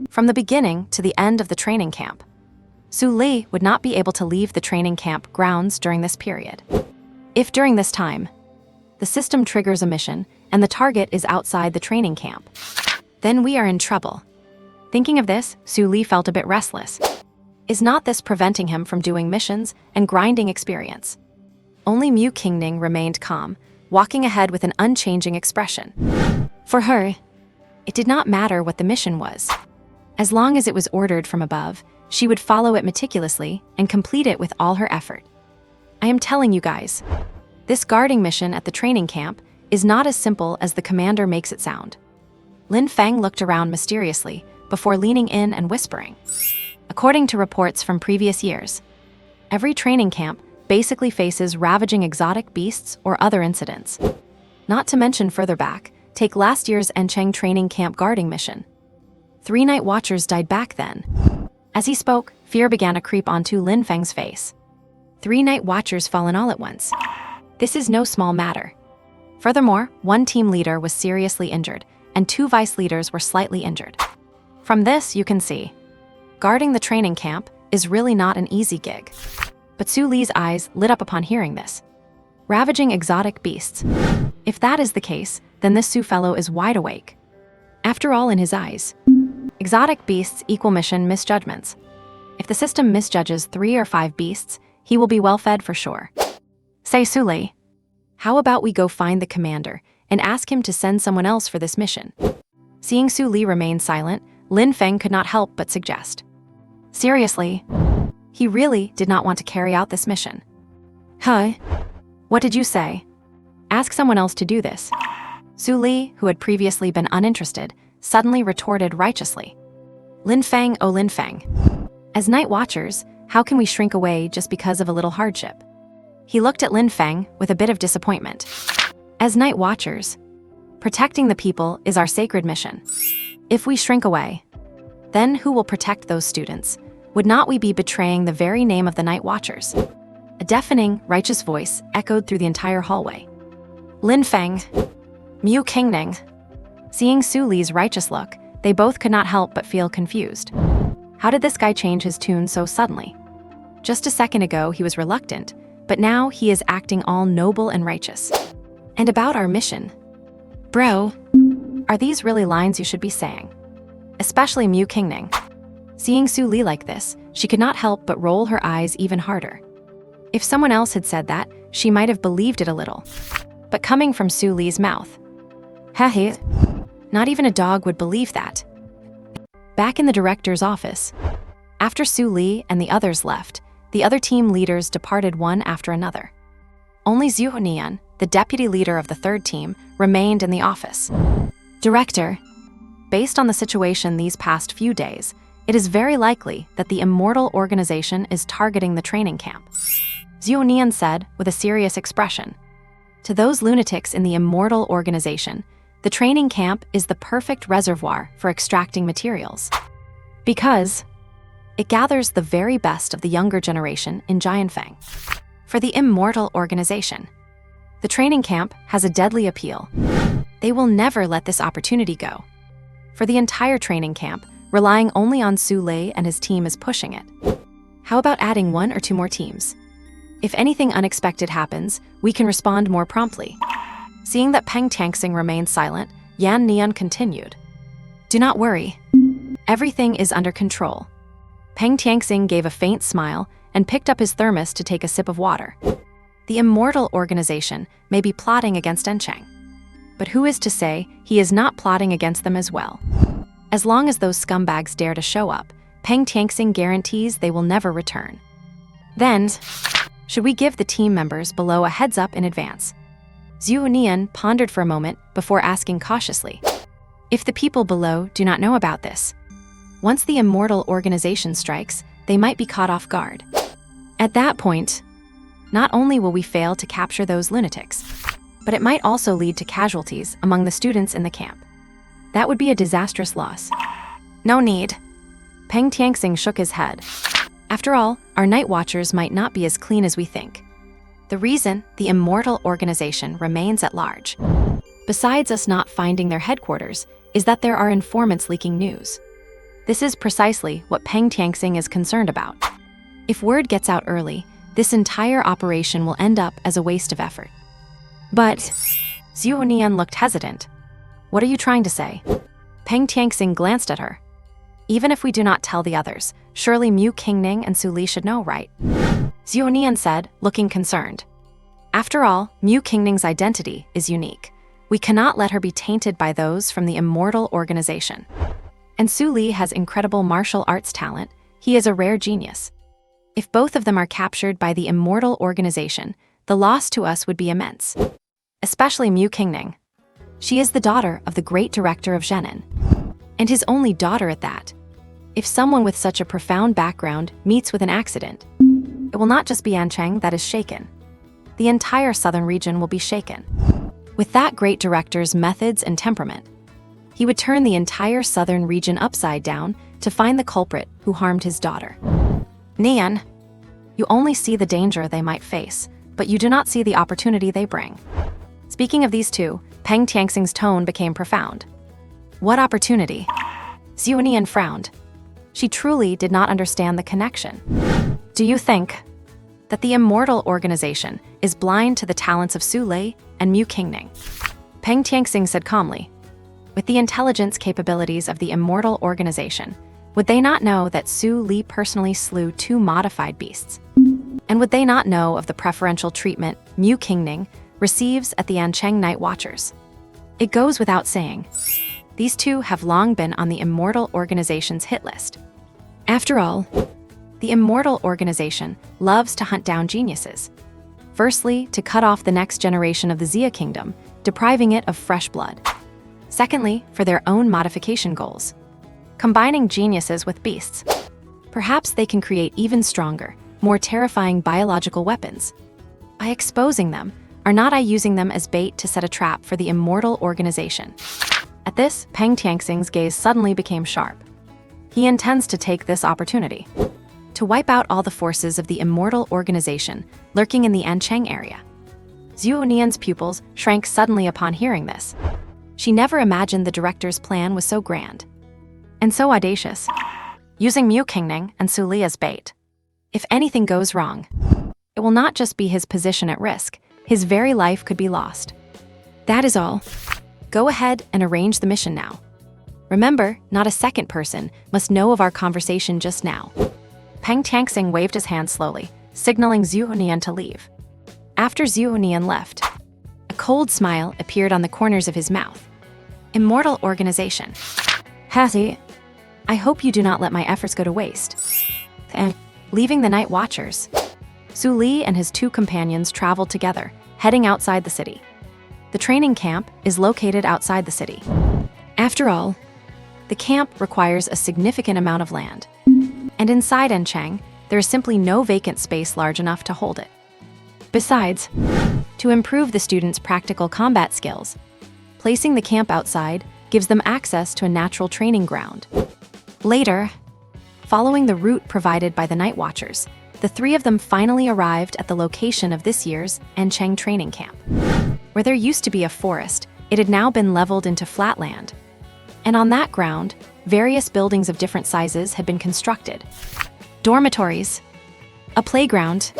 from the beginning to the end of the training camp, Su Li would not be able to leave the training camp grounds during this period. If during this time, the system triggers a mission and the target is outside the training camp, then we are in trouble. Thinking of this, Su Li felt a bit restless. Is not this preventing him from doing missions and grinding experience? Only Mu Qingning remained calm, walking ahead with an unchanging expression. For her, it did not matter what the mission was. As long as it was ordered from above, she would follow it meticulously and complete it with all her effort. I am telling you guys, this guarding mission at the training camp is not as simple as the commander makes it sound. Lin Feng looked around mysteriously before leaning in and whispering. According to reports from previous years, every training camp basically faces ravaging exotic beasts or other incidents. Not to mention further back, take last year's Encheng training camp guarding mission. 3 night watchers died back then. As he spoke, fear began to creep onto Lin Feng's face. 3 night watchers fallen all at once. This is no small matter. Furthermore, 1 team leader was seriously injured, and 2 vice leaders were slightly injured. From this, you can see, guarding the training camp is really not an easy gig. But Su Li's eyes lit up upon hearing this. Ravaging exotic beasts. If that is the case, then this Su fellow is wide awake. After all, in his eyes, exotic beasts equal mission misjudgments. If the system misjudges 3 or 5 beasts, he will be well fed for sure. Say, Su Li, how about we go find the commander and ask him to send someone else for this mission? Seeing Su Li remain silent, Lin Feng could not help but suggest. Seriously, he really did not want to carry out this mission. Huh? What did you say? Ask someone else to do this. Su Li, who had previously been uninterested, suddenly retorted righteously. Lin Feng, oh Lin Feng. As night watchers, how can we shrink away just because of a little hardship? He looked at Lin Feng with a bit of disappointment. As night watchers, protecting the people is our sacred mission. If we shrink away, then who will protect those students? Would not we be betraying the very name of the night watchers? A deafening, righteous voice echoed through the entire hallway. Lin Feng, Mu Qingning. Seeing Su Li's righteous look, they both could not help but feel confused. How did this guy change his tune so suddenly? Just a second ago he was reluctant, but now he is acting all noble and righteous. And about our mission. Bro, are these really lines you should be saying? Especially Mu Qingning. Seeing Su Li like this, she could not help but roll her eyes even harder. If someone else had said that, she might have believed it a little. But coming from Su Li's mouth, heh, not even a dog would believe that. Back in the director's office, after Su Li and the others left, the other team leaders departed one after another. Only Zhu Nian, the deputy leader of the 3rd team, remained in the office. Director, based on the situation these past few days, it is very likely that the Immortal Organization is targeting the training camp. Zhu Nian said with a serious expression. To those lunatics in the Immortal Organization, the training camp is the perfect reservoir for extracting materials. Because it gathers the very best of the younger generation in Jianfeng. For the Immortal Organization, the training camp has a deadly appeal. They will never let this opportunity go. For the entire training camp, relying only on Su Lei and his team is pushing it. How about adding 1 or 2 more teams? If anything unexpected happens, we can respond more promptly. Seeing that Peng Tianxing remained silent, Yan Nian continued. Do not worry. Everything is under control. Peng Tianxing gave a faint smile and picked up his thermos to take a sip of water. The Immortal Organization may be plotting against Encheng. But who is to say he is not plotting against them as well? As long as those scumbags dare to show up, Peng Tianxing guarantees they will never return. Then, should we give the team members below a heads up in advance? Zhu Nian pondered for a moment before asking cautiously. If the people below do not know about this, once the Immortal Organization strikes, they might be caught off guard. At that point, not only will we fail to capture those lunatics, but it might also lead to casualties among the students in the camp. That would be a disastrous loss. No need. Peng Tianxing shook his head. After all, our night watchers might not be as clean as we think. The reason the Immortal Organization remains at large, besides us not finding their headquarters, is that there are informants leaking news. This is precisely what Peng Tianxing is concerned about. If word gets out early, this entire operation will end up as a waste of effort. But Zhu Nian looked hesitant. What are you trying to say? Peng Tianxing glanced at her. Even if we do not tell the others, surely Mu Qingning and Su Li should know, right? Zhu Nian said, looking concerned. After all, Mu Qingning's identity is unique. We cannot let her be tainted by those from the Immortal Organization. And Su Li has incredible martial arts talent. He is a rare genius. If both of them are captured by the Immortal Organization, the loss to us would be immense. Especially Mu Qingning. She is the daughter of the great director of Zhenin, and his only daughter at that. If someone with such a profound background meets with an accident, it will not just be Ancheng that is shaken. The entire southern region will be shaken. With that great director's methods and temperament, he would turn the entire southern region upside down to find the culprit who harmed his daughter. Nian, you only see the danger they might face, but you do not see the opportunity they bring. Speaking of these two, Peng Tianxing's tone became profound. What opportunity? Zhu Nian frowned. She truly did not understand the connection. Do you think that the Immortal Organization is blind to the talents of Su Lei and Mu Qingning? Peng Tianxing said calmly. With the intelligence capabilities of the Immortal Organization, would they not know that Su Li personally slew 2 modified beasts? And would they not know of the preferential treatment Mu Qingning receives at the Ancheng Night Watchers? It goes without saying. These two have long been on the Immortal Organization's hit list. After all, the Immortal Organization loves to hunt down geniuses. Firstly, to cut off the next generation of the Xia Kingdom, depriving it of fresh blood. Secondly, for their own modification goals. Combining geniuses with beasts. Perhaps they can create even stronger, more terrifying biological weapons. By exposing them, are not I using them as bait to set a trap for the Immortal Organization? At this, Peng Tianxing's gaze suddenly became sharp. He intends to take this opportunity to wipe out all the forces of the Immortal Organization lurking in the Ancheng area. Zhu Nian's pupils shrank suddenly upon hearing this. She never imagined the director's plan was so grand and so audacious, using Mu Qingning and Su Li as bait. If anything goes wrong, it will not just be his position at risk, his very life could be lost. That is all. Go ahead and arrange the mission now. Remember, not a second person must know of our conversation just now. Peng Tianxing waved his hand slowly, signaling Zhu Nian to leave. After Zhu Nian left, a cold smile appeared on the corners of his mouth. Immortal Organization. Hattie, I hope you do not let my efforts go to waste. And leaving the Night Watchers, Su Li and his 2 companions traveled together, heading outside the city. The training camp is located outside the city. After all, the camp requires a significant amount of land. And inside Ancheng, there is simply no vacant space large enough to hold it. Besides, to improve the students' practical combat skills, placing the camp outside gives them access to a natural training ground. Later, following the route provided by the Night Watchers, the 3 of them finally arrived at the location of this year's Ancheng training camp. Where there used to be a forest, it had now been leveled into flat land. And on that ground, various buildings of different sizes had been constructed. Dormitories, a playground,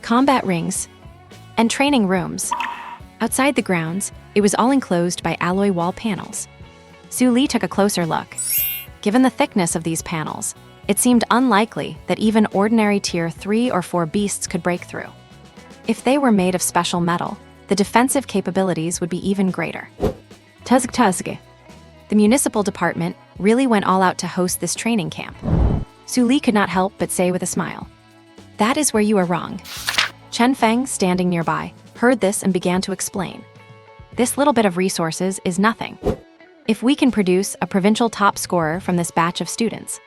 combat rings, and training rooms. Outside the grounds, it was all enclosed by alloy wall panels. Su Li took a closer look. Given the thickness of these panels, it seemed unlikely that even ordinary Tier 3 or 4 beasts could break through. If they were made of special metal, the defensive capabilities would be even greater. Tuzg. The municipal department really went all out to host this training camp. Su Li could not help but say with a smile, "That is where you are wrong." Chen Feng, standing nearby, heard this and began to explain. "This little bit of resources is nothing. If we can produce a provincial top scorer from this batch of students,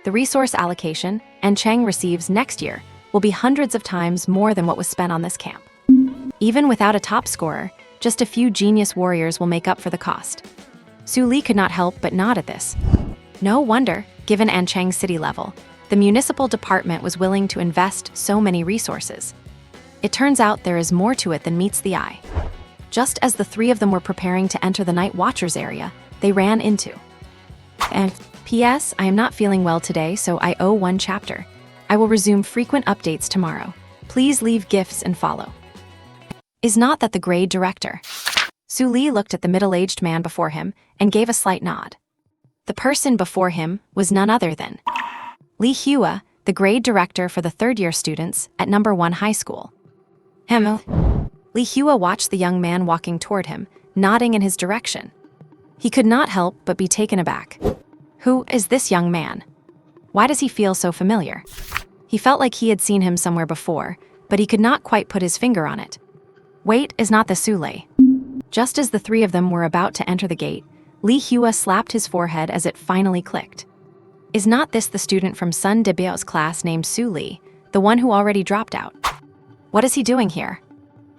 the resource allocation Cheng receives next year will be hundreds of times more than what was spent on this camp. Even without a top scorer, just a few genius warriors will make up for the cost." Su Li could not help but nod at this. No wonder, given Anchang's city level, the municipal department was willing to invest so many resources. It turns out there is more to it than meets the eye. Just as the three of them were preparing to enter the Night Watchers area, they ran into. And P.S. I am not feeling well today, so I owe one chapter. I will resume frequent updates tomorrow. Please leave gifts and follow. Is not that the grade director? Su Li looked at the middle-aged man before him and gave a slight nod. The person before him was none other than Li Hua, the grade director for the third-year students at number 1 high school. Li Hua watched the young man walking toward him, nodding in his direction. He could not help but be taken aback. Who is this young man? Why does he feel so familiar? He felt like he had seen him somewhere before, but he could not quite put his finger on it. Wait, is not the Sule? Just as the three of them were about to enter the gate, Li Hua slapped his forehead as it finally clicked. Is not this the student from Sun Debiao's class named Su Li, the one who already dropped out? What is he doing here?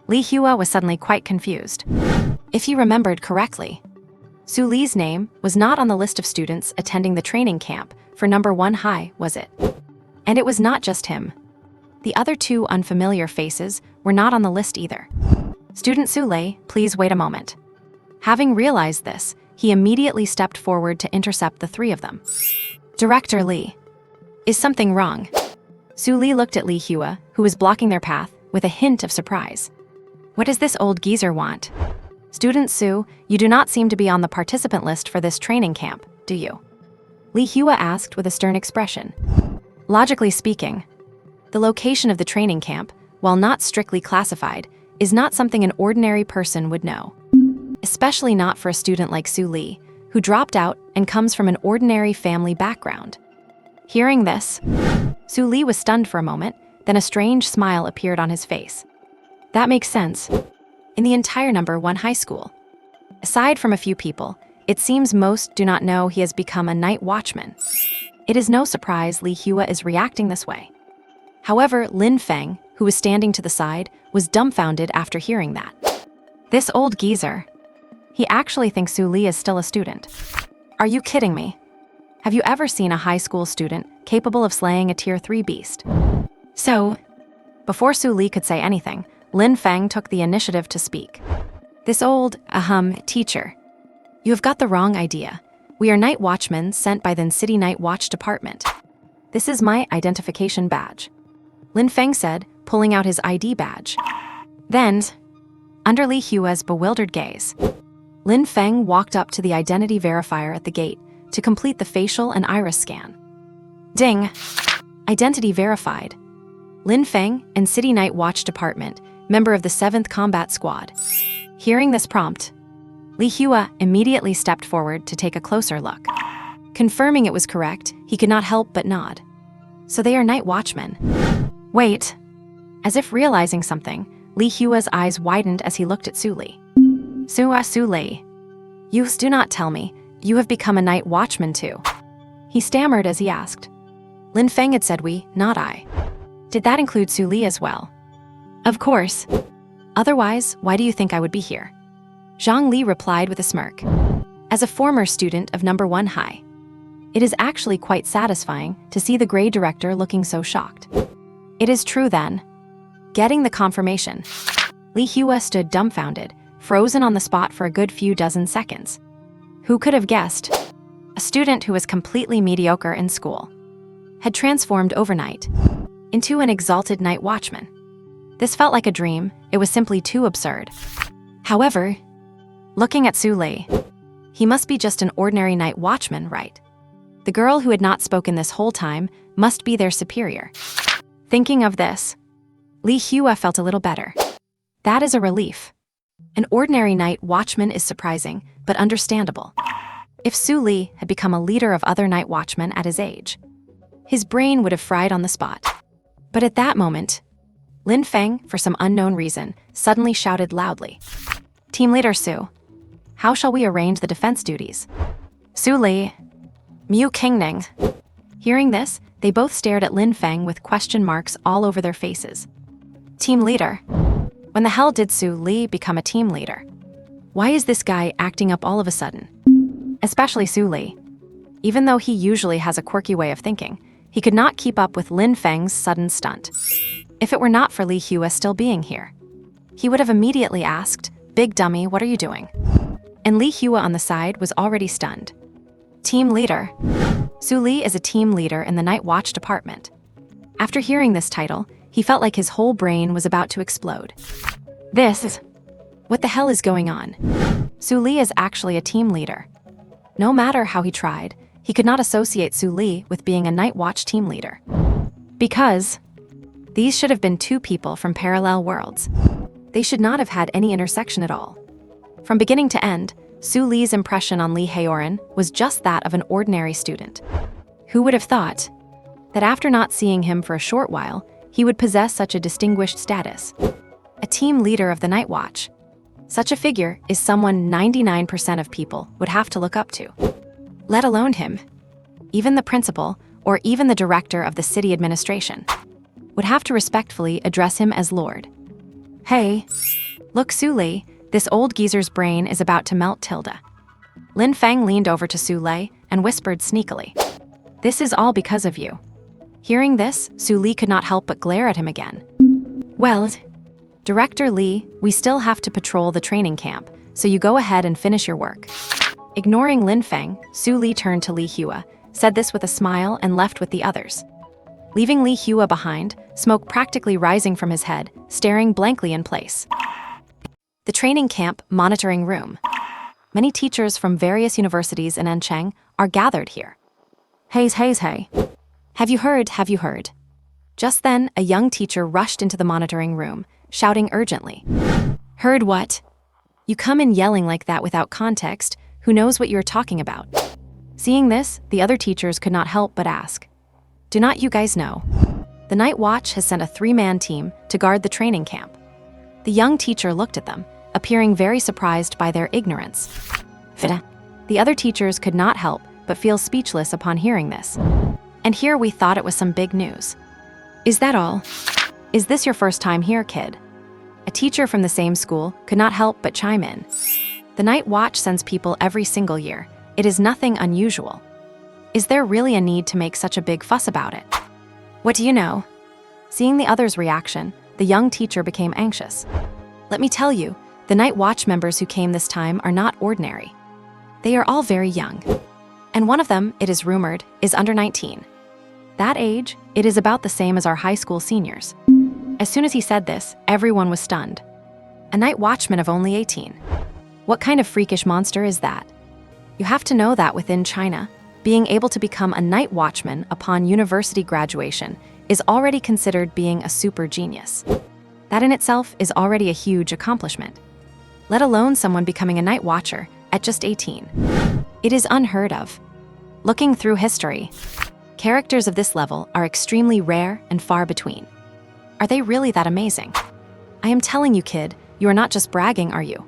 Li Hua was suddenly quite confused. If he remembered correctly, Su Li's name was not on the list of students attending the training camp for number 1 high, was it? And it was not just him. The other two unfamiliar faces were not on the list either. Student Sule, please wait a moment. Having realized this, he immediately stepped forward to intercept the three of them. Director Li. Is something wrong? Su Li looked at Li Hua, who was blocking their path, with a hint of surprise. What does this old geezer want? Student Su, you do not seem to be on the participant list for this training camp, do you? Li Hua asked with a stern expression. Logically speaking, the location of the training camp, while not strictly classified, is not something an ordinary person would know. Especially not for a student like Su Li, who dropped out and comes from an ordinary family background. Hearing this, Su Li was stunned for a moment, then a strange smile appeared on his face. That makes sense. In the entire number 1 high school, aside from a few people, it seems most do not know he has become a night watchman. It is no surprise Li Hua is reacting this way. However, Lin Feng, who was standing to the side, was dumbfounded after hearing that. This old geezer. He actually thinks Su Li is still a student. Are you kidding me? Have you ever seen a high school student capable of slaying a Tier 3 beast? So, before Su Li could say anything, Lin Feng took the initiative to speak. This old, teacher. You have got the wrong idea. We are night watchmen sent by the City Night Watch Department. This is my identification badge. Lin Feng said, pulling out his ID badge. Then, under Li Hua's bewildered gaze, Lin Feng walked up to the identity verifier at the gate to complete the facial and iris scan. Ding! Identity verified. Lin Feng and City Night Watch Department, member of the 7th Combat Squad. Hearing this prompt, Li Hua immediately stepped forward to take a closer look. Confirming it was correct, he could not help but nod. So they are night watchmen. Wait. As if realizing something, Li Hua's eyes widened as he looked at Su Li. Su Li. You do not tell me, you have become a night watchman too. He stammered as he asked. Lin Feng had said we, not I. Did that include Su Li as well? Of course. Otherwise, why do you think I would be here? Zhang Li replied with a smirk. As a former student of number 1 high, it is actually quite satisfying to see the grade director looking so shocked. It is true then. Getting the confirmation, Li Hua stood dumbfounded, frozen on the spot for a good few dozen seconds. Who could have guessed? a student who was completely mediocre in school, had transformed overnight into an exalted night watchman. This felt like a dream. It was simply too absurd. However, looking at Su Li, he must be just an ordinary night watchman, right? The girl who had not spoken this whole time must be their superior. Thinking of this, Li Hua felt a little better. That is a relief. An ordinary night watchman is surprising, but understandable. If Su Li had become a leader of other night watchmen at his age, his brain would have fried on the spot. But at that moment, Lin Feng, for some unknown reason, suddenly shouted loudly, "Team Leader Su, how shall we arrange the defense duties?" Su Li, Mu Qingning. Hearing this, they both stared at Lin Feng with question marks all over their faces. Team leader? When the hell did Su Li become a team leader? Why is this guy acting up all of a sudden? Especially Su Li. Even though he usually has a quirky way of thinking, he could not keep up with Lin Feng's sudden stunt. If it were not for Li Hua still being here, he would have immediately asked, "Big dummy, what are you doing?" And Li Hua on the side was already stunned. Team leader. Su Li is a team leader in the Night Watch department. After hearing this title, he felt like his whole brain was about to explode. What the hell is going on? Su Li is actually a team leader. No matter how he tried, he could not associate Su Li with being a Night Watch team leader. Because these should have been two people from parallel worlds. They should not have had any intersection at all. From beginning to end, Su Li's impression on Li Haoran was just that of an ordinary student. Who would have thought that after not seeing him for a short while, he would possess such a distinguished status? A team leader of the Night Watch. Such a figure is someone 99% of people would have to look up to. Let alone him. Even the principal, or even the director of the city administration, would have to respectfully address him as Lord. Hey, look Su Li, this old geezer's brain is about to melt tilde. Lin Feng leaned over to Su Li and whispered sneakily, "This is all because of you." Hearing this, Su Li could not help but glare at him again. Well, Director Li, we still have to patrol the training camp, so you go ahead and finish your work. Ignoring Lin Feng, Su Li turned to Li Hua, said this with a smile and left with the others. Leaving Li Hua behind, smoke practically rising from his head, staring blankly in place. The training camp monitoring room. Many teachers from various universities in Encheng are gathered here. Hey. Have you heard? Just then, a young teacher rushed into the monitoring room, shouting urgently. Heard what? You come in yelling like that without context, who knows what you're talking about? Seeing this, the other teachers could not help but ask. Do not you guys know? The Night Watch has sent a 3-man team to guard the training camp. The young teacher looked at them, appearing very surprised by their ignorance. The other teachers could not help but feel speechless upon hearing this. And here we thought it was some big news. Is that all? Is this your first time here, kid? A teacher from the same school could not help but chime in. The Night Watch sends people every single year. It is nothing unusual. Is there really a need to make such a big fuss about it? What do you know? Seeing the others' reaction, the young teacher became anxious. Let me tell you, the Night Watch members who came this time are not ordinary. They are all very young. And one of them, it is rumored, is under 19. That age, it is about the same as our high school seniors. As soon as he said this, everyone was stunned. A night watchman of only 18. What kind of freakish monster is that? You have to know that within China, being able to become a night watchman upon university graduation is already considered being a super genius. That in itself is already a huge accomplishment. Let alone someone becoming a night watcher at just 18. It is unheard of. Looking through history, characters of this level are extremely rare and far between. Are they really that amazing? I am telling you, kid, you are not just bragging, are you?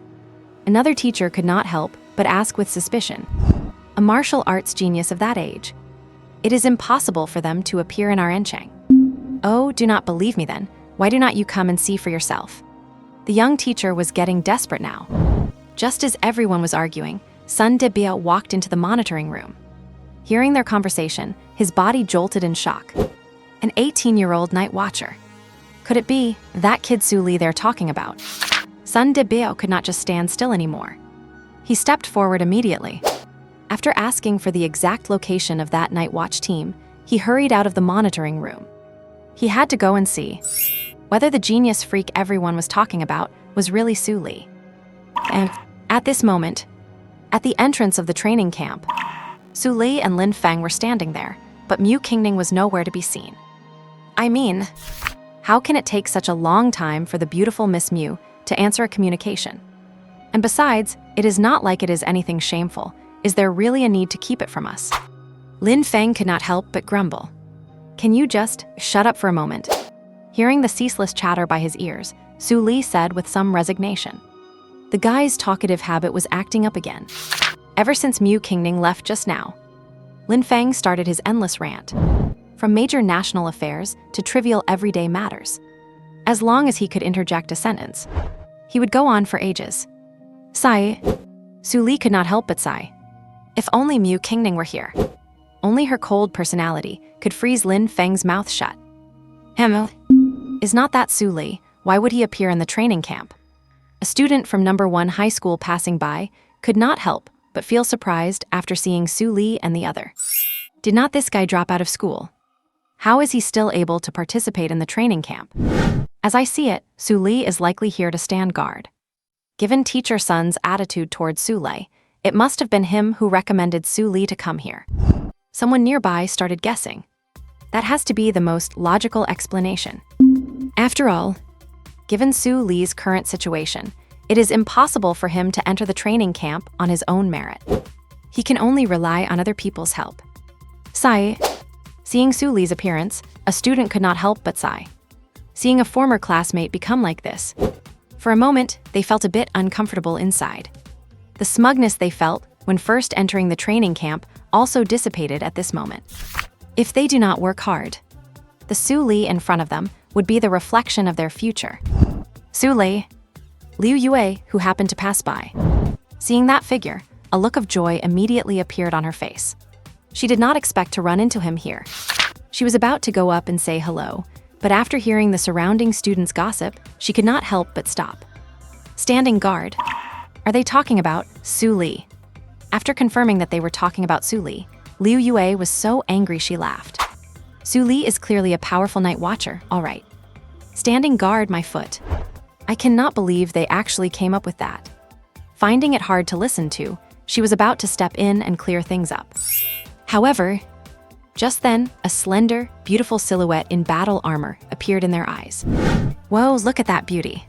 Another teacher could not help but ask with suspicion. A martial arts genius of that age. It is impossible for them to appear in our Encheng. Oh, do not believe me then. Why do not you come and see for yourself? The young teacher was getting desperate now. Just as everyone was arguing, Sun Debia walked into the monitoring room. Hearing their conversation, his body jolted in shock. An 18-year-old night watcher. Could it be that kid Su Li they're talking about? Sun Debia could not just stand still anymore. He stepped forward immediately. After asking for the exact location of that night watch team, he hurried out of the monitoring room. He had to go and see whether the genius freak everyone was talking about was really Su Li. And at this moment, at the entrance of the training camp, Su Li and Lin Feng were standing there, but Mu Qingning was nowhere to be seen. I mean, how can it take such a long time for the beautiful Miss Mu to answer a communication? And besides, it is not like it is anything shameful. Is there really a need to keep it from us? Lin Feng could not help but grumble. Can you just shut up for a moment? Hearing the ceaseless chatter by his ears, Su Li said with some resignation. The guy's talkative habit was acting up again. Ever since Mu Qingning left just now, Lin Feng started his endless rant, from major national affairs to trivial everyday matters. As long as he could interject a sentence, he would go on for ages. Sigh. Su Li could not help but sigh. If only Mu Qingning were here. Only her cold personality could freeze Lin Feng's mouth shut. Is not that Su Li? Why would he appear in the training camp? A student from No. 1 high school passing by could not help but feel surprised after seeing Su Li and the other. Did not this guy drop out of school? How is he still able to participate in the training camp? As I see it, Su Li is likely here to stand guard. Given Teacher Sun's attitude towards Su Li, it must have been him who recommended Su Li to come here. Someone nearby started guessing. That has to be the most logical explanation. After all, given Su Li's current situation, it is impossible for him to enter the training camp on his own merit. He can only rely on other people's help. Sigh. Seeing Su Li's appearance, a student could not help but sigh. Seeing a former classmate become like this. For a moment, they felt a bit uncomfortable inside. The smugness they felt when first entering the training camp also dissipated at this moment. If they do not work hard, the Su Li in front of them would be the reflection of their future. Su Li. Liu Yue, who happened to pass by. Seeing that figure, a look of joy immediately appeared on her face. She did not expect to run into him here. She was about to go up and say hello, but after hearing the surrounding students' gossip, she could not help but stop. Standing guard. Are they talking about Su Li? After confirming that they were talking about Su Li, Liu Yue was so angry she laughed. Su Li is clearly a powerful night watcher, all right. Standing guard, my foot. I cannot believe they actually came up with that. Finding it hard to listen to, she was about to step in and clear things up. However, just then, a slender, beautiful silhouette in battle armor appeared in their eyes. Whoa, look at that beauty.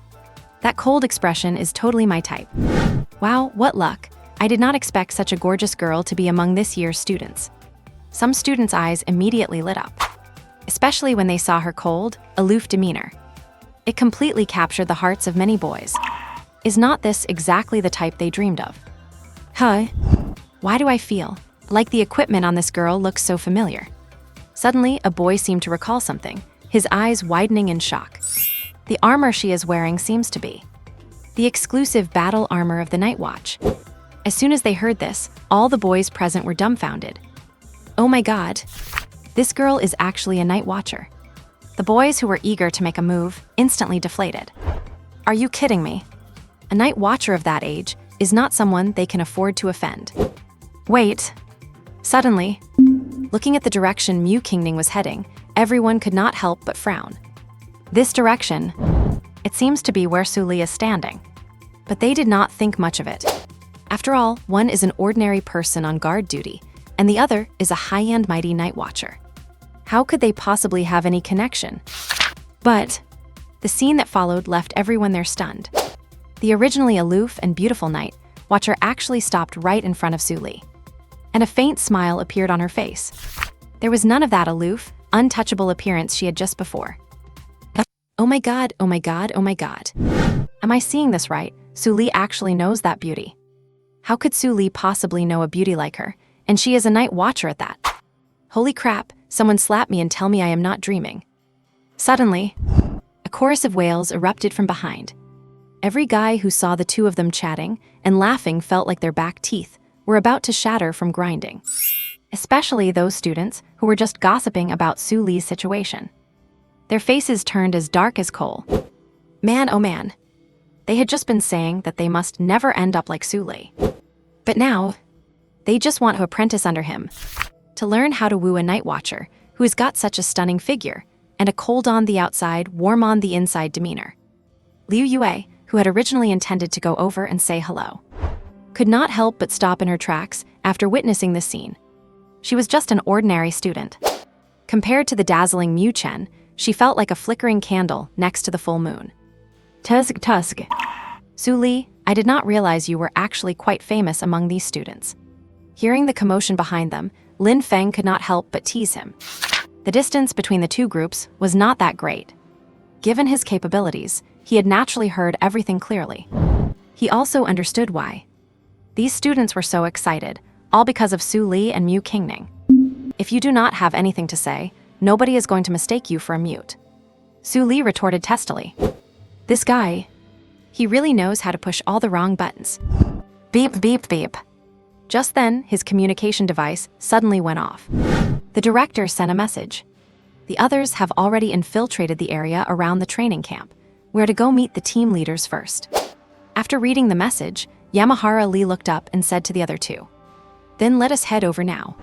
That cold expression is totally my type. Wow, what luck. I did not expect such a gorgeous girl to be among this year's students. Some students' eyes immediately lit up, especially when they saw her cold, aloof demeanor. It completely captured the hearts of many boys. Is not this exactly the type they dreamed of? Huh? Why do I feel like the equipment on this girl looks so familiar? Suddenly, a boy seemed to recall something, his eyes widening in shock. The armor she is wearing seems to be the exclusive battle armor of the Night Watch. As soon as they heard this, all the boys present were dumbfounded. Oh my god, this girl is actually a Night Watcher. The boys who were eager to make a move instantly deflated. Are you kidding me? A Night Watcher of that age is not someone they can afford to offend. Wait. Suddenly, looking at the direction Mu Qingning was heading, everyone could not help but frown. This direction, it seems to be where Su Li is standing. But they did not think much of it. After all, one is an ordinary person on guard duty, and the other is a high-end mighty Night Watcher. How could they possibly have any connection? But the scene that followed left everyone there stunned. The originally aloof and beautiful Night Watcher actually stopped right in front of Su Li, and a faint smile appeared on her face. There was none of that aloof, untouchable appearance she had just before. Oh my god, oh my god, oh my god. Am I seeing this right? Su Li actually knows that beauty. How could Su Li possibly know a beauty like her? And she is a Night Watcher at that. Holy crap, someone slap me and tell me I am not dreaming. Suddenly, a chorus of wails erupted from behind. Every guy who saw the two of them chatting and laughing felt like their back teeth were about to shatter from grinding. Especially those students who were just gossiping about Su Li's situation. Their faces turned as dark as coal. Man, oh man. They had just been saying that they must never end up like Su Li. But now, They just want to apprentice under him, to learn how to woo a night watcher who has got such a stunning figure and a cold on the outside, warm on the inside demeanor. Liu Yue, who had originally intended to go over and say hello, could not help but stop in her tracks after witnessing this scene. She was just an ordinary student. Compared to the dazzling Mu Chen, she felt like a flickering candle next to the full moon. Tusk. Su Li, I did not realize you were actually quite famous among these students. Hearing the commotion behind them, Lin Feng could not help but tease him. The distance between the two groups was not that great. Given his capabilities, he had naturally heard everything clearly. He also understood why. These students were so excited, all because of Su Li and Mu Qingning. If you do not have anything to say, nobody is going to mistake you for a mute. Su Li retorted testily. This guy, he really knows how to push all the wrong buttons. Beep, beep, beep. Just then, his communication device suddenly went off. The director sent a message. The others have already infiltrated the area around the training camp, where to go meet the team leaders first. After reading the message, Yamahara Li looked up and said to the other two, "Then let us head over now."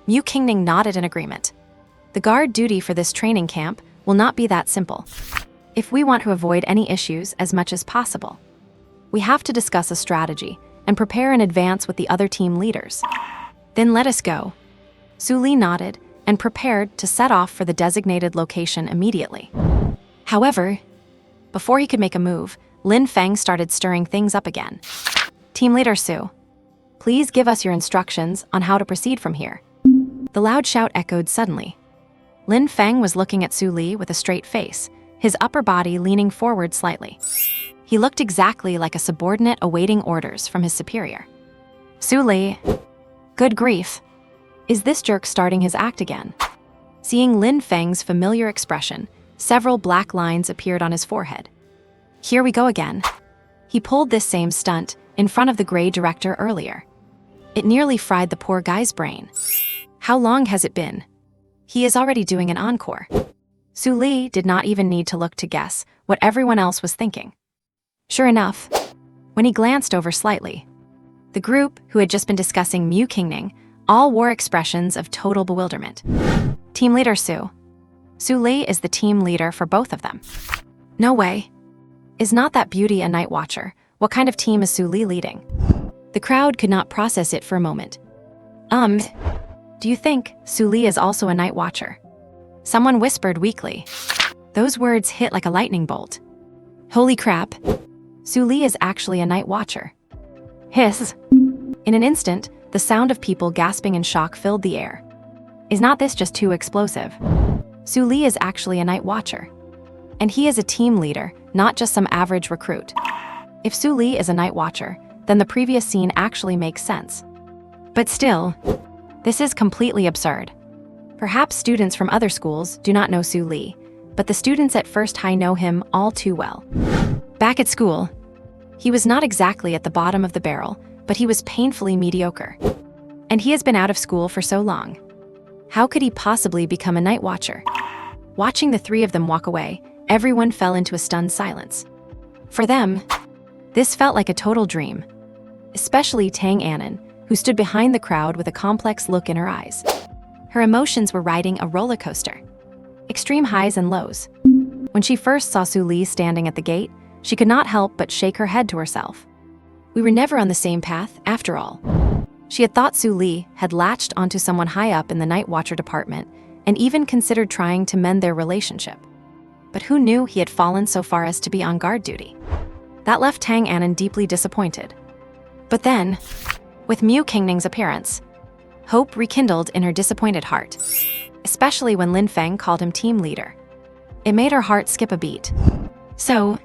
Mu Qingning nodded in agreement. The guard duty for this training camp will not be that simple. If we want to avoid any issues as much as possible, we have to discuss a strategy and prepare in advance with the other team leaders. Then let us go. Su Li nodded and prepared to set off for the designated location immediately. However, before he could make a move, Lin Feng started stirring things up again. Team leader Su, please give us your instructions on how to proceed from here. The loud shout echoed suddenly. Lin Feng was looking at Su Li with a straight face, his upper body leaning forward slightly. He looked exactly like a subordinate awaiting orders from his superior. Su Li, good grief. Is this jerk starting his act again? Seeing Lin Feng's familiar expression, several black lines appeared on his forehead. Here we go again. He pulled this same stunt in front of the gray director earlier. It nearly fried the poor guy's brain. How long has it been? He is already doing an encore. Su Li did not even need to look to guess what everyone else was thinking. Sure enough, when he glanced over slightly, the group who had just been discussing Mu Qingning all wore expressions of total bewilderment. Team leader Su. Su Li is the team leader for both of them. No way. Is not that beauty a night watcher? What kind of team is Su Li leading? The crowd could not process it for a moment. Do you think Su Li is also a night watcher? Someone whispered weakly. Those words hit like a lightning bolt. Holy crap. Su Li is actually a night watcher. Hiss. In an instant, the sound of people gasping in shock filled the air. Is not this just too explosive? Su Li is actually a night watcher. And he is a team leader, not just some average recruit. If Su Li is a night watcher, then the previous scene actually makes sense. But still, this is completely absurd. Perhaps students from other schools do not know Su Li, but the students at First High know him all too well. Back at school, he was not exactly at the bottom of the barrel, but he was painfully mediocre. And he has been out of school for so long. How could he possibly become a night watcher? Watching the three of them walk away, everyone fell into a stunned silence. For them, this felt like a total dream. Especially Tang Anan, who stood behind the crowd with a complex look in her eyes. Her emotions were riding a roller coaster. Extreme highs and lows. When she first saw Su Li standing at the gate, she could not help but shake her head to herself. We were never on the same path, after all. She had thought Su Li had latched onto someone high up in the Night Watcher department and even considered trying to mend their relationship. But who knew he had fallen so far as to be on guard duty? That left Tang Anan deeply disappointed. But then, with Mu Qingning's appearance, hope rekindled in her disappointed heart, especially when Lin Feng called him team leader. It made her heart skip a beat. So,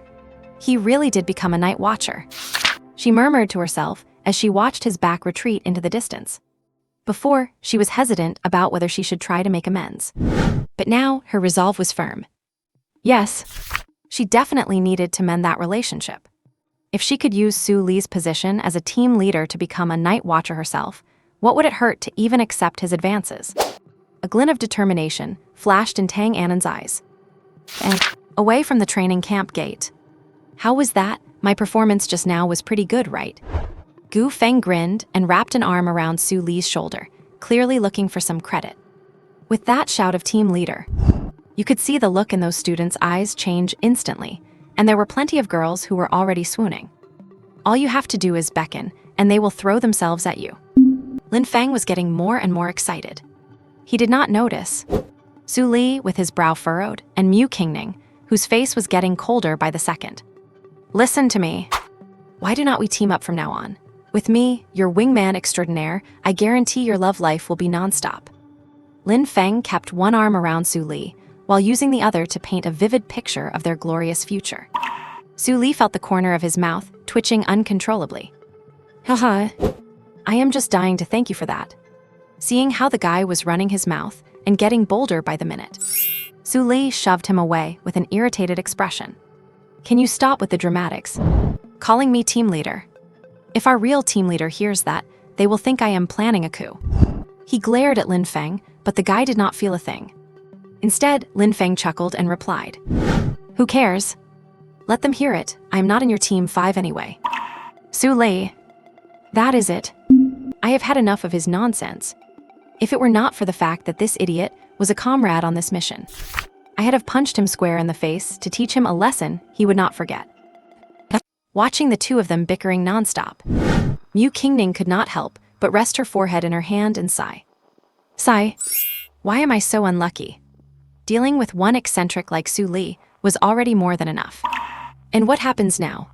he really did become a night watcher. She murmured to herself as she watched his back retreat into the distance. Before, she was hesitant about whether she should try to make amends. But now, her resolve was firm. Yes, she definitely needed to mend that relationship. If she could use Su Li's position as a team leader to become a night watcher herself, what would it hurt to even accept his advances? A glint of determination flashed in Tang Anan's eyes. And away from the training camp gate. How was that? My performance just now was pretty good, right? Gu Feng grinned and wrapped an arm around Su Li's shoulder, clearly looking for some credit. With that shout of team leader, you could see the look in those students' eyes change instantly, and there were plenty of girls who were already swooning. All you have to do is beckon, and they will throw themselves at you. Lin Feng was getting more and more excited. He did not notice Su Li, with his brow furrowed, and Mu Qingning, whose face was getting colder by the second. Listen to me. Why do not we team up from now on? With me, your wingman extraordinaire, I guarantee your love life will be nonstop. Lin Feng kept one arm around Su Li, while using the other to paint a vivid picture of their glorious future. Su Li felt the corner of his mouth twitching uncontrollably. Haha, I am just dying to thank you for that. Seeing how the guy was running his mouth and getting bolder by the minute, Su Li shoved him away with an irritated expression. Can you stop with the dramatics? Calling me team leader. If our real team leader hears that, they will think I am planning a coup. He glared at Lin Feng, but the guy did not feel a thing. Instead, Lin Feng chuckled and replied, Who cares? Let them hear it. I am not in your team 5 anyway. Su Li. That is it. I have had enough of his nonsense. If it were not for the fact that this idiot was a comrade on this mission, I had have punched him square in the face to teach him a lesson he would not forget. Watching the two of them bickering nonstop, Mu Qingning could not help but rest her forehead in her hand and sigh. Sigh. Why am I so unlucky? Dealing with one eccentric like Su Li was already more than enough. And what happens now?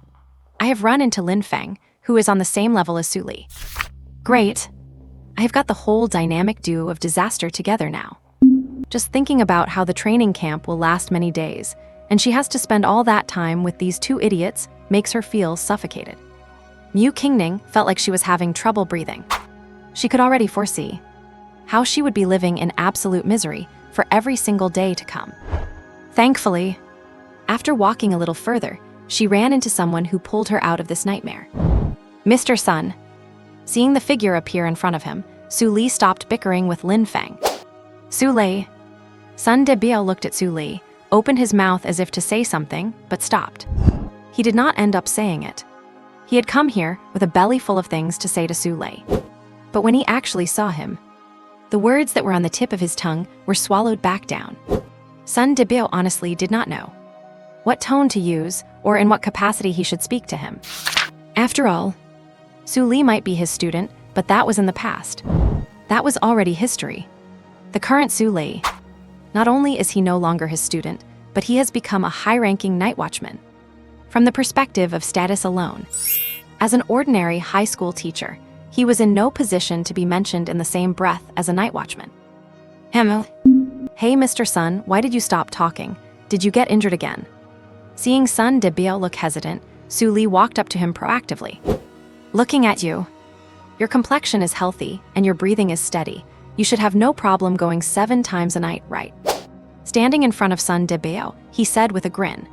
I have run into Lin Feng, who is on the same level as Su Li. Great. I have got the whole dynamic duo of disaster together now. Just thinking about how the training camp will last many days, and she has to spend all that time with these two idiots makes her feel suffocated. Mu Qingning felt like she was having trouble breathing. She could already foresee how she would be living in absolute misery for every single day to come. Thankfully, after walking a little further, she ran into someone who pulled her out of this nightmare. Mr. Sun. Seeing the figure appear in front of him, Su Li stopped bickering with Lin Feng. Su Li. Sun De Biao looked at Su Li, opened his mouth as if to say something, but stopped. He did not end up saying it. He had come here with a belly full of things to say to Su Li. But when he actually saw him, the words that were on the tip of his tongue were swallowed back down. Sun De Biao honestly did not know what tone to use or in what capacity he should speak to him. After all, Su Li might be his student, but that was in the past. That was already history. The current Su Li, not only is he no longer his student, but he has become a high-ranking night watchman. From the perspective of status alone, as an ordinary high school teacher, he was in no position to be mentioned in the same breath as a night watchman. Hey, Mr. Sun, why did you stop talking? Did you get injured again? Seeing Sun De Biao look hesitant, Su Li walked up to him proactively. Looking at you. Your complexion is healthy and your breathing is steady. You should have no problem going 7 times a night, right? Standing in front of Sun De Biao, he said with a grin.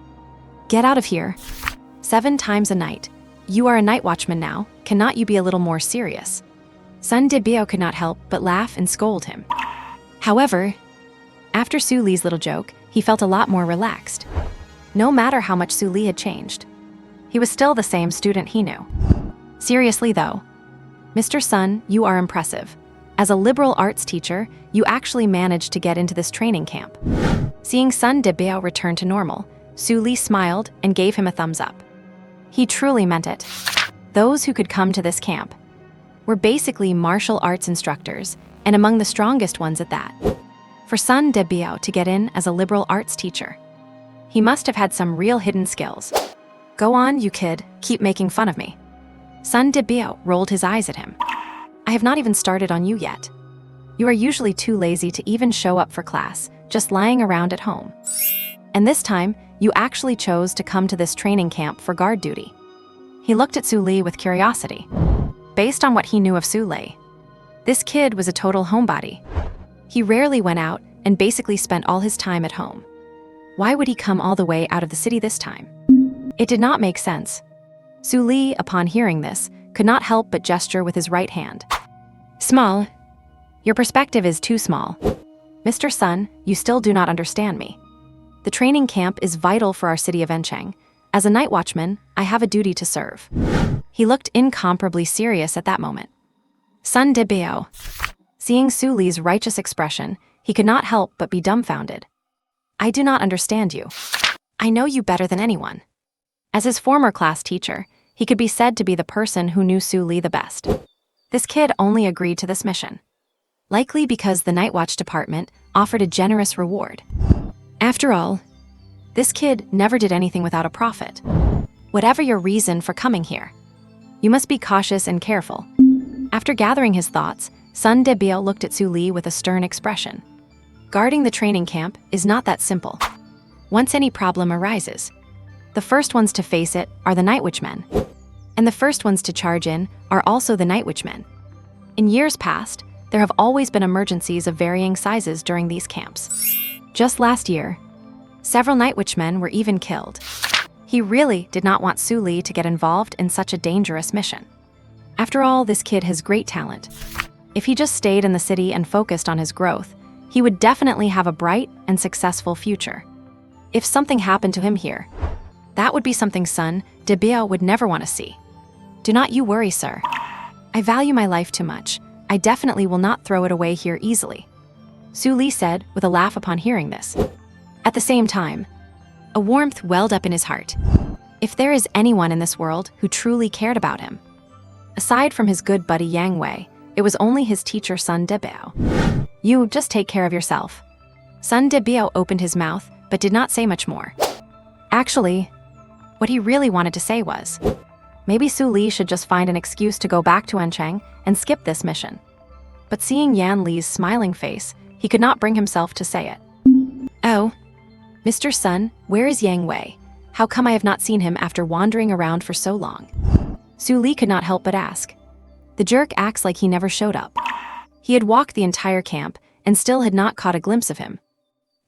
Get out of here. 7 times a night. You are a night watchman now. Cannot you be a little more serious? Sun De Biao could not help but laugh and scold him. However, after Su Li's little joke, he felt a lot more relaxed. No matter how much Su Li had changed, he was still the same student he knew. Seriously though, Mr. Sun, you are impressive. As a liberal arts teacher, you actually managed to get into this training camp. Seeing Sun De Biao return to normal, Su Li smiled and gave him a thumbs up. He truly meant it. Those who could come to this camp were basically martial arts instructors, and among the strongest ones at that. For Sun De Biao to get in as a liberal arts teacher, he must have had some real hidden skills. Go on, you kid, keep making fun of me. Sun De Biao rolled his eyes at him. I have not even started on you yet. You are usually too lazy to even show up for class, just lying around at home. And this time, you actually chose to come to this training camp for guard duty. He looked at Su Li with curiosity. Based on what he knew of Su Li, this kid was a total homebody. He rarely went out and basically spent all his time at home. Why would he come all the way out of the city this time? It did not make sense. Su Li, upon hearing this, could not help but gesture with his right hand. Small. Your perspective is too small. Mr. Sun, you still do not understand me. The training camp is vital for our city of Encheng. As a night watchman, I have a duty to serve. He looked incomparably serious at that moment. Sun Debao. Seeing Su Li's righteous expression, he could not help but be dumbfounded. I do not understand you. I know you better than anyone. As his former class teacher, he could be said to be the person who knew Su Li the best. This kid only agreed to this mission, likely because the Night Watch department offered a generous reward. After all, this kid never did anything without a profit. Whatever your reason for coming here, you must be cautious and careful. After gathering his thoughts, Sun Debao looked at Su Li with a stern expression. Guarding the training camp is not that simple. Once any problem arises, the first ones to face it are the Night Watchmen. And the first ones to charge in are also the Night Watchmen. In years past, there have always been emergencies of varying sizes during these camps. Just last year, several Night Watchmen were even killed. He really did not want Su Li to get involved in such a dangerous mission. After all, this kid has great talent. If he just stayed in the city and focused on his growth, he would definitely have a bright and successful future. If something happened to him here, that would be something Sun Debao would never want to see. Do not you worry, sir. I value my life too much. I definitely will not throw it away here easily, Su Li said with a laugh upon hearing this. At the same time, a warmth welled up in his heart. If there is anyone in this world who truly cared about him, aside from his good buddy Yang Wei, it was only his teacher Sun Debao. You just take care of yourself. Sun Debao opened his mouth but did not say much more. Actually, what he really wanted to say was, maybe Su Li should just find an excuse to go back to Encheng and skip this mission. But seeing Yan Li's smiling face, he could not bring himself to say it. Oh, Mr. Sun, where is Yang Wei? How come I have not seen him after wandering around for so long? Su Li could not help but ask. The jerk acts like he never showed up. He had walked the entire camp and still had not caught a glimpse of him.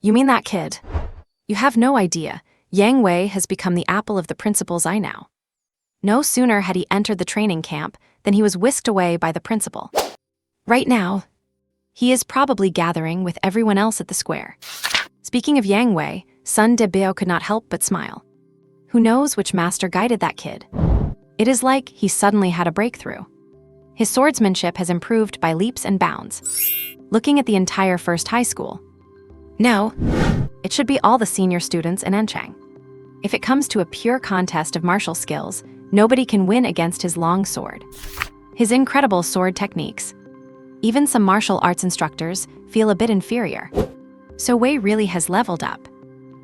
You mean that kid? You have no idea. Yang Wei has become the apple of the principal's eye now. No sooner had he entered the training camp than he was whisked away by the principal. Right now, he is probably gathering with everyone else at the square. Speaking of Yang Wei, Sun Debao could not help but smile. Who knows which master guided that kid? It is like he suddenly had a breakthrough. His swordsmanship has improved by leaps and bounds. Looking at the entire first high school. No, it should be all the senior students in Encheng. If it comes to a pure contest of martial skills, nobody can win against his long sword. His incredible sword techniques. Even some martial arts instructors feel a bit inferior. So Wei really has leveled up.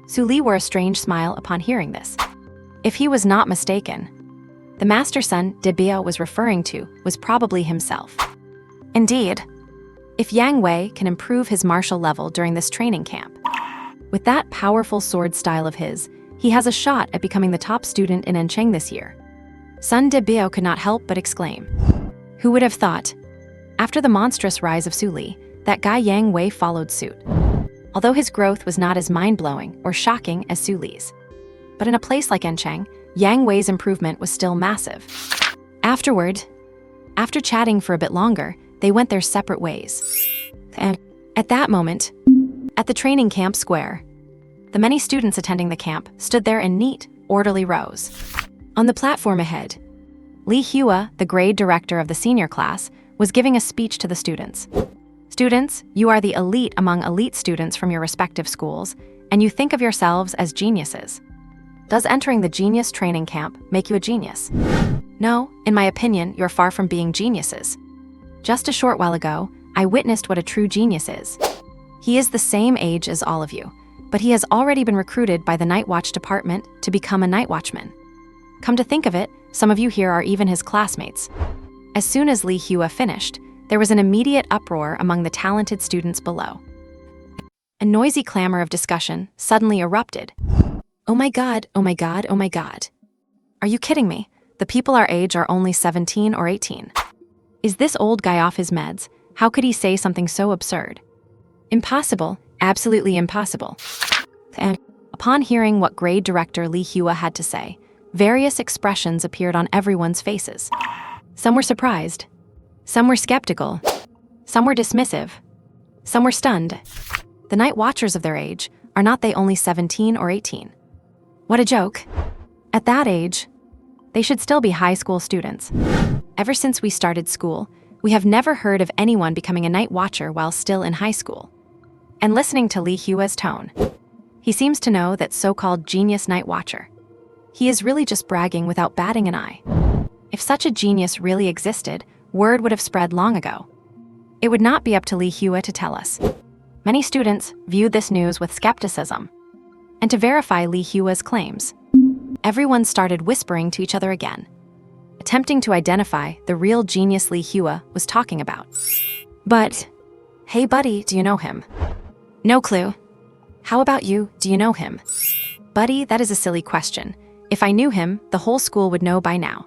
Su Li wore a strange smile upon hearing this. If he was not mistaken, the master Sun Debao was referring to was probably himself. Indeed, if Yang Wei can improve his martial level during this training camp, with that powerful sword style of his, he has a shot at becoming the top student in Encheng this year. Sun Debao could not help but exclaim. Who would have thought? After the monstrous rise of Su Li, that guy Yang Wei followed suit. Although his growth was not as mind-blowing or shocking as Su Li's. But in a place like Encheng, Yang Wei's improvement was still massive. Afterward, after chatting for a bit longer, they went their separate ways. And at that moment, at the training camp square, the many students attending the camp stood there in neat, orderly rows. On the platform ahead, Li Hua, the grade director of the senior class, was giving a speech to the students. Students, you are the elite among elite students from your respective schools, and you think of yourselves as geniuses. Does entering the genius training camp make you a genius? No, in my opinion, you're far from being geniuses. Just a short while ago, I witnessed what a true genius is. He is the same age as all of you, but he has already been recruited by the Night Watch department to become a night watchman. Come to think of it, some of you here are even his classmates. As soon as Li Hua finished, there was an immediate uproar among the talented students below. A noisy clamor of discussion suddenly erupted. Oh my god, oh my god, oh my god. Are you kidding me? The people our age are only 17 or 18. Is this old guy off his meds? How could he say something so absurd? Impossible, absolutely impossible. And upon hearing what grade director Li Hua had to say, various expressions appeared on everyone's faces. Some were surprised. Some were skeptical. Some were dismissive. Some were stunned. The night watchers of their age, are not they only 17 or 18? What a joke. At that age, they should still be high school students. Ever since we started school, we have never heard of anyone becoming a night watcher while still in high school. And listening to Lee Hua's tone, he seems to know that so-called genius night watcher. He is really just bragging without batting an eye. If such a genius really existed, word would have spread long ago. It would not be up to Lee Hua to tell us. Many students viewed this news with skepticism. And to verify Lee Hua's claims, everyone started whispering to each other again, attempting to identify the real genius Lee Hua was talking about. But, hey buddy, do you know him? No clue. How about you, do you know him? Buddy, that is a silly question. If I knew him, the whole school would know by now.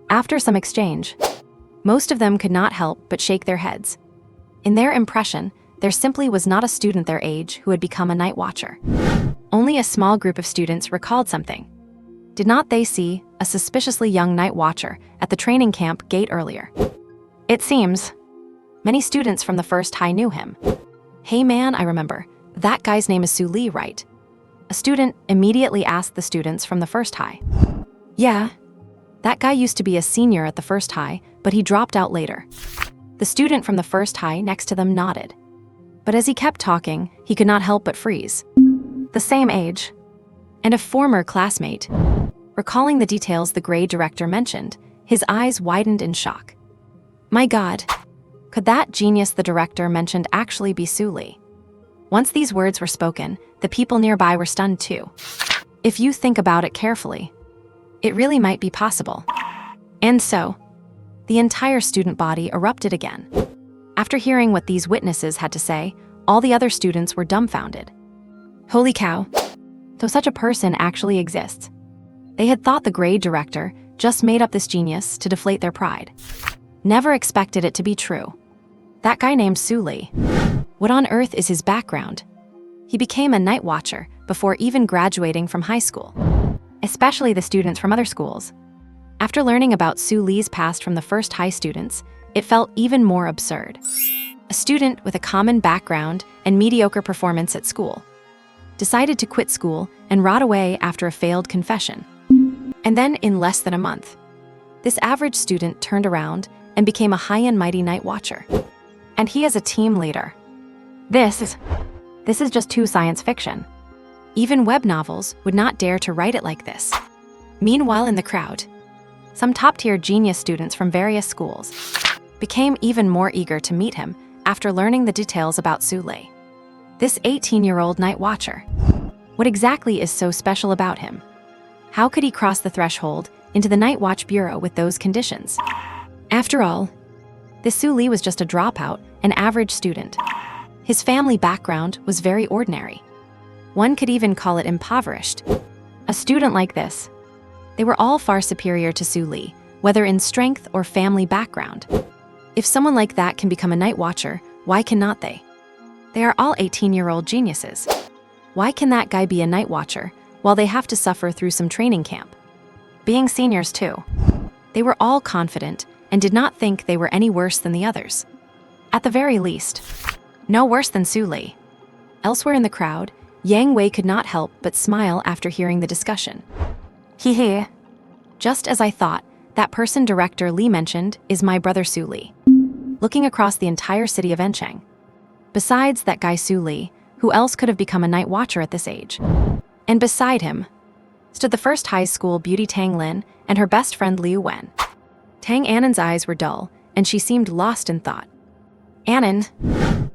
After some exchange, most of them could not help but shake their heads. In their impression, there simply was not a student their age who had become a night watcher. Only a small group of students recalled something. Did not they see a suspiciously young night watcher at the training camp gate earlier? It seems many students from the first high knew him. Hey man, I remember. That guy's name is Su Li, right? A student immediately asked the students from the first high. Yeah, that guy used to be a senior at the first high, but he dropped out later. The student from the first high next to them nodded. But as he kept talking, he could not help but freeze. The same age, and a former classmate. Recalling the details the grade director mentioned, his eyes widened in shock. My God, could that genius the director mentioned actually be Su Li? Once these words were spoken, the people nearby were stunned too. If you think about it carefully, it really might be possible. And so, the entire student body erupted again. After hearing what these witnesses had to say, all the other students were dumbfounded. Holy cow, so such a person actually exists. They had thought the grade director just made up this genius to deflate their pride. Never expected it to be true. That guy named Su Li. What on earth is his background? He became a night watcher before even graduating from high school, especially the students from other schools. After learning about Su Li's past from the first high students, it felt even more absurd. A student with a common background and mediocre performance at school decided to quit school and rot away after a failed confession. And then in less than a month, this average student turned around and became a high and mighty night watcher. And he is a team leader. This is just too science fiction. Even web novels would not dare to write it like this. Meanwhile, in the crowd, some top-tier genius students from various schools became even more eager to meet him after learning the details about Su Li. This 18-year-old night watcher. What exactly is so special about him? How could he cross the threshold into the Night Watch Bureau with those conditions? After all, this Su Li was just a dropout, an average student. His family background was very ordinary. One could even call it impoverished. A student like this, they were all far superior to Su Li, whether in strength or family background. If someone like that can become a night watcher, why cannot they? They are all 18-year-old geniuses. Why can that guy be a night watcher while they have to suffer through some training camp? Being seniors too. They were all confident and did not think they were any worse than the others. At the very least, no worse than Su Li. Elsewhere in the crowd, Yang Wei could not help but smile after hearing the discussion. Hee. Just as I thought, that person director Li mentioned is my brother Su Li. Looking across the entire city of Encheng. Besides that guy Su Li, who else could have become a night watcher at this age? And beside him stood the first high school beauty Tang Lin and her best friend Liu Wen. Tang Annan's eyes were dull, and she seemed lost in thought. Annan,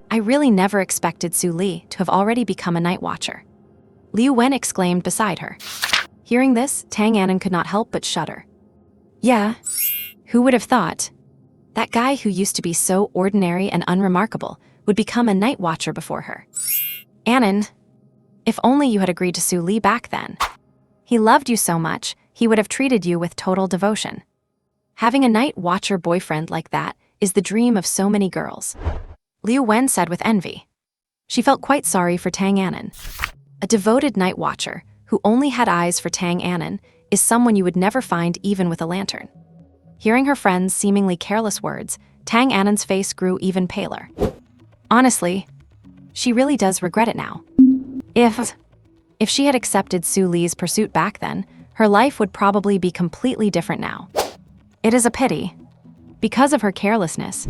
I really never expected Su Li to have already become a night watcher. Liu Wen exclaimed beside her. Hearing this, Tang Annan could not help but shudder. Yeah, who would have thought? That guy who used to be so ordinary and unremarkable would become a night watcher before her. Annan, if only you had agreed to Su Li back then. He loved you so much, he would have treated you with total devotion. Having a night watcher boyfriend like that is the dream of so many girls. Liu Wen said with envy. She felt quite sorry for Tang Annan. A devoted night watcher who only had eyes for Tang Annan is someone you would never find even with a lantern. Hearing her friend's seemingly careless words, Tang Annan's face grew even paler. Honestly, she really does regret it now. If she had accepted Su Li's pursuit back then, her life would probably be completely different now. It is a pity. Because of her carelessness,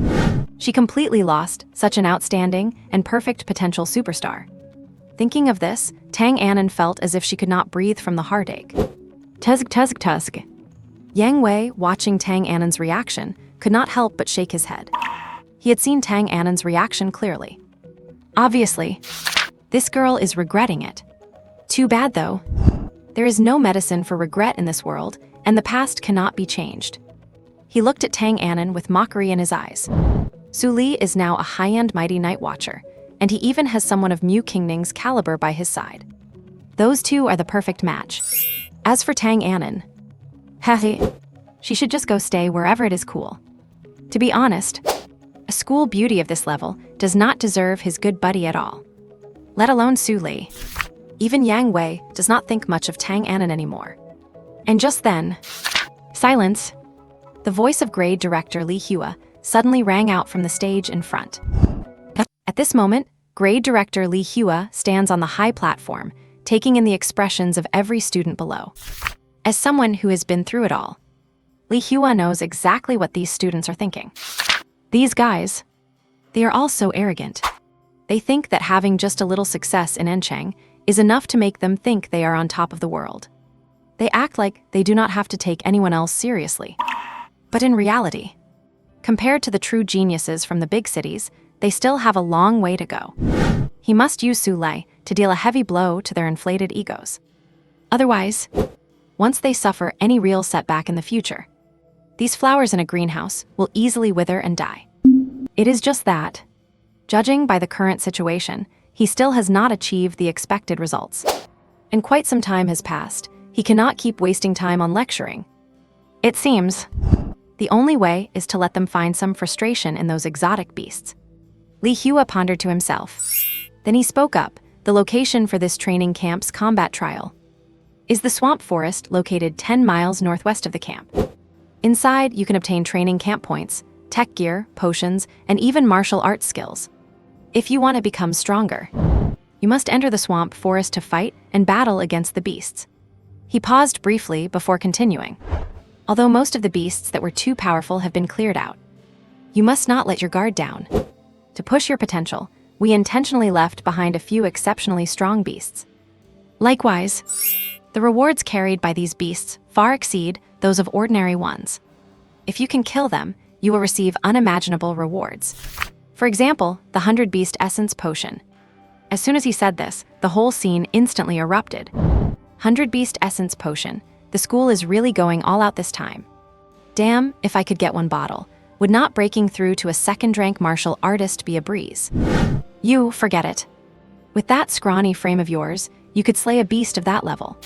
she completely lost such an outstanding and perfect potential superstar. Thinking of this, Tang Anan felt as if she could not breathe from the heartache. Tusk. Yang Wei, watching Tang Anan's reaction, could not help but shake his head. He had seen Tang Anan's reaction clearly. Obviously, this girl is regretting it. Too bad though. There is no medicine for regret in this world, and the past cannot be changed. He looked at Tang Anan with mockery in his eyes. Su Li is now a high-end mighty night watcher, and he even has someone of Mu Qingning's caliber by his side. Those two are the perfect match. As for Tang Anan, she should just go stay wherever it is cool. To be honest, a school beauty of this level does not deserve his good buddy at all. Let alone Su Li. Even Yang Wei does not think much of Tang Anan anymore. And just then, silence. The voice of grade director Li Hua suddenly rang out from the stage in front. At this moment, grade director Li Hua stands on the high platform, taking in the expressions of every student below. As someone who has been through it all, Li Hua knows exactly what these students are thinking. These guys, they are all so arrogant. They think that having just a little success in Encheng is enough to make them think they are on top of the world. They act like they do not have to take anyone else seriously. But in reality, compared to the true geniuses from the big cities, they still have a long way to go. He must use Su Lei to deal a heavy blow to their inflated egos. Otherwise, once they suffer any real setback in the future, these flowers in a greenhouse will easily wither and die. It is just that, judging by the current situation, he still has not achieved the expected results. And quite some time has passed. He cannot keep wasting time on lecturing. It seems the only way is to let them find some frustration in those exotic beasts. Li Hua pondered to himself. Then he spoke up. The location for this training camp's combat trial is the swamp forest located 10 miles northwest of the camp. Inside, you can obtain training camp points, tech gear, potions, and even martial arts skills. If you want to become stronger, you must enter the swamp forest to fight and battle against the beasts. He paused briefly before continuing. Although most of the beasts that were too powerful have been cleared out, you must not let your guard down. To push your potential, we intentionally left behind a few exceptionally strong beasts. Likewise, the rewards carried by these beasts far exceed those of ordinary ones. If you can kill them, you will receive unimaginable rewards. For example, the 100 Beast Essence Potion. As soon as he said this, the whole scene instantly erupted. 100 Beast Essence Potion. The school is really going all out this time. Damn, if I could get one bottle. Would not breaking through to a second-rank martial artist be a breeze? You, forget it. With that scrawny frame of yours, you could slay a beast of that level.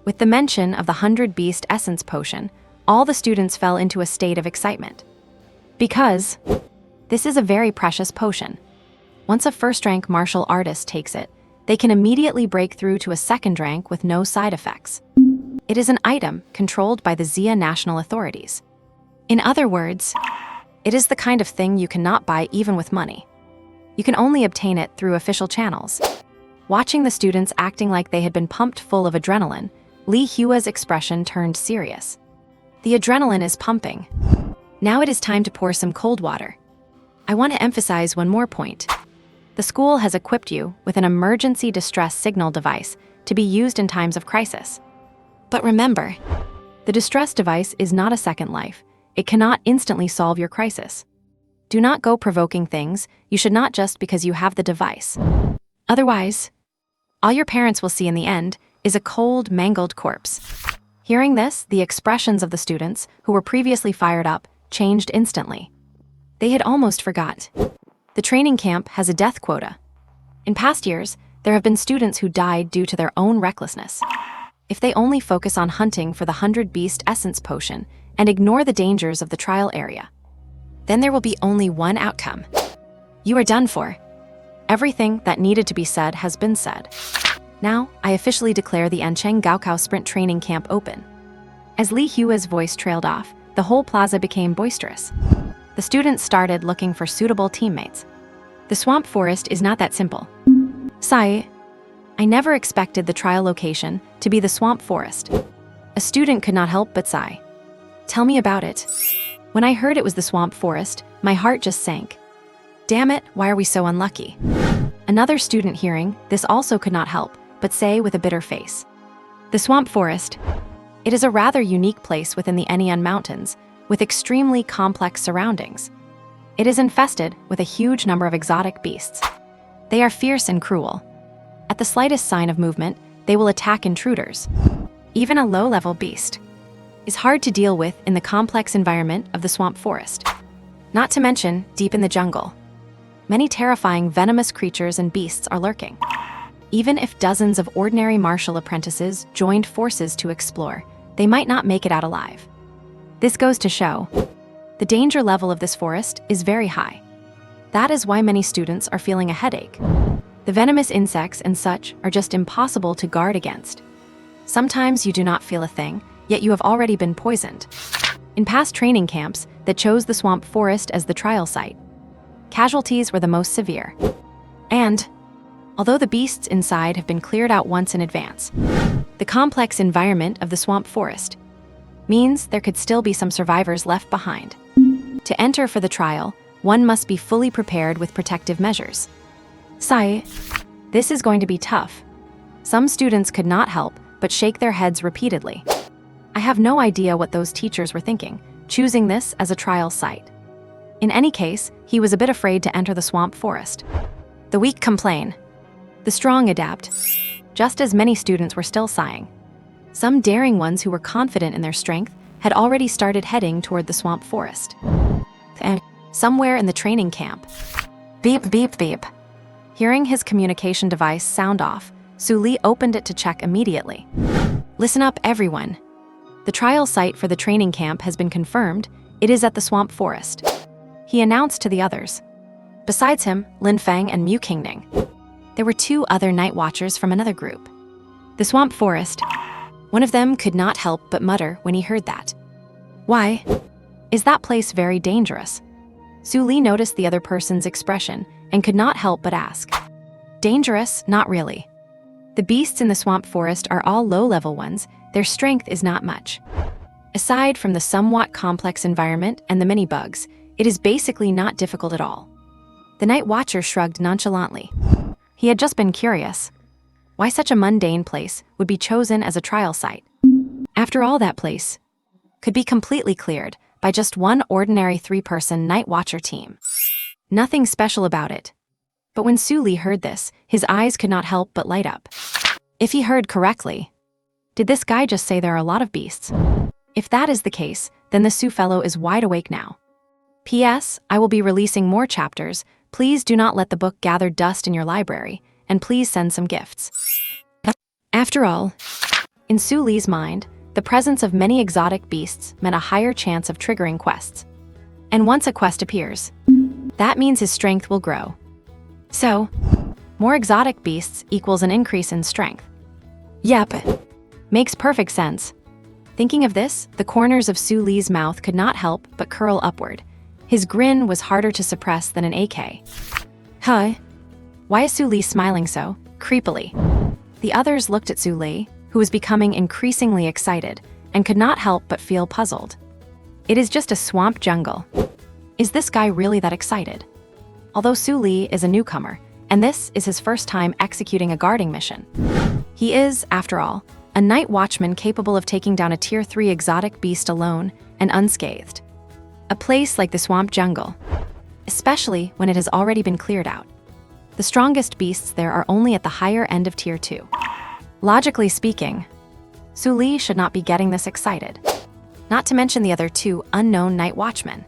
With the mention of the 100 Beast Essence Potion, all the students fell into a state of excitement. Because this is a very precious potion. Once a first-rank martial artist takes it, they can immediately break through to a second rank with no side effects. It is an item controlled by the Xia national authorities. In other words, it is the kind of thing you cannot buy even with money. You can only obtain it through official channels. Watching the students acting like they had been pumped full of adrenaline, Li Hua's expression turned serious. The adrenaline is pumping. Now it is time to pour some cold water. I want to emphasize one more point. The school has equipped you with an emergency distress signal device to be used in times of crisis. But remember, the distress device is not a second life. It cannot instantly solve your crisis. Do not go provoking things. You should not just because you have the device. Otherwise, all your parents will see in the end is a cold, mangled corpse. Hearing this, the expressions of the students, who were previously fired up, changed instantly. They had almost forgot. The training camp has a death quota. In past years, there have been students who died due to their own recklessness. If they only focus on hunting for the 100 Beast Essence Potion and ignore the dangers of the trial area, then there will be only one outcome. You are done for. Everything that needed to be said has been said. Now, I officially declare the Ancheng Gaokao Sprint Training Camp open. As Li Hua's voice trailed off, the whole plaza became boisterous. The students started looking for suitable teammates. The swamp forest is not that simple. Sai, I never expected the trial location to be the swamp forest. A student could not help but sigh. Tell me about it. When I heard it was the swamp forest, my heart just sank. Damn it, why are we so unlucky? Another student hearing this also could not help but say with a bitter face. The swamp forest. It is a rather unique place within the Enian Mountains, with extremely complex surroundings. It is infested with a huge number of exotic beasts. They are fierce and cruel. At the slightest sign of movement, they will attack intruders. Even a low-level beast is hard to deal with in the complex environment of the swamp forest. Not to mention, deep in the jungle, many terrifying venomous creatures and beasts are lurking. Even if dozens of ordinary martial apprentices joined forces to explore, they might not make it out alive. This goes to show the danger level of this forest is very high. That is why many students are feeling a headache. The venomous insects and such are just impossible to guard against. Sometimes you do not feel a thing, yet you have already been poisoned. In past training camps that chose the swamp forest as the trial site, casualties were the most severe. And although the beasts inside have been cleared out once in advance, the complex environment of the swamp forest means there could still be some survivors left behind. To enter for the trial, one must be fully prepared with protective measures. Sigh, this is going to be tough. Some students could not help but shake their heads repeatedly. I have no idea what those teachers were thinking, choosing this as a trial site. In any case, he was a bit afraid to enter the swamp forest. The weak complain. The strong adapt. Just as many students were still sighing. Some daring ones who were confident in their strength had already started heading toward the swamp forest. And somewhere in the training camp, beep, beep, beep. Hearing his communication device sound off, Su Li opened it to check immediately. Listen up, everyone. The trial site for the training camp has been confirmed. It is at the swamp forest. He announced to the others. Besides him, Lin Feng and Mu Qingning, there were 2 other night watchers from another group. The swamp forest. One of them could not help but mutter when he heard that. Why? Is that place very dangerous? Su Li noticed the other person's expression and could not help but ask. Dangerous? Not really. The beasts in the swamp forest are all low-level ones. Their strength is not much. Aside from the somewhat complex environment and the many bugs, it is basically not difficult at all. The night watcher shrugged nonchalantly. He had just been curious. Why such a mundane place would be chosen as a trial site? After all, that place could be completely cleared by just one ordinary 3-person night watcher team. Nothing special about it. But when Su Li heard this, his eyes could not help but light up. If he heard correctly, did this guy just say there are a lot of beasts? If that is the case, then the Su fellow is wide awake now. P.S. I will be releasing more chapters. Please do not let the book gather dust in your library, and please send some gifts. After all, in Su Li's mind, the presence of many exotic beasts meant a higher chance of triggering quests. And once a quest appears, that means his strength will grow. So, more exotic beasts equals an increase in strength. Yep, makes perfect sense. Thinking of this, the corners of Su Li's mouth could not help but curl upward. His grin was harder to suppress than an AK. Huh? Why is Su Li smiling so creepily? The others looked at Su Li, who was becoming increasingly excited, and could not help but feel puzzled. It is just a swamp jungle. Is this guy really that excited? Although Su Li is a newcomer, and this is his first time executing a guarding mission, he is, after all, a night watchman capable of taking down a Tier 3 exotic beast alone and unscathed. A place like the swamp jungle, especially when it has already been cleared out. The strongest beasts there are only at the higher end of Tier 2. Logically speaking, Su Li should not be getting this excited. Not to mention the other 2 unknown night watchmen.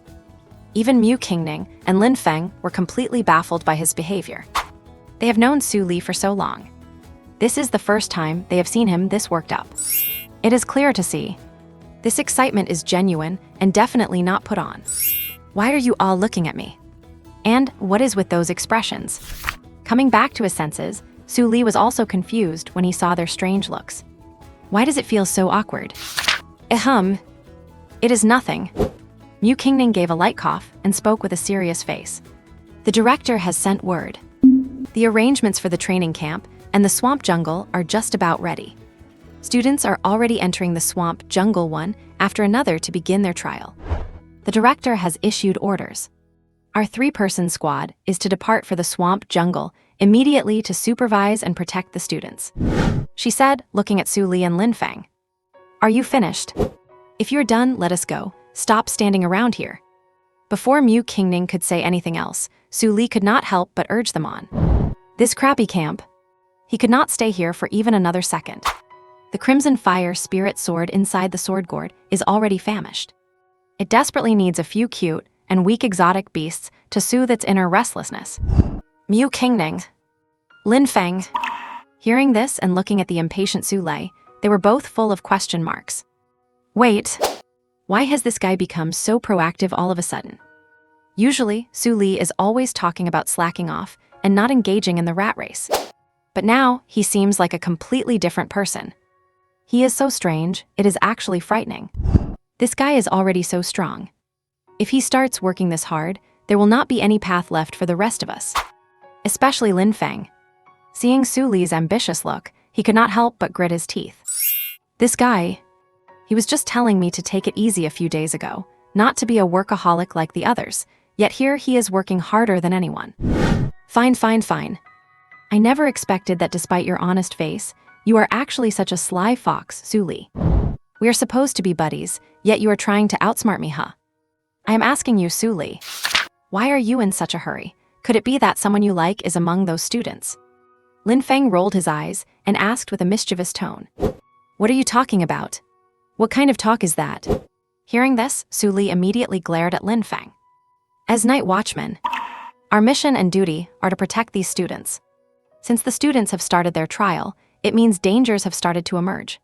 Even Mu Qingning and Lin Feng were completely baffled by his behavior. They have known Su Li for so long. This is the first time they have seen him this worked up. It is clear to see. This excitement is genuine and definitely not put on. Why are you all looking at me? And what is with those expressions? Coming back to his senses, Su Li was also confused when he saw their strange looks. Why does it feel so awkward? It is nothing. Mu Qingning gave a light cough and spoke with a serious face. The director has sent word. The arrangements for the training camp and the swamp jungle are just about ready. Students are already entering the swamp jungle one after another to begin their trial. The director has issued orders. Our 3-person squad is to depart for the swamp jungle immediately to supervise and protect the students. She said, looking at Su Li and Lin Feng. Are you finished? If you're done, let us go. Stop standing around here. Before Mu Qingning could say anything else, Su Li could not help but urge them on. This crappy camp. He could not stay here for even another second. The crimson fire spirit sword inside the sword gourd is already famished. It desperately needs a few cute and weak exotic beasts to soothe its inner restlessness. Mu Qingning. Lin Feng. Hearing this and looking at the impatient Su Lei, they were both full of question marks. Wait, why has this guy become so proactive all of a sudden? Usually, Su Li is always talking about slacking off and not engaging in the rat race. But now, he seems like a completely different person. He is so strange, it is actually frightening. This guy is already so strong. If he starts working this hard, there will not be any path left for the rest of us. Especially Lin Feng. Seeing Su Li's ambitious look, he could not help but grit his teeth. This guy, he was just telling me to take it easy a few days ago, not to be a workaholic like the others, yet here he is working harder than anyone. Fine. I never expected that despite your honest face, you are actually such a sly fox, Su Li. We are supposed to be buddies, yet you are trying to outsmart me, huh? I am asking you, Su Li, why are you in such a hurry? Could it be that someone you like is among those students? Lin Feng rolled his eyes and asked with a mischievous tone. What are you talking about? What kind of talk is that? Hearing this, Su Li immediately glared at Lin Feng. As night watchmen, our mission and duty are to protect these students. Since the students have started their trial, it means dangers have started to emerge.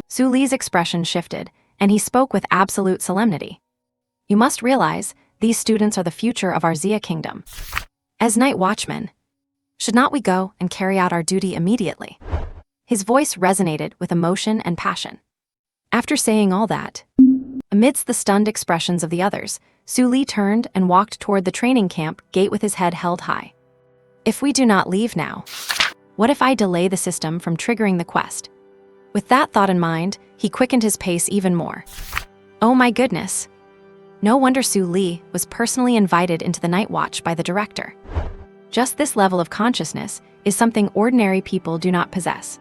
Su Li's expression shifted, and he spoke with absolute solemnity. You must realize, these students are the future of our Xia kingdom. As night watchmen, should not we go and carry out our duty immediately? His voice resonated with emotion and passion. After saying all that, amidst the stunned expressions of the others, Su Li turned and walked toward the training camp gate with his head held high. If we do not leave now, what if I delay the system from triggering the quest? With that thought in mind, he quickened his pace even more. Oh my goodness. No wonder Su Li was personally invited into the night watch by the director. Just this level of consciousness is something ordinary people do not possess.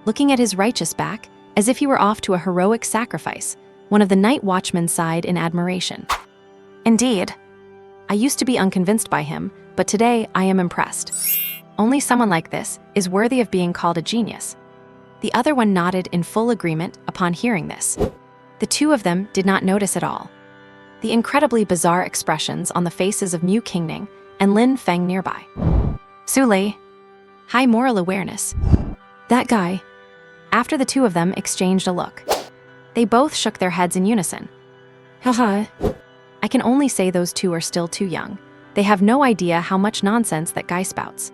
Looking at his righteous back, as if he were off to a heroic sacrifice, one of the night watchmen sighed in admiration. Indeed. I used to be unconvinced by him, but today I am impressed. Only someone like this is worthy of being called a genius. The other one nodded in full agreement upon hearing this. The two of them did not notice at all the incredibly bizarre expressions on the faces of Mu Qingning and Lin Feng nearby. Su Li. High moral awareness. That guy. After the two of them exchanged a look, they both shook their heads in unison. Haha. I can only say those two are still too young. They have no idea how much nonsense that guy spouts.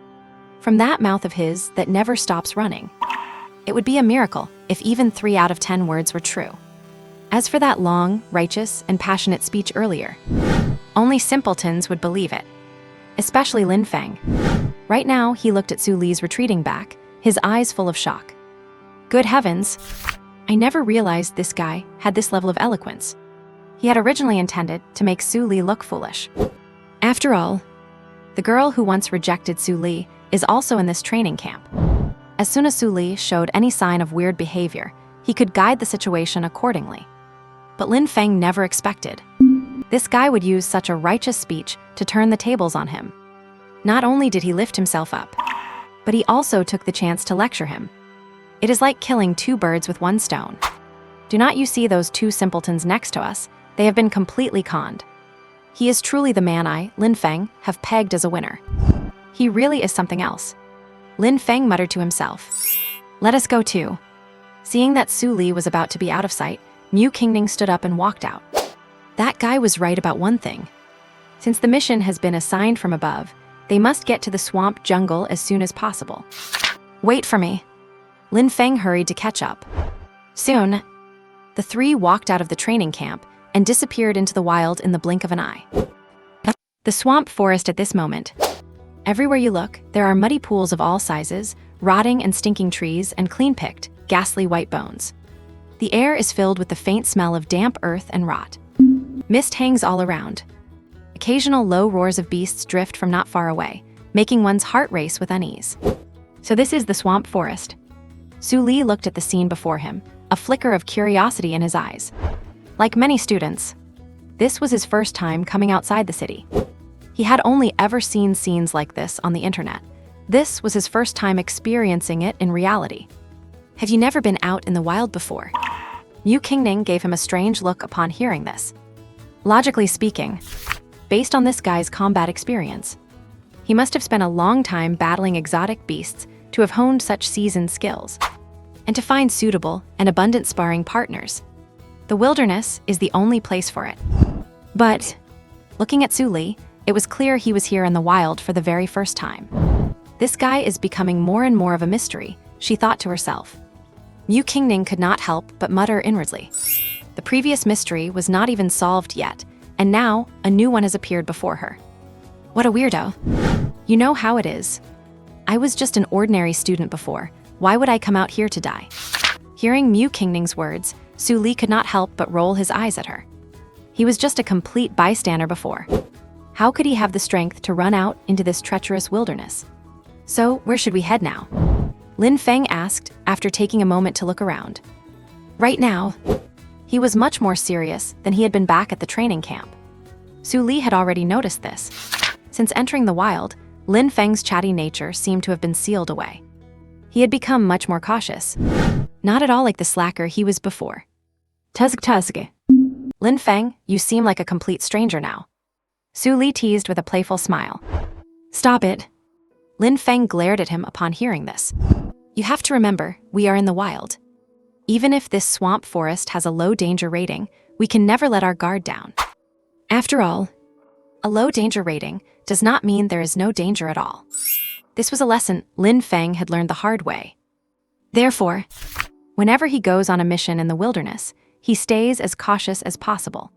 From that mouth of his that never stops running. It would be a miracle if even 3 out of 10 words were true. As for that long, righteous, and passionate speech earlier, only simpletons would believe it. Especially Lin Feng. Right now, he looked at Su Li's retreating back, his eyes full of shock. Good heavens! I never realized this guy had this level of eloquence. He had originally intended to make Su Li look foolish. After all, the girl who once rejected Su Li is also in this training camp. As soon as Su Li showed any sign of weird behavior, he could guide the situation accordingly. But Lin Feng never expected this guy would use such a righteous speech to turn the tables on him. Not only did he lift himself up, but he also took the chance to lecture him. It is like killing 2 birds with 1 stone. Do not you see those 2 simpletons next to us? They have been completely conned. He is truly the man I, Lin Feng, have pegged as a winner. He really is something else. Lin Feng muttered to himself. Let us go too. Seeing that Su Li was about to be out of sight, Mu Qingning stood up and walked out. That guy was right about one thing. Since the mission has been assigned from above, they must get to the swamp jungle as soon as possible. Wait for me. Lin Feng hurried to catch up. Soon, the 3 walked out of the training camp and disappeared into the wild in the blink of an eye. The swamp forest at this moment. Everywhere you look, there are muddy pools of all sizes, rotting and stinking trees, and clean-picked, ghastly white bones. The air is filled with the faint smell of damp earth and rot. Mist hangs all around. Occasional low roars of beasts drift from not far away, making one's heart race with unease. So this is the swamp forest. Su Li looked at the scene before him, a flicker of curiosity in his eyes. Like many students, this was his first time coming outside the city. He had only ever seen scenes like this on the internet. This was his first time experiencing it in reality. Have you never been out in the wild before? Mu Qingning gave him a strange look upon hearing this. Logically speaking, based on this guy's combat experience, he must have spent a long time battling exotic beasts to have honed such seasoned skills, and to find suitable and abundant sparring partners. The wilderness is the only place for it. But, looking at Su Li, it was clear he was here in the wild for the very first time. This guy is becoming more and more of a mystery, she thought to herself. Mu Qingning could not help but mutter inwardly. The previous mystery was not even solved yet, and now a new one has appeared before her. What a weirdo. You know how it is. I was just an ordinary student before. Why would I come out here to die? Hearing Mu Qingning's words, Su Li could not help but roll his eyes at her. He was just a complete bystander before. How could he have the strength to run out into this treacherous wilderness? So, where should we head now? Lin Feng asked, after taking a moment to look around. Right now, he was much more serious than he had been back at the training camp. Su Li had already noticed this. Since entering the wild, Lin Feng's chatty nature seemed to have been sealed away. He had become much more cautious. Not at all like the slacker he was before. Tuzg. Lin Feng, you seem like a complete stranger now. Su Li teased with a playful smile. Stop it. Lin Feng glared at him upon hearing this. You have to remember, we are in the wild. Even if this swamp forest has a low danger rating, we can never let our guard down. After all, a low danger rating does not mean there is no danger at all. This was a lesson Lin Feng had learned the hard way. Therefore, whenever he goes on a mission in the wilderness, he stays as cautious as possible.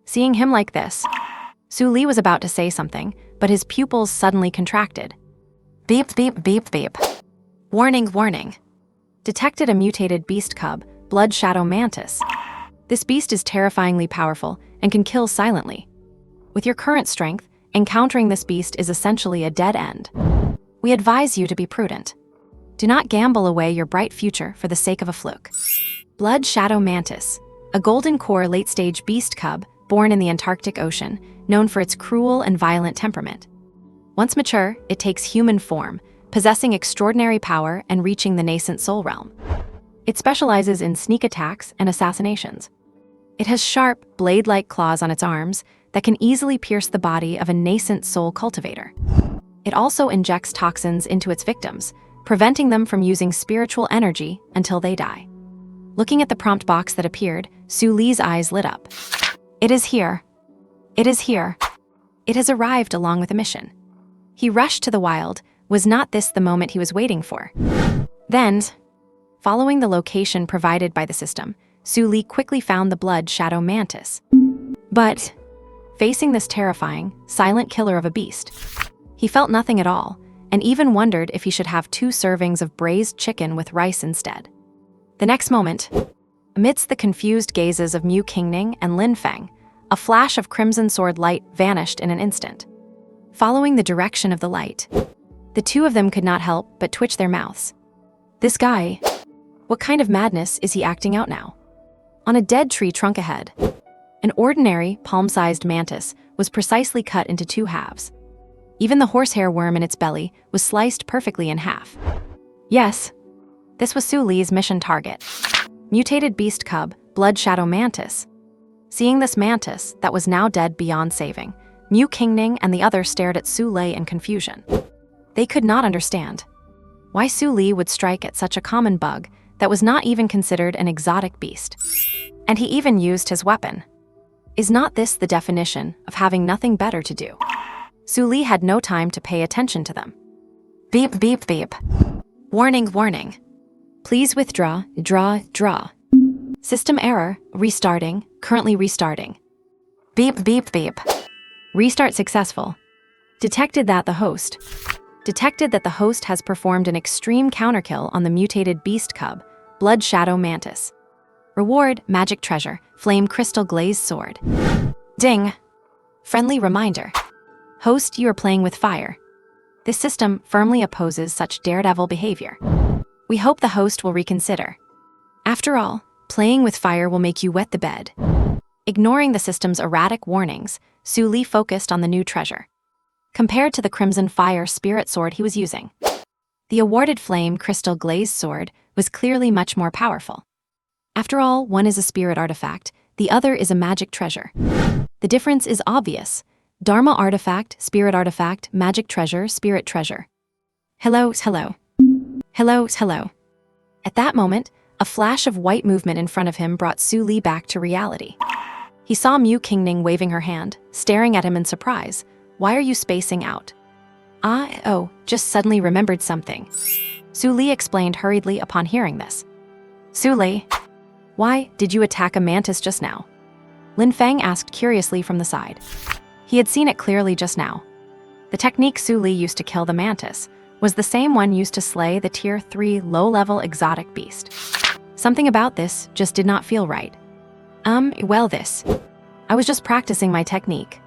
Seeing him like this, Su Li was about to say something, but his pupils suddenly contracted. Beep, beep, beep, beep. Warning, warning. Detected a mutated beast cub, blood shadow mantis. This beast is terrifyingly powerful and can kill silently. With your current strength, encountering this beast is essentially a dead end. We advise you to be prudent. Do not gamble away your bright future for the sake of a fluke. Blood shadow mantis, a golden core late-stage beast cub born in the Antarctic Ocean, known for its cruel and violent temperament. Once mature, it takes human form, possessing extraordinary power and reaching the nascent soul realm. It specializes in sneak attacks and assassinations. It has sharp, blade-like claws on its arms that can easily pierce the body of a nascent soul cultivator. It also injects toxins into its victims, preventing them from using spiritual energy until they die. Looking at the prompt box that appeared, Su Li's eyes lit up. It is here. It is here. It has arrived along with a mission. He rushed to the wild. Was not this the moment he was waiting for? Then, following the location provided by the system, Su Li quickly found the blood shadow mantis. But, facing this terrifying, silent killer of a beast, he felt nothing at all, and even wondered if he should have 2 servings of braised chicken with rice instead. The next moment, amidst the confused gazes of Mu Qingning and Lin Feng, a flash of crimson sword light vanished in an instant. Following the direction of the light, the 2 of them could not help but twitch their mouths. This guy, what kind of madness is he acting out now? On a dead tree trunk ahead, an ordinary, palm-sized mantis was precisely cut into 2 halves. Even the horsehair worm in its belly was sliced perfectly in half. Yes, this was Su Li's mission target. Mutated beast cub, blood shadow mantis. Seeing this mantis that was now dead beyond saving, Mu Qingning and the others stared at Su Li in confusion. They could not understand why Su Li would strike at such a common bug that was not even considered an exotic beast. And he even used his weapon. Is not this the definition of having nothing better to do? Su Li had no time to pay attention to them. Beep, beep, beep. Warning, warning. Please withdraw, draw. System error, restarting, currently restarting. Beep, beep, beep. Restart successful. Detected that the host has performed an extreme counterkill on the mutated beast cub, blood shadow mantis. Reward, magic treasure, flame crystal glazed sword. Ding! Friendly reminder. Host, you are playing with fire. This system firmly opposes such daredevil behavior. We hope the host will reconsider. After all, playing with fire will make you wet the bed. Ignoring the system's erratic warnings, Su Li focused on the new treasure. Compared to the crimson fire spirit sword he was using, the awarded flame crystal glazed sword was clearly much more powerful. After all, one is a spirit artifact, the other is a magic treasure. The difference is obvious. Dharma artifact, spirit artifact, magic treasure, spirit treasure. Hello. Hello. At that moment, a flash of white movement in front of him brought Su Li back to reality. He saw Mu Qingning waving her hand, staring at him in surprise. Why are you spacing out? Just suddenly remembered something. Su Li explained hurriedly upon hearing this. Su Li, why did you attack a mantis just now? Lin Feng asked curiously from the side. He had seen it clearly just now. The technique Su Li used to kill the mantis was the same one used to slay the Tier 3 low-level exotic beast. Something about this just did not feel right. I was just practicing my technique.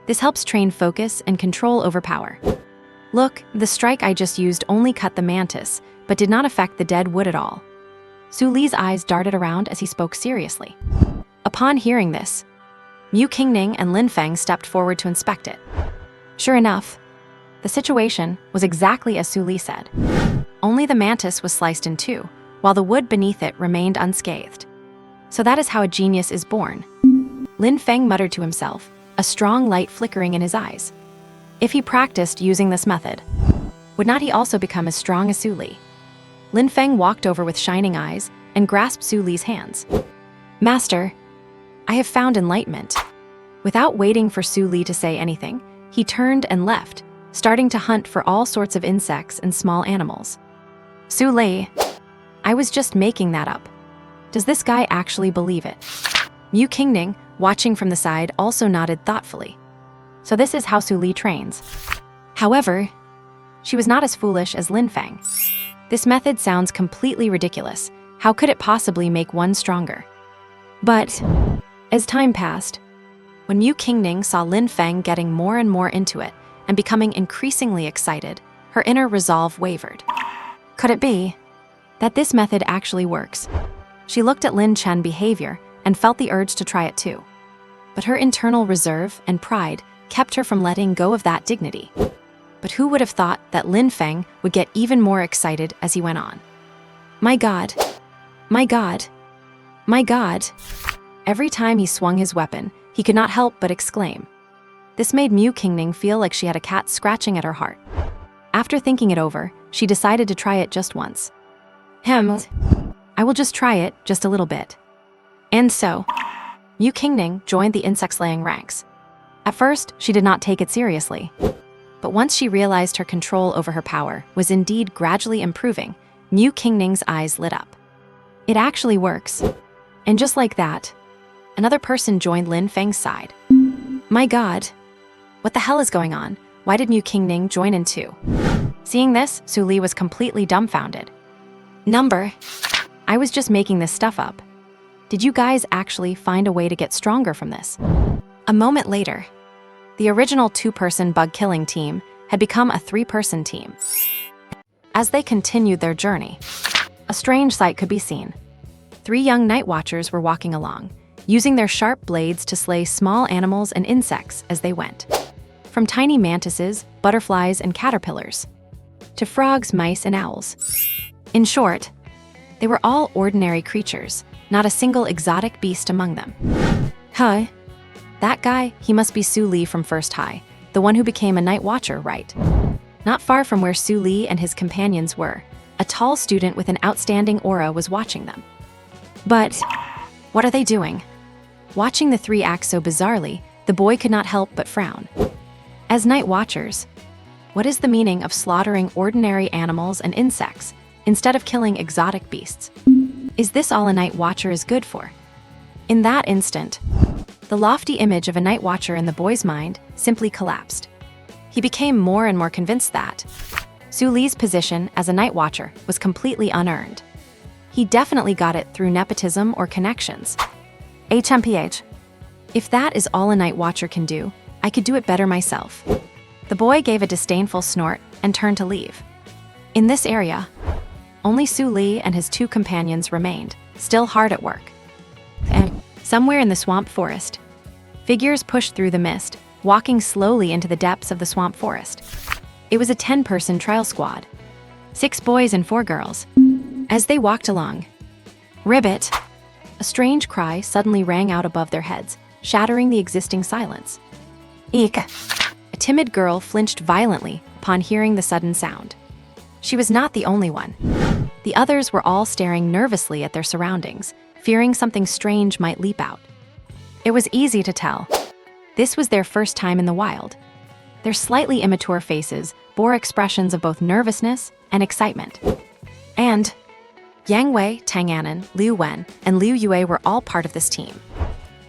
This helps train focus and control overpower. Look, the strike I just used only cut the mantis, but did not affect the dead wood at all. Su Li's eyes darted around as he spoke seriously. Upon hearing this, Mu Qingning and Lin Feng stepped forward to inspect it. Sure enough, the situation was exactly as Su Li said. Only the mantis was sliced in two, while the wood beneath it remained unscathed. So that is how a genius is born. Lin Feng muttered to himself, a strong light flickering in his eyes. If he practiced using this method, would not he also become as strong as Su Li? Lin Feng walked over with shining eyes and grasped Su Li's hands. Master, I have found enlightenment. Without waiting for Su Li to say anything, he turned and left, starting to hunt for all sorts of insects and small animals. Su Li, I was just making that up. Does this guy actually believe it? Mu Qingning, watching from the side, also nodded thoughtfully. So this is how Su Li trains. However, she was not as foolish as Lin Feng. This method sounds completely ridiculous. How could it possibly make one stronger? But as time passed, when Mu Qingning saw Lin Feng getting more and more into it and becoming increasingly excited, her inner resolve wavered. Could it be that this method actually works? She looked at Lin Chen's behavior and felt the urge to try it too. But her internal reserve and pride kept her from letting go of that dignity. But who would have thought that Lin Feng would get even more excited as he went on? My God. Every time he swung his weapon, he could not help but exclaim. This made Mu Qingning feel like she had a cat scratching at her heart. After thinking it over, she decided to try it just once. I will just try it just a little bit. And so, Mu Qingning joined the insect-slaying ranks. At first, she did not take it seriously. But once she realized her control over her power was indeed gradually improving, Mu Qingning's eyes lit up. It actually works. And just like that, another person joined Lin Feng's side. My God, what the hell is going on? Why did Mu Qingning join in too? Seeing this, Su Li was completely dumbfounded. I was just making this stuff up. Did you guys actually find a way to get stronger from this? A moment later, the original two-person bug-killing team had become a three-person team. As they continued their journey, a strange sight could be seen. 3 young night watchers were walking along, using their sharp blades to slay small animals and insects as they went. From tiny mantises, butterflies, and caterpillars, to frogs, mice, and owls. In short, they were all ordinary creatures, not a single exotic beast among them. That guy, he must be Su Li from First High, the one who became a night watcher, right? Not far from where Su Li and his companions were, a tall student with an outstanding aura was watching them. But what are they doing? Watching the 3 act so bizarrely, the boy could not help but frown. As night watchers, what is the meaning of slaughtering ordinary animals and insects instead of killing exotic beasts? Is this all a night watcher is good for? In that instant, the lofty image of a night watcher in the boy's mind simply collapsed. He became more and more convinced that Su Li's position as a night watcher was completely unearned. He definitely got it through nepotism or connections. HMPH. If that is all a night watcher can do, I could do it better myself. The boy gave a disdainful snort and turned to leave. In this area, only Su Li and his 2 companions remained, still hard at work. And somewhere in the swamp forest, figures pushed through the mist, walking slowly into the depths of the swamp forest. It was a 10-person trial squad. 6 boys and 4 girls. As they walked along, Ribbit! A strange cry suddenly rang out above their heads, shattering the existing silence. Eek! A timid girl flinched violently upon hearing the sudden sound. She was not the only one. The others were all staring nervously at their surroundings, fearing something strange might leap out. It was easy to tell. This was their first time in the wild. Their slightly immature faces bore expressions of both nervousness and excitement. And Yang Wei, Tang Anan, Liu Wen, and Liu Yue were all part of this team.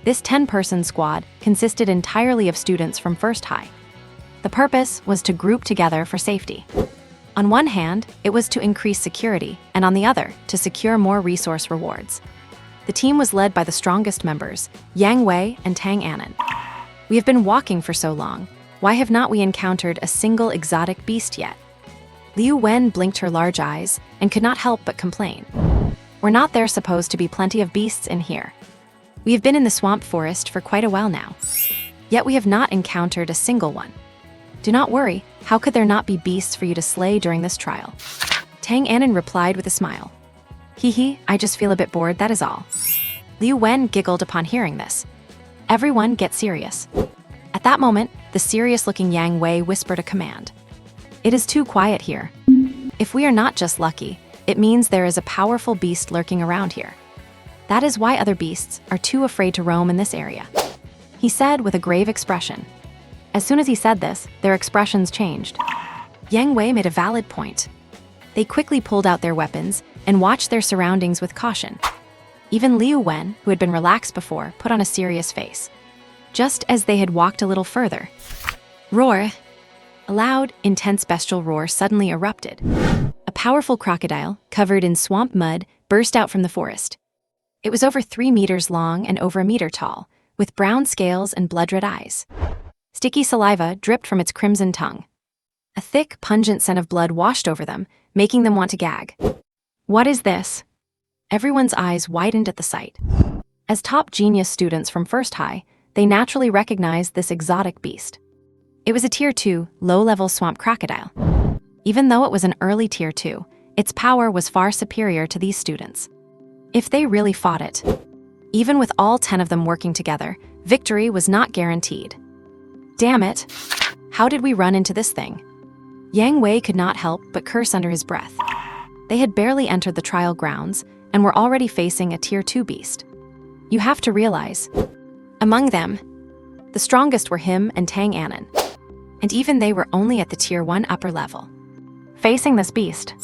This 10-person squad consisted entirely of students from First High. The purpose was to group together for safety. On one hand, it was to increase security, and on the other, to secure more resource rewards. The team was led by the strongest members, Yang Wei and Tang Anan. We have been walking for so long. Why have not we encountered a single exotic beast yet? Liu Wen blinked her large eyes and could not help but complain. We're not there supposed to be plenty of beasts in here. We have been in the swamp forest for quite a while now. Yet we have not encountered a single one. Do not worry, how could there not be beasts for you to slay during this trial? Tang Anan replied with a smile. Hee, I just feel a bit bored, that is all. Liu Wen giggled upon hearing this. Everyone get serious. At that moment, the serious-looking Yang Wei whispered a command. It is too quiet here. If we are not just lucky, it means there is a powerful beast lurking around here. That is why other beasts are too afraid to roam in this area, he said with a grave expression. As soon as he said this, their expressions changed. Yang Wei made a valid point. They quickly pulled out their weapons and watched their surroundings with caution. Even Liu Wen, who had been relaxed before, put on a serious face. Just as they had walked a little further, roar! A loud, intense bestial roar suddenly erupted. A powerful crocodile, covered in swamp mud, burst out from the forest. It was over 3 meters long and over 1 meter tall, with brown scales and blood-red eyes. Sticky saliva dripped from its crimson tongue. A thick, pungent scent of blood washed over them, making them want to gag. What is this? Everyone's eyes widened at the sight. As top genius students from First High, they naturally recognized this exotic beast. It was a Tier 2, low-level swamp crocodile. Even though it was an early Tier 2, its power was far superior to these students. If they really fought it, even with all 10 of them working together, victory was not guaranteed. Damn it! How did we run into this thing? Yang Wei could not help but curse under his breath. They had barely entered the trial grounds and were already facing a Tier 2 beast. You have to realize, among them, the strongest were him and Tang Anan. And even they were only at the Tier 1 upper level. Facing this beast.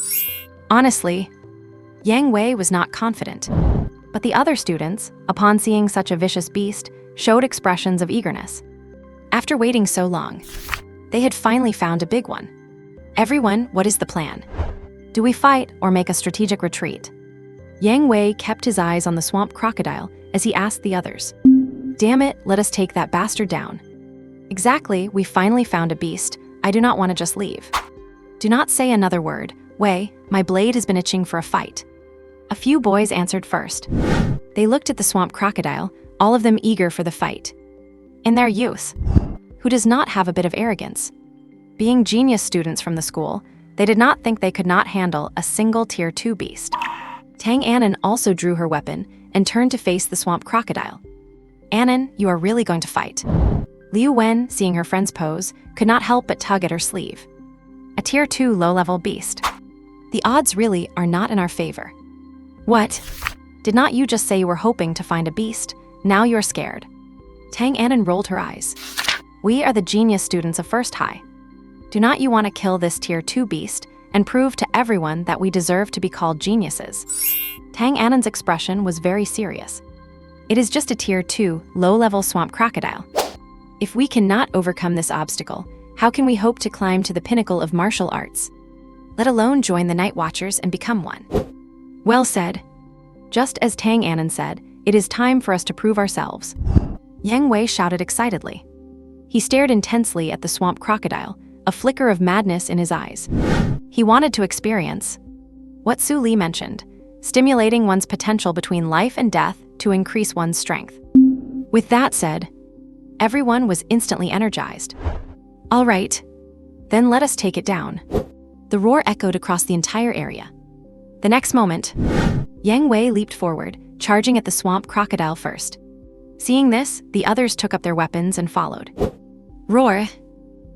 Honestly, Yang Wei was not confident. But the other students, upon seeing such a vicious beast, showed expressions of eagerness. After waiting so long, they had finally found a big one. Everyone, what is the plan? Do we fight or make a strategic retreat? Yang Wei kept his eyes on the swamp crocodile as he asked the others. Damn it, let us take that bastard down. Exactly, we finally found a beast. I do not want to just leave. Do not say another word. Wei, my blade has been itching for a fight. A few boys answered first. They looked at the swamp crocodile, all of them eager for the fight. In their youth, who does not have a bit of arrogance? Being genius students from the school, they did not think they could not handle a single Tier 2 beast. Tang Anan also drew her weapon and turned to face the swamp crocodile. Anan, you are really going to fight. Liu Wen, seeing her friend's pose, could not help but tug at her sleeve. A Tier 2 low-level beast. The odds really are not in our favor. What? Did not you just say you were hoping to find a beast? Now you're scared. Tang Anan rolled her eyes. We are the genius students of First High. Do not you want to kill this Tier 2 beast and prove to everyone that we deserve to be called geniuses? Tang Anan's expression was very serious. It is just a Tier 2, low-level swamp crocodile. If we cannot overcome this obstacle, how can we hope to climb to the pinnacle of martial arts? Let alone join the Night Watchers and become one. Well said, Just as Tang Anan said, "It is time for us to prove ourselves." Yang Wei shouted excitedly. He stared intensely at the swamp crocodile, a flicker of madness in his eyes. He wanted to experience what Su Li mentioned, stimulating one's potential between life and death to increase one's strength. With that said, everyone was instantly energized. "All right, then let us take it down." The roar echoed across the entire area. The next moment, Yang Wei leaped forward, charging at the swamp crocodile first. Seeing this, the others took up their weapons and followed. Roar!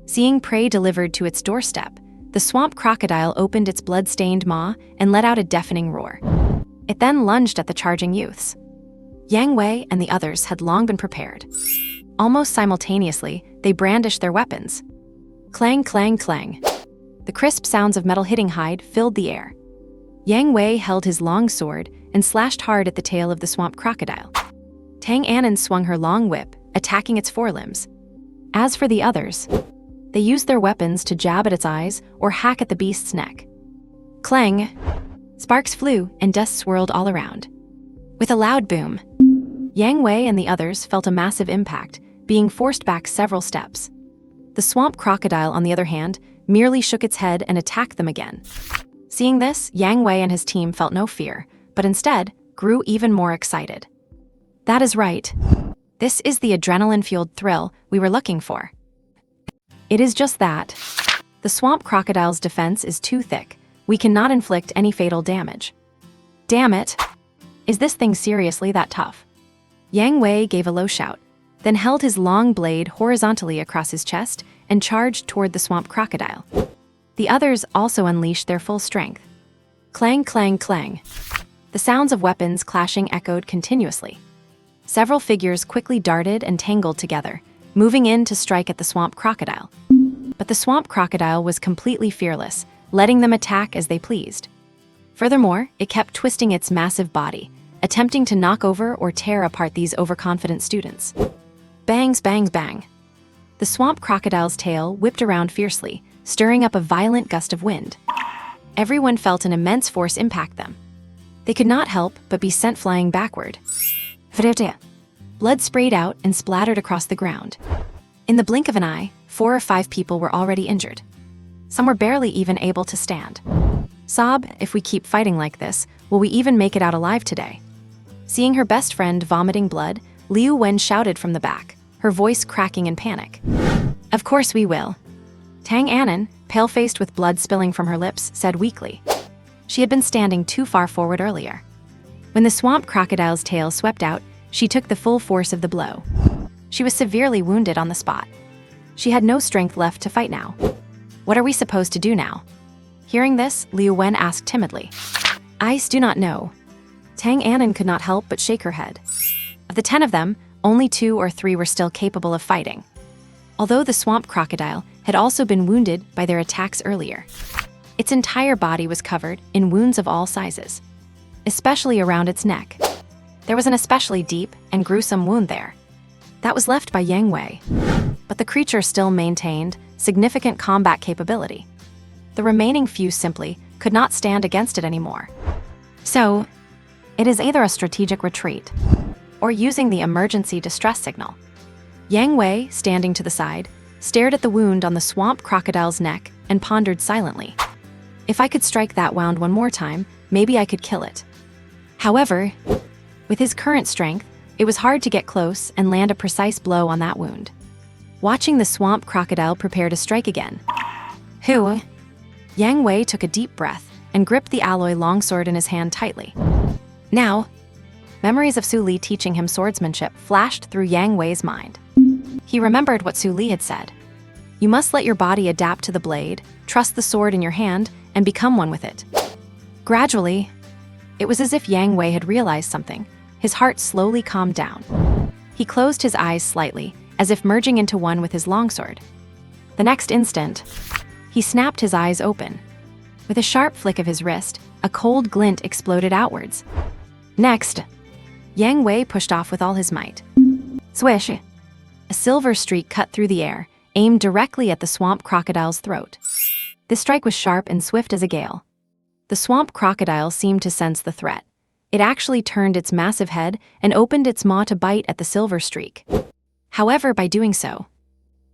Seeing prey delivered to its doorstep, the swamp crocodile opened its blood-stained maw and let out a deafening roar. It then lunged at the charging youths. Yang Wei and the others had long been prepared. Almost simultaneously, they brandished their weapons. Clang, clang, clang. The crisp sounds of metal hitting hide filled the air. Yang Wei held his long sword and slashed hard at the tail of the swamp crocodile. Tang Anan swung her long whip, attacking its forelimbs. As for the others, they used their weapons to jab at its eyes or hack at the beast's neck. Clang! Sparks flew and dust swirled all around. With a loud boom, Yang Wei and the others felt a massive impact, being forced back several steps. The swamp crocodile, on the other hand, merely shook its head and attacked them again. Seeing this, Yang Wei and his team felt no fear, but instead grew even more excited. That is right. This is the adrenaline-fueled thrill we were looking for. It is just that. The swamp crocodile's defense is too thick. We cannot inflict any fatal damage. Damn it! Is this thing seriously that tough? Yang Wei gave a low shout, then held his long blade horizontally across his chest and charged toward the swamp crocodile. The others also unleashed their full strength. Clang, clang, clang. The sounds of weapons clashing echoed continuously. Several figures quickly darted and tangled together, moving in to strike at the swamp crocodile. But the swamp crocodile was completely fearless, letting them attack as they pleased. Furthermore, it kept twisting its massive body, attempting to knock over or tear apart these overconfident students. Bangs, bangs, bang. The swamp crocodile's tail whipped around fiercely, stirring up a violent gust of wind. Everyone felt an immense force impact them. They could not help but be sent flying backward. Blood sprayed out and splattered across the ground. In the blink of an eye, 4 or 5 people were already injured. Some were barely even able to stand. Sob, if we keep fighting like this, will we even make it out alive today? Seeing her best friend vomiting blood, Liu Wen shouted from the back, her voice cracking in panic. Of course we will. Tang Anan, pale-faced with blood spilling from her lips, said weakly. She had been standing too far forward earlier. When the swamp crocodile's tail swept out, she took the full force of the blow. She was severely wounded on the spot. She had no strength left to fight now. What are we supposed to do now? Hearing this, Liu Wen asked timidly. I do not know. Tang Anan could not help but shake her head. Of the 10 of them, only 2 or 3 were still capable of fighting. Although the swamp crocodile had also been wounded by their attacks earlier. Its entire body was covered in wounds of all sizes, especially around its neck. There was an especially deep and gruesome wound there. That was left by Yang Wei. But the creature still maintained significant combat capability. The remaining few simply could not stand against it anymore. So, it is either a strategic retreat or using the emergency distress signal. Yang Wei, standing to the side, stared at the wound on the swamp crocodile's neck and pondered silently. If I could strike that wound one more time, maybe I could kill it. However, with his current strength, it was hard to get close and land a precise blow on that wound. Watching the swamp crocodile prepare to strike again. Who? Yang Wei took a deep breath and gripped the alloy longsword in his hand tightly. Now, memories of Su Li teaching him swordsmanship flashed through Yang Wei's mind. He remembered what Su Li had said. You must let your body adapt to the blade, trust the sword in your hand, and become one with it. Gradually, it was as if Yang Wei had realized something. His heart slowly calmed down. He closed his eyes slightly, as if merging into one with his longsword. The next instant, he snapped his eyes open. With a sharp flick of his wrist, a cold glint exploded outwards. Next, Yang Wei pushed off with all his might. Swish! A silver streak cut through the air, aimed directly at the swamp crocodile's throat. This strike was sharp and swift as a gale. The swamp crocodile seemed to sense the threat. It actually turned its massive head and opened its maw to bite at the silver streak. However, by doing so,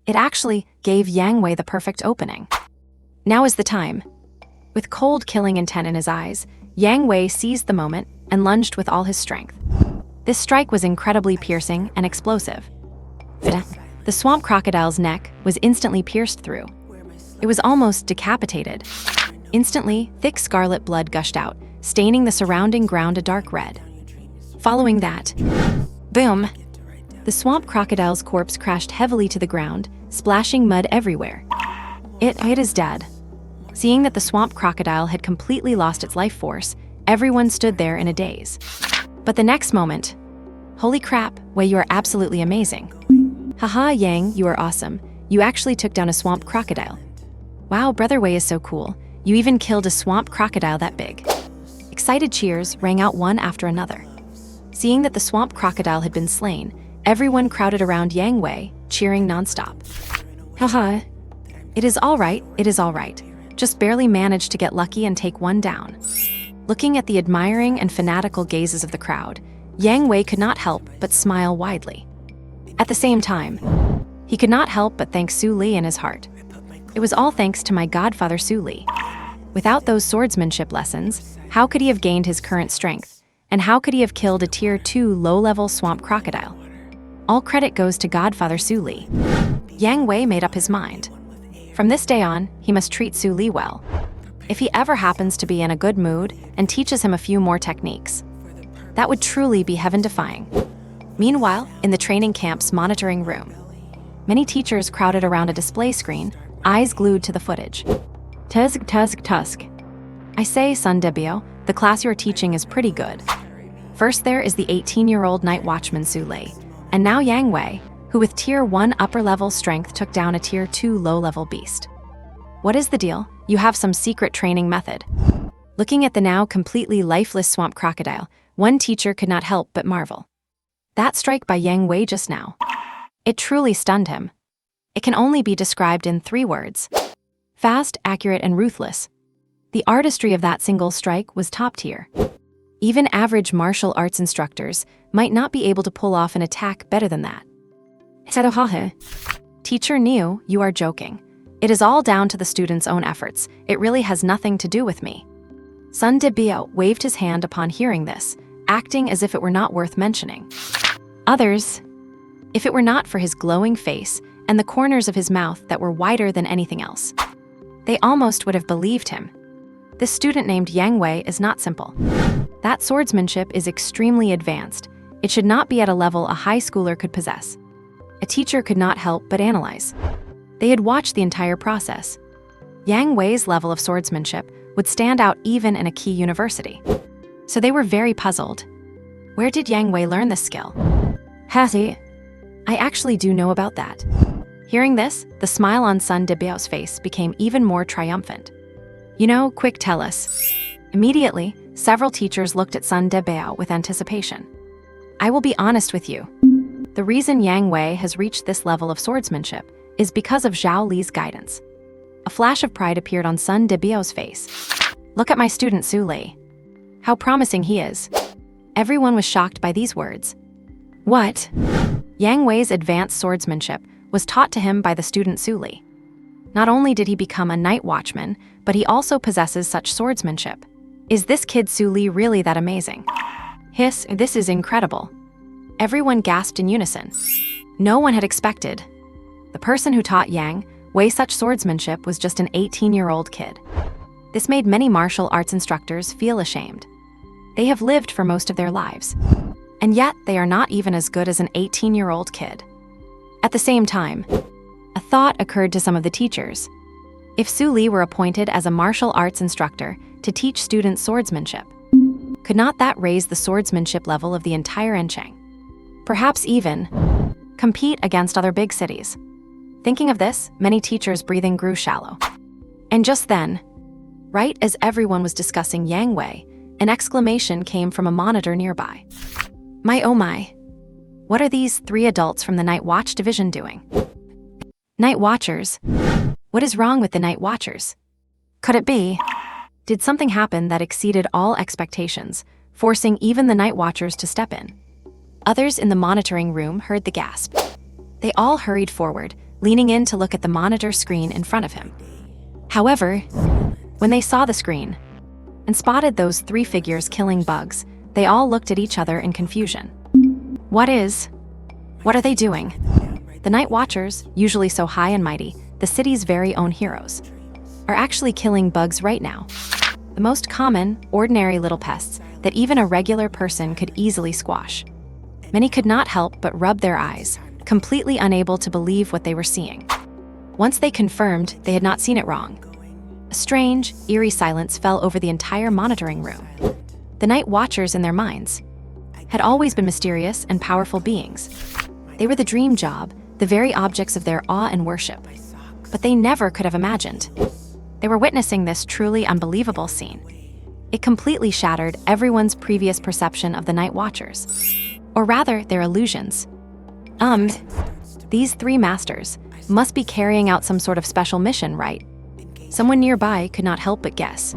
it actually gave Yang Wei the perfect opening. Now is the time. With cold, killing intent in his eyes, Yang Wei seized the moment and lunged with all his strength. This strike was incredibly piercing and explosive. The swamp crocodile's neck was instantly pierced through. It was almost decapitated. Instantly, thick scarlet blood gushed out, staining the surrounding ground a dark red. Following that, boom! The swamp crocodile's corpse crashed heavily to the ground, splashing mud everywhere. It is dead. Seeing that the swamp crocodile had completely lost its life force, everyone stood there in a daze. But the next moment, holy crap, Wei, you are absolutely amazing. Haha, Yang, you are awesome. You actually took down a swamp crocodile. Wow, Brother Wei is so cool. You even killed a swamp crocodile that big. Excited cheers rang out one after another. Seeing that the swamp crocodile had been slain, everyone crowded around Yang Wei, cheering nonstop. Haha. It is all right, it is all right. Just barely managed to get lucky and take one down. Looking at the admiring and fanatical gazes of the crowd, Yang Wei could not help but smile widely. At the same time, he could not help but thank Su Li in his heart. It was all thanks to my godfather Su Li. Without those swordsmanship lessons, how could he have gained his current strength? And how could he have killed a Tier 2 low-level swamp crocodile? All credit goes to godfather Su Li. Yang Wei made up his mind. From this day on, he must treat Su Li well. If he ever happens to be in a good mood and teaches him a few more techniques, that would truly be heaven-defying. Meanwhile, in the training camp's monitoring room, many teachers crowded around a display screen, eyes glued to the footage. Tusk. I say, Sun Debio, the class you're teaching is pretty good. First there is the 18-year-old night watchman Su Lei, and now Yang Wei, who with Tier 1 upper-level strength took down a Tier 2 low-level beast. What is the deal? You have some secret training method. Looking at the now completely lifeless swamp crocodile, one teacher could not help but marvel. That strike by Yang Wei just now. It truly stunned him. It can only be described in 3 words. Fast, accurate, and ruthless. The artistry of that single strike was top tier. Even average martial arts instructors might not be able to pull off an attack better than that. Teacher Niu, you are joking. It is all down to the students' own efforts. It really has nothing to do with me. Sun Debio waved his hand upon hearing this, acting as if it were not worth mentioning. Others, if it were not for his glowing face and the corners of his mouth that were wider than anything else, they almost would have believed him. This student named Yang Wei is not simple. That swordsmanship is extremely advanced. It should not be at a level a high schooler could possess. A teacher could not help but analyze. They had watched the entire process. Yang Wei's level of swordsmanship would stand out even in a key university. So they were very puzzled. Where did Yang Wei learn this skill? I actually do know about that. Hearing this, the smile on Sun Debio's face became even more triumphant. You know, quick, tell us. Immediately, several teachers looked at Sun Debio with anticipation. I will be honest with you. The reason Yang Wei has reached this level of swordsmanship is because of Zhao Li's guidance. A flash of pride appeared on Sun Debio's face. Look at my student Su Li. How promising he is. Everyone was shocked by these words. What? Yang Wei's advanced swordsmanship was taught to him by the student Su Li. Not only did he become a night watchman, but he also possesses such swordsmanship. Is this kid Su Li really that amazing? Hiss, this is incredible. Everyone gasped in unison. No one had expected. The person who taught Yang Wei such swordsmanship was just an 18-year-old kid. This made many martial arts instructors feel ashamed. They have lived for most of their lives, and yet they are not even as good as an 18-year-old kid. At the same time, a thought occurred to some of the teachers. If Su Li were appointed as a martial arts instructor to teach students swordsmanship, could not that raise the swordsmanship level of the entire Encheng? Perhaps even compete against other big cities. Thinking of this, many teachers' breathing grew shallow. And just then, right as everyone was discussing Yang Wei, an exclamation came from a monitor nearby. My oh my. What are these 3 adults from the Night Watch division doing? Night Watchers? What is wrong with the Night Watchers? Could it be? Did something happen that exceeded all expectations? forcing even the night watchers to step in. Others in the monitoring room heard the gasp. They all hurried forward, leaning in to look at the monitor screen in front of him. However, when they saw the screen and spotted those 3 figures killing bugs, they all looked at each other in confusion. What are they doing? The night watchers, usually so high and mighty, the city's very own heroes, are actually killing bugs right now. The most common, ordinary little pests that even a regular person could easily squash. Many could not help but rub their eyes, completely unable to believe what they were seeing. Once they confirmed they had not seen it wrong, a strange, eerie silence fell over the entire monitoring room. The night watchers in their minds had always been mysterious and powerful beings. They were the dream job, the very objects of their awe and worship. But they never could have imagined they were witnessing this truly unbelievable scene. It completely shattered everyone's previous perception of the night watchers, or rather, their illusions. These 3 masters must be carrying out some sort of special mission, right? Someone nearby could not help but guess.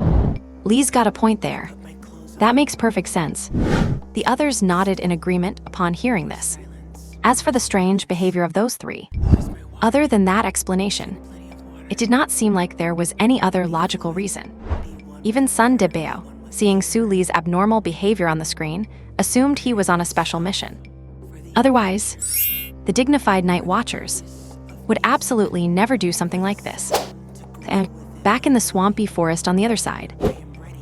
Lee's got a point there. That makes perfect sense. The others nodded in agreement upon hearing this. As for the strange behavior of those 3, other than that explanation, it did not seem like there was any other logical reason. Even Sun De Bao, seeing Su Li's abnormal behavior on the screen, assumed he was on a special mission. Otherwise, the dignified night watchers would absolutely never do something like this. And back in the swampy forest on the other side,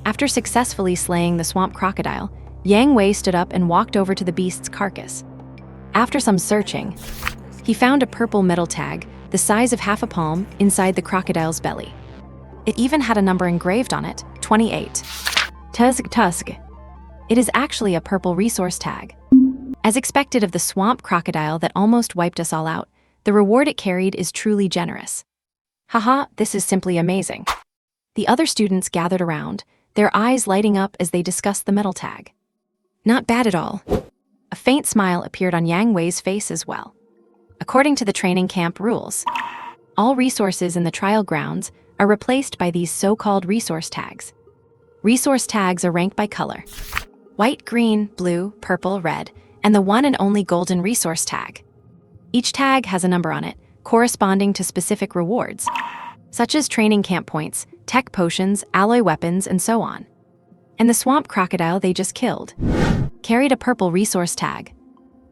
after successfully slaying the swamp crocodile, Yang Wei stood up and walked over to the beast's carcass. After some searching, he found a purple metal tag the size of half a palm inside the crocodile's belly. It even had a number engraved on it, 28. Tusk. It is actually a purple resource tag. As expected of the swamp crocodile that almost wiped us all out, the reward it carried is truly generous. Haha, this is simply amazing. The other students gathered around, their eyes lighting up as they discussed the metal tag. Not bad at all. A faint smile appeared on Yang Wei's face as well. According to the training camp rules, all resources in the trial grounds are replaced by these so-called resource tags. Resource tags are ranked by color: white, green, blue, purple, red, and the one and only golden resource tag. Each tag has a number on it, corresponding to specific rewards, such as training camp points, tech potions, alloy weapons, and so on. And the swamp crocodile they just killed carried a purple resource tag.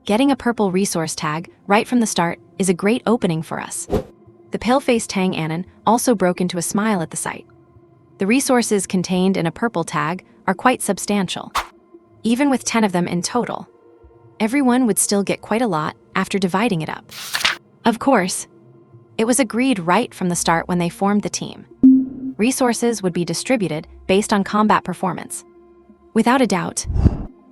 Getting a purple resource tag right from the start is a great opening for us. The pale-faced Tang Anon also broke into a smile at the sight. The resources contained in a purple tag are quite substantial. Even with 10 of them in total, everyone would still get quite a lot after dividing it up. Of course, it was agreed right from the start when they formed the team. Resources would be distributed based on combat performance. Without a doubt,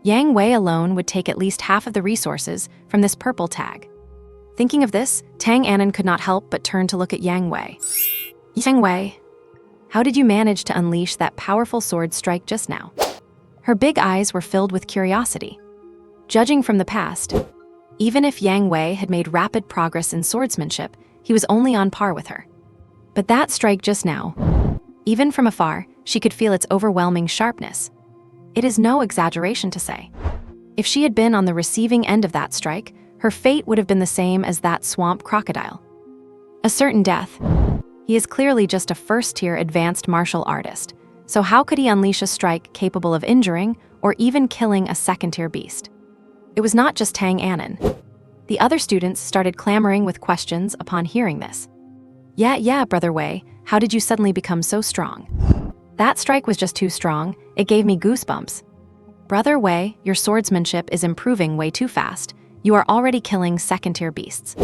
Yang Wei alone would take at least half of the resources from this purple tag. Thinking of this, Tang Anon could not help but turn to look at Yang Wei. Yang Wei, how did you manage to unleash that powerful sword strike just now? Her big eyes were filled with curiosity. Judging from the past, even if Yang Wei had made rapid progress in swordsmanship, he was only on par with her. But that strike just now, even from afar, she could feel its overwhelming sharpness. It is no exaggeration to say, if she had been on the receiving end of that strike, her fate would have been the same as that swamp crocodile. A certain death. He is clearly just a first-tier advanced martial artist, so how could he unleash a strike capable of injuring or even killing a second-tier beast? It was not just Tang Anon. The other students started clamoring with questions upon hearing this. Yeah, Brother Wei, how did you suddenly become so strong? That strike was just too strong, it gave me goosebumps. Brother Wei, your swordsmanship is improving way too fast. You are already killing second-tier beasts.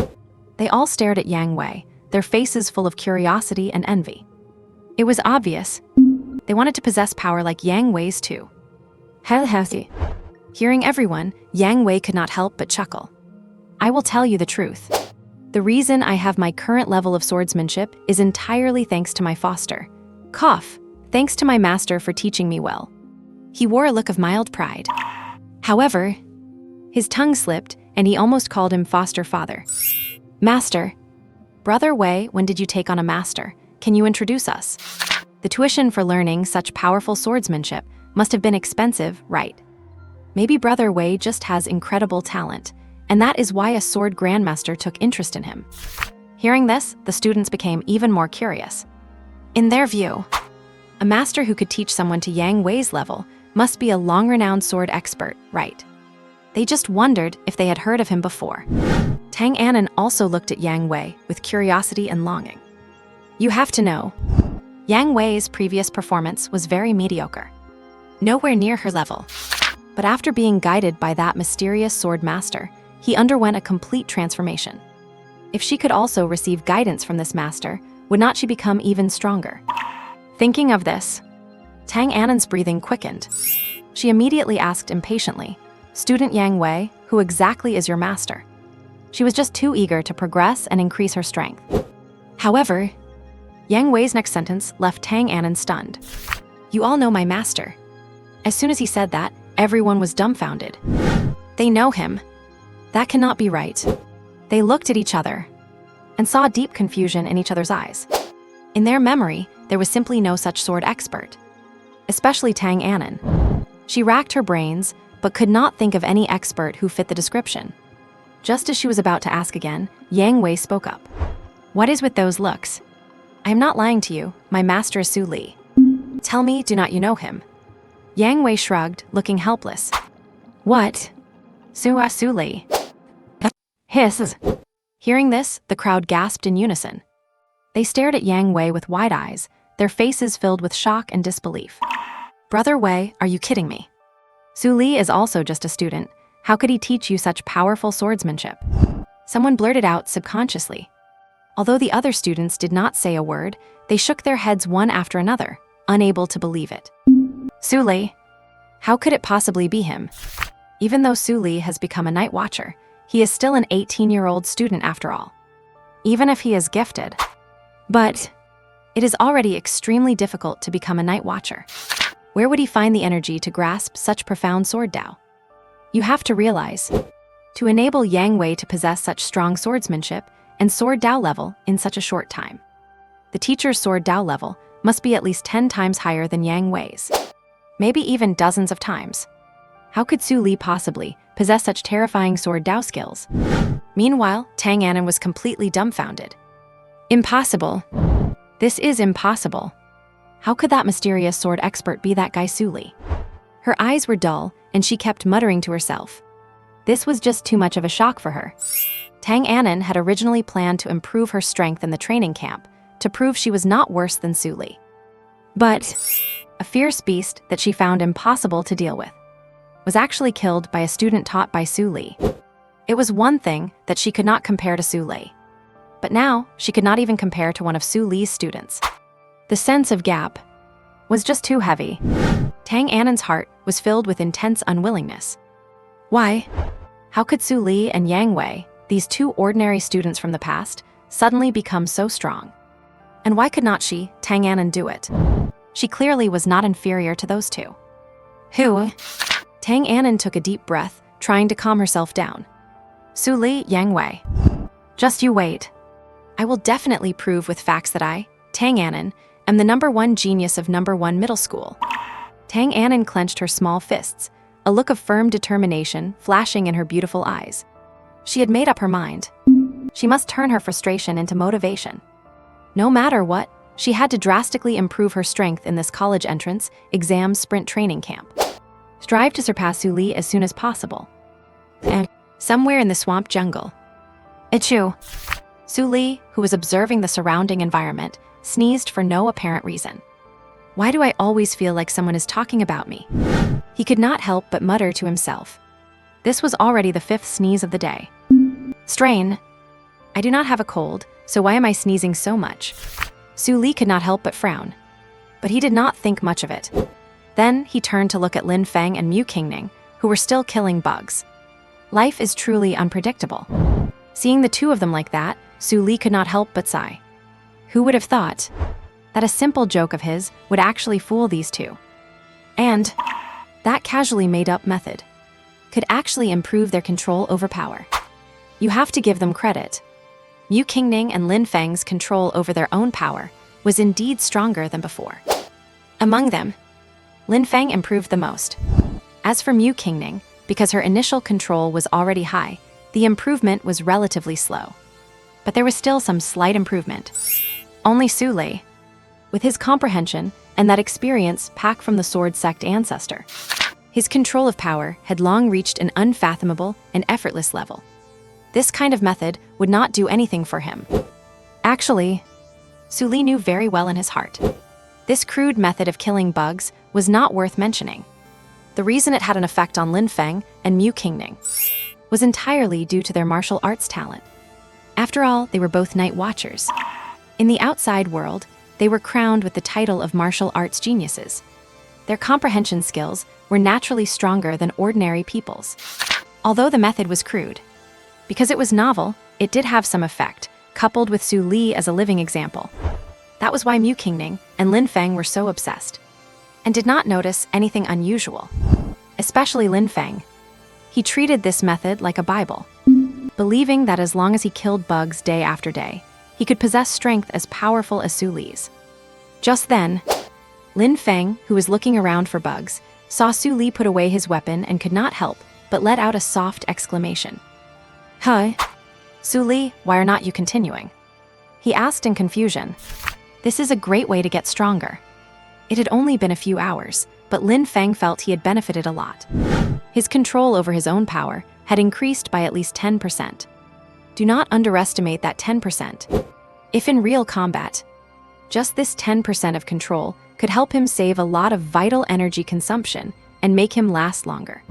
They all stared at Yang Wei, their faces full of curiosity and envy. It was obvious. They wanted to possess power like Yang Wei's too. Hearing everyone, Yang Wei could not help but chuckle. I will tell you the truth. The reason I have my current level of swordsmanship is entirely thanks to my foster. Cough. Thanks to my master for teaching me well. He wore a look of mild pride. However, his tongue slipped and he almost called him foster father. Master. Brother Wei, when did you take on a master? Can you introduce us? The tuition for learning such powerful swordsmanship must have been expensive, right? Maybe Brother Wei just has incredible talent, and that is why a sword grandmaster took interest in him. Hearing this, the students became even more curious. In their view, a master who could teach someone to Yang Wei's level must be a long-renowned sword expert, right? They just wondered if they had heard of him before. Tang Anan also looked at Yang Wei with curiosity and longing. You have to know, Yang Wei's previous performance was very mediocre. Nowhere near her level. But after being guided by that mysterious sword master, he underwent a complete transformation. If she could also receive guidance from this master, would not she become even stronger? Thinking of this, Tang Anan's breathing quickened. She immediately asked impatiently, "Student Yang Wei, who exactly is your master?" She was just too eager to progress and increase her strength. However, Yang Wei's next sentence left Tang Anan stunned. "You all know my master." As soon as he said that, everyone was dumbfounded. They know him. That cannot be right. They looked at each other and saw deep confusion in each other's eyes. In their memory, there was simply no such sword expert. Especially Tang Anan. She racked her brains, but could not think of any expert who fit the description. Just as she was about to ask again, Yang Wei spoke up. "What is with those looks? I am not lying to you, my master is Su Li. Tell me, do not you know him?" Yang Wei shrugged, looking helpless. "What? Su Li?" Hiss. Hearing this, the crowd gasped in unison. They stared at Yang Wei with wide eyes, their faces filled with shock and disbelief. "Brother Wei, are you kidding me? Su Li is also just a student. How could he teach you such powerful swordsmanship?" Someone blurted out subconsciously. Although the other students did not say a word, they shook their heads one after another, unable to believe it. Su Li? How could it possibly be him? Even though Su Li has become a night watcher, he is still an 18-year-old student after all. Even if he is gifted. But it is already extremely difficult to become a night watcher. Where would he find the energy to grasp such profound sword Dao? You have to realize, to enable Yang Wei to possess such strong swordsmanship and sword Dao level in such a short time, the teacher's sword Dao level must be at least 10 times higher than Yang Wei's. Maybe even dozens of times. How could Su Li possibly possess such terrifying sword Dao skills? Meanwhile, Tang Anan was completely dumbfounded. Impossible. This is impossible. How could that mysterious sword expert be that guy Su Li? Her eyes were dull, and she kept muttering to herself. This was just too much of a shock for her. Tang Anan had originally planned to improve her strength in the training camp, to prove she was not worse than Su Li. But a fierce beast that she found impossible to deal with was actually killed by a student taught by Su Li. It was one thing that she could not compare to Su Li. But now, she could not even compare to one of Su Li's students. The sense of gap was just too heavy. Tang Anan's heart was filled with intense unwillingness. Why? How could Su Li and Yang Wei, these two ordinary students from the past, suddenly become so strong? And why could not she, Tang Anan, do it? She clearly was not inferior to those two. Who? Tang Anan took a deep breath, trying to calm herself down. Su Li, Yang Wei. Just you wait. I will definitely prove with facts that I, Tang Anan, am the #1 genius of #1 middle school. Tang Anan clenched her small fists, a look of firm determination flashing in her beautiful eyes. She had made up her mind. She must turn her frustration into motivation. No matter what, she had to drastically improve her strength in this college entrance exam sprint training camp. Strive to surpass Su Li as soon as possible. And somewhere in the swamp jungle. Achoo! Su Li, who was observing the surrounding environment, sneezed for no apparent reason. Why do I always feel like someone is talking about me? He could not help but mutter to himself. This was already the 5th sneeze of the day. Strain. I do not have a cold, so why am I sneezing so much? Su Li could not help but frown. But he did not think much of it. Then he turned to look at Lin Feng and Mu Qingning, who were still killing bugs. Life is truly unpredictable. Seeing the two of them like that, Su Li could not help but sigh. Who would have thought that a simple joke of his would actually fool these two? And that casually made-up method could actually improve their control over power. You have to give them credit. Mu Qingning and Lin Feng's control over their own power was indeed stronger than before. Among them, Lin Feng improved the most. As for Mu Qingning, because her initial control was already high, the improvement was relatively slow. But there was still some slight improvement. Only Su Li, with his comprehension and that experience packed from the sword sect ancestor, his control of power had long reached an unfathomable and effortless level. This kind of method would not do anything for him. Actually, Su Li knew very well in his heart, this crude method of killing bugs was not worth mentioning. The reason it had an effect on Lin Feng and Mu Qingning was entirely due to their martial arts talent. After all, they were both night watchers. In the outside world, they were crowned with the title of martial arts geniuses. Their comprehension skills were naturally stronger than ordinary people's. Although the method was crude, because it was novel, it did have some effect, coupled with Su Li as a living example. That was why Mu Qingning and Lin Feng were so obsessed, and did not notice anything unusual, especially Lin Feng. He treated this method like a Bible, believing that as long as he killed bugs day after day, he could possess strength as powerful as Su Li's. Just then, Lin Feng, who was looking around for bugs, saw Su Li put away his weapon and could not help but let out a soft exclamation. "Hi, Su Li, why are not you continuing?" he asked in confusion. This is a great way to get stronger. It had only been a few hours, but Lin Feng felt he had benefited a lot. His control over his own power had increased by at least 10%. Do not underestimate that 10%. If in real combat, just this 10% of control could help him save a lot of vital energy consumption and make him last longer.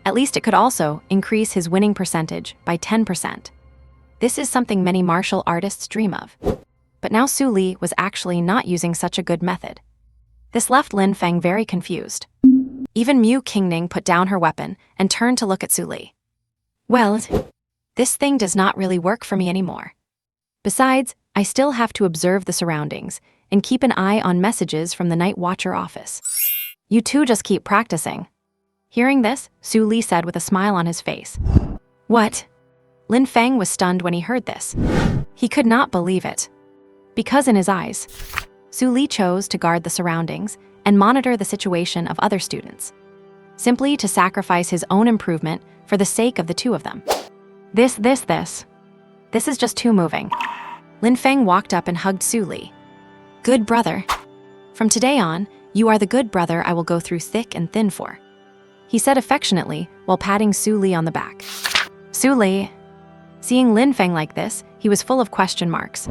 At least it could also increase his winning percentage by 10%. This is something many martial artists dream of. But now Su Li was actually not using such a good method. This left Lin Feng very confused. Even Mu Qingning put down her weapon and turned to look at Su Li. Well, this thing does not really work for me anymore. Besides, I still have to observe the surroundings and keep an eye on messages from the Night Watcher office. You two just keep practicing. Hearing this, Su Li said with a smile on his face. What? Lin Feng was stunned when he heard this. He could not believe it. Because in his eyes, Su Li chose to guard the surroundings and monitor the situation of other students, simply to sacrifice his own improvement for the sake of the two of them. This is just too moving. Lin Feng walked up and hugged Su Li. Good brother. From today on, you are the good brother I will go through thick and thin for, he said affectionately while patting Su Li on the back. Su Li. Seeing Lin Feng like this, he was full of question marks.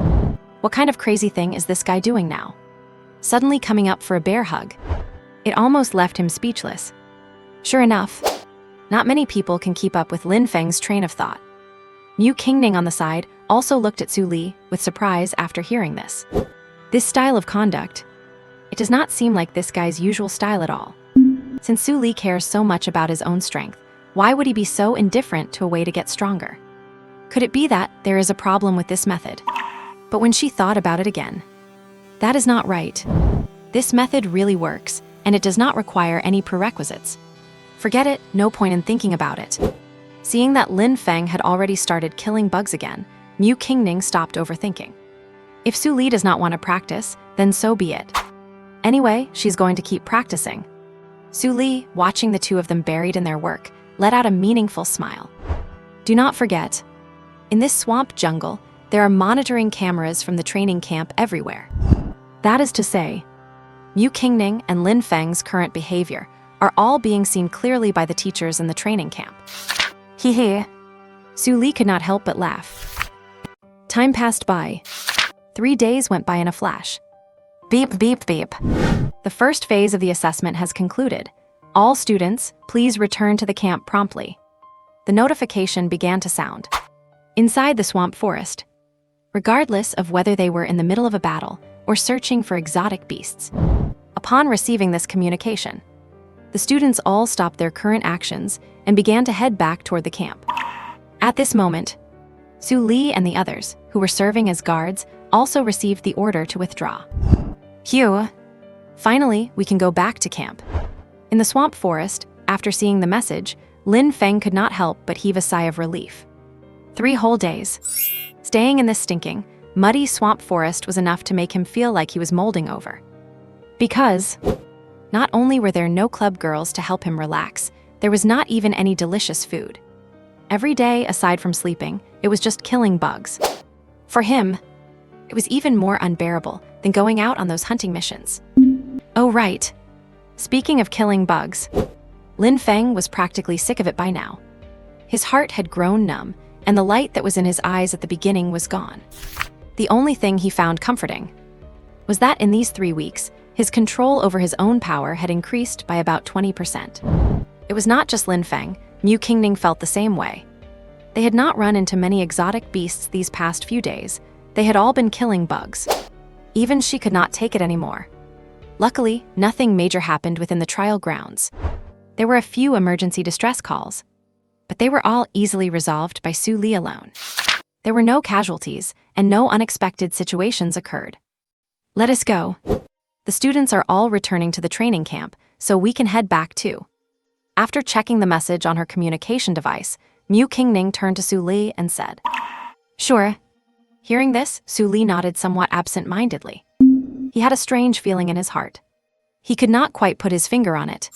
What kind of crazy thing is this guy doing now? Suddenly coming up for a bear hug. It almost left him speechless. Sure enough, not many people can keep up with Lin Feng's train of thought. Mu Qingning on the side also looked at Su Li with surprise after hearing this. This style of conduct, it does not seem like this guy's usual style at all. Since Su Li cares so much about his own strength, why would he be so indifferent to a way to get stronger? Could it be that there is a problem with this method? But when she thought about it again, that is not right. This method really works, and it does not require any prerequisites. Forget it, no point in thinking about it. Seeing that Lin Feng had already started killing bugs again, Mu Qingning stopped overthinking. If Su Li does not want to practice, then so be it. Anyway, she's going to keep practicing. Su Li, watching the two of them buried in their work, let out a meaningful smile. Do not forget, in this swamp jungle, there are monitoring cameras from the training camp everywhere. That is to say, Mu Qingning and Lin Feng's current behavior are all being seen clearly by the teachers in the training camp. Hee hee. Su Li could not help but laugh. Time passed by. 3 days went by in a flash. Beep, beep, beep. The first phase of the assessment has concluded. All students, please return to the camp promptly. The notification began to sound. Inside the swamp forest, regardless of whether they were in the middle of a battle or searching for exotic beasts. Upon receiving this communication, the students all stopped their current actions and began to head back toward the camp. At this moment, Su Li and the others, who were serving as guards, also received the order to withdraw. Phew! Finally, we can go back to camp. In the swamp forest, after seeing the message, Lin Feng could not help but heave a sigh of relief. 3 whole days. Staying in this stinking, muddy swamp forest was enough to make him feel like he was molding over. Because not only were there no club girls to help him relax, there was not even any delicious food. Every day, aside from sleeping, it was just killing bugs. For him, it was even more unbearable than going out on those hunting missions. Oh right. Speaking of killing bugs, Lin Feng was practically sick of it by now. His heart had grown numb, and the light that was in his eyes at the beginning was gone. The only thing he found comforting was that in these 3 weeks, his control over his own power had increased by about 20%. It was not just Lin Feng, Mu Qingning felt the same way. They had not run into many exotic beasts these past few days. They had all been killing bugs. Even she could not take it anymore. Luckily, nothing major happened within the trial grounds. There were a few emergency distress calls, but they were all easily resolved by Su Li alone. There were no casualties, and no unexpected situations occurred. Let us go. The students are all returning to the training camp, so we can head back too. After checking the message on her communication device, Mu Qingning turned to Su Li and said, "Sure." Hearing this, Su Li nodded somewhat absent-mindedly. He had a strange feeling in his heart. He could not quite put his finger on it,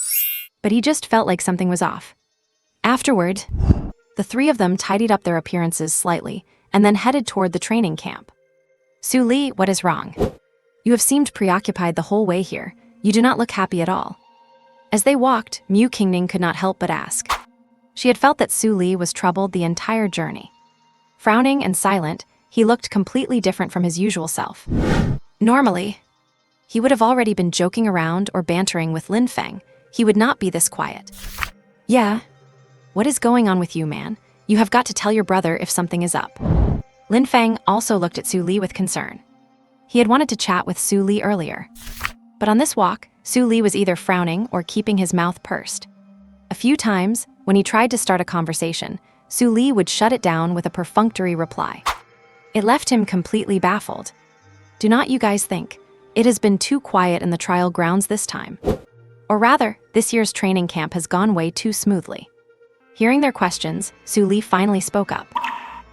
but he just felt like something was off. Afterward, the three of them tidied up their appearances slightly and then headed toward the training camp. "Su Li, what is wrong? You have seemed preoccupied the whole way here. You do not look happy at all." As they walked, Mu Qingning could not help but ask. She had felt that Su Li was troubled the entire journey. Frowning and silent, he looked completely different from his usual self. Normally, he would have already been joking around or bantering with Lin Feng. He would not be this quiet. "Yeah. What is going on with you, man? You have got to tell your brother if something is up." Lin Feng also looked at Su Li with concern. He had wanted to chat with Su Li earlier, but on this walk, Su Li was either frowning or keeping his mouth pursed. A few times, when he tried to start a conversation, Su Li would shut it down with a perfunctory reply. It left him completely baffled. Do not you guys think it has been too quiet in the trial grounds this time? Or rather, this year's training camp has gone way too smoothly. Hearing their questions, Su Li finally spoke up.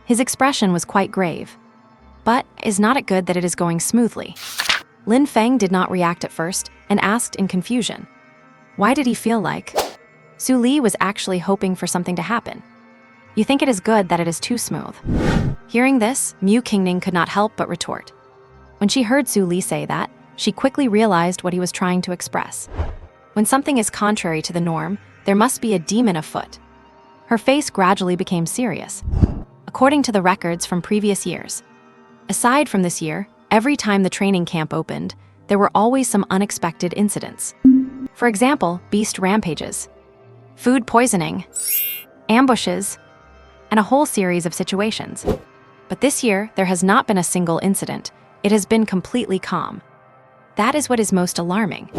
His expression was quite grave. But is not it good that it is going smoothly? Lin Feng did not react at first and asked in confusion. Why did he feel like? Su Li was actually hoping for something to happen. You think it is good that it is too smooth? Hearing this, Mu Qingning could not help but retort. When she heard Su Li say that, she quickly realized what he was trying to express. When something is contrary to the norm, there must be a demon afoot. Her face gradually became serious. According to the records from previous years, aside from this year, every time the training camp opened, there were always some unexpected incidents. For example, beast rampages, food poisoning, ambushes, and a whole series of situations. But this year, there has not been a single incident. It has been completely calm. That is what is most alarming.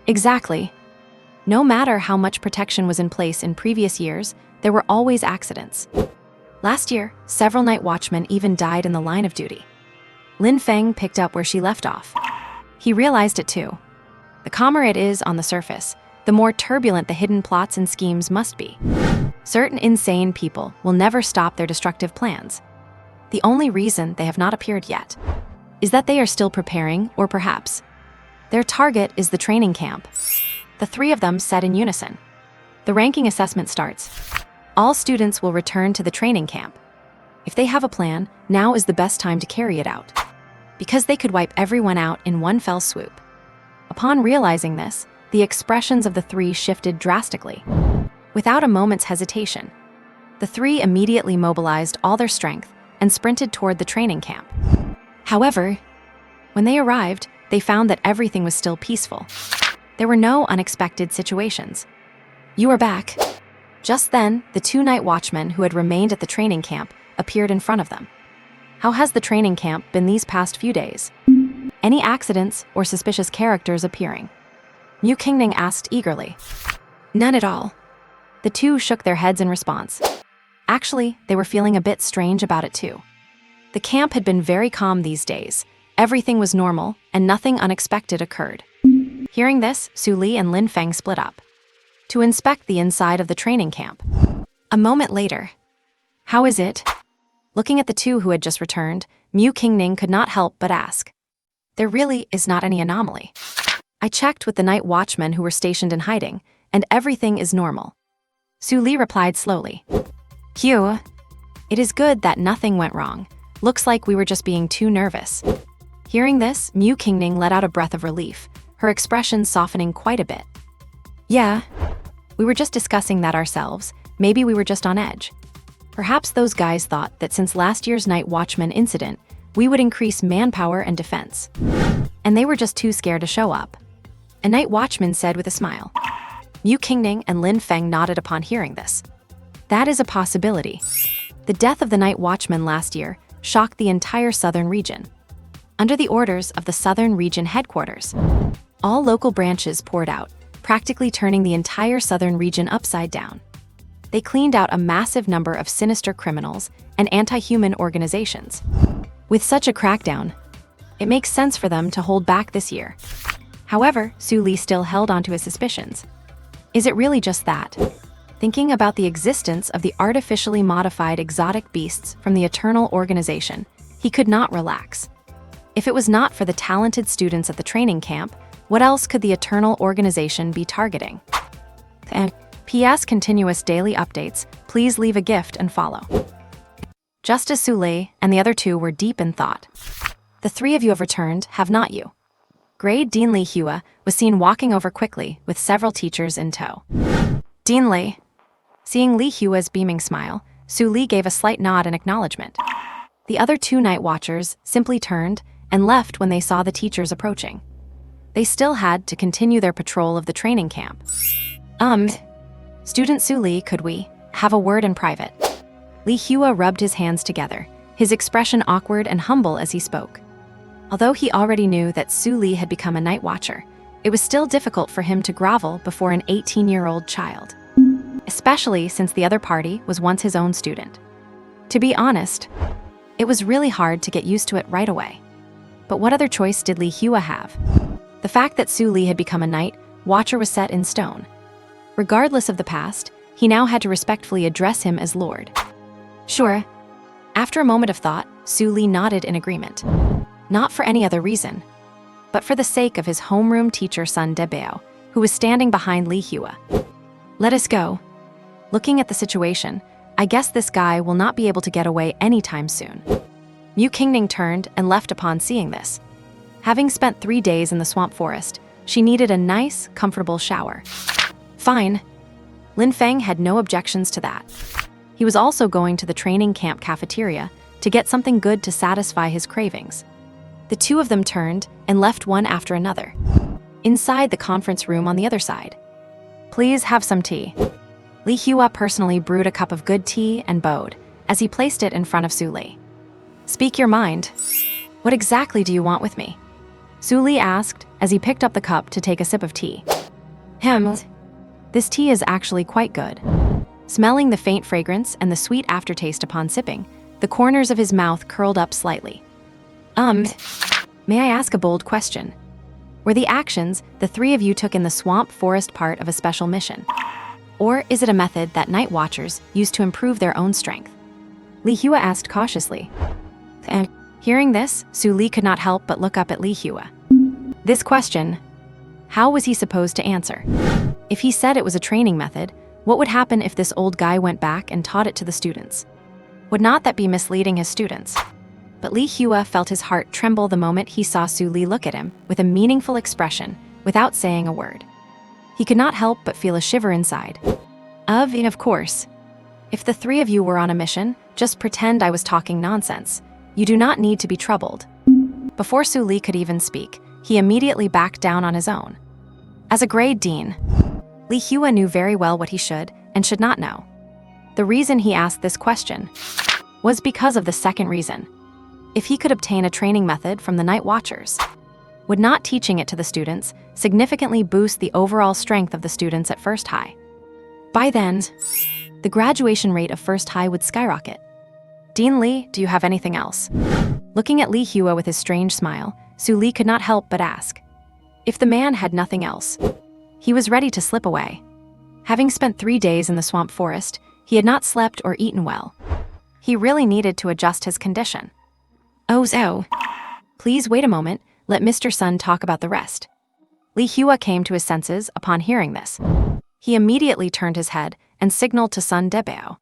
Exactly. No matter how much protection was in place in previous years, there were always accidents. Last year, several night watchmen even died in the line of duty. Lin Feng picked up where she left off. He realized it too. The calmer it is on the surface, the more turbulent the hidden plots and schemes must be. Certain insane people will never stop their destructive plans. The only reason they have not appeared yet is that they are still preparing, or perhaps their target is the training camp. The three of them said in unison. The ranking assessment starts. All students will return to the training camp. If they have a plan, now is the best time to carry it out, because they could wipe everyone out in one fell swoop. Upon realizing this, the expressions of the three shifted drastically. Without a moment's hesitation, the three immediately mobilized all their strength and sprinted toward the training camp. However, when they arrived, they found that everything was still peaceful. There were no unexpected situations. "You are back." Just then, the two night watchmen who had remained at the training camp appeared in front of them. "How has the training camp been these past few days? Any accidents or suspicious characters appearing?" Mu Qingning asked eagerly. "None at all." The two shook their heads in response. Actually, they were feeling a bit strange about it too. The camp had been very calm these days. Everything was normal, and nothing unexpected occurred. Hearing this, Su Li and Lin Feng split up to inspect the inside of the training camp. A moment later, "How is it?" Looking at the two who had just returned, Mu Qingning could not help but ask. "There really is not any anomaly. I checked with the night watchmen who were stationed in hiding, and everything is normal." Su Li replied slowly. Hugh, it is good that nothing went wrong. Looks like we were just being too nervous. Hearing this, Mu Qingning let out a breath of relief, her expression softening quite a bit. Yeah, we were just discussing that ourselves. Maybe we were just on edge. Perhaps those guys thought that since last year's night watchman incident, we would increase manpower and defense. And they were just too scared to show up. A night watchman said with a smile. Mu Qingning and Lin Feng nodded upon hearing this. That is a possibility. The death of the night watchman last year shocked the entire southern region. Under the orders of the southern region headquarters, all local branches poured out, practically turning the entire southern region upside down. They cleaned out a massive number of sinister criminals and anti-human organizations. With such a crackdown, it makes sense for them to hold back this year. However, Su Li still held onto his suspicions. Is it really just that? Thinking about the existence of the artificially modified exotic beasts from the Eternal Organization, he could not relax. If it was not for the talented students at the training camp, what else could the Eternal Organization be targeting? And P.S. Continuous daily updates, please leave a gift and follow. Just as Su Li and the other two were deep in thought. The three of you have returned, have not you? Grade Dean Li Hua was seen walking over quickly with several teachers in tow. Dean Li. Seeing Li Hua's beaming smile, Su Li gave a slight nod in acknowledgement. The other two night watchers simply turned and left when they saw the teachers approaching. They still had to continue their patrol of the training camp. Student Su Li, could we have a word in private? Li Hua rubbed his hands together, his expression awkward and humble as he spoke. Although he already knew that Su Li had become a night watcher, it was still difficult for him to grovel before an 18-year-old child, especially since the other party was once his own student. To be honest, it was really hard to get used to it right away. But what other choice did Li Hua have? The fact that Su Li had become a night watcher was set in stone. Regardless of the past, he now had to respectfully address him as Lord. Sure. After a moment of thought, Su Li nodded in agreement. Not for any other reason, but for the sake of his homeroom teacher son Debao, who was standing behind Li Hua. Let us go. Looking at the situation, I guess this guy will not be able to get away anytime soon. Mu Qingning turned and left upon seeing this. Having spent 3 days in the swamp forest, she needed a nice, comfortable shower. Fine. Lin Feng had no objections to that. He was also going to the training camp cafeteria to get something good to satisfy his cravings. The two of them turned and left one after another. Inside the conference room on the other side. Please have some tea. Li Hua personally brewed a cup of good tea and bowed as he placed it in front of Su Li. Speak your mind. What exactly do you want with me? Su Li asked as he picked up the cup to take a sip of tea. This tea is actually quite good. Smelling the faint fragrance and the sweet aftertaste upon sipping, the corners of his mouth curled up slightly. May I ask a bold question? Were the actions the three of you took in the swamp forest part of a special mission? Or is it a method that night watchers use to improve their own strength? Li Hua asked cautiously. And hearing this, Su Li could not help but look up at Li Hua. This question, how was he supposed to answer? If he said it was a training method, what would happen if this old guy went back and taught it to the students? Would not that be misleading his students? But Li Hua felt his heart tremble the moment he saw Su Li look at him with a meaningful expression without saying a word. He could not help but feel a shiver inside. Of course. If the three of you were on a mission, just pretend I was talking nonsense. You do not need to be troubled. Before Su Li could even speak, he immediately backed down on his own. As a grade dean, Li Hua knew very well what he should and should not know. The reason he asked this question was because of the second reason. If he could obtain a training method from the night watchers, would not teaching it to the students significantly boost the overall strength of the students at First High? By then, the graduation rate of First High would skyrocket. Dean Li, do you have anything else? Looking at Li Hua with his strange smile, Su Li could not help but ask. If the man had nothing else, he was ready to slip away. Having spent 3 days in the swamp forest, he had not slept or eaten well. He really needed to adjust his condition. Oh, please wait a moment, let Mr. Sun talk about the rest. Li Hua came to his senses upon hearing this. He immediately turned his head and signaled to Sun Debao.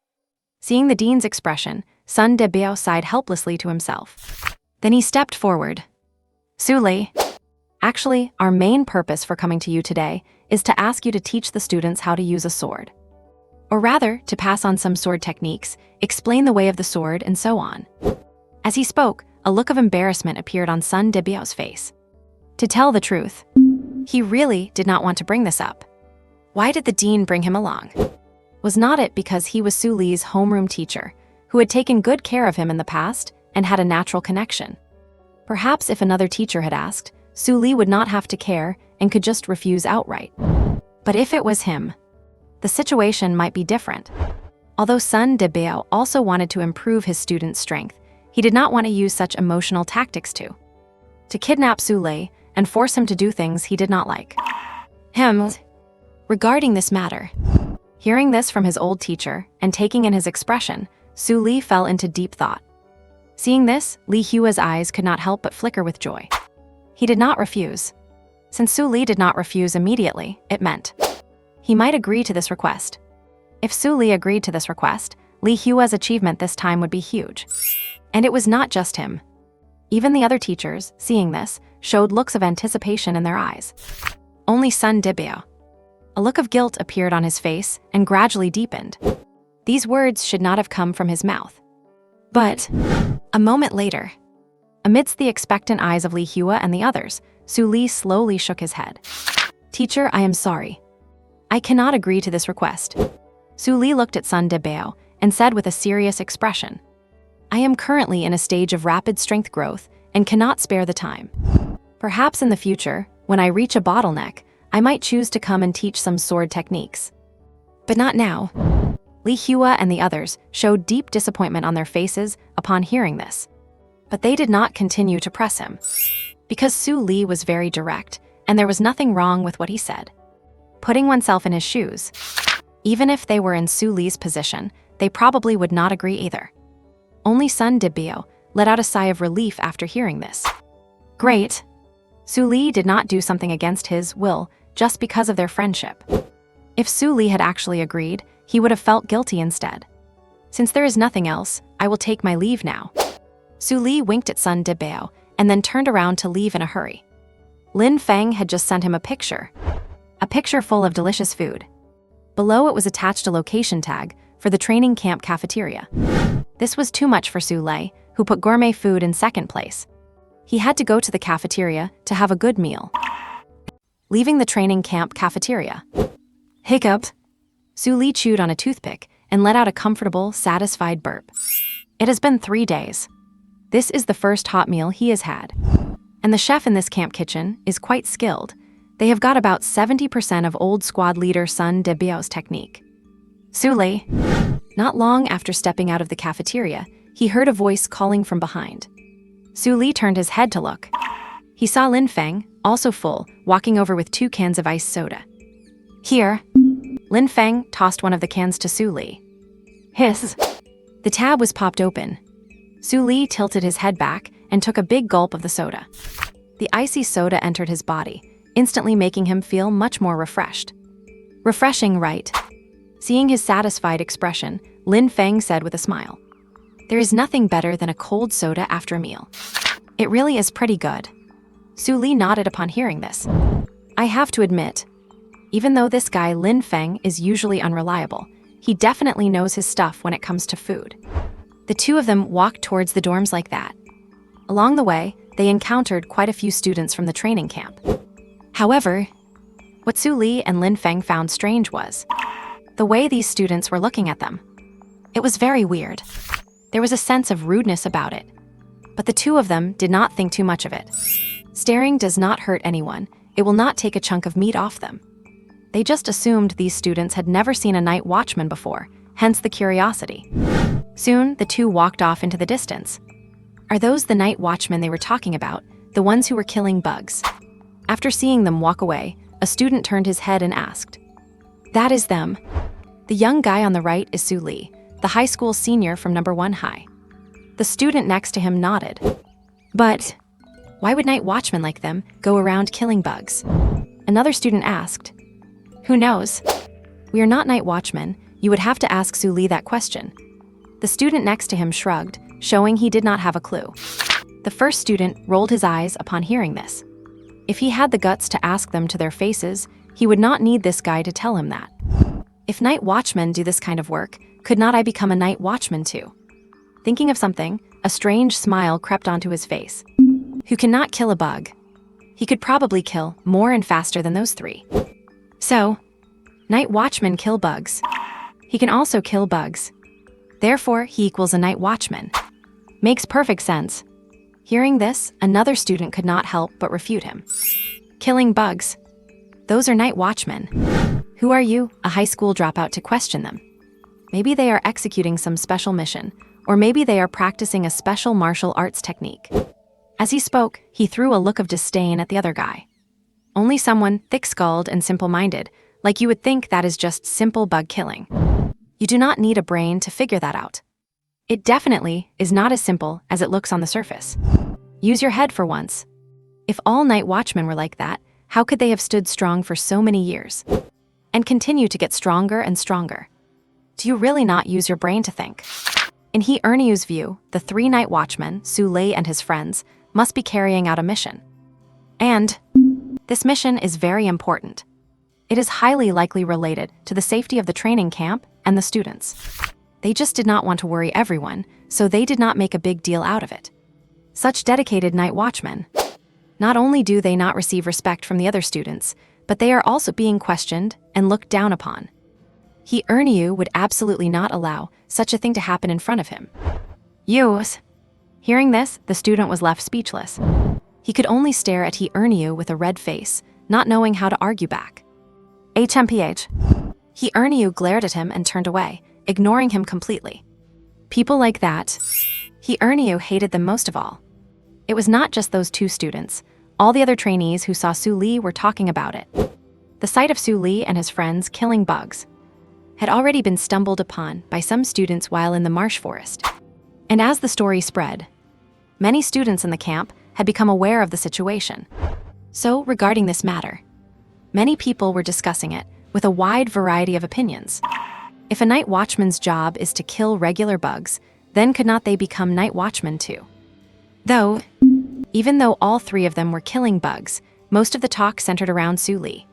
Seeing the dean's expression, Sun Debao sighed helplessly to himself. Then he stepped forward. Su Li, actually, our main purpose for coming to you today is to ask you to teach the students how to use a sword. Or rather, to pass on some sword techniques, explain the way of the sword, and so on. As he spoke, a look of embarrassment appeared on Sun Debiao's face. To tell the truth, he really did not want to bring this up. Why did the dean bring him along? Was not it because he was Su Li's homeroom teacher, who had taken good care of him in the past and had a natural connection? Perhaps if another teacher had asked, Su Li would not have to care and could just refuse outright. But if it was him, the situation might be different. Although Sun Debiao also wanted to improve his student's strength, he did not want to use such emotional tactics to kidnap Su Li and force him to do things he did not like. Regarding this matter, hearing this from his old teacher and taking in his expression, Su Li fell into deep thought. Seeing this, Li Hua's eyes could not help but flicker with joy. He did not refuse. Since Su Li did not refuse immediately, it meant he might agree to this request. If Su Li agreed to this request, Li Hua's achievement this time would be huge. And it was not just him. Even the other teachers, seeing this, showed looks of anticipation in their eyes. Only Sun Debiao. A look of guilt appeared on his face and gradually deepened. These words should not have come from his mouth. But a moment later, amidst the expectant eyes of Li Hua and the others, Su Li slowly shook his head. Teacher, I am sorry. I cannot agree to this request. Su Li looked at Sun Debiao and said with a serious expression, I am currently in a stage of rapid strength growth and cannot spare the time. Perhaps in the future, when I reach a bottleneck, I might choose to come and teach some sword techniques. But not now. Li Hua and the others showed deep disappointment on their faces upon hearing this. But they did not continue to press him. Because Su Li was very direct, and there was nothing wrong with what he said. Putting oneself in his shoes, even if they were in Su Li's position, they probably would not agree either. Only Sun Debiao let out a sigh of relief after hearing this. Great. Su Li did not do something against his will just because of their friendship. If Su Li had actually agreed, he would have felt guilty instead. Since there is nothing else, I will take my leave now. Su Li winked at Sun Debiao and then turned around to leave in a hurry. Lin Feng had just sent him a picture full of delicious food. Below it was attached a location tag for the training camp cafeteria. This was too much for Su Li, who put gourmet food in second place. He had to go to the cafeteria to have a good meal. Leaving the training camp cafeteria. Hiccup. Su Li chewed on a toothpick and let out a comfortable, satisfied burp. It has been 3 days. This is the first hot meal he has had. And the chef in this camp kitchen is quite skilled. They have got about 70% of old squad leader Sun Debiao's technique. Su Li. Not long after stepping out of the cafeteria, he heard a voice calling from behind. Su Li turned his head to look. He saw Lin Feng, also full, walking over with 2 cans of iced soda. Here. Lin Feng tossed one of the cans to Su Li. Hiss. The tab was popped open. Su Li tilted his head back and took a big gulp of the soda. The icy soda entered his body, instantly making him feel much more refreshed. Refreshing, right? Seeing his satisfied expression, Lin Feng said with a smile. There is nothing better than a cold soda after a meal. It really is pretty good. Su Li nodded upon hearing this. I have to admit, even though this guy Lin Feng is usually unreliable, he definitely knows his stuff when it comes to food. The two of them walked towards the dorms like that. Along the way, they encountered quite a few students from the training camp. However, what Su Li and Lin Feng found strange was the way these students were looking at them. It was very weird. There was a sense of rudeness about it. But the two of them did not think too much of it. Staring does not hurt anyone. It will not take a chunk of meat off them. They just assumed these students had never seen a night watchman before, hence the curiosity. Soon, the two walked off into the distance. Are those the night watchmen they were talking about, the ones who were killing bugs? After seeing them walk away, a student turned his head and asked, That is them. The young guy on the right is Su Li, the high school senior from number 1 high. The student next to him nodded. But why would night watchmen like them go around killing bugs? Another student asked. Who knows? We are not night watchmen, you would have to ask Su Li that question. The student next to him shrugged, showing he did not have a clue. The first student rolled his eyes upon hearing this. If he had the guts to ask them to their faces, he would not need this guy to tell him that. If night watchmen do this kind of work, could not I become a night watchman too? Thinking of something, a strange smile crept onto his face. Who cannot kill a bug? He could probably kill more and faster than those three. So, night watchmen kill bugs. He can also kill bugs. Therefore, he equals a night watchman. Makes perfect sense. Hearing this, another student could not help but refute him. Killing bugs. Those are night watchmen. Who are you, a high school dropout, to question them? Maybe they are executing some special mission, or maybe they are practicing a special martial arts technique. As he spoke, he threw a look of disdain at the other guy. Only someone thick-skulled and simple-minded, like you would think that is just simple bug killing. You do not need a brain to figure that out. It definitely is not as simple as it looks on the surface. Use your head for once. If all night watchmen were like that, how could they have stood strong for so many years? And continue to get stronger and stronger? Do you really not use your brain to think? In He Erniu's view, the three night watchmen, Su Lei and his friends, must be carrying out a mission. And this mission is very important. It is highly likely related to the safety of the training camp and the students. They just did not want to worry everyone, so they did not make a big deal out of it. Such dedicated night watchmen. Not only do they not receive respect from the other students, but they are also being questioned and looked down upon. He Erniu would absolutely not allow such a thing to happen in front of him. Yus. Hearing this, the student was left speechless. He could only stare at He Erniu with a red face, not knowing how to argue back. HMPH. He Erniu glared at him and turned away, ignoring him completely. People like that, He Erniu hated them most of all. It was not just those two students. All the other trainees who saw Su Li were talking about it. The sight of Su Li and his friends killing bugs had already been stumbled upon by some students while in the marsh forest. And as the story spread, many students in the camp had become aware of the situation. So, regarding this matter, many people were discussing it with a wide variety of opinions. If a night watchman's job is to kill regular bugs, then could not they become night watchmen too? Even though all three of them were killing bugs, most of the talk centered around Su Li.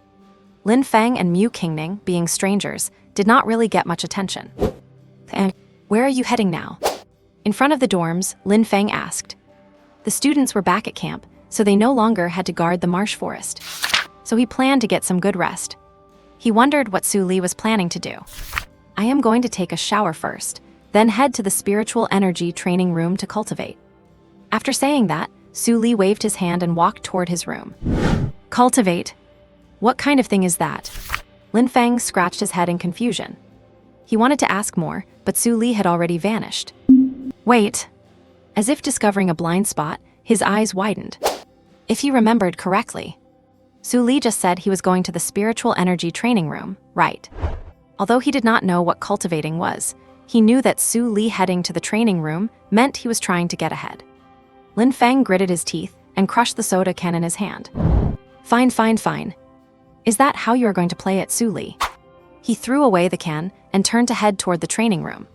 Lin Feng and Mu Qingning, being strangers, did not really get much attention. And where are you heading now? In front of the dorms, Lin Feng asked. The students were back at camp, so they no longer had to guard the marsh forest. So he planned to get some good rest. He wondered what Su Li was planning to do. I am going to take a shower first, then head to the spiritual energy training room to cultivate. After saying that, Su Li waved his hand and walked toward his room. Cultivate? What kind of thing is that? Lin Feng scratched his head in confusion. He wanted to ask more, but Su Li had already vanished. Wait. As if discovering a blind spot, his eyes widened. If he remembered correctly, Su Li just said he was going to the spiritual energy training room, right? Although he did not know what cultivating was, he knew that Su Li heading to the training room meant he was trying to get ahead. Lin Feng gritted his teeth and crushed the soda can in his hand. Fine, fine, fine. Is that how you are going to play it, Su Li? He threw away the can and turned to head toward the training room.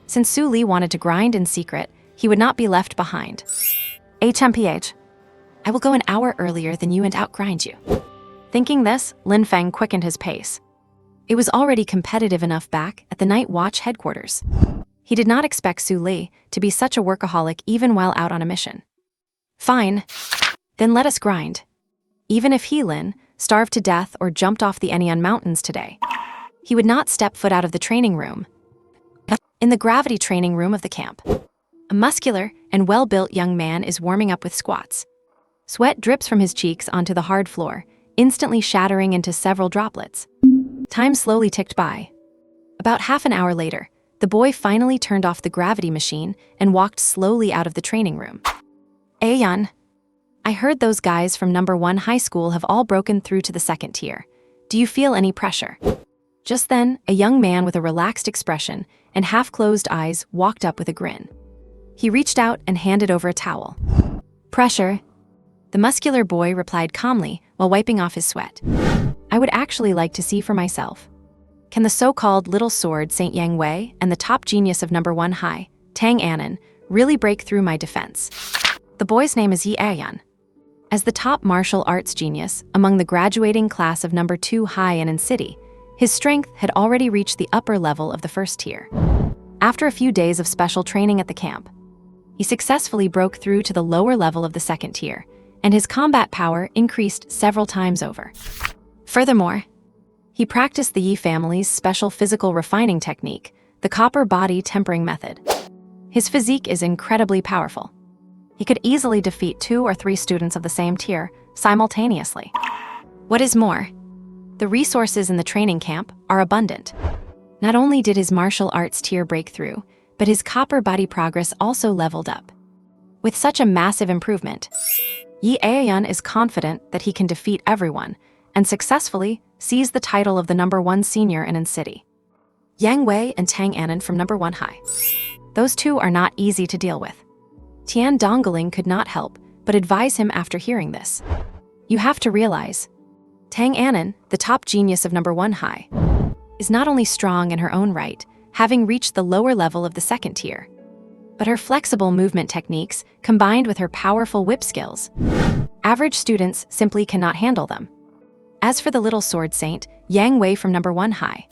Since Su Li wanted to grind in secret, he would not be left behind. HMPH. I will go an hour earlier than you and outgrind you. Thinking this, Lin Feng quickened his pace. It was already competitive enough back at the Night Watch headquarters. He did not expect Su Li to be such a workaholic even while out on a mission. Fine. Then let us grind. Even if he, Lin, starved to death or jumped off the Enian Mountains today, he would not step foot out of the training room. In the gravity training room of the camp, a muscular and well-built young man is warming up with squats. Sweat drips from his cheeks onto the hard floor, instantly shattering into several droplets. Time slowly ticked by. About half an hour later, the boy finally turned off the gravity machine and walked slowly out of the training room. Ayan, I heard those guys from number 1 high school have all broken through to the 2nd tier. Do you feel any pressure? Just then, a young man with a relaxed expression and half-closed eyes walked up with a grin. He reached out and handed over a towel. Pressure? The muscular boy replied calmly while wiping off his sweat. I would actually like to see for myself. Can the so-called little sword Saint Yang Wei and the top genius of number 1 high, Tang Anan, really break through my defense? The boy's name is Yi Ayan. As the top martial arts genius among the graduating class of number 2 high in city, his strength had already reached the upper level of the first tier. After a few days of special training at the camp, he successfully broke through to the lower level of the second tier, and his combat power increased several times over. Furthermore, he practiced the Yi family's special physical refining technique, the copper body tempering method. His physique is incredibly powerful. He could easily defeat 2 or 3 students of the same tier simultaneously. What is more, the resources in the training camp are abundant. Not only did his martial arts tier break through, but his copper body progress also leveled up. With such a massive improvement, Yi Ayan is confident that he can defeat everyone and successfully seize the title of the number 1 senior in city. Yang Wei and Tang Anan from number 1 high. Those two are not easy to deal with. Tian Dongling could not help but advise him after hearing this. You have to realize, Tang Anan, the top genius of number 1 high, is not only strong in her own right, having reached the lower level of the second tier, but her flexible movement techniques combined with her powerful whip skills, average students simply cannot handle them. As for the little sword saint, Yang Wei from number 1 high,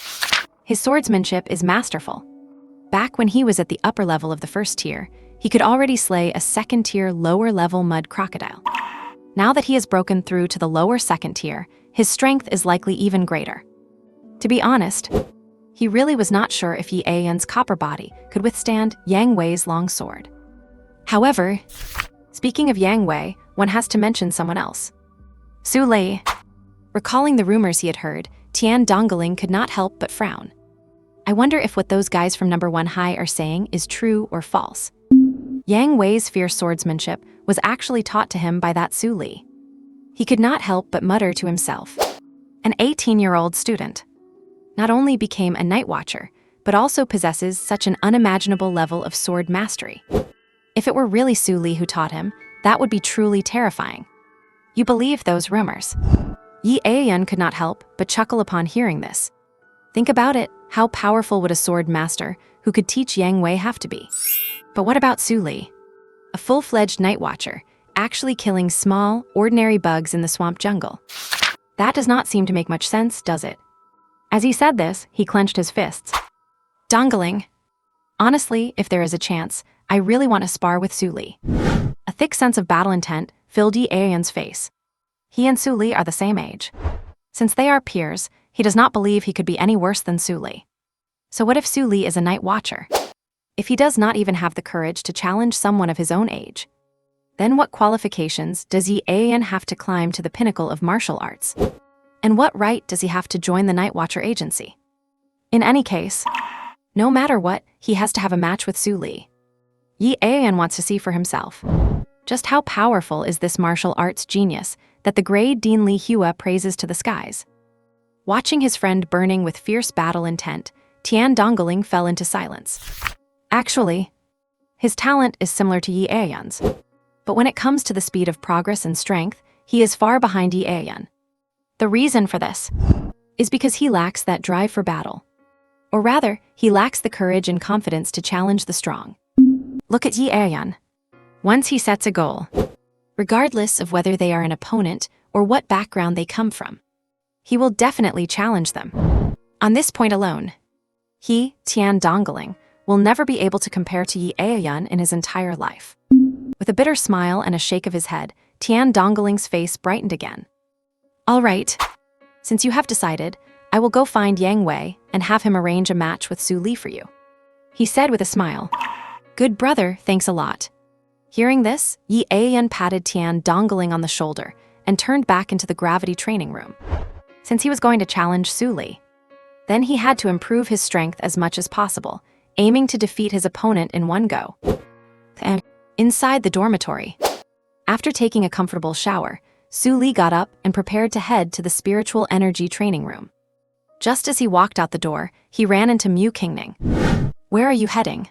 his swordsmanship is masterful. Back when he was at the upper level of the first tier, he could already slay a second-tier lower-level mud crocodile. Now that he has broken through to the lower second tier, his strength is likely even greater. To be honest, he really was not sure if Yi Ayan's copper body could withstand Yang Wei's long sword. However, speaking of Yang Wei, one has to mention someone else. Su Lei. Recalling the rumors he had heard, Tian Dongling could not help but frown. I wonder if what those guys from number 1 high are saying is true or false. Yang Wei's fierce swordsmanship was actually taught to him by that Su Li. He could not help but mutter to himself. An 18-year-old student not only became a night watcher, but also possesses such an unimaginable level of sword mastery. If it were really Su Li who taught him, that would be truly terrifying. You believe those rumors? Yi Ayan could not help but chuckle upon hearing this. Think about it, how powerful would a sword master who could teach Yang Wei have to be? But what about Su Li? A full-fledged night watcher, actually killing small, ordinary bugs in the swamp jungle. That does not seem to make much sense, does it? As he said this, he clenched his fists. Dongling. Honestly, if there is a chance, I really want to spar with Su Li. A thick sense of battle intent filled Yi Ayan's face. He and Su Li are the same age. Since they are peers, he does not believe he could be any worse than Su Li. So what if Su Li is a night watcher? If he does not even have the courage to challenge someone of his own age, then what qualifications does Yi Ayan have to climb to the pinnacle of martial arts? And what right does he have to join the Night Watcher Agency? In any case, no matter what, he has to have a match with Su Li. Yi Ayan wants to see for himself. Just how powerful is this martial arts genius that the grade Dean Li Hua praises to the skies? Watching his friend burning with fierce battle intent, Tian Dongling fell into silence. Actually, his talent is similar to Yi Ayan's. But when it comes to the speed of progress and strength, he is far behind Yi Ayan. The reason for this is because he lacks that drive for battle. Or rather, he lacks the courage and confidence to challenge the strong. Look at Yi Ayan. Once he sets a goal, regardless of whether they are an opponent or what background they come from, he will definitely challenge them. On this point alone, he, Tian Dongling, will never be able to compare to Yi Ayan in his entire life. With a bitter smile and a shake of his head, Tian Dongling's face brightened again. All right, since you have decided, I will go find Yang Wei and have him arrange a match with Su Li for you, he said with a smile. Good brother, thanks a lot. Hearing this, Yi Ayan patted Tian Dongling on the shoulder and turned back into the gravity training room. Since he was going to challenge Su Li, then he had to improve his strength as much as possible, aiming to defeat his opponent in one go. And inside the dormitory, after taking a comfortable shower, Su Li got up and prepared to head to the spiritual energy training room. Just as he walked out the door, he ran into Mu Qingning. Where are you heading?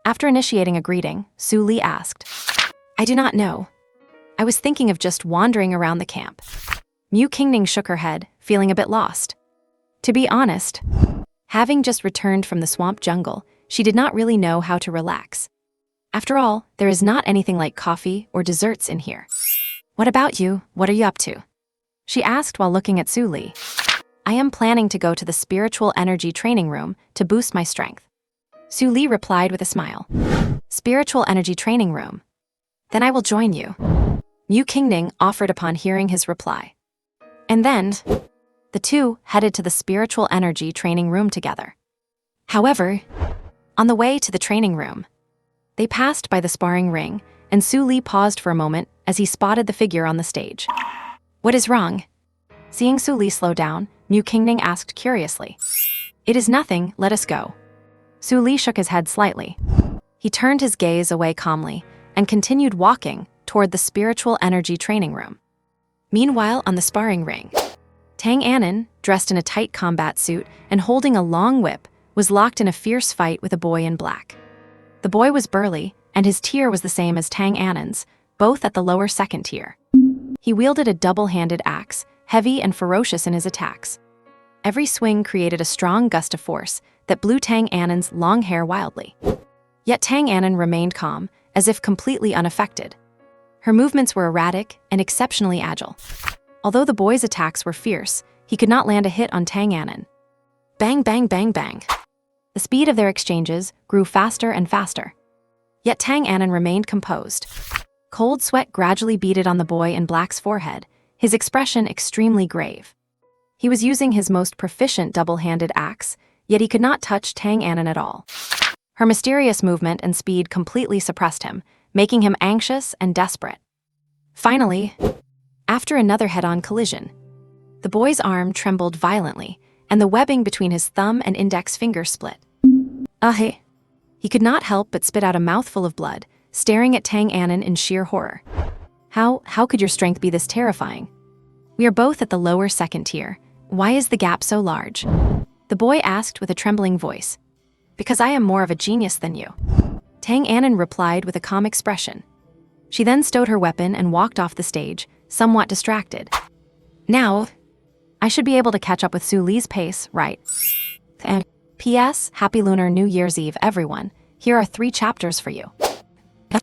After initiating a greeting, Su Li asked. I do not know. I was thinking of just wandering around the camp. Mu Qingning shook her head, feeling a bit lost. To be honest, Having just returned from the swamp jungle, she did not really know how to relax. After all, there is not anything like coffee or desserts in here. What about you? What are you up to? She asked while looking at Su Li. I am planning to go to the spiritual energy training room to boost my strength. Su Li replied with a smile. Spiritual energy training room. Then I will join you. Mu Qingning offered upon hearing his reply. And then, the two headed to the spiritual energy training room together. However, on the way to the training room, they passed by the sparring ring, and Su Li paused for a moment as he spotted the figure on the stage. What is wrong? Seeing Su Li slow down, Mu Qingning asked curiously. It is nothing, let us go. Su Li shook his head slightly. He turned his gaze away calmly and continued walking toward the spiritual energy training room. Meanwhile, on the sparring ring, Tang Anan, dressed in a tight combat suit and holding a long whip, was locked in a fierce fight with a boy in black. The boy was burly, and his tier was the same as Tang Anan's, both at the lower second tier. He wielded a double-handed axe, heavy and ferocious in his attacks. Every swing created a strong gust of force that blew Tang Anan's long hair wildly. Yet Tang Anan remained calm, as if completely unaffected. Her movements were erratic and exceptionally agile. Although the boy's attacks were fierce, he could not land a hit on Tang Anan. Bang, bang, bang, bang. The speed of their exchanges grew faster and faster. Yet Tang Anan remained composed. Cold sweat gradually beaded on the boy in black's forehead, his expression extremely grave. He was using his most proficient double-handed axe, yet he could not touch Tang Anan at all. Her mysterious movement and speed completely suppressed him, making him anxious and desperate. Finally, after another head-on collision, the boy's arm trembled violently, and the webbing between his thumb and index finger split. He could not help but spit out a mouthful of blood, staring at Tang Anan in sheer horror. How could your strength be this terrifying? We are both at the lower second tier. Why is the gap so large? The boy asked with a trembling voice. Because I am more of a genius than you. Tang Anan replied with a calm expression. She then stowed her weapon and walked off the stage, somewhat distracted. Now, I should be able to catch up with Su Li's pace, right? P.S. Happy Lunar New Year's Eve, everyone. Here are 3 chapters for you.